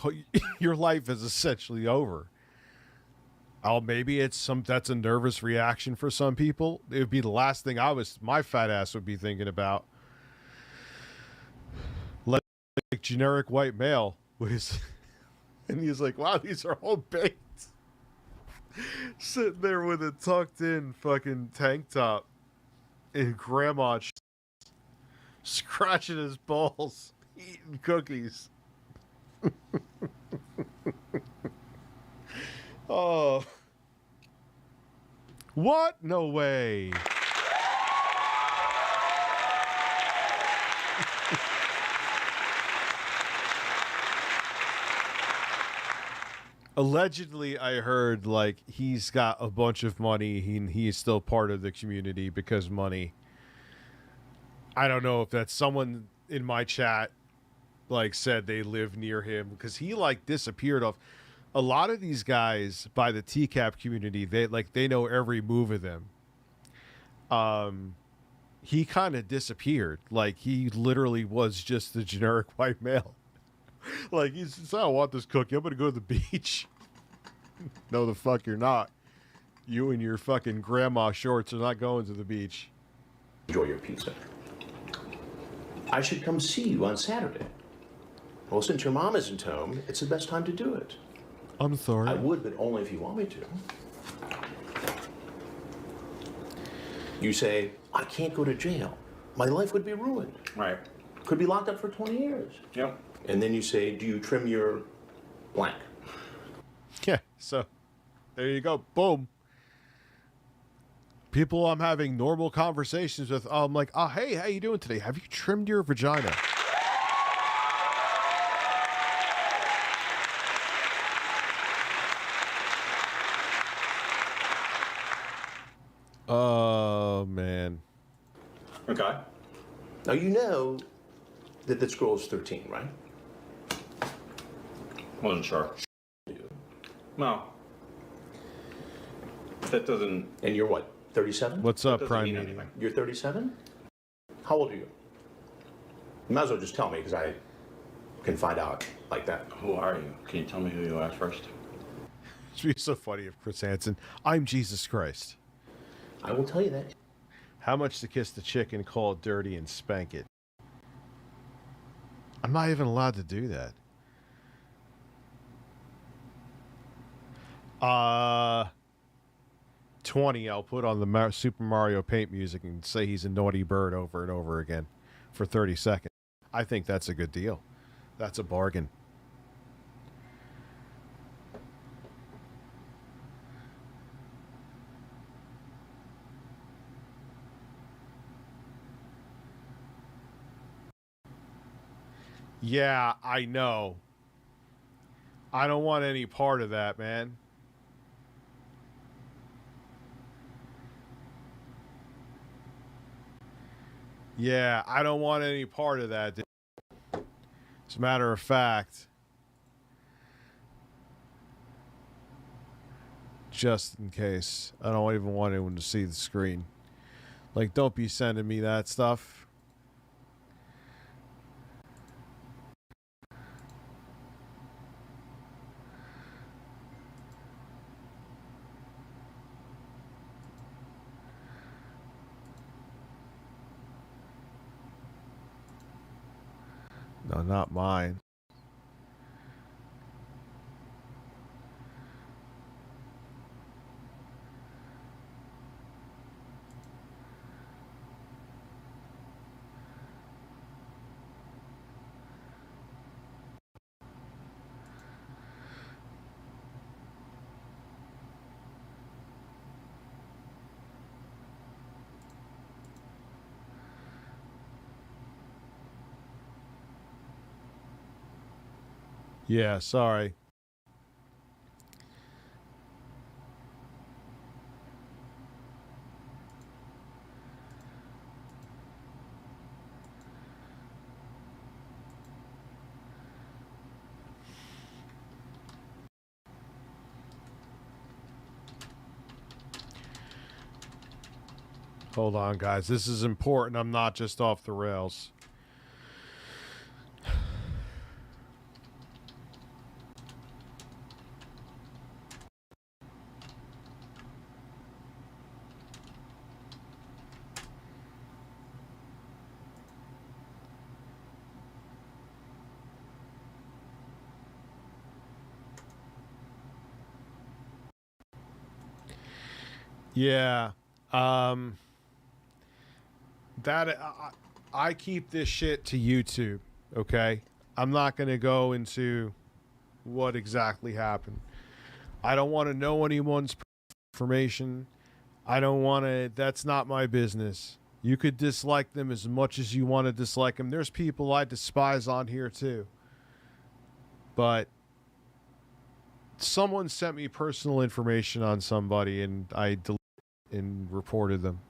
Your life is essentially over. Oh, maybe that's a nervous reaction for some people. It would be the last thing my fat ass would be thinking about. Like generic white male was, and he's like, wow, these are all baked. Sitting there with a tucked in fucking tank top and grandma scratching his balls, eating cookies. Oh. What? No way. Allegedly, I heard, like, he's got a bunch of money. He is still part of the community because money. I don't know if that's someone in my chat, like, said they live near him because he, like, disappeared off. A lot of these guys by the TCAP community, they know every move of them. He kind of disappeared. Like, he literally was just the generic white male. Like, he says, I don't want this cookie. I'm going to go to the beach. No, the fuck you're not. You and your fucking grandma shorts are not going to the beach. Enjoy your pizza. I should come see you on Saturday. Well, since your mom isn't home, it's the best time to do it. I'm sorry. I would, but only if you want me to. You say, I can't go to jail. My life would be ruined. Right. Could be locked up for 20 years. Yep. And then you say, do you trim your blank? Yeah, so there you go. Boom. People I'm having normal conversations with, I'm like, oh, hey, how you doing today? Have you trimmed your vagina? Oh, man. Okay. Now you know that this girl is 13, right? Wasn't sure. No. That doesn't... And you're what, 37? What's up, Prime Media? You're 37? How old are you? You might as well just tell me, because I can find out like that. Who are you? Can you tell me who you are first? It'd be so funny if Chris Hansen, I'm Jesus Christ. I will tell you that. How much to kiss the chicken, call it dirty, and spank it? I'm not even allowed to do that. 20, I'll put on the Super Mario Paint music and say he's a naughty bird over and over again for 30 seconds. I think that's a good deal. That's a bargain. Yeah, I know. I don't want any part of that, man. Yeah, I don't want any part of that, dude. As a matter of fact, just in case, I don't even want anyone to see the screen. Like, don't be sending me that stuff. No, not mine. Yeah, sorry. Hold on, guys. This is important. I'm not just off the rails. Yeah, I keep this shit to YouTube, okay? I'm not going to go into what exactly happened. I don't want to know anyone's information. I don't want to, that's not my business. You could dislike them as much as you want to dislike them. There's people I despise on here too. But someone sent me personal information on somebody and I deleted and reported them.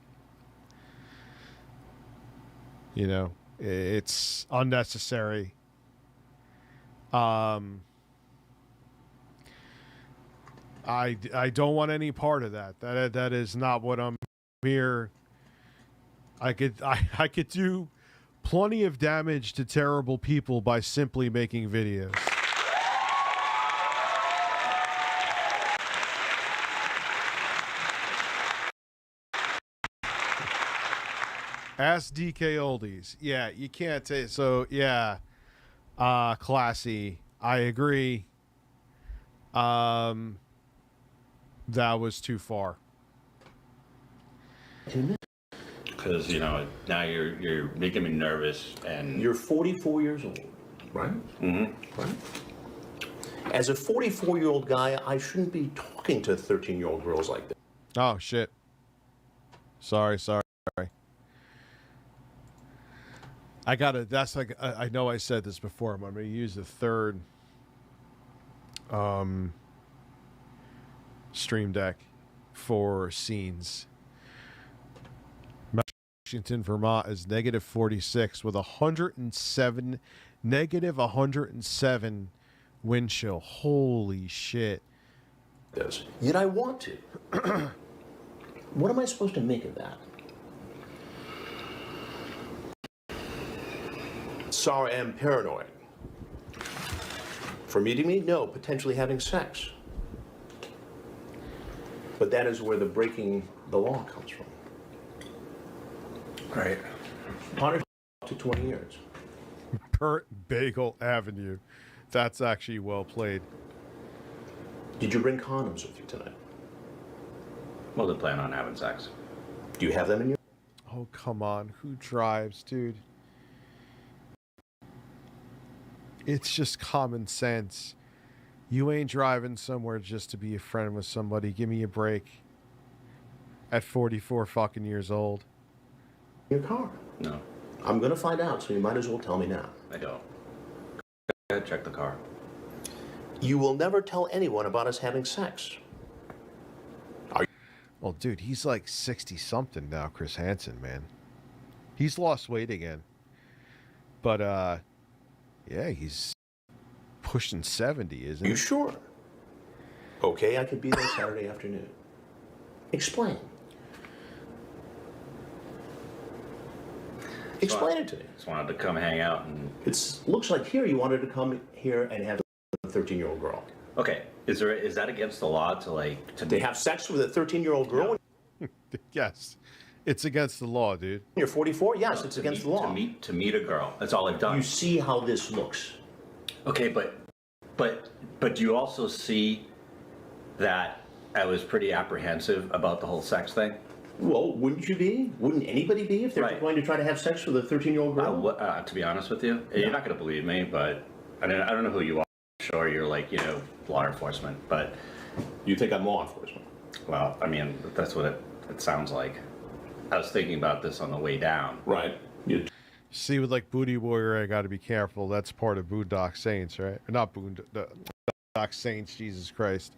You know, it's unnecessary. I don't want any part of that. That is not what I'm here. I could do plenty of damage to terrible people by simply making videos. Ask DK Oldies. Yeah, you can't take. So yeah, classy. I agree. That was too far. Because now you're making me nervous, and you're 44 years old, right? Mm-hmm. Right. As a 44-year-old guy, I shouldn't be talking to 13-year-old girls like that. Oh shit. Sorry. I gotta. That's like. I know I said this before. But I'm gonna use the third Stream Deck for scenes. Washington, Vermont is -46 with -107 wind chill. Holy shit. Yet I want to. What am I supposed to make of that? Sorry, I'm paranoid. For meeting me? No, potentially having sex. But that is where the breaking the law comes from. Right. Punish up to 20 years. Burnt Bagel Avenue. That's actually well played. Did you bring condoms with you tonight? Well, they plan on having sex. Do you have them in your... Oh, come on. Who drives, dude? It's just common sense. You ain't driving somewhere just to be a friend with somebody. Give me a break. At 44 fucking years old. Your car? No. I'm gonna find out, so you might as well tell me now. I don't. Go ahead, check the car. You will never tell anyone about us having sex. Well, dude, he's like 60-something now, Chris Hansen, man. He's lost weight again. But, yeah, he's pushing 70, isn't he? You sure? Okay, I could be there Saturday afternoon. Explain. Explain it to me. Just wanted to come hang out and... Looks like here you wanted to come here and have a 13-year-old girl. Okay, is that against the law to They have sex with a 13-year-old girl? No. Yes. It's against the law, dude. You're 44? Yes, it's against the law. To meet a girl. That's all I've done. You see how this looks. Okay, but do you also see that I was pretty apprehensive about the whole sex thing? Well, wouldn't you be? Wouldn't anybody be if they're going to try to have sex with a 13-year-old girl? To be honest with you, you're not going to believe me, but I don't know who you are. Sure, you're like, law enforcement, but... You think I'm law enforcement? Well, I mean, that's what it sounds like. I was thinking about this on the way down. Right. See, with like Booty Warrior, I got to be careful. That's part of Boondock Saints, right? Or not Boondock Saints, Jesus Christ.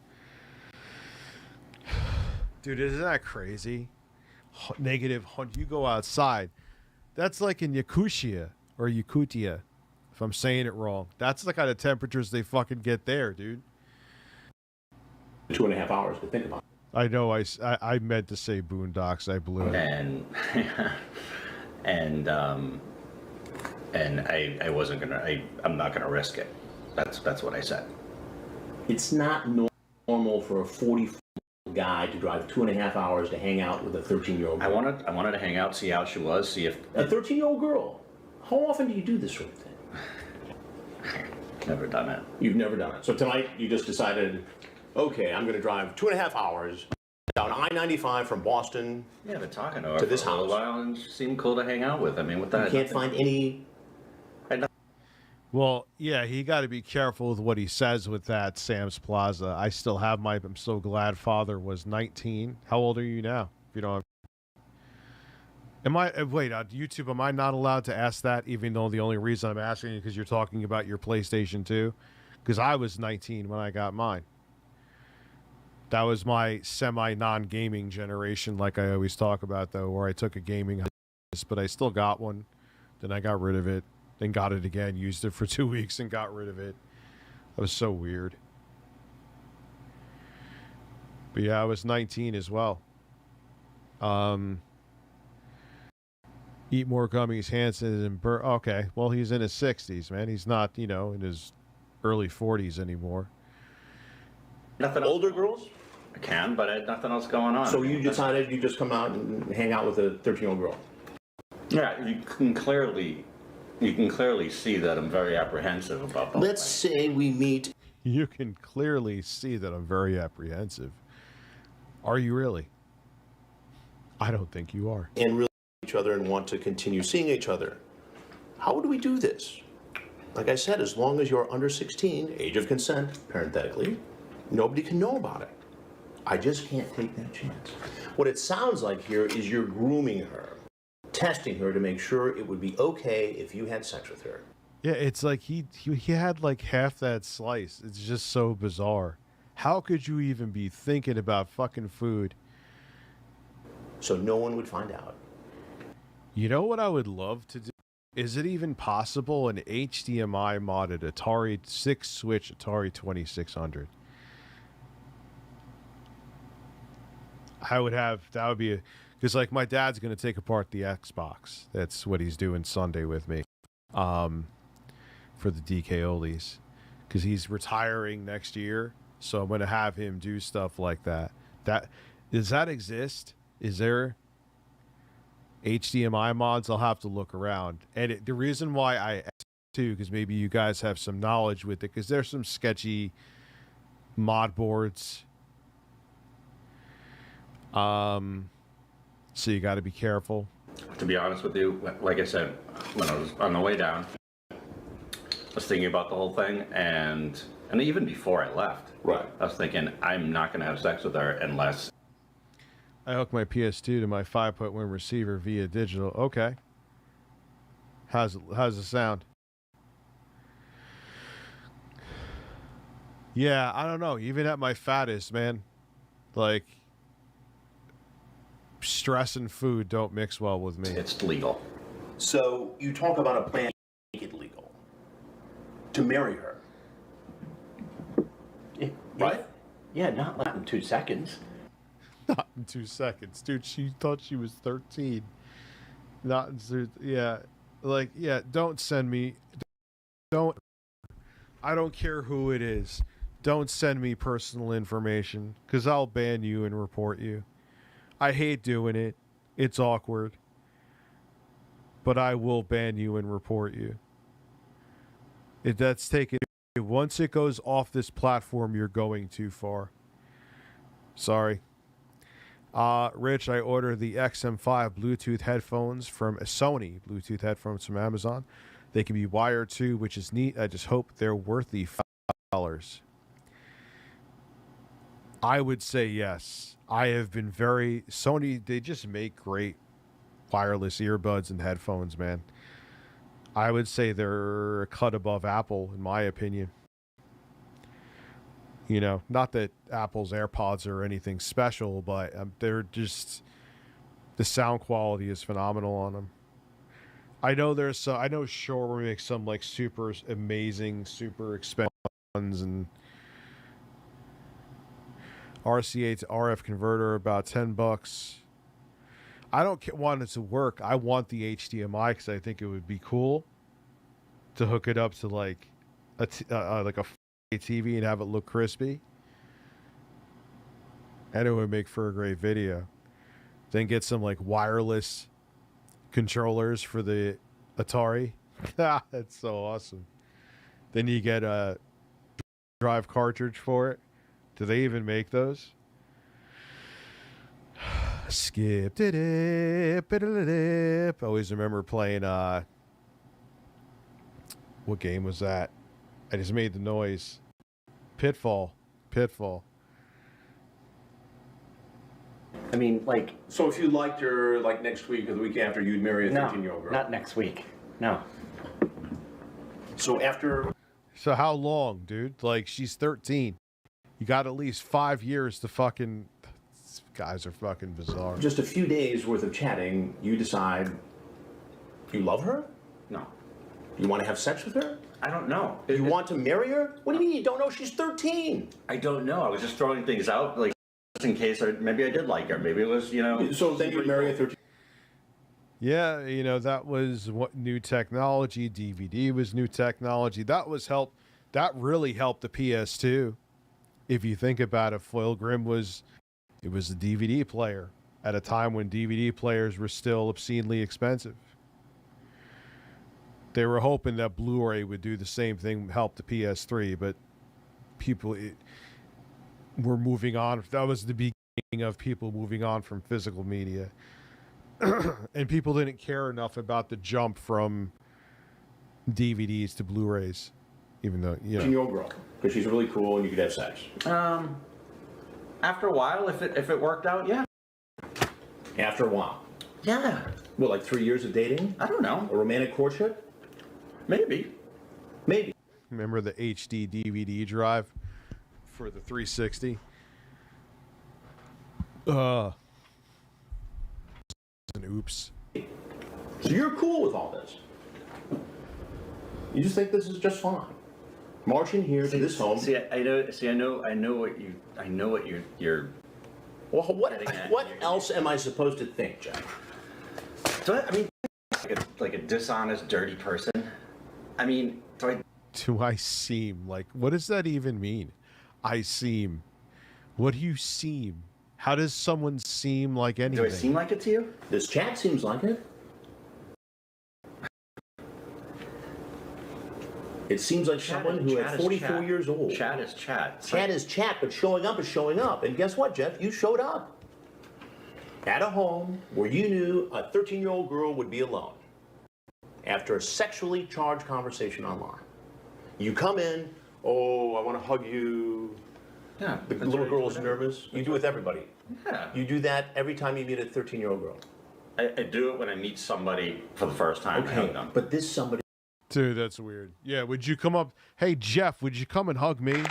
Dude, isn't that crazy? Negative, you go outside. That's like in Yakutia, if I'm saying it wrong. That's the kind of temperatures they fucking get there, dude. 2.5 hours to think about it. I know, I meant to say Boondocks, I blew it. And I wasn't gonna, I'm not gonna risk it. That's what I said. It's not normal for a 44 guy to drive 2.5 hours to hang out with a 13-year-old girl. I wanted to hang out, see how she was, see if... A 13-year-old girl? How often do you do this sort of thing? Never done it. You've never done it. So tonight you just decided, okay, I'm going to drive 2.5 hours down I-95 from Boston. Yeah, I've been talking to her to this for a house. while, and she seemed cool to hang out with. I mean, with that, You can't find any... Well, yeah, he got to be careful with what he says with that Sam's Plaza. I still have I'm so glad father was 19. How old are you now? If you don't have... Wait, on YouTube, am I not allowed to ask that, even though the only reason I'm asking is because you're talking about your PlayStation 2? Because I was 19 when I got mine. That was my semi-non-gaming generation, like I always talk about, though, where I took a gaming hiatus, but I still got one. Then I got rid of it. Then got it again, used it for 2 weeks, and got rid of it. That was so weird. But yeah, I was 19 as well. Eat more gummies, Hansen and Burr. Okay, well, he's in his 60s, man. He's not, in his early 40s anymore. Nothing older girls? I can, but I had nothing else going on. So you decided you just come out and hang out with a 13-year-old girl? Yeah, you can clearly see that I'm very apprehensive about that. Let's say we meet. You can clearly see that I'm very apprehensive. Are you really? I don't think you are. And really each other and want to continue seeing each other. How would we do this? Like I said, as long as you're under 16, age of consent, parenthetically, nobody can know about it. I just can't take that chance. What it sounds like here is you're grooming her, testing her to make sure it would be okay if you had sex with her. Yeah, it's like he had like half that slice. It's just so bizarre. How could you even be thinking about fucking food? So no one would find out. You know what I would love to do? Is it even possible an HDMI modded Atari 6-switch Atari 2600? That would be because like my dad's going to take apart the Xbox. That's what he's doing Sunday with me. For the DK Oldies, because he's retiring next year, so I'm going to have him do stuff like that. Does that exist? Is there HDMI mods? I'll have to look around. And the reason why I asked too, because maybe you guys have some knowledge with it, because there's some sketchy mod boards. So you got to be careful. To be honest with you, like I said, when I was on the way down, I was thinking about the whole thing, and even before I left, right, I was thinking I'm not going to have sex with her unless I hook my PS2 to my 5.1 receiver via digital. Okay. How's it sound? Yeah, I don't know. Even at my fattest, man, like stress and food don't mix well with me. It's legal. So you talk about a plan to make it legal. To marry her. Right? Yeah, not in 2 seconds. Not in 2 seconds. Dude, she thought she was 13. Not in, yeah. Like, yeah, don't send me. I don't care who it is. Don't send me personal information, because I'll ban you and report you. I hate doing it. It's awkward. But I will ban you and report you. That's taken. Once it goes off this platform, you're going too far. Sorry. Rich, I ordered the XM5 Bluetooth headphones from Sony. Bluetooth headphones from Amazon. They can be wired too, which is neat. I just hope they're worth the $5. I would say yes. I have been Sony, they just make great wireless earbuds and headphones, man. I would say they're a cut above Apple, in my opinion. You know, not that Apple's AirPods are anything special, but they're just, the sound quality is phenomenal on them. I know I know Shure makes some like super amazing, super expensive ones, and RCA to RF converter about $10. I don't want it to work. I want the HDMI because I think it would be cool to hook it up to like a TV and have it look crispy, and it would make for a great video. Then get some like wireless controllers for the Atari. That's so awesome. Then you get a drive cartridge for it. Do they even make those? Skip dip. I always remember playing what game was that? I just made the noise. Pitfall. I mean, like, so if you liked her, like, next week or the week after, you'd marry a 13-year-old girl? Not next week. No. So after... So how long, dude? Like, she's 13. You got at least 5 years to fucking... These guys are fucking bizarre. Just a few days worth of chatting, you decide you love her? No. You want to have sex with her? I don't know. You want to marry her? What do you mean you don't know? She's 13. I don't know. I was just throwing things out, like, just in case maybe I did like her. Maybe it was, you know... So then you'd marry a 13... Yeah, you know, that was what new technology. DVD was new technology. That really helped the PS2. If you think about it, Foil Grim was a DVD player at a time when DVD players were still obscenely expensive. They were hoping that Blu-ray would do the same thing, help the PS3, but people were moving on. That was the beginning of people moving on from physical media. And people didn't care enough about the jump from DVDs to Blu-rays, even though, you know. Your girl, because she's really cool and you could have sex. After a while, if it worked out, yeah. After a while. Yeah. Well, like 3 years of dating? I don't know. A romantic courtship? Maybe. Maybe. Remember the HD DVD drive for the 360? An oops. So you're cool with all this? You just think this is just fine? Marching here to this home. I know what you're. Well, what else am I supposed to think, Jack? Like a dishonest, dirty person. I mean, Do I seem like? What does that even mean? I seem. What do you seem? How does someone seem like anything? Do I seem like it to you? This chat seems like it. It seems like someone who at 44 years old. Chat is chat. Chat is chat, but showing up is showing up. And guess what, Jeff? You showed up. At a home where you knew a 13-year-old girl would be alone. After a sexually charged conversation online. You come in, oh, I want to hug you. Yeah. The little girl's nervous. You do it with everybody. Yeah. You do that every time you meet a 13-year-old girl. I do it when I meet somebody for the first time. I hug them. But this somebody. Dude, that's weird. Yeah, would you come up? Hey, Jeff, would you come and hug me?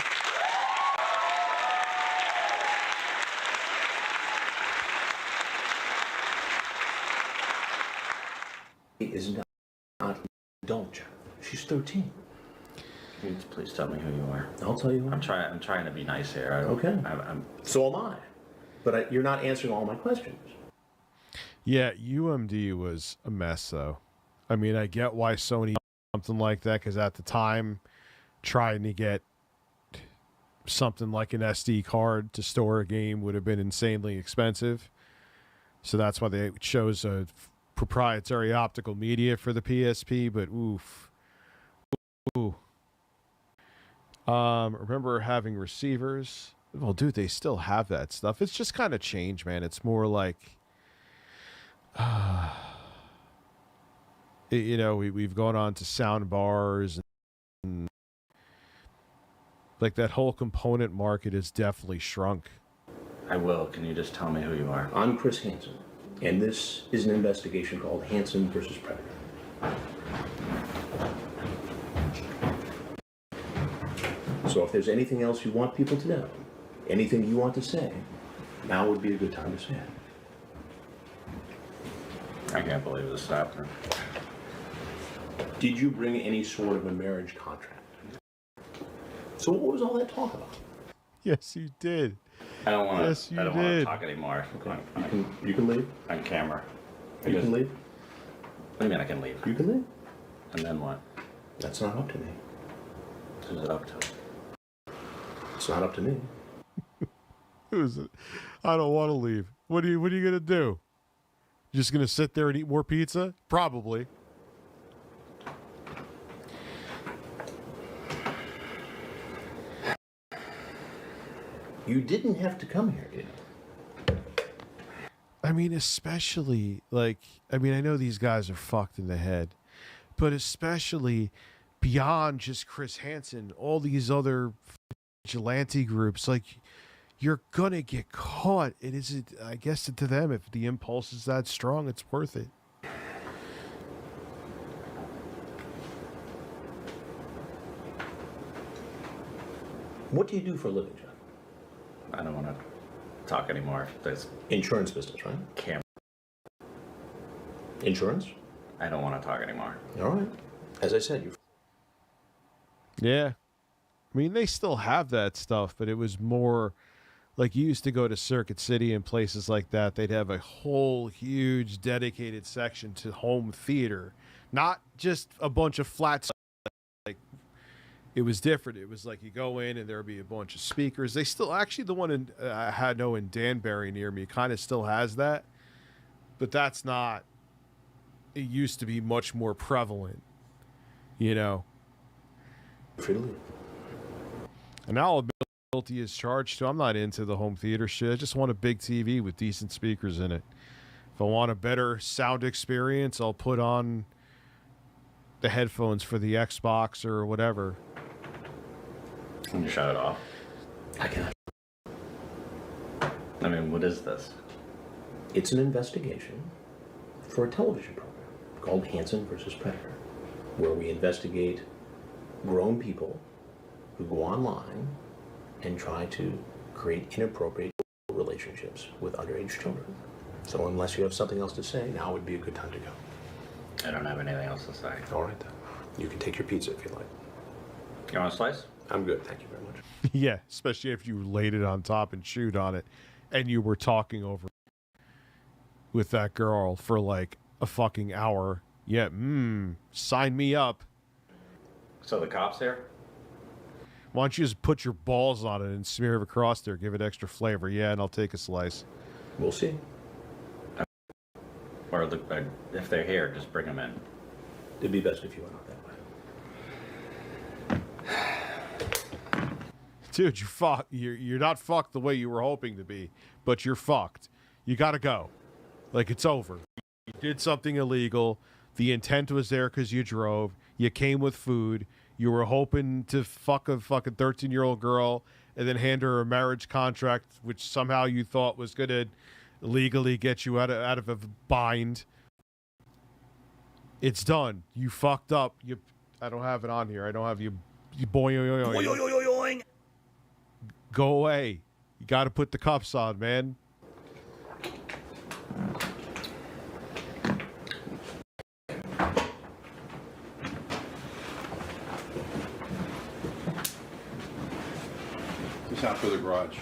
Is not an adult, Jeff. She's 13. Can you please tell me who you are? I'll tell you. I'm trying to be nice here. Okay. So am I. But you're not answering all my questions. Yeah, UMD was a mess, though. I mean, I get why Sony something like that, because at the time, trying to get something like an SD card to store a game would have been insanely expensive. So that's why they chose a proprietary optical media for the PSP. But oof, ooh. Remember having receivers? Well, dude, they still have that stuff. It's just kind of changed, man. It's more like, you know, we've gone on to sound bars and like that whole component market has definitely shrunk. I will. Can you just tell me who you are? I'm Chris Hansen, and this is an investigation called Hansen versus Predator. So if there's anything else you want people to know, anything you want to say, now would be a good time to say it. I can't believe this happened. Did you bring any sort of a marriage contract? So what was all that talk about? Yes, you did. I don't want to. Yes, you I don't want to did. talk anymore. You can leave. On camera. You can leave. What do you mean I can leave? You can leave. And then what? That's not up to me. Who's it up to? It's not up to me. Who's it? I don't want to leave. What are you gonna do? Just gonna sit there and eat more pizza? Probably. You didn't have to come here, did you? I mean, especially like, I mean, I know these guys are fucked in the head, but especially beyond just Chris Hansen, all these other vigilante groups, like, you're gonna get caught. It isn't, I guess, to them, if the impulse is that strong, it's worth it. What do you do for a living, Jeff? I don't want to talk anymore. There's insurance business, right? Camera. Insurance? I don't want to talk anymore. All right. As I said, you. Yeah. I mean, they still have that stuff, but it was more like you used to go to Circuit City and places like that. They'd have a whole huge dedicated section to home theater, not just a bunch of flats. Like, it was different. It was like you go in and there would be a bunch of speakers. They still, actually, the one in in Danbury near me kind of still has that, but that's not. It used to be much more prevalent, you know. And now I'll be guilty as charged too. I'm not into the home theater shit. I just want a big TV with decent speakers in it. If I want a better sound experience, I'll put on the headphones for the Xbox or whatever. Can you shut it off? I can. I mean, what is this? It's an investigation for a television program called Hansen versus Predator, where we investigate grown people who go online and try to create inappropriate relationships with underage children. So unless you have something else to say, now would be a good time to go. I don't have anything else to say. All right, then. You can take your pizza if you like. You want a slice? I'm good, thank you very much. Yeah, especially if you laid it on top and chewed on it and you were talking over with that girl for like a fucking hour. Yeah, sign me up. So the cops here? Why don't you just put your balls on it and smear it across there, give it extra flavor. Yeah, and I'll take a slice. We'll see. Or if they're here, just bring them in. It'd be best if you went out that way. Dude, you're not fucked the way you were hoping to be, but you're fucked. You gotta go. Like, it's over. You did something illegal. The intent was there because you drove. You came with food. You were hoping to fuck a fucking 13-year-old girl and then hand her a marriage contract, which somehow you thought was going to legally get you out of a bind. It's done. You fucked up. I don't have it on here. I don't have you boing. Go away. You got to put the cuffs on, man. Just out for the garage.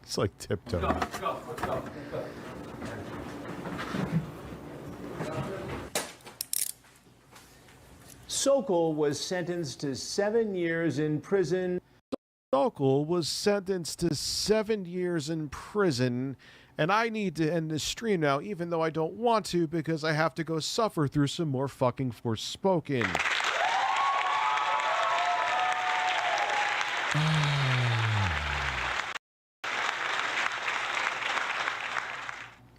It's like tiptoe. Let's go. Sokol was sentenced to 7 years in prison. Sokol was sentenced to 7 years in prison, and I need to end this stream now, even though I don't want to, because I have to go suffer through some more fucking Forspoken.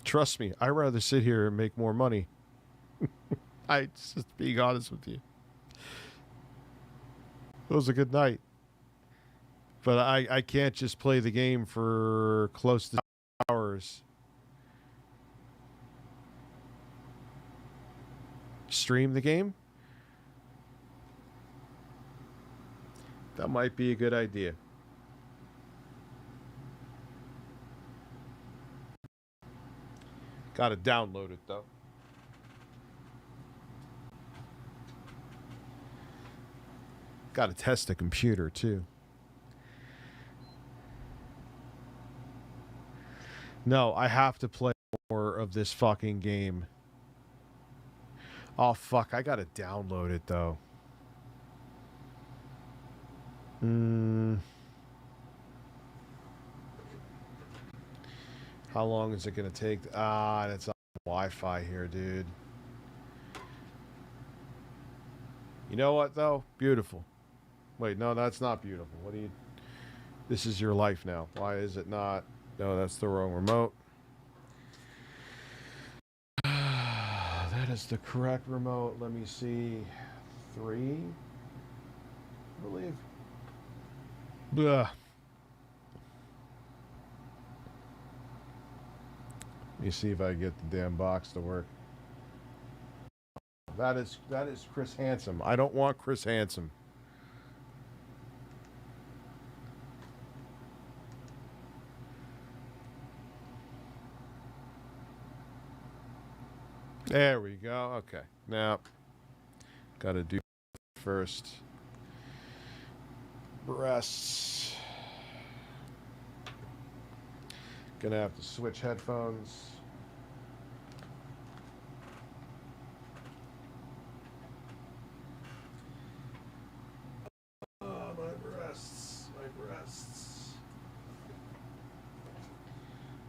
Trust me, I'd rather sit here and make more money. I just being honest with you. It was a good night. But I can't just play the game for close to hours. Stream the game? That might be a good idea. Gotta download it though. Gotta test the computer too. No, I have to play more of this fucking game. Oh fuck, I gotta download it though. How long is it gonna take? It's on Wi-Fi here, dude. You know what though? Beautiful. Wait, no, that's not beautiful. What do you... This is your life now. Why is it not? No, that's the wrong remote. That is the correct remote. Let me see. 3, I believe. Blah. Let me see if I can get the damn box to work. That is Chris Handsome. I don't want Chris Handsome. There we go. Okay. Now, gotta do first. Breasts. Gonna have to switch headphones. Oh, my breasts. My breasts.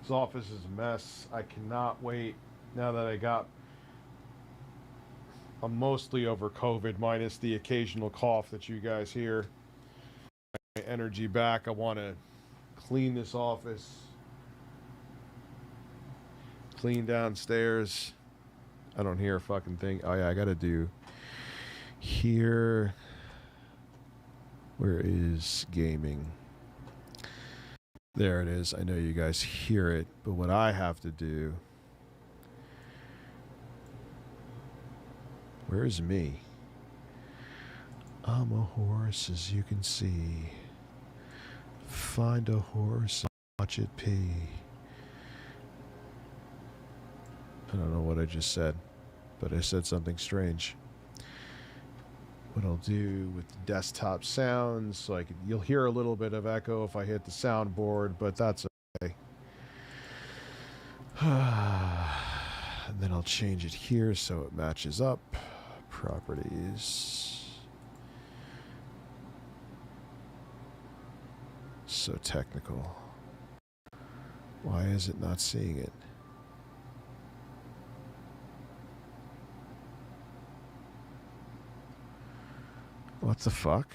This office is a mess. I cannot wait now that I'm mostly over COVID, minus the occasional cough that you guys hear. My energy back. I want to clean this office. Clean downstairs. I don't hear a fucking thing. Oh yeah, I gotta do here. Where is gaming? There it is. I know you guys hear it, but what I have to do. Where's me? I'm a horse, as you can see. Find a horse and watch it pee. I don't know what I just said, but I said something strange. What I'll do with the desktop sounds, so you'll hear a little bit of echo if I hit the soundboard, but that's okay. And then I'll change it here so it matches up. Properties. So technical. Why is it not seeing it? What the fuck?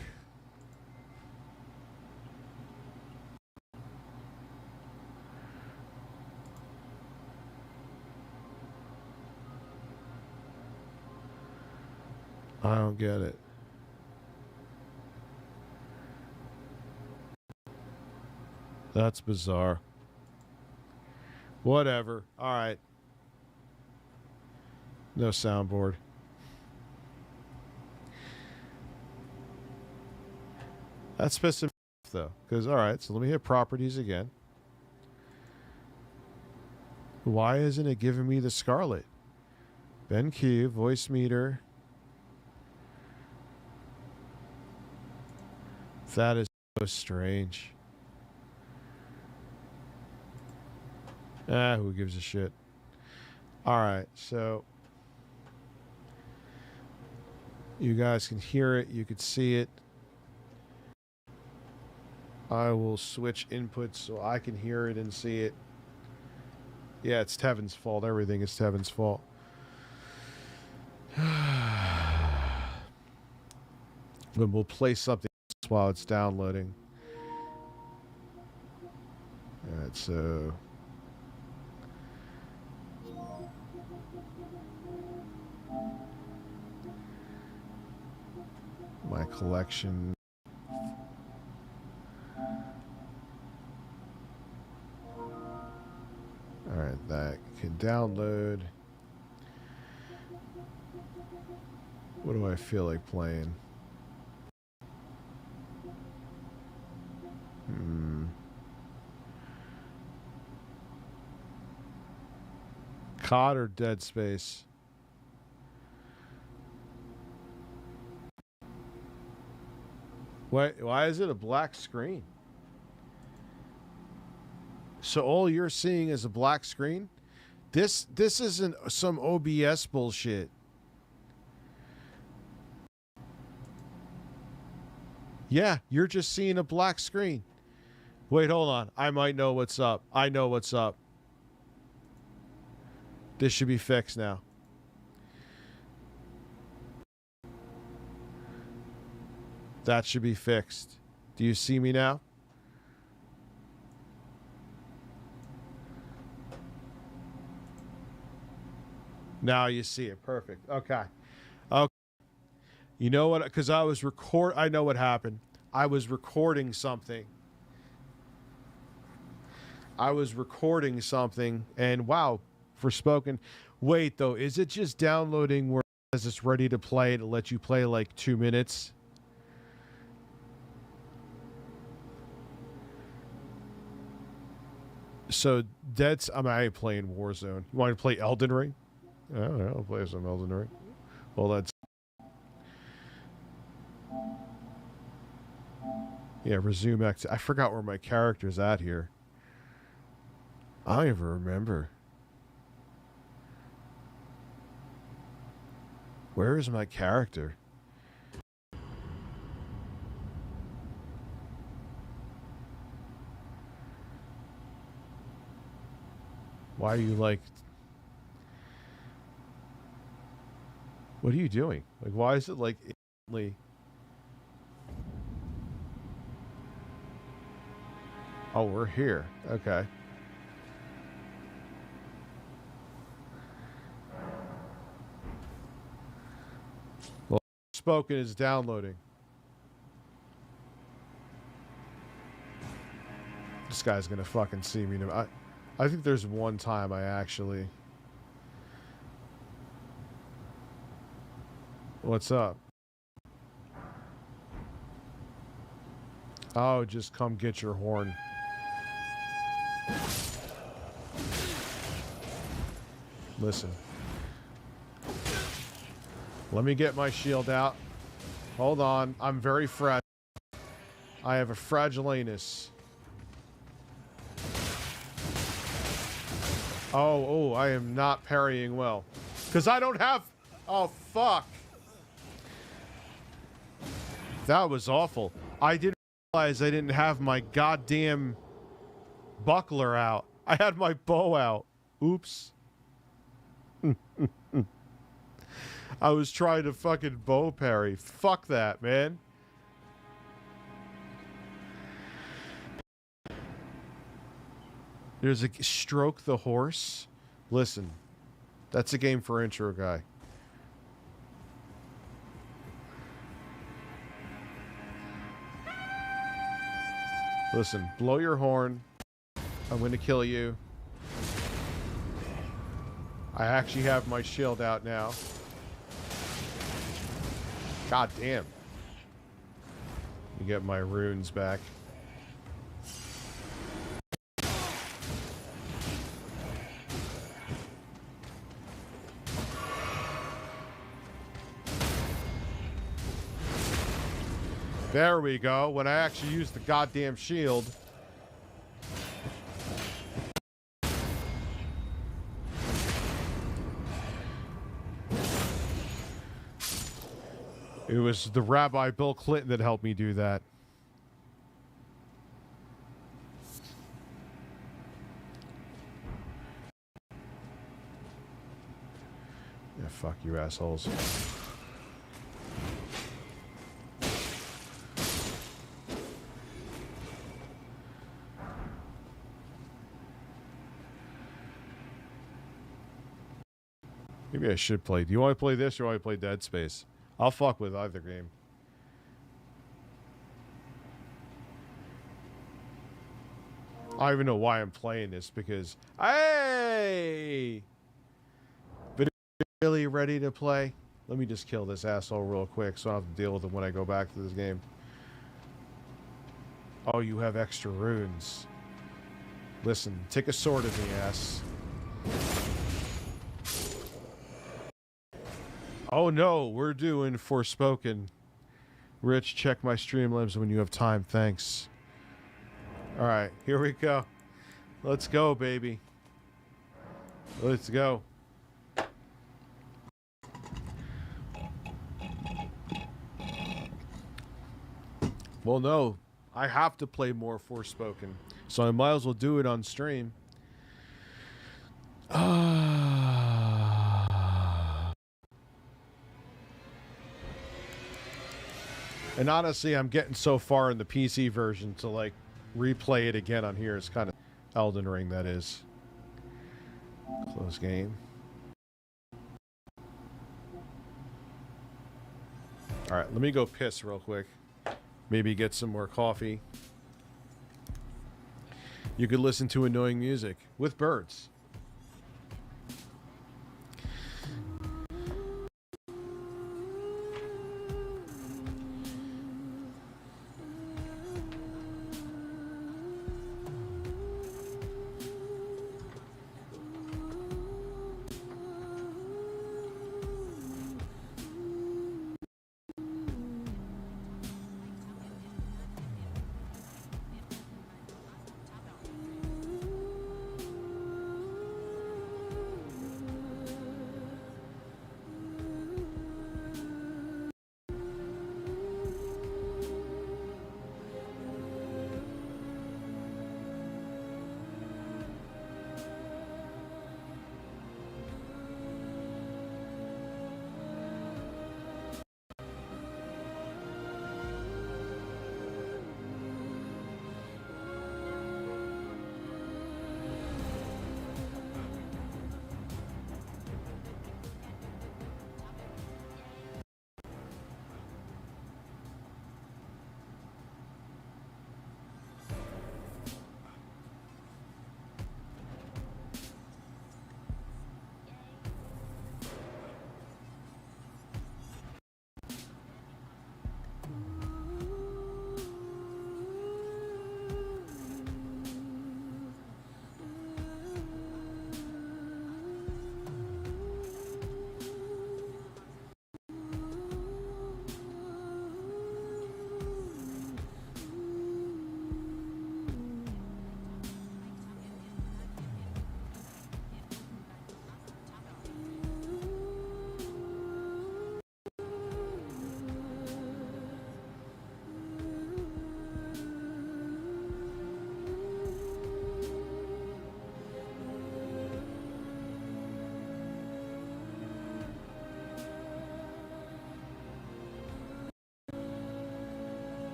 I don't get it. That's bizarre. Whatever. All right. No soundboard. That's pissing me off, though. Because, all right, so let me hit properties again. Why isn't it giving me the Scarlet? BenQ, voice meter. That is so strange. Who gives a shit? All right, so you guys can hear it. You can see it. I will switch inputs so I can hear it and see it. Yeah, it's Tevin's fault. Everything is Tevin's fault. But we'll play something while it's downloading. All right, so my collection. All right, that can download. What do I feel like playing? COD or Dead Space? Why is it a black screen? So all you're seeing is a black screen? This isn't some OBS bullshit. Yeah, you're just seeing a black screen. Wait, hold on. I might know what's up. I know what's up. This should be fixed now. That should be fixed. Do you see me now? Now you see it. Perfect. Okay. Okay. You know what? Because I know what happened. I was recording something. And wow, Forspoken. Wait, though, is it just downloading where it says it's ready to play to let you play like 2 minutes? So I ain't playing Warzone. You want to play Elden Ring? I don't know. I'll play some Elden Ring. Well, that's... Yeah, resume I forgot where my character's at here. I don't even remember. Where is my character? Why are you like... What are you doing? Like, why is it like instantly... Oh, we're here. Okay. Forspoken is downloading. This guy's gonna fucking see me. I think there's one time I actually... What's up? Oh, just come get your horn. Listen. Let me get my shield out. Hold on. I'm very fragile. I have a fragile anus. Oh, I am not parrying well. Because I don't have... Oh, fuck. That was awful. I didn't realize I didn't have my goddamn buckler out. I had my bow out. Oops. I was trying to fucking bow parry. Fuck that, man. There's a Stroke the Horse. Listen, that's a game for intro guy. Listen, blow your horn. I'm going to kill you. I actually have my shield out now. God damn. Let me get my runes back. There we go. When I actually use the goddamn shield. It was the Rabbi Bill Clinton that helped me do that. Yeah, fuck you assholes. Maybe I should play. Do you want to play this or want to play Dead Space? I'll fuck with either game. I don't even know why I'm playing this because... Hey! But really ready to play? Let me just kill this asshole real quick so I don't have to deal with him when I go back to this game. Oh, you have extra runes. Listen, take a sword in the ass. Oh no, we're doing Forspoken. Rich, check my Streamlabs when you have time. Thanks. Alright, here we go. Let's go, baby. Let's go. Well, no. I have to play more Forspoken. So I might as well do it on stream. And honestly, I'm getting so far in the PC version to like replay it again on here. It's kind of Elden Ring, that is. Close game. Alright, let me go piss real quick. Maybe get some more coffee. You could listen to annoying music with birds.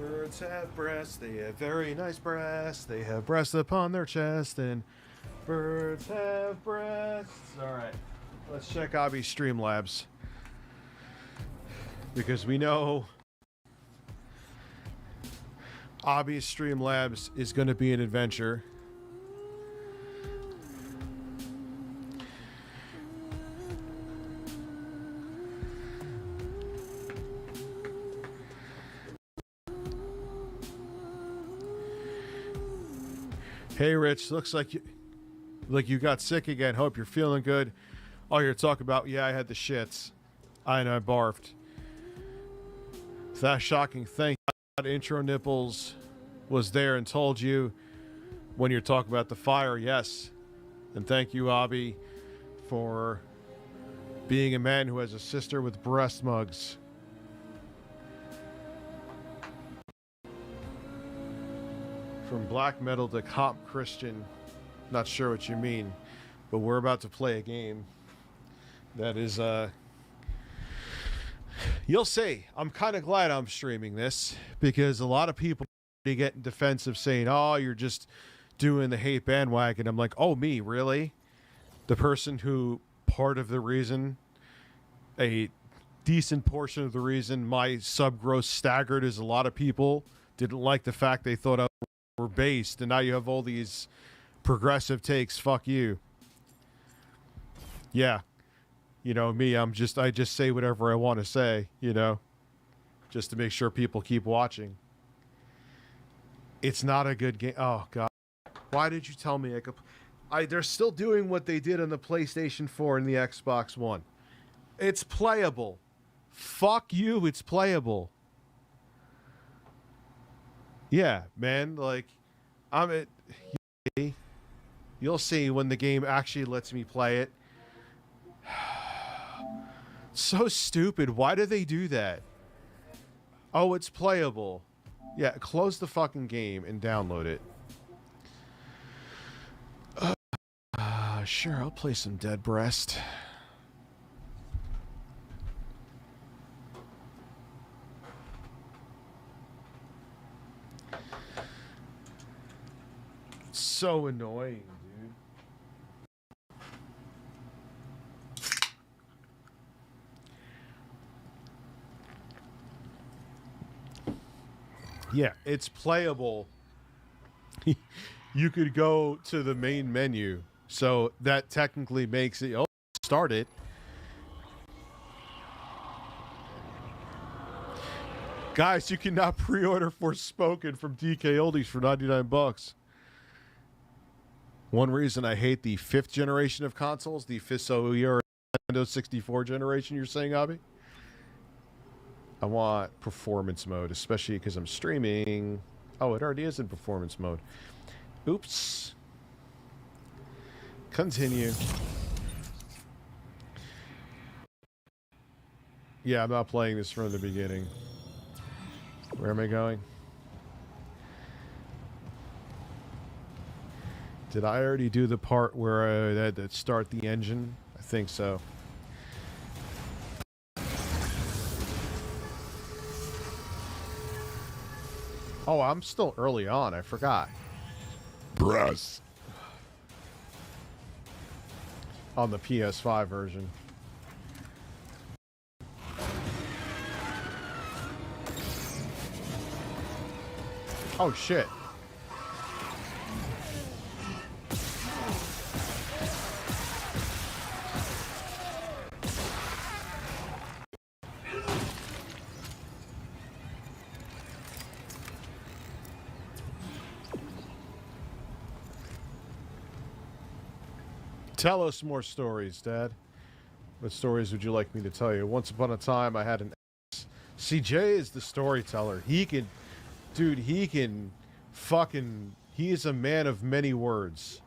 Birds have breasts, they have very nice breasts. They have breasts upon their chest, and birds have breasts. All right, let's check Obby's Streamlabs. Because we know Obby's Streamlabs is going to be an adventure. Hey Rich, looks like you got sick again. Hope you're feeling good. All you're talking about, yeah, I had the shits. I know I barfed. That shocking thing. Intro Nipples was there and told you when you're talking about the fire. Yes. And thank you, Obby, for being a man who has a sister with breast mugs. From black metal to cop Christian. Not sure what you mean, but we're about to play a game that is, you'll see. I'm kind of glad I'm streaming this because a lot of people get defensive saying, oh, you're just doing the hate bandwagon. I'm like, oh, me, really? The person who part of the reason, a decent portion of the reason my sub growth staggered is a lot of people didn't like the fact they thought I were based, and now you have all these progressive takes. Fuck you. Yeah. You know, me, I just say whatever I want to say, you know, just to make sure people keep watching. It's not a good game. Oh, God. Why did you tell me they're still doing what they did on the PlayStation 4 and the Xbox One. It's playable. Fuck you, it's playable. Yeah, man, like, you'll see when the game actually lets me play it. So stupid. Why do they do that? Oh, it's playable. Yeah, close the fucking game and download it. Sure, I'll play some Dead Breast. So annoying, dude. Yeah, it's playable. You could go to the main menu, so that technically makes it. Oh, start it. Guys, you can now pre-order Forspoken from DK Oldies for $99. One reason I hate the 5th generation of consoles, the Nintendo 64 generation, you're saying, Abby? I want performance mode, especially because I'm streaming. Oh, it already is in performance mode. Oops. Continue. Yeah, I'm not playing this from the beginning. Where am I going? Did I already do the part where I had to start the engine? I think so. Oh, I'm still early on. I forgot. Breasts. On the PS5 version. Oh, shit. Tell us more stories, Dad. What stories would you like me to tell you? Once upon a time, I had an ex. CJ is the storyteller. He can... Dude, he can fucking... He is a man of many words.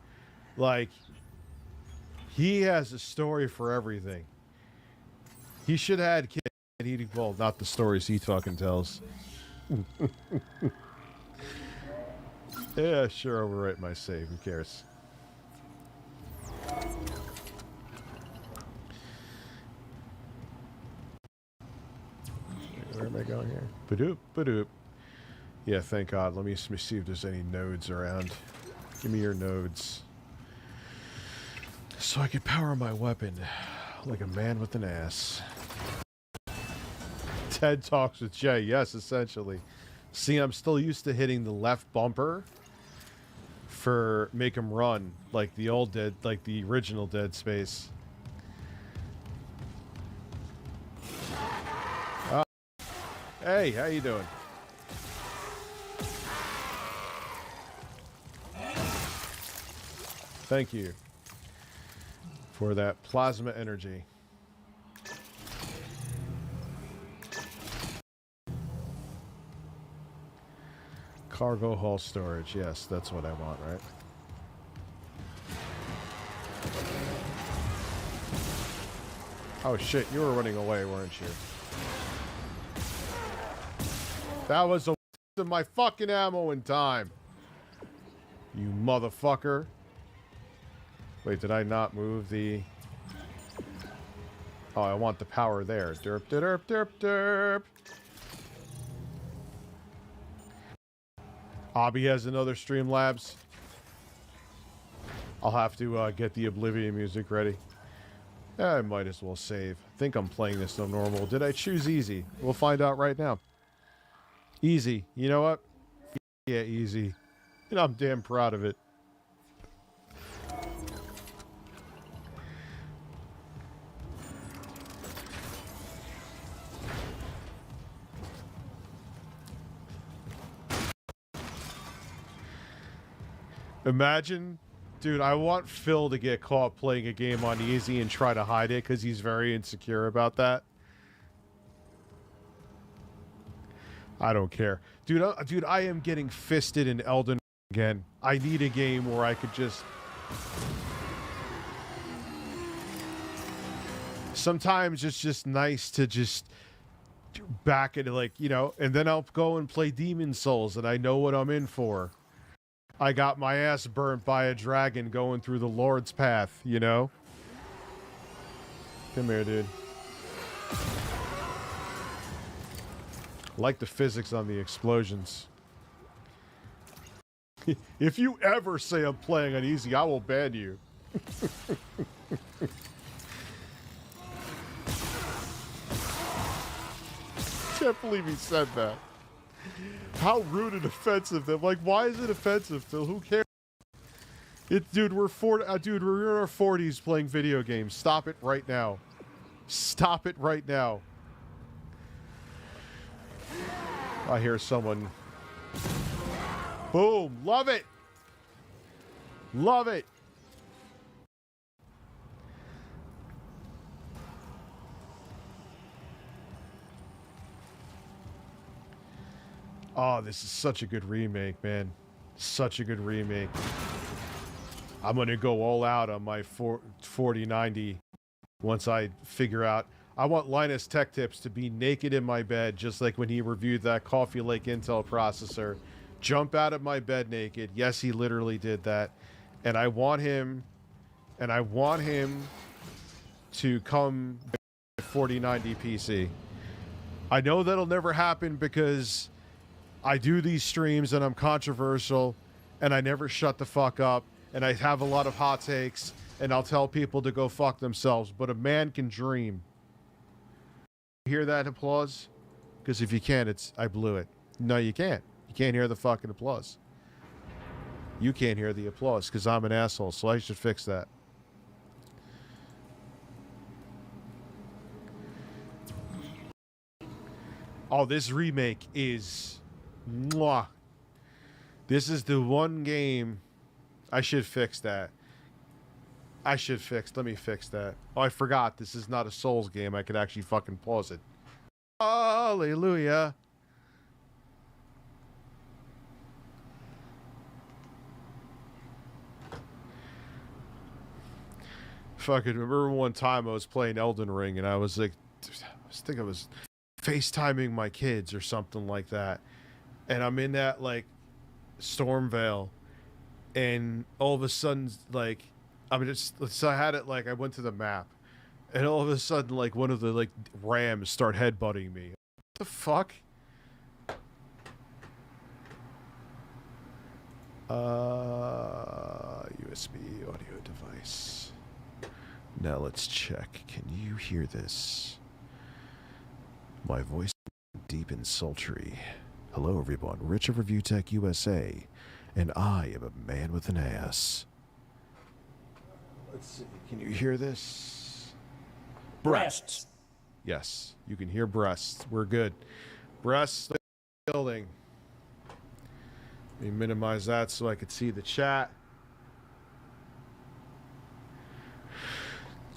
Like, he has a story for everything. He should have had kids. Well, not the stories he fucking tells. Yeah, sure, overwrite my save. Who cares? Where am I going here? Badoop, badoop. Yeah, thank God. Let me see if there's any nodes around. Give me your nodes. So I can power my weapon like a man with an ass. Ted talks with Jay. Yes, essentially. See, I'm still used to hitting the left bumper for make him run like the old Dead, like the original Dead Space. Hey, how you doing? Thank you for that plasma energy. Cargo hull storage. Yes, that's what I want, right? Oh shit, you were running away, weren't you? That was a waste of my fucking ammo in time. You motherfucker. Wait, did I not move the... Oh, I want the power there. Derp, derp, derp, derp. Hobby has another Streamlabs. I'll have to get the Oblivion music ready. I might as well save. I think I'm playing this on normal. Did I choose easy? We'll find out right now. Easy. You know what? Yeah, easy. And I'm damn proud of it. Imagine, dude, I want Phil to get caught playing a game on easy and try to hide it because he's very insecure about that. I don't care. Dude, I am getting fisted in Elden Ring again. I need a game where I could just... Sometimes it's just nice to just back it, like, you know, and then I'll go and play Demon Souls and I know what I'm in for. I got my ass burnt by a dragon going through the Lord's path, you know? Come here, dude. Like the physics on the explosions. If you ever say I'm playing on easy, I will ban you. Can't believe he said that. How rude and offensive. I'm like, why is it offensive, Phil? Who cares? Dude, we're dude, we're in our 40s playing video games. Stop it right now. Stop it right now. I hear someone. Boom. Love it. Love it. Oh, this is such a good remake, man. Such a good remake. I'm going to go all out on my 4090 once I figure out. I want Linus Tech Tips to be naked in my bed, just like when he reviewed that Coffee Lake Intel processor. Jump out of my bed naked. Yes, he literally did that. And I want him to come 4090 PC. I know that'll never happen because I do these streams and I'm controversial and I never shut the fuck up and I have a lot of hot takes and I'll tell people to go fuck themselves, but a man can dream. Hear that applause? Because if you can't, I blew it. No, you can't. You can't hear the fucking applause. You can't hear the applause because I'm an asshole, so I should fix that. Oh, this remake is... Mwah. This is the one game... I should fix that. Let me fix that. Oh, I forgot. This is not a Souls game. I could actually fucking pause it. Hallelujah. Fucking remember one time I was playing Elden Ring and I was like, I was FaceTiming my kids or something like that. And I'm in that like Stormvale and all of a sudden like so I had it like I went to the map and all of a sudden like one of the like rams start headbutting me. What the fuck? USB audio device. Now let's check. Can you hear this? My voice deep and sultry. Hello everyone, Rich of Review Tech USA, and I am a man with an ass. Let's see, can you hear this? Breasts. Yes, you can hear breasts. We're good. Breasts building. Let me minimize that so I could see the chat.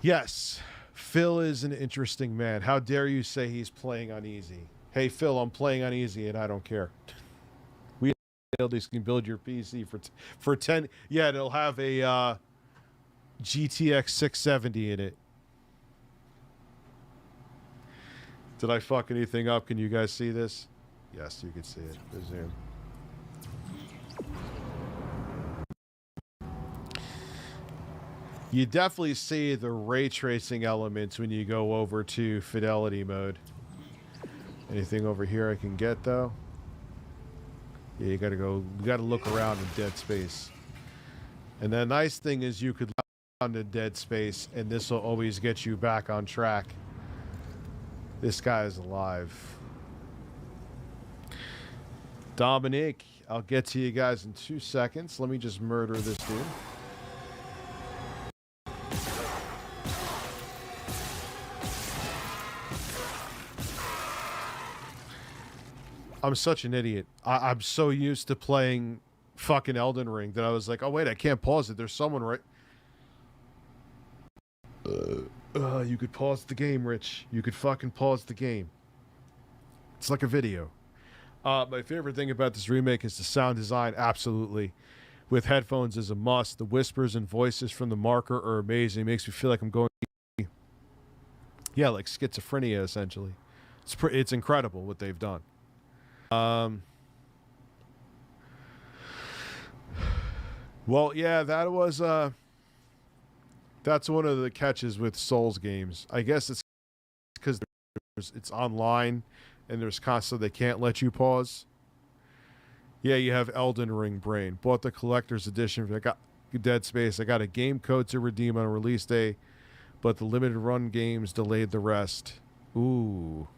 Yes, Phil is an interesting man. How dare you say he's playing on easy? Hey, Phil, I'm playing on easy and I don't care. We at least can build your PC for 10. Yeah, it'll have a GTX 670 in it. Did I fuck anything up? Can you guys see this? Yes, you can see it. Resume. You definitely see the ray tracing elements when you go over to fidelity mode. Anything over here I can get though? Yeah, you gotta look around in dead space. And the nice thing is you could look around in dead space and this will always get you back on track. This guy is alive. Dominic, I'll get to you guys in 2 seconds. Let me just murder this dude. I'm such an idiot. I'm so used to playing fucking Elden Ring that I was like, oh wait, I can't pause it. There's someone right... you could pause the game, Rich. You could fucking pause the game. It's like a video. My favorite thing about this remake is the sound design, absolutely. With headphones is a must. The whispers and voices from the marker are amazing. It makes me feel like I'm going... Yeah, like schizophrenia, essentially. It's incredible what they've done. Well, yeah, that was that's one of the catches with Souls games. I guess it's because it's online and there's constant they can't let you pause. Yeah, you have Elden Ring brain. Bought the collector's edition. I got Dead Space. I got a game code to redeem on release day, but the limited run games delayed the rest. Ooh.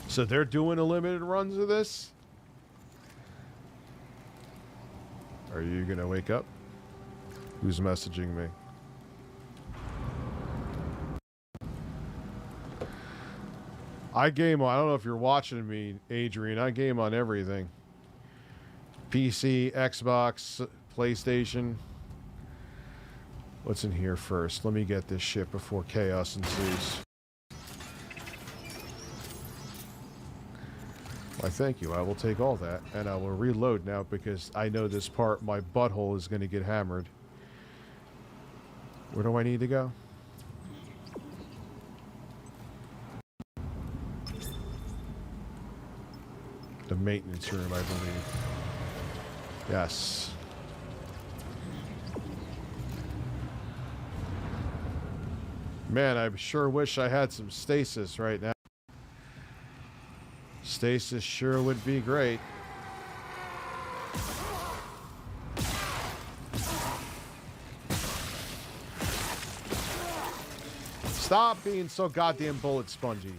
So they're doing a limited runs of this? Are you gonna wake up? Who's messaging me? I game on, I don't know if you're watching me, Adrian. I game on everything. PC, Xbox, PlayStation. What's in here first? Let me get this shit before chaos ensues. Why, thank you. I will take all that, and I will reload now because I know this part, my butthole is going to get hammered. Where do I need to go? The maintenance room, I believe. Yes. Man, I sure wish I had some stasis right now. Stasis sure would be great. Stop being so goddamn bullet spongy.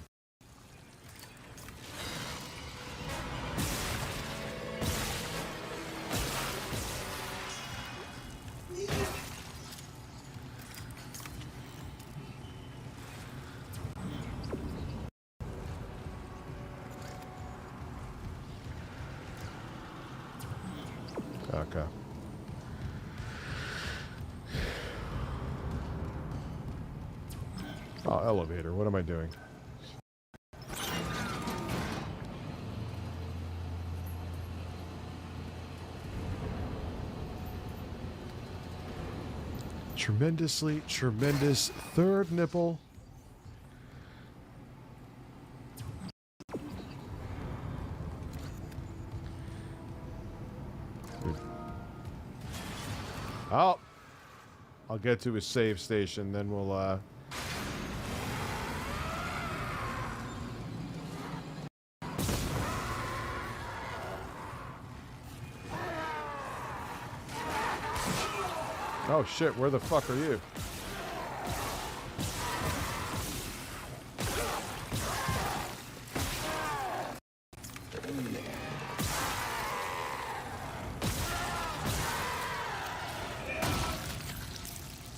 Okay. Oh, elevator. What am I doing? Tremendously tremendous third nipple. Oh, I'll get to a save station, then we'll, Oh shit, where the fuck are you?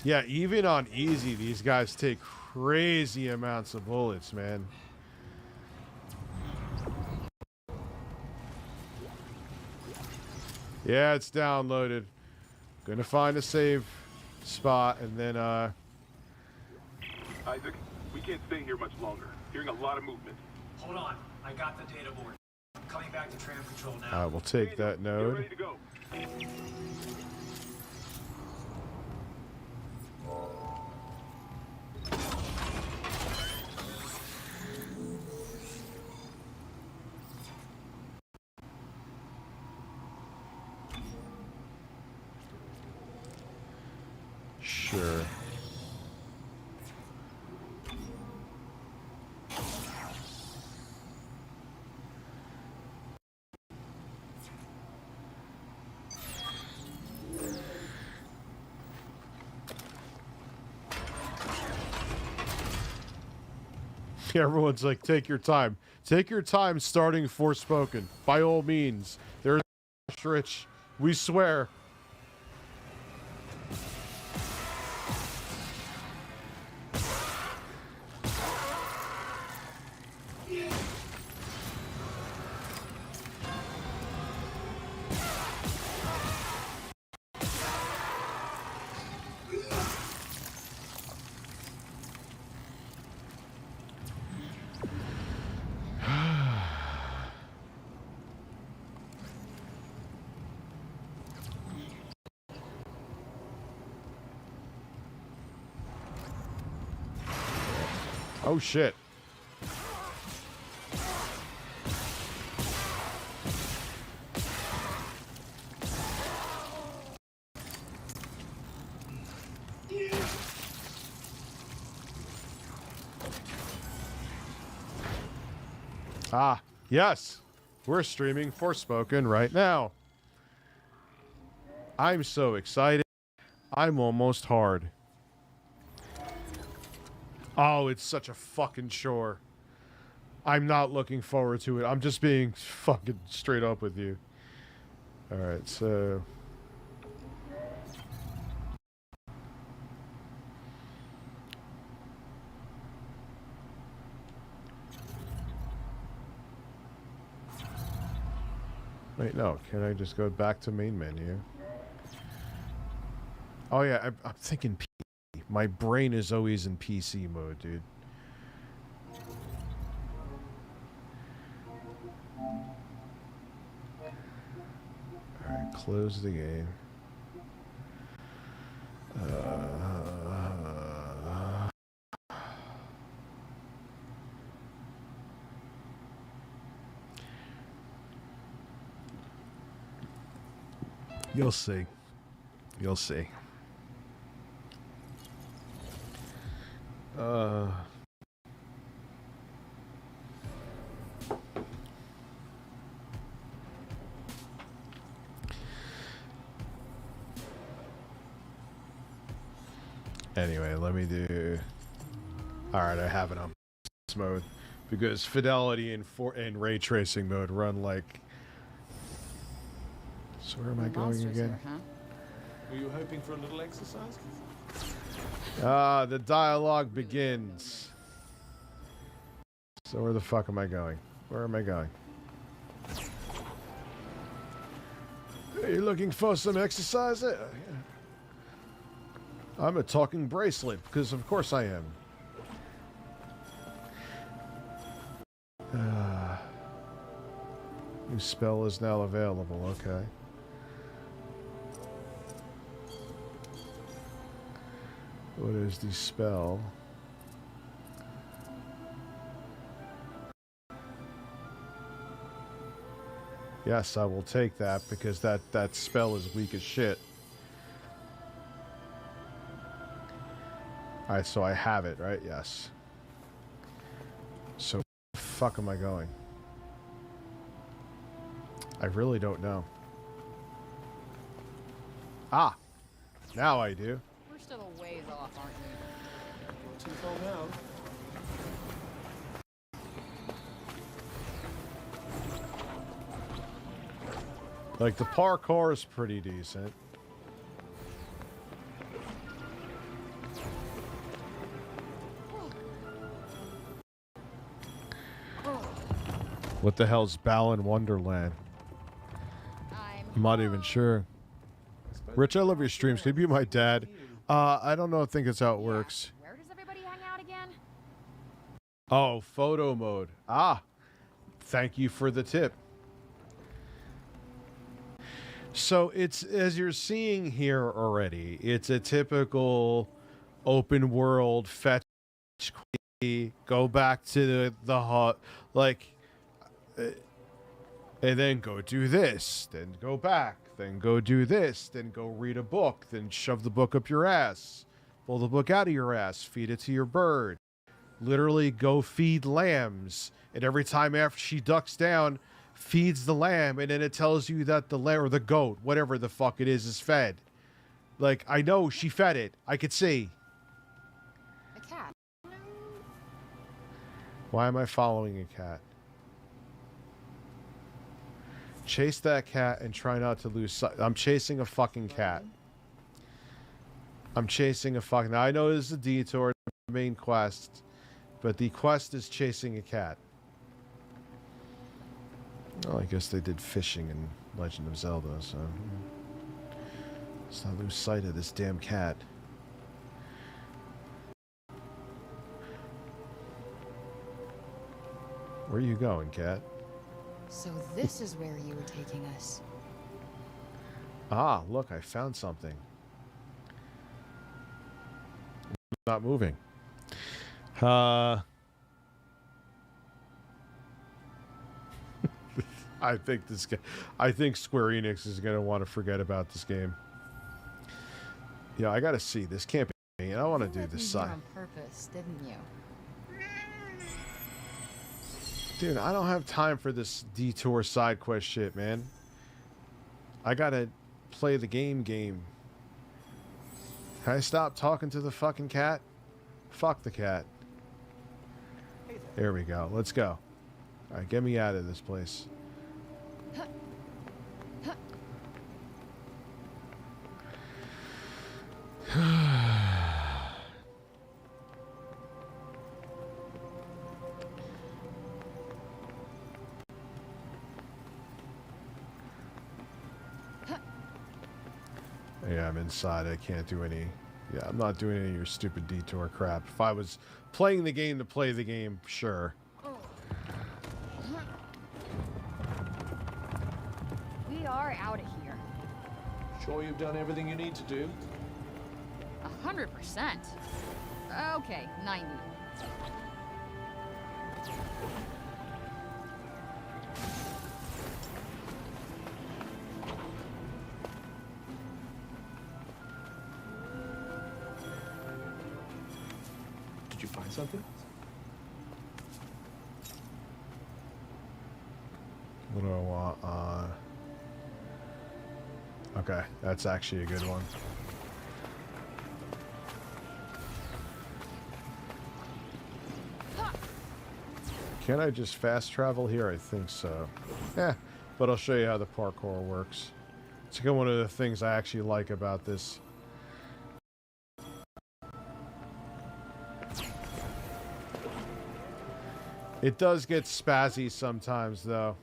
Yeah, even on easy, these guys take crazy amounts of bullets, man. Yeah, it's downloaded. Gonna find a save spot and then Isaac, we can't stay here much longer. Hearing a lot of movement. Hold on. I got the data board. Coming back to tram control now. I will take that node. Ready to go. Sure. Everyone's like, take your time. Take your time starting Forspoken. By all means. There's rich. We swear. Oh shit. Ah, yes. We're streaming Forspoken right now. I'm so excited. I'm almost hard. Oh, it's such a fucking chore. I'm not looking forward to it. I'm just being fucking straight up with you. Alright, so... Wait, no. Can I just go back to main menu? Oh yeah, I'm thinking PC. My brain is always in PC mode, dude. Alright, close the game. You'll see. You'll see. Anyway, let me do... Alright, I have it on mode. Because fidelity and ray tracing mode run like... So where am I going again? Here, huh? Were you hoping for a little exercise? Ah, the dialogue begins. So where the fuck am I going? Where am I going? Are you looking for some exercise? I'm a talking bracelet, because of course I am. New spell is now available, okay. What is the spell? Yes, I will take that because that spell is weak as shit. Alright, so I have it, right? Yes. So, where the fuck am I going? I really don't know. Ah! Now I do. We're still a ways off, aren't we? Not too far now. Like, the parkour is pretty decent. What the hell's Balan Wonderland? I'm not even sure. Rich, I love your streams. Can you be my dad? I don't know. I think it's how it works. Where does everybody hang out again? Oh, photo mode. Ah, thank you for the tip. So it's, as you're seeing here already, it's a typical open world fetch quickie, go back to the hut, like, and then go do this, then go back, then go do this, then go read a book, then shove the book up your ass, pull the book out of your ass, feed it to your bird, literally go feed lambs, and every time after she ducks down, feeds the lamb, and then it tells you that the lamb or the goat, whatever the fuck it is fed. Like, I know she fed it. I could see. A cat. Why am I following a cat? Chase that cat and try not to lose sight. I'm chasing a fucking cat. I'm chasing a fucking... Now, I know this is a detour, the main quest, but the quest is chasing a cat. Well, I guess they did fishing in Legend of Zelda, so... Let's not lose sight of this damn cat. Where are you going, cat? So this is where you were taking us. Ah, look, I found something. Not moving. I think Square Enix is going to want to forget about this game. Yeah, I got to see. This can't be me. I want to do this side. On purpose, didn't you? Dude, I don't have time for this detour side quest shit, man. I got to play the game. Can I stop talking to the fucking cat? Fuck the cat. There we go. Let's go. All right, get me out of this place. Yeah, I'm inside. I can't do any... Yeah, I'm not doing any of your stupid detour crap. If I was playing the game to play the game, sure. We are out of here. Sure you've done everything you need to do? 100%. Okay, 90. Did you find something? What do I want? Okay, that's actually a good one. Can I just fast travel here? I think so. Yeah, but I'll show you how the parkour works. It's like one of the things I actually like about this. It does get spazzy sometimes, though.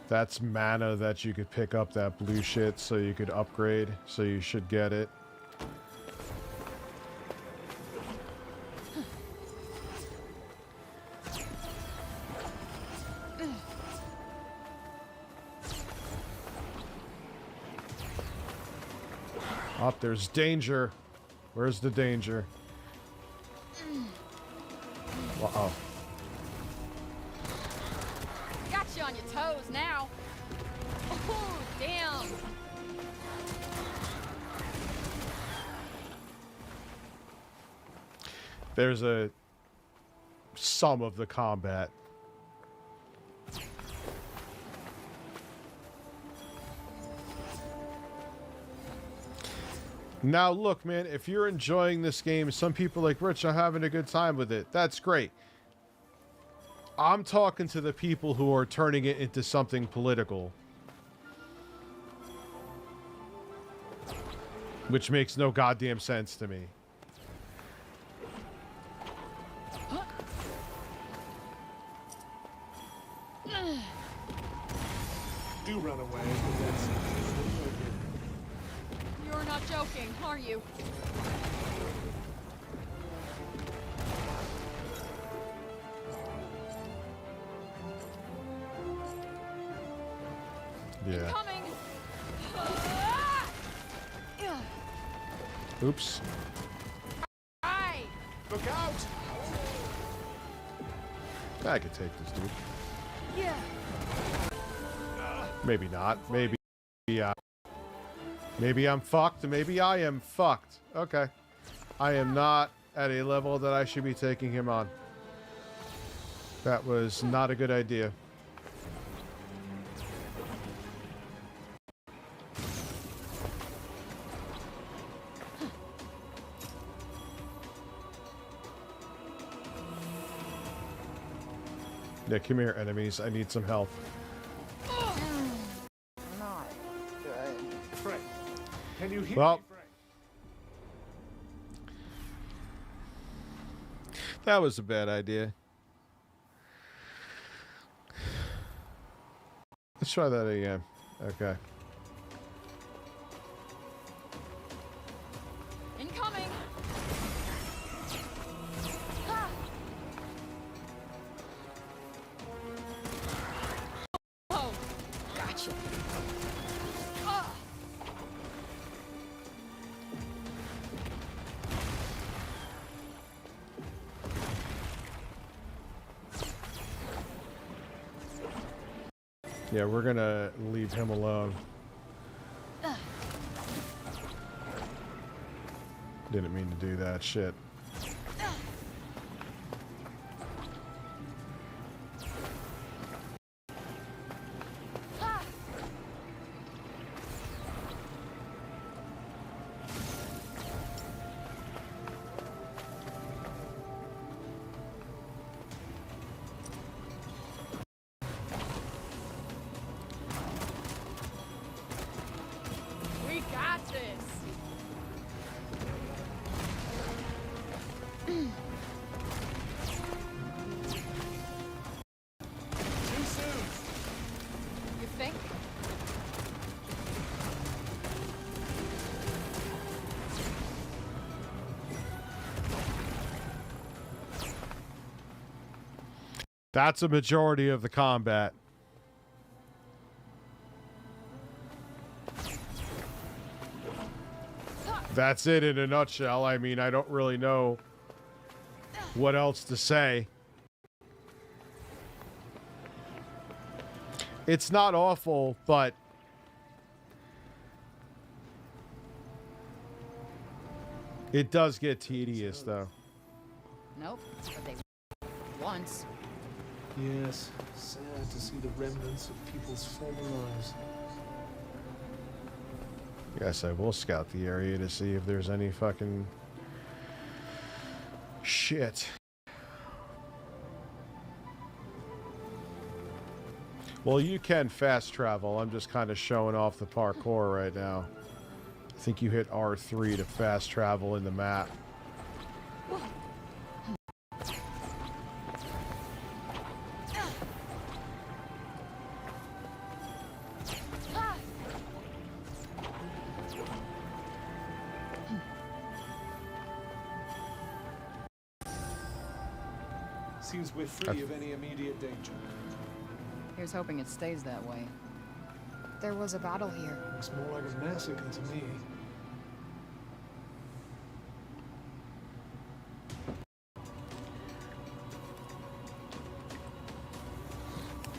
That's mana that you could pick up that blue shit so you could upgrade, so you should get it. Oh, there's danger. Where's the danger? Uh-oh. Got you on your toes now. Oh, damn. There's some of the combat. Now, look, man, if you're enjoying this game, some people like, Rich, I'm having a good time with it. That's great. I'm talking to the people who are turning it into something political. Which makes no goddamn sense to me. Do run away. You're not joking, are you? Yeah. Coming. Oops. Aye. Look out! I could take this, dude. Yeah. Maybe not. Maybe, maybe I'm fucked. Maybe I am fucked. Okay. I am not at a level that I should be taking him on. That was not a good idea. Yeah, come here, enemies. I need some help. Not good. Frank, can you hear Well, me, Frank? that was a bad idea. Let's try that again. Okay. Incoming. Ha. Oh, gotcha. Ah. Yeah, we're gonna leave him alone. Didn't mean to do that shit. We got this. Too soon. You think? That's a majority of the combat. That's it in a nutshell. I mean, I don't really know what else to say. It's not awful, but it does get tedious, though. Nope. But they once. Yes, sad to see the remnants of people's former lives. Yes, I will scout the area to see if there's any fucking shit. Well, you can fast travel. I'm just kind of showing off the parkour right now. I think you hit R3 to fast travel in the map. Seems we're free of any immediate danger. Here's hoping it stays that way. There was a battle here. Looks more like a massacre to me.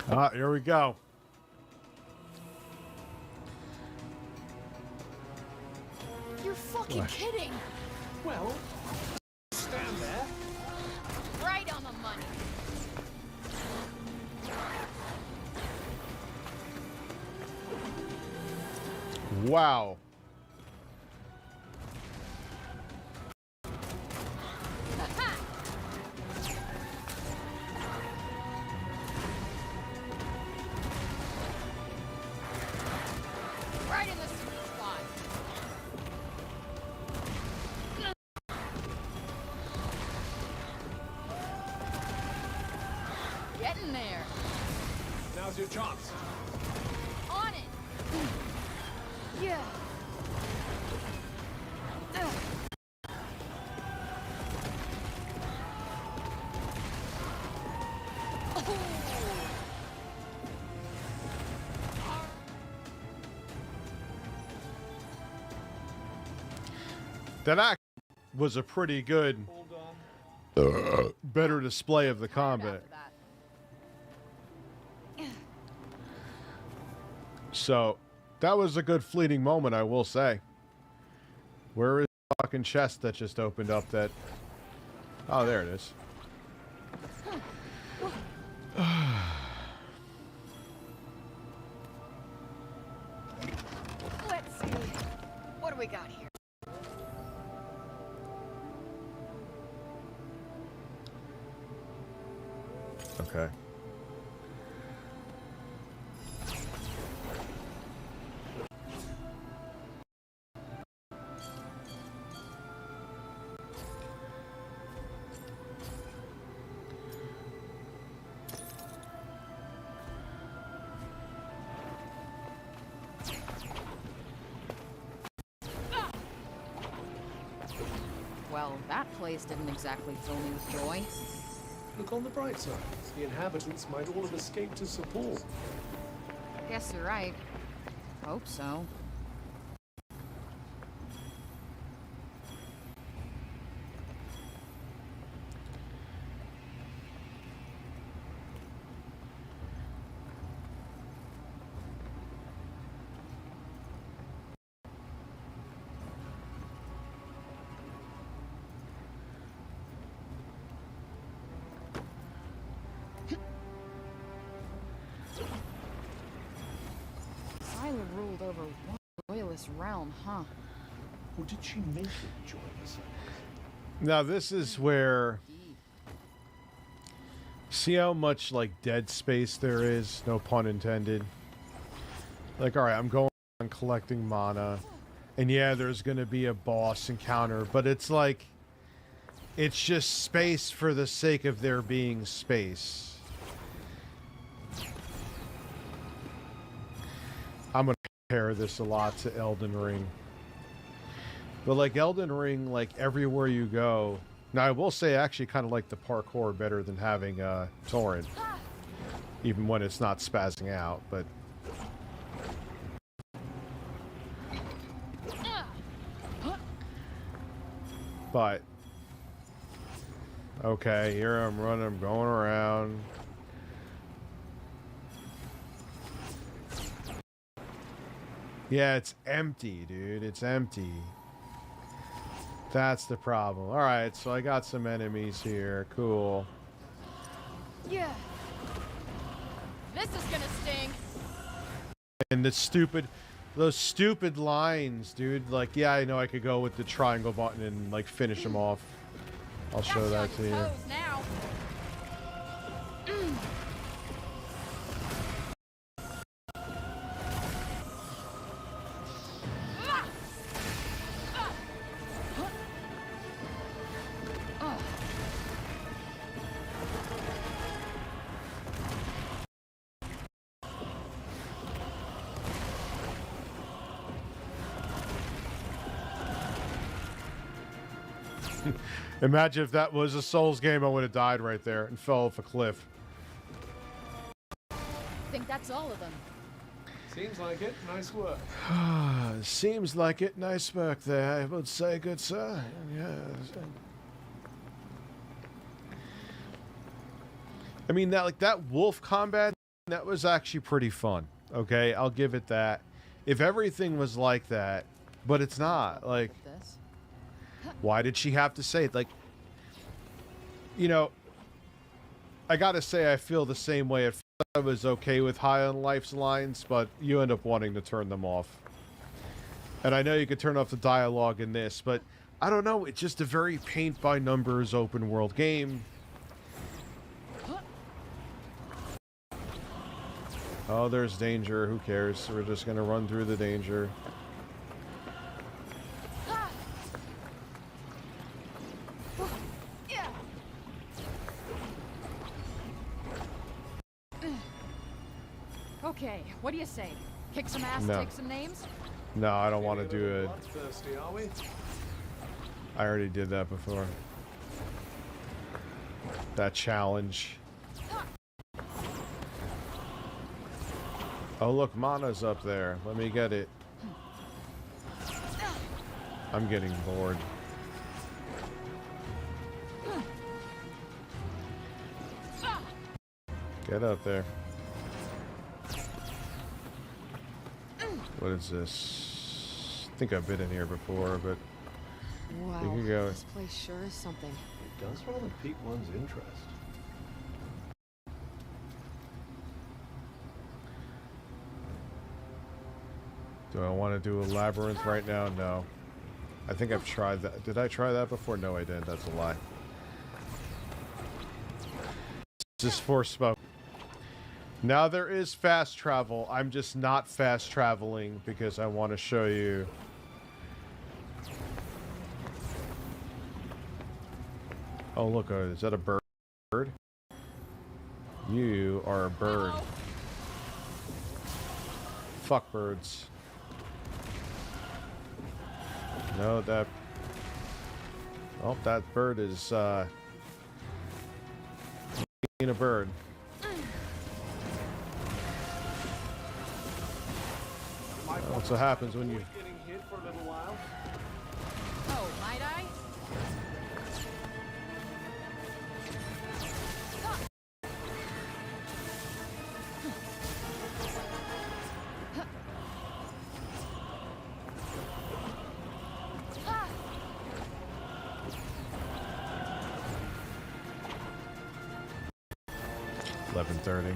Ah, here we go. You're fucking What? kidding. Well, stand there. Right on the money. Wow. Getting there. Now's your chance. On it. Yeah. That act was a pretty good, better display of the combat. So, that was a good fleeting moment, I will say. Where is the fucking chest that just opened up that... Oh, there it is. Let's see. What do we got here? Okay. Well, that place didn't exactly fill me with joy. Look on the bright side. The inhabitants might all have escaped to support. Guess you're right. Hope so. Sylar ruled over one joyless realm, huh? Or did she make it joyless? Now, this is where... See how much, like, dead space there is? No pun intended. Like, alright, I'm going on collecting mana. And yeah, there's gonna be a boss encounter, but it's like... It's just space for the sake of there being space. I'm gonna compare this a lot to Elden Ring. But like Elden Ring, like everywhere you go... Now I will say I actually kind of like the parkour better than having Torrent. Even when it's not spazzing out, but... But... Okay, here I'm running, I'm going around. Yeah, it's empty, dude. It's empty. That's the problem. Alright, so I got some enemies here. Cool. Yeah. This is gonna sting. And those stupid lines, dude. Like, yeah, I know I could go with the triangle button and, like, finish them off. I'll show that to you. Now. Imagine if that was a Souls game, I would have died right there and fell off a cliff. I think that's all of them. Seems like it. Nice work. Seems like it. Nice work there, I would say, good sir. Yes. I mean, that wolf combat, that was actually pretty fun. Okay, I'll give it that. If everything was like that, but it's not. Like, why did she have to say it? Like, you know, I gotta say I feel the same way. I was okay with High on Life's lines, but you end up wanting to turn them off. And I know you could turn off the dialogue in this, but I don't know. It's just a very paint-by-numbers open-world game. Oh, there's danger. Who cares? We're just gonna run through the danger. Okay, what do you say? Kick some ass, No. take some names? No, I don't want to do it. Bloodthirsty, are we? I already did that before. That challenge. Oh, look, Mana's up there. Let me get it. I'm getting bored. Get up there. What is this? I think I've been in here before, but Wow, you can go. this place sure is something. It does rather pique one's interest. Do I want to do a labyrinth right now? No. I think I've tried that. Did I try that before? No, I didn't. That's a lie. Just for smoke. Now there is fast travel. I'm just not fast traveling because I want to show you. Oh, look. Is that a bird? You are a bird. Fuck birds. No, that... Oh, that bird is, being a bird. That's what happens when you... Getting hit for a little while. Oh, might I? $11:30.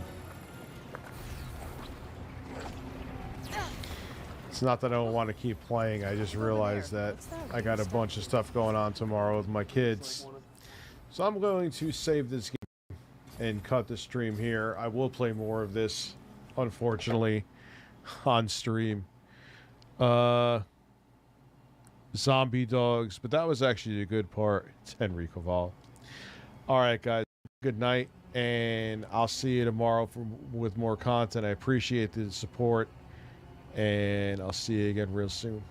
It's not that I don't want to keep playing. I just realized that I got a bunch of stuff going on tomorrow with my kids. So I'm going to save this game and cut the stream here. I will play more of this, unfortunately, on stream. Zombie Dogs, but that was actually a good part. It's Henry Cavill. All right, guys. Good night, and I'll see you tomorrow with more content. I appreciate the support, and I'll see you again real soon.